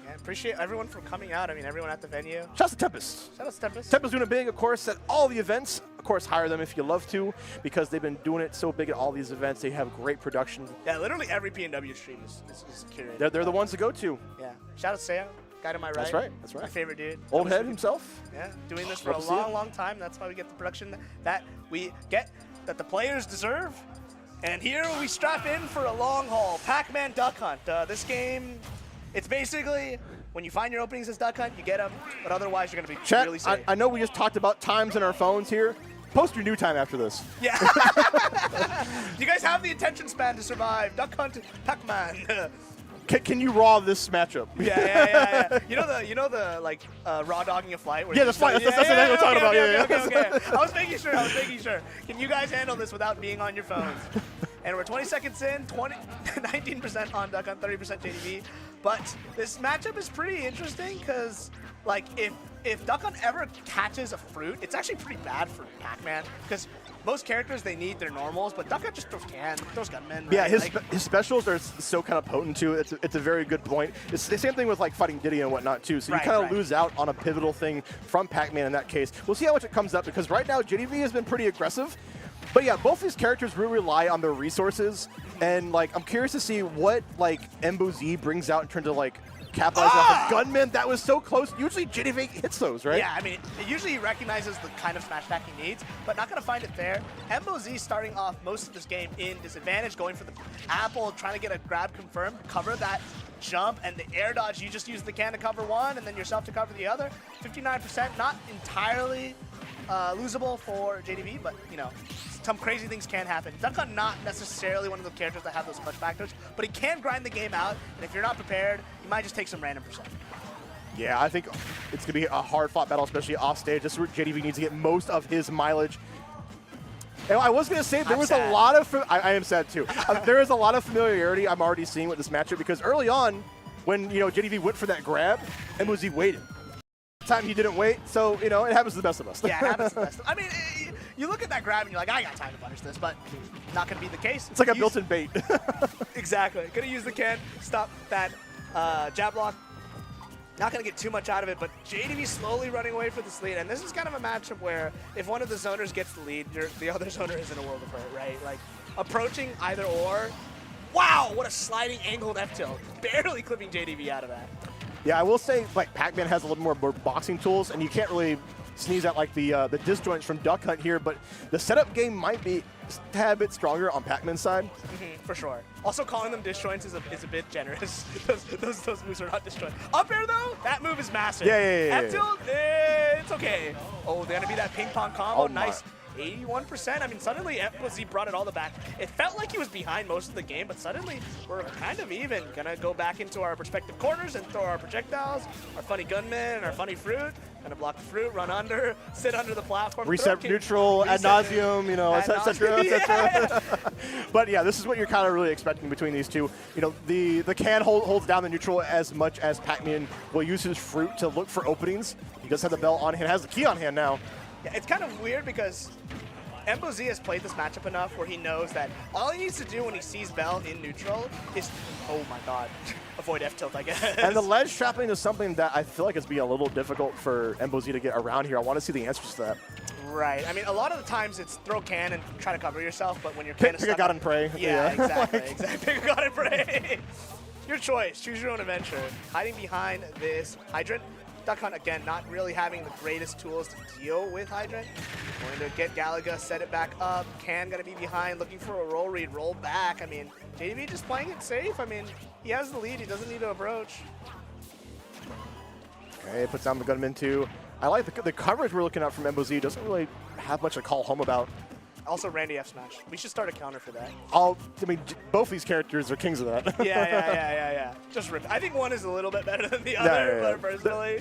Yeah, appreciate everyone for coming out. I mean, everyone at the venue. Shout out to Tempest. Shout out to Tempest. Tempest doing it big, of course, at all the events. Of course, hire them if you love to, because they've been doing it so big at all these events. They have great production. Yeah, literally every PNW stream is curated. They're the ones to go to. Yeah. Shout out to Seesaw, guy to my right. That's right. My favorite dude. Old head himself. Yeah, doing this for a long time. That's why we get the production that we get, that the players deserve. And here we strap in for a long haul. Pac-Man Duck Hunt. This game, it's basically when you find your openings as Duck Hunt, you get them, but otherwise you're going to be Chat, really safe. I know we just talked about times in our phones here. Post your new time after this. Yeah. You guys have the attention span to survive. Duck Hunt, Pac-Man. Can you raw this matchup? Yeah. You know the like raw dogging a flight. Where Yeah, the flight. That's what I'm talking about. Okay. I was making sure. Can you guys handle this without being on your phones? And we're 20 seconds in, 19% on Duck Hunt, 30% JDV. But this matchup is pretty interesting because, like, if Duck Hunt ever catches a fruit, it's actually pretty bad for Pac-Man because most characters, they need their normals, but Duck Hunt just throws gunmen. Right? Yeah, his specials are so kind of potent too. It's a very good point. It's the same thing with like fighting Diddy and whatnot too. So you kind of lose out on a pivotal thing from Pac-Man in that case. We'll see how much it comes up because right now JDV has been pretty aggressive. But yeah, both these characters really rely on their resources, and like I'm curious to see what like Embo Z brings out in terms of like capitalizing off a gunman. That was so close. Usually JDV hits those, right? Yeah, I mean, it usually recognizes the kind of smash attack he needs, but not going to find it there. Embo Z starting off most of this game in disadvantage, going for the apple, trying to get a grab confirmed, cover that jump, and the air dodge, you just use the can to cover one, and then yourself to cover the other. 59%, not entirely losable for JDV, but, you know, some crazy things can happen. Duck Hunt not necessarily one of the characters that have those clutch factors, but he can grind the game out, and if you're not prepared, you might just take some random percent. Yeah, I think it's going to be a hard-fought battle, especially off stage. This is where JDV needs to get most of his mileage. And I was going to say there was a lot of I am sad too. There is a lot of familiarity I'm already seeing with this matchup because early on, when JDV went for that grab, Embo Z waited. Time he didn't wait, so it happens to the best of us. Yeah, it happens to the best. I mean, you look at that grab and you're like, I got time to punish this, but not going to be the case. It's like a built-in bait. Exactly. Going to use the can, stop that jab block. Not going to get too much out of it, but JDV slowly running away for this lead. And this is kind of a matchup where if one of the zoners gets the lead, the other zoner is in a world of hurt, right? Like, approaching either or. Wow, what a sliding angled F-tilt. Barely clipping JDV out of that. Yeah, I will say, like, Pac-Man has a little more boxing tools, and you can't really sneeze at, like, the disjoints from Duck Hunt here, but the setup game might be a tad bit stronger on Pac-Man's side. For sure. Also, calling them disjoints is a bit generous. those moves are not disjoints. Up air, though, that move is massive. Yeah. F-tilt, it's okay. Oh, they're going to be that ping-pong combo. Oh, nice. 81%. I mean, suddenly Embo Z brought it all the back. It felt like he was behind most of the game, but suddenly we're kind of even. Gonna go back into our respective corners and throw our projectiles, our funny gunman, and our funny fruit. Gonna block the fruit, run under, sit under the platform. Reset neutral, ad nauseum, etc. Yeah. But yeah, this is what you're kind of really expecting between these two. The can holds down the neutral as much as Pac-Man will use his fruit to look for openings. He does have the bell on hand, has the key on hand now. Yeah, it's kind of weird because Embo Z has played this matchup enough where he knows that all he needs to do when he sees Bell in neutral is, oh my god, avoid F-tilt, I guess. And the ledge trapping is something that I feel like it's being a little difficult for Embo Z to get around here. I want to see the answers to that. Right. I mean, a lot of the times it's throw can and try to cover yourself, but when you're can pick a god and pray. Yeah, exactly. Pick a god and pray. Your choice. Choose your own adventure. Hiding behind this hydrant. Duck Hunt, again, not really having the greatest tools to deal with Hydrant. Going to get Galaga, set it back up. Can going to be behind, looking for a roll read, roll back. I mean, JDV just playing it safe. I mean, he has the lead. He doesn't need to approach. Okay, puts down the gunman too. I like the coverage we're looking at from Embo Z. Doesn't really have much to call home about. Also, Randy F Smash. We should start a counter for that. I mean, both these characters are kings of that. Yeah. Just rip. I think one is a little bit better than the other, but personally.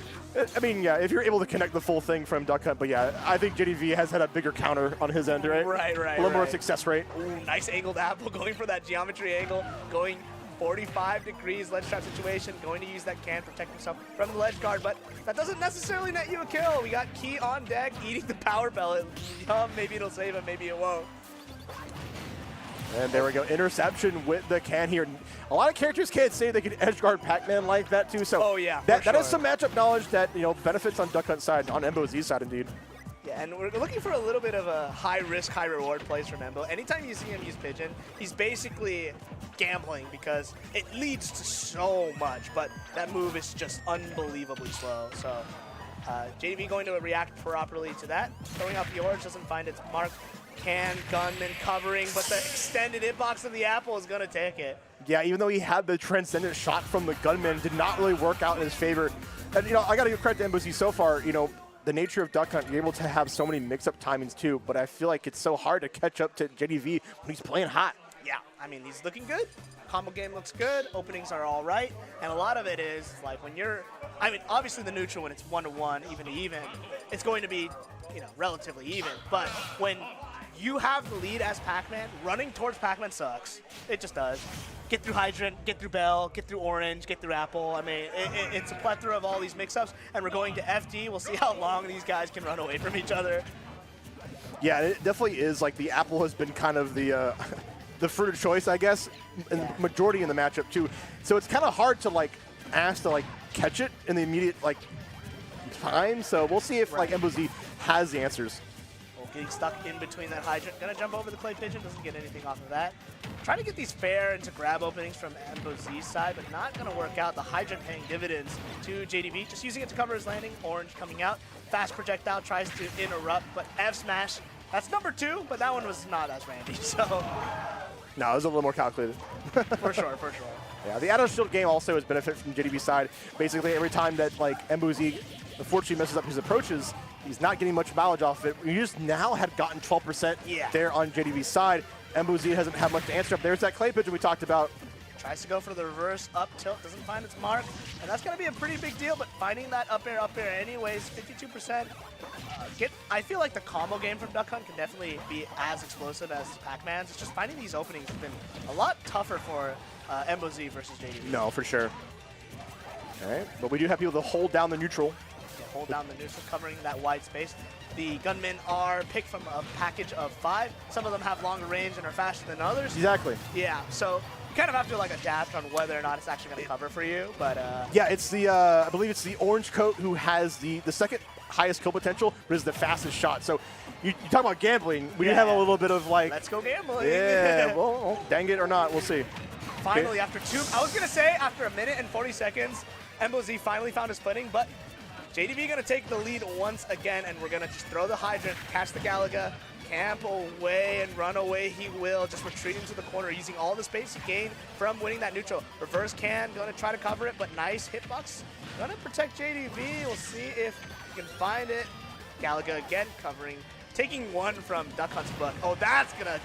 I mean, yeah, if you're able to connect the full thing from Duck Hunt, but yeah, I think JDV has had a bigger counter on his end, right? Right. A little more success rate. Ooh, nice angled apple, going for that geometry angle, going 45 degrees ledge trap situation, going to use that can, protect himself from the ledge guard, but that doesn't necessarily net you a kill. We got Key on deck, eating the power pellet. Maybe it'll save him, maybe it won't. And there we go, interception with the can here. A lot of characters can't say they can edge guard Pac-Man like that too, so that is some matchup knowledge that benefits on Duck Hunt's side, on Embo Z's side indeed. Yeah, and we're looking for a little bit of a high-risk, high-reward plays from Embo. Anytime you see him use Pigeon, he's basically gambling because it leads to so much, but that move is just unbelievably slow. So JDV going to react properly to that. Throwing out the orange, doesn't find its mark. Can, gunman covering, but the extended hitbox of the apple is going to take it. Yeah, even though he had the transcendent shot from the gunman, did not really work out in his favor. And, I got to give credit to Embo Z so far. The nature of Duck Hunt, you're able to have so many mix-up timings too, but I feel like it's so hard to catch up to JDV when he's playing hot. Yeah, I mean, he's looking good. Combo game looks good. Openings are all right. And a lot of it is, like, when you're, obviously the neutral, when it's 1-to-1, even to even, it's going to be, relatively even. But when you have the lead as Pac-Man, running towards Pac-Man sucks. It just does. Get through Hydrant, get through Bell, get through Orange, get through Apple. I mean, it's a plethora of all these mix-ups, and we're going to FD. We'll see how long these guys can run away from each other. Yeah, it definitely is. Like, the Apple has been kind of the fruit of choice, I guess, and majority in the matchup, too. So it's kind of hard to, ask to, catch it in the immediate, time. So we'll see if, Embo Z has the answers. Getting stuck in between that hydrant. Gonna jump over the clay pigeon, doesn't get anything off of that. Trying to get these fair into grab openings from Embo Z's side, but not gonna work out. The hydrant paying dividends to JDV, just using it to cover his landing. Orange coming out, fast projectile, tries to interrupt, but F Smash, that's number 2, but that one was not as randy, so. No, it was a little more calculated. For sure. Yeah, the Adder Shield game also has benefited from JDV's side. Basically, every time that, Embo Z unfortunately messes up his approaches, he's not getting much mileage off of it. We just now had gotten 12% there on JDV's side. Embo Z hasn't had much to answer up. There's that clay pigeon we talked about. Tries to go for the reverse up tilt, doesn't find its mark, and that's going to be a pretty big deal, but finding that up air anyways, 52%. I feel like the combo game from Duck Hunt can definitely be as explosive as Pac-Man's. It's just finding these openings has been a lot tougher for Embo Z versus JDV. No, for sure. All right, but we do have people to hold down the neutral. Yeah, hold down the neutral, covering that wide space. The gunmen are picked from a package of 5. Some of them have longer range and are faster than others. Exactly. Yeah, so you kind of have to like adapt on whether or not it's actually going to cover for you. But yeah, it's the I believe it's the orange coat who has the second highest kill potential, but is the fastest shot. So you talk about gambling. We do have a little bit of like, let's go gambling. Yeah, well, dang it or not, we'll see. Finally, after I was going to say after a minute and 40 seconds, Embo Z finally found his footing, but JDV going to take the lead once again, and we're going to just throw the hydrant, catch the Galaga, camp away and run away he will, just retreating to the corner, using all the space he gained from winning that neutral. Reverse can, going to try to cover it, but nice hitbox. Going to protect JDV. We'll see if he can find it. Galaga again covering, taking one from Duck Hunt's book. Oh, that's going to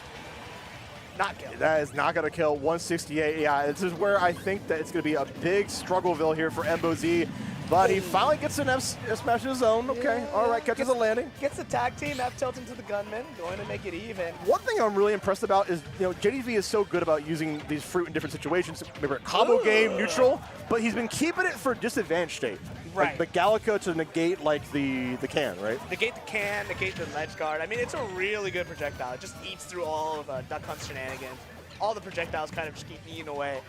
not kill. That is not going to kill. 168. Yeah, this is where I think that it's going to be a big struggleville here for Embo Z. But he finally gets an F-smash of his own. Okay, all right, catches a landing. Gets the tag team F-tilt into the gunman, going to make it even. One thing I'm really impressed about is, JDV is so good about using these fruit in different situations. Remember, combo game, neutral, but he's been keeping it for disadvantage state. Right. Like the Gallica to negate like the can, right? Negate the can, negate the ledge guard. I mean, it's a really good projectile. It just eats through all of Duck Hunt's shenanigans. All the projectiles kind of just keep eating away.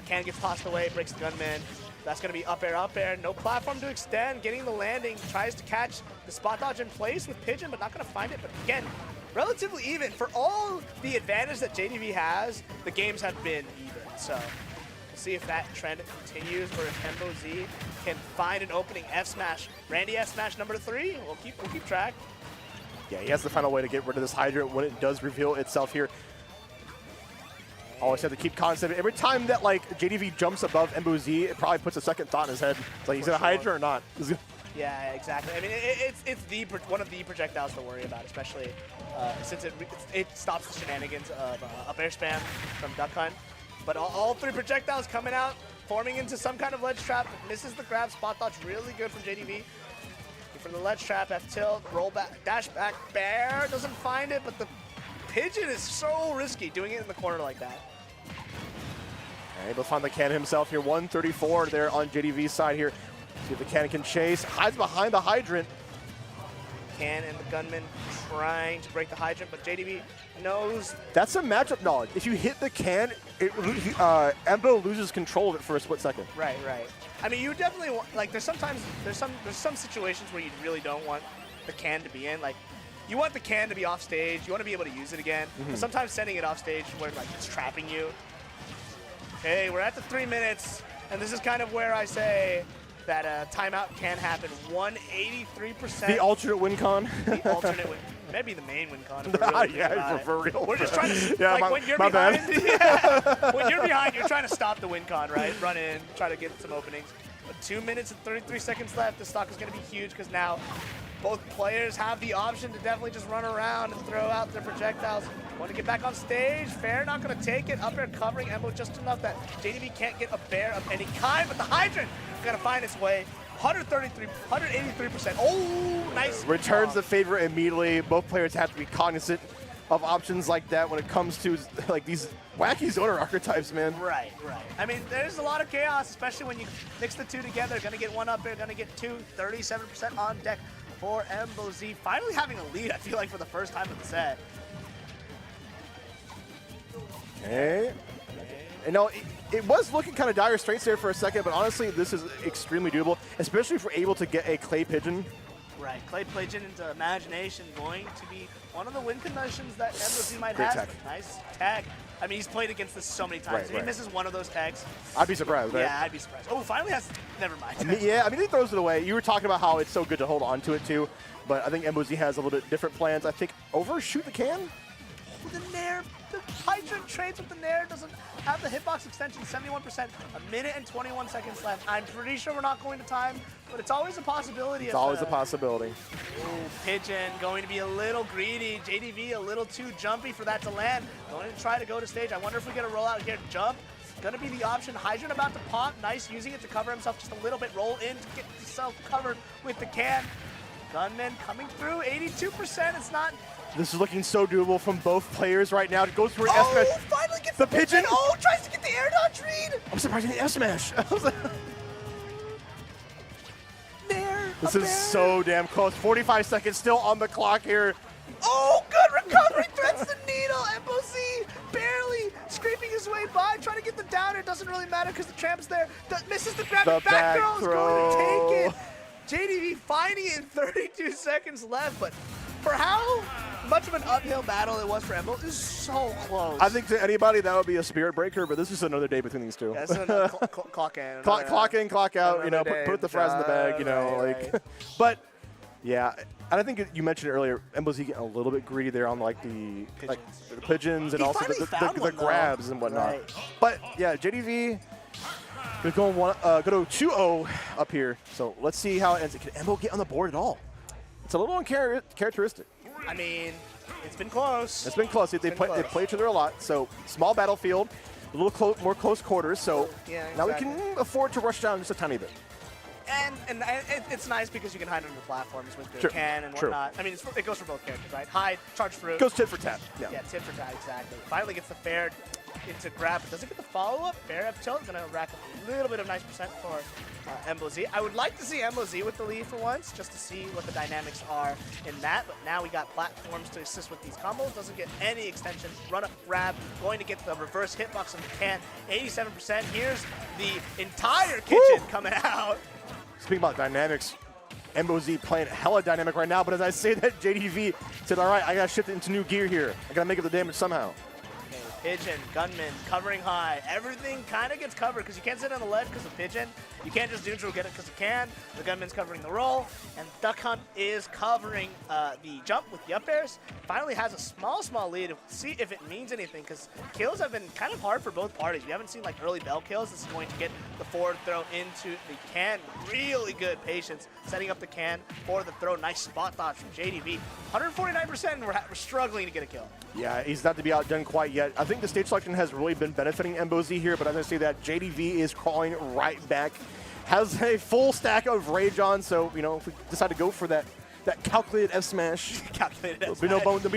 Can gets tossed away, breaks the gunman. That's going to be up air. No platform to extend. Getting the landing. Tries to catch the spot dodge in place with Pigeon, but not going to find it. But again, relatively even. For all the advantage that JDV has, the games have been even. So we'll see if that trend continues or if Embo Z can find an opening F-smash. Randy F-smash number 3. We'll keep track. Yeah, he has to find a way to get rid of this hydrant when it does reveal itself here. Always have to keep constant. Every time that like JDV jumps above Embo Z, it probably puts a second thought in his head. It's like, he's gonna Hydra or not? Yeah, exactly. I mean, it's one of the projectiles to worry about, especially since it stops the shenanigans of up air spam from Duck Hunt. But all 3 projectiles coming out, forming into some kind of ledge trap. Misses the grab. Spot dodge really good from JDV. For the ledge trap, F tilt, roll back, dash back, bear doesn't find it, but the Pigeon is so risky doing it in the corner like that. Able to find the cannon himself here. 134 there on JDV's side here. See if the cannon can chase. Hides behind the hydrant. Can and the gunman trying to break the hydrant, but JDV knows. That's some matchup knowledge. If you hit the can, Embo loses control of it for a split second. Right. I mean, you definitely want, like, there's some situations where you really don't want the can to be in. Like, you want the can to be off stage. You want to be able to use it again. But sometimes sending it off stage where like it's trapping you. Okay, we're at the 3 minutes, and this is kind of where I say that timeout can happen. 183%. The alternate win con. The alternate win. Maybe the main win con. Yeah, for real. We're just trying to, yeah, like, when you're behind, when you're behind, you're trying to stop the win con, right? Run in, try to get some openings. But 2 minutes and 33 seconds left. The stock is going to be huge because now both players have the option to definitely just run around and throw out their projectiles. Want to get back on stage. Fair not going to take it. Up air covering Embo just enough that JDV can't get a bear of any kind, but the hydrant got to find its way. 183%. Oh, nice. Returns the favor immediately. Both players have to be cognizant of options like that when it comes to like these wacky zoner archetypes, man. Right. I mean, there's a lot of chaos, especially when you mix the 2 together. Gonna get 1 up there, gonna get 2. 37% on deck for Embo Z. Finally having a lead, I feel like, for the first time in the set. Okay. And no, it was looking kind of dire straits there for a second, but honestly, this is extremely doable, especially if we're able to get a Clay Pigeon. Right, Clay Pigeon into Imagination going to be one of the win conditions that Embo Z might Great have. tag. Nice tag. I mean, he's played against this so many times. If he misses one of those tags, I'd be surprised, right? Yeah, I'd be surprised. Oh, finally has, never mind. I mean, he throws it away. You were talking about how it's so good to hold on to it too, but I think Embo Z has a little bit different plans. I think overshoot the can. Oh, the Nair, the hydrant trades with the Nair, doesn't have the hitbox extension, 71%, 1 minute and 21 seconds left. I'm pretty sure we're not going to time, but it's always a possibility. It's always a possibility. Ooh, Pigeon going to be a little greedy. JDV a little too jumpy for that to land. Going to try to go to stage. I wonder if we get a rollout here. Jump. going to be the option. Hydrant about to pop. Nice using it to cover himself just a little bit. Roll in to get himself covered with the can. Gunman coming through. 82%. It's not... This is looking so doable from both players right now. It goes for an Oh, S-Smash. finally gets the pigeon. Oh, tries to get the air dodge read. I'm surprised he didn't S-Smash. There. This is so damn close. 45 seconds still on the clock here. Oh, good recovery. Threads the needle. Embo Z barely scraping his way by. Trying to get the downer. Doesn't really matter because the tramp's there. Misses the grab. The Back throw is going to take it. JDV finding it in 32 seconds left, but for how much of an uphill battle it was for Embo, is so close. I think to anybody that would be a spirit breaker, but this is another day between these two. Yeah, this is another clock in. Clock in, clock out. You know, put the fries in the bag. You know, right. But yeah, and I think you mentioned earlier, Embo Z getting a little bit greedy there on like the pigeons and He also finally the found one, grabs though. and whatnot. Right. But yeah, JDV. Go to 2-0 up here. So let's see how it ends. Can Embo get on the board at all? It's a little uncharacteristic. I mean, it's been close. It's been close. They play each other a lot. So small battlefield, a little more close quarters. So Yeah, now we exactly. can afford to rush down just a tiny bit. And it's nice because you can hide under the platforms with the Sure, can and true. whatnot. I mean, it goes for both characters, right? Hide, charge through. Goes tit for tat. Yeah. Yeah, tit for tat, exactly. Finally gets the fair into grab, but doesn't get the follow-up. Fair up tilt, gonna rack up a little bit of nice percent for Embo Z. I would like to see Embo Z with the lead for once, just to see what the dynamics are in that, but now we got platforms to assist with these combos. Doesn't get any extension. Run up grab, going to get the reverse hitbox of the can. 87%. Here's the entire kitchen coming out. Speaking about dynamics, Embo Z playing hella dynamic right now, but as I say that, JDV said, all right, I gotta shift it into new gear here. I gotta make up the damage somehow. Pigeon, Gunman, covering high. Everything kind of gets covered because you can't sit on the ledge because of Pigeon. You can't just neutral get it because you can. The Gunman's covering the roll, and Duck Hunt is covering the jump with the up airs. Finally has a small lead. We'll see if it means anything because kills have been kind of hard for both parties. We haven't seen like early bell kills. This is going to get the forward throw into the can. Really good patience setting up the can for the throw. Nice spot dodge from JDV. 149%, and we're struggling to get a kill. Yeah, he's not to be outdone quite yet. I think the stage selection has really been benefiting Embo Z here, but as I say that, JDV is crawling right back. Has a full stack of rage on, so, you know, if we decide to go for that calculated F-Smash, there'll be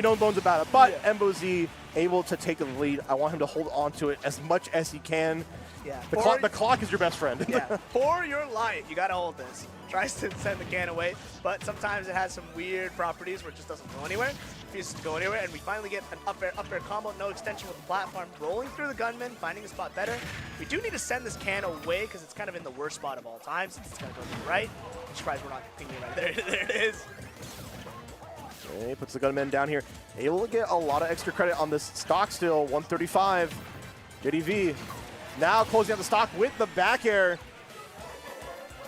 no bones about it. But yeah. Embo Z able to take the lead. I want him to hold on to it as much as he can. Yeah. The clock is your best friend. Yeah. For your life, you gotta hold this. Tries to send the can away, but sometimes it has some weird properties where it just doesn't go anywhere. Refuses to go anywhere, and we finally get an up air combo, no extension with the platform, rolling through the Gunman, finding a spot better. We do need to send this can away because it's kind of in the worst spot of all time, since it's gonna go to the right. I'm surprised we're not thinking right there. There it is. Okay, puts the Gunman down here. Able to get a lot of extra credit on this stock still, 135. JDV now closing out the stock with the back air.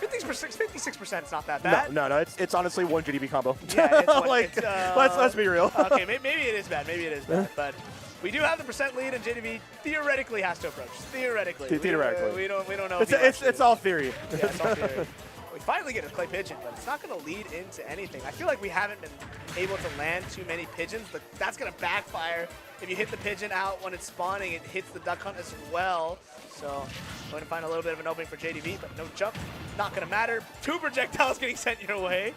56% is not that bad. No, it's honestly one JDV combo. Yeah, it's one, like, let's be real. Okay, maybe it is bad. Maybe it is bad. But we do have the percent lead, and JDV theoretically has to approach. Theoretically. Theoretically. We don't know. It's all theory. Yeah, it's all theory. We finally get a clay pigeon, but it's not going to lead into anything. I feel like we haven't been able to land too many pigeons, but that's going to backfire. If you hit the pigeon out when it's spawning, it hits the duck hunt as well. So going to find a little bit of an opening for JDV, but no jump. Not going to matter. 2 projectiles getting sent your way.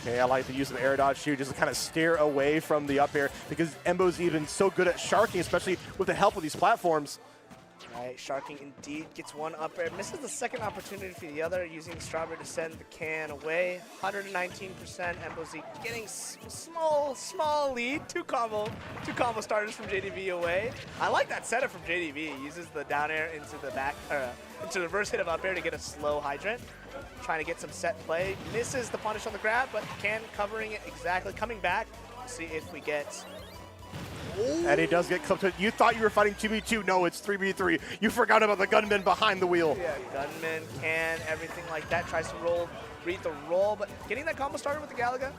Okay, I like the use of air dodge here just to kind of steer away from the up air because Embo's even so good at sharking, especially with the help of these platforms. Right, Sharking indeed gets one up air. Misses the second opportunity for the other, using the Strawberry to send the can away. 119%. Embo Z getting small lead. Two combo starters from JDV away. I like that setup from JDV. He uses the down air into the back, into the reverse hit of up air to get a slow hydrant. Trying to get some set play. Misses the punish on the grab, but can covering it exactly. Coming back. We'll see if we get. Ooh. And he does get clipped. You thought you were fighting 2v2. No, it's 3v3. You forgot about the gunman behind the wheel. Yeah, gunman, can, everything like that. Tries to read the roll, but getting that combo started with the Galaga.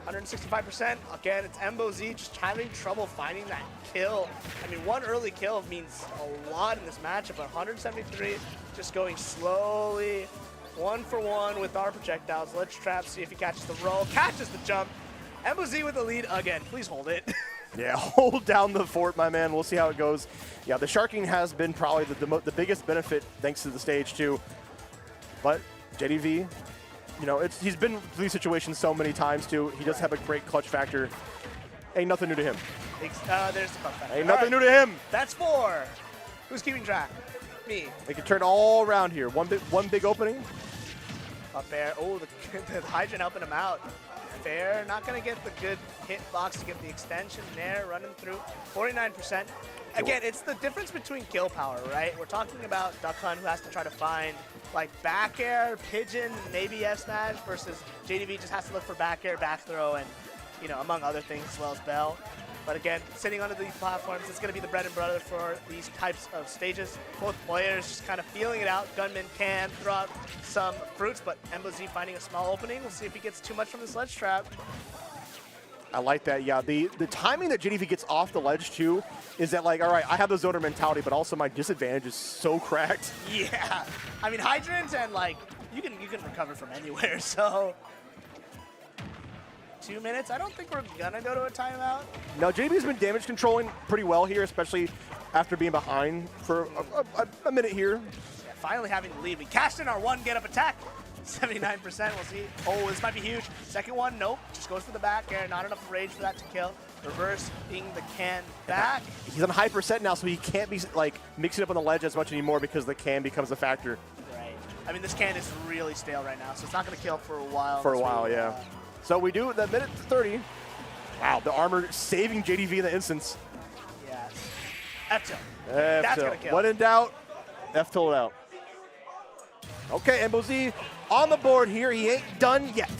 165%. Again, it's Embo Z just having trouble finding that kill. I mean, one early kill means a lot in this matchup, but 173, just going slowly, 1 for 1 with our projectiles. Let's trap, see if he catches the roll. Catches the jump. Embo Z with the lead again. Please hold it. Yeah, hold down the fort, my man. We'll see how it goes. Yeah, the sharking has been probably the biggest benefit thanks to the stage, too. But JDV, you know, he's been through these situations so many times, too. He does have a great clutch factor. Ain't nothing new to him. There's the clutch factor. Ain't nothing new to him. That's 4. Who's keeping track? Me. They can turn all around here. One big opening. Up there. Oh, the Hydrant helping him out. Fair. Not going to get the good hit box to get the extension there. Running through. 49%. Again, it's the difference between kill power, right? We're talking about Duck Hunt, who has to try to find like back air, pigeon, maybe F-smash, versus JDV just has to look for back air, back throw, and, you know, among other things as well as Bell. But again, sitting under these platforms, it's going to be the bread and butter for these types of stages. Both players just kind of feeling it out. Gunman can throw out some fruits, but Embo Z finding a small opening. We'll see if he gets too much from the sledge trap. I like that, yeah. The timing that JDV gets off the ledge, too, is that, like, all right, I have the zoner mentality, but also my disadvantage is so cracked. Yeah. I mean, Hydrant and, like, you can recover from anywhere, so... 2 minutes. I don't think we're going to go to a timeout. No, JDV's been damage controlling pretty well here, especially after being behind for a minute here. Yeah, finally having the lead. We cashed in our one get-up attack. 79%. We'll see. Oh, this might be huge. Second one, nope. Just goes for the back air. Not enough rage for that to kill. Reversing the can back. He's on high percent now, so he can't be, like, mixing up on the ledge as much anymore because the can becomes a factor. Right. I mean, this can is really stale right now, so it's not going to kill for a while. For a while, yeah. So we do the minute 30. Wow, the armor saving JDV in the instance. Yes. F-tilt. That's going to kill. When in doubt, F-tilt out. Okay, Embo Z on the board here. He ain't done yet.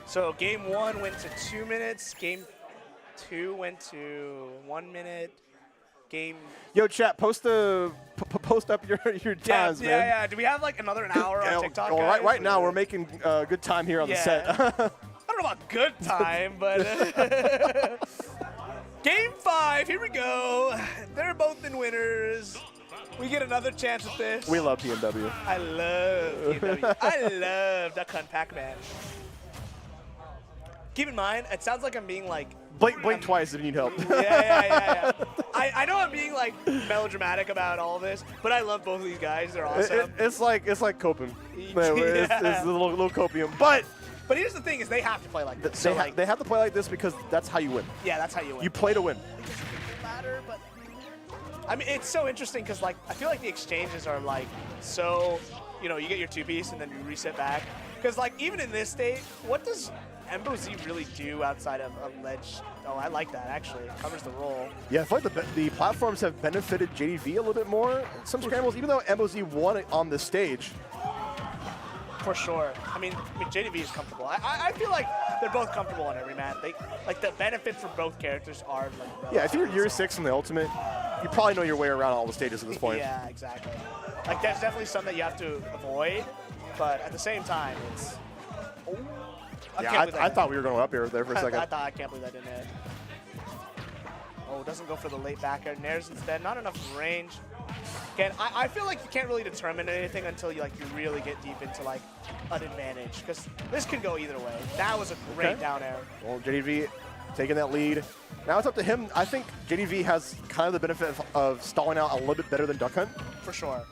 So game 1 went to 2 minutes. Game 2 went to 1 minute. Game. Yo, chat, post up your times, man. Yeah. Do we have like another hour on TikTok? Well, right now we're making good time here on the set. I don't know about good time, but game 5. Here we go. They're both in winners. We get another chance at this. We love PNW. I love PNW. I love Duck Hunt Pac-Man. Keep in mind, it sounds like I'm being like. Blink twice if you need help. Yeah. I know I'm being like melodramatic about all this, but I love both of these guys. They're awesome. It's like coping. It's a little copium. But here's the thing: is they have to play like this. They have to play like this because that's how you win. Yeah, that's how you win. You play to win. Matter, but I mean, it's so interesting because like I feel like the exchanges are like so, you know, you get your 2-piece and then you reset back. Because like even in this state, what does Embo Z really do outside of a ledge? Oh, I like that, actually. It covers the roll. Yeah, I feel like the platforms have benefited JDV a little bit more in some scrambles, even though Embo Z won it on this stage. For sure. I mean JDV is comfortable. I feel like they're both comfortable on every map. Like the benefits for both characters are like. Yeah, if you're year 6 in the Ultimate, you probably know your way around all the stages at this point. Yeah, exactly. Like there's definitely some that you have to avoid, but at the same time, it's. Oh. I thought we were going up here there for a second. I can't believe that didn't hit. Oh, doesn't go for the late back air. Nares instead. Not enough range. Again, I feel like you can't really determine anything until you really get deep into like an advantage, because this could go either way. That was a great down air. Well, JDV taking that lead. Now it's up to him. I think JDV has kind of the benefit of stalling out a little bit better than Duck Hunt. For sure.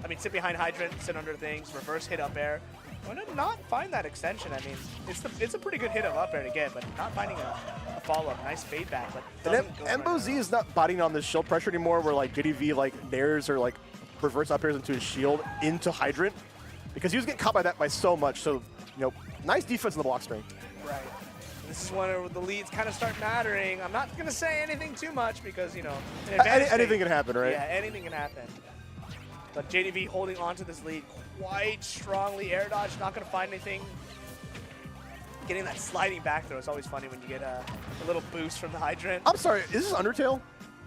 I mean, sit behind Hydrant, sit under things, reverse hit up air. Why not find that extension? I mean, it's a pretty good hit of up air to get, but not finding a follow-up. Nice fade back. But Embo Z is not biting on this shield pressure anymore, where like JDV like nares or like reverse up airs into his shield into Hydrant, because he was getting caught by that by so much. So, you know, nice defense in the block string. Right. This is when the leads kind of start mattering. I'm not going to say anything too much because, you know, anything can happen, right? Yeah, anything can happen. But JDV holding on to this lead quite strongly. Air dodge, not going to find anything. Getting that sliding back throw is always funny when you get a little boost from the Hydrant. I'm sorry, is this Undertale?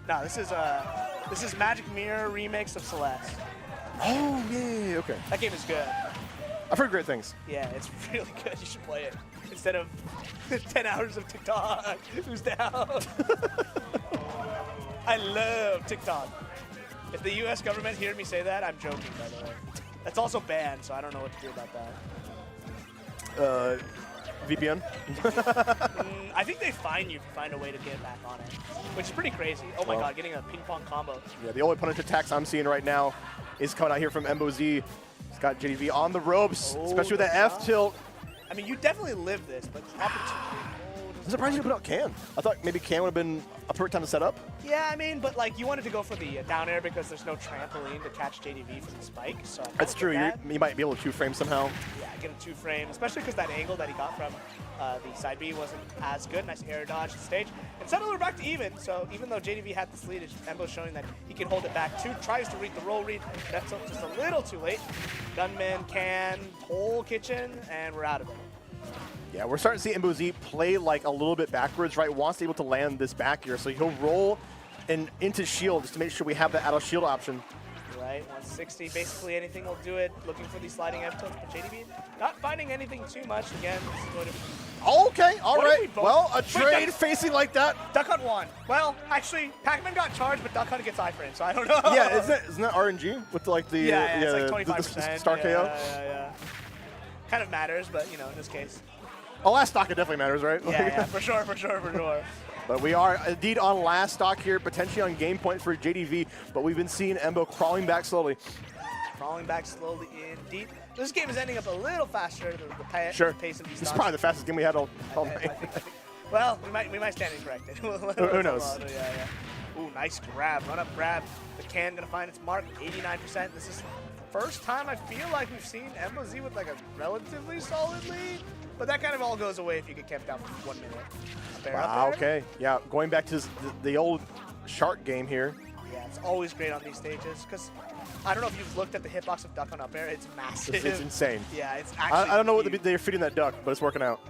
No, this is Magic Mirror remix of Celeste. Oh, yeah, okay. That game is good. I've heard great things. Yeah, it's really good. You should play it instead of 10 hours of TikTok. Who's down? I love TikTok. If the U.S. government heard me say that, I'm joking, by the way. That's also banned, so I don't know what to do about that. VPN? I think they fine you if you find a way to get back on it, which is pretty crazy. Oh my god, getting a ping pong combo. Yeah, the only punish attacks I'm seeing right now is coming out here from Embo Z. He's got JDV on the ropes, especially with that F tilt. I mean, you definitely live this, but opportunity. I'm surprised you didn't put out Can. I thought maybe Can would have been a perfect time to set up. Yeah, I mean, but like you wanted to go for the down air because there's no trampoline to catch JDV from the spike. So That's true. You might be able to 2-frame somehow. Yeah, get a 2-frame, especially because that angle that he got from the side B wasn't as good. Nice air dodge to stage. And suddenly we're back to even. So even though JDV had this lead, Embo's showing that he can hold it back too. Tries to read the roll read. That's just a little too late. Gunman, Can, whole kitchen, and we're out of it. Yeah, we're starting to see Embo Z play like a little bit backwards, right? Wants to be able to land this back here, so he'll roll and into shield just to make sure we have that out of shield option. Right, 160, basically anything will do it. Looking for these sliding F tilts, but JDV not finding anything too much. Again, this is going to Okay, all right. Well, a trade facing like that. Duck Hunt won. Well, actually, Pac-Man got charged, but Duck Hunt gets iframe, so I don't know. Yeah, isn't that RNG with like the it's like 25%. the star KO? Yeah. Kind of matters, but you know, in this case. Oh, last stock, it definitely matters, right? Yeah, for sure. But we are indeed on last stock here, potentially on game point for JDV, but we've been seeing Embo crawling back slowly. Crawling back slowly indeed. This game is ending up a little faster, the pace of these stocks. This is probably the fastest game we had all night. I think, well, we might stand incorrected. Who knows? Yeah. Ooh, nice grab, run up grab. The Can gonna find its mark, 89%. This is the first time I feel like we've seen Embo Z with like a relatively solid lead. But that kind of all goes away if you get kept out for 1 minute. Wow, okay. Yeah, going back to the old shark game here. Yeah, it's always great on these stages because I don't know if you've looked at the hitbox of Duck on up air. It's massive. It's insane. Yeah, it's actually I don't know what they're feeding that duck, but it's working out.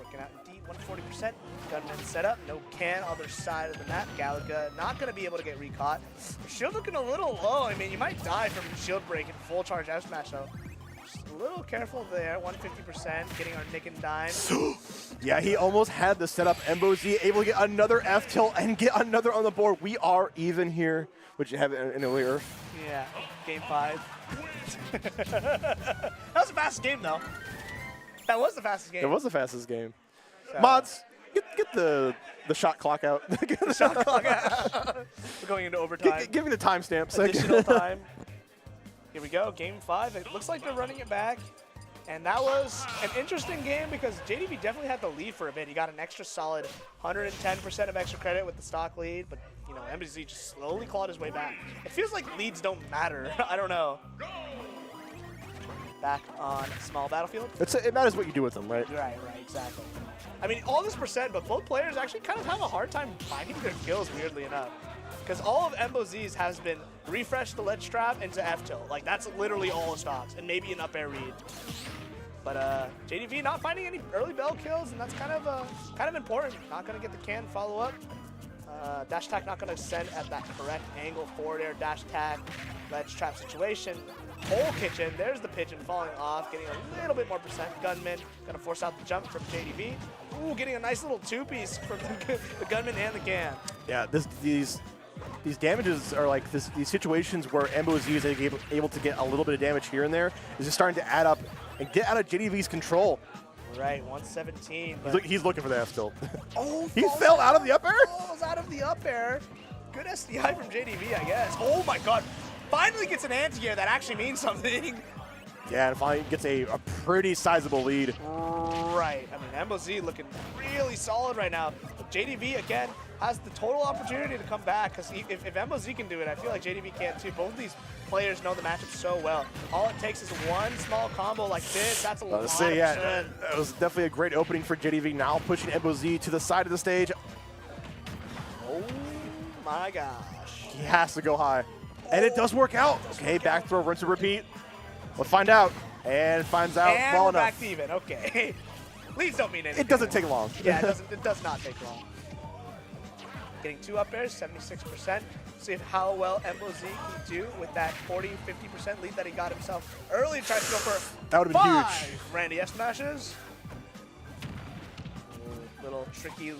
Working out indeed, 140%. Gunman set up, no Can, other side of the map. Galaga not going to be able to get recaught. Shield looking a little low. I mean, you might die from shield break in full charge F smash though. A little careful there, 150%, getting our nick and dime. Yeah, he almost had the setup. Embo Z able to get another F tilt and get another on the board. We are even here, which you have in a earth. Yeah, game 5. That was the fastest game, though. That was the fastest game. It was the fastest game. So. Mods, get the shot clock out. The shot clock out. We're going into overtime. Give me the timestamps. Additional time. Here we go, game 5. It looks like they're running it back. And that was an interesting game because JDV definitely had the lead for a bit. He got an extra solid 110% of extra credit with the stock lead, but you know, Embo Z just slowly clawed his way back. It feels like leads don't matter. I don't know. Back on small battlefield. It matters what you do with them, right? Right, exactly. I mean, all this percent, but both players actually kind of have a hard time finding their kills, weirdly enough. Because all of Embo Z's has been refresh the ledge trap into F tilt. Like, that's literally all stocks, and maybe an up air read. But JDV not finding any early bell kills, and that's kind of important. Not going to get the Can follow up. Dash attack not going to send at that correct angle. Forward air, dash attack, ledge trap situation. Whole kitchen, there's the pigeon falling off, getting a little bit more percent. Gunman going to force out the jump from JDV. Ooh, getting a nice little two-piece from the Gunman and the Can. Yeah, these damages are like these situations where Embo Z is able to get a little bit of damage here and there. Is just starting to add up and get out of JDV's control. Right, 117. He's looking for the F tilt. Oh, he fell out of the up air? Falls out of the up air. Good SDI from JDV, I guess. Oh my god. Finally gets an anti-air that actually means something. Yeah, and finally gets a pretty sizable lead. Right. I mean, Embo Z looking really solid right now. But JDV, again, has the total opportunity to come back because if Embo Z can do it, I feel like JDV can too. Both of these players know the matchup so well. All it takes is one small combo like this. That's a lot of percent. Yeah, that was definitely a great opening for JDV. Now pushing Embo Z to the side of the stage. Oh my gosh. He has to go high. And it does work out. Okay, back throw, rinse and repeat. We'll find out. And finds out and well we're enough. Back to even. Okay. Leads don't mean anything. It doesn't take long. Yeah, it does not take long. Getting 2 up airs, 76%. See how well Embo Z can do with that 40-50% lead that he got himself early. Tries to go for that would have been huge. Randy S smashes. Little tricky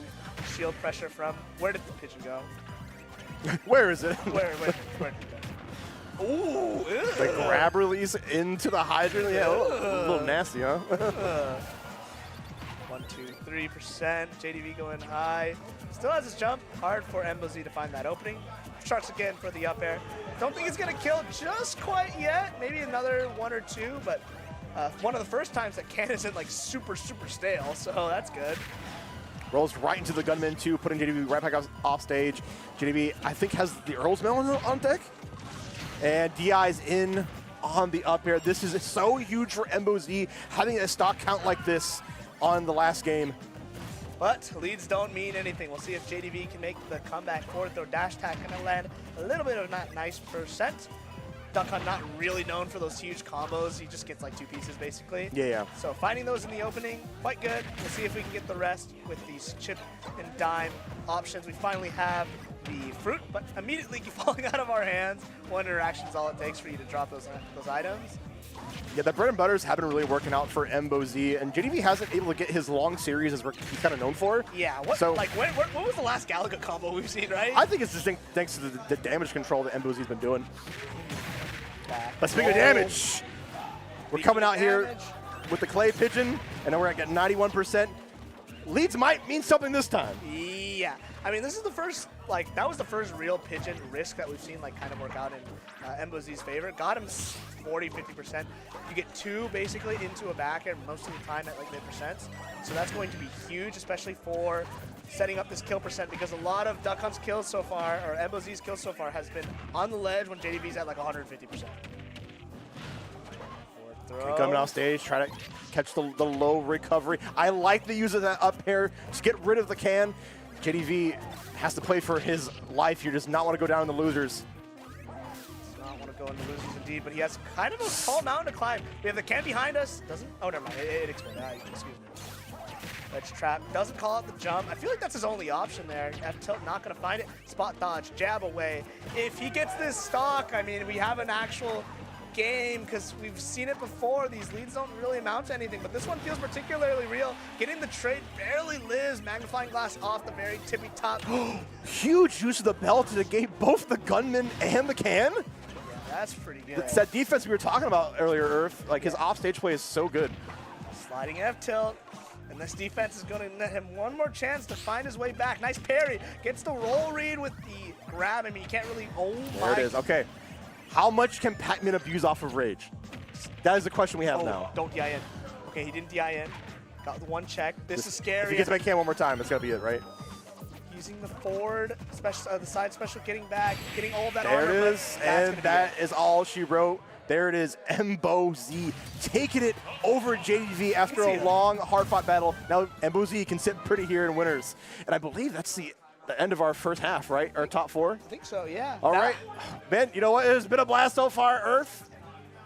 shield pressure from. Where did the pigeon go? Where is it? Where did it go? Ooh, the grab release into the hydrant. Yeah, a little nasty, huh? 1, 2, 3%. JDV going high. Still has his jump. Hard for Embo Z to find that opening. Sharks again for the up air. Don't think it's going to kill just quite yet. Maybe another 1 or 2, but one of the first times that Can isn't like super stale, so that's good. Rolls right into the gunman too, putting JDV right back off stage. JDV, I think, has the Earl's Melon on deck. And DI's in on the up air. This is so huge for Embo Z, having a stock count like this on the last game. But leads don't mean anything. We'll see if JDV can make the comeback. Forward throw dash attack gonna land a little bit of that nice percent. Duck Hunt not really known for those huge combos. He just gets like 2 pieces basically. Yeah. So finding those in the opening, quite good. We'll see if we can get the rest with these chip and dime options. We finally have the fruit, but immediately falling out of our hands. 1 interaction is all it takes for you to drop those items. Yeah, the bread and butters have been really working out for Embo Z, and JDV hasn't able to get his long series as he's kind of known for. Yeah, what was the last Galaga combo we've seen, right? I think it's just thanks to the damage control that Embo Z's been doing. But speaking of damage, we're coming out here with the clay pigeon, and then we're at 91%. Leads might mean something this time. Yeah, I mean, this is the first, that was the first real pigeon risk that we've seen, kind of work out in Embo Z's favor. Got him 40, 50%. You get 2 basically into a back air most of the time at mid-percents. So that's going to be huge, especially for setting up this kill percent, because a lot of Duck Hunt's kills so far, or Embo Z's kills so far, has been on the ledge when JDV's at 150%. Okay, coming off stage, try to catch the low recovery. I like the use of that up air to get rid of the can. JDV has to play for his life here, does not want to go down in the losers. Does not want to go into losers indeed, but he has kind of a tall mountain to climb. We have the can behind us. Doesn't? Oh, never mind. It exploded. Excuse me. Ledge trap. Doesn't call out the jump. I feel like that's his only option there. F tilt not going to find it. Spot dodge, jab away. If he gets this stock, I mean, we have an actual game, because we've seen it before. These leads don't really amount to anything, but this one feels particularly real. Getting the trade barely lives. Magnifying glass off the very tippy top. Huge use of the bell to negate both the gunman and the can. Yeah, that's pretty good. It's that defense we were talking about earlier, Earth. His offstage play is so good. Sliding F tilt. And this defense is going to net him one more chance to find his way back. Nice parry. Gets the roll read with the grab. I mean, you can't really There it is. Okay. How much can Pac-Man abuse off of Rage? That is the question we have now. Don't DI in. Okay, he didn't DI in. Got the 1 check. This is scary. If he gets back can one more time, that's got to be it, right? Using the forward, the side special, getting back, getting all of that There armor. it is, and that is all she wrote. There it is, Embo Z taking it over JDV after a long, hard-fought battle. Now Embo Z can sit pretty here in winners. And I believe that's the end of our first half, right? Our top 4? I think so, yeah. All right. Ben, you know what? It's been a blast so far, Earth.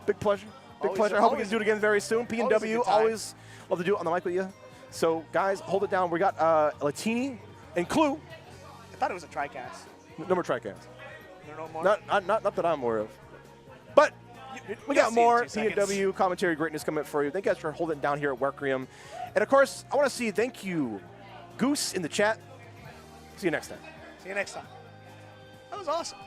Big pleasure. Big pleasure. I hope we can do it again very soon. PNW, always love to do it on the mic with you. So, guys, hold it down. We got Latini and Clue. I thought it was a TriCast. No more TriCast. There are no more? Not that I'm aware of. But we got more see in 2 PNW commentary greatness coming for you. Thank you guys for holding it down here at Requiem. And, of course, I want to see thank you, Goose, in the chat. See you next time. See you next time. That was awesome.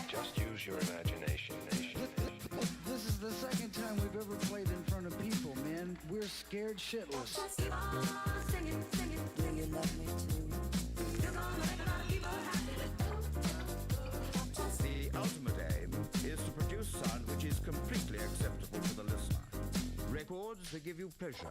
Just use your imagination, nation. This is the second time we've ever played in front of people, man. We're scared shitless. Do you love me too? The ultimate aim is to produce sound which is completely acceptable to the listener. Records that give you pleasure.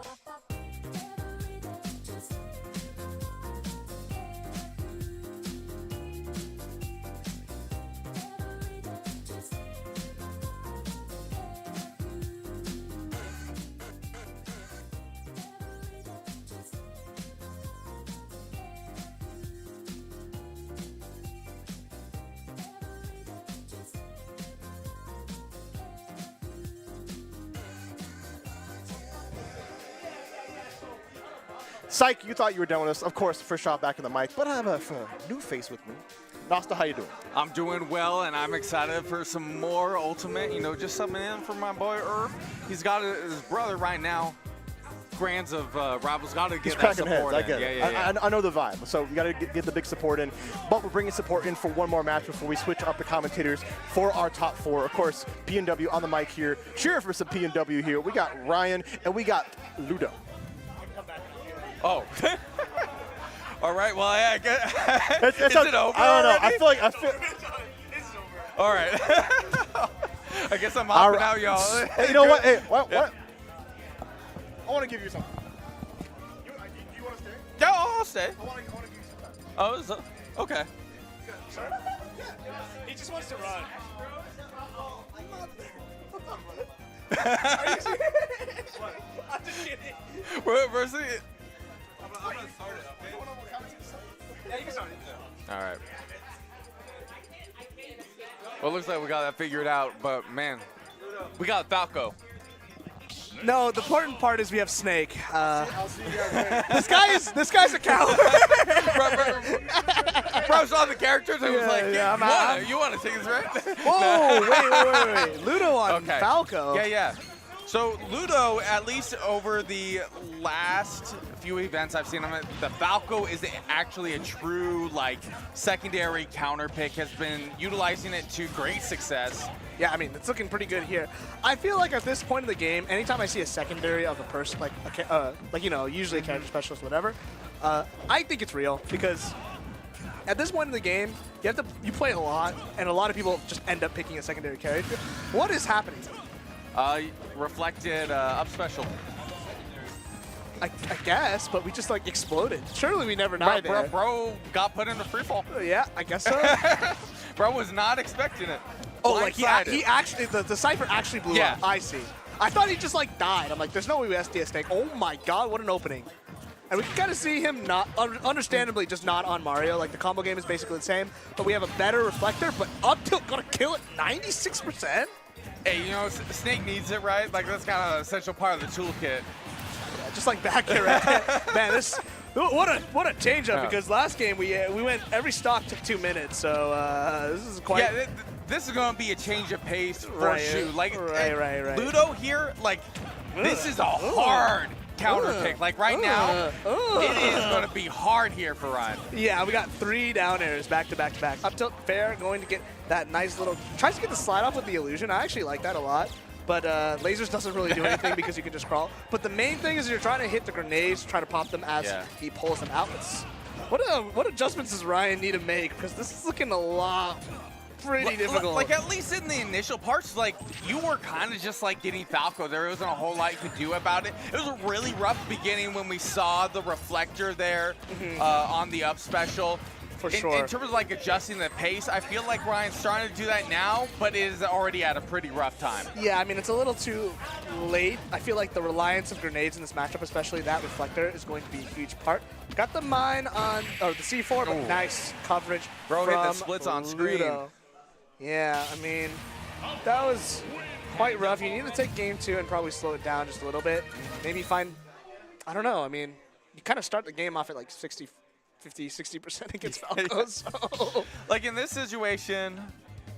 Psych, you thought you were done with us. Of course, first shot back in the mic, but I have a new face with me. Nasta, how you doing? I'm doing well, and I'm excited for some more Ultimate. You know, just something in for my boy Irv. He's got his brother right now. Grands of Rival's got to He's get that cracking support heads. I in. get it. Yeah. I know the vibe. So we got to get the big support in. But we're bringing support in for one more match before we switch up the commentators for our top four. Of course, PNW on the mic here. Cheer for some PNW here. We got Ryan and we got Ludo. Oh. All right. Well, I guess. It's Is it over? I don't know. Already? I feel. All right. I guess I'm hopping out, y'all. Hey, you know what? Hey, what? I want to give you something. Do you want to stay? Yeah, I'll stay. I want to give you some time. Oh, is that, okay. Sorry? He just wants to run. Are you serious? What? I'm just kidding. Where's the? I'm gonna start it, okay? Yeah, you can start it. All right. Well, it looks like we got that figured out, but man, we got Falco. No, the important part is we have Snake. This guy's a coward. Bro saw the characters and was like, you want to take this, right? Whoa, wait. Ludo on Falco. Yeah. So Ludo, at least over the last few events I've seen him at, the Falco is actually a true secondary counter pick, has been utilizing it to great success. Yeah, I mean, it's looking pretty good here. I feel like at this point in the game, anytime I see a secondary of a person, usually a character specialist, whatever, I think it's real because at this point in the game, you play a lot, and a lot of people just end up picking a secondary character. What is happening? Reflected up special. I guess, but we just exploded. Surely we never died there. Bro got put into free fall. Yeah, I guess so. Bro was not expecting it. Oh, he actually, the Cypher actually blew up. I see. I thought he just died. I'm like, there's no way we SDS Snake. Oh my God, what an opening. And we can kind of see him understandably just not on Mario. The combo game is basically the same, but we have a better reflector, but up tilt gonna kill it 96%? Hey, Snake needs it, right? That's kind of an essential part of the toolkit. Yeah, just like back here, right? Man, What a change up, Yeah. because last game we went, every stock took 2 minutes, so this is quite. Yeah, this is going to be a change of pace for Right, sure. Like, right. Ludo here, like, this is a hard counter pick. Like, right now, it is going to be hard here for Ryan. Yeah, we got 3 down airs back to back to back. Up tilt fair, going to get that nice little, tries to get the slide off with the illusion. I actually like that a lot. But lasers doesn't really do anything because you can just crawl. But the main thing is you're trying to hit the grenades, try to pop them as he pulls them out. What adjustments does Ryan need to make? Because this is looking a lot pretty difficult. Like, at least in the initial parts, like, you were kind of just like getting Falco. There wasn't a whole lot you could do about it. It was a really rough beginning when we saw the reflector there on the up special. For in terms of like adjusting the pace, I feel like Ryan's starting to do that now, but it is already at a pretty rough time. Yeah, I mean, it's a little too late. I feel like the reliance of grenades in this matchup, especially that reflector, is going to be a huge part. Got the mine on, or the C4, but nice coverage Bro, from hit the splits on screen. Ludo. Yeah, I mean, that was quite rough. You need to take game 2 and probably slow it down just a little bit. Maybe find, I don't know, I mean, you kind of start the game off at like 50, 60% against Falcos. So. Like, in this situation,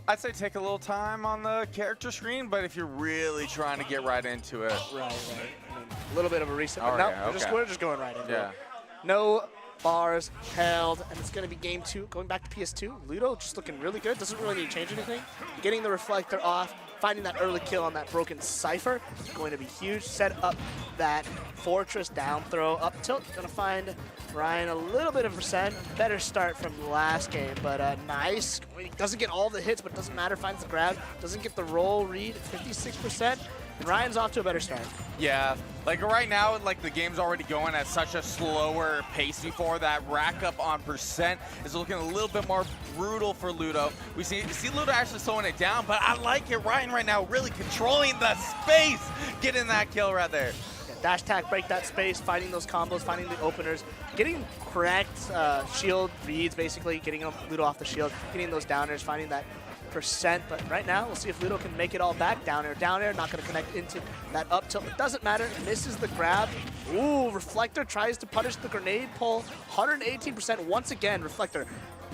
I'd say take a little time on the character screen, but if you're really trying to get right into it. Right. I mean, a little bit of a reset, but we're just going right into it. No bars held, and it's going to be game 2, going back to PS2. Ludo just looking really good, doesn't really need to change anything. Getting the reflector off, finding that early kill on that broken Cypher is going to be huge. Set up that fortress down throw, up tilt. Going to find Ryan a little bit of percent. Better start from the last game, but nice. He doesn't get all the hits, but doesn't matter. Finds the grab, doesn't get the roll read, 56%. And Ryan's off to a better start. Yeah, like right now, like the game's already going at such a slower pace before that rack up on percent is looking a little bit more brutal for Ludo. We see Ludo actually slowing it down, but I like it. Ryan right now really controlling the space, getting that kill right there. Yeah, dash attack, break that space, finding those combos, finding the openers, getting correct shield reads, basically getting Ludo off the shield, getting those downers, finding that percent. But right now, we'll see if Ludo can make it all back. Down air, not going to connect into that up tilt. It doesn't matter. Misses the grab. Ooh, Reflector tries to punish the grenade pull. 118% once again. Reflector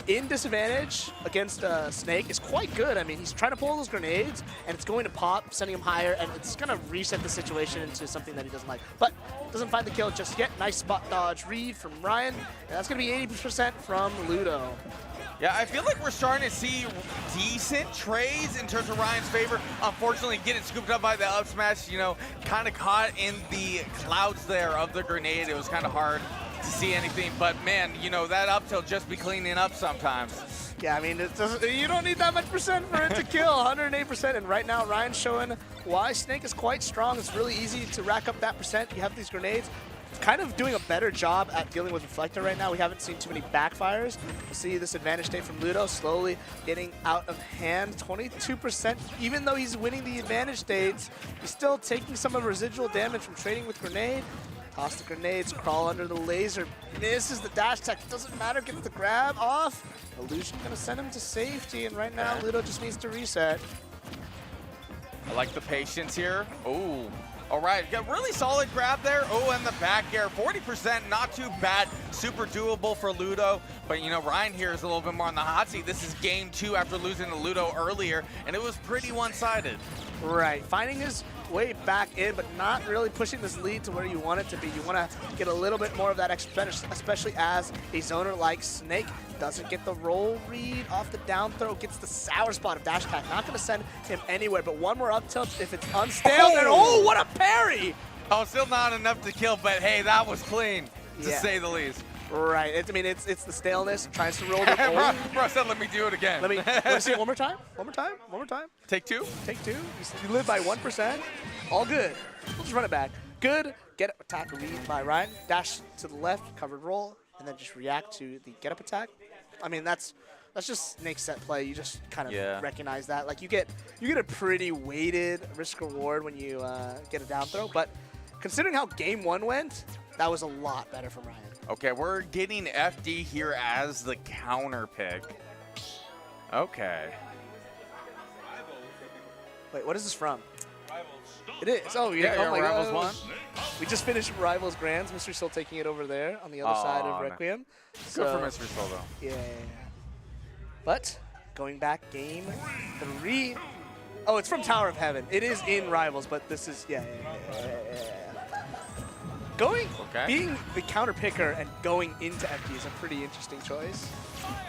in disadvantage against Snake is quite good. I mean, he's trying to pull those grenades, and it's going to pop, sending him higher, and it's going to reset the situation into something that he doesn't like. But doesn't find the kill just yet. Nice spot dodge read from Ryan, and that's going to be 80% from Ludo. Yeah, I feel like we're starting to see decent trades in terms of Ryan's favor. Unfortunately, getting scooped up by the up smash, you know, kind of caught in the clouds there of the grenade. It was kind of hard to see anything, but man, you know, that up tilt just be cleaning up sometimes. Yeah, I mean, you don't need that much percent for it to kill, 108%, and right now Ryan's showing why Snake is quite strong. It's really easy to rack up that percent. You have these grenades. Kind of doing a better job at dealing with Reflector right now. We haven't seen too many backfires. We'll see this advantage state from Ludo slowly getting out of hand. 22%, even though he's winning the advantage states, he's still taking some of the residual damage from trading with grenade. Toss the grenades, crawl under the laser, misses the dash attack, doesn't matter, gets the grab off. Illusion gonna send him to safety, and right now Ludo just needs to reset. I like the patience here. Oh. All right, got really solid grab there. Oh, and the back air, 40%, not too bad. Super doable for Ludo. But, you know, Ryan here is a little bit more on the hot seat. This is game 2 after losing to Ludo earlier, and it was pretty one-sided. Right, finding his way back in, but not really pushing this lead to where you want it to be. You want to get a little bit more of that, especially as a zoner like Snake doesn't get the roll read off the down throw, gets the sour spot of dash attack. Not going to send him anywhere, but one more up tilt if it's unstale. And oh, what a parry! Oh, still not enough to kill, but hey, that was clean, to say the least. Right, I mean, it's the staleness, tries to roll the bro said, let me do it again. Let me see it one more time, one more time. Take 2? Take 2, you live by 1%, all good. We'll just run it back. Good, get up attack read by Ryan, dash to the left, covered roll, and then just react to the get up attack. I mean, that's just Snake's set play. You just kind of recognize that. Like you get a pretty weighted risk reward when you get a down throw, but considering how game 1 went, that was a lot better from Ryan. Okay, we're getting FD here as the counter pick. Okay. Wait, what is this from? It is. Oh, yeah. Oh my Rivals God. 1. We just finished Rivals Grands. Mystery Soul taking it over there on the other side of Requiem. Good for Mystery Soul, though. Yeah. But going back, game 3. Oh, it's from Tower of Heaven. It is in Rivals, but this is, being the counter picker and going into FD is a pretty interesting choice.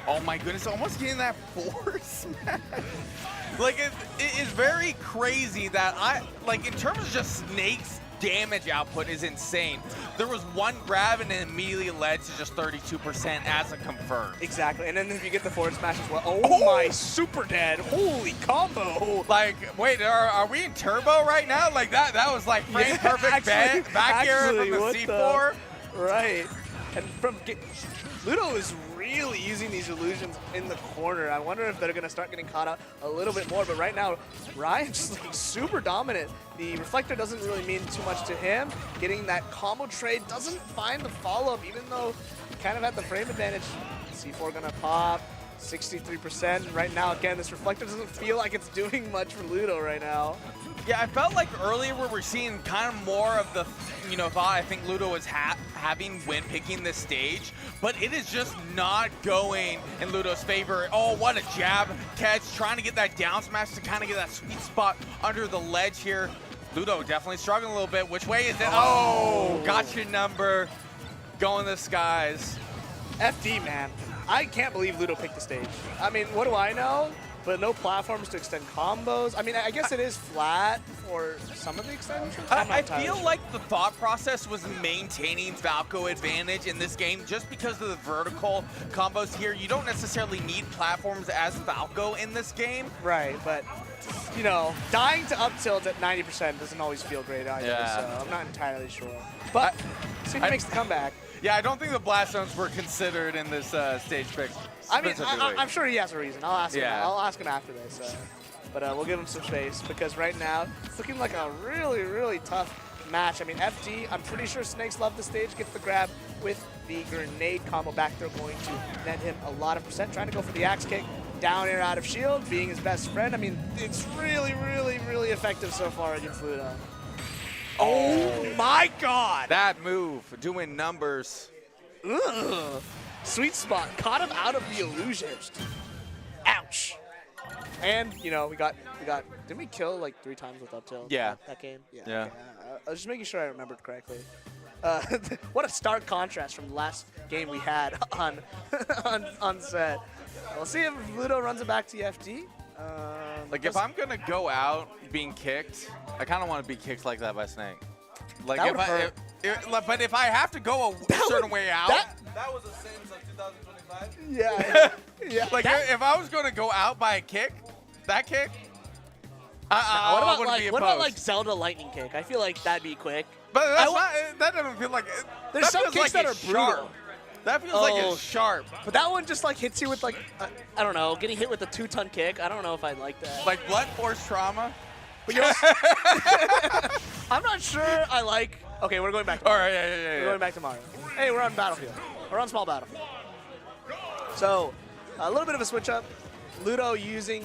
Oh my goodness, almost getting that force smash. Like, it is very crazy that in terms of just Snake's damage output is insane. There was one grab and it immediately led to just 32% as a confirm. Exactly, and then if you get the forward smash as well, oh my, super dead, holy combo. Like, wait, are we in turbo right now? Like, that was like frame perfect back here from the C4. Right, and Ludo is really using these illusions in the corner. I wonder if they're going to start getting caught out a little bit more, but right now, Ryan's just looking super dominant. The reflector doesn't really mean too much to him. Getting that combo trade doesn't find the follow-up, even though he kind of had the frame advantage. C4 going to pop, 63%. Right now, again, this reflector doesn't feel like it's doing much for Ludo right now. Yeah, I felt like earlier we were seeing kind of more of the, thought I think Ludo was having when picking this stage, but it is just not going in Ludo's favor. Oh, what a jab catch, trying to get that down smash to kind of get that sweet spot under the ledge here. Ludo definitely struggling a little bit. Which way is it? Oh, got your number. Going the skies. FD, man. I can't believe Ludo picked the stage. I mean, what do I know? But no platforms to extend combos. I mean, I guess it is flat for some of the extensions. I feel like the thought process was maintaining Falco advantage in this game just because of the vertical combos here. You don't necessarily need platforms as Falco in this game. Right, but, dying to up tilt at 90% doesn't always feel great either, so I'm not entirely sure. But, see if he makes the comeback. Yeah, I don't think the Blast Zones were considered in this stage pick. I mean, I'm sure he has a reason. I'll ask him. I'll ask him after this. But we'll give him some space because right now it's looking like a really, really tough match. I mean, FD, I'm pretty sure Snakes love the stage. Gets the grab with the grenade combo back there, going to net him a lot of percent. Trying to go for the axe kick. Down air out of shield, being his best friend. I mean, it's really, really, really effective so far against Ludo. Oh my God! That move, doing numbers. Ugh. Sweet spot, caught him out of the illusion. Ouch. And, we got, didn't we kill like 3 times with up tilt? Yeah. That game? Yeah. Okay. I was just making sure I remembered correctly. What a stark contrast from the last game we had on set. We'll see if Ludo runs it back to FD. If I'm going to go out being kicked, I kind of want to be kicked like that by Snake. Like, but if I have to go a certain way out. That was the same as 2025? Yeah. Yeah. Like, if I was going to go out by a kick, that kick, what about like Zelda lightning kick? I feel like that'd be quick. But that doesn't feel like it. There's some kicks that are brutal. That feels like it's sharp. But that one just like hits you with like, I don't know, getting hit with a 2-ton kick. I don't know if I'd like that. Like blunt force trauma? But I'm not sure I like. Okay, we're going back to Mario. All right, yeah. We're going back to Mario. Hey, we're on Battlefield. We're on small Battlefield. So, a little bit of a switch up. Ludo using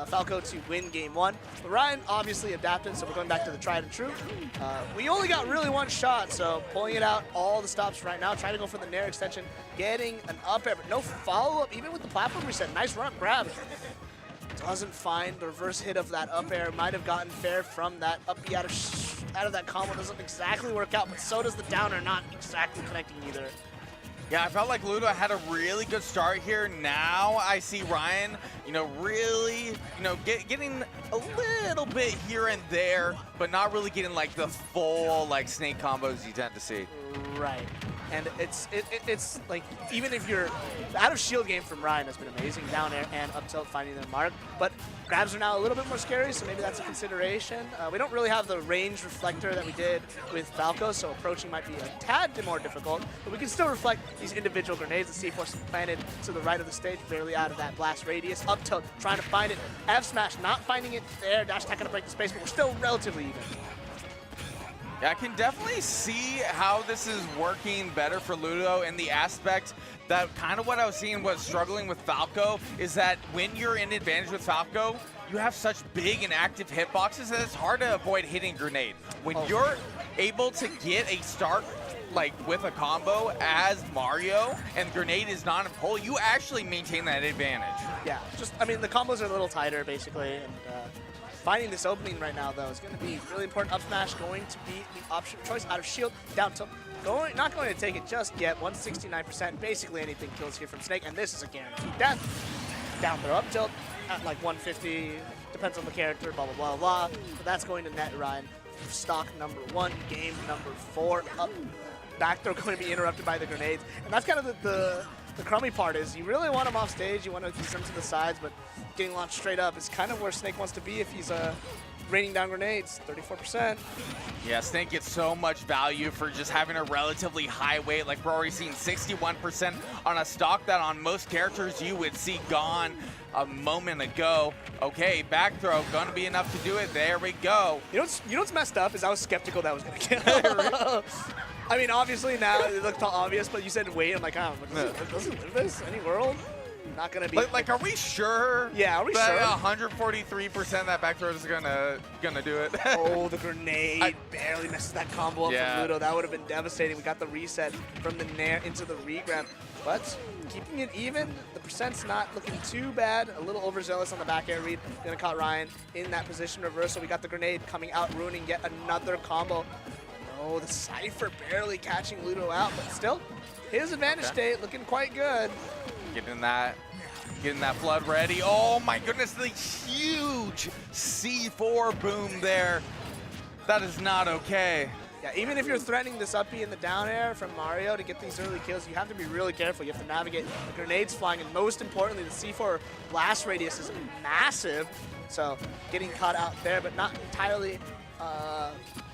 Falco to win game 1. But Ryan obviously adapted, so we're going back to the tried and true. We only got really one shot, so pulling it out, all the stops right now, trying to go for the Nair extension, getting an up air, but no follow-up, even with the platform reset. Nice run-up grab. Doesn't find the reverse hit of that up air. Might have gotten fair from that up B out of that combo. Doesn't exactly work out, but so does the downer, not exactly connecting either. Yeah, I felt like Ludo had a really good start here. Now I see Ryan, really, getting a little bit here and there, but not really getting like the full like Snake combos you tend to see. Right. And it's like, even if you're out of shield game from Ryan has been amazing, down air and up tilt finding their mark, but grabs are now a little bit more scary, so maybe that's a consideration. We don't really have the range reflector that we did with Falco, so approaching might be a tad more difficult, but we can still reflect these individual grenades. The C4 planted to the right of the stage, barely out of that blast radius. Up tilt, trying to find it. F smash, not finding it there. Dash attack gonna break the space, but we're still relatively even. Yeah, I can definitely see how this is working better for Ludo in the aspect that kind of what I was seeing was struggling with Falco is that when you're in advantage with Falco, you have such big and active hitboxes that it's hard to avoid hitting grenade. When you're able to get a start like with a combo as Mario and grenade is not in pull, you actually maintain that advantage. Yeah, I mean, the combos are a little tighter, basically, and finding this opening right now, though, is going to be really important. Up smash going to be the option of choice. Out of shield, down tilt. Not going to take it just yet. 169%. Basically anything kills here from Snake, and this is a guaranteed death. Down throw, up tilt at like 150. Depends on the character, blah, blah, blah, blah. But that's going to net Ryan. Stock number 1, game number 4. Up, back throw going to be interrupted by the grenades. And that's kind of the crummy part is you really want him off stage. You want to keep him to the sides, but getting launched straight up is kind of where Snake wants to be if he's raining down grenades, 34%. Yeah, Snake gets so much value for just having a relatively high weight. Like we're already seeing 61% on a stock that on most characters you would see gone a moment ago. Okay, back throw, gonna be enough to do it. There we go. You know what's messed up is I was skeptical that was gonna kill. I mean, obviously now it looked obvious, but you said wait. I'm like, does it live this? Any world? Not gonna be. Like, are we sure? Yeah, are we that sure? 143% that back throw is gonna do it. Oh, the grenade barely misses that combo up from Ludo. That would have been devastating. We got the reset from the Nair into the regrab, but keeping it even. The percent's not looking too bad. A little overzealous on the back air read. Gonna caught Ryan in that position reversal. We got the grenade coming out, ruining yet another combo. Oh, the Cypher barely catching Ludo out, but still, his advantage state looking quite good. Getting that flood ready. Oh my goodness, the huge C4 boom there. That is not okay. Yeah, even if you're threatening this up B in the down air from Mario to get these early kills, you have to be really careful. You have to navigate the grenades flying, and most importantly, the C4 blast radius is massive. So getting caught out there, but not entirely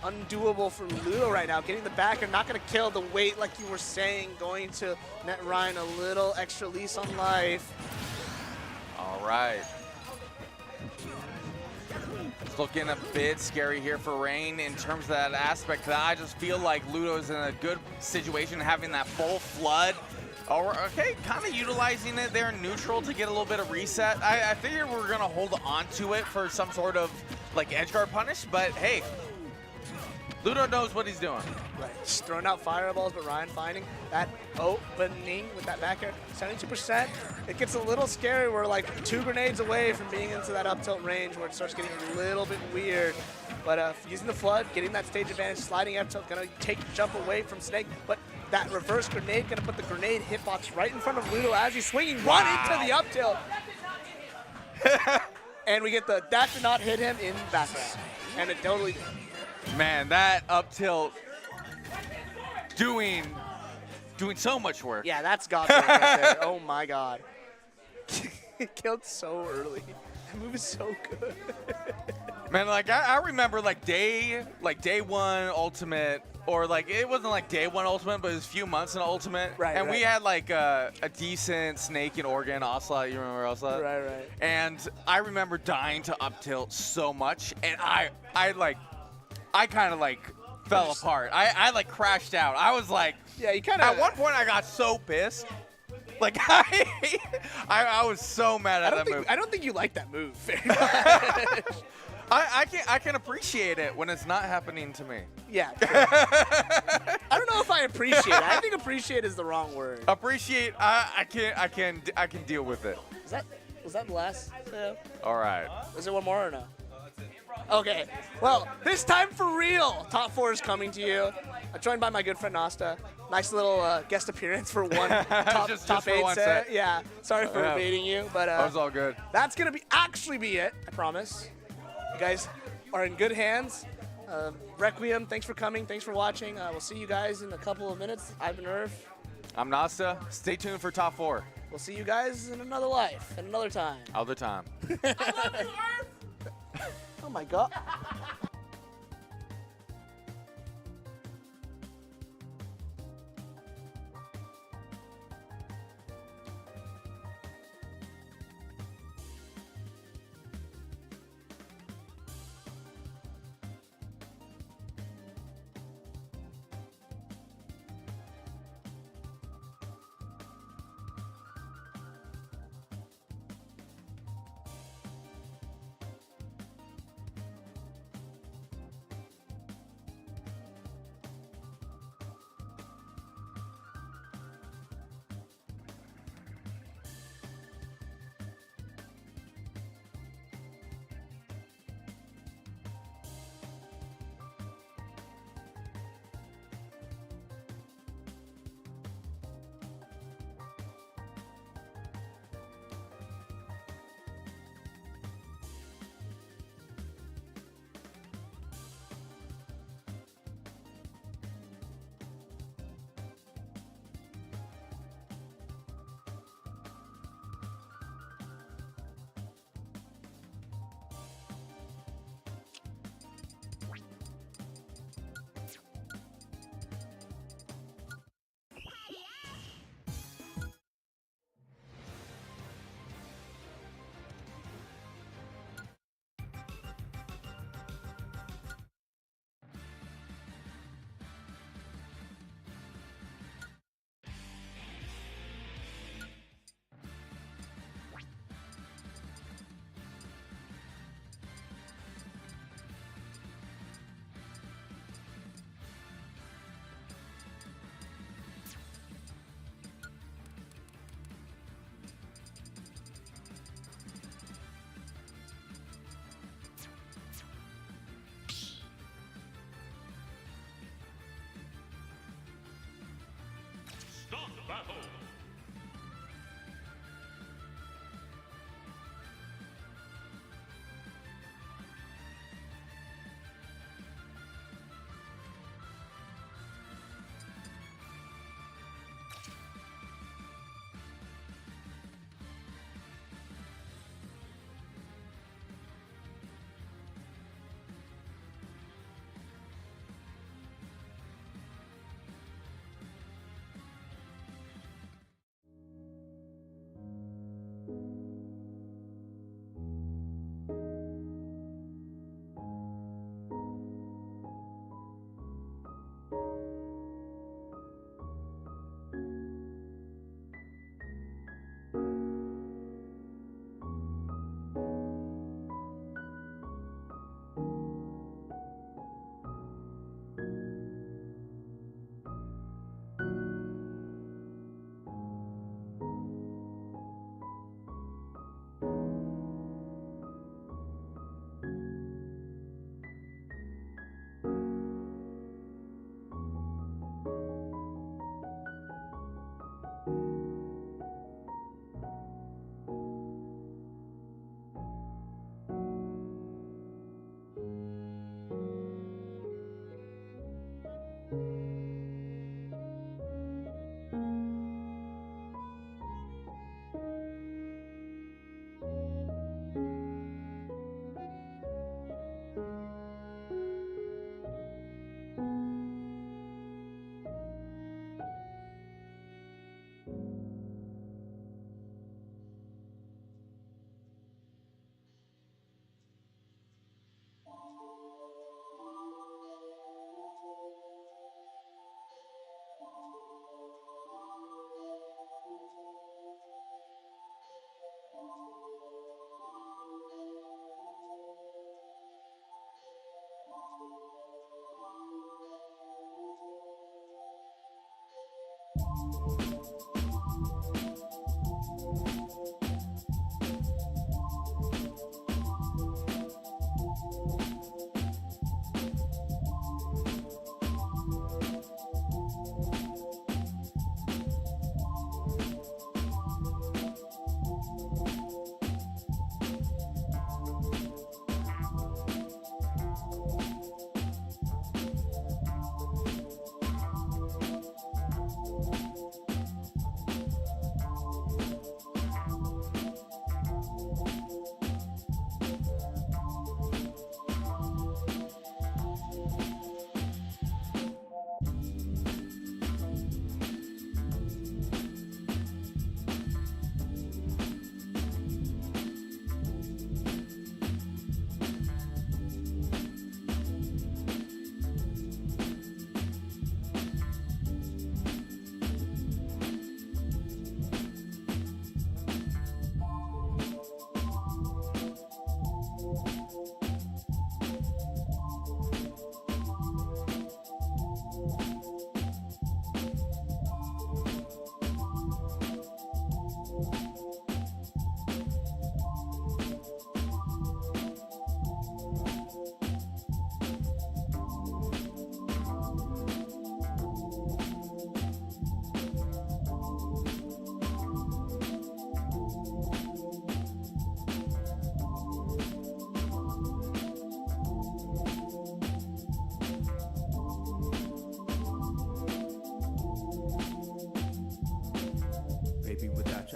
undoable for Ludo right now. Getting the backer, not going to kill the weight like you were saying, going to net Ryan a little extra lease on life. All right. It's looking a bit scary here for Rain in terms of that aspect. I just feel like Ludo's in a good situation having that full flood. Okay, kind of utilizing it there in neutral to get a little bit of reset. I figured we were going to hold on to it for some sort of like edge guard punish, but hey, Ludo knows what he's doing. Right, just throwing out fireballs, but Ryan finding that opening with that back air, 72%. It gets a little scary. We're like 2 grenades away from being into that up tilt range where it starts getting a little bit weird. But using the flood, getting that stage advantage, sliding up tilt, gonna take the jump away from Snake, but that reverse grenade gonna put the grenade hitbox right in front of Ludo as he's swinging one into the up tilt. And we get that did not hit him in background. And it totally did. Man, that up tilt doing so much work. Yeah, that's God work right there. Oh my God. It killed so early. That move is so good. Man, like I remember like day 1 ultimate, or like it wasn't like day 1 ultimate, but it was a few months in ultimate. Right, and right. we had like a decent Snake in Oregon, Ocelot. You remember Ocelot? Right, right. And I remember dying to up tilt so much, and I kind of like fell apart. I like crashed out. I was like, yeah, you kind of. At one point, I got so pissed. Like I was so mad at that move. I don't think you like that move very much. I can appreciate it when it's not happening to me. Yeah. I don't know if I appreciate it. I think appreciate is the wrong word. Appreciate. I can deal with it. Was that the last? All right. Is there one more or no? Okay. Well, this time for real. Top 4 is coming to you. I'm joined by my good friend Nasta. Nice little guest appearance for one top 8 set. Yeah. Sorry for evading you, but that was all good. That's gonna actually be it. I promise. You guys are in good hands. Requiem, thanks for coming. Thanks for watching. We'll see you guys in a couple of minutes. I've been Irv. I'm Nasta. Stay tuned for top 4. We'll see you guys in another life, at another time. Other time. Oh my God.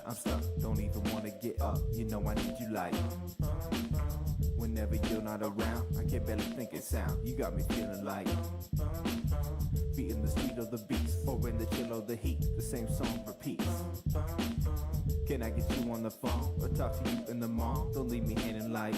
I'm stuck, don't even wanna get up. You know I need you like whenever you're not around, I can barely think it sound. You got me feeling like beating the speed of the beats, or in the chill of the heat, the same song repeats. Can I get you on the phone, or talk to you in the mall? Don't leave me hanging like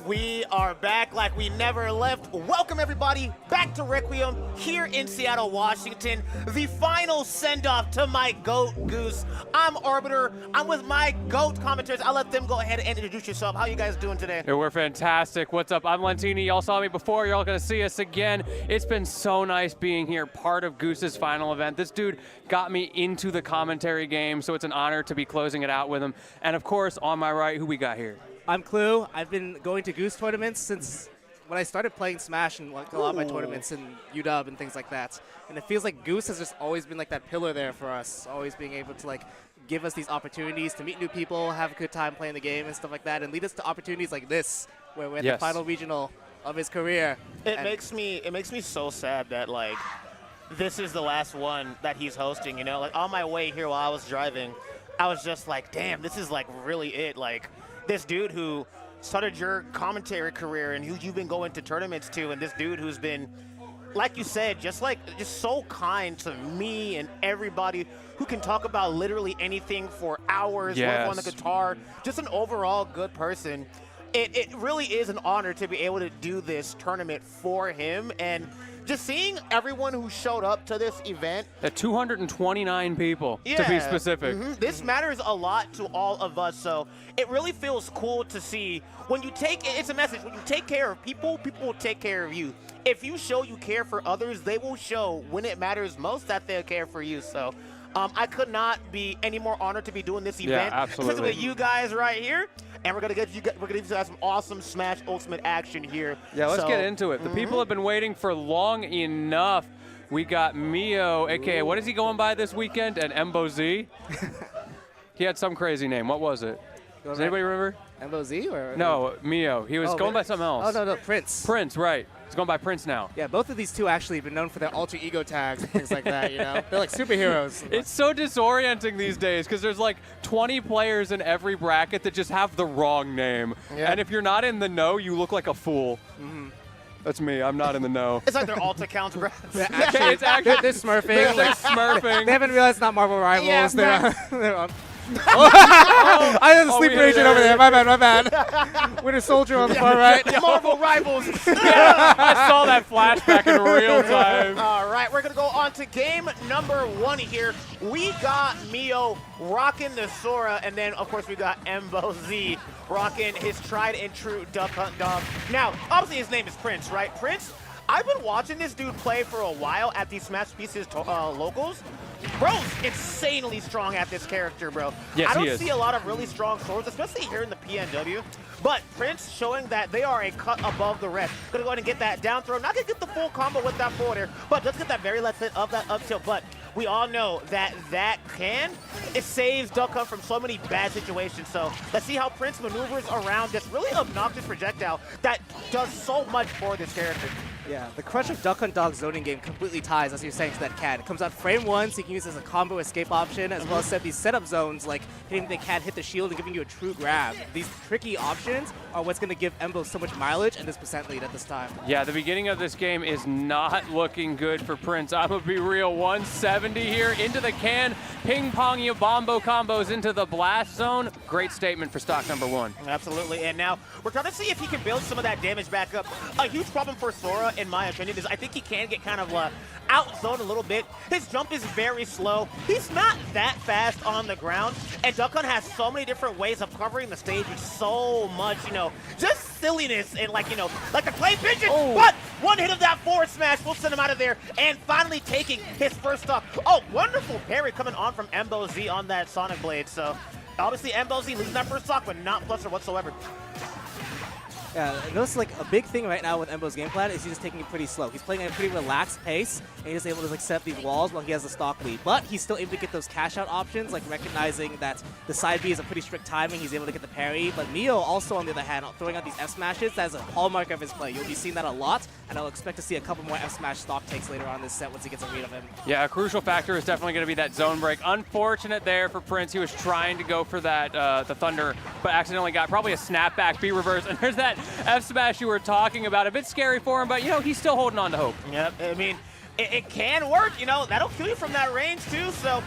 We are back like we never left. Welcome, everybody, back to Requiem here in Seattle, Washington. The final send-off to my GOAT, Goose. I'm Arbiter. I'm with my GOAT commentators. I'll let them go ahead and introduce yourself. How you guys doing today? Hey, we're fantastic. What's up? I'm Lentini. Y'all saw me before. Y'all going to see us again. It's been so nice being here, part of Goose's final event. This dude got me into the commentary game, so it's an honor to be closing it out with him. And, of course, on my right, who we got here? I'm Clue. I've been going to Goose tournaments since when I started playing Smash and like a lot of my tournaments in UW and things like that. And it feels like Goose has just always been like that pillar there for us, always being able to like give us these opportunities to meet new people, have a good time playing the game and stuff like that, and lead us to opportunities like this, where we're at the final regional of his career. It makes me so sad that like this is the last one that he's hosting. You know, like on my way here while I was driving, I was just like, damn, this is like really it. Like this dude who started your commentary career and who you've been going to tournaments to, and this dude who's been, like you said, just so kind to me and everybody who can talk about literally anything for hours, work on the guitar, just an overall good person. It really is an honor to be able to do this tournament for him, and just seeing everyone who showed up to this event. 229 people, to be specific. This matters a lot to all of us, so it really feels cool to see when you it's a message, when you take care of people, people will take care of you. If you show you care for others, they will show when it matters most that they'll care for you, so. I could not be any more honored to be doing this event, especially with you guys right here. And we're gonna give you guys some awesome Smash Ultimate action here. Yeah, let's get into it. The people have been waiting for long enough. We got Mio, aka what is he going by this weekend? And Embo Z. He had some crazy name. What was it? Does anybody remember? Embo Z or no, Mio. He was going by something else. Oh no, Prince. Prince, right? He's going by Prince now. Yeah, both of these two actually have been known for their alter ego tags and things like that, you know? They're like superheroes. It's so disorienting these days because there's like 20 players in every bracket that just have the wrong name. Yeah. And if you're not in the know, you look like a fool. That's me. I'm not in the know. It's like their alt accounts, bro. They're smurfing. They're smurfing. They haven't realized it's not Marvel Rivals. Yeah, they're on. I have a sleeper agent over there. My bad. Winter Soldier on the far right. Marvel Rivals. I saw that flashback in real time. All right, we're going to go on to game number 1 here. We got Mio rocking the Sora, and then, of course, we got Embo Z rocking his tried and true Duck Hunt dog. Now, obviously, his name is Prince, right? Prince, I've been watching this dude play for a while at these Smash Pieces locals. Bro's insanely strong at this character, bro. Yes, I don't see a lot of really strong swords, especially here in the PNW. But Prince showing that they are a cut above the rest. Gonna go ahead and get that down throw. Not gonna get the full combo with that forward air, but does get that very left hit of that up tilt. But we all know that it saves Duck Hunt from so many bad situations. So let's see how Prince maneuvers around this really obnoxious projectile that does so much for this character. Yeah, the crunch of Duck Hunt Dog zoning game completely ties, as you're saying, to that CAD. It comes out frame 1, so you can use it as a combo escape option, as well as set these setup zones, like hitting the CAD, hit the shield, and giving you a true grab. These tricky options are what's going to give Embo so much mileage and this percent lead at this time. Yeah, the beginning of this game is not looking good for Prince. I'm going to be real. 170 here into the can. Ping-pong you bombo combos into the blast zone. Great statement for stock number 1. Absolutely, and now we're trying to see if he can build some of that damage back up. A huge problem for Sora, in my opinion, is I think he can get kind of out-zoned a little bit. His jump is very slow. He's not that fast on the ground, and Duck Hunt has so many different ways of covering the stage with so much, just silliness and like the clay pigeon. But one hit of that forward smash will send him out of there, and finally taking his first stock. Oh, wonderful parry coming on from Embo Z on that Sonic Blade. So obviously Embo Z losing that first stock, but not fluster whatsoever. Yeah, notice like a big thing right now with Embo's game plan is he's just taking it pretty slow. He's playing at a pretty relaxed pace, and he's able to like set up these walls while he has the stock lead. But he's still able to get those cash out options, like recognizing that the side B is a pretty strict timing. He's able to get the parry. But Mio also, on the other hand, throwing out these F smashes, that's a hallmark of his play. You'll be seeing that a lot, and I'll expect to see a couple more F smash stock takes later on in this set once he gets a read of him. Yeah, a crucial factor is definitely going to be that zone break. Unfortunate there for Prince. He was trying to go for that the Thunder, but accidentally got probably a snapback B reverse. And there's that F smash you were talking about. A bit scary for him, but he's still holding on to hope. Yep, I mean, it can work. That'll kill you from that range too. So,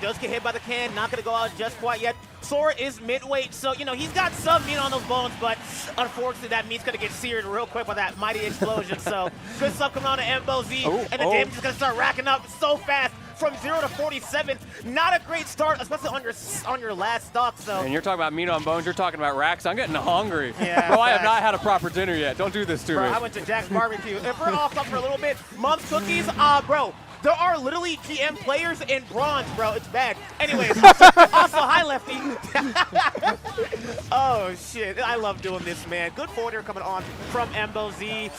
does get hit by the can. Not gonna go out just quite yet. Sora is mid-weight, so he's got some meat on those bones, but Unfortunately, that meat's going to get seared real quick by that mighty explosion. So good stuff coming on to Embo Z, and the damage is going to start racking up so fast. From 0 to 47, not a great start, especially on your last stock. So. And you're talking about meat on bones. You're talking about racks. I'm getting hungry. Yeah, bro, I have not had a proper dinner yet. Don't do this to me. I went to Jack's Barbecue. If we're off for a little bit, Mom's Cookies, bro. There are literally GM players in bronze, bro. It's bad. Anyways, also, hi, Lefty. Oh, shit. I love doing this, man. Good forwarder coming on from Embo Z.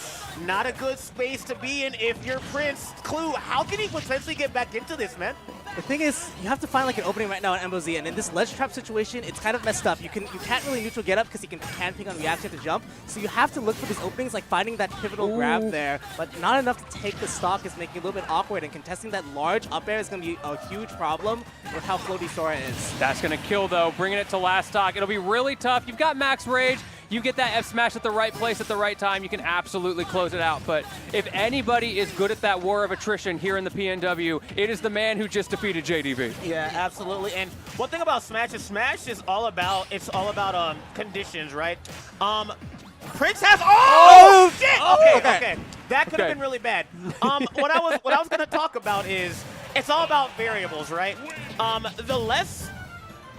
Not a good space to be in if you're Prince. Clue, how can he potentially get back into this, man? The thing is, you have to find like an opening right now in Embo Z, and in this ledge trap situation, it's kind of messed up. You can't really neutral get up because he can ping on reaction to jump. So you have to look for these openings, like finding that pivotal grab there, but not enough to take the stock is making it a little bit awkward, and contesting that large up air is going to be a huge problem with how floaty Sora is. That's going to kill though, bringing it to last stock. It'll be really tough. You've got max rage. You get that F smash at the right place at the right time, you can absolutely close it out. But if anybody is good at that war of attrition here in the PNW, it is the man who just defeated JDV. Yeah, absolutely. And one thing about Smash is all about conditions, right? Prince has shit. Okay. That could have been really bad. What I was going to talk about is it's all about variables, right? The less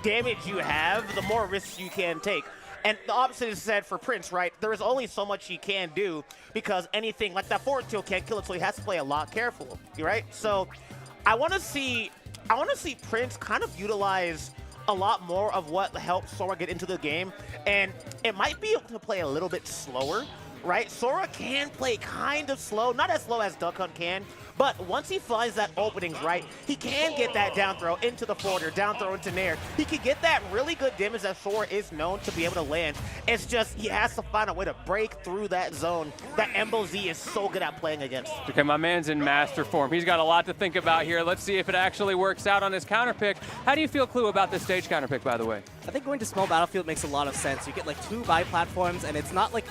damage you have, the more risks you can take. And the opposite is said for Prince, right? There is only so much he can do because anything like that forward tilt can't kill it, so he has to play a lot careful, right? So I want to see Prince kind of utilize a lot more of what helps Sora get into the game, and it might be able to play a little bit slower, right? Sora can play kind of slow, not as slow as Duck Hunt can, but once he finds that openings right, he can get that down throw into the forwarder, down throw into Nair. He can get that really good damage that Sora is known to be able to land. It's just he has to find a way to break through that zone that Embo Z is so good at playing against. Okay, my man's in master form. He's got a lot to think about here. Let's see if it actually works out on his counter pick. How do you feel, Clue, about this stage counter pick, by the way? I think going to small battlefield makes a lot of sense. You get like 2 buy platforms, and it's not like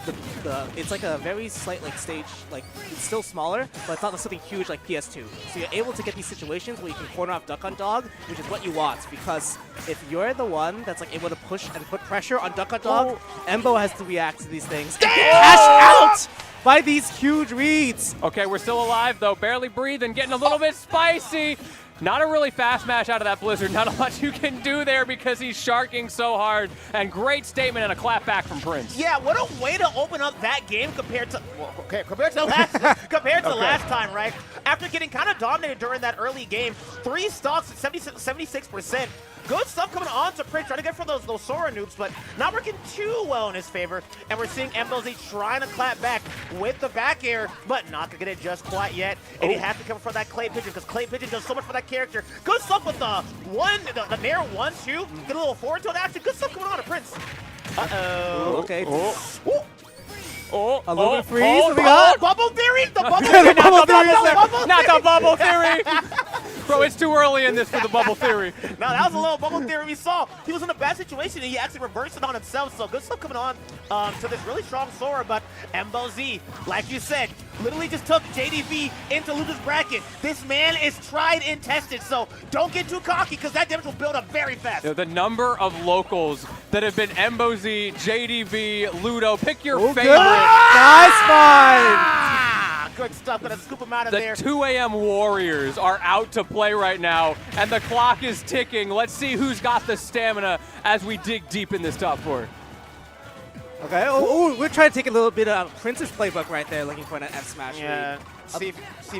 it's like a very slight like stage, like it's still smaller, but it's not like something huge like PS2. So you're able to get these situations where you can corner off Duck Hunt Dog, which is what you want, because if you're the one that's like able to push and put pressure on Duck Hunt Dog, Embo has to react to these things and get cashed out by these huge reads. Okay, we're still alive though, barely breathing, getting a little bit spicy. Not a really fast match out of that Blizzard. Not much you can do there because he's sharking so hard. And great statement and a clap back from Prince. Yeah, what a way to open up that game compared to last time, right? After getting kind of dominated during that early game, 3 stocks at 76%. Good stuff coming on to Prince, trying to get for those Sora noobs, but not working too well in his favor. And we're seeing Embo Z trying to clap back with the back air, but not gonna get it just quite yet. And he has to come for that Clay Pigeon because Clay Pigeon does so much for that character. Good stuff with the Nair 1-2. Get a little forward tilt action. Good stuff coming on to Prince. Uh-oh. Okay. A little bit freeze. What we got? Bubble theory. The bubble theory. Not the bubble theory. Bro, it's too early in this for the bubble theory. No, that was a little bubble theory we saw. He was in a bad situation, and he actually reversed it on himself. So good stuff coming on to this really strong Sora. But Embo Z, like you said, literally just took JDV into Ludo's bracket. This man is tried and tested, so don't get too cocky because that damage will build up very fast. The number of locals that have been Embo Z, JDV, Ludo, pick your favorite. Nice find! Good stuff. Gonna scoop him out of The there. 2 a.m. Warriors are out to play right now, and the clock is ticking. Let's see who's got the stamina as we dig deep in this top 4. Okay, we're trying to take a little bit of Prince's playbook right there, looking for an F smash. Yeah, see if we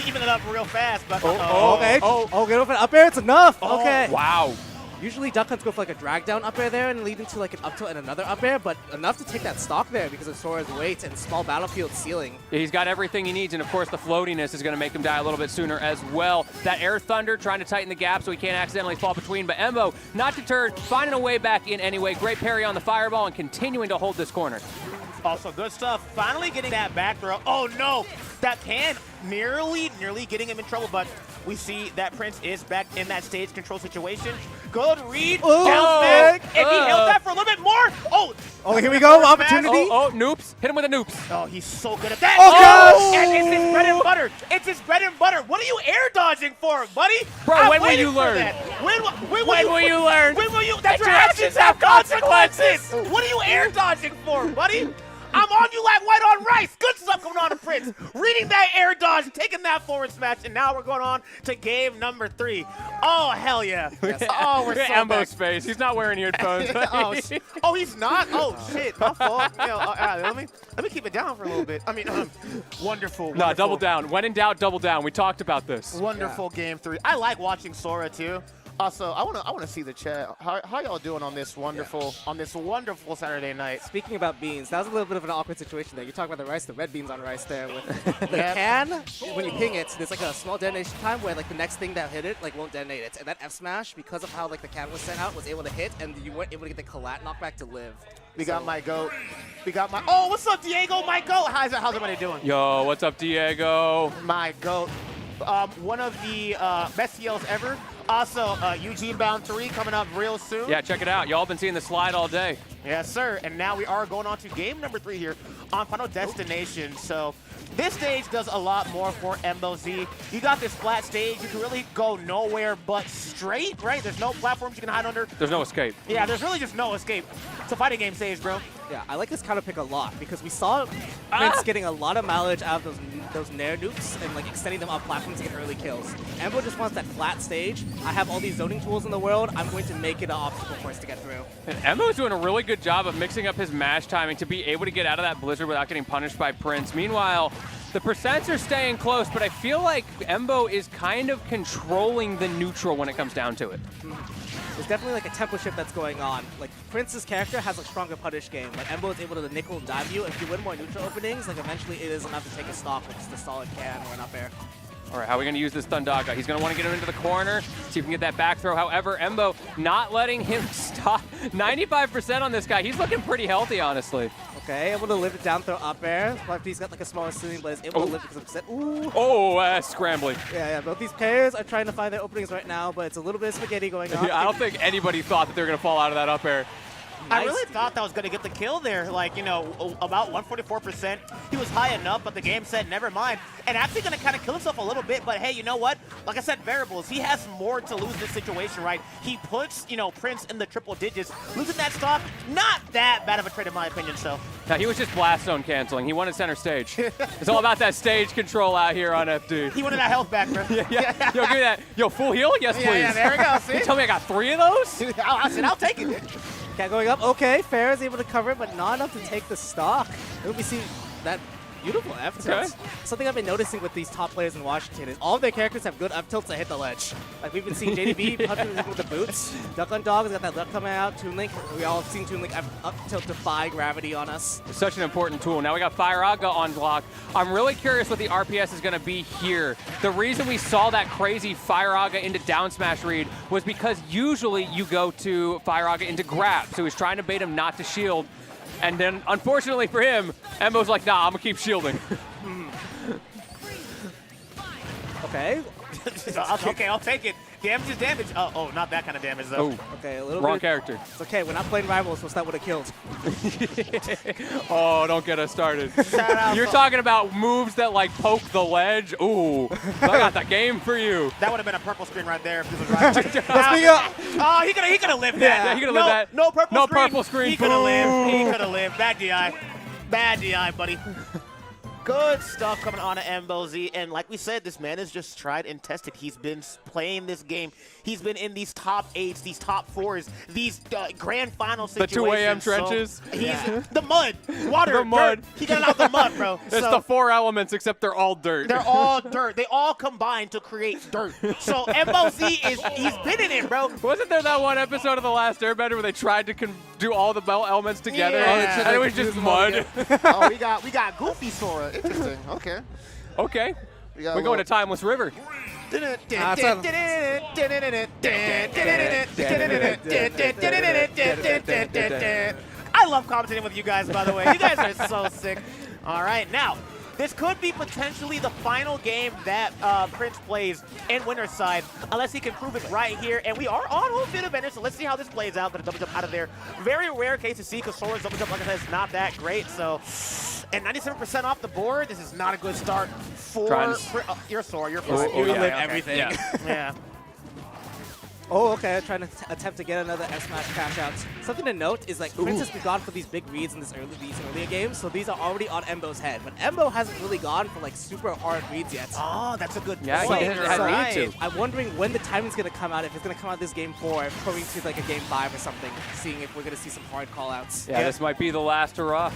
even it up real fast, but okay. Get over up air, it's enough. Okay. Wow. Usually Duck Hunts go for like a drag down up air there and lead into like an up tilt and another up air, but enough to take that stock there because of Sora's weight and small battlefield ceiling. He's got everything he needs, and of course the floatiness is going to make him die a little bit sooner as well. That Air Thunder trying to tighten the gap so he can't accidentally fall between, but Embo, not deterred, finding a way back in anyway. Great parry on the fireball and continuing to hold this corner. Also good stuff. Finally getting that back throw. Oh no! That can nearly getting him in trouble, but we see that Prince is back in that stage control situation. Good read. Oh. Down smash. If he held that for a little bit more. Oh, here we go. Opportunity. Oh, noops. Hit him with a noops. Oh, he's so good at that. Oh, gosh. And it's his bread and butter. It's his bread and butter. What are you air dodging for, buddy? Bro, when will you learn? When will you learn? When will you? That your actions have consequences. What are you air dodging for, buddy? I'm on you like white on rice. Good stuff coming on to Prince. Reading that air dodge, taking that forward smash, and now we're going on to game number 3. Oh, hell yeah. Yes. Oh, we're so Embo's face. He's not wearing earphones. Oh, he's not? Oh, shit. My fault. Let me keep it down for a little bit. I mean, wonderful. No, double down. When in doubt, double down. We talked about this. Wonderful game 3. I like watching Sora, too. Also, I wanna see the chat. How y'all doing on this wonderful Saturday night? Speaking about beans, that was a little bit of an awkward situation there. You talk about the rice, the red beans on rice there. With the can, when you ping it, there's like a small detonation time where like the next thing that hit it like won't detonate it. And that F smash, because of how like the can was sent out, was able to hit, and you weren't able to get the collat knockback to live. We got my goat. We got my. Oh, what's up, Diego? My goat. How's everybody doing? Yo, what's up, Diego? My goat. One of the best yells ever. Also, Eugene Bound 3 coming up real soon. Yeah, check it out. Y'all been seeing the slide all day. Yes, sir. And now we are going on to game number 3 here on Final Destination. So this stage does a lot more for Embo Z. You got this flat stage. You can really go nowhere but straight, right? There's no platforms you can hide under. There's no escape. Yeah, there's really just no escape. It's a fighting game stage, bro. Yeah, I like this counter pick a lot because we saw Prince getting a lot of mileage out of those Nair nukes and like extending them off platforms to get early kills. Embo just wants that flat stage. I have all these zoning tools in the world. I'm going to make it an obstacle for us to get through. And Embo's doing a really good job of mixing up his mash timing to be able to get out of that blizzard without getting punished by Prince. Meanwhile, the percents are staying close, but I feel like Embo is kind of controlling the neutral when it comes down to it. There's definitely like a tempo shift that's going on. Like Prince's character has a stronger punish game. Like Embo is able to nickel and dive you. If you win more neutral openings, like eventually it is enough to take a stock with just a solid can or an up air. All right, how are we going to use this Thundaga? He's going to want to get him into the corner, see if we can get that back throw. However, Embo not letting him stop. 95% on this guy. He's looking pretty healthy, honestly. Okay, able to live it down throw up air. But he's got like a smaller ceiling, but is able to live because of set. Ooh. Oh, scrambling. Yeah, both these pairs are trying to find their openings right now, but it's a little bit of spaghetti going on. Yeah, I don't think anybody thought that they were going to fall out of that up air. Nice. I really thought that was going to get the kill there. Like, you know, about 144%. He was high enough, but the game said never mind. And actually going to kind of kill himself a little bit. But hey, you know what? Like I said, variables. He has more to lose this situation, right? He puts, you know, Prince in the triple digits. Losing that stock, not that bad of a trade in my opinion, so. Now, he was just blast zone canceling. He wanted center stage. It's all about that stage control out here on FD. He wanted that health back, bro. yeah. Yo, give me that. Yo, full heal? Yes, please. Yeah, there we go. See? You tell me I got 3 of those? I said, I'll take it. Cat going up. Okay, Fair is able to cover it, but not enough to take the stock. We see that beautiful F tilts. Okay. Something I've been noticing with these top players in Washington is all of their characters have good F tilts that hit the ledge. Like we've been seeing JDV punching with the boots. Duck on Dog has got that luck coming out. Toon Link, we all have seen Toon Link up tilt defy gravity on us. It's such an important tool. Now we got Fire Aga on block. I'm really curious what the RPS is going to be here. The reason we saw that crazy Fire Aga into down smash read was because usually you go to Fire Aga into grab. So he's trying to bait him not to shield. And then, unfortunately for him, Embo's like, nah, I'm going to keep shielding. Okay. Okay, I'll take it. Damage is damage. Oh, not that kind of damage, though. Oh, okay, a little wrong bit. character. It's okay, we're not playing Rivals, so that would have killed. Oh, don't get us started. You're talking about moves that, like, poke the ledge? Ooh, I got the game for you. That would have been a purple screen right there if this was right. Oh, he could have lived that. Yeah, he could have lived that. No purple no screen. Purple screen. He could have lived. He could have lived. Bad DI. Bad DI, buddy. Good stuff coming on to Embo Z, and like we said, this man is just tried and tested. He's been playing this game. He's been in these top 8s, these top 4s, these grand final situations. The 2 a.m. trenches. So he's the mud, water, the mud. dirt. He got out the mud, bro. It's the 4 elements, except they're all dirt. They're all dirt. They all combine to create dirt. So Embo Z he's been in it, bro. Wasn't there that one episode of The Last Airbender where they tried to do all the elements together? Yeah. And it was just mud. Oh, we got Goofy Sora. Interesting. Okay. Okay. We're going to Timeless River. I love commentating with you guys, by the way. You guys are so sick. All right, now, this could be potentially the final game that Prince plays in winner's side, unless he can prove it right here. And we are on home field advantage, so let's see how this plays out. Gonna double jump out of there. Very rare case to see, because Sora's double jump, like I said, is not that great. So, and 97% off the board. This is not a good start for your Sora. You're fine. You live everything. Yeah. Oh, okay. Trying to attempt to get another F Smash cash out. Something to note is like Prince has been gone for these big reads in these earlier games, so these are already on Embo's head. But Embo hasn't really gone for like super hard reads yet. Oh, that's a good point. Yeah, he hasn't needed to. I'm wondering when the timing's gonna come out. If it's gonna come out this game 4, going to like a game 5 or something, seeing if we're gonna see some hard callouts. Yeah, this might be the last hurrah.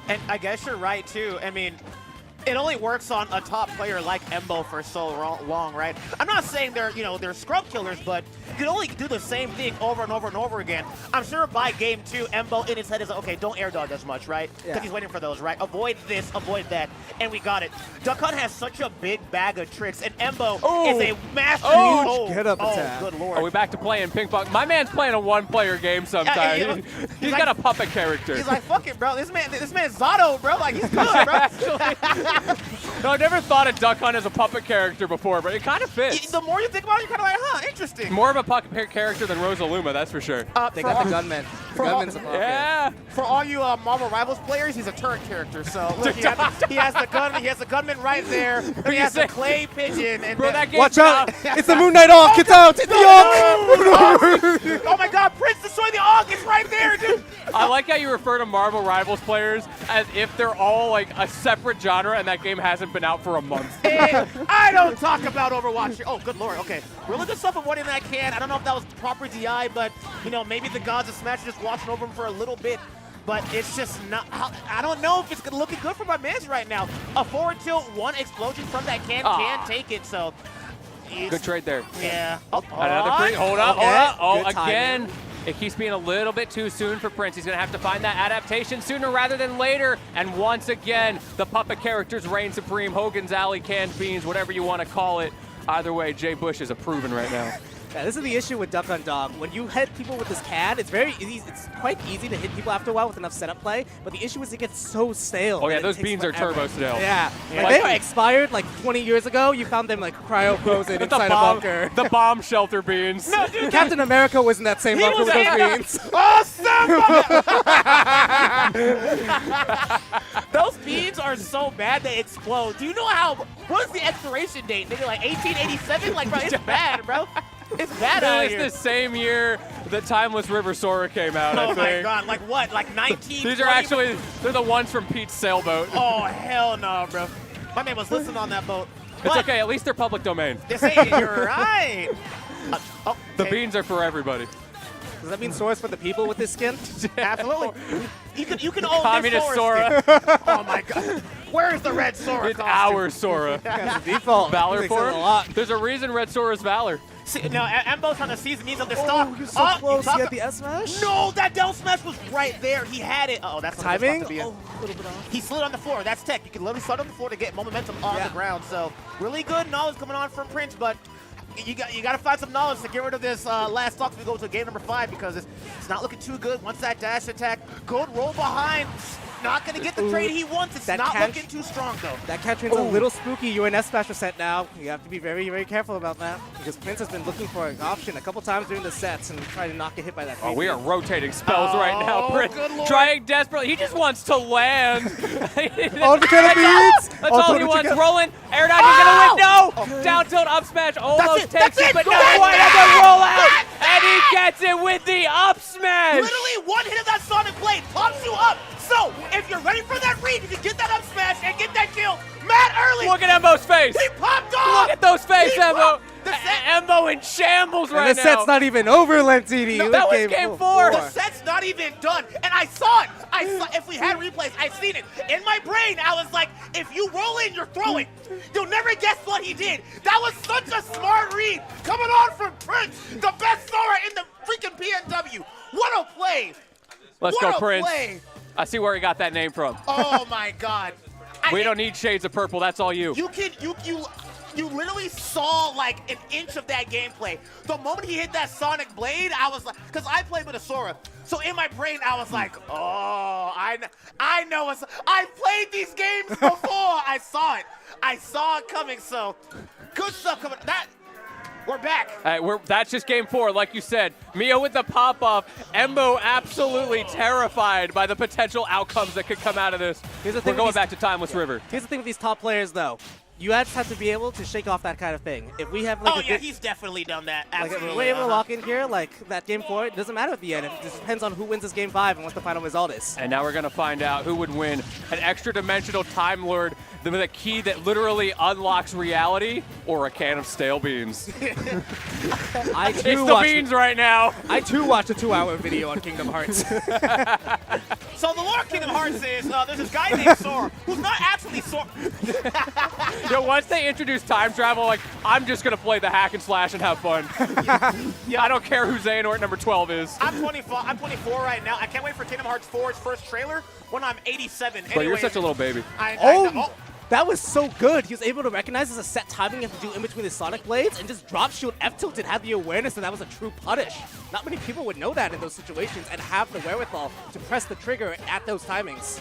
And I guess you're right too. I mean, it only works on a top player like Embo for so long, right? I'm not saying they're scrub killers, but you can only do the same thing over and over and over again. I'm sure by game 2, Embo in his head is like, okay, don't air dodge as much, right? Because he's waiting for those, right? Avoid this, avoid that, and we got it. Duck Hunt has such a big bag of tricks, and Embo is a master. Get up attack. Good lord. Are we back to playing ping pong? My man's playing a one-player game sometimes. He's got a puppet character. He's like, fuck it, bro. This man's Zato, bro. Like, he's good, bro. No, I've never thought of Duck Hunt as a puppet character before, but it kind of fits. The more you think about it, you're kind of like, huh, interesting. More of a puppet character than Rosaluma, that's for sure. They got the gunman. The gunman's a puppet. Yeah. For all you Marvel Rivals players, he's a turret character. So look, he has the gunman. He has the gunman right there. And he has the clay pigeon. And bro, that game's watch out! It's the Moon Knight Ankh. It's out. It's the Ankh. Oh my God! Prince destroyed the Ankh. It's right there, dude. I like how you refer to Marvel Rivals players as if they're all like a separate genre and that game hasn't been out for a month. Hey, I don't talk about Overwatch here. Oh, good lord. Okay. Really good stuff avoiding that can. I don't know if that was proper DI, but, maybe the gods of Smash are just watching over him for a little bit. But it's just not. I don't know if it's looking good for my Mage right now. A forward tilt, one explosion from that can take it. So. Good trade there. Yeah. Another free. Hold up. Okay. Hold up. Oh, Good again. It keeps being a little bit too soon for Prince. He's going to have to find that adaptation sooner rather than later. And once again, the puppet characters reign supreme. Hogan's Alley, canned beans, whatever you want to call it. Either way, Jay Bush is approving right now. Yeah, this is the issue with Duck Hunt Dog. When you hit people with this CAD, it's very easy. It's quite easy to hit people after a while with enough setup play. But the issue is it gets so stale. Oh yeah, those beans are turbo stale. Yeah, like they were expired like 20 years ago. You found them like cryo frozen inside a bunker. The bomb shelter beans. No, dude, Captain America was in that same bunker with those beans. Those beans are so bad they explode. Do you know what is the expiration date? Nigga, like 1887? Like, bro, it's bad, bro. It's bad out here. It's the same year the Timeless River Sora came out, I think. Oh my God, like what? Like 19? These are actually, they're the ones from Pete's sailboat. Oh, hell no, bro. My man was listening on that boat. It's okay, at least they're public domain. This ain't, you're right. The beans are for everybody. Does that mean Sora's for the people with this skin? Absolutely. You can own Communist this Sora. Oh my God. Where's the red Sora It's costume? our Sora. That's the default. Valor for a lot. There's a reason red Sora's Valor. See, no, Embo's trying to seize the means of the stock. You're so close. He had the S smash? No, that down smash was right there. He had it. Oh, that's timing. A little bit off. He slid on the floor. That's tech. You can literally slide on the floor to get momentum on the ground. So really good knowledge coming on from Prince, but you got to find some knowledge to get rid of this last stock as we go to game number 5 because it's not looking too good. Once that dash attack, good roll behind. Not going to get the trade he wants. It's not looking too strong, though. That catch train's a little spooky. You're an S Smash set now. You have to be very, very careful about that because Prince has been looking for an option a couple times during the sets and trying to not get hit by that. Oh, we are rotating spells right now, Prince. Good lord. Trying desperately. He just wants to land. All the kind of beats. That's all he wants. Rolling. Air dodge is going to win. No. Down tilt, up smash. Almost takes it, but not quite on the rollout. And he gets it with the up smash. Literally one hit of that Sonic Blade pops you up. So, if you're ready for that read, you can get that up smash and get that kill mad early. Look at Embo's face. He popped off. Look at those faces, Embo. Embo in shambles right now. And the set's not even over, Lentini. No, that was game 4. The set's not even done. And I saw it. If we had replays, I've seen it. In my brain, I was like, if you roll in, you're throwing. You'll never guess what he did. That was such a smart read. Coming on from Prince, the best Sora in the freaking PNW. What a play. Let's go, Prince. Play. I see where he got that name from. Oh, my God. We don't need shades of purple. That's all you. You literally saw like an inch of that gameplay. The moment he hit that Sonic Blade, I was like, because I played with a Sora. So in my brain, I was like, oh, I know it's, I played these games before. I saw it. I saw it coming, so good stuff coming. We're back. All right, that's just game 4, like you said. Mio with the pop-off. Embo absolutely terrified by the potential outcomes that could come out of this. We're going back to Timeless River. Here's the thing with these top players, though. You just have to be able to shake off that kind of thing. If we have like he's definitely done that. Like Absolutely. if we're able to lock in here, like that game 4, it doesn't matter at the end. It just depends on who wins this game 5 and what the final result is. And now we're going to find out who would win an extra dimensional Time Lord with a key that literally unlocks reality or a can of stale beans. It's the beans right now. I too watched a 2-hour video on Kingdom Hearts. So the lore of Kingdom Hearts is there's this guy named Sora who's not actually Sora. Once they introduce time travel, like, I'm just going to play the hack and slash and have fun. I don't care who Xehanort number 12 is. I'm 24 right now. I can't wait for Kingdom Hearts 4's first trailer when I'm 87. But you're such a little baby. I know. That was so good. He was able to recognize there's a set timing you have to do in between his Sonic Blades and just drop shield F-tilted, have the awareness that that was a true punish. Not many people would know that in those situations and have the wherewithal to press the trigger at those timings.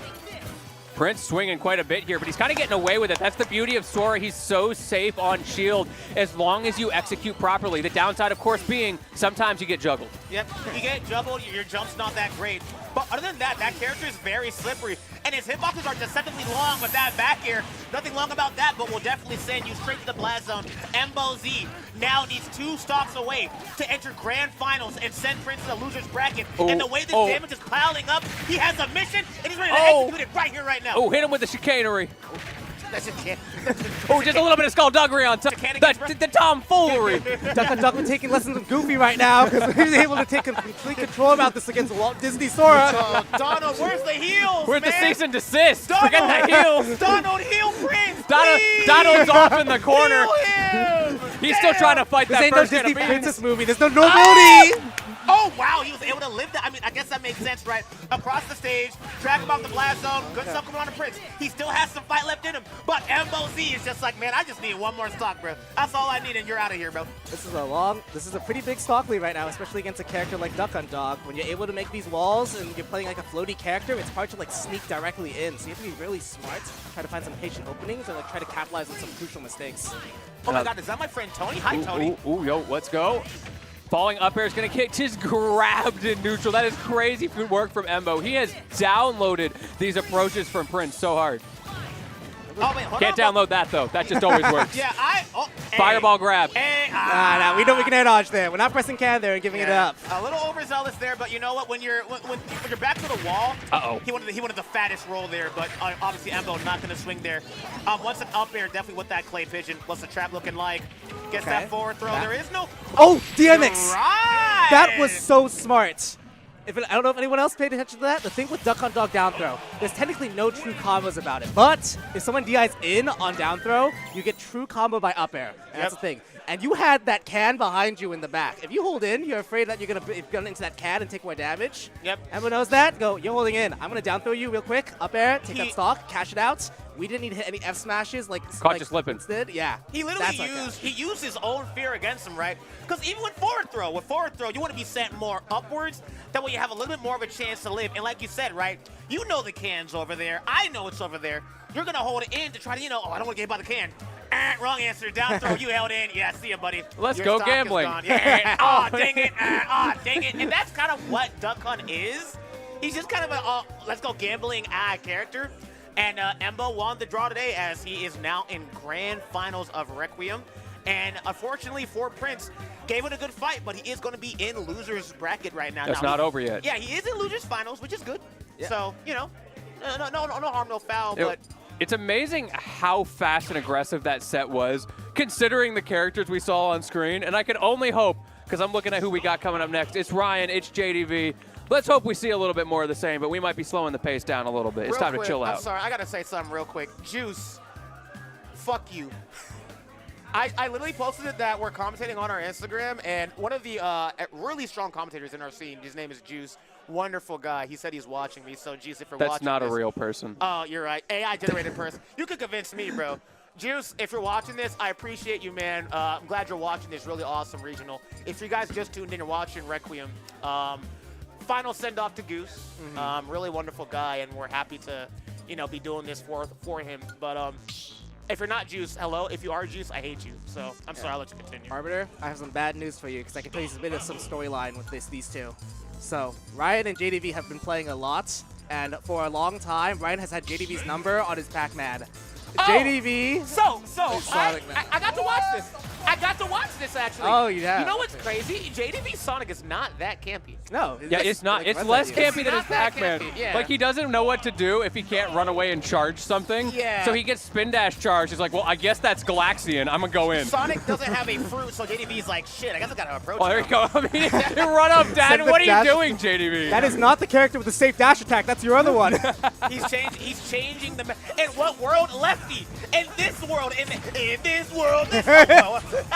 Prince swinging quite a bit here, but he's kind of getting away with it. That's the beauty of Sora. He's so safe on shield as long as you execute properly. The downside, of course, being sometimes you get juggled. Yep, you get juggled, your jump's not that great. But other than that, that character is very slippery. And his hitboxes are deceptively long with that back air. Nothing long about that, but we'll definitely send you straight to the blast zone. Embo Z now needs 2 stocks away to enter grand finals and send Prince to the loser's bracket. And the way this damage is piling up, he has a mission, and he's ready to execute it right here, right now. Oh, hit him with the chicanery. That's a kid. Just a little bit of skullduggery on top. The tomfoolery. Duck been taking lessons from Goofy right now because he's able to take complete control about this against Walt Disney Sora. Donald, where's the heels, Where's man? the cease and desist? Donald, Forget the heels. Donald, heel Prince, Donald's off in the corner. He's still trying to fight This that ain't no first Disney enemy. princess movie. There's no nobility. Oh, wow, he was able to live that. I mean, I guess that makes sense, right? Across the stage, drag him off the blast zone, good stuff coming on to Prince. He still has some fight left in him, but Embo Z is just like, man, I just need 1 more stock, bro. That's all I need, and you're out of here, bro. This is a pretty big stock lead right now, especially against a character like Duck Hunt Dog. When you're able to make these walls and you're playing like a floaty character, it's hard to like sneak directly in. So you have to be really smart, try to find some patient openings, and like try to capitalize on some crucial mistakes. Oh my God, is that my friend Tony? Hi, Tony. Yo, let's go. Falling up air is going to kick, just grabbed in neutral. That is crazy work from Embo. He has downloaded these approaches from Prince so hard. Oh, wait, hold Can't on, download that, though. That just always works. Yeah, Fireball grab. Nah, we know we can air dodge there. We're not pressing can there and giving it up. A little overzealous there, but you know what? When you're back to the wall, he wanted the fattest roll there, but obviously Embo not going to swing there. Once an up air, definitely with that clay pigeon. What's the trap looking like? Gets that forward throw. There is no. Oh, DMX! Right. That was so smart. I don't know if anyone else paid attention to that. The thing with Duck Hunt Dog down throw, there's technically no true combos about it. But if someone DIs in on down throw, you get true combo by up air. And that's the thing. And you had that can behind you in the back. If you hold in, you're afraid that you're going to get into that can and take more damage. Yep. Everyone knows that. Go, you're holding in. I'm going to down throw you real quick. Up air, take that stock, cash it out. We didn't need to hit any F smashes like Caught you slipping. Did. Yeah. He literally used his own fear against him, right? Because even with forward throw, you want to be sent more upwards. That way you have a little bit more of a chance to live. And like you said, right? You know the can's over there. I know it's over there. You're going to hold it in to try to, I don't want to get hit by the can. Wrong answer. Down throw. You held in. Yeah, see ya, buddy. Let's Your go stock is gambling. gone. Yeah. Dang it. Dang it. And that's kind of what Duck Hunt is. He's just kind of a let's go gambling character. And Embo won the draw today as he is now in grand finals of Requiem. And unfortunately for Prince, gave it a good fight, but he is going to be in loser's bracket right now. That's not over yet. Yeah, he is in loser's finals, which is good. Yeah. So, no harm, no foul. But it's amazing how fast and aggressive that set was, considering the characters we saw on screen. And I can only hope, because I'm looking at who we got coming up next. It's Ryan, it's JDV. Let's hope we see a little bit more of the same, but we might be slowing the pace down a little bit. It's time to chill out. I'm sorry, I got to say something real quick. Juice, fuck you. I literally posted it that we're commentating on our Instagram, and one of the really strong commentators in our scene, his name is Juice, wonderful guy. He said he's watching me, so Juice, if you're watching That's not this, a real person. Oh, you're right. AI-generated person. You could convince me, bro. Juice, if you're watching this, I appreciate you, man. I'm glad you're watching this really awesome regional. If you guys just tuned in, you're watching Requiem. Final send-off to Goose. Really wonderful guy, and we're happy to, be doing this for him. But if you're not Juice, hello. If you are Juice, I hate you. So I'm sorry, I'll let you continue. Arbiter, I have some bad news for you because I can tell you there's been some storyline with these two. So Ryan and JDV have been playing a lot, and for a long time, Ryan has had JDV's number on his Pac-Man. JDV. So I got to watch this. I got to watch this actually. Oh, you have. You know what's crazy? JDV Sonic is not that campy. No. Yeah, it's not. It's less campy than his Pac-Man. Yeah. Like, he doesn't know what to do if he can't run away and charge something. Yeah. So he gets spin dash charged. He's like, well, I guess that's Galaxian. I'm going to go in. Sonic doesn't have a fruit, so JDV's like, shit, I guess I got to approach Oh, there him. you go. I mean, you run up, Dad. What are you doing, JDV? That is not the character with the safe dash attack. That's your other one. He's changing the. In what world, Lefty? In this world. In this world.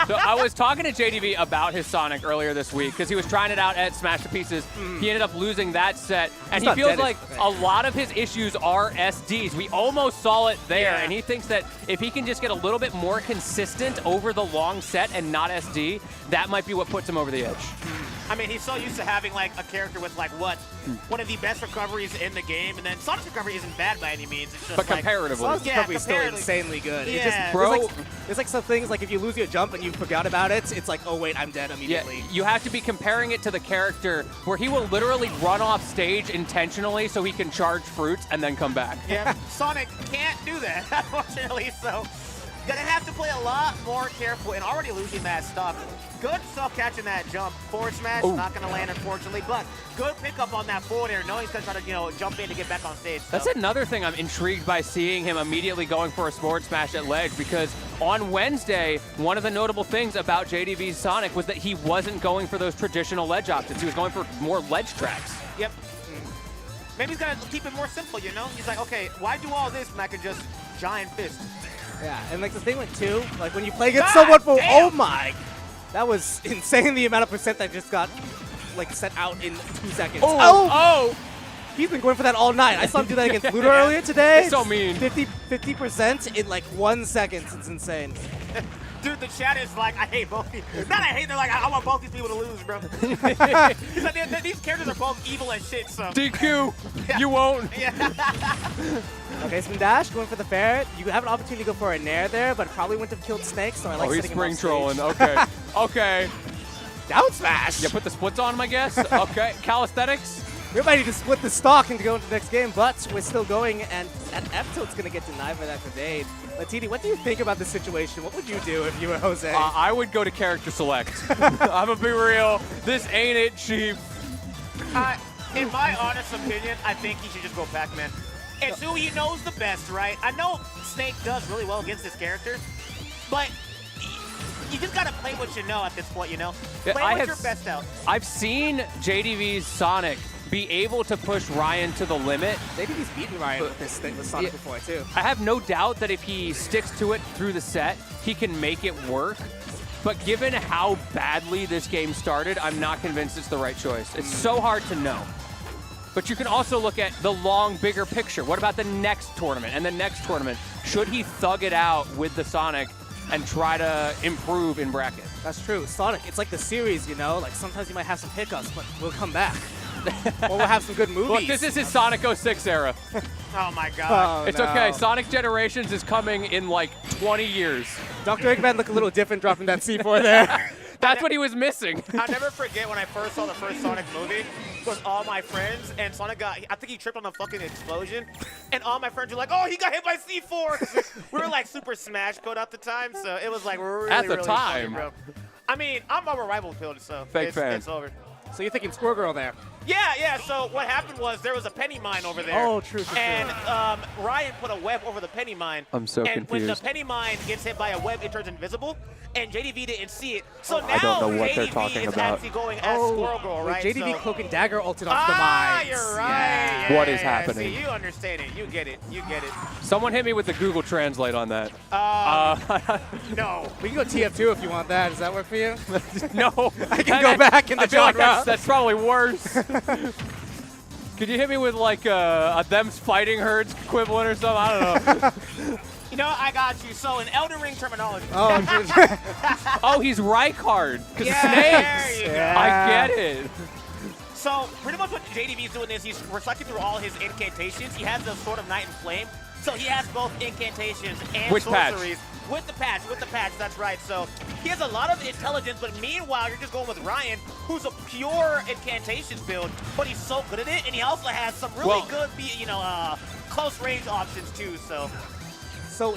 So I was talking to JDV about his Sonic earlier this week because he was trying it out at Smash to Pieces. He ended up losing that set, and he feels like a lot of his issues are SDs. We almost saw it there, and he thinks that if he can just get a little bit more consistent over the long set and not SD, that might be what puts him over the edge. I mean, he's so used to having like a character with like one of the best recoveries in the game, and then Sonic's recovery isn't bad by any means. It's just But comparatively. Sonic's recovery is still insanely good. Yeah. It just, there's like some things, like if you lose your jump and you forgot about it, it's like, oh wait, I'm dead immediately. Yeah, you have to be comparing it to the character where he will literally run off stage intentionally so he can charge fruits and then come back. Yeah, Sonic can't do that, unfortunately, so gonna have to play a lot more careful, and already losing that stock. Good stuff catching that jump. Forward smash, not gonna land, unfortunately, but good pickup on that forward air, knowing he's gonna try to, jump in to get back on stage. So. That's another thing I'm intrigued by, seeing him immediately going for a forward smash at ledge, because on Wednesday, one of the notable things about JDV's Sonic was that he wasn't going for those traditional ledge options. He was going for more ledge tracks. Yep. Maybe he's gonna keep it more simple, He's like, okay, why do all this when I can just giant fist? Yeah, and like the thing with two, like when you play against someone for, oh my, that was insane the amount of percent that just got like set out in 2 seconds. Oh! He's been going for that all night. I saw him do that against Ludo earlier today. It's so mean. 50% in like 1 second. It's insane. Dude, the chat is like, I hate both these. Not I hate, they're like, I want both these people to lose, bro. He's like, these characters are both evil as shit, so. DQ, you won't. Okay, spin dash, going for the fair. You have an opportunity to go for a nair there, but probably wouldn't have killed Snake, so I like he's setting him off spring trolling. stage. Okay. Okay. Down smash. Yeah, put the splits on him, I guess. Okay. Calisthenics. We're ready to split the stock and go into the next game, but we're still going, and that F-tilt's going to get denied by that grenade. Latini, what do you think about this situation? What would you do if you were Jose? I would go to character select. I'm going to be real. This ain't it, Chief. In my honest opinion, I think he should just go Pac-Man. It's who he knows the best, right? I know Snake does really well against this character, but you just got to play what you know at this point, Play with your best out. I've seen JDV's Sonic be able to push Ryan to the limit. JDV's beaten Ryan with this thing with Sonic before, too. I have no doubt that if he sticks to it through the set, he can make it work. But given how badly this game started, I'm not convinced it's the right choice. It's so hard to know. But you can also look at the long, bigger picture. What about the next tournament and the next tournament? Should he thug it out with the Sonic and try to improve in bracket? That's true. Sonic, it's like the series, Like sometimes you might have some hiccups, but we'll come back. Or we'll have some good movies. Look, this is his Sonic 06 era. Oh my God. It's okay. Sonic Generations is coming in like 20 years. Dr. Eggman looked a little different dropping that C4 there. That's what he was missing. I'll never forget when I first saw the first Sonic movie with all my friends, and Sonic I think he tripped on a fucking explosion, and all my friends were like, oh, he got hit by C4. We were like Super Smash Code at the time, so it was like really, at the really time, funny, bro. I mean, I'm a rival build, so it's over. So you're thinking Squirrel Girl there? Yeah. So what happened was there was a penny mine over there. Oh, true. And Ryan put a web over the penny mine. I'm so confused. And when the penny mine gets hit by a web, it turns invisible. And JDV didn't see it. So now I don't know what they're JDV talking is about. actually going as Squirrel Girl, right? JDV Cloak and Dagger ulted off the mines. You're right. What is happening? See, you understand it. You get it. Someone hit me with the Google Translate on that. No. We can go TF2 if you want that. Does that work for you? No. I can go back in the I feel like genre. that's probably worse. Could you hit me with like a Them's Fighting Herds equivalent or something? I don't know. You know what? I got you. So in Elden Ring terminology. Oh, oh, he's Rykard. Because snakes. There you go. I get it. So pretty much what JDV is doing is he's reflecting through all his incantations. He has the Sword of Night and Flame. So he has both incantations and sorceries. With the patch, that's right. So he has a lot of intelligence, but meanwhile, you're just going with Ryan, who's a pure incantations build, but he's so good at it, and he also has some really good, close range options too. So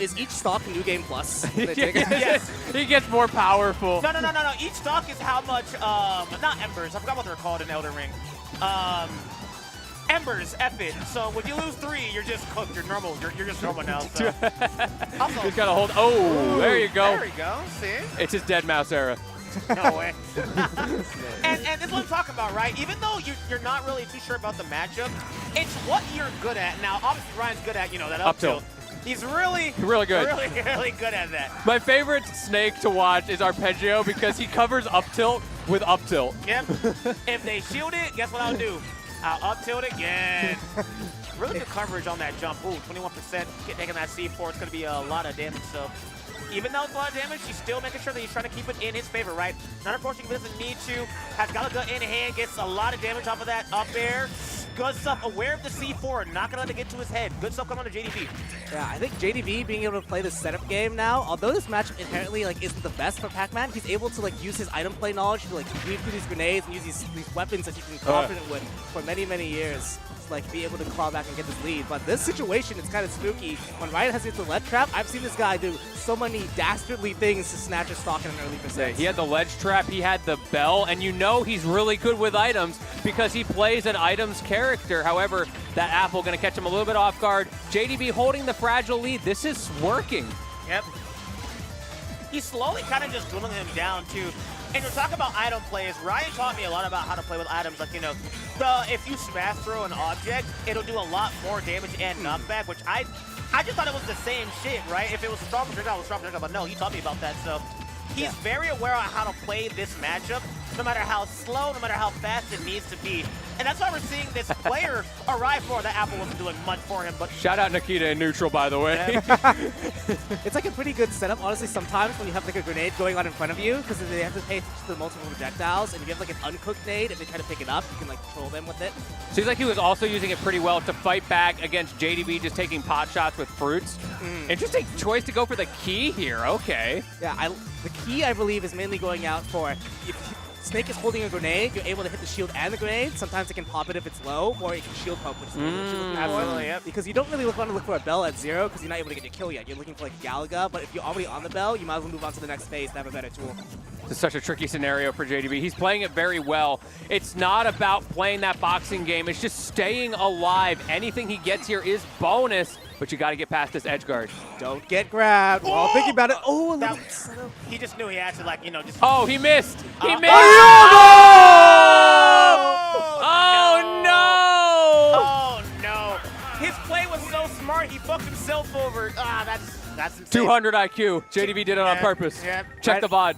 is each stock New Game Plus? Yes. He gets more powerful. No. Each stock is how much, not embers. I forgot what they're called in Elden Ring. Embers, F it. So when you lose 3, you're just cooked. You're normal. You're just normal now. So. He's got to hold. Oh, there you go. There we go. See? It's his dead mouse era. No way. and this is what I'm talking about, right? Even though you're not really too sure about the matchup, it's what you're good at. Now, obviously, Ryan's good at, that up tilt. He's really good. Really good at that. My favorite snake to watch is Arpeggio because he covers up tilt with up tilt. Yep. If they shield it, guess what I'll do? I'll up tilt it again. Really good coverage on that jump. Ooh, 21%. Taking that C4, it's going to be a lot of damage. So even though it's a lot of damage, he's still making sure that he's trying to keep it in his favor, right? Not unfortunately, he doesn't need to. Has Galaga in hand, gets a lot of damage off of that up air. Good stuff. Aware of the C4, not going to let it get to his head. Good stuff coming on to JDV. Yeah, I think JDV being able to play the setup game now, although this matchup inherently isn't the best for Pac-Man, he's able to use his item play knowledge to weave through these grenades and use these weapons that he's been confident with for many, many years. Be able to claw back and get this lead. But this situation is kind of spooky. When Ryan has hit the ledge trap, I've seen this guy do so many dastardly things to snatch a stock in an early percent. He had the ledge trap, he had the bell, and he's really good with items because he plays an items character. However, that apple going to catch him a little bit off guard. JDV holding the fragile lead. This is working. Yep. He's slowly kind of just dwindling him down, too. And you're talking about item plays. Ryan taught me a lot about how to play with items. If you smash throw an object, it'll do a lot more damage and knockback, which I just thought it was the same shit, right? If it was strong projectile, it was strong projectile. But no, he taught me about that. So he's very aware of how to play this matchup, no matter how slow, no matter how fast it needs to be. And that's why we're seeing this player arrive for. That apple wasn't doing much for him. But shout out Nikita in neutral, by the way. It's a pretty good setup, honestly, sometimes when you have a grenade going on in front of you, because they have to pay attention to the multiple projectiles, and if you have an uncooked nade, if they try to pick it up, you can control them with it. Seems like he was also using it pretty well to fight back against JDV, just taking pot shots with fruits. Interesting choice to go for the key here. Okay. Yeah, the key, I believe, is mainly going out for if Snake is holding a grenade, you're able to hit the shield and the grenade. Sometimes it can pop it if it's low, or it can shield pump, which is what you're looking for. Absolutely, yep. Because you don't really want to look for a bell at 0 because you're not able to get your kill yet. You're looking for Galaga, but if you're already on the bell, you might as well move on to the next phase to have a better tool. This is such a tricky scenario for JDV. He's playing it very well. It's not about playing that boxing game. It's just staying alive. Anything he gets here is bonus, but you got to get past this edge guard. Don't get grabbed. We're all thinking about it. Oh, he just knew he had to, just... Oh, he missed. He missed. Oh, no! Oh, no. His play was so smart, he fucked himself over. That's insane. 200 IQ. JDV did it on purpose. Check the VOD.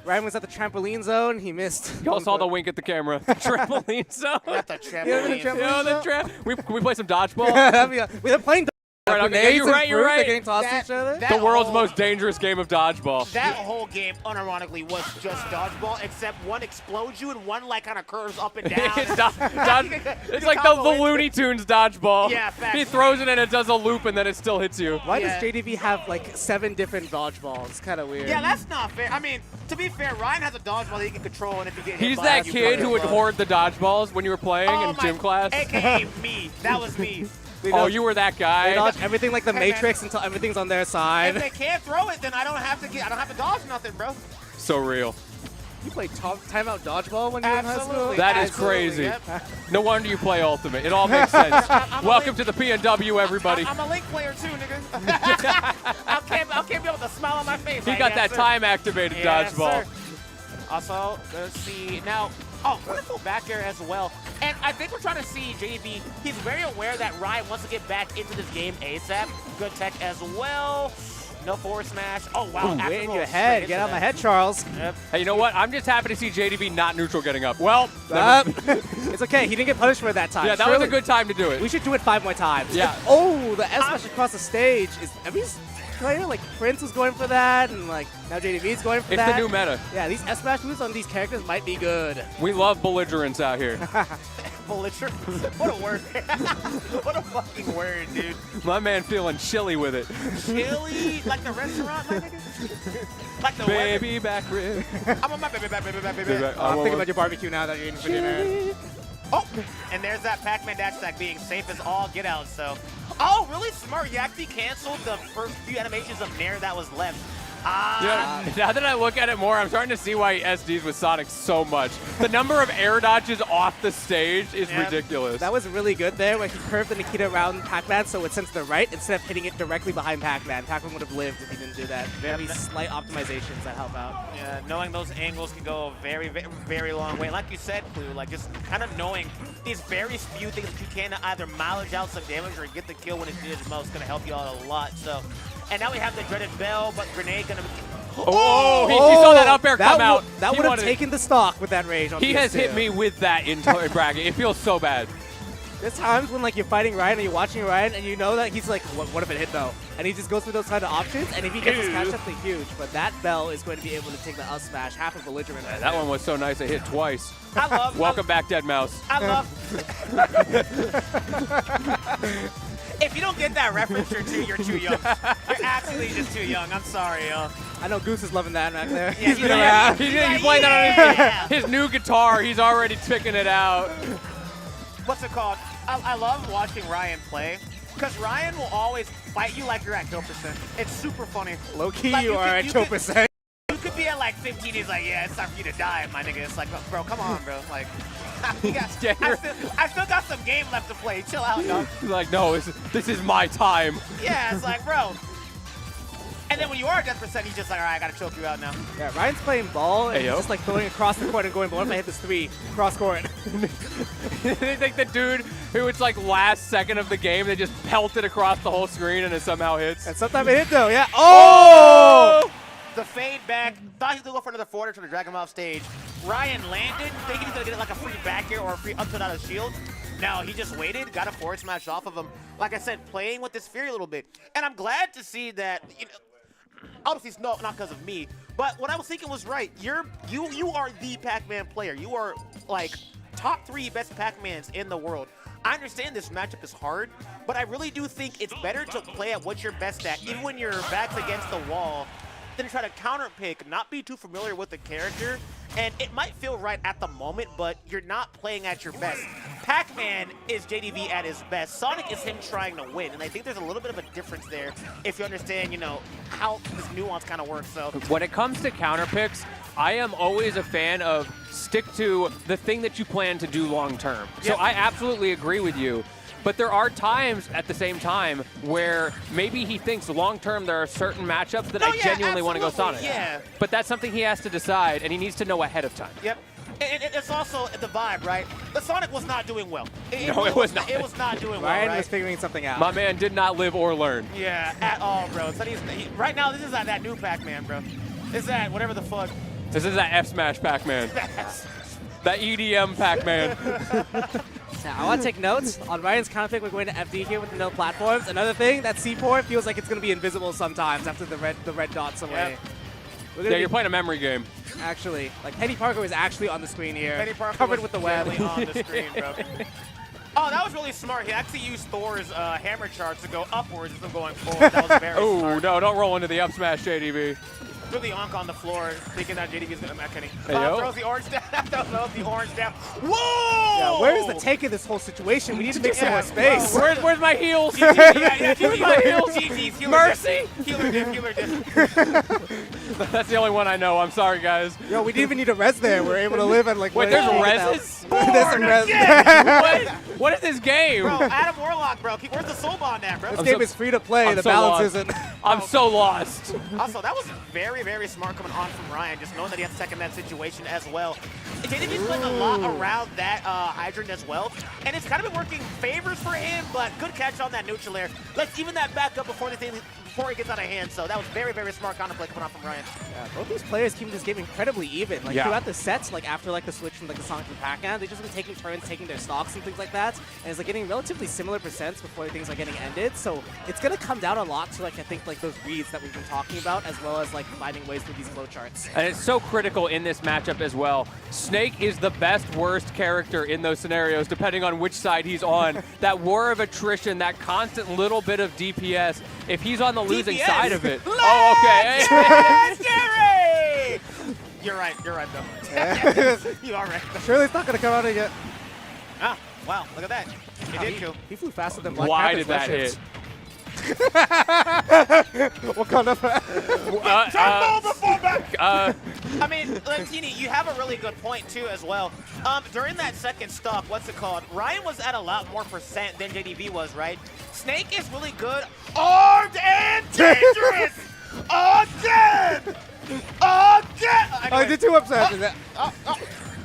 Ryan was at the trampoline zone. He missed. Y'all saw the wink at the camera. Trampoline zone. At the trampoline. Can we play some dodgeball? We're playing Right, okay, you're right. They're getting tossed to each other. The world's most dangerous game of dodgeball. That whole game, unironically, was just dodgeball, except one explodes you and one kind of curves up and down. It's like the Looney Tunes dodgeball. Yeah, facts. He throws it and it does a loop and then it still hits you. Why does JDV have 7 different dodgeballs? It's kind of weird. Yeah, that's not fair. I mean, to be fair, Ryan has a dodgeball that he can control, and if you get hit He's by that it, kid who would hoard the dodgeballs when you were playing in gym class. AKA me. That was me. Oh, you were that guy. They dodge everything like the Matrix until everything's on their side. If they can't throw it, then I don't have to dodge nothing, bro. So real. You played timeout dodgeball when you were in high school? That is crazy. Yep. No wonder you play Ultimate. It all makes sense. Welcome to the PNW, everybody. I'm a Link player too, nigga. I can't be able to smile on my face. He got that time-activated dodgeball. Sir. Also, let's see now. Oh, wonderful back air as well. And I think we're trying to see JDV. He's very aware that Ryan wants to get back into this game ASAP. Good tech as well. No forward smash. Oh, wow. Ooh, way in roll your straight head. into Get out that. my head, Charles. Yep. Hey, you know what? I'm just happy to see JDV not neutral getting up. Well, It's okay. He didn't get punished for it that time. yeah, that was a good time to do it. We should do it 5 more times. Yeah. Oh, the S smash across the stage. Is every player like Prince was going for that, and like now JDV's going for It's that. the new meta. Yeah, these S smash moves on these characters might be good. We love belligerence out here. Belligerent? What a word. What a fucking word, dude. My man feeling chilly with it. Chili? Like the restaurant, my nigga? Like the Baby back rib. I'm on my baby back. I'm thinking about your barbecue now that you're eating for dinner. Oh, and there's that Pac-Man dash attack being safe as all get out, so. Oh, really smart. You actually canceled the first few animations of Nair that was left. Yeah, now that I look at it more, I'm starting to see why he SDs with Sonic so much. The number of air dodges off the stage is ridiculous. That was really good there, where he curved the Nikita around Pac-Man so it sent to the right instead of hitting it directly behind Pac-Man. Pac-Man would have lived if he didn't do that. Very slight optimizations that help out. Yeah, knowing those angles can go a very, very, very long way. Like you said, Clue, like just kind of knowing these very few things that you can either mileage out some damage or get the kill when it's needed the most is going to help you out a lot. So, and now we have the dreaded bell, but Grenade going to... Oh, he saw that up air come out. That would have taken the stock with that rage on He has PS2. hit me with that in bracket. It feels so bad. There's times when like you're fighting Ryan and you're watching Ryan and you know that he's like, what if it hit though? And he just goes through those kind of options, and if he gets his catch up, they're huge. But that bell is going to be able to take the up smash, half of belligerent. Man, that one was so nice. It hit twice. I love. Welcome back, Dead Mouse. I love. If you don't get that reference, you're too young. You're actually just too young. I'm sorry, yo. I know Goose is loving that back there. Yeah, He's been around. He's playing that on his new guitar. He's already picking it out. What's it called? I love watching Ryan play, because Ryan will always fight you like you're at 2%. It's super funny. Low key, like, you are at 2%. You could be at like 15. He's like, yeah, it's time for you to die, my nigga. It's like, bro, come on, bro. Like, I still got some game left to play. Chill out, dog. He's like, no, this is my time. Yeah, it's like, bro. And then when you are at 10%, he's just like, all right, I got to choke you out now. Yeah, Ryan's playing ball, and he's just like throwing across the court and going, but what if I hit this 3 cross court? They think the dude who it's like last second of the game, they just pelted across the whole screen and it somehow hits. And sometimes it hit though, yeah. Oh! The fade back. Thought he was going to go for another forward trying to drag him off stage. Ryan landed, thinking he's going to get like a free back air or a free up tilt out of shield. No, he just waited, got a forward smash off of him. Like I said, playing with this Fury a little bit. And I'm glad to see that, you know, obviously it's not because of me, but what I was thinking was right. You are the Pac-Man player. You are like top 3 best Pac-Mans in the world. I understand this matchup is hard, but I really do think it's better to play at what you're best at, even when your back's against the wall, than try to counter pick, not be too familiar with the character. And it might feel right at the moment, but you're not playing at your best. Pac-Man is JDV at his best. Sonic is him trying to win, and I think there's a little bit of a difference there if you understand, you know, how this nuance kind of works. So when it comes to counter picks, I am always a fan of stick to the thing that you plan to do long term. So I absolutely agree with you. But there are times at the same time where maybe he thinks long-term there are certain matchups that I genuinely want to go Sonic. Yeah. But that's something he has to decide, and he needs to know ahead of time. Yep. And it's also the vibe, right? The Sonic was not doing well. No, it was not. It was not doing well, Ryan right? was figuring something out. My man did not live or learn. Yeah, at all, bro. So right now, this is like that new Pac-Man, bro. This is that whatever the fuck. This is that F-Smash Pac-Man. That EDM Pac-Man. Now, I want to take notes. On Ryan's counter pick, we're going to FD here with the no platforms. Another thing, that C4 feels like it's going to be invisible sometimes after the red dot's away. Yeah, you're playing a memory game. Actually, like Penny Parker is actually on the screen here. Penny Parker covered was with the web. on the screen, bro. Oh, that was really smart. He actually used Thor's hammer charge to go upwards instead of going forward. That was very smart. Oh, no, don't roll into the up smash, JDV. Threw the Onk on the floor, thinking that JDV is going to Kenny. Hey, throws the orange down. Throws the orange down. Whoa! Yeah, where is the take of this whole situation? We need to make some more space. Where's my heals? Where's my heals? GG's. Mercy! Healer dip. That's the only one I know. I'm sorry, guys. Yo, we didn't even need a res there. We're able to live at like. Wait, there's reses? There's some res. What is this game? Bro, Adam Warlock, bro. Where's the soul bond at, bro? This game is free to play. The balance isn't. I'm so lost. Also, that was very, very smart coming on from Ryan, just knowing that he had to second that situation as well. JDV's playing a lot around that hydrant as well, and it's kind of been working favors for him, but good catch on that neutral air. Let's even that back up before before it gets out of hand. So that was very, very smart counterplay coming off from Ryan. Yeah, both these players keep this game incredibly even. Like Yeah. throughout the sets, like after like the switch from like the Sonic to Pac-Man, they've just been taking turns, taking their stocks and things like that. And it's like getting relatively similar percents before things are getting ended. So it's gonna come down a lot to like I think like those reads that we've been talking about, as well as like finding ways through these flowcharts. And it's so critical in this matchup as well. Snake is the best worst character in those scenarios, depending on which side he's on. That war of attrition, that constant little bit of DPS, if he's on the losing side of it. Oh, okay. Legendary! You're right, though. You are right. Surely it's not gonna come out again. Ah, wow, look at that. He did kill. He flew faster than Black Why Panther's did that left hit? What kind of? I mean, Lentini, you have a really good point too as well. During that second stock, what's it called? Ryan was at a lot more percent than JDV was, right? Snake is really good. Armed and dangerous! Again! I did 2 ups after that.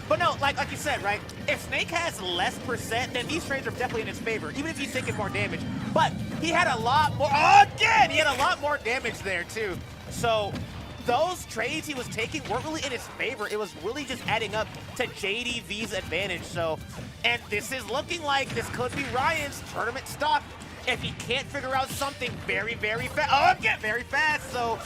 But no, like you said, right? If Snake has less percent, then these trades are definitely in his favor, even if he's taking more damage. But he had a lot more, again, he had a lot more damage there too. So those trades he was taking weren't really in his favor. It was really just adding up to JDV's advantage. So, and this is looking like this could be Ryan's tournament stock if he can't figure out something very, very fast. Again, very fast. So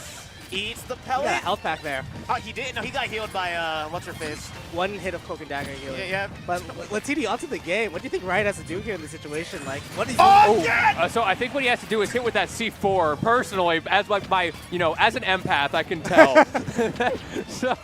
eats the pellet. He got a health pack there. Oh, he did? No, he got healed by, what's her face? One hit of Cloak and Dagger healing. Yeah. But Latini, onto the game. What do you think Ryan has to do here in this situation? Like, what is So I think what he has to do is hit with that C4. Personally, as like my, as an empath, I can tell. So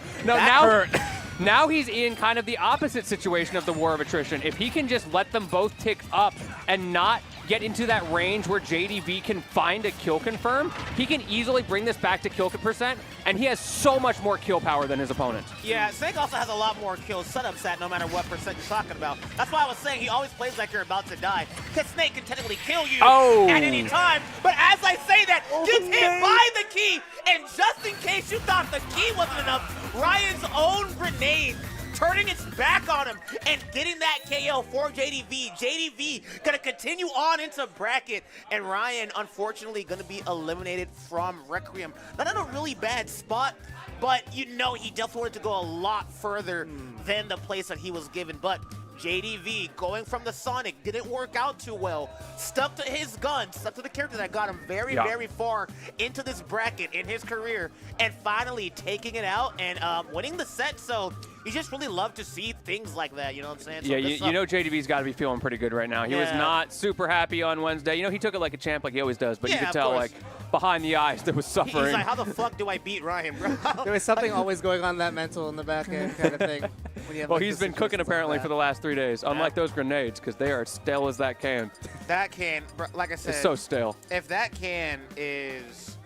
now he's in kind of the opposite situation of the war of attrition. If he can just let them both tick up and not get into that range where JDV can find a kill confirm, he can easily bring this back to kill percent, and he has so much more kill power than his opponent. Yeah, Snake also has a lot more kills setups at no matter what percent you're talking about. That's why I was saying he always plays like you're about to die, because Snake can technically kill you at any time. But as I say that, gets hit by the key, and just in case you thought the key wasn't enough, Ryan's own grenade turning its back on him and getting that KO for JDV. JDV gonna continue on into bracket, and Ryan unfortunately gonna be eliminated from Requiem. Not in a really bad spot, but he definitely wanted to go a lot further than the place that he was given. But JDV going from the Sonic didn't work out too well. Stuck to his gun, stuck to the character that got him very far into this bracket in his career, and finally taking it out and winning the set. So you just really love to see things like that, you know what I'm saying? So Yeah, JDV's got to be feeling pretty good right now. He was not super happy on Wednesday. He took it like a champ like he always does, but you could tell like behind the eyes there was suffering. He's like, how the fuck do I beat Ryan, bro? There was something always going on that mental in the back end kind of thing. When you have, well, like, he's been cooking apparently for the last 3 days, unlike those grenades, because they are stale as that can. That can, like I said, it's so stale. If that can is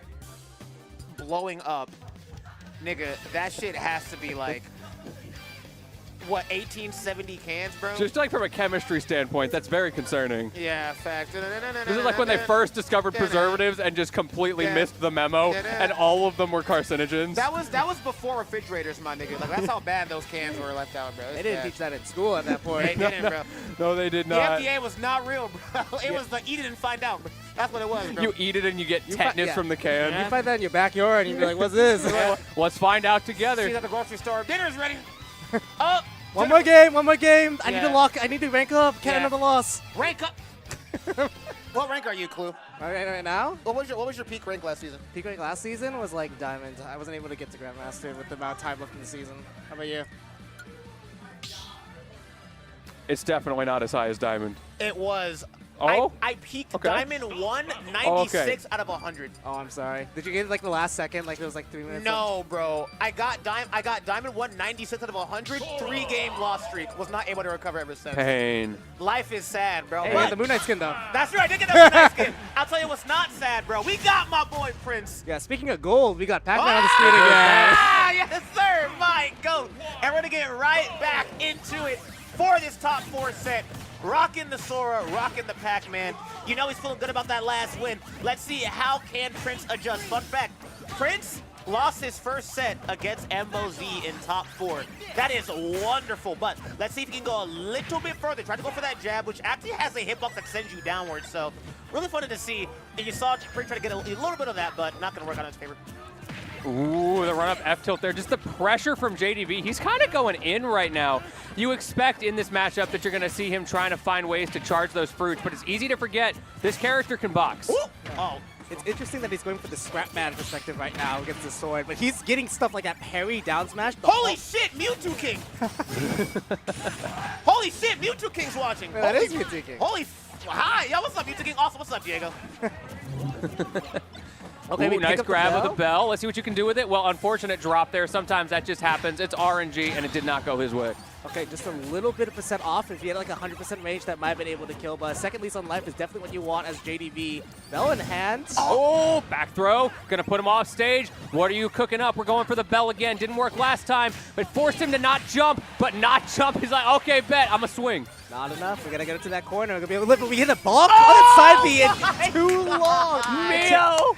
blowing up, nigga, that shit has to be like, what, 1870 cans, bro? Just like from a chemistry standpoint, that's very concerning. Yeah, fact. This is like when they first discovered preservatives and just completely missed the memo, and all of them were carcinogens. That was before refrigerators, my nigga. Like, that's how bad those cans were left out, bro. They didn't teach that in school at that point. They didn't, bro. No, they did not. The FDA was not real, bro. It was like eat it and find out, bro. That's what it was, bro. You eat it and you get tetanus from the can. You find that in your backyard and you'd be like, what's this? Let's find out together. See at the grocery store. Dinner's ready. One more game. I need to lock. I need to rank up. Can't another loss. Rank up. What rank are you, Clue? Right now? What was your peak rank last season? Peak rank last season was like Diamond. I wasn't able to get to Grandmaster with the amount of time left in the season. How about you? It's definitely not as high as Diamond. It was. Oh? I peaked Diamond 196 out of 100. Oh, I'm sorry. Did you get like the last second? Like it was like 3 minutes? No, bro. I got Diamond 196 out of 100. 3-game loss streak. Was not able to recover ever since. Pain. Life is sad, bro. Hey, the Moon Knight skin though. That's right. I did get that Moon Knight skin. I'll tell you what's not sad, bro. We got my boy Prince. Yeah. Speaking of gold, we got Pac-Man on the screen again. Ah, yes, sir. My goat. And we're gonna get right back into it for this top 4 set. Rocking the Sora, rocking the Pac-Man. He's feeling good about that last win. Let's see how can Prince adjust. Fun fact, Prince lost his first set against Embo Z in top 4. That is wonderful, but let's see if he can go a little bit further. Try to go for that jab, which actually has a hitbox that sends you downwards, so really fun to see. And you saw Prince try to get a little bit of that, but not going to work on his favor. Ooh, the run-up F-tilt there. Just the pressure from JDV. He's kind of going in right now. You expect in this matchup that you're going to see him trying to find ways to charge those fruits, but it's easy to forget this character can box. Ooh. Oh, it's interesting that he's going for the scrap man perspective right now against the sword, but he's getting stuff like that parry down smash. Holy shit, Mewtwo King! Holy shit, Mewtwo King's watching. Yeah, that is Mewtwo King. Holy, hi, yo, what's up, Mewtwo King? Awesome, what's up, Diego? Okay, ooh, nice grab of the bell. Let's see what you can do with it. Well, unfortunate drop there. Sometimes that just happens. It's RNG, and it did not go his way. Okay, just a little bit of percent off. If you had like 100% range, that might have been able to kill. But second lease on life is definitely what you want as JDV. Bell in hand. Oh, back throw. Gonna put him off stage. What are you cooking up? We're going for the bell again. Didn't work last time, but forced him to not jump. But not jump. He's like, okay, bet. I'm a swing. Not enough. We gotta get it to that corner. We're gonna be able to live, but we hit a bonk on the side B and too long. Mio!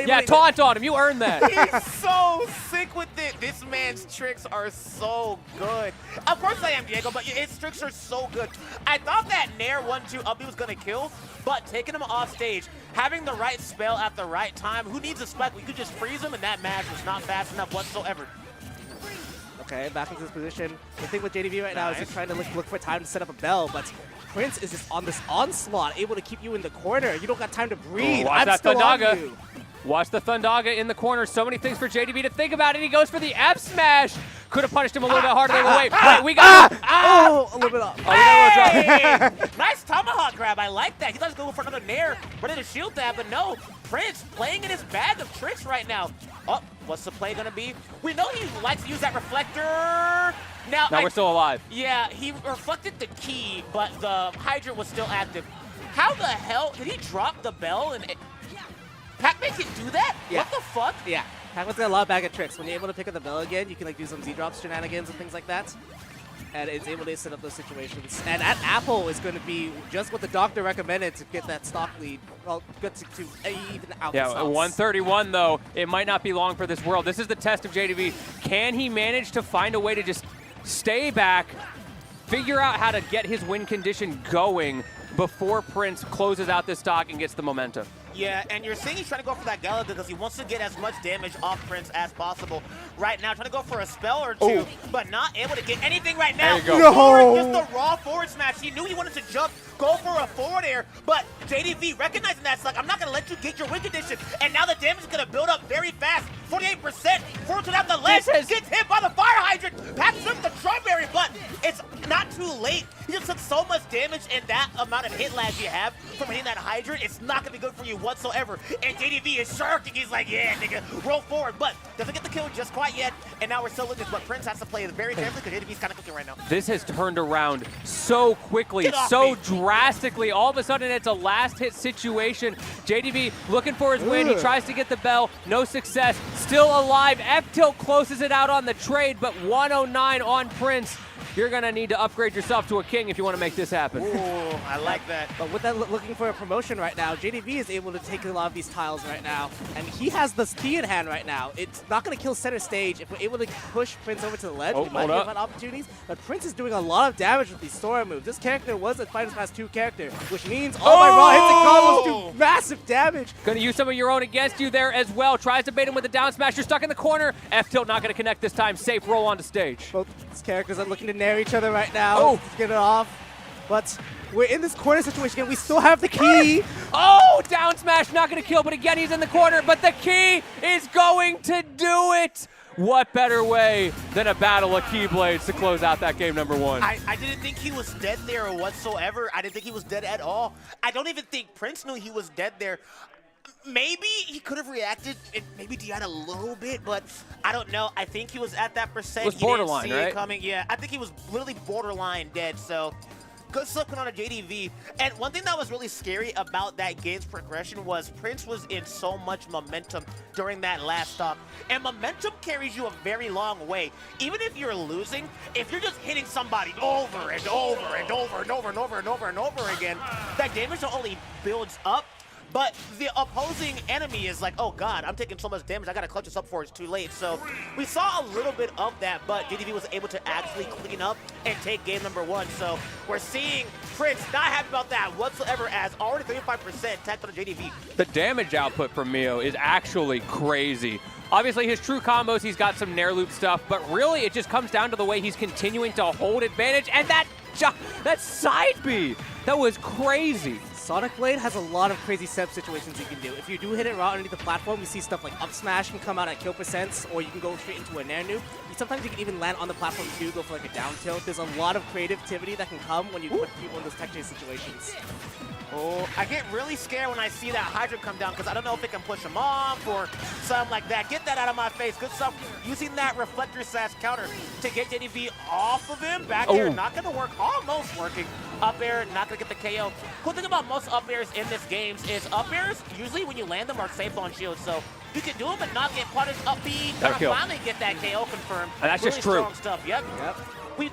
Yeah, taunt on him. You earned that. He's so sick with it. This man's tricks are so good. Of course I am, Diego, but his tricks are so good. I thought that Nair 1-2 up B was going to kill, but taking him off stage, having the right spell at the right time, who needs a spike? We could just freeze him, and that match was not fast enough whatsoever. Okay, back into this position. The thing with JDV right now is just trying to look for time to set up a bell, but Prince is just on this onslaught, able to keep you in the corner. You don't got time to breathe. Watch I'm that still Thundaga. on you. Watch the Thundaga in the corner. So many things for JDV to think about, and he goes for the F smash. Could have punished him a little bit harder. Wait, we got Oh, a little bit off. Hey! Nice tomahawk grab. I like that. He thought he was going for another Nair, ready to shield that, but no. Prince playing in his bag of tricks right now. Oh, what's the play going to be? We know he likes to use that reflector. Now we're still alive. Yeah, he reflected the key, but the hydrant was still active. How the hell did he drop the bell? And Pac-Man can do that? Yeah. What the fuck? Yeah, Pac-Man's got a lot of bag of tricks. When you're able to pick up the bell again, you can like do some Z-drops shenanigans and things like that. And it's able to set up those situations. And at Apple is going to be just what the doctor recommended to get that stock lead. Well, good to even out Yeah, the stocks. 131 though. It might not be long for this world. This is the test of JDV. Can he manage to find a way to just stay back, figure out how to get his win condition going before Prince closes out this stock and gets the momentum? Yeah, and you're seeing he's trying to go for that Galaga because he wants to get as much damage off Prince as possible right now. Trying to go for a spell or two, but not able to get anything right now. There you go. Forward, just the raw forward smash. He knew he wanted to jump, go for a forward air, but JDV recognizing that, it's like, I'm not going to let you get your win condition. And now the damage is going to build up very fast. 48%. Forward to the ledge. Gets hit by the fire hydrant. Passes up the strawberry, but it's not too late. He just took so much damage, and that amount of hit lag you have from hitting that hydrant, it's not going to be good for you whatsoever. And JDV is sharking. He's like, yeah, nigga, roll forward. But doesn't get the kill just quite yet. And now we're still looking, but Prince has to play very carefully because JDV's kind of cooking right now. This has turned around so quickly, so drastically. All of a sudden, it's a last-hit situation. JDV looking for his win. He tries to get the bell. No success. Still alive. F-tilt closes it out on the trade, but 109 on Prince. You're going to need to upgrade yourself to a king if you want to make this happen. Ooh, I like that. But with that looking for a promotion right now, JDV is able to take a lot of these tiles right now, and he has the key in hand right now. It's not going to kill center stage. If we're able to push Prince over to the ledge, we might have opportunities, but Prince is doing a lot of damage with these Sora moves. This character was a Final Smash 2 character, which means all my raw hits and combos do massive damage. Going to use some of your own against you there as well. Tries to bait him with a down smash. You're stuck in the corner. F-tilt not going to connect this time. Safe roll onto stage. Both these characters are looking to nair each other right now. Get it off. But we're in this corner situation again. We still have the key. Oh, down smash, not going to kill, but again, he's in the corner. But the key is going to do it. What better way than a battle of Keyblades to close out that game number one? I didn't think he was dead there whatsoever. I didn't think he was dead at all. I don't even think Prince knew he was dead there. Maybe he could have reacted and maybe DI'd a little bit, but I don't know. I think he was at that percent. It was borderline, he didn't see right? it coming. Yeah, I think he was literally borderline dead, so good stuff coming on a JDV. And one thing that was really scary about that game's progression was Prince was in so much momentum during that last stock. And momentum carries you a very long way. Even if you're losing, if you're just hitting somebody over and over and over and over and over and over and over again, that damage not only builds up, but the opposing enemy is like, oh god, I'm taking so much damage, I gotta clutch this up before it's too late. So we saw a little bit of that, but JDV was able to actually clean up and take game number 1. So we're seeing Prince not happy about that whatsoever, as already 35% tacked on JDV. The damage output from Mio is actually crazy. Obviously, his true combos, he's got some Nair loop stuff, but really it just comes down to the way he's continuing to hold advantage, and that side B, that was crazy. Sonic Blade has a lot of crazy setup situations you can do. If you do hit it right underneath the platform, you see stuff like up smash can come out at kill percents, or you can go straight into a Nair noob. Sometimes you can even land on the platform too, go for like a down tilt. There's a lot of creativity that can come when you put people in those tech chase situations. Oh, I get really scared when I see that Hydra come down because I don't know if it can push him off or something like that. Get that out of my face. Good stuff. Using that reflector slash counter to get JDV off of him. Back air, not going to work. Almost working. Up air, not going to get the KO. Cool thing about most up airs in this game is up airs, usually when you land them, are safe on shield. So you can do them and not get punished up B. Finally get that KO confirmed. And that's really just true. Strong stuff. Yep.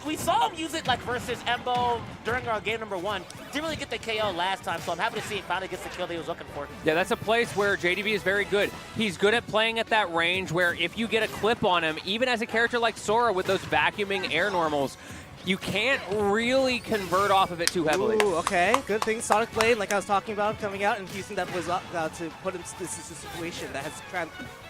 We saw him use it like versus Embo during our game number 1. Didn't really get the KO last time, so I'm happy to see he finally gets the kill that he was looking for. Yeah, that's a place where JDV is very good. He's good at playing at that range where if you get a clip on him, even as a character like Sora with those vacuuming air normals, you can't really convert off of it too heavily. Ooh, okay. Good thing. Sonic Blade, like I was talking about, coming out and using that was to put him this is a situation that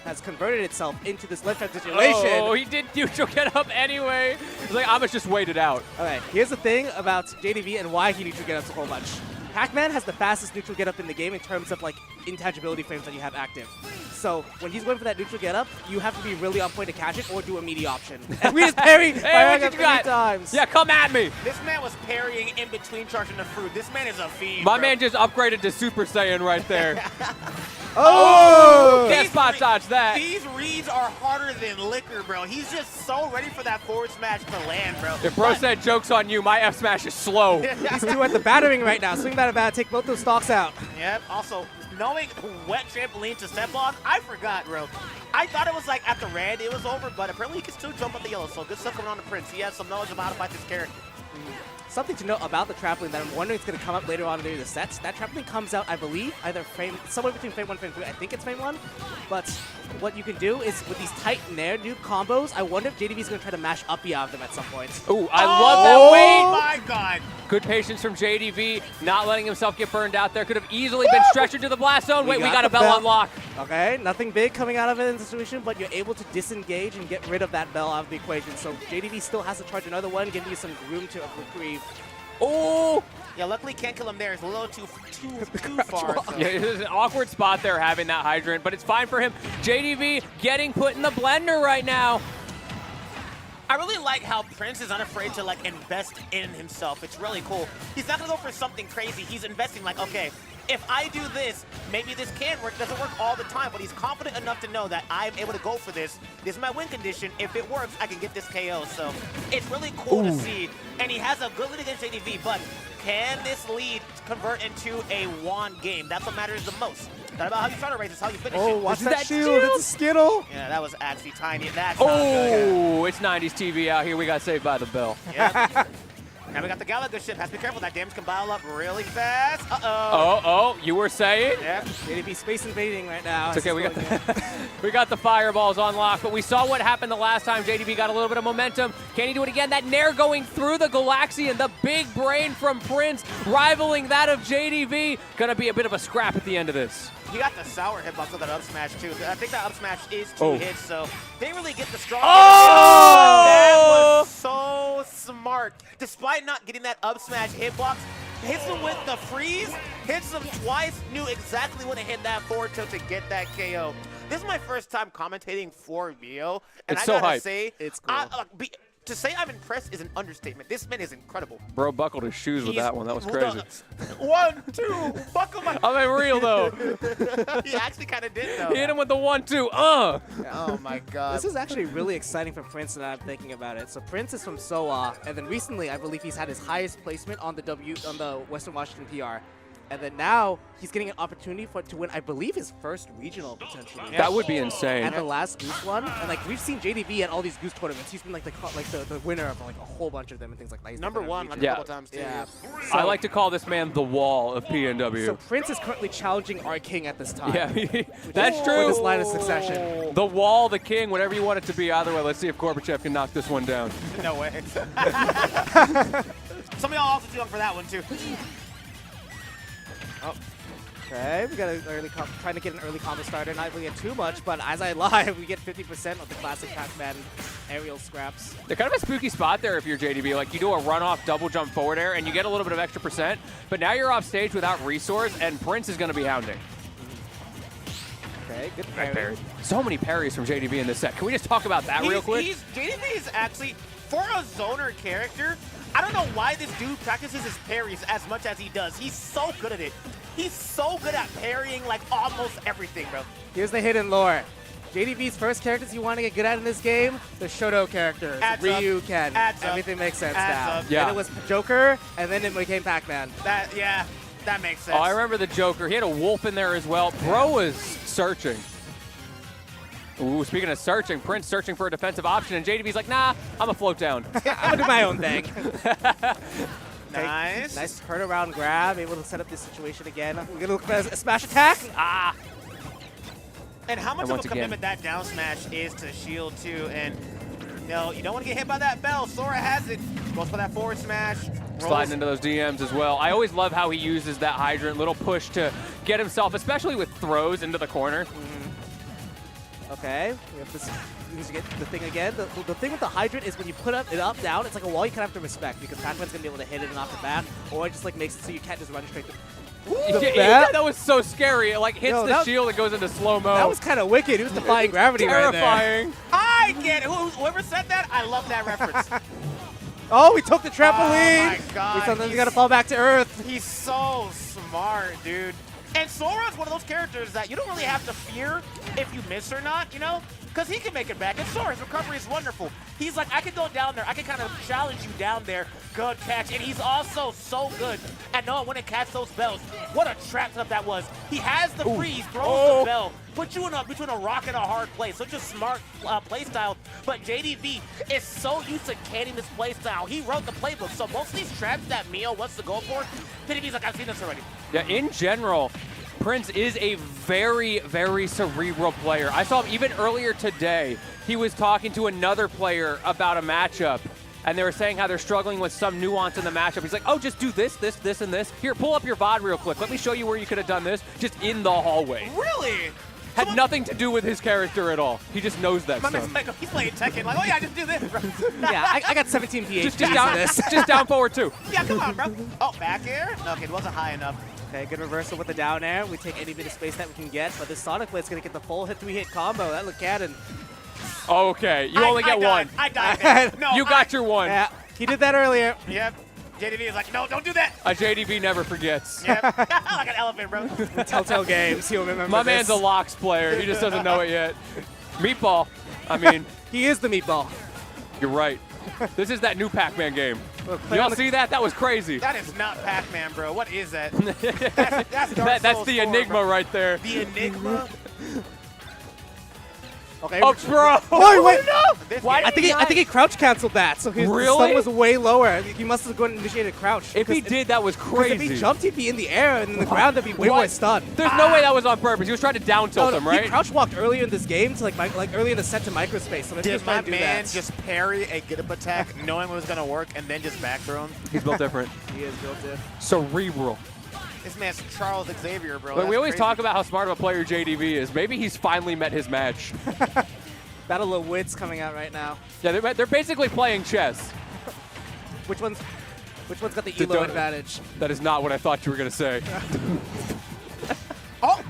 has converted itself into this left trap situation. Oh, he did neutral get up anyway. He's like, I'm just wait it out. All right, here's the thing about JDV and why he neutral get up so much. Pac-Man has the fastest neutral get up in the game in terms of like intangibility frames that you have active. So when he's going for that neutral get up, you have to be really on point to catch it or do a meaty option. And we just parry hey, what you got? 3 times. Yeah, come at me. This man was parrying in between charging the fruit. This man is a fiend. My man just upgraded to Super Saiyan right there. Oh! Can't spot dodge that. These reads are harder than liquor, bro. He's just so ready for that forward smash to land, bro. If bro said joke's on you, my F smash is slow. These two at the battering right now. Swing that about, take both those stocks out. Yep. Also, knowing wet trampoline to step on, I forgot, bro. I thought it was like at the red it was over, but apparently he can still jump on the yellow. So good stuff coming on the Prince. He has some knowledge about how to fight this character. Something to note about the trampoline that I'm wondering is going to come up later on in the sets. That trampoline comes out, I believe, either somewhere between frame 1 and frame 3. I think it's frame 1. But what you can do is with these tight Nair noob combos, I wonder if JDV is going to try to mash up out of them at some point. Ooh, I love that wait. Oh my god. Good patience from JDV, not letting himself get burned out there. Could have easily been stretched into the blast zone. Wait, we got a bell unlock. Okay, nothing big coming out of it in the situation, but you're able to disengage and get rid of that bell out of the equation. So JDV still has to charge another one, giving you some room to reprieve. Oh! Yeah, luckily can't kill him there. It's a little too far. So. Yeah, it's an awkward spot there having that hydrant, but it's fine for him. JDV getting put in the blender right now. I really like how Prince is unafraid to like invest in himself. It's really cool. He's not gonna go for something crazy. He's investing like, okay, if I do this, maybe this can work. Doesn't work all the time, but he's confident enough to know that I'm able to go for this. This is my win condition. If it works, I can get this KO. So it's really cool to see. And he has a good lead against JDV, but can this lead convert into a won game? That's what matters the most. Not about how you start a race, it's how you finish it. Oh, watch that shield. It's a Skittle. Yeah, that was actually tiny. That's it's 90s TV out here. We got saved by the bell. Yep. Now we got the Galaga ship. Has to be careful. That damage can pile up really fast. Oh, you were saying? Yeah. JDV space invading right now. It's okay. We got the fireballs on lock, but we saw what happened the last time. JDV got a little bit of momentum. Can he do it again? That Nair going through the Galaxian, the big brain from Prince, rivaling that of JDV. Gonna be a bit of a scrap at the end of this. He got the sour hitbox with that up smash too. I think that up smash is 2 hits, so they really get the strong. That was so smart. Despite not getting that up smash hitbox, hits him with the freeze, hits him twice, knew exactly when to hit that forward tilt to get that KO. This is my first time commentating for Vio, and it's I so gotta hype. say, it's cool. To say I'm impressed is an understatement. This man is incredible. Bro buckled his shoes with that one. That was crazy. 1, 2, buckle my. I mean, real though. He actually kind of did though. He hit him with the 1-2. Oh my god. This is actually really exciting for Prince, and I'm thinking about it. So Prince is from SOA, and then recently I believe he's had his highest placement on the Western Washington PR. And then now he's getting an opportunity to win, I believe, his first regional potentially. That would be insane. And the last Goose one, and like we've seen JDV at all these Goose tournaments. He's been like the winner of like a whole bunch of them and things like that. He's Number one like a couple times too. Yeah. I like to call this man the wall of PNW. So Prince is currently challenging our king at this time. Yeah, that's true. With this line of succession. The wall, the king, whatever you want it to be. Either way, let's see if Gorbachev can knock this one down. No way. Some of y'all also too young for that one too. Oh. Okay, we got an early trying to get an early combo starter. Not really get too much, but as I lie, we get 50% of the classic Pac-Man aerial scraps. They're kind of a spooky spot there if you're JDV. Like, you do a run-off double jump forward air, and you get a little bit of extra percent, but now you're off stage without resource, and Prince is going to be hounding. Okay, good parry. So many parries from JDV in this set. Can we just talk about that real quick? JDV is actually, for a zoner character, I don't know why this dude practices his parries as much as he does. He's so good at it. He's so good at parrying like almost everything, bro. Here's the hidden lore. JDV's first characters you want to get good at in this game, the Shoto characters. Ryu, Ken. Everything makes sense now. Yeah. Then it was Joker, and then it became Pac-Man. That makes sense. Oh, I remember the Joker. He had a wolf in there as well. Bro was searching. Ooh, speaking of searching, Prince searching for a defensive option, and JDV's like, nah, I'm going to float down. I'm going to do my own thing. Nice. Nice turnaround grab, able to set up this situation again. We're going to look for a smash attack. Ah. And how much of a commitment that down smash is to shield too, and you know, you don't want to get hit by that bell. Sora has it. Goes for that forward smash. Sliding into those DMs as well. I always love how he uses that hydrant little push to get himself, especially with throws into the corner. Okay, we have this. Get the thing again. The thing with the hydrant is when you put it up, down, it's like a wall you kind of have to respect because Pac-Man's going to be able to hit it and off the bat, or it just like makes it so you can't just run straight through. That was so scary. It like hits the shield and goes into slow-mo. That was kind of wicked. He was defying gravity right there. Terrifying. I get it. Whoever said that, I love that reference. Oh, we took the trampoline. Oh my God. Sometimes you got to fall back to earth. He's so smart, dude. And Sora's one of those characters that you don't really have to fear if you miss or not, you know? Because he can make it back. And Sora's recovery is wonderful. He's like, I can go down there. I can kind of challenge you down there. Good catch. And he's also so good at knowing when to catch those bells. What a trap setup that was. He has the freeze, throws the bell, puts you in between a rock and a hard place. Such a smart play style. But JDV is so used to canning this play style. He wrote the playbook. So most of these traps that Mio wants to go for, JDV's like, I've seen this already. Yeah, in general, Prince is a very, very cerebral player. I saw him even earlier today. He was talking to another player about a matchup, and they were saying how they're struggling with some nuance in the matchup. He's like, oh, just do this, this, this, and this. Here, pull up your VOD real quick. Let me show you where you could have done this just in the hallway. Really? Had nothing to do with his character at all. He just knows that My stuff. man's like, he's playing Tekken. Like, oh yeah, just do this, bro. Yeah, I got 17 PhDs just down, this. just down forward, too. Yeah, come on, bro. Oh, back air? Okay, it wasn't high enough. Okay, good reversal with the down air. We take any bit of space that we can get, but this Sonic Blade's going to get the full three-hit combo. That looked cannon. Okay, you only get one. I died there. No, you got your one. Yeah, he did that earlier. Yep. JDV is like, no, don't do that. A JDV never forgets. Yep. Like an elephant, bro. Telltale Games, he'll remember My this. man's a Locks player. He just doesn't know it yet. Meatball. I mean. He is the meatball. You're right. This is that new Pac-Man game. Y'all see that? That was crazy. That is not Pac-Man, bro. What is that? That's Dark That's Souls the 4, Enigma bro. right there. The Enigma? Okay. Oh, bro. Oh, wait, no. Why I think he crouch canceled that, so his stun was way lower. He must have gone and initiated crouch. If he did, that was crazy. If he jumped, he'd be in the air, and in the ground, that'd be way more stun. There's no way that was on purpose. He was trying to down tilt him, right? He crouch walked earlier in this game to like early in the set to microspace. So Did my man just parry a get-up attack knowing it was going to work and then just back throw him? He's built different. He is built different. Cerebral. This man's Charles Xavier, bro. But we always crazy. talk about how smart of a player JDV is. Maybe he's finally met his match. Battle of Wits coming out right now. Yeah, they're basically playing chess. Which one's got the elo advantage? That is not what I thought you were going to say. Oh!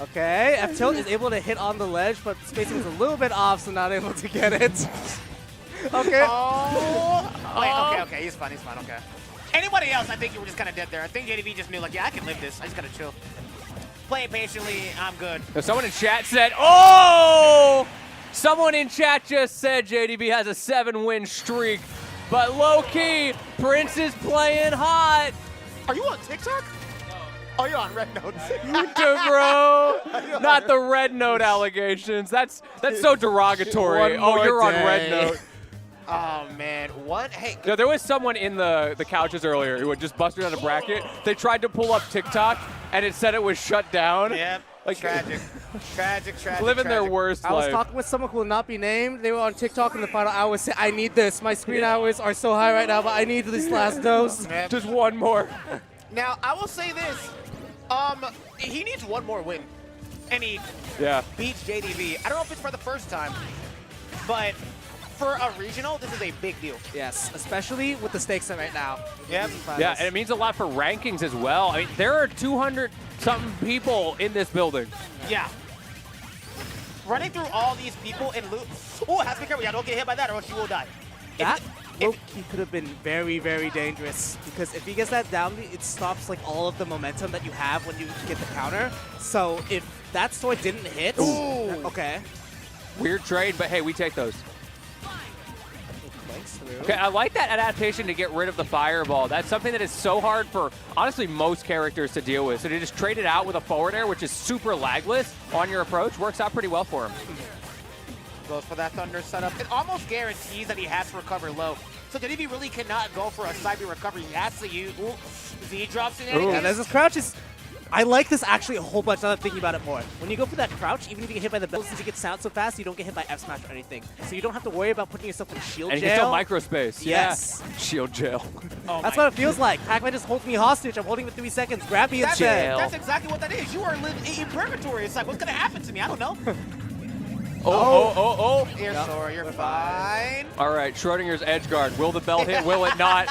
Okay, F-Tilt is able to hit on the ledge, but spacing is a little bit off, so not able to get it. Okay. Oh! Wait, okay, he's fine, okay. Anybody else, I think you were just kind of dead there. I think JDV just knew, like, yeah, I can live this. I just got to chill. Play it patiently, I'm good. Now someone in chat said, oh! Someone in chat just said JDV has a 7-win streak. But low-key, Prince is playing hot. Are you on TikTok? Oh, you're on Red Note. Bro, not the Red Note allegations. That's so derogatory. Oh, you're on Red Note. Oh, man. What? Hey. No, there was someone in the couches earlier who had just busted out a bracket. They tried to pull up TikTok, and it said it was shut down. Yep. Like, tragic. Tragic. Living their worst life. I was talking with someone who will not be named. They were on TikTok in the final hour saying, I need this. My screen hours are so high right now, but I need this last dose. Yep. Just one more. Now, I will say this. He needs one more win. And he beats JDV. I don't know if it's for the first time, but for a regional, this is a big deal. Yes, especially with the stakes right now. Yep. Yeah, and it means a lot for rankings as well. I mean, there are 200-something people in this building. Yeah. Running through all these people and loot. Oh, have to be careful. Yeah, don't get hit by that or else you will die. That he could have been very, very dangerous because if he gets that down, it stops like all of the momentum that you have when you get the counter. So if that sword didn't hit, okay. Weird trade, but hey, we take those. Okay, I like that adaptation to get rid of the fireball. That's something that is so hard for, honestly, most characters to deal with. So to just trade it out with a forward air, which is super lagless on your approach, works out pretty well for him. Goes for that Thunder setup. It almost guarantees that he has to recover low. So JDV really cannot go for a side B recovery. He has to use Z drops in it. And as this crouch is, I like this actually a whole bunch now that I'm thinking about it more. When you go for that crouch, even if you get hit by the bell, since you get sound so fast, you don't get hit by F smash or anything. So you don't have to worry about putting yourself in shield jail. And you can still microspace. Yes. Yeah. Shield jail. Oh that's what it feels like. Pac-Man just holds me hostage. I'm holding for 3 seconds. Grab me and jail. That's exactly what that is. You are in purgatory. It's like, what's going to happen to me? I don't know. Here, Sora, you're fine. All right, Schrodinger's edge guard. Will the bell hit? Will it not?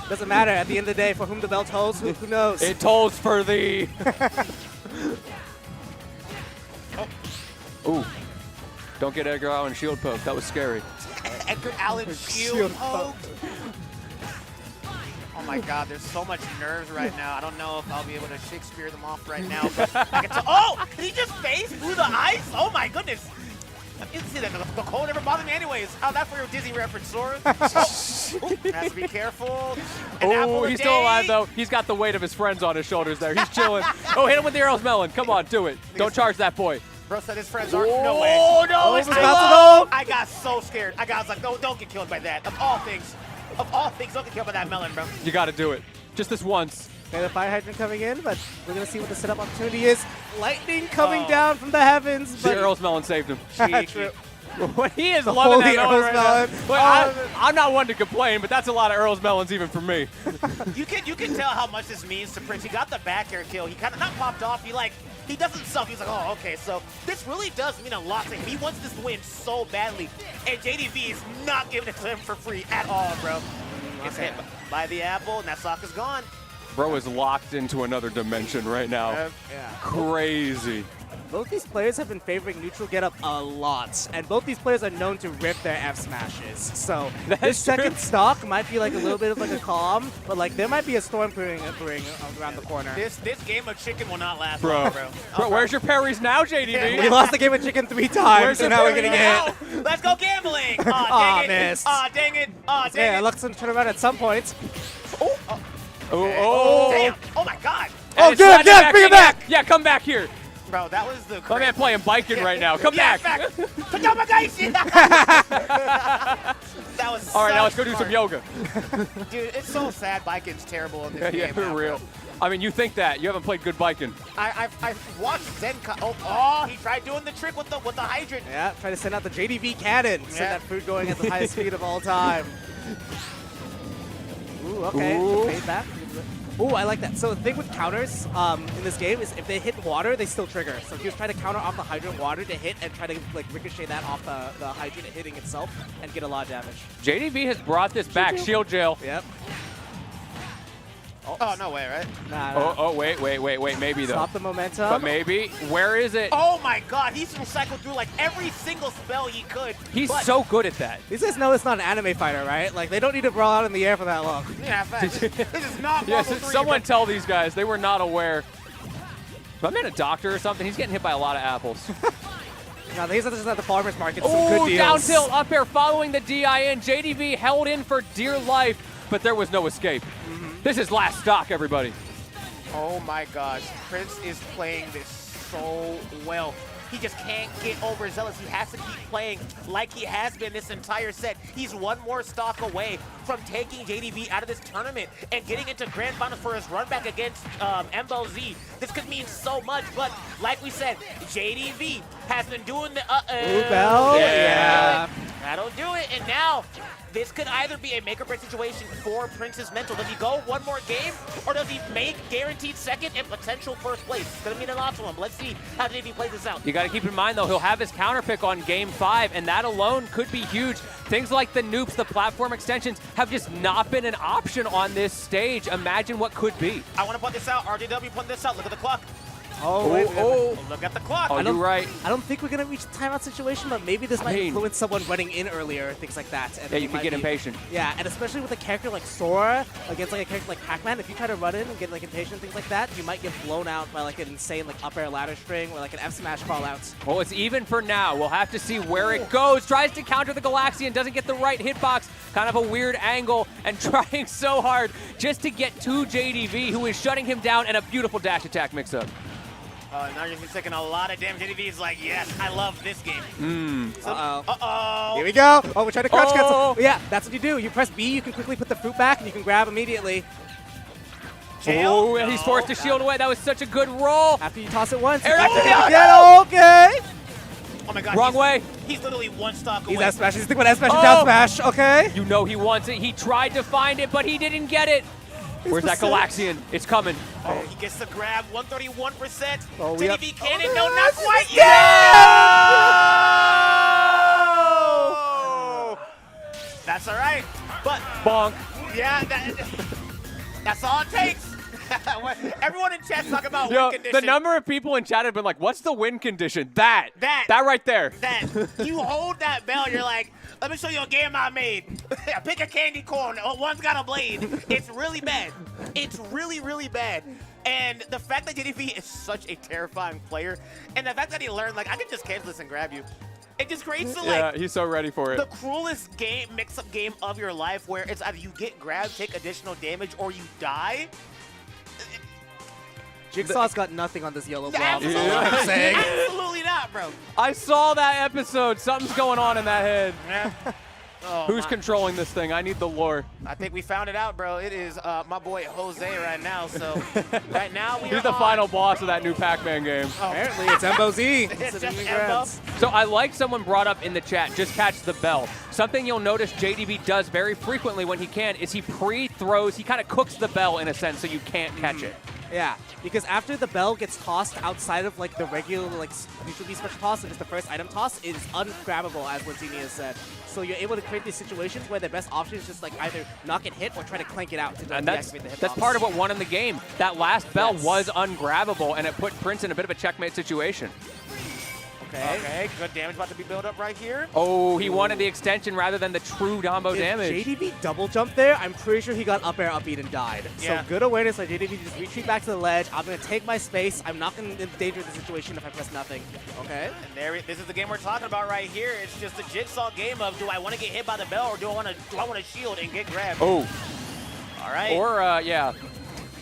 Doesn't matter. At the end of the day, for whom the bell tolls, who knows? It tolls for thee. Ooh. Don't get Edgar Allan shield poke. That was scary. Edgar Allan shield poke. Oh my God, there's so much nerves right now. I don't know if I'll be able to Shakespeare them off right now. But I can tell. Oh, did he just face through the ice? Oh my goodness. You see that the cold never bothered me anyways. Oh, that's for your Disney reference, Sora. Has to be careful. Oh, he's still alive though. He's got the weight of his friends on his shoulders there. He's chilling. Oh, hit him with the Earl's Melon. Come on, do it. Don't charge that boy. Bro said his friends aren't. No way. Oh no, it's I got so scared. I was like, no, don't get killed by that. Of all things, don't get killed by that melon, bro. You got to do it. Just this once. Okay, the fire hydrant coming in, but we're going to see what the setup opportunity is. Lightning coming down from the heavens. The Earl's Melon saved him. True. He is The loving that holy melon right Earl's now. Melon. But I'm not one to complain, but that's a lot of Earl's Melons even for me. You can tell how much this means to Prince. He got the back air kill. He kind of not popped off. He doesn't suck. He's like, oh, okay. So this really does mean a lot to him. He wants this win so badly, and JDV is not giving it to him for free at all, bro. Gets hit by the apple, and that sock is gone. Bro is locked into another dimension right now. Yeah. Crazy. Both these players have been favoring neutral get up a lot, and both these players are known to rip their F smashes. So this second stock might be like a little bit of like a calm, but like there might be a storm brewing around the corner. This game of chicken will not last Bro. long, bro. Bro, where's your parries now, JDV? We lost the game of chicken 3 times, and now we're getting hit. Let's go gambling. Aw, dang it. missed. Dang it. Dang Yeah, it. Luxon turn around at some point. Damn. Oh my God. Oh, get him, bring him back. Yeah, come back here. Bro, that was the. My man playing biking right now. Come back. That was. All right, now let's go do some yoga. Dude, it's so sad. Biking's terrible in this game. Yeah, for real. I mean, you think that. You haven't played good biking. I've watched Zen. Oh, he tried doing the trick with the hydrant. Yeah, try to send out the JDV cannon. Send that food going at the highest speed of all time. Ooh, okay. Ooh. Fade back. Ooh, I like that. So the thing with counters in this game is if they hit water, they still trigger. So if you try to counter off the hydrant water to hit and try to like ricochet that off the hydrant hitting itself and get a lot of damage. JDV has brought this back. Shield jail. Yep. Oh, no way, right? Nah. Oh, wait. Maybe though. Stop the momentum. But maybe. Where is it? Oh my God, he's recycled through like every single spell he could. He's so good at that. These guys know it's not an anime fighter, right? Like they don't need to brawl out in the air for that long. Yeah, facts. This is not Yes, Marvel 3, someone bro. tell these guys. They were not aware. If I'm in a doctor or something, he's getting hit by a lot of apples. No, he's just at the farmer's market. Some good Oh, deals. down tilt, up air following the DI in. JDV held in for dear life, but there was no escape. This is last stock, everybody. Oh my gosh, Prince is playing this so well. He just can't get overzealous. He has to keep playing like he has been this entire set. He's one more stock away from taking JDV out of this tournament and getting into Grand Final for his run back against Embo Z. This could mean so much, but like we said, JDV has been doing the Bell? Yeah. That'll do it, and now this could either be a make or break situation for Prince's mental. Does he go one more game, or does he make guaranteed second and potential first place? It's going to mean a lot to him. Let's see how JDV plays this out. You got to keep in mind, though, he'll have his counter pick on game 5, and that alone could be huge. Things like the nukes, the platform extensions, have just not been an option on this stage. Imagine what could be. I want to put this out. RJW put this out. Look at the clock. Oh, wait. Look at the clock. Oh, you're right. I don't think we're going to reach the timeout situation, but maybe this might influence someone running in earlier, things like that. And Yeah, you could get impatient. Yeah, and especially with a character like Sora against like a character like Pac-Man, if you try to run in and get like impatient and things like that, you might get blown out by like an insane like up air ladder string or like an F smash call out. Well, it's even for now. We'll have to see where it goes. Tries to counter the Galaxian, doesn't get the right hitbox. Kind of a weird angle and trying so hard just to get to JDV, who is shutting him down, and a beautiful dash attack mix-up. Now you're taking a lot of damage. JDV is like, yes, I love this game. Uh-oh. Here we go. Oh, we're trying to crouch cancel. Yeah, that's what you do. You press B, you can quickly put the fruit back, and you can grab immediately. Oh, and he's forced to shield away. That was such a good roll. After you toss it once, Air okay. Oh my god. Wrong way. He's literally one stock away. He's F smash. He's thinking about F smash and down smash. Okay. You know he wants it. He tried to find it, but he didn't get it. Where's that Galaxian? It's coming. Oh, he gets the grab, 131%. Oh, JDV cannon, no, not quite yet! Oh! That's all right, but... Bonk. Yeah, that's all it takes. Everyone in chat's talking about Yo, win condition. the number of people in chat have been like, what's the win condition? That right there. You hold that bell, you're like, let me show you a game I made. Pick a candy corn. One's got a blade. It's really bad. It's really, really bad. And the fact that JDV is such a terrifying player, and the fact that he learned, like, I can just cancel this and grab you. It just creates the, Yeah, he's so ready for it. the cruelest game, mix-up game of your life, where it's either you get grabbed, take additional damage, or you die. Jigsaw's got nothing on this yellow blob. Absolutely, absolutely not, bro. I saw that episode. Something's going on in that head. Oh, Who's controlling this thing? I need the lore. I think we found it out, bro. It is my boy Jose right now. So right now we He's are the on. final boss of that new Pac-Man game. Apparently, it's Embo Z. It's just Embo. So I like someone brought up in the chat, just catch the bell. Something you'll notice JDV does very frequently when he can is he pre-throws, he kind of cooks the bell in a sense so you can't catch it. Yeah, because after the bell gets tossed outside of like the regular like usually special toss, and it's the first item toss, it is ungrabbable, as what Zini has said. So you're able to create these situations where the best option is just like either knock it hit or try to clank it out to And deactivate the hitbox. that's part of what won in the game. That last bell was ungrabbable, and it put Prince in a bit of a checkmate situation. Okay, good damage about to be built up right here. Oh, he wanted the extension rather than the true combo damage. JDV double jump there, I'm pretty sure he got up air, up beat, and died. Yeah. So good awareness by JDV to just retreat back to the ledge. I'm going to take my space. I'm not going to endanger the situation if I press nothing. Okay. And this is the game we're talking about right here. It's just a jigsaw game of, do I want to get hit by the bell, or do I want to shield and get grabbed? Oh. All right. Or, yeah,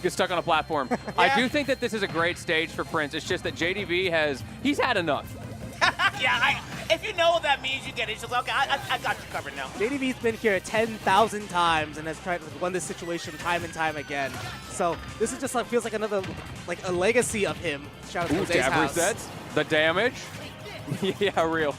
get stuck on a platform. I do think that this is a great stage for Prince. It's just that JDV he's had enough. Yeah, if you know what that means, you get it. It's just, okay, I got you covered now. JDV's been here 10,000 times and has tried to win this situation time and time again. So this is just like feels like another, like a legacy of him. Shout out to Jose's Jab house. resets. The damage. Yeah, real.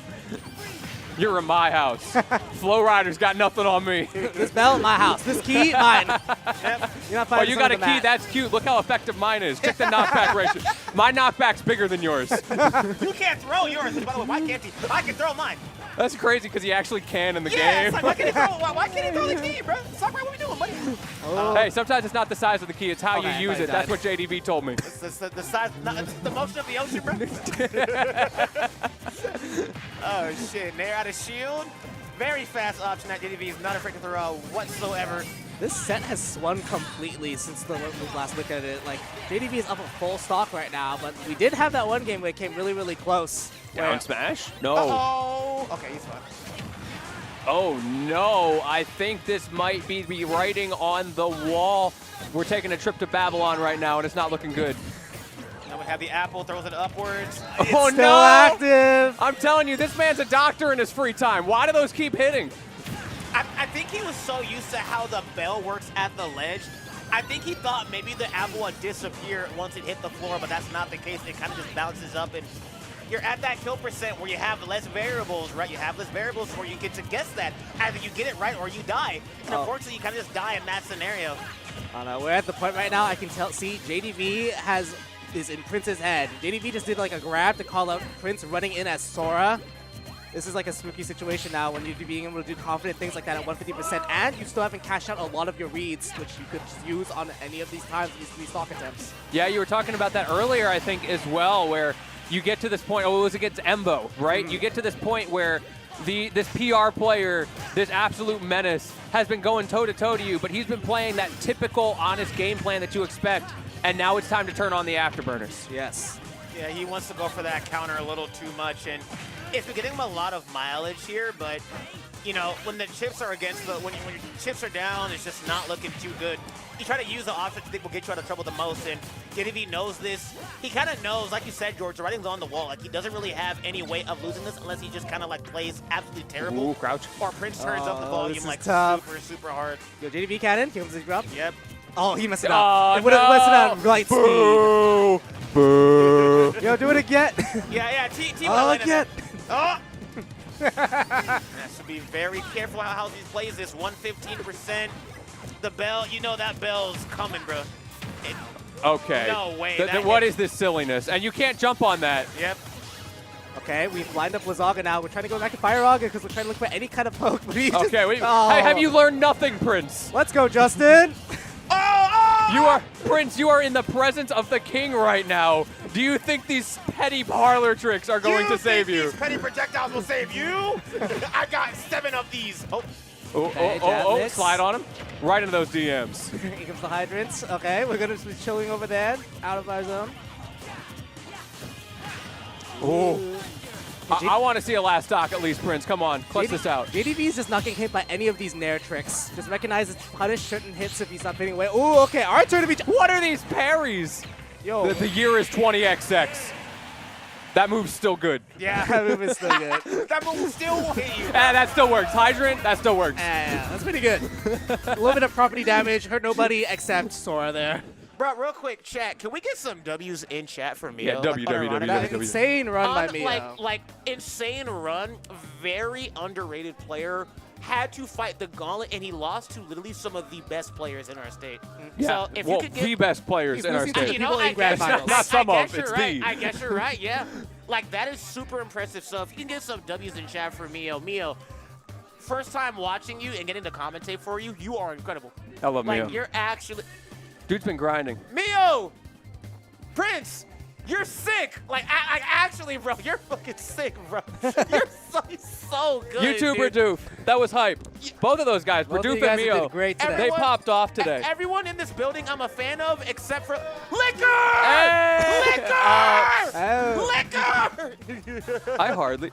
You're in my house. Flow Rider's got nothing on me. This bell, my house. This key, mine. Yep. You're not Oh, you got a the key? mat. That's cute. Look how effective mine is. Check the knockback ratio. My knockback's bigger than yours. You can't throw yours. By the way, why can't he? I can throw mine. That's crazy because he actually can in the Yeah, game. it's like, why can't he throw the key, bro? Stop right what we doing, buddy. Hey, sometimes it's not the size of the key, it's how Okay, you use I it. That's died. what JDV told me. It's the size, it's the motion of the ocean, bro. Oh, shit. Nair out of shield. Very fast option that JDV is not afraid to throw whatsoever. This set has swung completely since we last looked at it. Like, JDV is up a full stock right now, but we did have that one game where it came really, really close. Down smash? No. Oh, okay, he's fine. Oh no, I think this might be the writing on the wall. We're taking a trip to Babylon right now, and it's not looking good. Now we have the apple, throws it upwards. Oh still no! active. I'm telling you, this man's a doctor in his free time. Why do those keep hitting? I think he was so used to how the bell works at the ledge. I think he thought maybe the apple would disappear once it hit the floor, but that's not the case. It kind of just bounces up, and you're at that kill percent where you have less variables, right? You have less variables where you get to guess that. Either you get it right or you die. And unfortunately, you kind of just die in that scenario. I don't know. We're at the point right now. I can see JDV is in Prince's head. JDV just did like a grab to call out Prince running in as Sora. This is like a spooky situation now when you're being able to do confident things like that at 150%, and you still haven't cashed out a lot of your reads, which you could just use on any of these times, these stock attempts. Yeah, you were talking about that earlier, I think, as well, where you get to this point. Oh, it was against Embo, right? You get to this point where this PR player, this absolute menace, has been going toe-to-toe to you, but he's been playing that typical honest game plan that you expect, and now it's time to turn on the afterburners. Yes. Yeah, he wants to go for that counter a little too much, and it's been getting him a lot of mileage here, but you know, when the chips are against when your chips are down, it's just not looking too good. You try to use the option you think will get you out of trouble the most, and JDV knows this. He kind of knows, like you said, George, the writing's on the wall. Like, he doesn't really have any way of losing this unless he just kind of like plays absolutely terrible. Ooh, crouch. Or Prince turns up the volume like tough. super hard. Yo, JDV cannon, here comes the drop. Yep. Oh, he messed it Oh, up. It would have messed it up right Boo! speed. Boo! Yo, do it again. Yeah, Oh, again. Oh! Has to be very careful how he plays this. 115%. The bell, you know that bell's coming, bro. Okay. No way. What is this silliness? And you can't jump on that. Yep. Okay, we've lined up Lazaga now. We're trying to go back to Fire Auga because we're trying to look for any kind of poke. Okay, wait. Hey, have you learned nothing, Prince? Let's go, Justin. Prince, you are in the presence of the king right now. Do you think these petty parlor tricks are going to save you? These petty projectiles will save you? I got 7 of these. Oh. Oh, slide on him. Right into those DMs. Here comes the hydrants. Okay, we're going to be chilling over there, out of our zone. Ooh. I want to see a last stock at least, Prince. Come on, clutch this out. JDV is just not getting hit by any of these Nair tricks. Just recognize it's punish certain hits if he's not fading away. Ooh, okay, our turn to be... What are these parries? Yo. The year is 20XX. That move's still good. Yeah, that move is still good. That move still will hit you. That still works. Hydrant, that still works. Yeah, that's pretty good. A little bit of property damage. Hurt nobody except Sora there. Bro, real quick, chat. Can we get some W's in chat for Mio? Yeah, W. Insane run by Mio. Like, insane run. Very underrated player. Had to fight the gauntlet, and he lost to literally some of the best players in our state. Yeah, so if well, you could get the best players in our state. You know, I guess, not some of, it's right. the. I guess you're right, yeah. Like, that is super impressive. So if you can get some W's in chat for Mio. Mio, first time watching you and getting to commentate for you, you are incredible. I love Mio. Like, you're actually... Dude's been grinding. Mio! Prince! You're sick! Like, I actually, bro, you're fucking sick, bro. You're so good, YouTuber dude. Doof. That was hype. Both of those guys, Berdoof and Mio, great today. they popped off today. Everyone in this building I'm a fan of except for Liquor! Hey! Liquor! I hardly.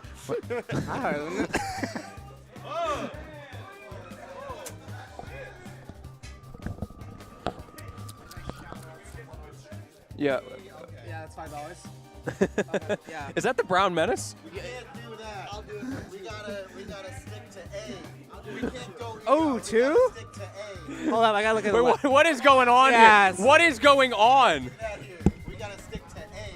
Yeah. Yeah, that's $5. Okay, yeah. Is that the Brown Menace? We can't do that. I'll do it. We gotta stick to A. We can't go. Oh, two? Hold on, I gotta look at Wait, what is going on here? What is going on? We gotta stick to A.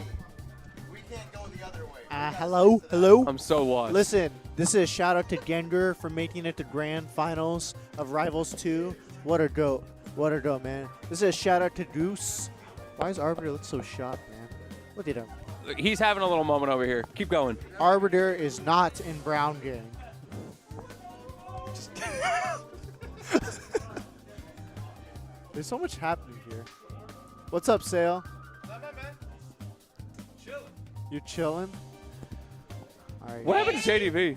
We can't go the other way. Hello? Hello? I'm so lost. Listen, this is a shout out to Gengar for making it to grand finals of Rivals 2. What a dope. What a dope, man. This is a shout out to Goose. Why does Arbiter look so shocked, man? Look at him. He's having a little moment over here. Keep going. Arbiter is not in Brown Gang. There's so much happening here. What's up, Sale? Nothing, man. Chilling. You chilling? All right. What happened to JDV?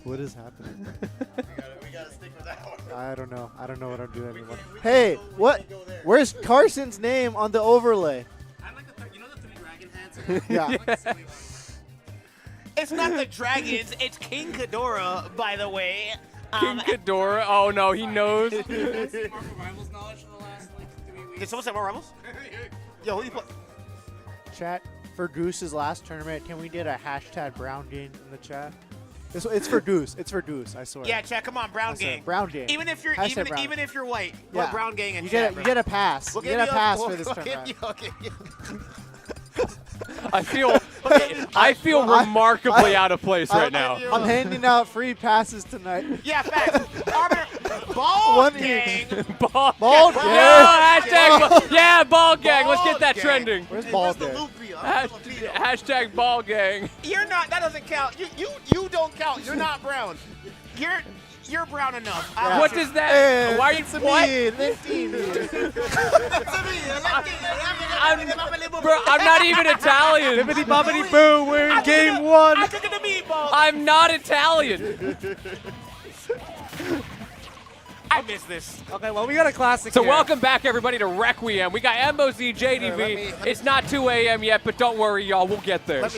What is happening? we gotta stick with that one. I don't know. I don't know what I'm doing anymore. Hey, what? Where's Carson's name on the overlay? I like the you know the 3 dragon heads? Yeah. It's not the dragons, it's King Ghidorah, by the way. King Ghidorah. Oh no, he knows. Did someone say more Rivals? Yo, who you play? Chat, for Goose's last tournament, can we get a hashtag Brown Gang in the chat? It's for Goose. It's for Goose. I swear. Yeah, chat. Come on, Brown I swear. Gang. Brown Gang. Even if you're Hashtag Brown. even if you're white, Yeah. put Brown Gang in You chat. get you get a pass. We'll you give get a you pass we'll- for this we'll tournament. give you- okay. I feel remarkably out of place right now. I'm handing out free passes tonight. Yeah, facts. Ball One Gang. Ball Ball gang. gang. Yeah, hashtag yeah, ball gang. Let's get that gang. trending. Where's Ball Gang? Hashtag ball gang. You're not. That doesn't count. You don't count. You're not brown. You're brown enough. Yeah. What does that? Hey, why are you? Bro, I'm not even Italian. Bibbidi bobbidi boo, we're in game 1. I took it to meatballs. I'm not Italian. I miss this. Okay, well, we got a classic So here. welcome back, everybody, to Requiem. We got Embo Z, JDV. It's not 2 a.m. yet, but don't worry, y'all. We'll get there. You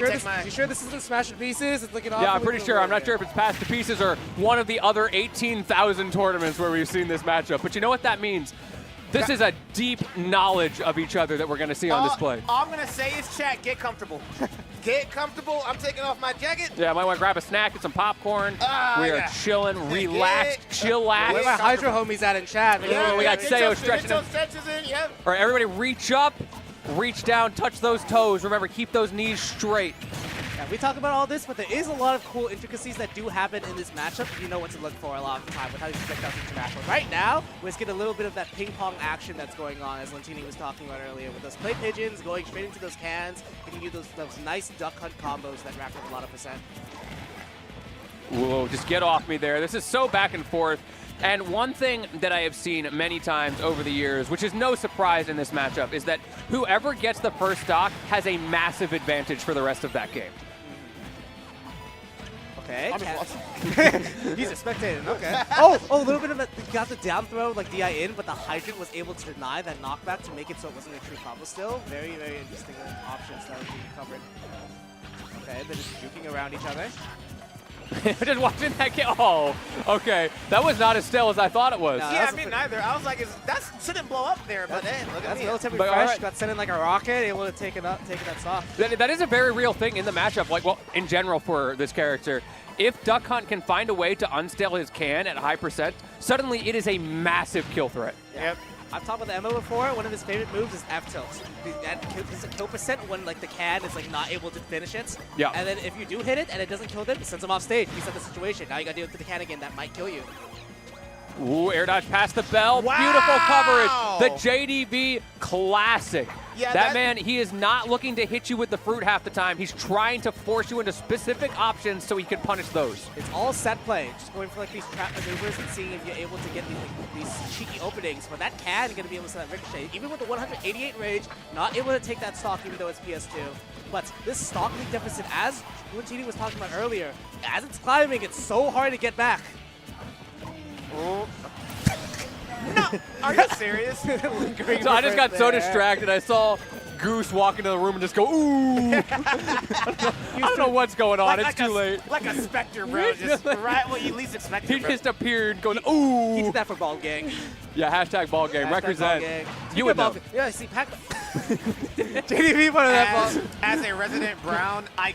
sure this isn't Smash in Pieces? It's looking awful. Yeah, I'm pretty sure. I'm not sure if it's Past the Pieces or one of the other 18,000 tournaments where we've seen this matchup. But you know what that means? This is a deep knowledge of each other that we're going to see on display. All I'm going to say is, chat, get comfortable. Get comfortable. I'm taking off my jacket. Yeah, I might want to grab a snack, get some popcorn. We are yeah. chilling, relaxed, chillaxed. Where my Hydra homies at in chat? We got Sayo stretching him. Stretches in, yep. All right, everybody reach up, reach down, touch those toes. Remember, keep those knees straight. Yeah, we talk about all this, but there is a lot of cool intricacies that do happen in this matchup. You know what to look for a lot of the time with how these projectiles interact. But right now, we just get a little bit of that ping-pong action that's going on, as Lentini was talking about earlier, with those play pigeons going straight into those cans, giving you those nice duck hunt combos that rack up a lot of percent. Whoa, just get off me there. This is so back and forth. And one thing that I have seen many times over the years, which is no surprise in this matchup, is that whoever gets the first stock has a massive advantage for the rest of that game. Okay. He's a spectator. Okay. Oh, a little bit of got the down throw, like DI in, but the Hydrant was able to deny that knockback to make it so it wasn't a true combo still. Very, very interesting options that were being covered. Okay, they're just juking around each other. Just watching that game. Oh, okay. That was not as still as I thought it was. No, Yeah, I mean, neither. I was like, that shouldn't blow up there, but then, look at That's me. relatively But, all fresh. right. Got sent in like a rocket, able to take that stock. That is a very real thing in the matchup, like, well, in general for this character. If Duck Hunt can find a way to unstale his can at high percent, suddenly it is a massive kill threat. Yep. I've talked about the Embo before. One of his favorite moves is F tilt. His kill percent when like the can is like not able to finish it. Yeah. And then if you do hit it and it doesn't kill them, it sends him off stage. Reset the situation. Now you got to deal with the can again. That might kill you. Ooh, air dodge past the bell. Wow. Beautiful coverage. The JDV classic. Yeah, that man, he is not looking to hit you with the fruit half the time. He's trying to force you into specific options so he can punish those. It's all set play. Just going for like these trap maneuvers and seeing if you're able to get these cheeky openings. But that can going to be able to set that ricochet. Even with the 188 rage, not able to take that stock even though it's PS2. But this stock lead deficit, as Lentini was talking about earlier, as it's climbing, it's so hard to get back. No, are you serious? So I just got so distracted. I saw Goose walk into the room and just go, ooh. I don't know what's going on. It's too late. Like a Spectre, bro. Just right when you least expect it, He bro. just appeared going, ooh. He did that for Ball Gang. Yeah, hashtag ball game. Hashtag Represent. Ball Gang. You would know. Yeah, see, Pac. JDV part of that ball. As a resident Brown, I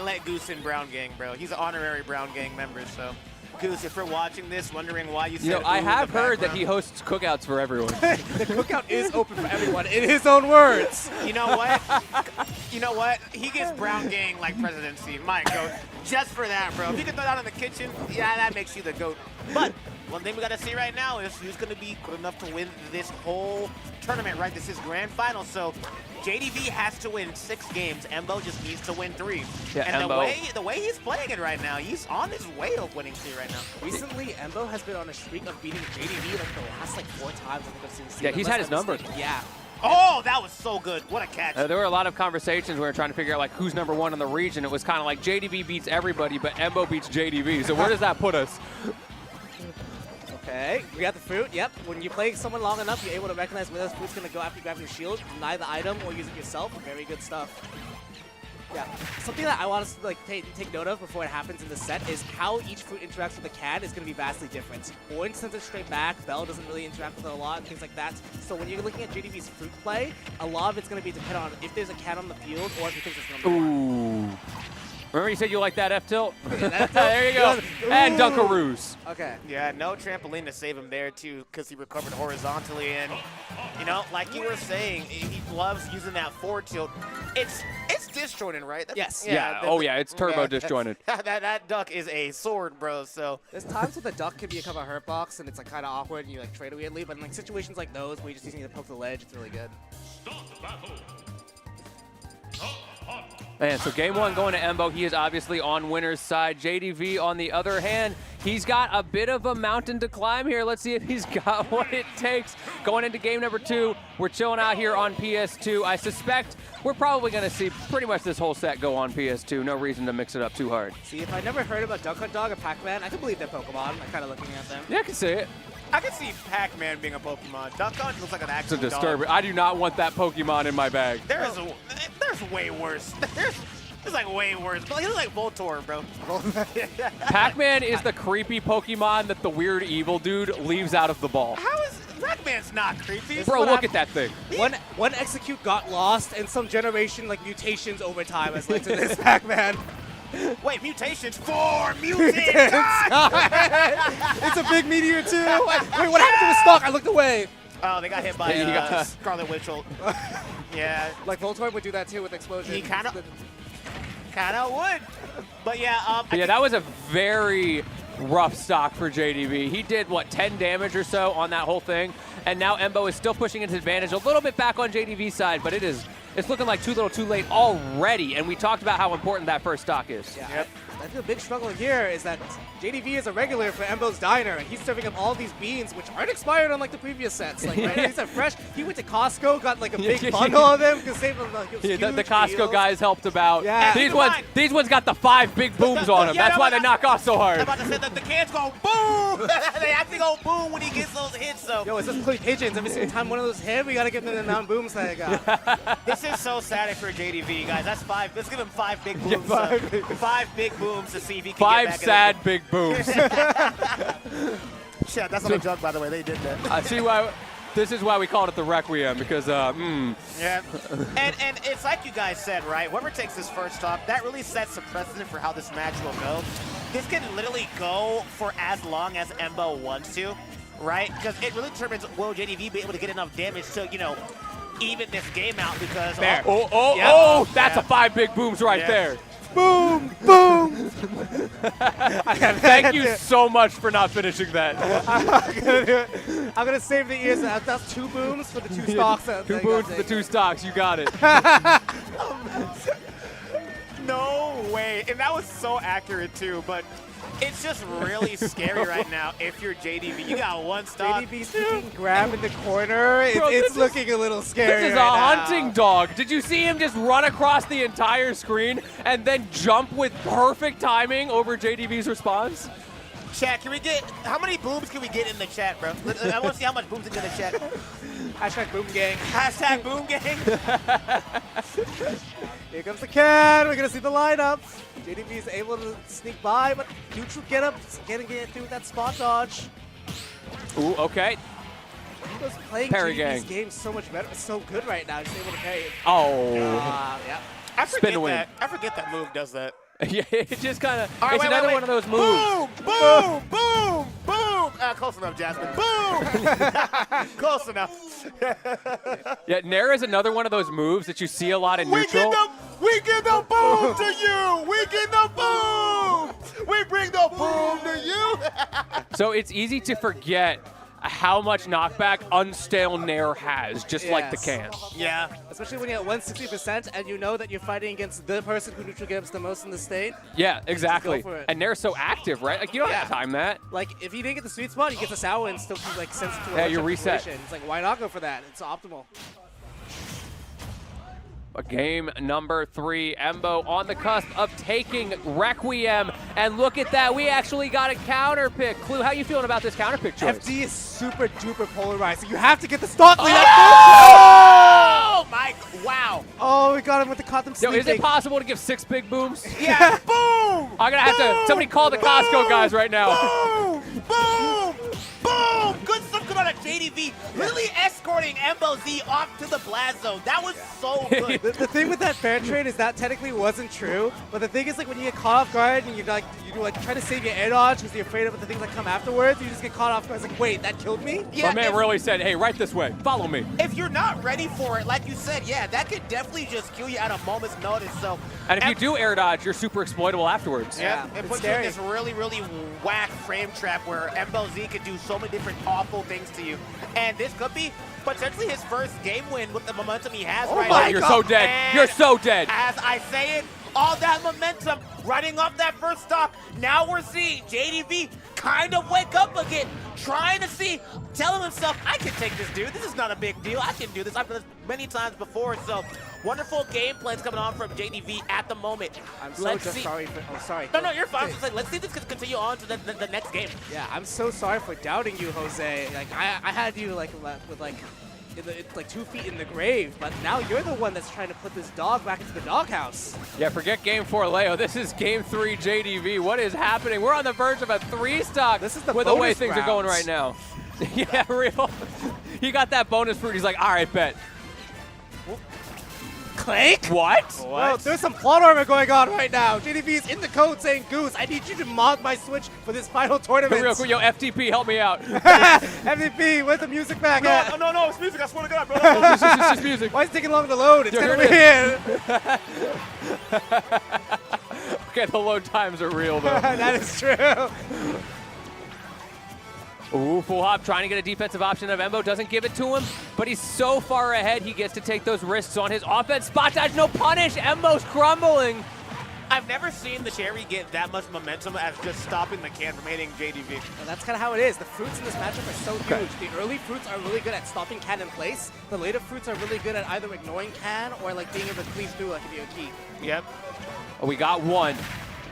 let Goose in Brown Gang, bro. He's an honorary Brown Gang member, so. Goose, if you're watching this, wondering why you said You know, I ooh in have the heard that background. he hosts cookouts for everyone. The cookout is open for everyone, in his own words. You know what? You know what? He gets Brown Gang like presidency. My goat. Just for that, bro. If you can throw that in the kitchen, yeah, that makes you the GOAT. But one thing we got to see right now is who's going to be good enough to win this whole tournament, right? This is grand final, so JDV has to win 6 games. Embo just needs to win 3. Yeah, and Embo. the way he's playing it right now, he's on his way of winning 3 right now. Recently, Embo has been on a streak of beating JDV like the last like 4 times I think I've seen. Yeah, he's had his number. Yeah. Oh, that was so good. What a catch. There were a lot of conversations where we were trying to figure out like who's #1 in the region. It was kind of like JDV beats everybody, but Embo beats JDV. So where does that put us? Okay, we got the fruit. Yep. When you play someone long enough, you're able to recognize where this fruit's going to go after you grab your shield, deny the item, or use it yourself. Very good stuff. Yeah. Something that I want us to like take note of before it happens in the set is how each fruit interacts with the CAD is going to be vastly different. Orange sends it straight back. Bell doesn't really interact with it a lot and things like that. So when you're looking at JDV's fruit play, a lot of it's going to be dependent on if there's a CAD on the field or if he thinks it's going to be Ooh. Remember you said you like that F-tilt? There you go. And Dunkaroos. Okay. Yeah, no trampoline to save him there, too, because he recovered horizontally. And, you know, like you were saying, he loves using that forward tilt. It's disjointed, right? Yes. Yeah. Oh, yeah. It's turbo disjointed. that duck is a sword, bro. So there's times where the duck can become a hurt box, and it's like kind of awkward, and you like trade weirdly. But in like situations like those where you just need to poke the ledge, it's really good. Man, so game 1 going to Embo. He is obviously on winner's side. JDV, on the other hand, he's got a bit of a mountain to climb here. Let's see if he's got what it takes. Going into game number 2, we're chilling out here on PS2. I suspect we're probably going to see pretty much this whole set go on PS2. No reason to mix it up too hard. See, if I never heard about Duck Hunt Dog or Pac-Man, I can believe they're Pokemon. I'm kind of looking at them. Yeah, I can see it. I can see Pac-Man being a Pokemon. Duck Hunt looks like an actual It's a disturbing. I do not want that Pokemon in my bag. There's way worse. There's like way worse. But he looks like Voltorb, bro. Pac-Man is the creepy Pokemon that the weird evil dude leaves out of the ball. How is Pac-Man's not creepy? Bro, look at that thing. One execute got lost, and some generation like mutations over time has led to this Pac-Man. Wait, mutations? 4 mutants! It's a big meteor too. Wait, what happened to the stock? I looked away. Oh, they got hit by Scarlet Witch. Yeah. Like Voltorb would do that too with explosion. He kind of would. But yeah, yeah, that was a very rough stock for JDV. He did, what, 10 damage or so on that whole thing, and now Embo is still pushing his advantage a little bit back on JDV's side, but it's looking like too little too late already, and we talked about how important that first stock is. Yeah, yep. I think the big struggle here is that JDV is a regular for Embo's Diner, and he's serving up all these beans, which aren't expired on like the previous sets. Like, right? These are fresh. He went to Costco, got like a big bundle of them because they were like, the Costco deals. Guys helped about. Yeah. These ones got the 5 big booms on them. That's why they knock off so hard. I'm about to say that the cans go boom. They actually go boom when he gets those hits. So yo, it's just Clay Pigeons. Every single time one of those hit, we gotta give them the amount of booms that they got. This is so sad for JDV, guys. That's 5. Let's give him 5 big booms. 5 big booms to see if he can 5 get back sad big booms. Shit, that's not a joke, by the way. They did that. I see why. This is why we called it the Requiem, because Yeah. And it's like you guys said, right? Whoever takes this first stop, that really sets the precedent for how this match will go. This can literally go for as long as Embo wants to, right? Because it really determines, will JDV be able to get enough damage to, you know, even this game out, because there. Yep. That's a 5 big booms right there. Boom, boom. Thank you so much for not finishing that. I'm gonna save the ears. That's 2 booms for the 2 stocks. 2 booms for the 2 stocks. You got it. No way. And that was so accurate, too. But it's just really scary right now if you're JDV. You got 1 stock. JDV's freaking grab in the corner. Bro, it's looking a little scary. This is right a now. hunting dog. Did you see him just run across the entire screen and then jump with perfect timing over JDV's response? Chat, can we get, how many booms can we get in the chat, bro? I want to see how much booms in the chat. Hashtag boom gang. Hashtag boom gang. Here comes the can. We're going to see the lineup. JDV is able to sneak by, but neutral get up. Getting it through with that spot dodge. Ooh, okay. He was playing JDV's game so much better. So good right now. He's able to parry it. Oh. Yeah. I forget that move does that. Yeah, it just kind of, Right, it's another one of those moves. Boom, boom, boom. Close enough, Jasmine. Boom. Close enough. Yeah, Nair is another one of those moves that you see a lot in neutral. We give the boom to you. We give the boom. We bring the boom to you. So it's easy to forget how much knockback unstale Nair has, just like the can. Yeah. Especially when you're at 160% and you know that you're fighting against the person who neutral gives the most in the state. Yeah, exactly. Go for it. And Nair's so active, right? Like, you don't have to time that. Like, if he didn't get the sweet spot, he gets a sour and still like sends it to a Yeah, you're reset. situation. It's like, why not go for that? It's optimal. Game number 3, Embo on the cusp of taking Requiem, and look at that, we actually got a counter pick. Clue, how you feeling about this counter pick choice? FD is super duper polarized, so you have to get the stock lead. Oh my, wow. Oh, we got him with the caught them Yo, sleeping. is it possible to give 6 big booms? Yeah, boom! I'm gonna have to, somebody call the Costco guys right now. Boom! Boom! Boom! Good stuff coming out of JDV. Literally escorting Embo Z off to the blast zone. That was so good. The thing with that fair trade is that technically wasn't true, but the thing is like when you get caught off guard and you try to save your air dodge because you're afraid of the things that come afterwards, you just get caught off guard. It's like, wait, that killed me? Yeah, My man really said, hey, right this way, follow me. If you're not ready for it, like you said, yeah, that could definitely just kill you at a moment's notice. So, And if you do air dodge, you're super exploitable afterwards. yeah, it puts you in this really, really whack frame trap where Embo Z could do so many different awful things to you. And this could be potentially his first game win with the momentum he has right now. You're so dead. And You're so dead. As I say it, all that momentum running off that first stock. Now we're seeing JDV kind of wake up again, trying to see, telling himself, I can take this dude. This is not a big deal. I can do this. I've done this many times before. So wonderful gameplay coming on from JDV at the moment. I'm so sorry for, oh, sorry. No, you're fine. It's like, let's see this continue on to the next game. Yeah, I'm so sorry for doubting you, Jose. Like I had you like with like 2 feet in the grave, but now you're the one that's trying to put this dog back into the doghouse. Yeah, forget game 4, Leo. This is game 3, JDV. What is happening? We're on the verge of a 3 stock this is the with the way bonus things are going right now. Yeah, real. He got that bonus fruit. He's like, all right, bet. Clank? What? Well, there's some plot armor going on right now. JDV is in the code saying, Goose, I need you to mod my Switch for this final tournament. Real quick, yo, FTP, help me out. FTP, where's the music back at? No, it's music. I swear to God, bro. It's just music. Why is it taking long to load? It's Yo, over here here. Okay, the load times are real, though. That is true. Ooh, full hop, trying to get a defensive option of Embo, doesn't give it to him, but he's so far ahead, he gets to take those risks on his offense. Spot dodge, no punish, Embo's crumbling. I've never seen the Cherry get that much momentum as just stopping the can from hitting JDV. Well, that's kind of how it is. The fruits in this matchup are so huge. The early fruits are really good at stopping can in place. The later fruits are really good at either ignoring can or like being able to cleave through like a DOT. Yep. We got one.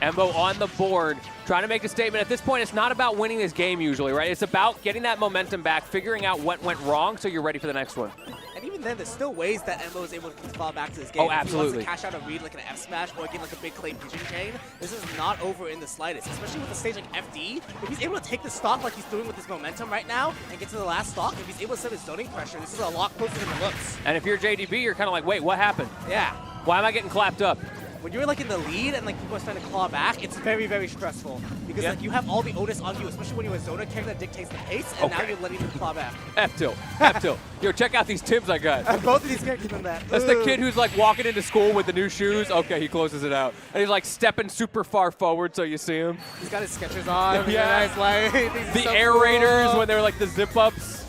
Embo on the board, trying to make a statement. At this point, it's not about winning this game usually, right? It's about getting that momentum back, figuring out what went wrong so you're ready for the next one. And even then, there's still ways that Embo is able to fall back to this game. Oh, absolutely. If he wants to cash out a read like an F smash or get like a big clay pigeon chain, this is not over in the slightest, especially with a stage like FD. If he's able to take the stock like he's doing with his momentum right now and get to the last stock, if he's able to set his zoning pressure, this is a lot closer than it looks. And if you're JDV, you're kind of like, wait, what happened? Yeah. Why am I getting clapped up? When you're like in the lead and like people are starting to claw back, it's very, very stressful because like you have all the onus on you, especially when you're a Zona character that dictates the pace, and now you're letting them claw back. F-tilt, F-tilt. Yo, check out these Tims I got. Both of these characters in that. That's the kid who's like walking into school with the new shoes. Okay, he closes it out. And he's like stepping super far forward so you see him. He's got his Skechers on. Yeah. Nice light. The so air cool. raiders when they were like the zip-ups.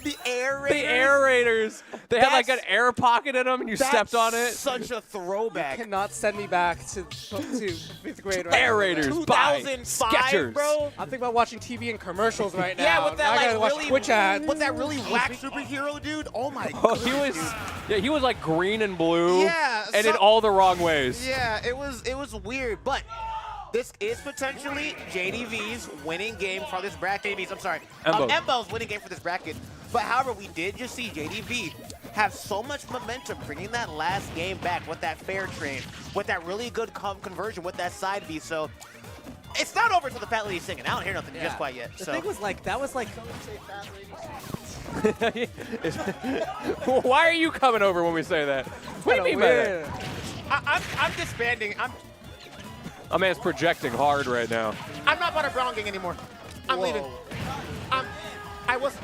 The air raiders? The air raiders. They had like an air pocket in them and you stepped on it. Such a throwback. You cannot send me back to 5th grade right Air now. Raiders by 2005, Skechers. bro. I'm thinking about watching TV and commercials right now. Yeah, with that Now I gotta like watch Twitch ads. with that really whack superhero dude. Oh my Oh, god. he was like green and blue. Yeah, And in all the wrong ways. Yeah, it was weird, but this is potentially JDV's winning game for this bracket. I'm sorry, Embo's winning game for this bracket. But however, we did just see JDV have so much momentum bringing that last game back with that fair trade, with that really good conversion, with that side B. So it's not over until the Fat Lady's singing. I don't hear nothing just quite yet. The thing was like, that was like... Why are you coming over when we say that? What do you mean by that? I'm disbanding. A man's projecting hard right now. I'm not Butter Brown Gang anymore. I'm leaving. I was...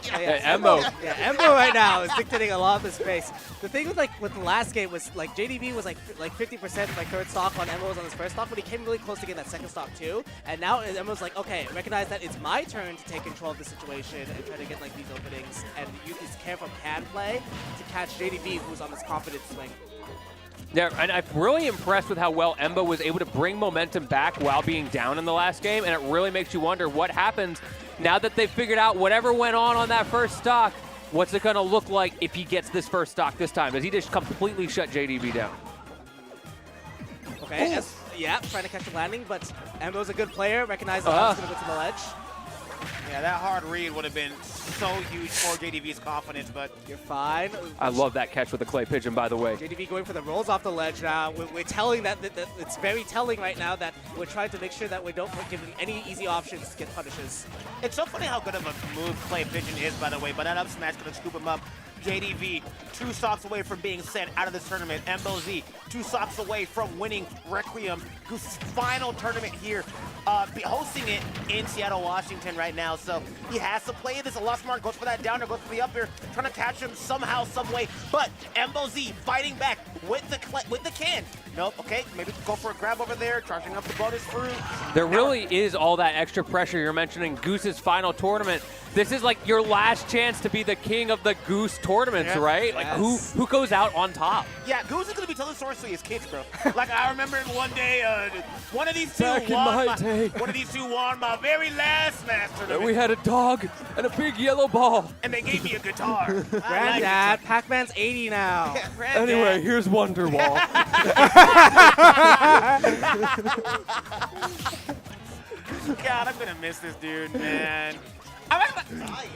Yeah, Embo. Yeah, Embo right now is dictating a lot of the space. The thing with the last game was like JDV was like 50% like third stock on Embo was on his first stock, but he came really close to getting that second stock too. And now Embo's like, okay, recognize that it's my turn to take control of the situation and try to get like these openings and use this care from can play to catch JDV, who's on this confident swing. Yeah, and I'm really impressed with how well Embo was able to bring momentum back while being down in the last game, and it really makes you wonder what happens now that they've figured out whatever went on that first stock. What's it going to look like if he gets this first stock this time? Does he just completely shut JDV down? Okay, yeah, trying to catch a landing, but Embo's a good player. Recognizes that he's going to go to the ledge. Yeah, that hard read would have been so huge for JDV's confidence, but you're fine. I love that catch with the clay pigeon, by the way. JDV going for the rolls off the ledge now. We're telling that it's very telling right now that we're trying to make sure that we don't give him any easy options to get punishes. It's so funny how good of a move clay pigeon is, by the way, but that up smash going to scoop him up. JDV, 2 stocks away from being sent out of this tournament. Embo Z, 2 stocks away from winning Requiem. Goose's final tournament here, hosting it in Seattle, Washington right now. So he has to play this a lot smart. Goes for that down air, goes for the up air, trying to catch him somehow, some way. But Embo Z fighting back with the can. Nope, okay, maybe go for a grab over there, charging up the bonus fruit. There really is all that extra pressure. You're mentioning Goose's final tournament. This is like your last chance to be the king of the Goose tournaments, right? Like who goes out on top? Yeah, Goose is gonna be telling stories to his kids, bro. Like I remember one day, one of these two won my very last Smash tournament. We had a dog and a big yellow ball. And they gave me a guitar. Granddad, Pac-Man's 80 now. Yeah, anyway, here's Wonderwall. God, I'm gonna miss this dude, man.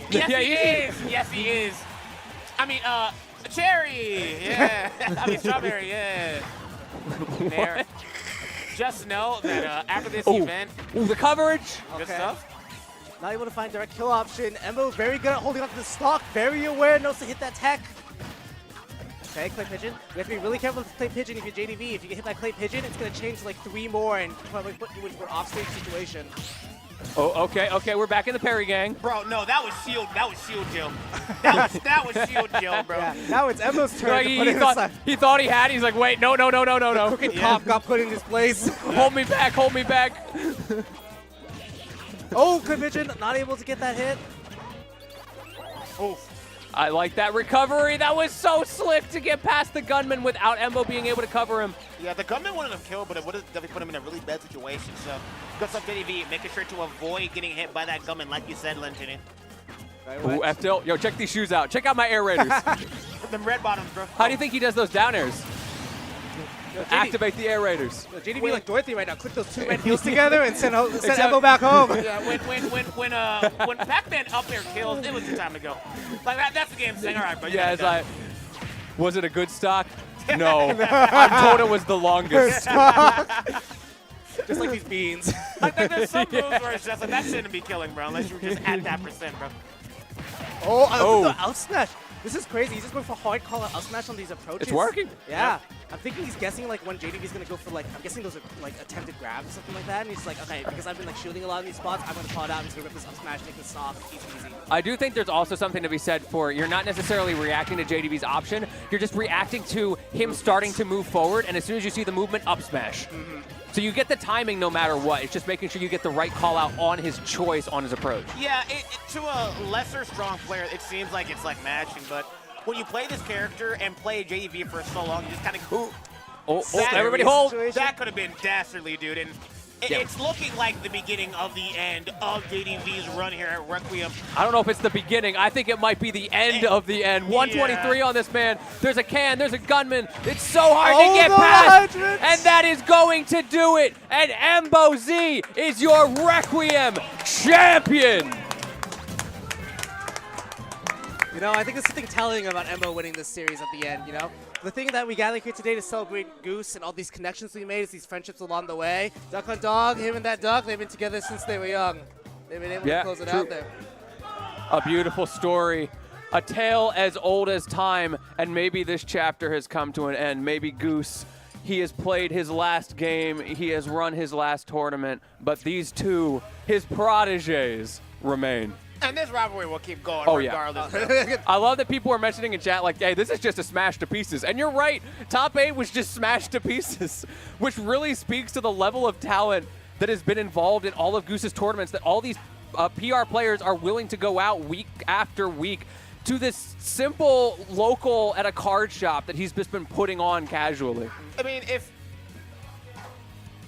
Yes, Yeah, he he is. Yes, he is. I mean, cherry. Yeah. I mean, strawberry. Yeah. There. Just know that after this event, the coverage. Good stuff. Not able to find direct kill option. Embo very good at holding on to the stock. Very aware, knows to hit that tech. Okay, clay pigeon. We have to be really careful with clay pigeon if you're JDV. If you get hit by clay pigeon, it's gonna change to like 3 more and probably put you into an offstage situation. Oh, okay, we're back in the parry gang. Bro, no, that was shield. That was shield Jill. That was shield Jill, bro. Yeah, now it's Embo's turn. Like, he thought he had. He's like, wait, no. Crooked cop got put in his place. Hold me back. Oh, clay pigeon, not able to get that hit. Oh. I like that recovery. That was so slick to get past the gunman without Embo being able to cover him. Yeah, the gunman wouldn't have killed, but it would have definitely put him in a really bad situation. So, good stuff, JDV, making sure to avoid getting hit by that gunman, like you said, Lentini. Ooh, F-tilt. Yo, check these shoes out. Check out my air raiders. Them red bottoms, bro. How do you think he does those down airs? Activate the air raiders. JDV like Dorothy right now. Click those 2 red heels together and send Embo back home. Yeah, when Pac-Man up air kills, it was the time to go. Like that's the game saying, all right, bro. Yeah, it's like, was it a good stock? No. I'm told it was the longest. Just like these beans. Like there's some moves where it's just like that shouldn't be killing, bro, unless you were just at that percent, bro. Oh, out smash. This is crazy. He's just going for hard call out smash on these approaches. It's working. Yeah. I'm thinking he's guessing like when JDV's gonna go for like, I'm guessing those are like attempted grabs or something like that. And he's like, okay, because I've been like shielding a lot in these spots, I'm gonna call it out and he's gonna rip this up smash, make this soft, easy. I do think there's also something to be said for you're not necessarily reacting to JDV's option. You're just reacting to him starting to move forward, and as soon as you see the movement, up smash. So you get the timing no matter what. It's just making sure you get the right call out on his choice, on his approach. Yeah, to a lesser strong player, it seems like it's like matching, but when you play this character and play JDV for so long, you just kind of everybody hold. That could have been dastardly, dude. And it's looking like the beginning of the end of JDV's run here at Requiem. I don't know if it's the beginning. I think it might be the end of the end. 123 on this man. There's a can. There's a gunman. It's so hard to get past. And that is going to do it. And Embo Z is your Requiem champion. You know, I think there's something telling about Embo winning this series at the end, you know? The thing that we gathered here today to celebrate Goose and all these connections we made is these friendships along the way. Duck on dog, him and that duck, they've been together since they were young. They've been able to close it out there. A beautiful story. A tale as old as time, and maybe this chapter has come to an end. Maybe Goose, he has played his last game, he has run his last tournament, but these two, his prodigies, remain. And this rivalry will keep going regardless. Yeah. I love that people were mentioning in chat like, hey, this is just a smash to pieces. And you're right. Top 8 was just smashed to pieces, which really speaks to the level of talent that has been involved in all of Goose's tournaments, that all these PR players are willing to go out week after week to this simple local at a card shop that he's just been putting on casually. I mean,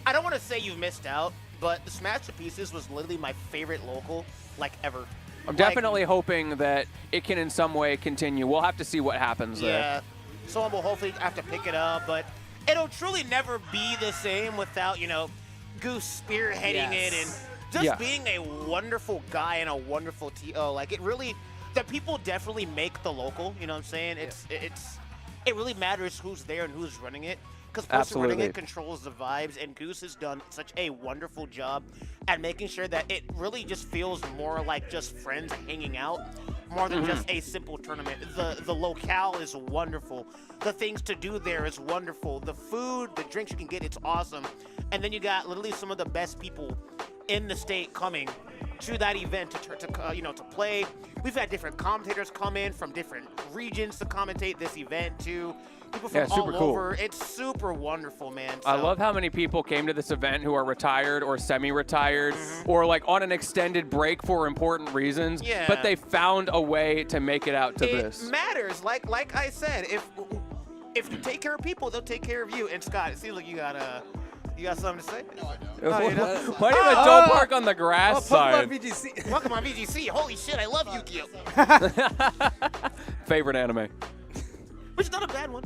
I don't want to say you've missed out, but the Smash to Pieces was literally my favorite local, like, ever. I'm definitely hoping that it can in some way continue. We'll have to see what happens there. Yeah, someone will hopefully have to pick it up, but it'll truly never be the same without, Goose spearheading it and just being a wonderful guy and a wonderful TO. Like, it really, the people definitely make the local, you know what I'm saying? It really matters who's there and who's running it. Because the person running it controls the vibes, and Goose has done such a wonderful job at making sure that it really just feels more like just friends hanging out, more than just a simple tournament. The locale is wonderful. The things to do there is wonderful. The food, the drinks you can get, it's awesome. And then you got literally some of the best people in the state coming to that event to play. We've had different commentators come in from different regions to commentate this event too. People from all over. It's super wonderful, man. I love how many people came to this event who are retired or semi-retired or like on an extended break for important reasons, but they found a way to make it out to this. It matters. Like I said, if you take care of people, they'll take care of you. And Scott, it seems like you got something to say? No, I don't. Why do you don't park on the grass side? Pokemon VGC. Pokemon VGC. Holy shit, I love Yu-Gi-Oh! Favorite anime? Which is not a bad one.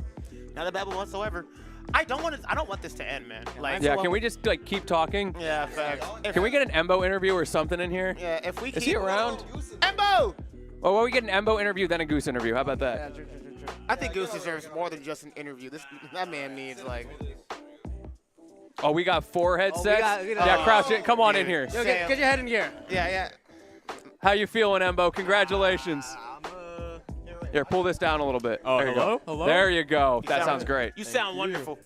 Not a bad one whatsoever. I don't want this to end, man. Like, can we just like keep talking? Yeah, facts. Can we get an Embo interview or something in here? Yeah, if we Is he around? Embo! Oh, well, we get an Embo interview, then a Goose interview. How about that? Yeah, true. I think Goose deserves more than just an interview. That man needs like. Oh, we got 4 headsets? Yeah, Crouch, come on in here. Yo, get your head in here. Yeah. How you feeling, Embo? Congratulations. Here, pull this down a little bit. Oh, there you hello? go. Hello? There you go. You That sound- sounds great. You sound wonderful.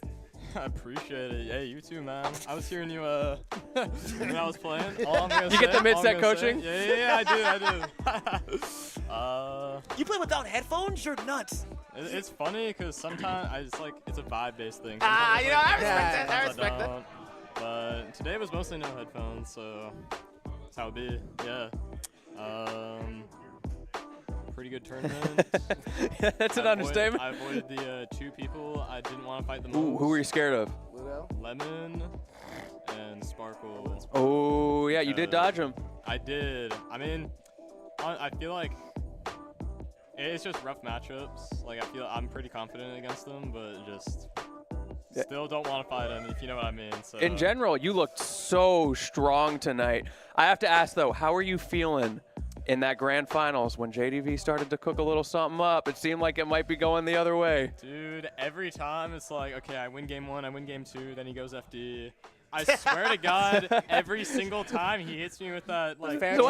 I appreciate it. Yeah, you too, man. I was hearing you when I was playing. All I'm gonna You get say- the mid-set all I'm gonna coaching? say- Yeah, I do. You play without headphones? You're nuts. It's funny because sometimes it's a vibe-based thing. I Sometimes respect that. I sometimes respect that. don't. But today was mostly no headphones, so that's how it be. Yeah. Pretty good tournament. That's an understatement. I avoided the 2 people I didn't want to fight the most. Ooh, who were you scared of? Ludo? Lemmon and Sparkle. Oh, yeah, you did dodge him. I did. I mean, I feel like it's just rough matchups. Like, I feel I'm pretty confident against them, but just still don't want to fight them, if you know what I mean. So. In general, you looked so strong tonight. I have to ask, though, how are you feeling in that grand finals when JDV started to cook a little something up? It seemed like it might be going the other way. Dude, every time it's like, okay, I win game 1, I win game 2, then he goes FD. I swear to God, every single time he hits me with that, like, So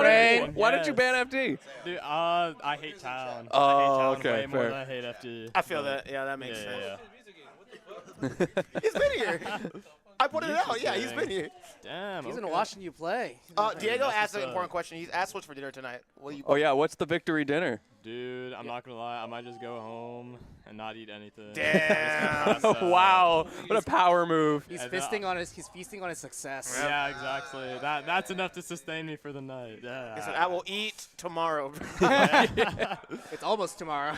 why did you ban FD? Dude, I hate Town. Oh, I hate Town okay, way more fair. than I hate FD. I feel that. Yeah, that makes sense. Yeah. He's been here. I put it out. Yeah, he's been here. Damn. He's been watching you play. Diego asked an important question. He's asked what's for dinner tonight. What do you? Oh, yeah, what's the victory dinner? Dude, I'm not gonna lie. I might just go home and not eat anything. Damn. Wow, what a power move. He's feasting on his success. Yeah, exactly. That's enough to sustain me for the night. Yeah. He said, I will eat tomorrow. It's almost tomorrow.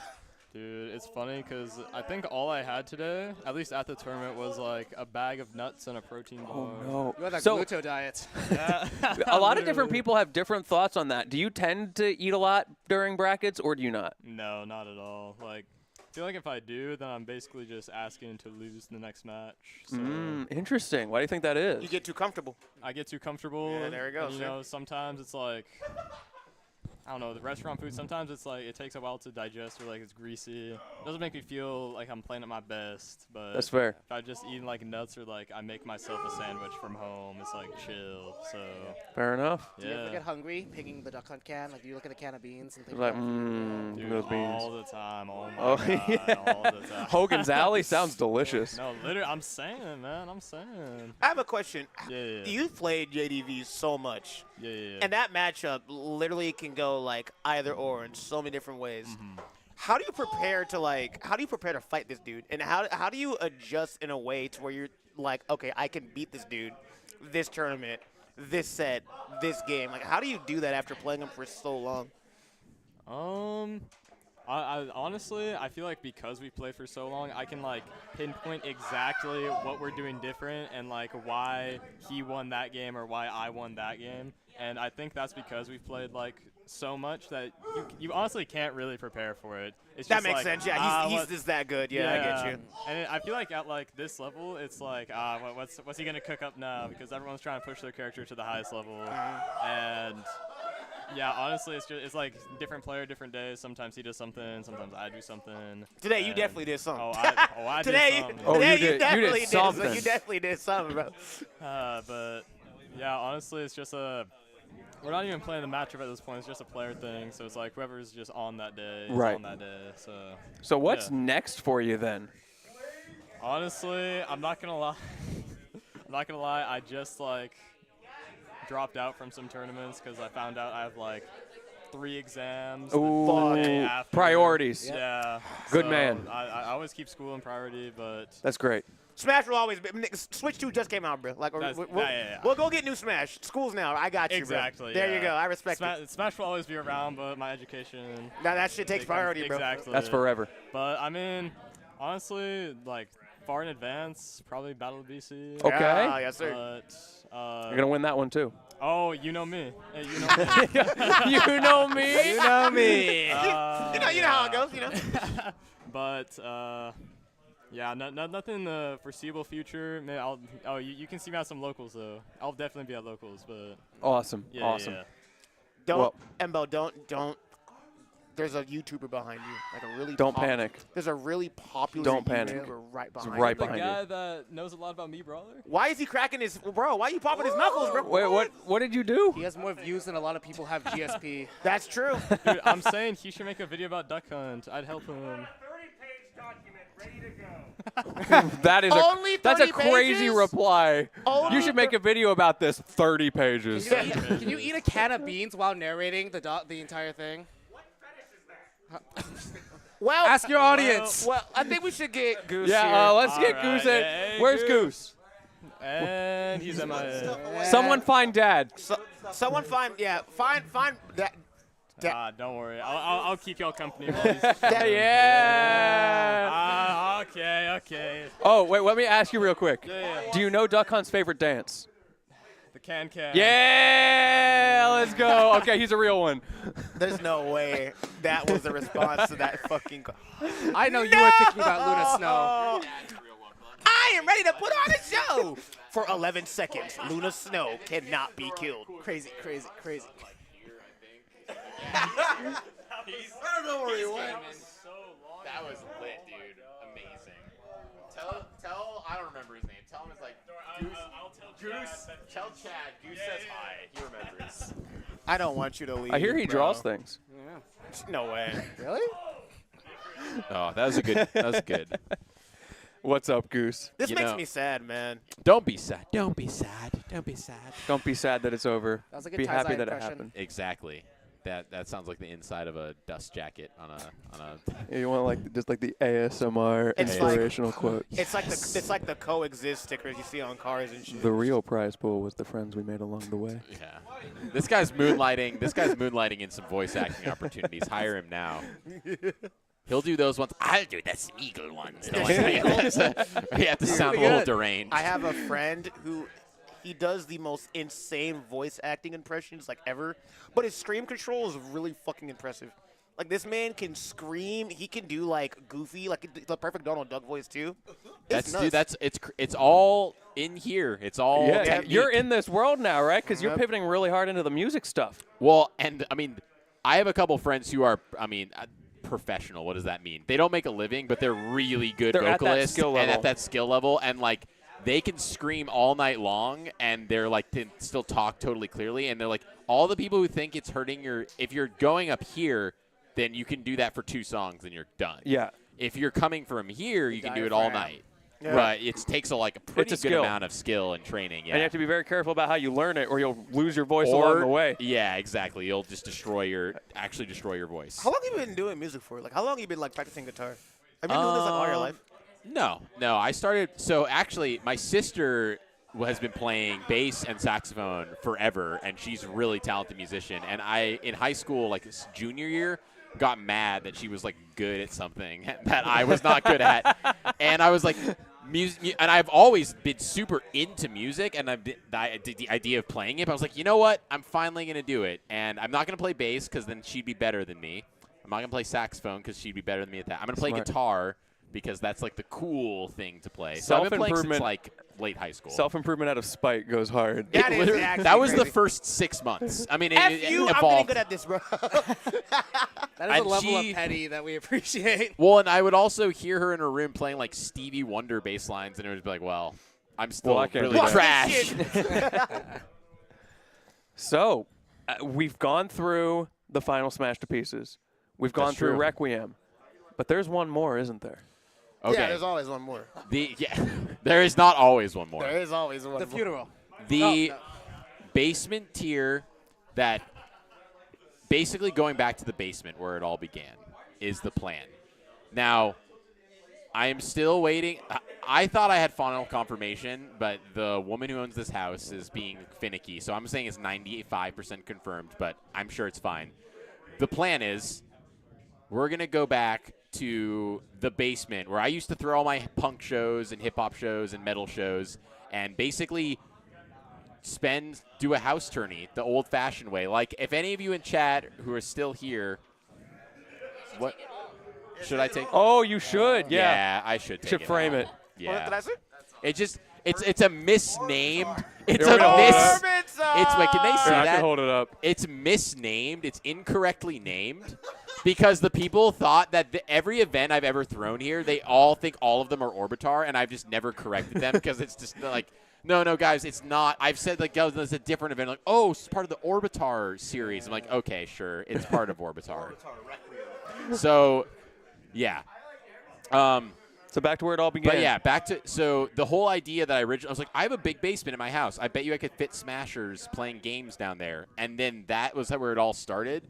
Dude, it's funny because I think all I had today, at least at the tournament, was like a bag of nuts and a protein bar. Oh, no. You had that So- gluto diet. Yeah. A lot of different people have different thoughts on that. Do you tend to eat a lot during brackets, or do you not? No, not at all. Like, I feel like if I do, then I'm basically just asking to lose the next match. So Interesting. Why do you think that is? You get too comfortable. I get too comfortable. Yeah, there it goes, And, you know, sometimes it's like, I don't know, the restaurant food, sometimes it's like it takes a while to digest or like it's greasy. It doesn't make me feel like I'm playing at my best, but That's fair. if I just eat like nuts or like I make myself a sandwich from home, it's like chill. So Fair enough. Do you ever yeah. get hungry picking the duck hunt can? Like, do you look at a can of beans and think Like, about Dude, those beans. all the time. Oh my Oh, God, yeah. all the time. Hogan's Alley sounds delicious. No, literally, I'm saying, man, I'm saying. I have a question. Yeah. You've played JDV so much. Yeah. And that matchup literally can go like either or in so many different ways. How do you prepare to fight this dude? And how do you adjust in a way to where you're like, okay, I can beat this dude, this tournament, this set, this game? Like, how do you do that after playing him for so long? I honestly, I feel like because we played for so long, I can like pinpoint exactly what we're doing different and like why he won that game or why I won that game. And I think that's because we've played like so much that you honestly can't really prepare for it. It's That just makes like, sense. Yeah, he's just that good. Yeah, I get you. And I feel like at like this level, it's like, what's he gonna cook up now? Because everyone's trying to push their character to the highest level, and yeah, honestly, it's like different player, different days. Sometimes he does something, sometimes I do something. Today you definitely did something. I today, did something. you definitely did something. You definitely did something, bro. But yeah, honestly, it's just we're not even playing the matchup at this point. It's just a player thing. So it's like whoever's just on that day is on that day. So what's next for you then? Honestly, I'm not gonna lie. I just like dropped out from some tournaments because I found out I have like 3 exams. Ooh, the day after. priorities. Yeah. Good So man. I always keep school in priority, but That's great. Smash will always be. Switch 2 just came out, bro. Like, we'll go get new Smash. School's now. I got you, exactly. bro. There you go. I respect it. Smash will always be around, but my education. Now that shit takes priority, bro. Exactly. That's forever. But I mean, honestly, like far in advance, probably Battle of BC. Okay. Yeah, yes, sir. But You're gonna win that one too. Oh, you know me. Hey, you know me. You know me. You know me. You know how it goes. You know. But yeah, nothing in the foreseeable future. Maybe you can see me at some locals though. I'll definitely be at locals, but. Awesome. Yeah, awesome. Yeah. Don't, Embo, don't. There's a YouTuber behind you, like a really. Don't panic. There's a really popular Don't YouTuber panic. right behind. It's right you. behind The you. guy that knows a lot about me, brother. Why is he cracking his bro? Why are you popping his knuckles, bro? Wait, what did you do? He has more views than a lot of people have GSP. That's true. Dude, I'm saying he should make a video about Duck Hunt. I'd help him. That is Only that's a 30 crazy pages? reply. Only You should make a video about this. 30 pages. Can you eat a can of beans while narrating the entire thing? Well, ask your audience. Well, I think we should get Goose Yeah, here. let's get Goose in. Hey, Where's Goose? And he's MIA. Someone find Dad. Someone find that. Don't worry. I'll keep y'all company. Yeah. Okay. Oh, wait, let me ask you real quick. Yeah. Do you know Duck Hunt's favorite dance? The can. Yeah, let's go. Okay, he's a real one. There's no way that was the response to that fucking. I know you were thinking about Luna Snow. I am ready to put on a show. For 11 seconds, Luna Snow cannot be killed. Crazy. I don't know where he went. That was lit, dude. Amazing. Tell, I don't remember his name. Tell him it's like Goose. Tell Chad. Goose says hi. He remembers. I don't want you to leave. I hear he bro. draws things. Yeah. No way. Really? Oh, that was good. What's up, Goose? This makes me sad, man. Don't be sad. Don't be sad. Don't be sad. Don't be sad that it's over. That was a good Be happy Taizai that it impression. happened. Exactly. That sounds like the inside of a dust jacket on a. Yeah, you want just like the ASMR It's inspirational quote. It's like the coexist stickers you see on cars and shit. The real prize pool was the friends we made along the way. Yeah. This guy's moonlighting in some voice acting opportunities. Hire him now. He'll do those ones. I'll do the Smeagol ones. You have to sound a little deranged. I have a friend who he does the most insane voice acting impressions like ever, but his scream control is really fucking impressive. Like this man can scream. He can do like Goofy, like the perfect Donald Duck voice too. It's all in here. It's all technique. You're in this world now, right? Because you're pivoting really hard into the music stuff. Well, and I mean, I have a couple friends who are, professional. What does that mean? They don't make a living, but they're really good vocalists at that skill level, and like they can scream all night long, and they're like can still talk totally clearly, and they're like all the people who think it's hurting if you're going up here, then you can do that for 2 songs and you're done. Yeah. If you're coming from here, you can do it all night. Yeah. Right. It takes a pretty good skill. amount of skill and training. Yeah. And you have to be very careful about how you learn it, or you'll lose your voice along the way. Yeah, exactly. You'll just destroy your voice. How long have you been doing music for? Like, how long have you been like practicing guitar? Have you been doing this like all your life? No. I started. So actually, my sister has been playing bass and saxophone forever, and she's a really talented musician. And I, in high school, like this junior year, got mad that she was like good at something that I was not good at, and I was like, and I've always been super into music, and the idea of playing it. But I was like, you know what? I'm finally going to do it, and I'm not going to play bass because then she'd be better than me. I'm not going to play saxophone because she'd be better than me at that. I'm going to play guitar because that's like the cool thing to play. So I've been playing since like late high school. Self-improvement out of spite goes hard. That was the first 6 months. I mean, it I'm evolved. getting good at this, bro. That is a level of petty that we appreciate. Well, and I would also hear her in her room playing like Stevie Wonder bass lines, and it would be like, well, I'm still really trash. So, we've gone through the final Smash to Pieces. We've gone through true. Requiem. But there's one more, isn't there? Okay. Yeah, there's always one more. There is not always one more. There is always one more. The funeral. The basement tier that basically going back to the basement where it all began is the plan. Now, I am still waiting. I thought I had final confirmation, but the woman who owns this house is being finicky. So I'm saying it's 95% confirmed, but I'm sure it's fine. The plan is we're going to go back to the basement where I used to throw all my punk shows and hip-hop shows and metal shows and basically do a house tourney the old-fashioned way. Like, if any of you in chat who are still here, what should I take? Oh, you should. Yeah, I should take should frame it. Yeah. It's a misnamed. It's You're a gonna mis. hold it It's wait, can they see I that? can hold it up. It's misnamed. It's incorrectly named because the people thought that every event I've ever thrown here, they all think all of them are Orbitar, and I've just never corrected them because it's just like, no, guys, it's not. I've said like, oh, it's a different event. Like, oh, it's part of the Orbitar series. I'm like, okay, sure, it's part of Orbitar. So, yeah. So back to where it all began. But yeah, so the whole idea that I was like, I have a big basement in my house. I bet you I could fit Smashers playing games down there. And then that was where it all started.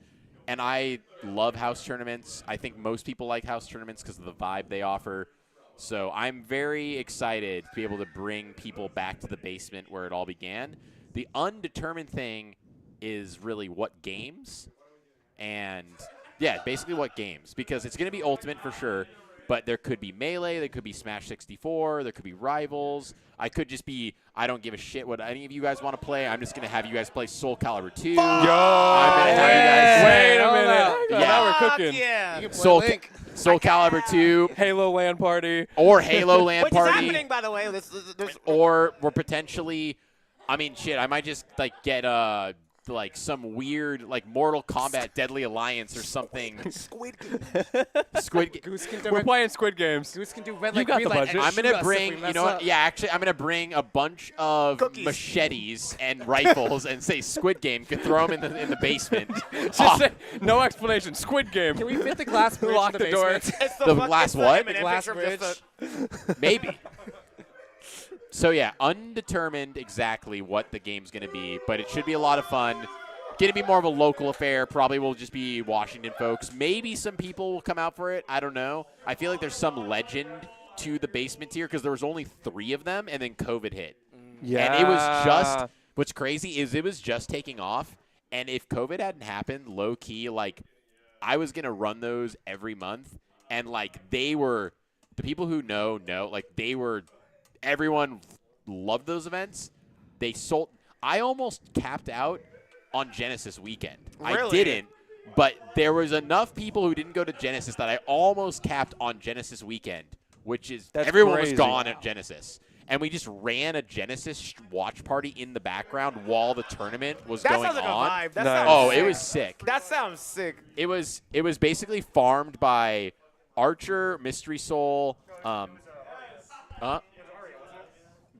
And I love house tournaments. I think most people like house tournaments because of the vibe they offer. So I'm very excited to be able to bring people back to the basement where it all began. The undetermined thing is really what games. And, yeah, basically what games. Because it's going to be Ultimate for sure. But there could be Melee, there could be Smash 64, there could be Rivals. I could just be, I don't give a shit what any of you guys want to play. I'm just going to have you guys play Soul Calibur 2. Yo! I'm going to have you guys Wait a minute. Yeah. Now we're cooking. Yeah. Soul Calibur 2. Halo LAN party. Or Halo LAN Which party. is happening, by the way. Or we're potentially, I mean, shit, I might just like get like some weird like Mortal Kombat Deadly Alliance or something. Squid Goose can do We're playing Squid Games. Goose can do red You light, got green the light, budget. and I'm shoot gonna us if bring, we you mess know what? up. Yeah, actually, I'm gonna bring a bunch of machetes and rifles and say Squid Game. Could throw them in the basement. Just say, no explanation. Squid Game. Can we fit the glass bridge Lock in the door. basement? The glass what? The glass bridge. Maybe. So yeah, undetermined exactly what the game's gonna be, but it should be a lot of fun. Going to be more of a local affair. Probably will just be Washington folks. Maybe some people will come out for it. I don't know. I feel like there's some legend to the basement tier because there was only 3 of them, and then COVID hit. Yeah. And it was just – what's crazy is it was just taking off, and if COVID hadn't happened, low-key, like, I was going to run those every month, and, like, they were – the people who know, like, they were – everyone loved those events. They sold – I almost capped out – on Genesis weekend. Really? I didn't, but there was enough people who didn't go to Genesis that I almost capped on Genesis weekend, which is everyone crazy. was gone at Genesis. And we just ran a Genesis watch party in the background while the tournament was going sounds like on. a vibe. That Nice. sounds sick. It was sick. That sounds sick. It was basically farmed by Archer, Mystery Soul,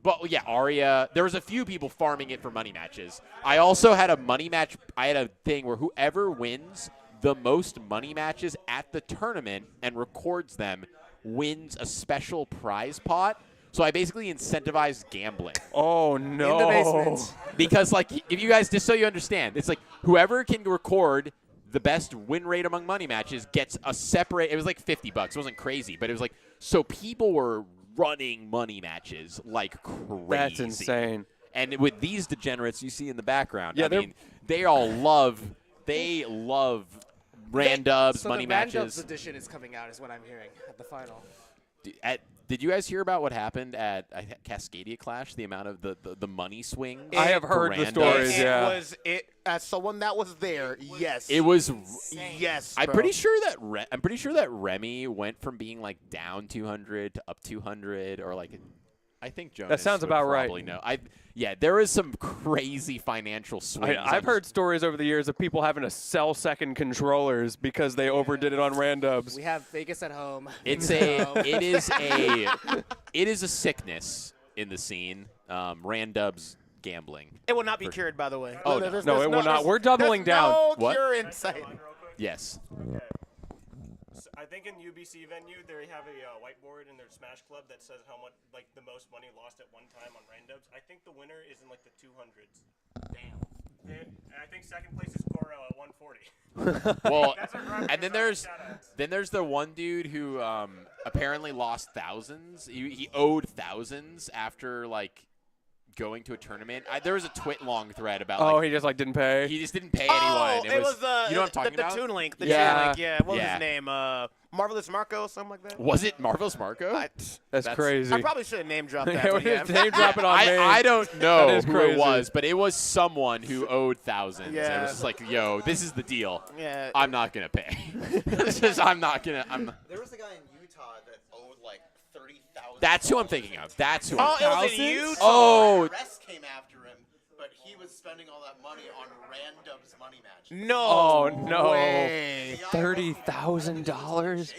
but yeah, Arya. There was a few people farming it for money matches. I also had a money match. I had a thing where whoever wins the most money matches at the tournament and records them wins a special prize pot. So I basically incentivized gambling. Oh, no. In the basement. Because, like, if you guys, just so you understand, it's like whoever can record the best win rate among money matches gets a separate – it was like $50. It wasn't crazy, but it was like – so people were – running money matches like crazy. That's insane. And with these degenerates you see in the background, Yeah, I mean, they love randubs, So money the Randubs matches. edition is coming out, is what I'm hearing at the final. Did you guys hear about what happened at Cascadia Clash? The amount of the money swing. I have heard the stories. Yeah. As someone that was there, yes. It was. Yes. I'm bro. pretty sure that Remy went from being like down 200 to up 200, or like. I think Jonas. That sounds would about right. probably know. Yeah, there is some crazy financial swings. I've heard stories over the years of people having to sell second controllers because they overdid it on randubs. We have Vegas at home. It is a sickness in the scene. Randubs gambling. It will not be cured, by the way. Oh, no, it will not. We're doubling down. No What? cure in sight. Yes. So I think in UBC venue they have a whiteboard in their Smash Club that says how much, like the most money lost at one time on randubs. I think the winner is in like the 200s. Damn. I think second place is Coro at 140. Well, That's a rough and then there's the one dude who apparently lost thousands. He owed thousands after like going to a tournament. There was a twit-long thread about. Oh, like, he just like didn't pay. He just didn't pay anyone. It was you know what I'm talking the about? Toon Link. Yeah. Yeah. What was his name? Marvelous Marco, something like that. Was it Marvelous Marco? That's crazy. I probably should have name dropped that. Yeah, but yeah. name drop it on me. I don't know That is who crazy. it was, but it was someone who owed thousands. Yeah. And it was just like, yo, this is the deal. Yeah. I'm not gonna pay. It's just I'm not gonna. There was a guy in Utah that owed like 30,000. That's who I'm thinking of. That's who. Oh, I'm it was in Utah. Oh, Everest came after him, but he was spending all that money on random's money match. No. Oh no. way. $30,000.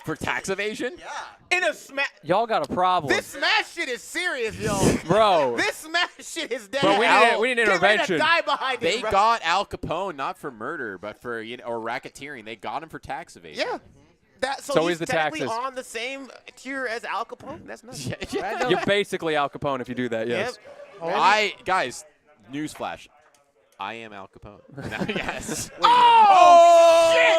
for tax evasion? Yeah. In a Smash. Y'all got a problem. This Smash shit is serious, yo. Bro. This Smash shit is dead. But we need Get ready to intervention. die behind They it, bro. got Al Capone not for murder, but for or racketeering. They got him for tax evasion. Yeah. So he's is the technically taxes. on the same tier as Al Capone. That's nuts. You're basically Al Capone if you do that, yes. Guys, newsflash. I am Al Capone. Yes. Oh, shit!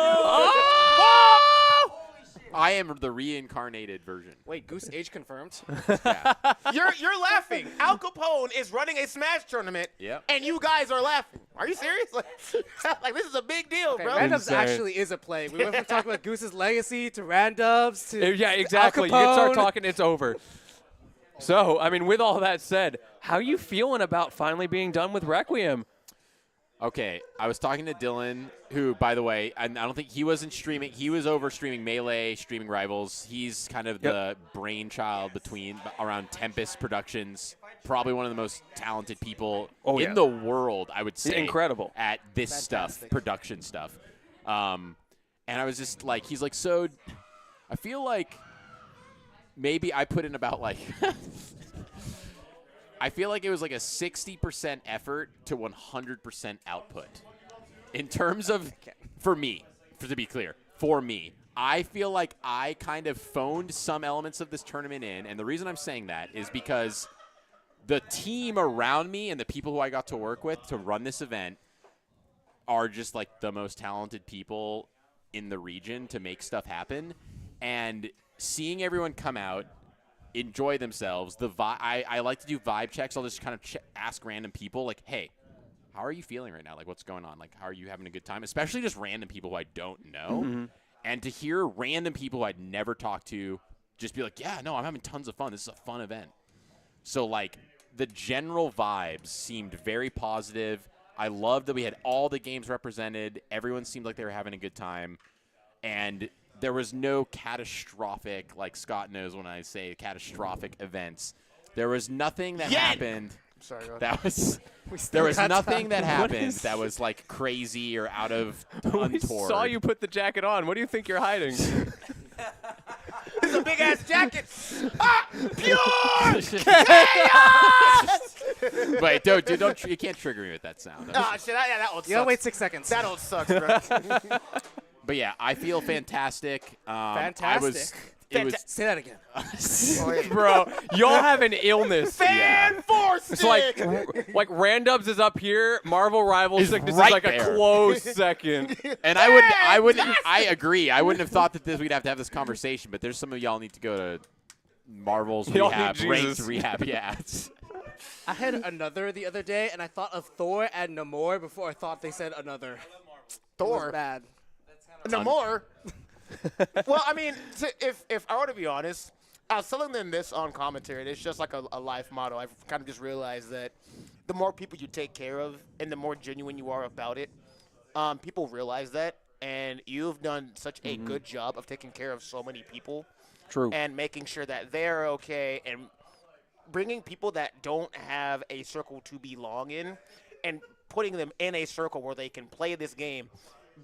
I am the reincarnated version. Wait, Goose age confirmed? Yeah. You're laughing. Al Capone is running a Smash tournament, Yep. and you guys are laughing. Are you serious? Like this is a big deal, Okay, bro. Randubs Insane. actually is a play. We went from talking about Goose's legacy to Randubs to Yeah, to exactly. You Al can start Capone. talking, it's over. So, I mean, with all that said, how you feeling about finally being done with Requiem? Okay, I was talking to Dylan, who, by the way, I don't think he wasn't streaming. He was over streaming Melee, streaming Rivals. He's kind of the brainchild around Tempest Productions. Probably one of the most talented people in the world, I would say. Incredible. At this stuff, production stuff. And I was just like, he's like, so I feel like maybe I put in about like I feel like it was like a 60% effort to 100% output. In terms of, for me, to be clear, for me, I feel like I kind of phoned some elements of this tournament in, and the reason I'm saying that is because the team around me and the people who I got to work with to run this event are just like the most talented people in the region to make stuff happen. And seeing everyone come out, enjoy themselves. I like to do vibe checks. I'll just kind of ask random people, like, hey, how are you feeling right now? Like, what's going on? Like, how are you having a good time? Especially just random people who I don't know. Mm-hmm. And to hear random people who I'd never talked to just be like, yeah, no, I'm having tons of fun. This is a fun event. So, like, the general vibes seemed very positive. I loved that we had all the games represented. Everyone seemed like they were having a good time. And there was no catastrophic, like Scott knows when I say catastrophic events. There was nothing that happened. Sorry, that was there was nothing that happened that was like crazy or out of We untoward. saw you put the jacket on. What do you think you're hiding? This is a big ass jacket. Pure chaos! Wait, don't you can't trigger me with that sound. Ah, shit, that one sucks. You gotta wait 6 seconds. That one sucks, bro. But yeah, I feel fantastic. Fantastic. Say that again. Bro, y'all have an illness. Fan-forced It's like Randubs is up here. Marvel Rivals Sickness right is like there. a close second. And I agree. I wouldn't have thought that we'd have to have this conversation, but there's some of y'all need to go to Marvel's Y'all rehab, need ranked Jesus. rehab. Yeah. I had another the other day, and I thought of Thor and Namor before I thought they said another. Thor? It was bad. No more. Well, I mean, if I were to be honest, I was telling them this on commentary, and it's just like a life motto. I've kind of just realized that the more people you take care of and the more genuine you are about it, people realize that. And you've done such a good job of taking care of so many people. True. And making sure that they're okay and bringing people that don't have a circle to belong in and putting them in a circle where they can play this game,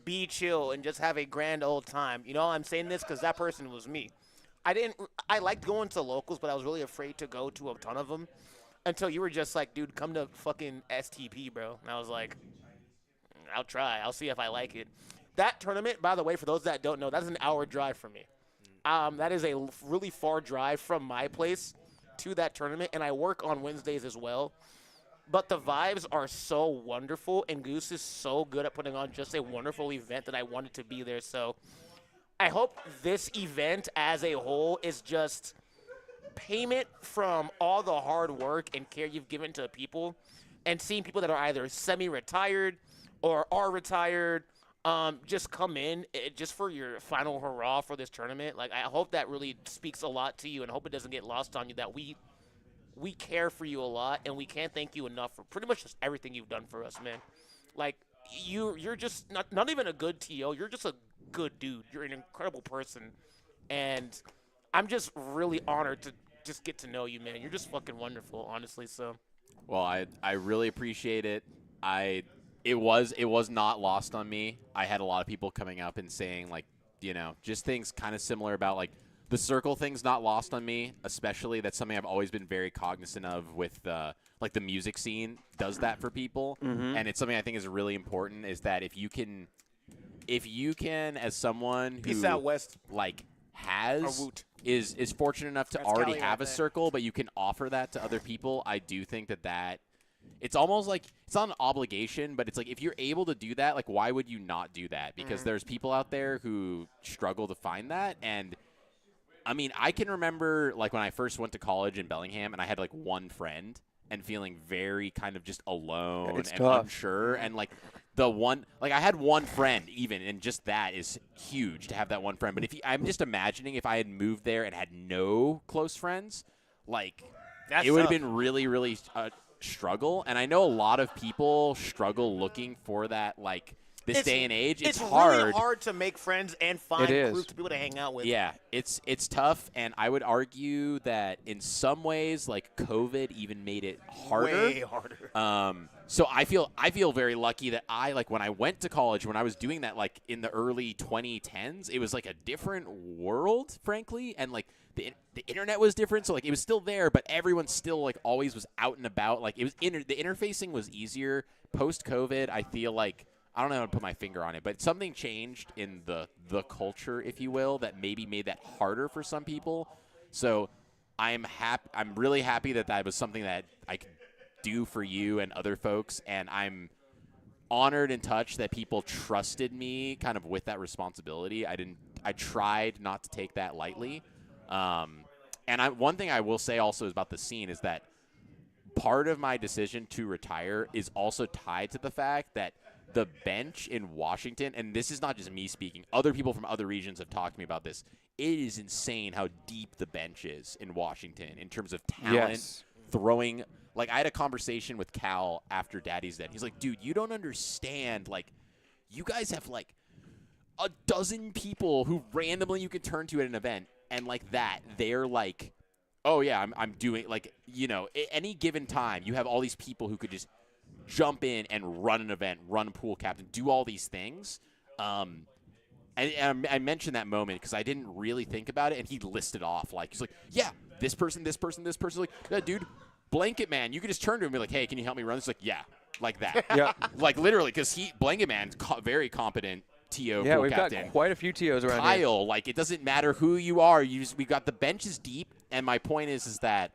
be chill, and just have a grand old time. You know, I'm saying this because that person was me. I liked going to locals, but I was really afraid to go to a ton of them until you were just like, dude, come to fucking STP, bro. And I was like, I'll try. I'll see if I like it. That tournament, by the way, for those that don't know, that's an hour drive for me. That is a really far drive from my place to that tournament, and I work on Wednesdays as well. But the vibes are so wonderful, and Goose is so good at putting on just a wonderful event that I wanted to be there. So I hope this event as a whole is just payment from all the hard work and care you've given to people, and seeing people that are either semi-retired or are retired just come in just for your final hurrah for this tournament. Like, I hope that really speaks a lot to you, and hope it doesn't get lost on you that we care for you a lot, and we can't thank you enough for pretty much just everything you've done for us, man. Like, you're just not even a good TO. You're just a good dude. You're an incredible person, and I'm just really honored to just get to know you, man. You're just fucking wonderful, honestly. So, well, I really appreciate it. It was not lost on me. I had a lot of people coming up and saying, like, you know, just things kind of similar about, like, the circle thing's not lost on me, especially that's something I've always been very cognizant of with like the music scene does that for people. And it's something I think is really important is that if you can as someone who Peace out, West. Like is fortunate enough to already have a circle, but you can offer that to other people, I do think that it's almost like it's not an obligation, but it's like if you're able to do that, like why would you not do that? Because there's people out there who struggle to find that. And I mean, I can remember like when I first went to college in Bellingham and I had like one friend and feeling very kind of just alone and unsure. And like I had one friend even, and just that is huge to have that one friend. But I'm just imagining if I had moved there and had no close friends, like it would have been really, really struggle. And I know a lot of people struggle looking for that, like this day and age. It's hard. Really hard to make friends and find groups of people to hang out with. Yeah, it's tough, and I would argue that in some ways, like COVID even made it harder. Way harder. So I feel very lucky that when I went to college, when I was doing that, like in the early 2010s, it was like a different world, frankly, and like the internet was different, so like it was still there, but everyone still like always was out and about. Like it was the interfacing was easier post COVID. I feel like I don't know how to put my finger on it, but something changed in the culture, if you will, that maybe made that harder for some people. So I'm really happy that was something that I could do for you and other folks, and I'm honored and touched that people trusted me kind of with that responsibility. I tried not to take that lightly. And one thing I will say also about the scene is that part of my decision to retire is also tied to the fact that the bench in Washington, and this is not just me speaking, other people from other regions have talked to me about this. It is insane how deep the bench is in Washington in terms of talent, throwing. Like, I had a conversation with Cal after Daddy's Dead. He's like, dude, you don't understand. Like, you guys have, like, a dozen people who randomly you can turn to at an event, and, like, they're like, oh, yeah, I'm doing, like, you know, at any given time, you have all these people who could just jump in and run an event, run a pool captain, do all these things. And I mentioned that moment because I didn't really think about it, and he listed off, like, he's like, yeah, this person. Like, yeah, dude, Blanket Man, you could just turn to him and be like, hey, can you help me run this? Like, yeah, like that. Yeah. Like, literally, because Blanket Man's very competent TO yeah, pool we've captain. got quite a few TOs around Kyle, here. Like, it doesn't matter who you are. We've got the benches deep, and my point is that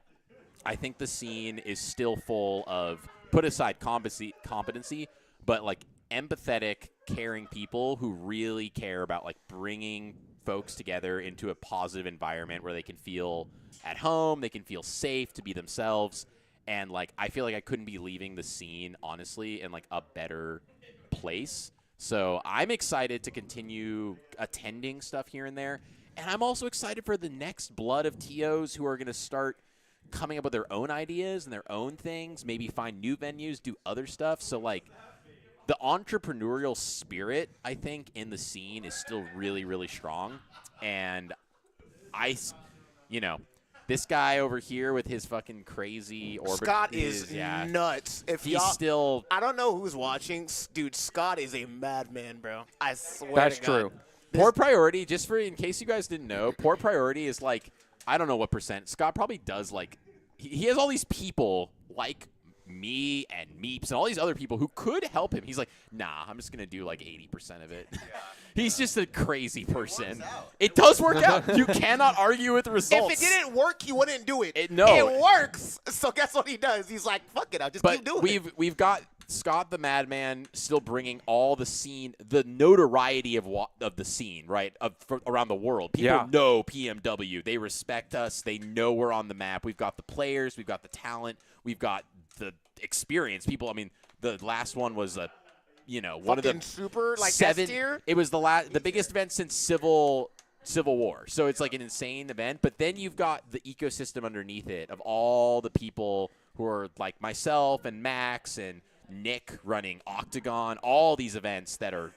I think the scene is still full of, put aside competency, but, like, empathetic, caring people who really care about, like, bringing folks together into a positive environment where they can feel at home, they can feel safe to be themselves. And, like, I feel like I couldn't be leaving the scene, honestly, in, like, a better place So I'm excited to continue attending stuff here and there. And I'm also excited for the next blood of TOs who are going to start coming up with their own ideas and their own things, maybe find new venues, do other stuff. So, like, the entrepreneurial spirit, I think, in the scene is still really, really strong. And this guy over here with his fucking crazy orbit. Scott is nuts. If he's still. I don't know who's watching. Dude, Scott is a madman, bro. I swear That's to God. true. Poor Priority, in case you guys didn't know, Poor Priority is like, I don't know what percent. Scott probably does like, he has all these people like me and Meeps and all these other people who could help him. He's like, nah, I'm just going to do like 80% of it. He's just a crazy person. It does work out. You cannot argue with the results. If it didn't work, he wouldn't do it. It No. works. So guess what he does? He's like, fuck it, I'll just keep doing it. We've got Scott the Madman still bringing all the scene, the notoriety of the scene, right, around the world. People know PMW. They respect us. They know we're on the map. We've got the players. We've got the talent. We've got the experience. People, I mean, the last one was one of the super like 7. S-tier? It was the biggest event since Civil War. So it's like an insane event. But then you've got the ecosystem underneath it of all the people who are like myself and Max and Nick running Octagon, all these events that are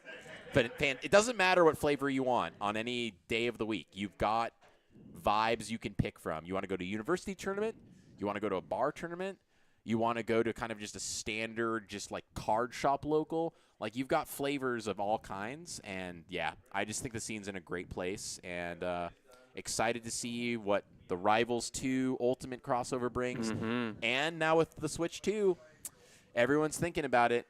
it doesn't matter what flavor you want on any day of the week. You've got vibes you can pick from. You want to go to a university tournament? You want to go to a bar tournament? You want to go to kind of just a standard, just like card shop local? Like, you've got flavors of all kinds. And, yeah, I just think the scene's in a great place. And excited to see what the Rivals 2 Ultimate crossover brings. Mm-hmm. And now with the Switch 2, everyone's thinking about it.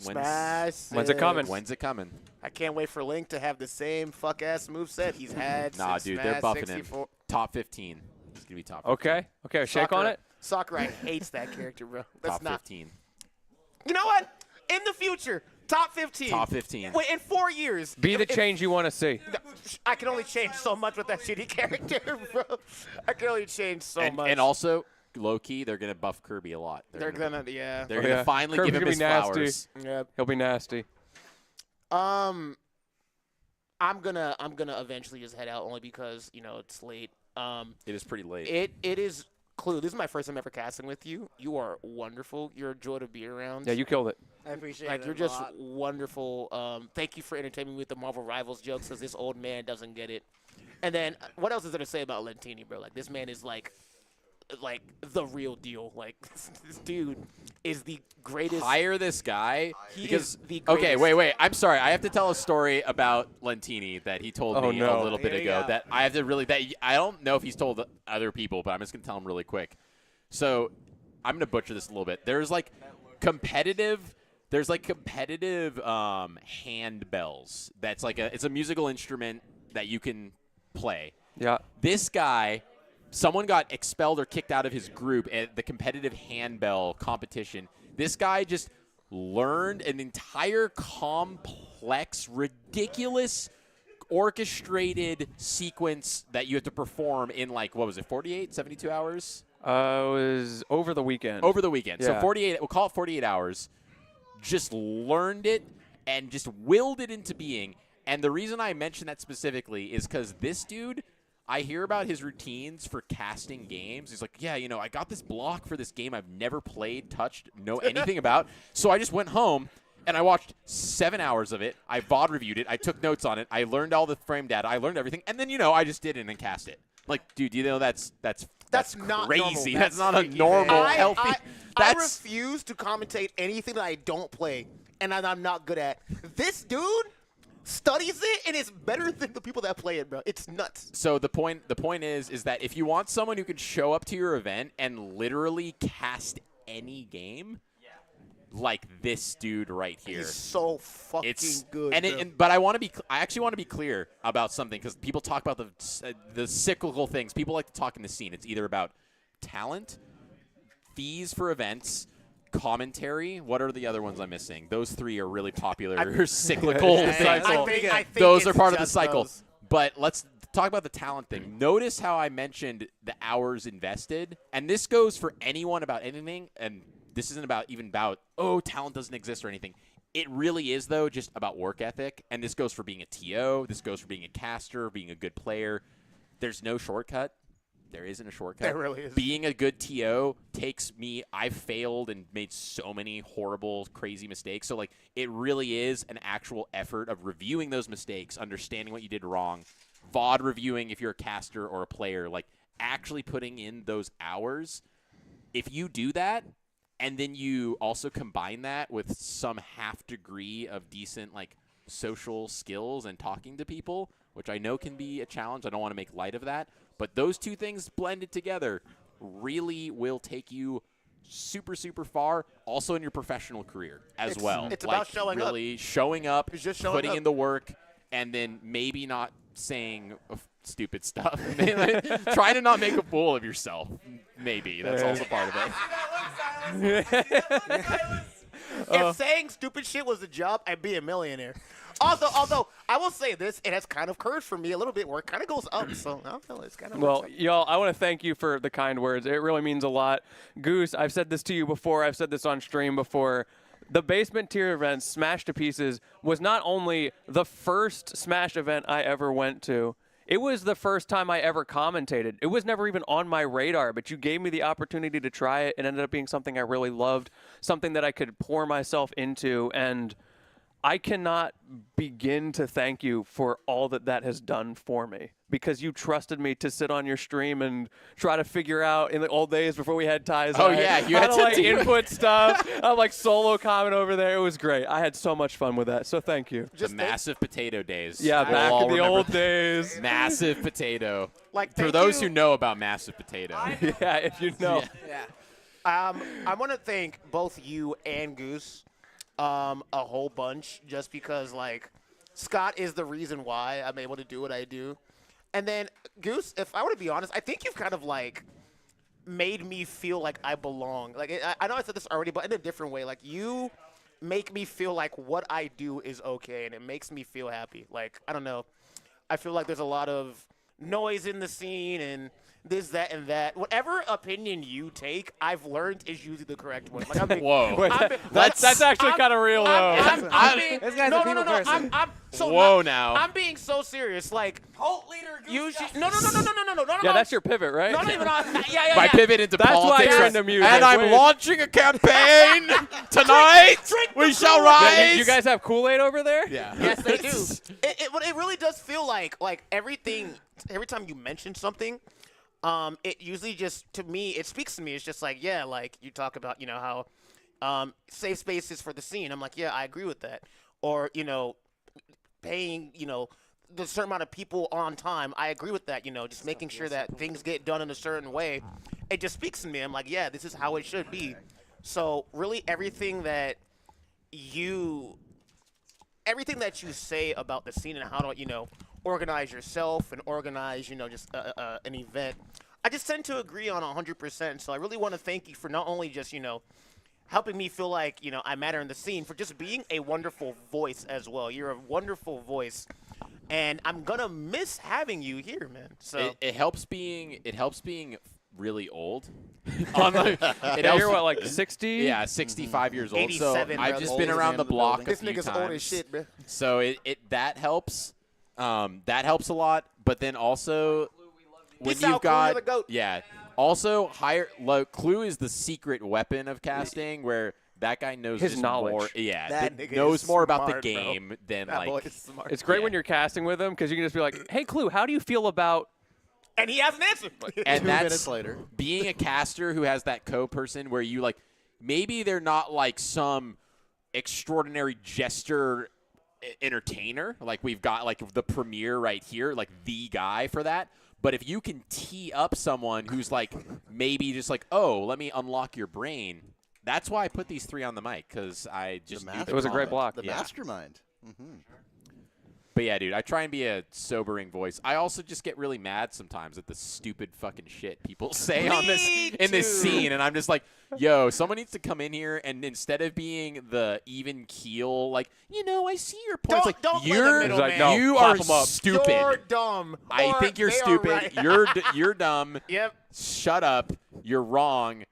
When's it coming? When's it coming? I can't wait for Link to have the same fuck-ass moveset he's had Nah, since dude, Smash they're buffing 64. him. Top 15. He's going to be top 15. Okay, shake on it. Sakurai hates that character, bro. That's Top not 15. You know what? In the future, top 15. Top 15. Wait, in 4 years. Be the change you want to see. I can only change so much with that shitty character, bro. I can only change so much. And also, low key, they're going to buff Kirby a lot. They're gonna, yeah. They're going to finally Kirby's give him his nasty. flowers. Yep. He'll be nasty. I'm gonna eventually just head out only because it's late. It is pretty late. It is. Clue, this is my first time ever casting with you. You are wonderful. You're a joy to be around. Yeah, you killed it. I appreciate Like it. you're a just lot. wonderful. Thank you for entertaining me with the Marvel Rivals jokes, because this old man doesn't get it. And then what else is there to say about Lentini, bro? Like, this man is like the real deal. Like, this dude is the greatest. Hire this guy He because is the okay, greatest. wait. I'm sorry. I have to tell a story about Lentini that he told me a little bit ago. That I have to really. That I don't know if he's told other people, but I'm just gonna tell him really quick. So I'm gonna butcher this a little bit. There's like competitive handbells. That's like it's a musical instrument that you can play. Yeah. This guy. Someone got expelled or kicked out of his group at the competitive handbell competition. This guy just learned an entire complex, ridiculous, orchestrated sequence that you have to perform in, like, what was it, 48, 72 hours? It was over the weekend. Over the weekend. Yeah. So 48, we'll call it 48 hours. Just learned it and just willed it into being. And the reason I mention that specifically is because this dude, I hear about his routines for casting games. He's like, yeah, I got this block for this game I've never played, touched, know anything about. So I just went home and I watched 7 hours of it. I VOD reviewed it. I took notes on it. I learned all the frame data. I learned everything. And then, I just did it and cast it. Like, dude, that's not crazy. normal. That's not a normal, healthy. I refuse to commentate anything that I don't play and that I'm not good at. This dude studies it and it's better than the people that play it, bro. It's nuts. So the point is that if you want someone who can show up to your event and literally cast any game, like this dude right here, He's so fucking good. And but I actually want to be clear about something, because people talk about the cyclical things. People like to talk in the scene. It's either about talent, fees for events, commentary. What are the other ones I'm missing? Those three are really popular cyclical things. I think those are it's part of the just cycle. those. But let's talk about the talent thing. Notice how I mentioned the hours invested, and this goes for anyone about anything, and this isn't about talent doesn't exist or anything. It really is, though, just about work ethic. And this goes for being a TO. This goes for being a caster, being a good player. There's no shortcut. There isn't a shortcut. There really isn't. Being a good TO takes me. I've failed and made so many horrible, crazy mistakes. So, like, it really is an actual effort of reviewing those mistakes, understanding what you did wrong, VOD reviewing if you're a caster or a player, like, actually putting in those hours. If you do that, and then you also combine that with some half degree of decent, like, social skills and talking to people, which I know can be a challenge. I don't want to make light of that. But those two things blended together really will take you super, super far, also in your professional career as well. It's about showing up. Really showing up, It's just showing putting up. in the work, and then maybe not saying stupid stuff. Try to not make a fool of yourself. Maybe. That's also part of it. If saying stupid shit was a job, I'd be a millionaire. Although I will say this, it has kind of curved for me a little bit where it kind of goes up. So I don't know, it's kind of Well, y'all, I want to thank you for the kind words. It really means a lot. Goose, I've said this to you before. I've said this on stream before. The basement tier event, Smash to Pieces, was not only the first Smash event I ever went to, it was the first time I ever commentated. It was never even on my radar, but you gave me the opportunity to try it. It ended up being something I really loved, something that I could pour myself into, and I cannot begin to thank you for all that has done for me, because you trusted me to sit on your stream and try to figure out in the old days before we had ties. Oh, yeah, you had to to like do- input stuff. I'm like solo comment over there. It was great. I had so much fun with that. So thank you. The massive potato days. Yeah, We'll back all in the remember old days. Massive potato. Like, for thank those you. who know about massive potato. Yeah, if you know. I want to thank both you and Goose a whole bunch, just because, like, Scott is the reason why I'm able to do what I do. And then, Goose, if I were to be honest, I think you've kind of, like, made me feel like I belong. Like, I know I said this already, but in a different way. Like, you make me feel like what I do is okay, and it makes me feel happy. Like, I don't know. I feel like there's a lot of noise in the scene and this, that, and that. Whatever opinion you take, I've learned is usually the correct one. Like, I'm being, Whoa. I'm being- That's actually kind of real, though. I'm being, This guy's no, a no, no, people no. person. I'm so Whoa, not- now. I'm being so serious. Like, Cult leader, usually, no, no. Yeah, that's your pivot, right? Not even on. Yeah. My pivot into That's why politics. you're into music. And I'm Wait. launching a campaign tonight. We shall rise. Yeah, you guys have Kool-Aid over there? Yeah. Yes, they do. It really does feel like everything. Every time you mention something, it usually just, to me, it speaks to me. It's just like, yeah, like you talk about, you know, how safe spaces for the scene. I'm like, yeah, I agree with that. Or, you know, paying, you know, the certain amount of people on time. I agree with that. You know, just making sure that things get done in a certain way. It just speaks to me. I'm like, yeah, this is how it should be. So really, everything that you say about the scene and how to, you know, organize yourself and organize, you know, just an event, I just tend to agree on 100%. So I really want to thank you for not only just, you know, helping me feel like, you know, I matter in the scene, for just being a wonderful voice as well. You're a wonderful voice, and I'm gonna miss having you here, man. So It helps being really old. You're what, like 60? Yeah, 65 years old. So 87, I've bro. just Old been as around man the in the block building. a few This nigga's times. old as shit, bro. So that helps. That helps a lot. But then also when Peace out, you've Clue, you're got the GOAT. yeah. Also, Clue is the secret weapon of casting, where that guy knows His just knowledge. more. Yeah, That that nigga knows is more about the smart, bro. game than That boy like. is smart. It's great when you're casting with him, because you can just be like, hey, Clue, how do you feel about... And he has an answer. And 2 that's minutes later. being a caster who has that co-person where you like, maybe they're not like some extraordinary jester entertainer. Like we've got like the premier right here, like the guy for that. But if you can tee up someone who's like maybe just like, oh, let me unlock your brain. That's why I put these 3 on the mic, because I just knew It was a great block. The Yeah. mastermind. Mm-hmm. But yeah, dude, I try and be a sobering voice. I also just get really mad sometimes at the stupid fucking shit people say on this in this scene, and I'm just like, yo, someone needs to come in here and instead of being the even keel, like, you know, I see your point. It's like, Don't play the you're middle like, man. no, you clap are 'em up. stupid. You're dumb. I Or think you're they are stupid. right. You're dumb. Yep. Shut up. You're wrong.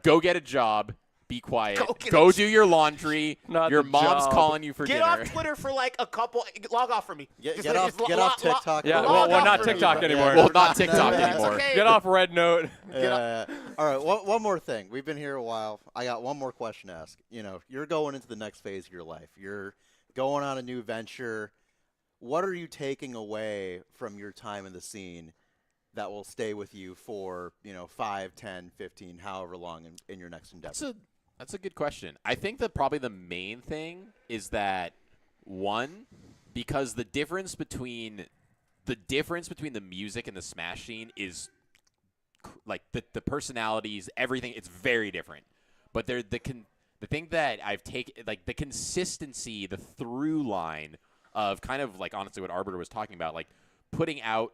Go get a job. be quiet. get Go a do your laundry. Not Your the mom's job. calling you for Get dinner. off Twitter for like a couple. Log off for me. Get Just off TikTok. Yeah, log well, off not for me. TikTok anymore. Well, not TikTok No, anymore. okay. Get off Red Note. Yeah. All right. One more thing. We've been here a while. I got one more question to ask. You know, you're going into the next phase of your life. You're going on a new venture. What are you taking away from your time in the scene that will stay with you for, 5, 10, 15, however long in your next endeavor? That's a good question. I think that probably the main thing is that, one, because the difference between the music and the Smash scene is like the personalities, everything. It's very different. But the thing that I've taken, like the consistency, the through line of kind of like honestly what Arbiter was talking about, like putting out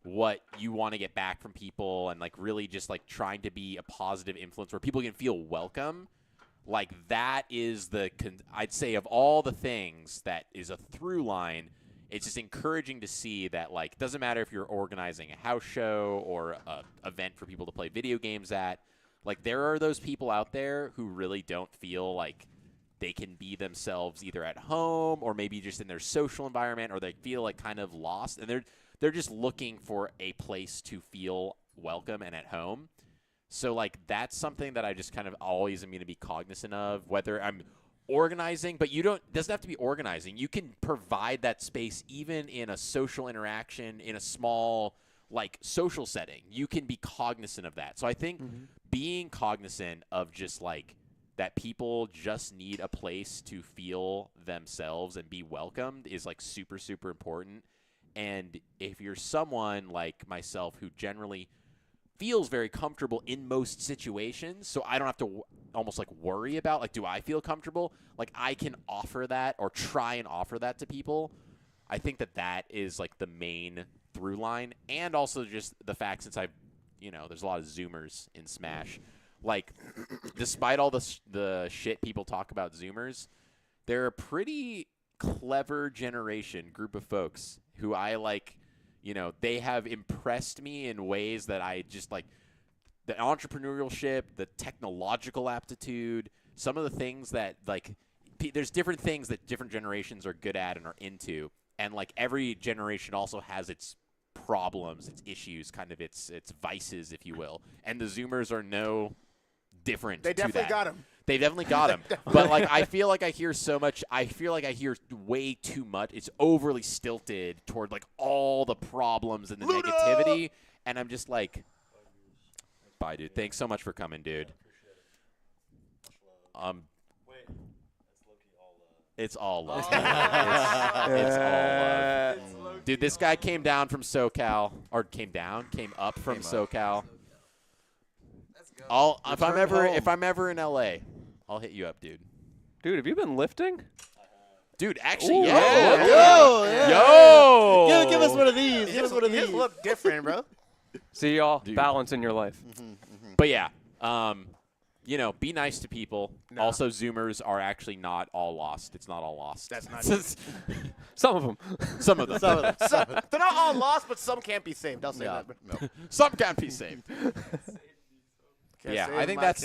what you want to get back from people and like really just like trying to be a positive influence where people can feel welcome. Like that is I'd say of all the things that is a through line, it's just encouraging to see that like it doesn't matter if you're organizing a house show or a event for people to play video games at. Like there are those people out there who really don't feel like they can be themselves either at home or maybe just in their social environment, or they feel like kind of lost and they're just looking for a place to feel welcome and at home. So, like, that's something that I just kind of always am going to be cognizant of, whether I'm organizing, but doesn't have to be organizing. You can provide that space even in a social interaction, in a small, like, social setting. You can be cognizant of that. So I think being cognizant of just, like, that people just need a place to feel themselves and be welcomed is, like, super, super important. And if you're someone like myself who generally feels very comfortable in most situations, so I don't have to almost like worry about like, do I feel comfortable? Like I can offer that or try and offer that to people. I think that is like the main through line, and also just the fact since there's a lot of Zoomers in Smash. Like, despite all the shit people talk about Zoomers, they're a pretty clever group of folks who I like. They have impressed me in ways that I just like the entrepreneurship, the technological aptitude, some of the things that like there's different things that different generations are good at and are into. And like every generation also has its problems, its issues, kind of its vices, if you will. And the Zoomers are no different. They definitely got him. They definitely got him. But like I feel like I hear so much. I feel like I hear way too much. It's overly stilted toward like all the problems and the Ludo! negativity. And I'm just like, bye, dude. Thanks so much for coming, dude. It's all love. It's all love. Dude, this guy came down from SoCal, or came up from SoCal. If I'm ever in LA, I'll hit you up, dude. Dude, have you been lifting? Dude, actually, Ooh, yeah. Yo! Give us one of these. Give us one of You these. just look different, bro. See y'all, balance in your life. But yeah, be nice to people. No. Also, Zoomers are actually not all lost. It's not all lost. That's not Some of them. Some of them. They're not all lost, but some can't be saved. I'll say that. No. Some can't be saved. Yeah, I think that's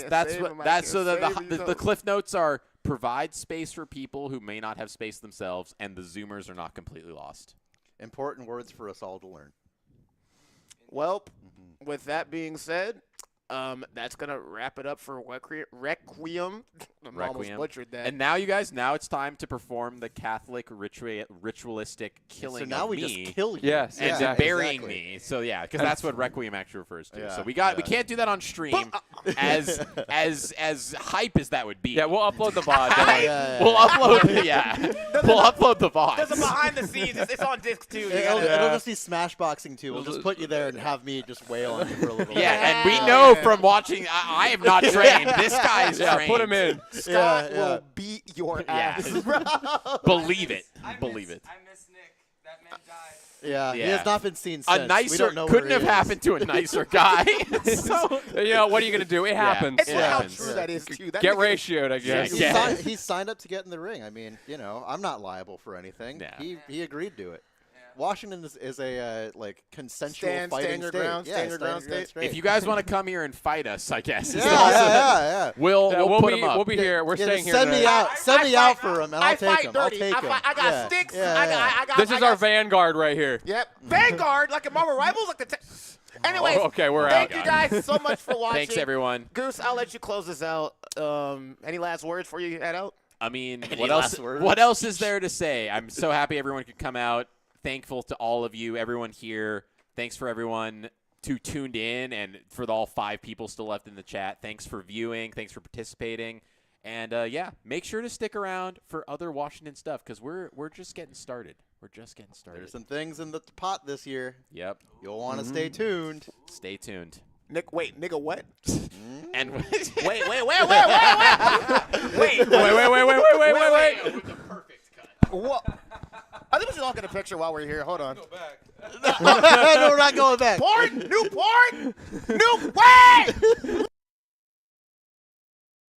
so the cliff notes are provide space for people who may not have space themselves, and the Zoomers are not completely lost. Important words for us all to learn. Well, with that being said, that's going to wrap it up for Requiem. I almost butchered that. And now, you guys, it's time to perform the Catholic ritualistic killing So now of we me. just kill you. Yes, and exactly. burying me. So yeah, because that's what Requiem actually refers to. Yeah, So we can't do that on stream. as hype as that would be. Yeah, we'll upload the VOD. don't worry. We'll upload. We'll upload the VOD. There's a behind the scenes. It's on disc too. It'll just be Smashboxing too. We'll just put you there and have me just wail on you for a little bit. Yeah, and we know from watching. I am not trained. This guy is trained. Put him in. Scott will beat your ass. Believe it. Believe it. I miss Nick. That man died. Yeah, he Yeah. has not been seen A since. We nicer don't know couldn't where have he is. happened to a nicer guy. So What are you going to do? It happens. It's how true that is too. That Get nigga- ratioed, I guess. Yeah. He signed up to get in the ring. I mean, I'm not liable for anything. Yeah. He agreed to it. Washington is a like consensual Stand fighting your state. ground, Yeah, stand your ground state. If you guys want to come here and fight us, I guess. Yeah. We'll put them up. We'll be here. We're staying here. Send me tonight. out. Send me out for them, and I'll take them. I'll dirty. take them. I got sticks. I got. This is our vanguard right here. Yep. Vanguard, like a Marvel Rivals, like the. Anyways, okay, we're thank out. you guys so much for watching. Thanks, everyone. Goose, I'll let you close this out. Any last words before you head out? I mean, Any what last else? words? What else is there to say? I'm so happy everyone could come out. Thankful to all of you, everyone here. Thanks for everyone who tuned in, and for all 5 people still left in the chat. Thanks for viewing. Thanks for participating. And yeah, make sure to stick around for other Washington stuff because we're just getting started. We're just getting started. There's some things in the pot this year. Yep. You'll want to stay tuned. Stay tuned. Nick, wait, nigga, what? And wait. Wait. What? I think we should all get a picture while we're here. Hold on. Go back. No, we're not going back. Porn? New porn? New. Wait!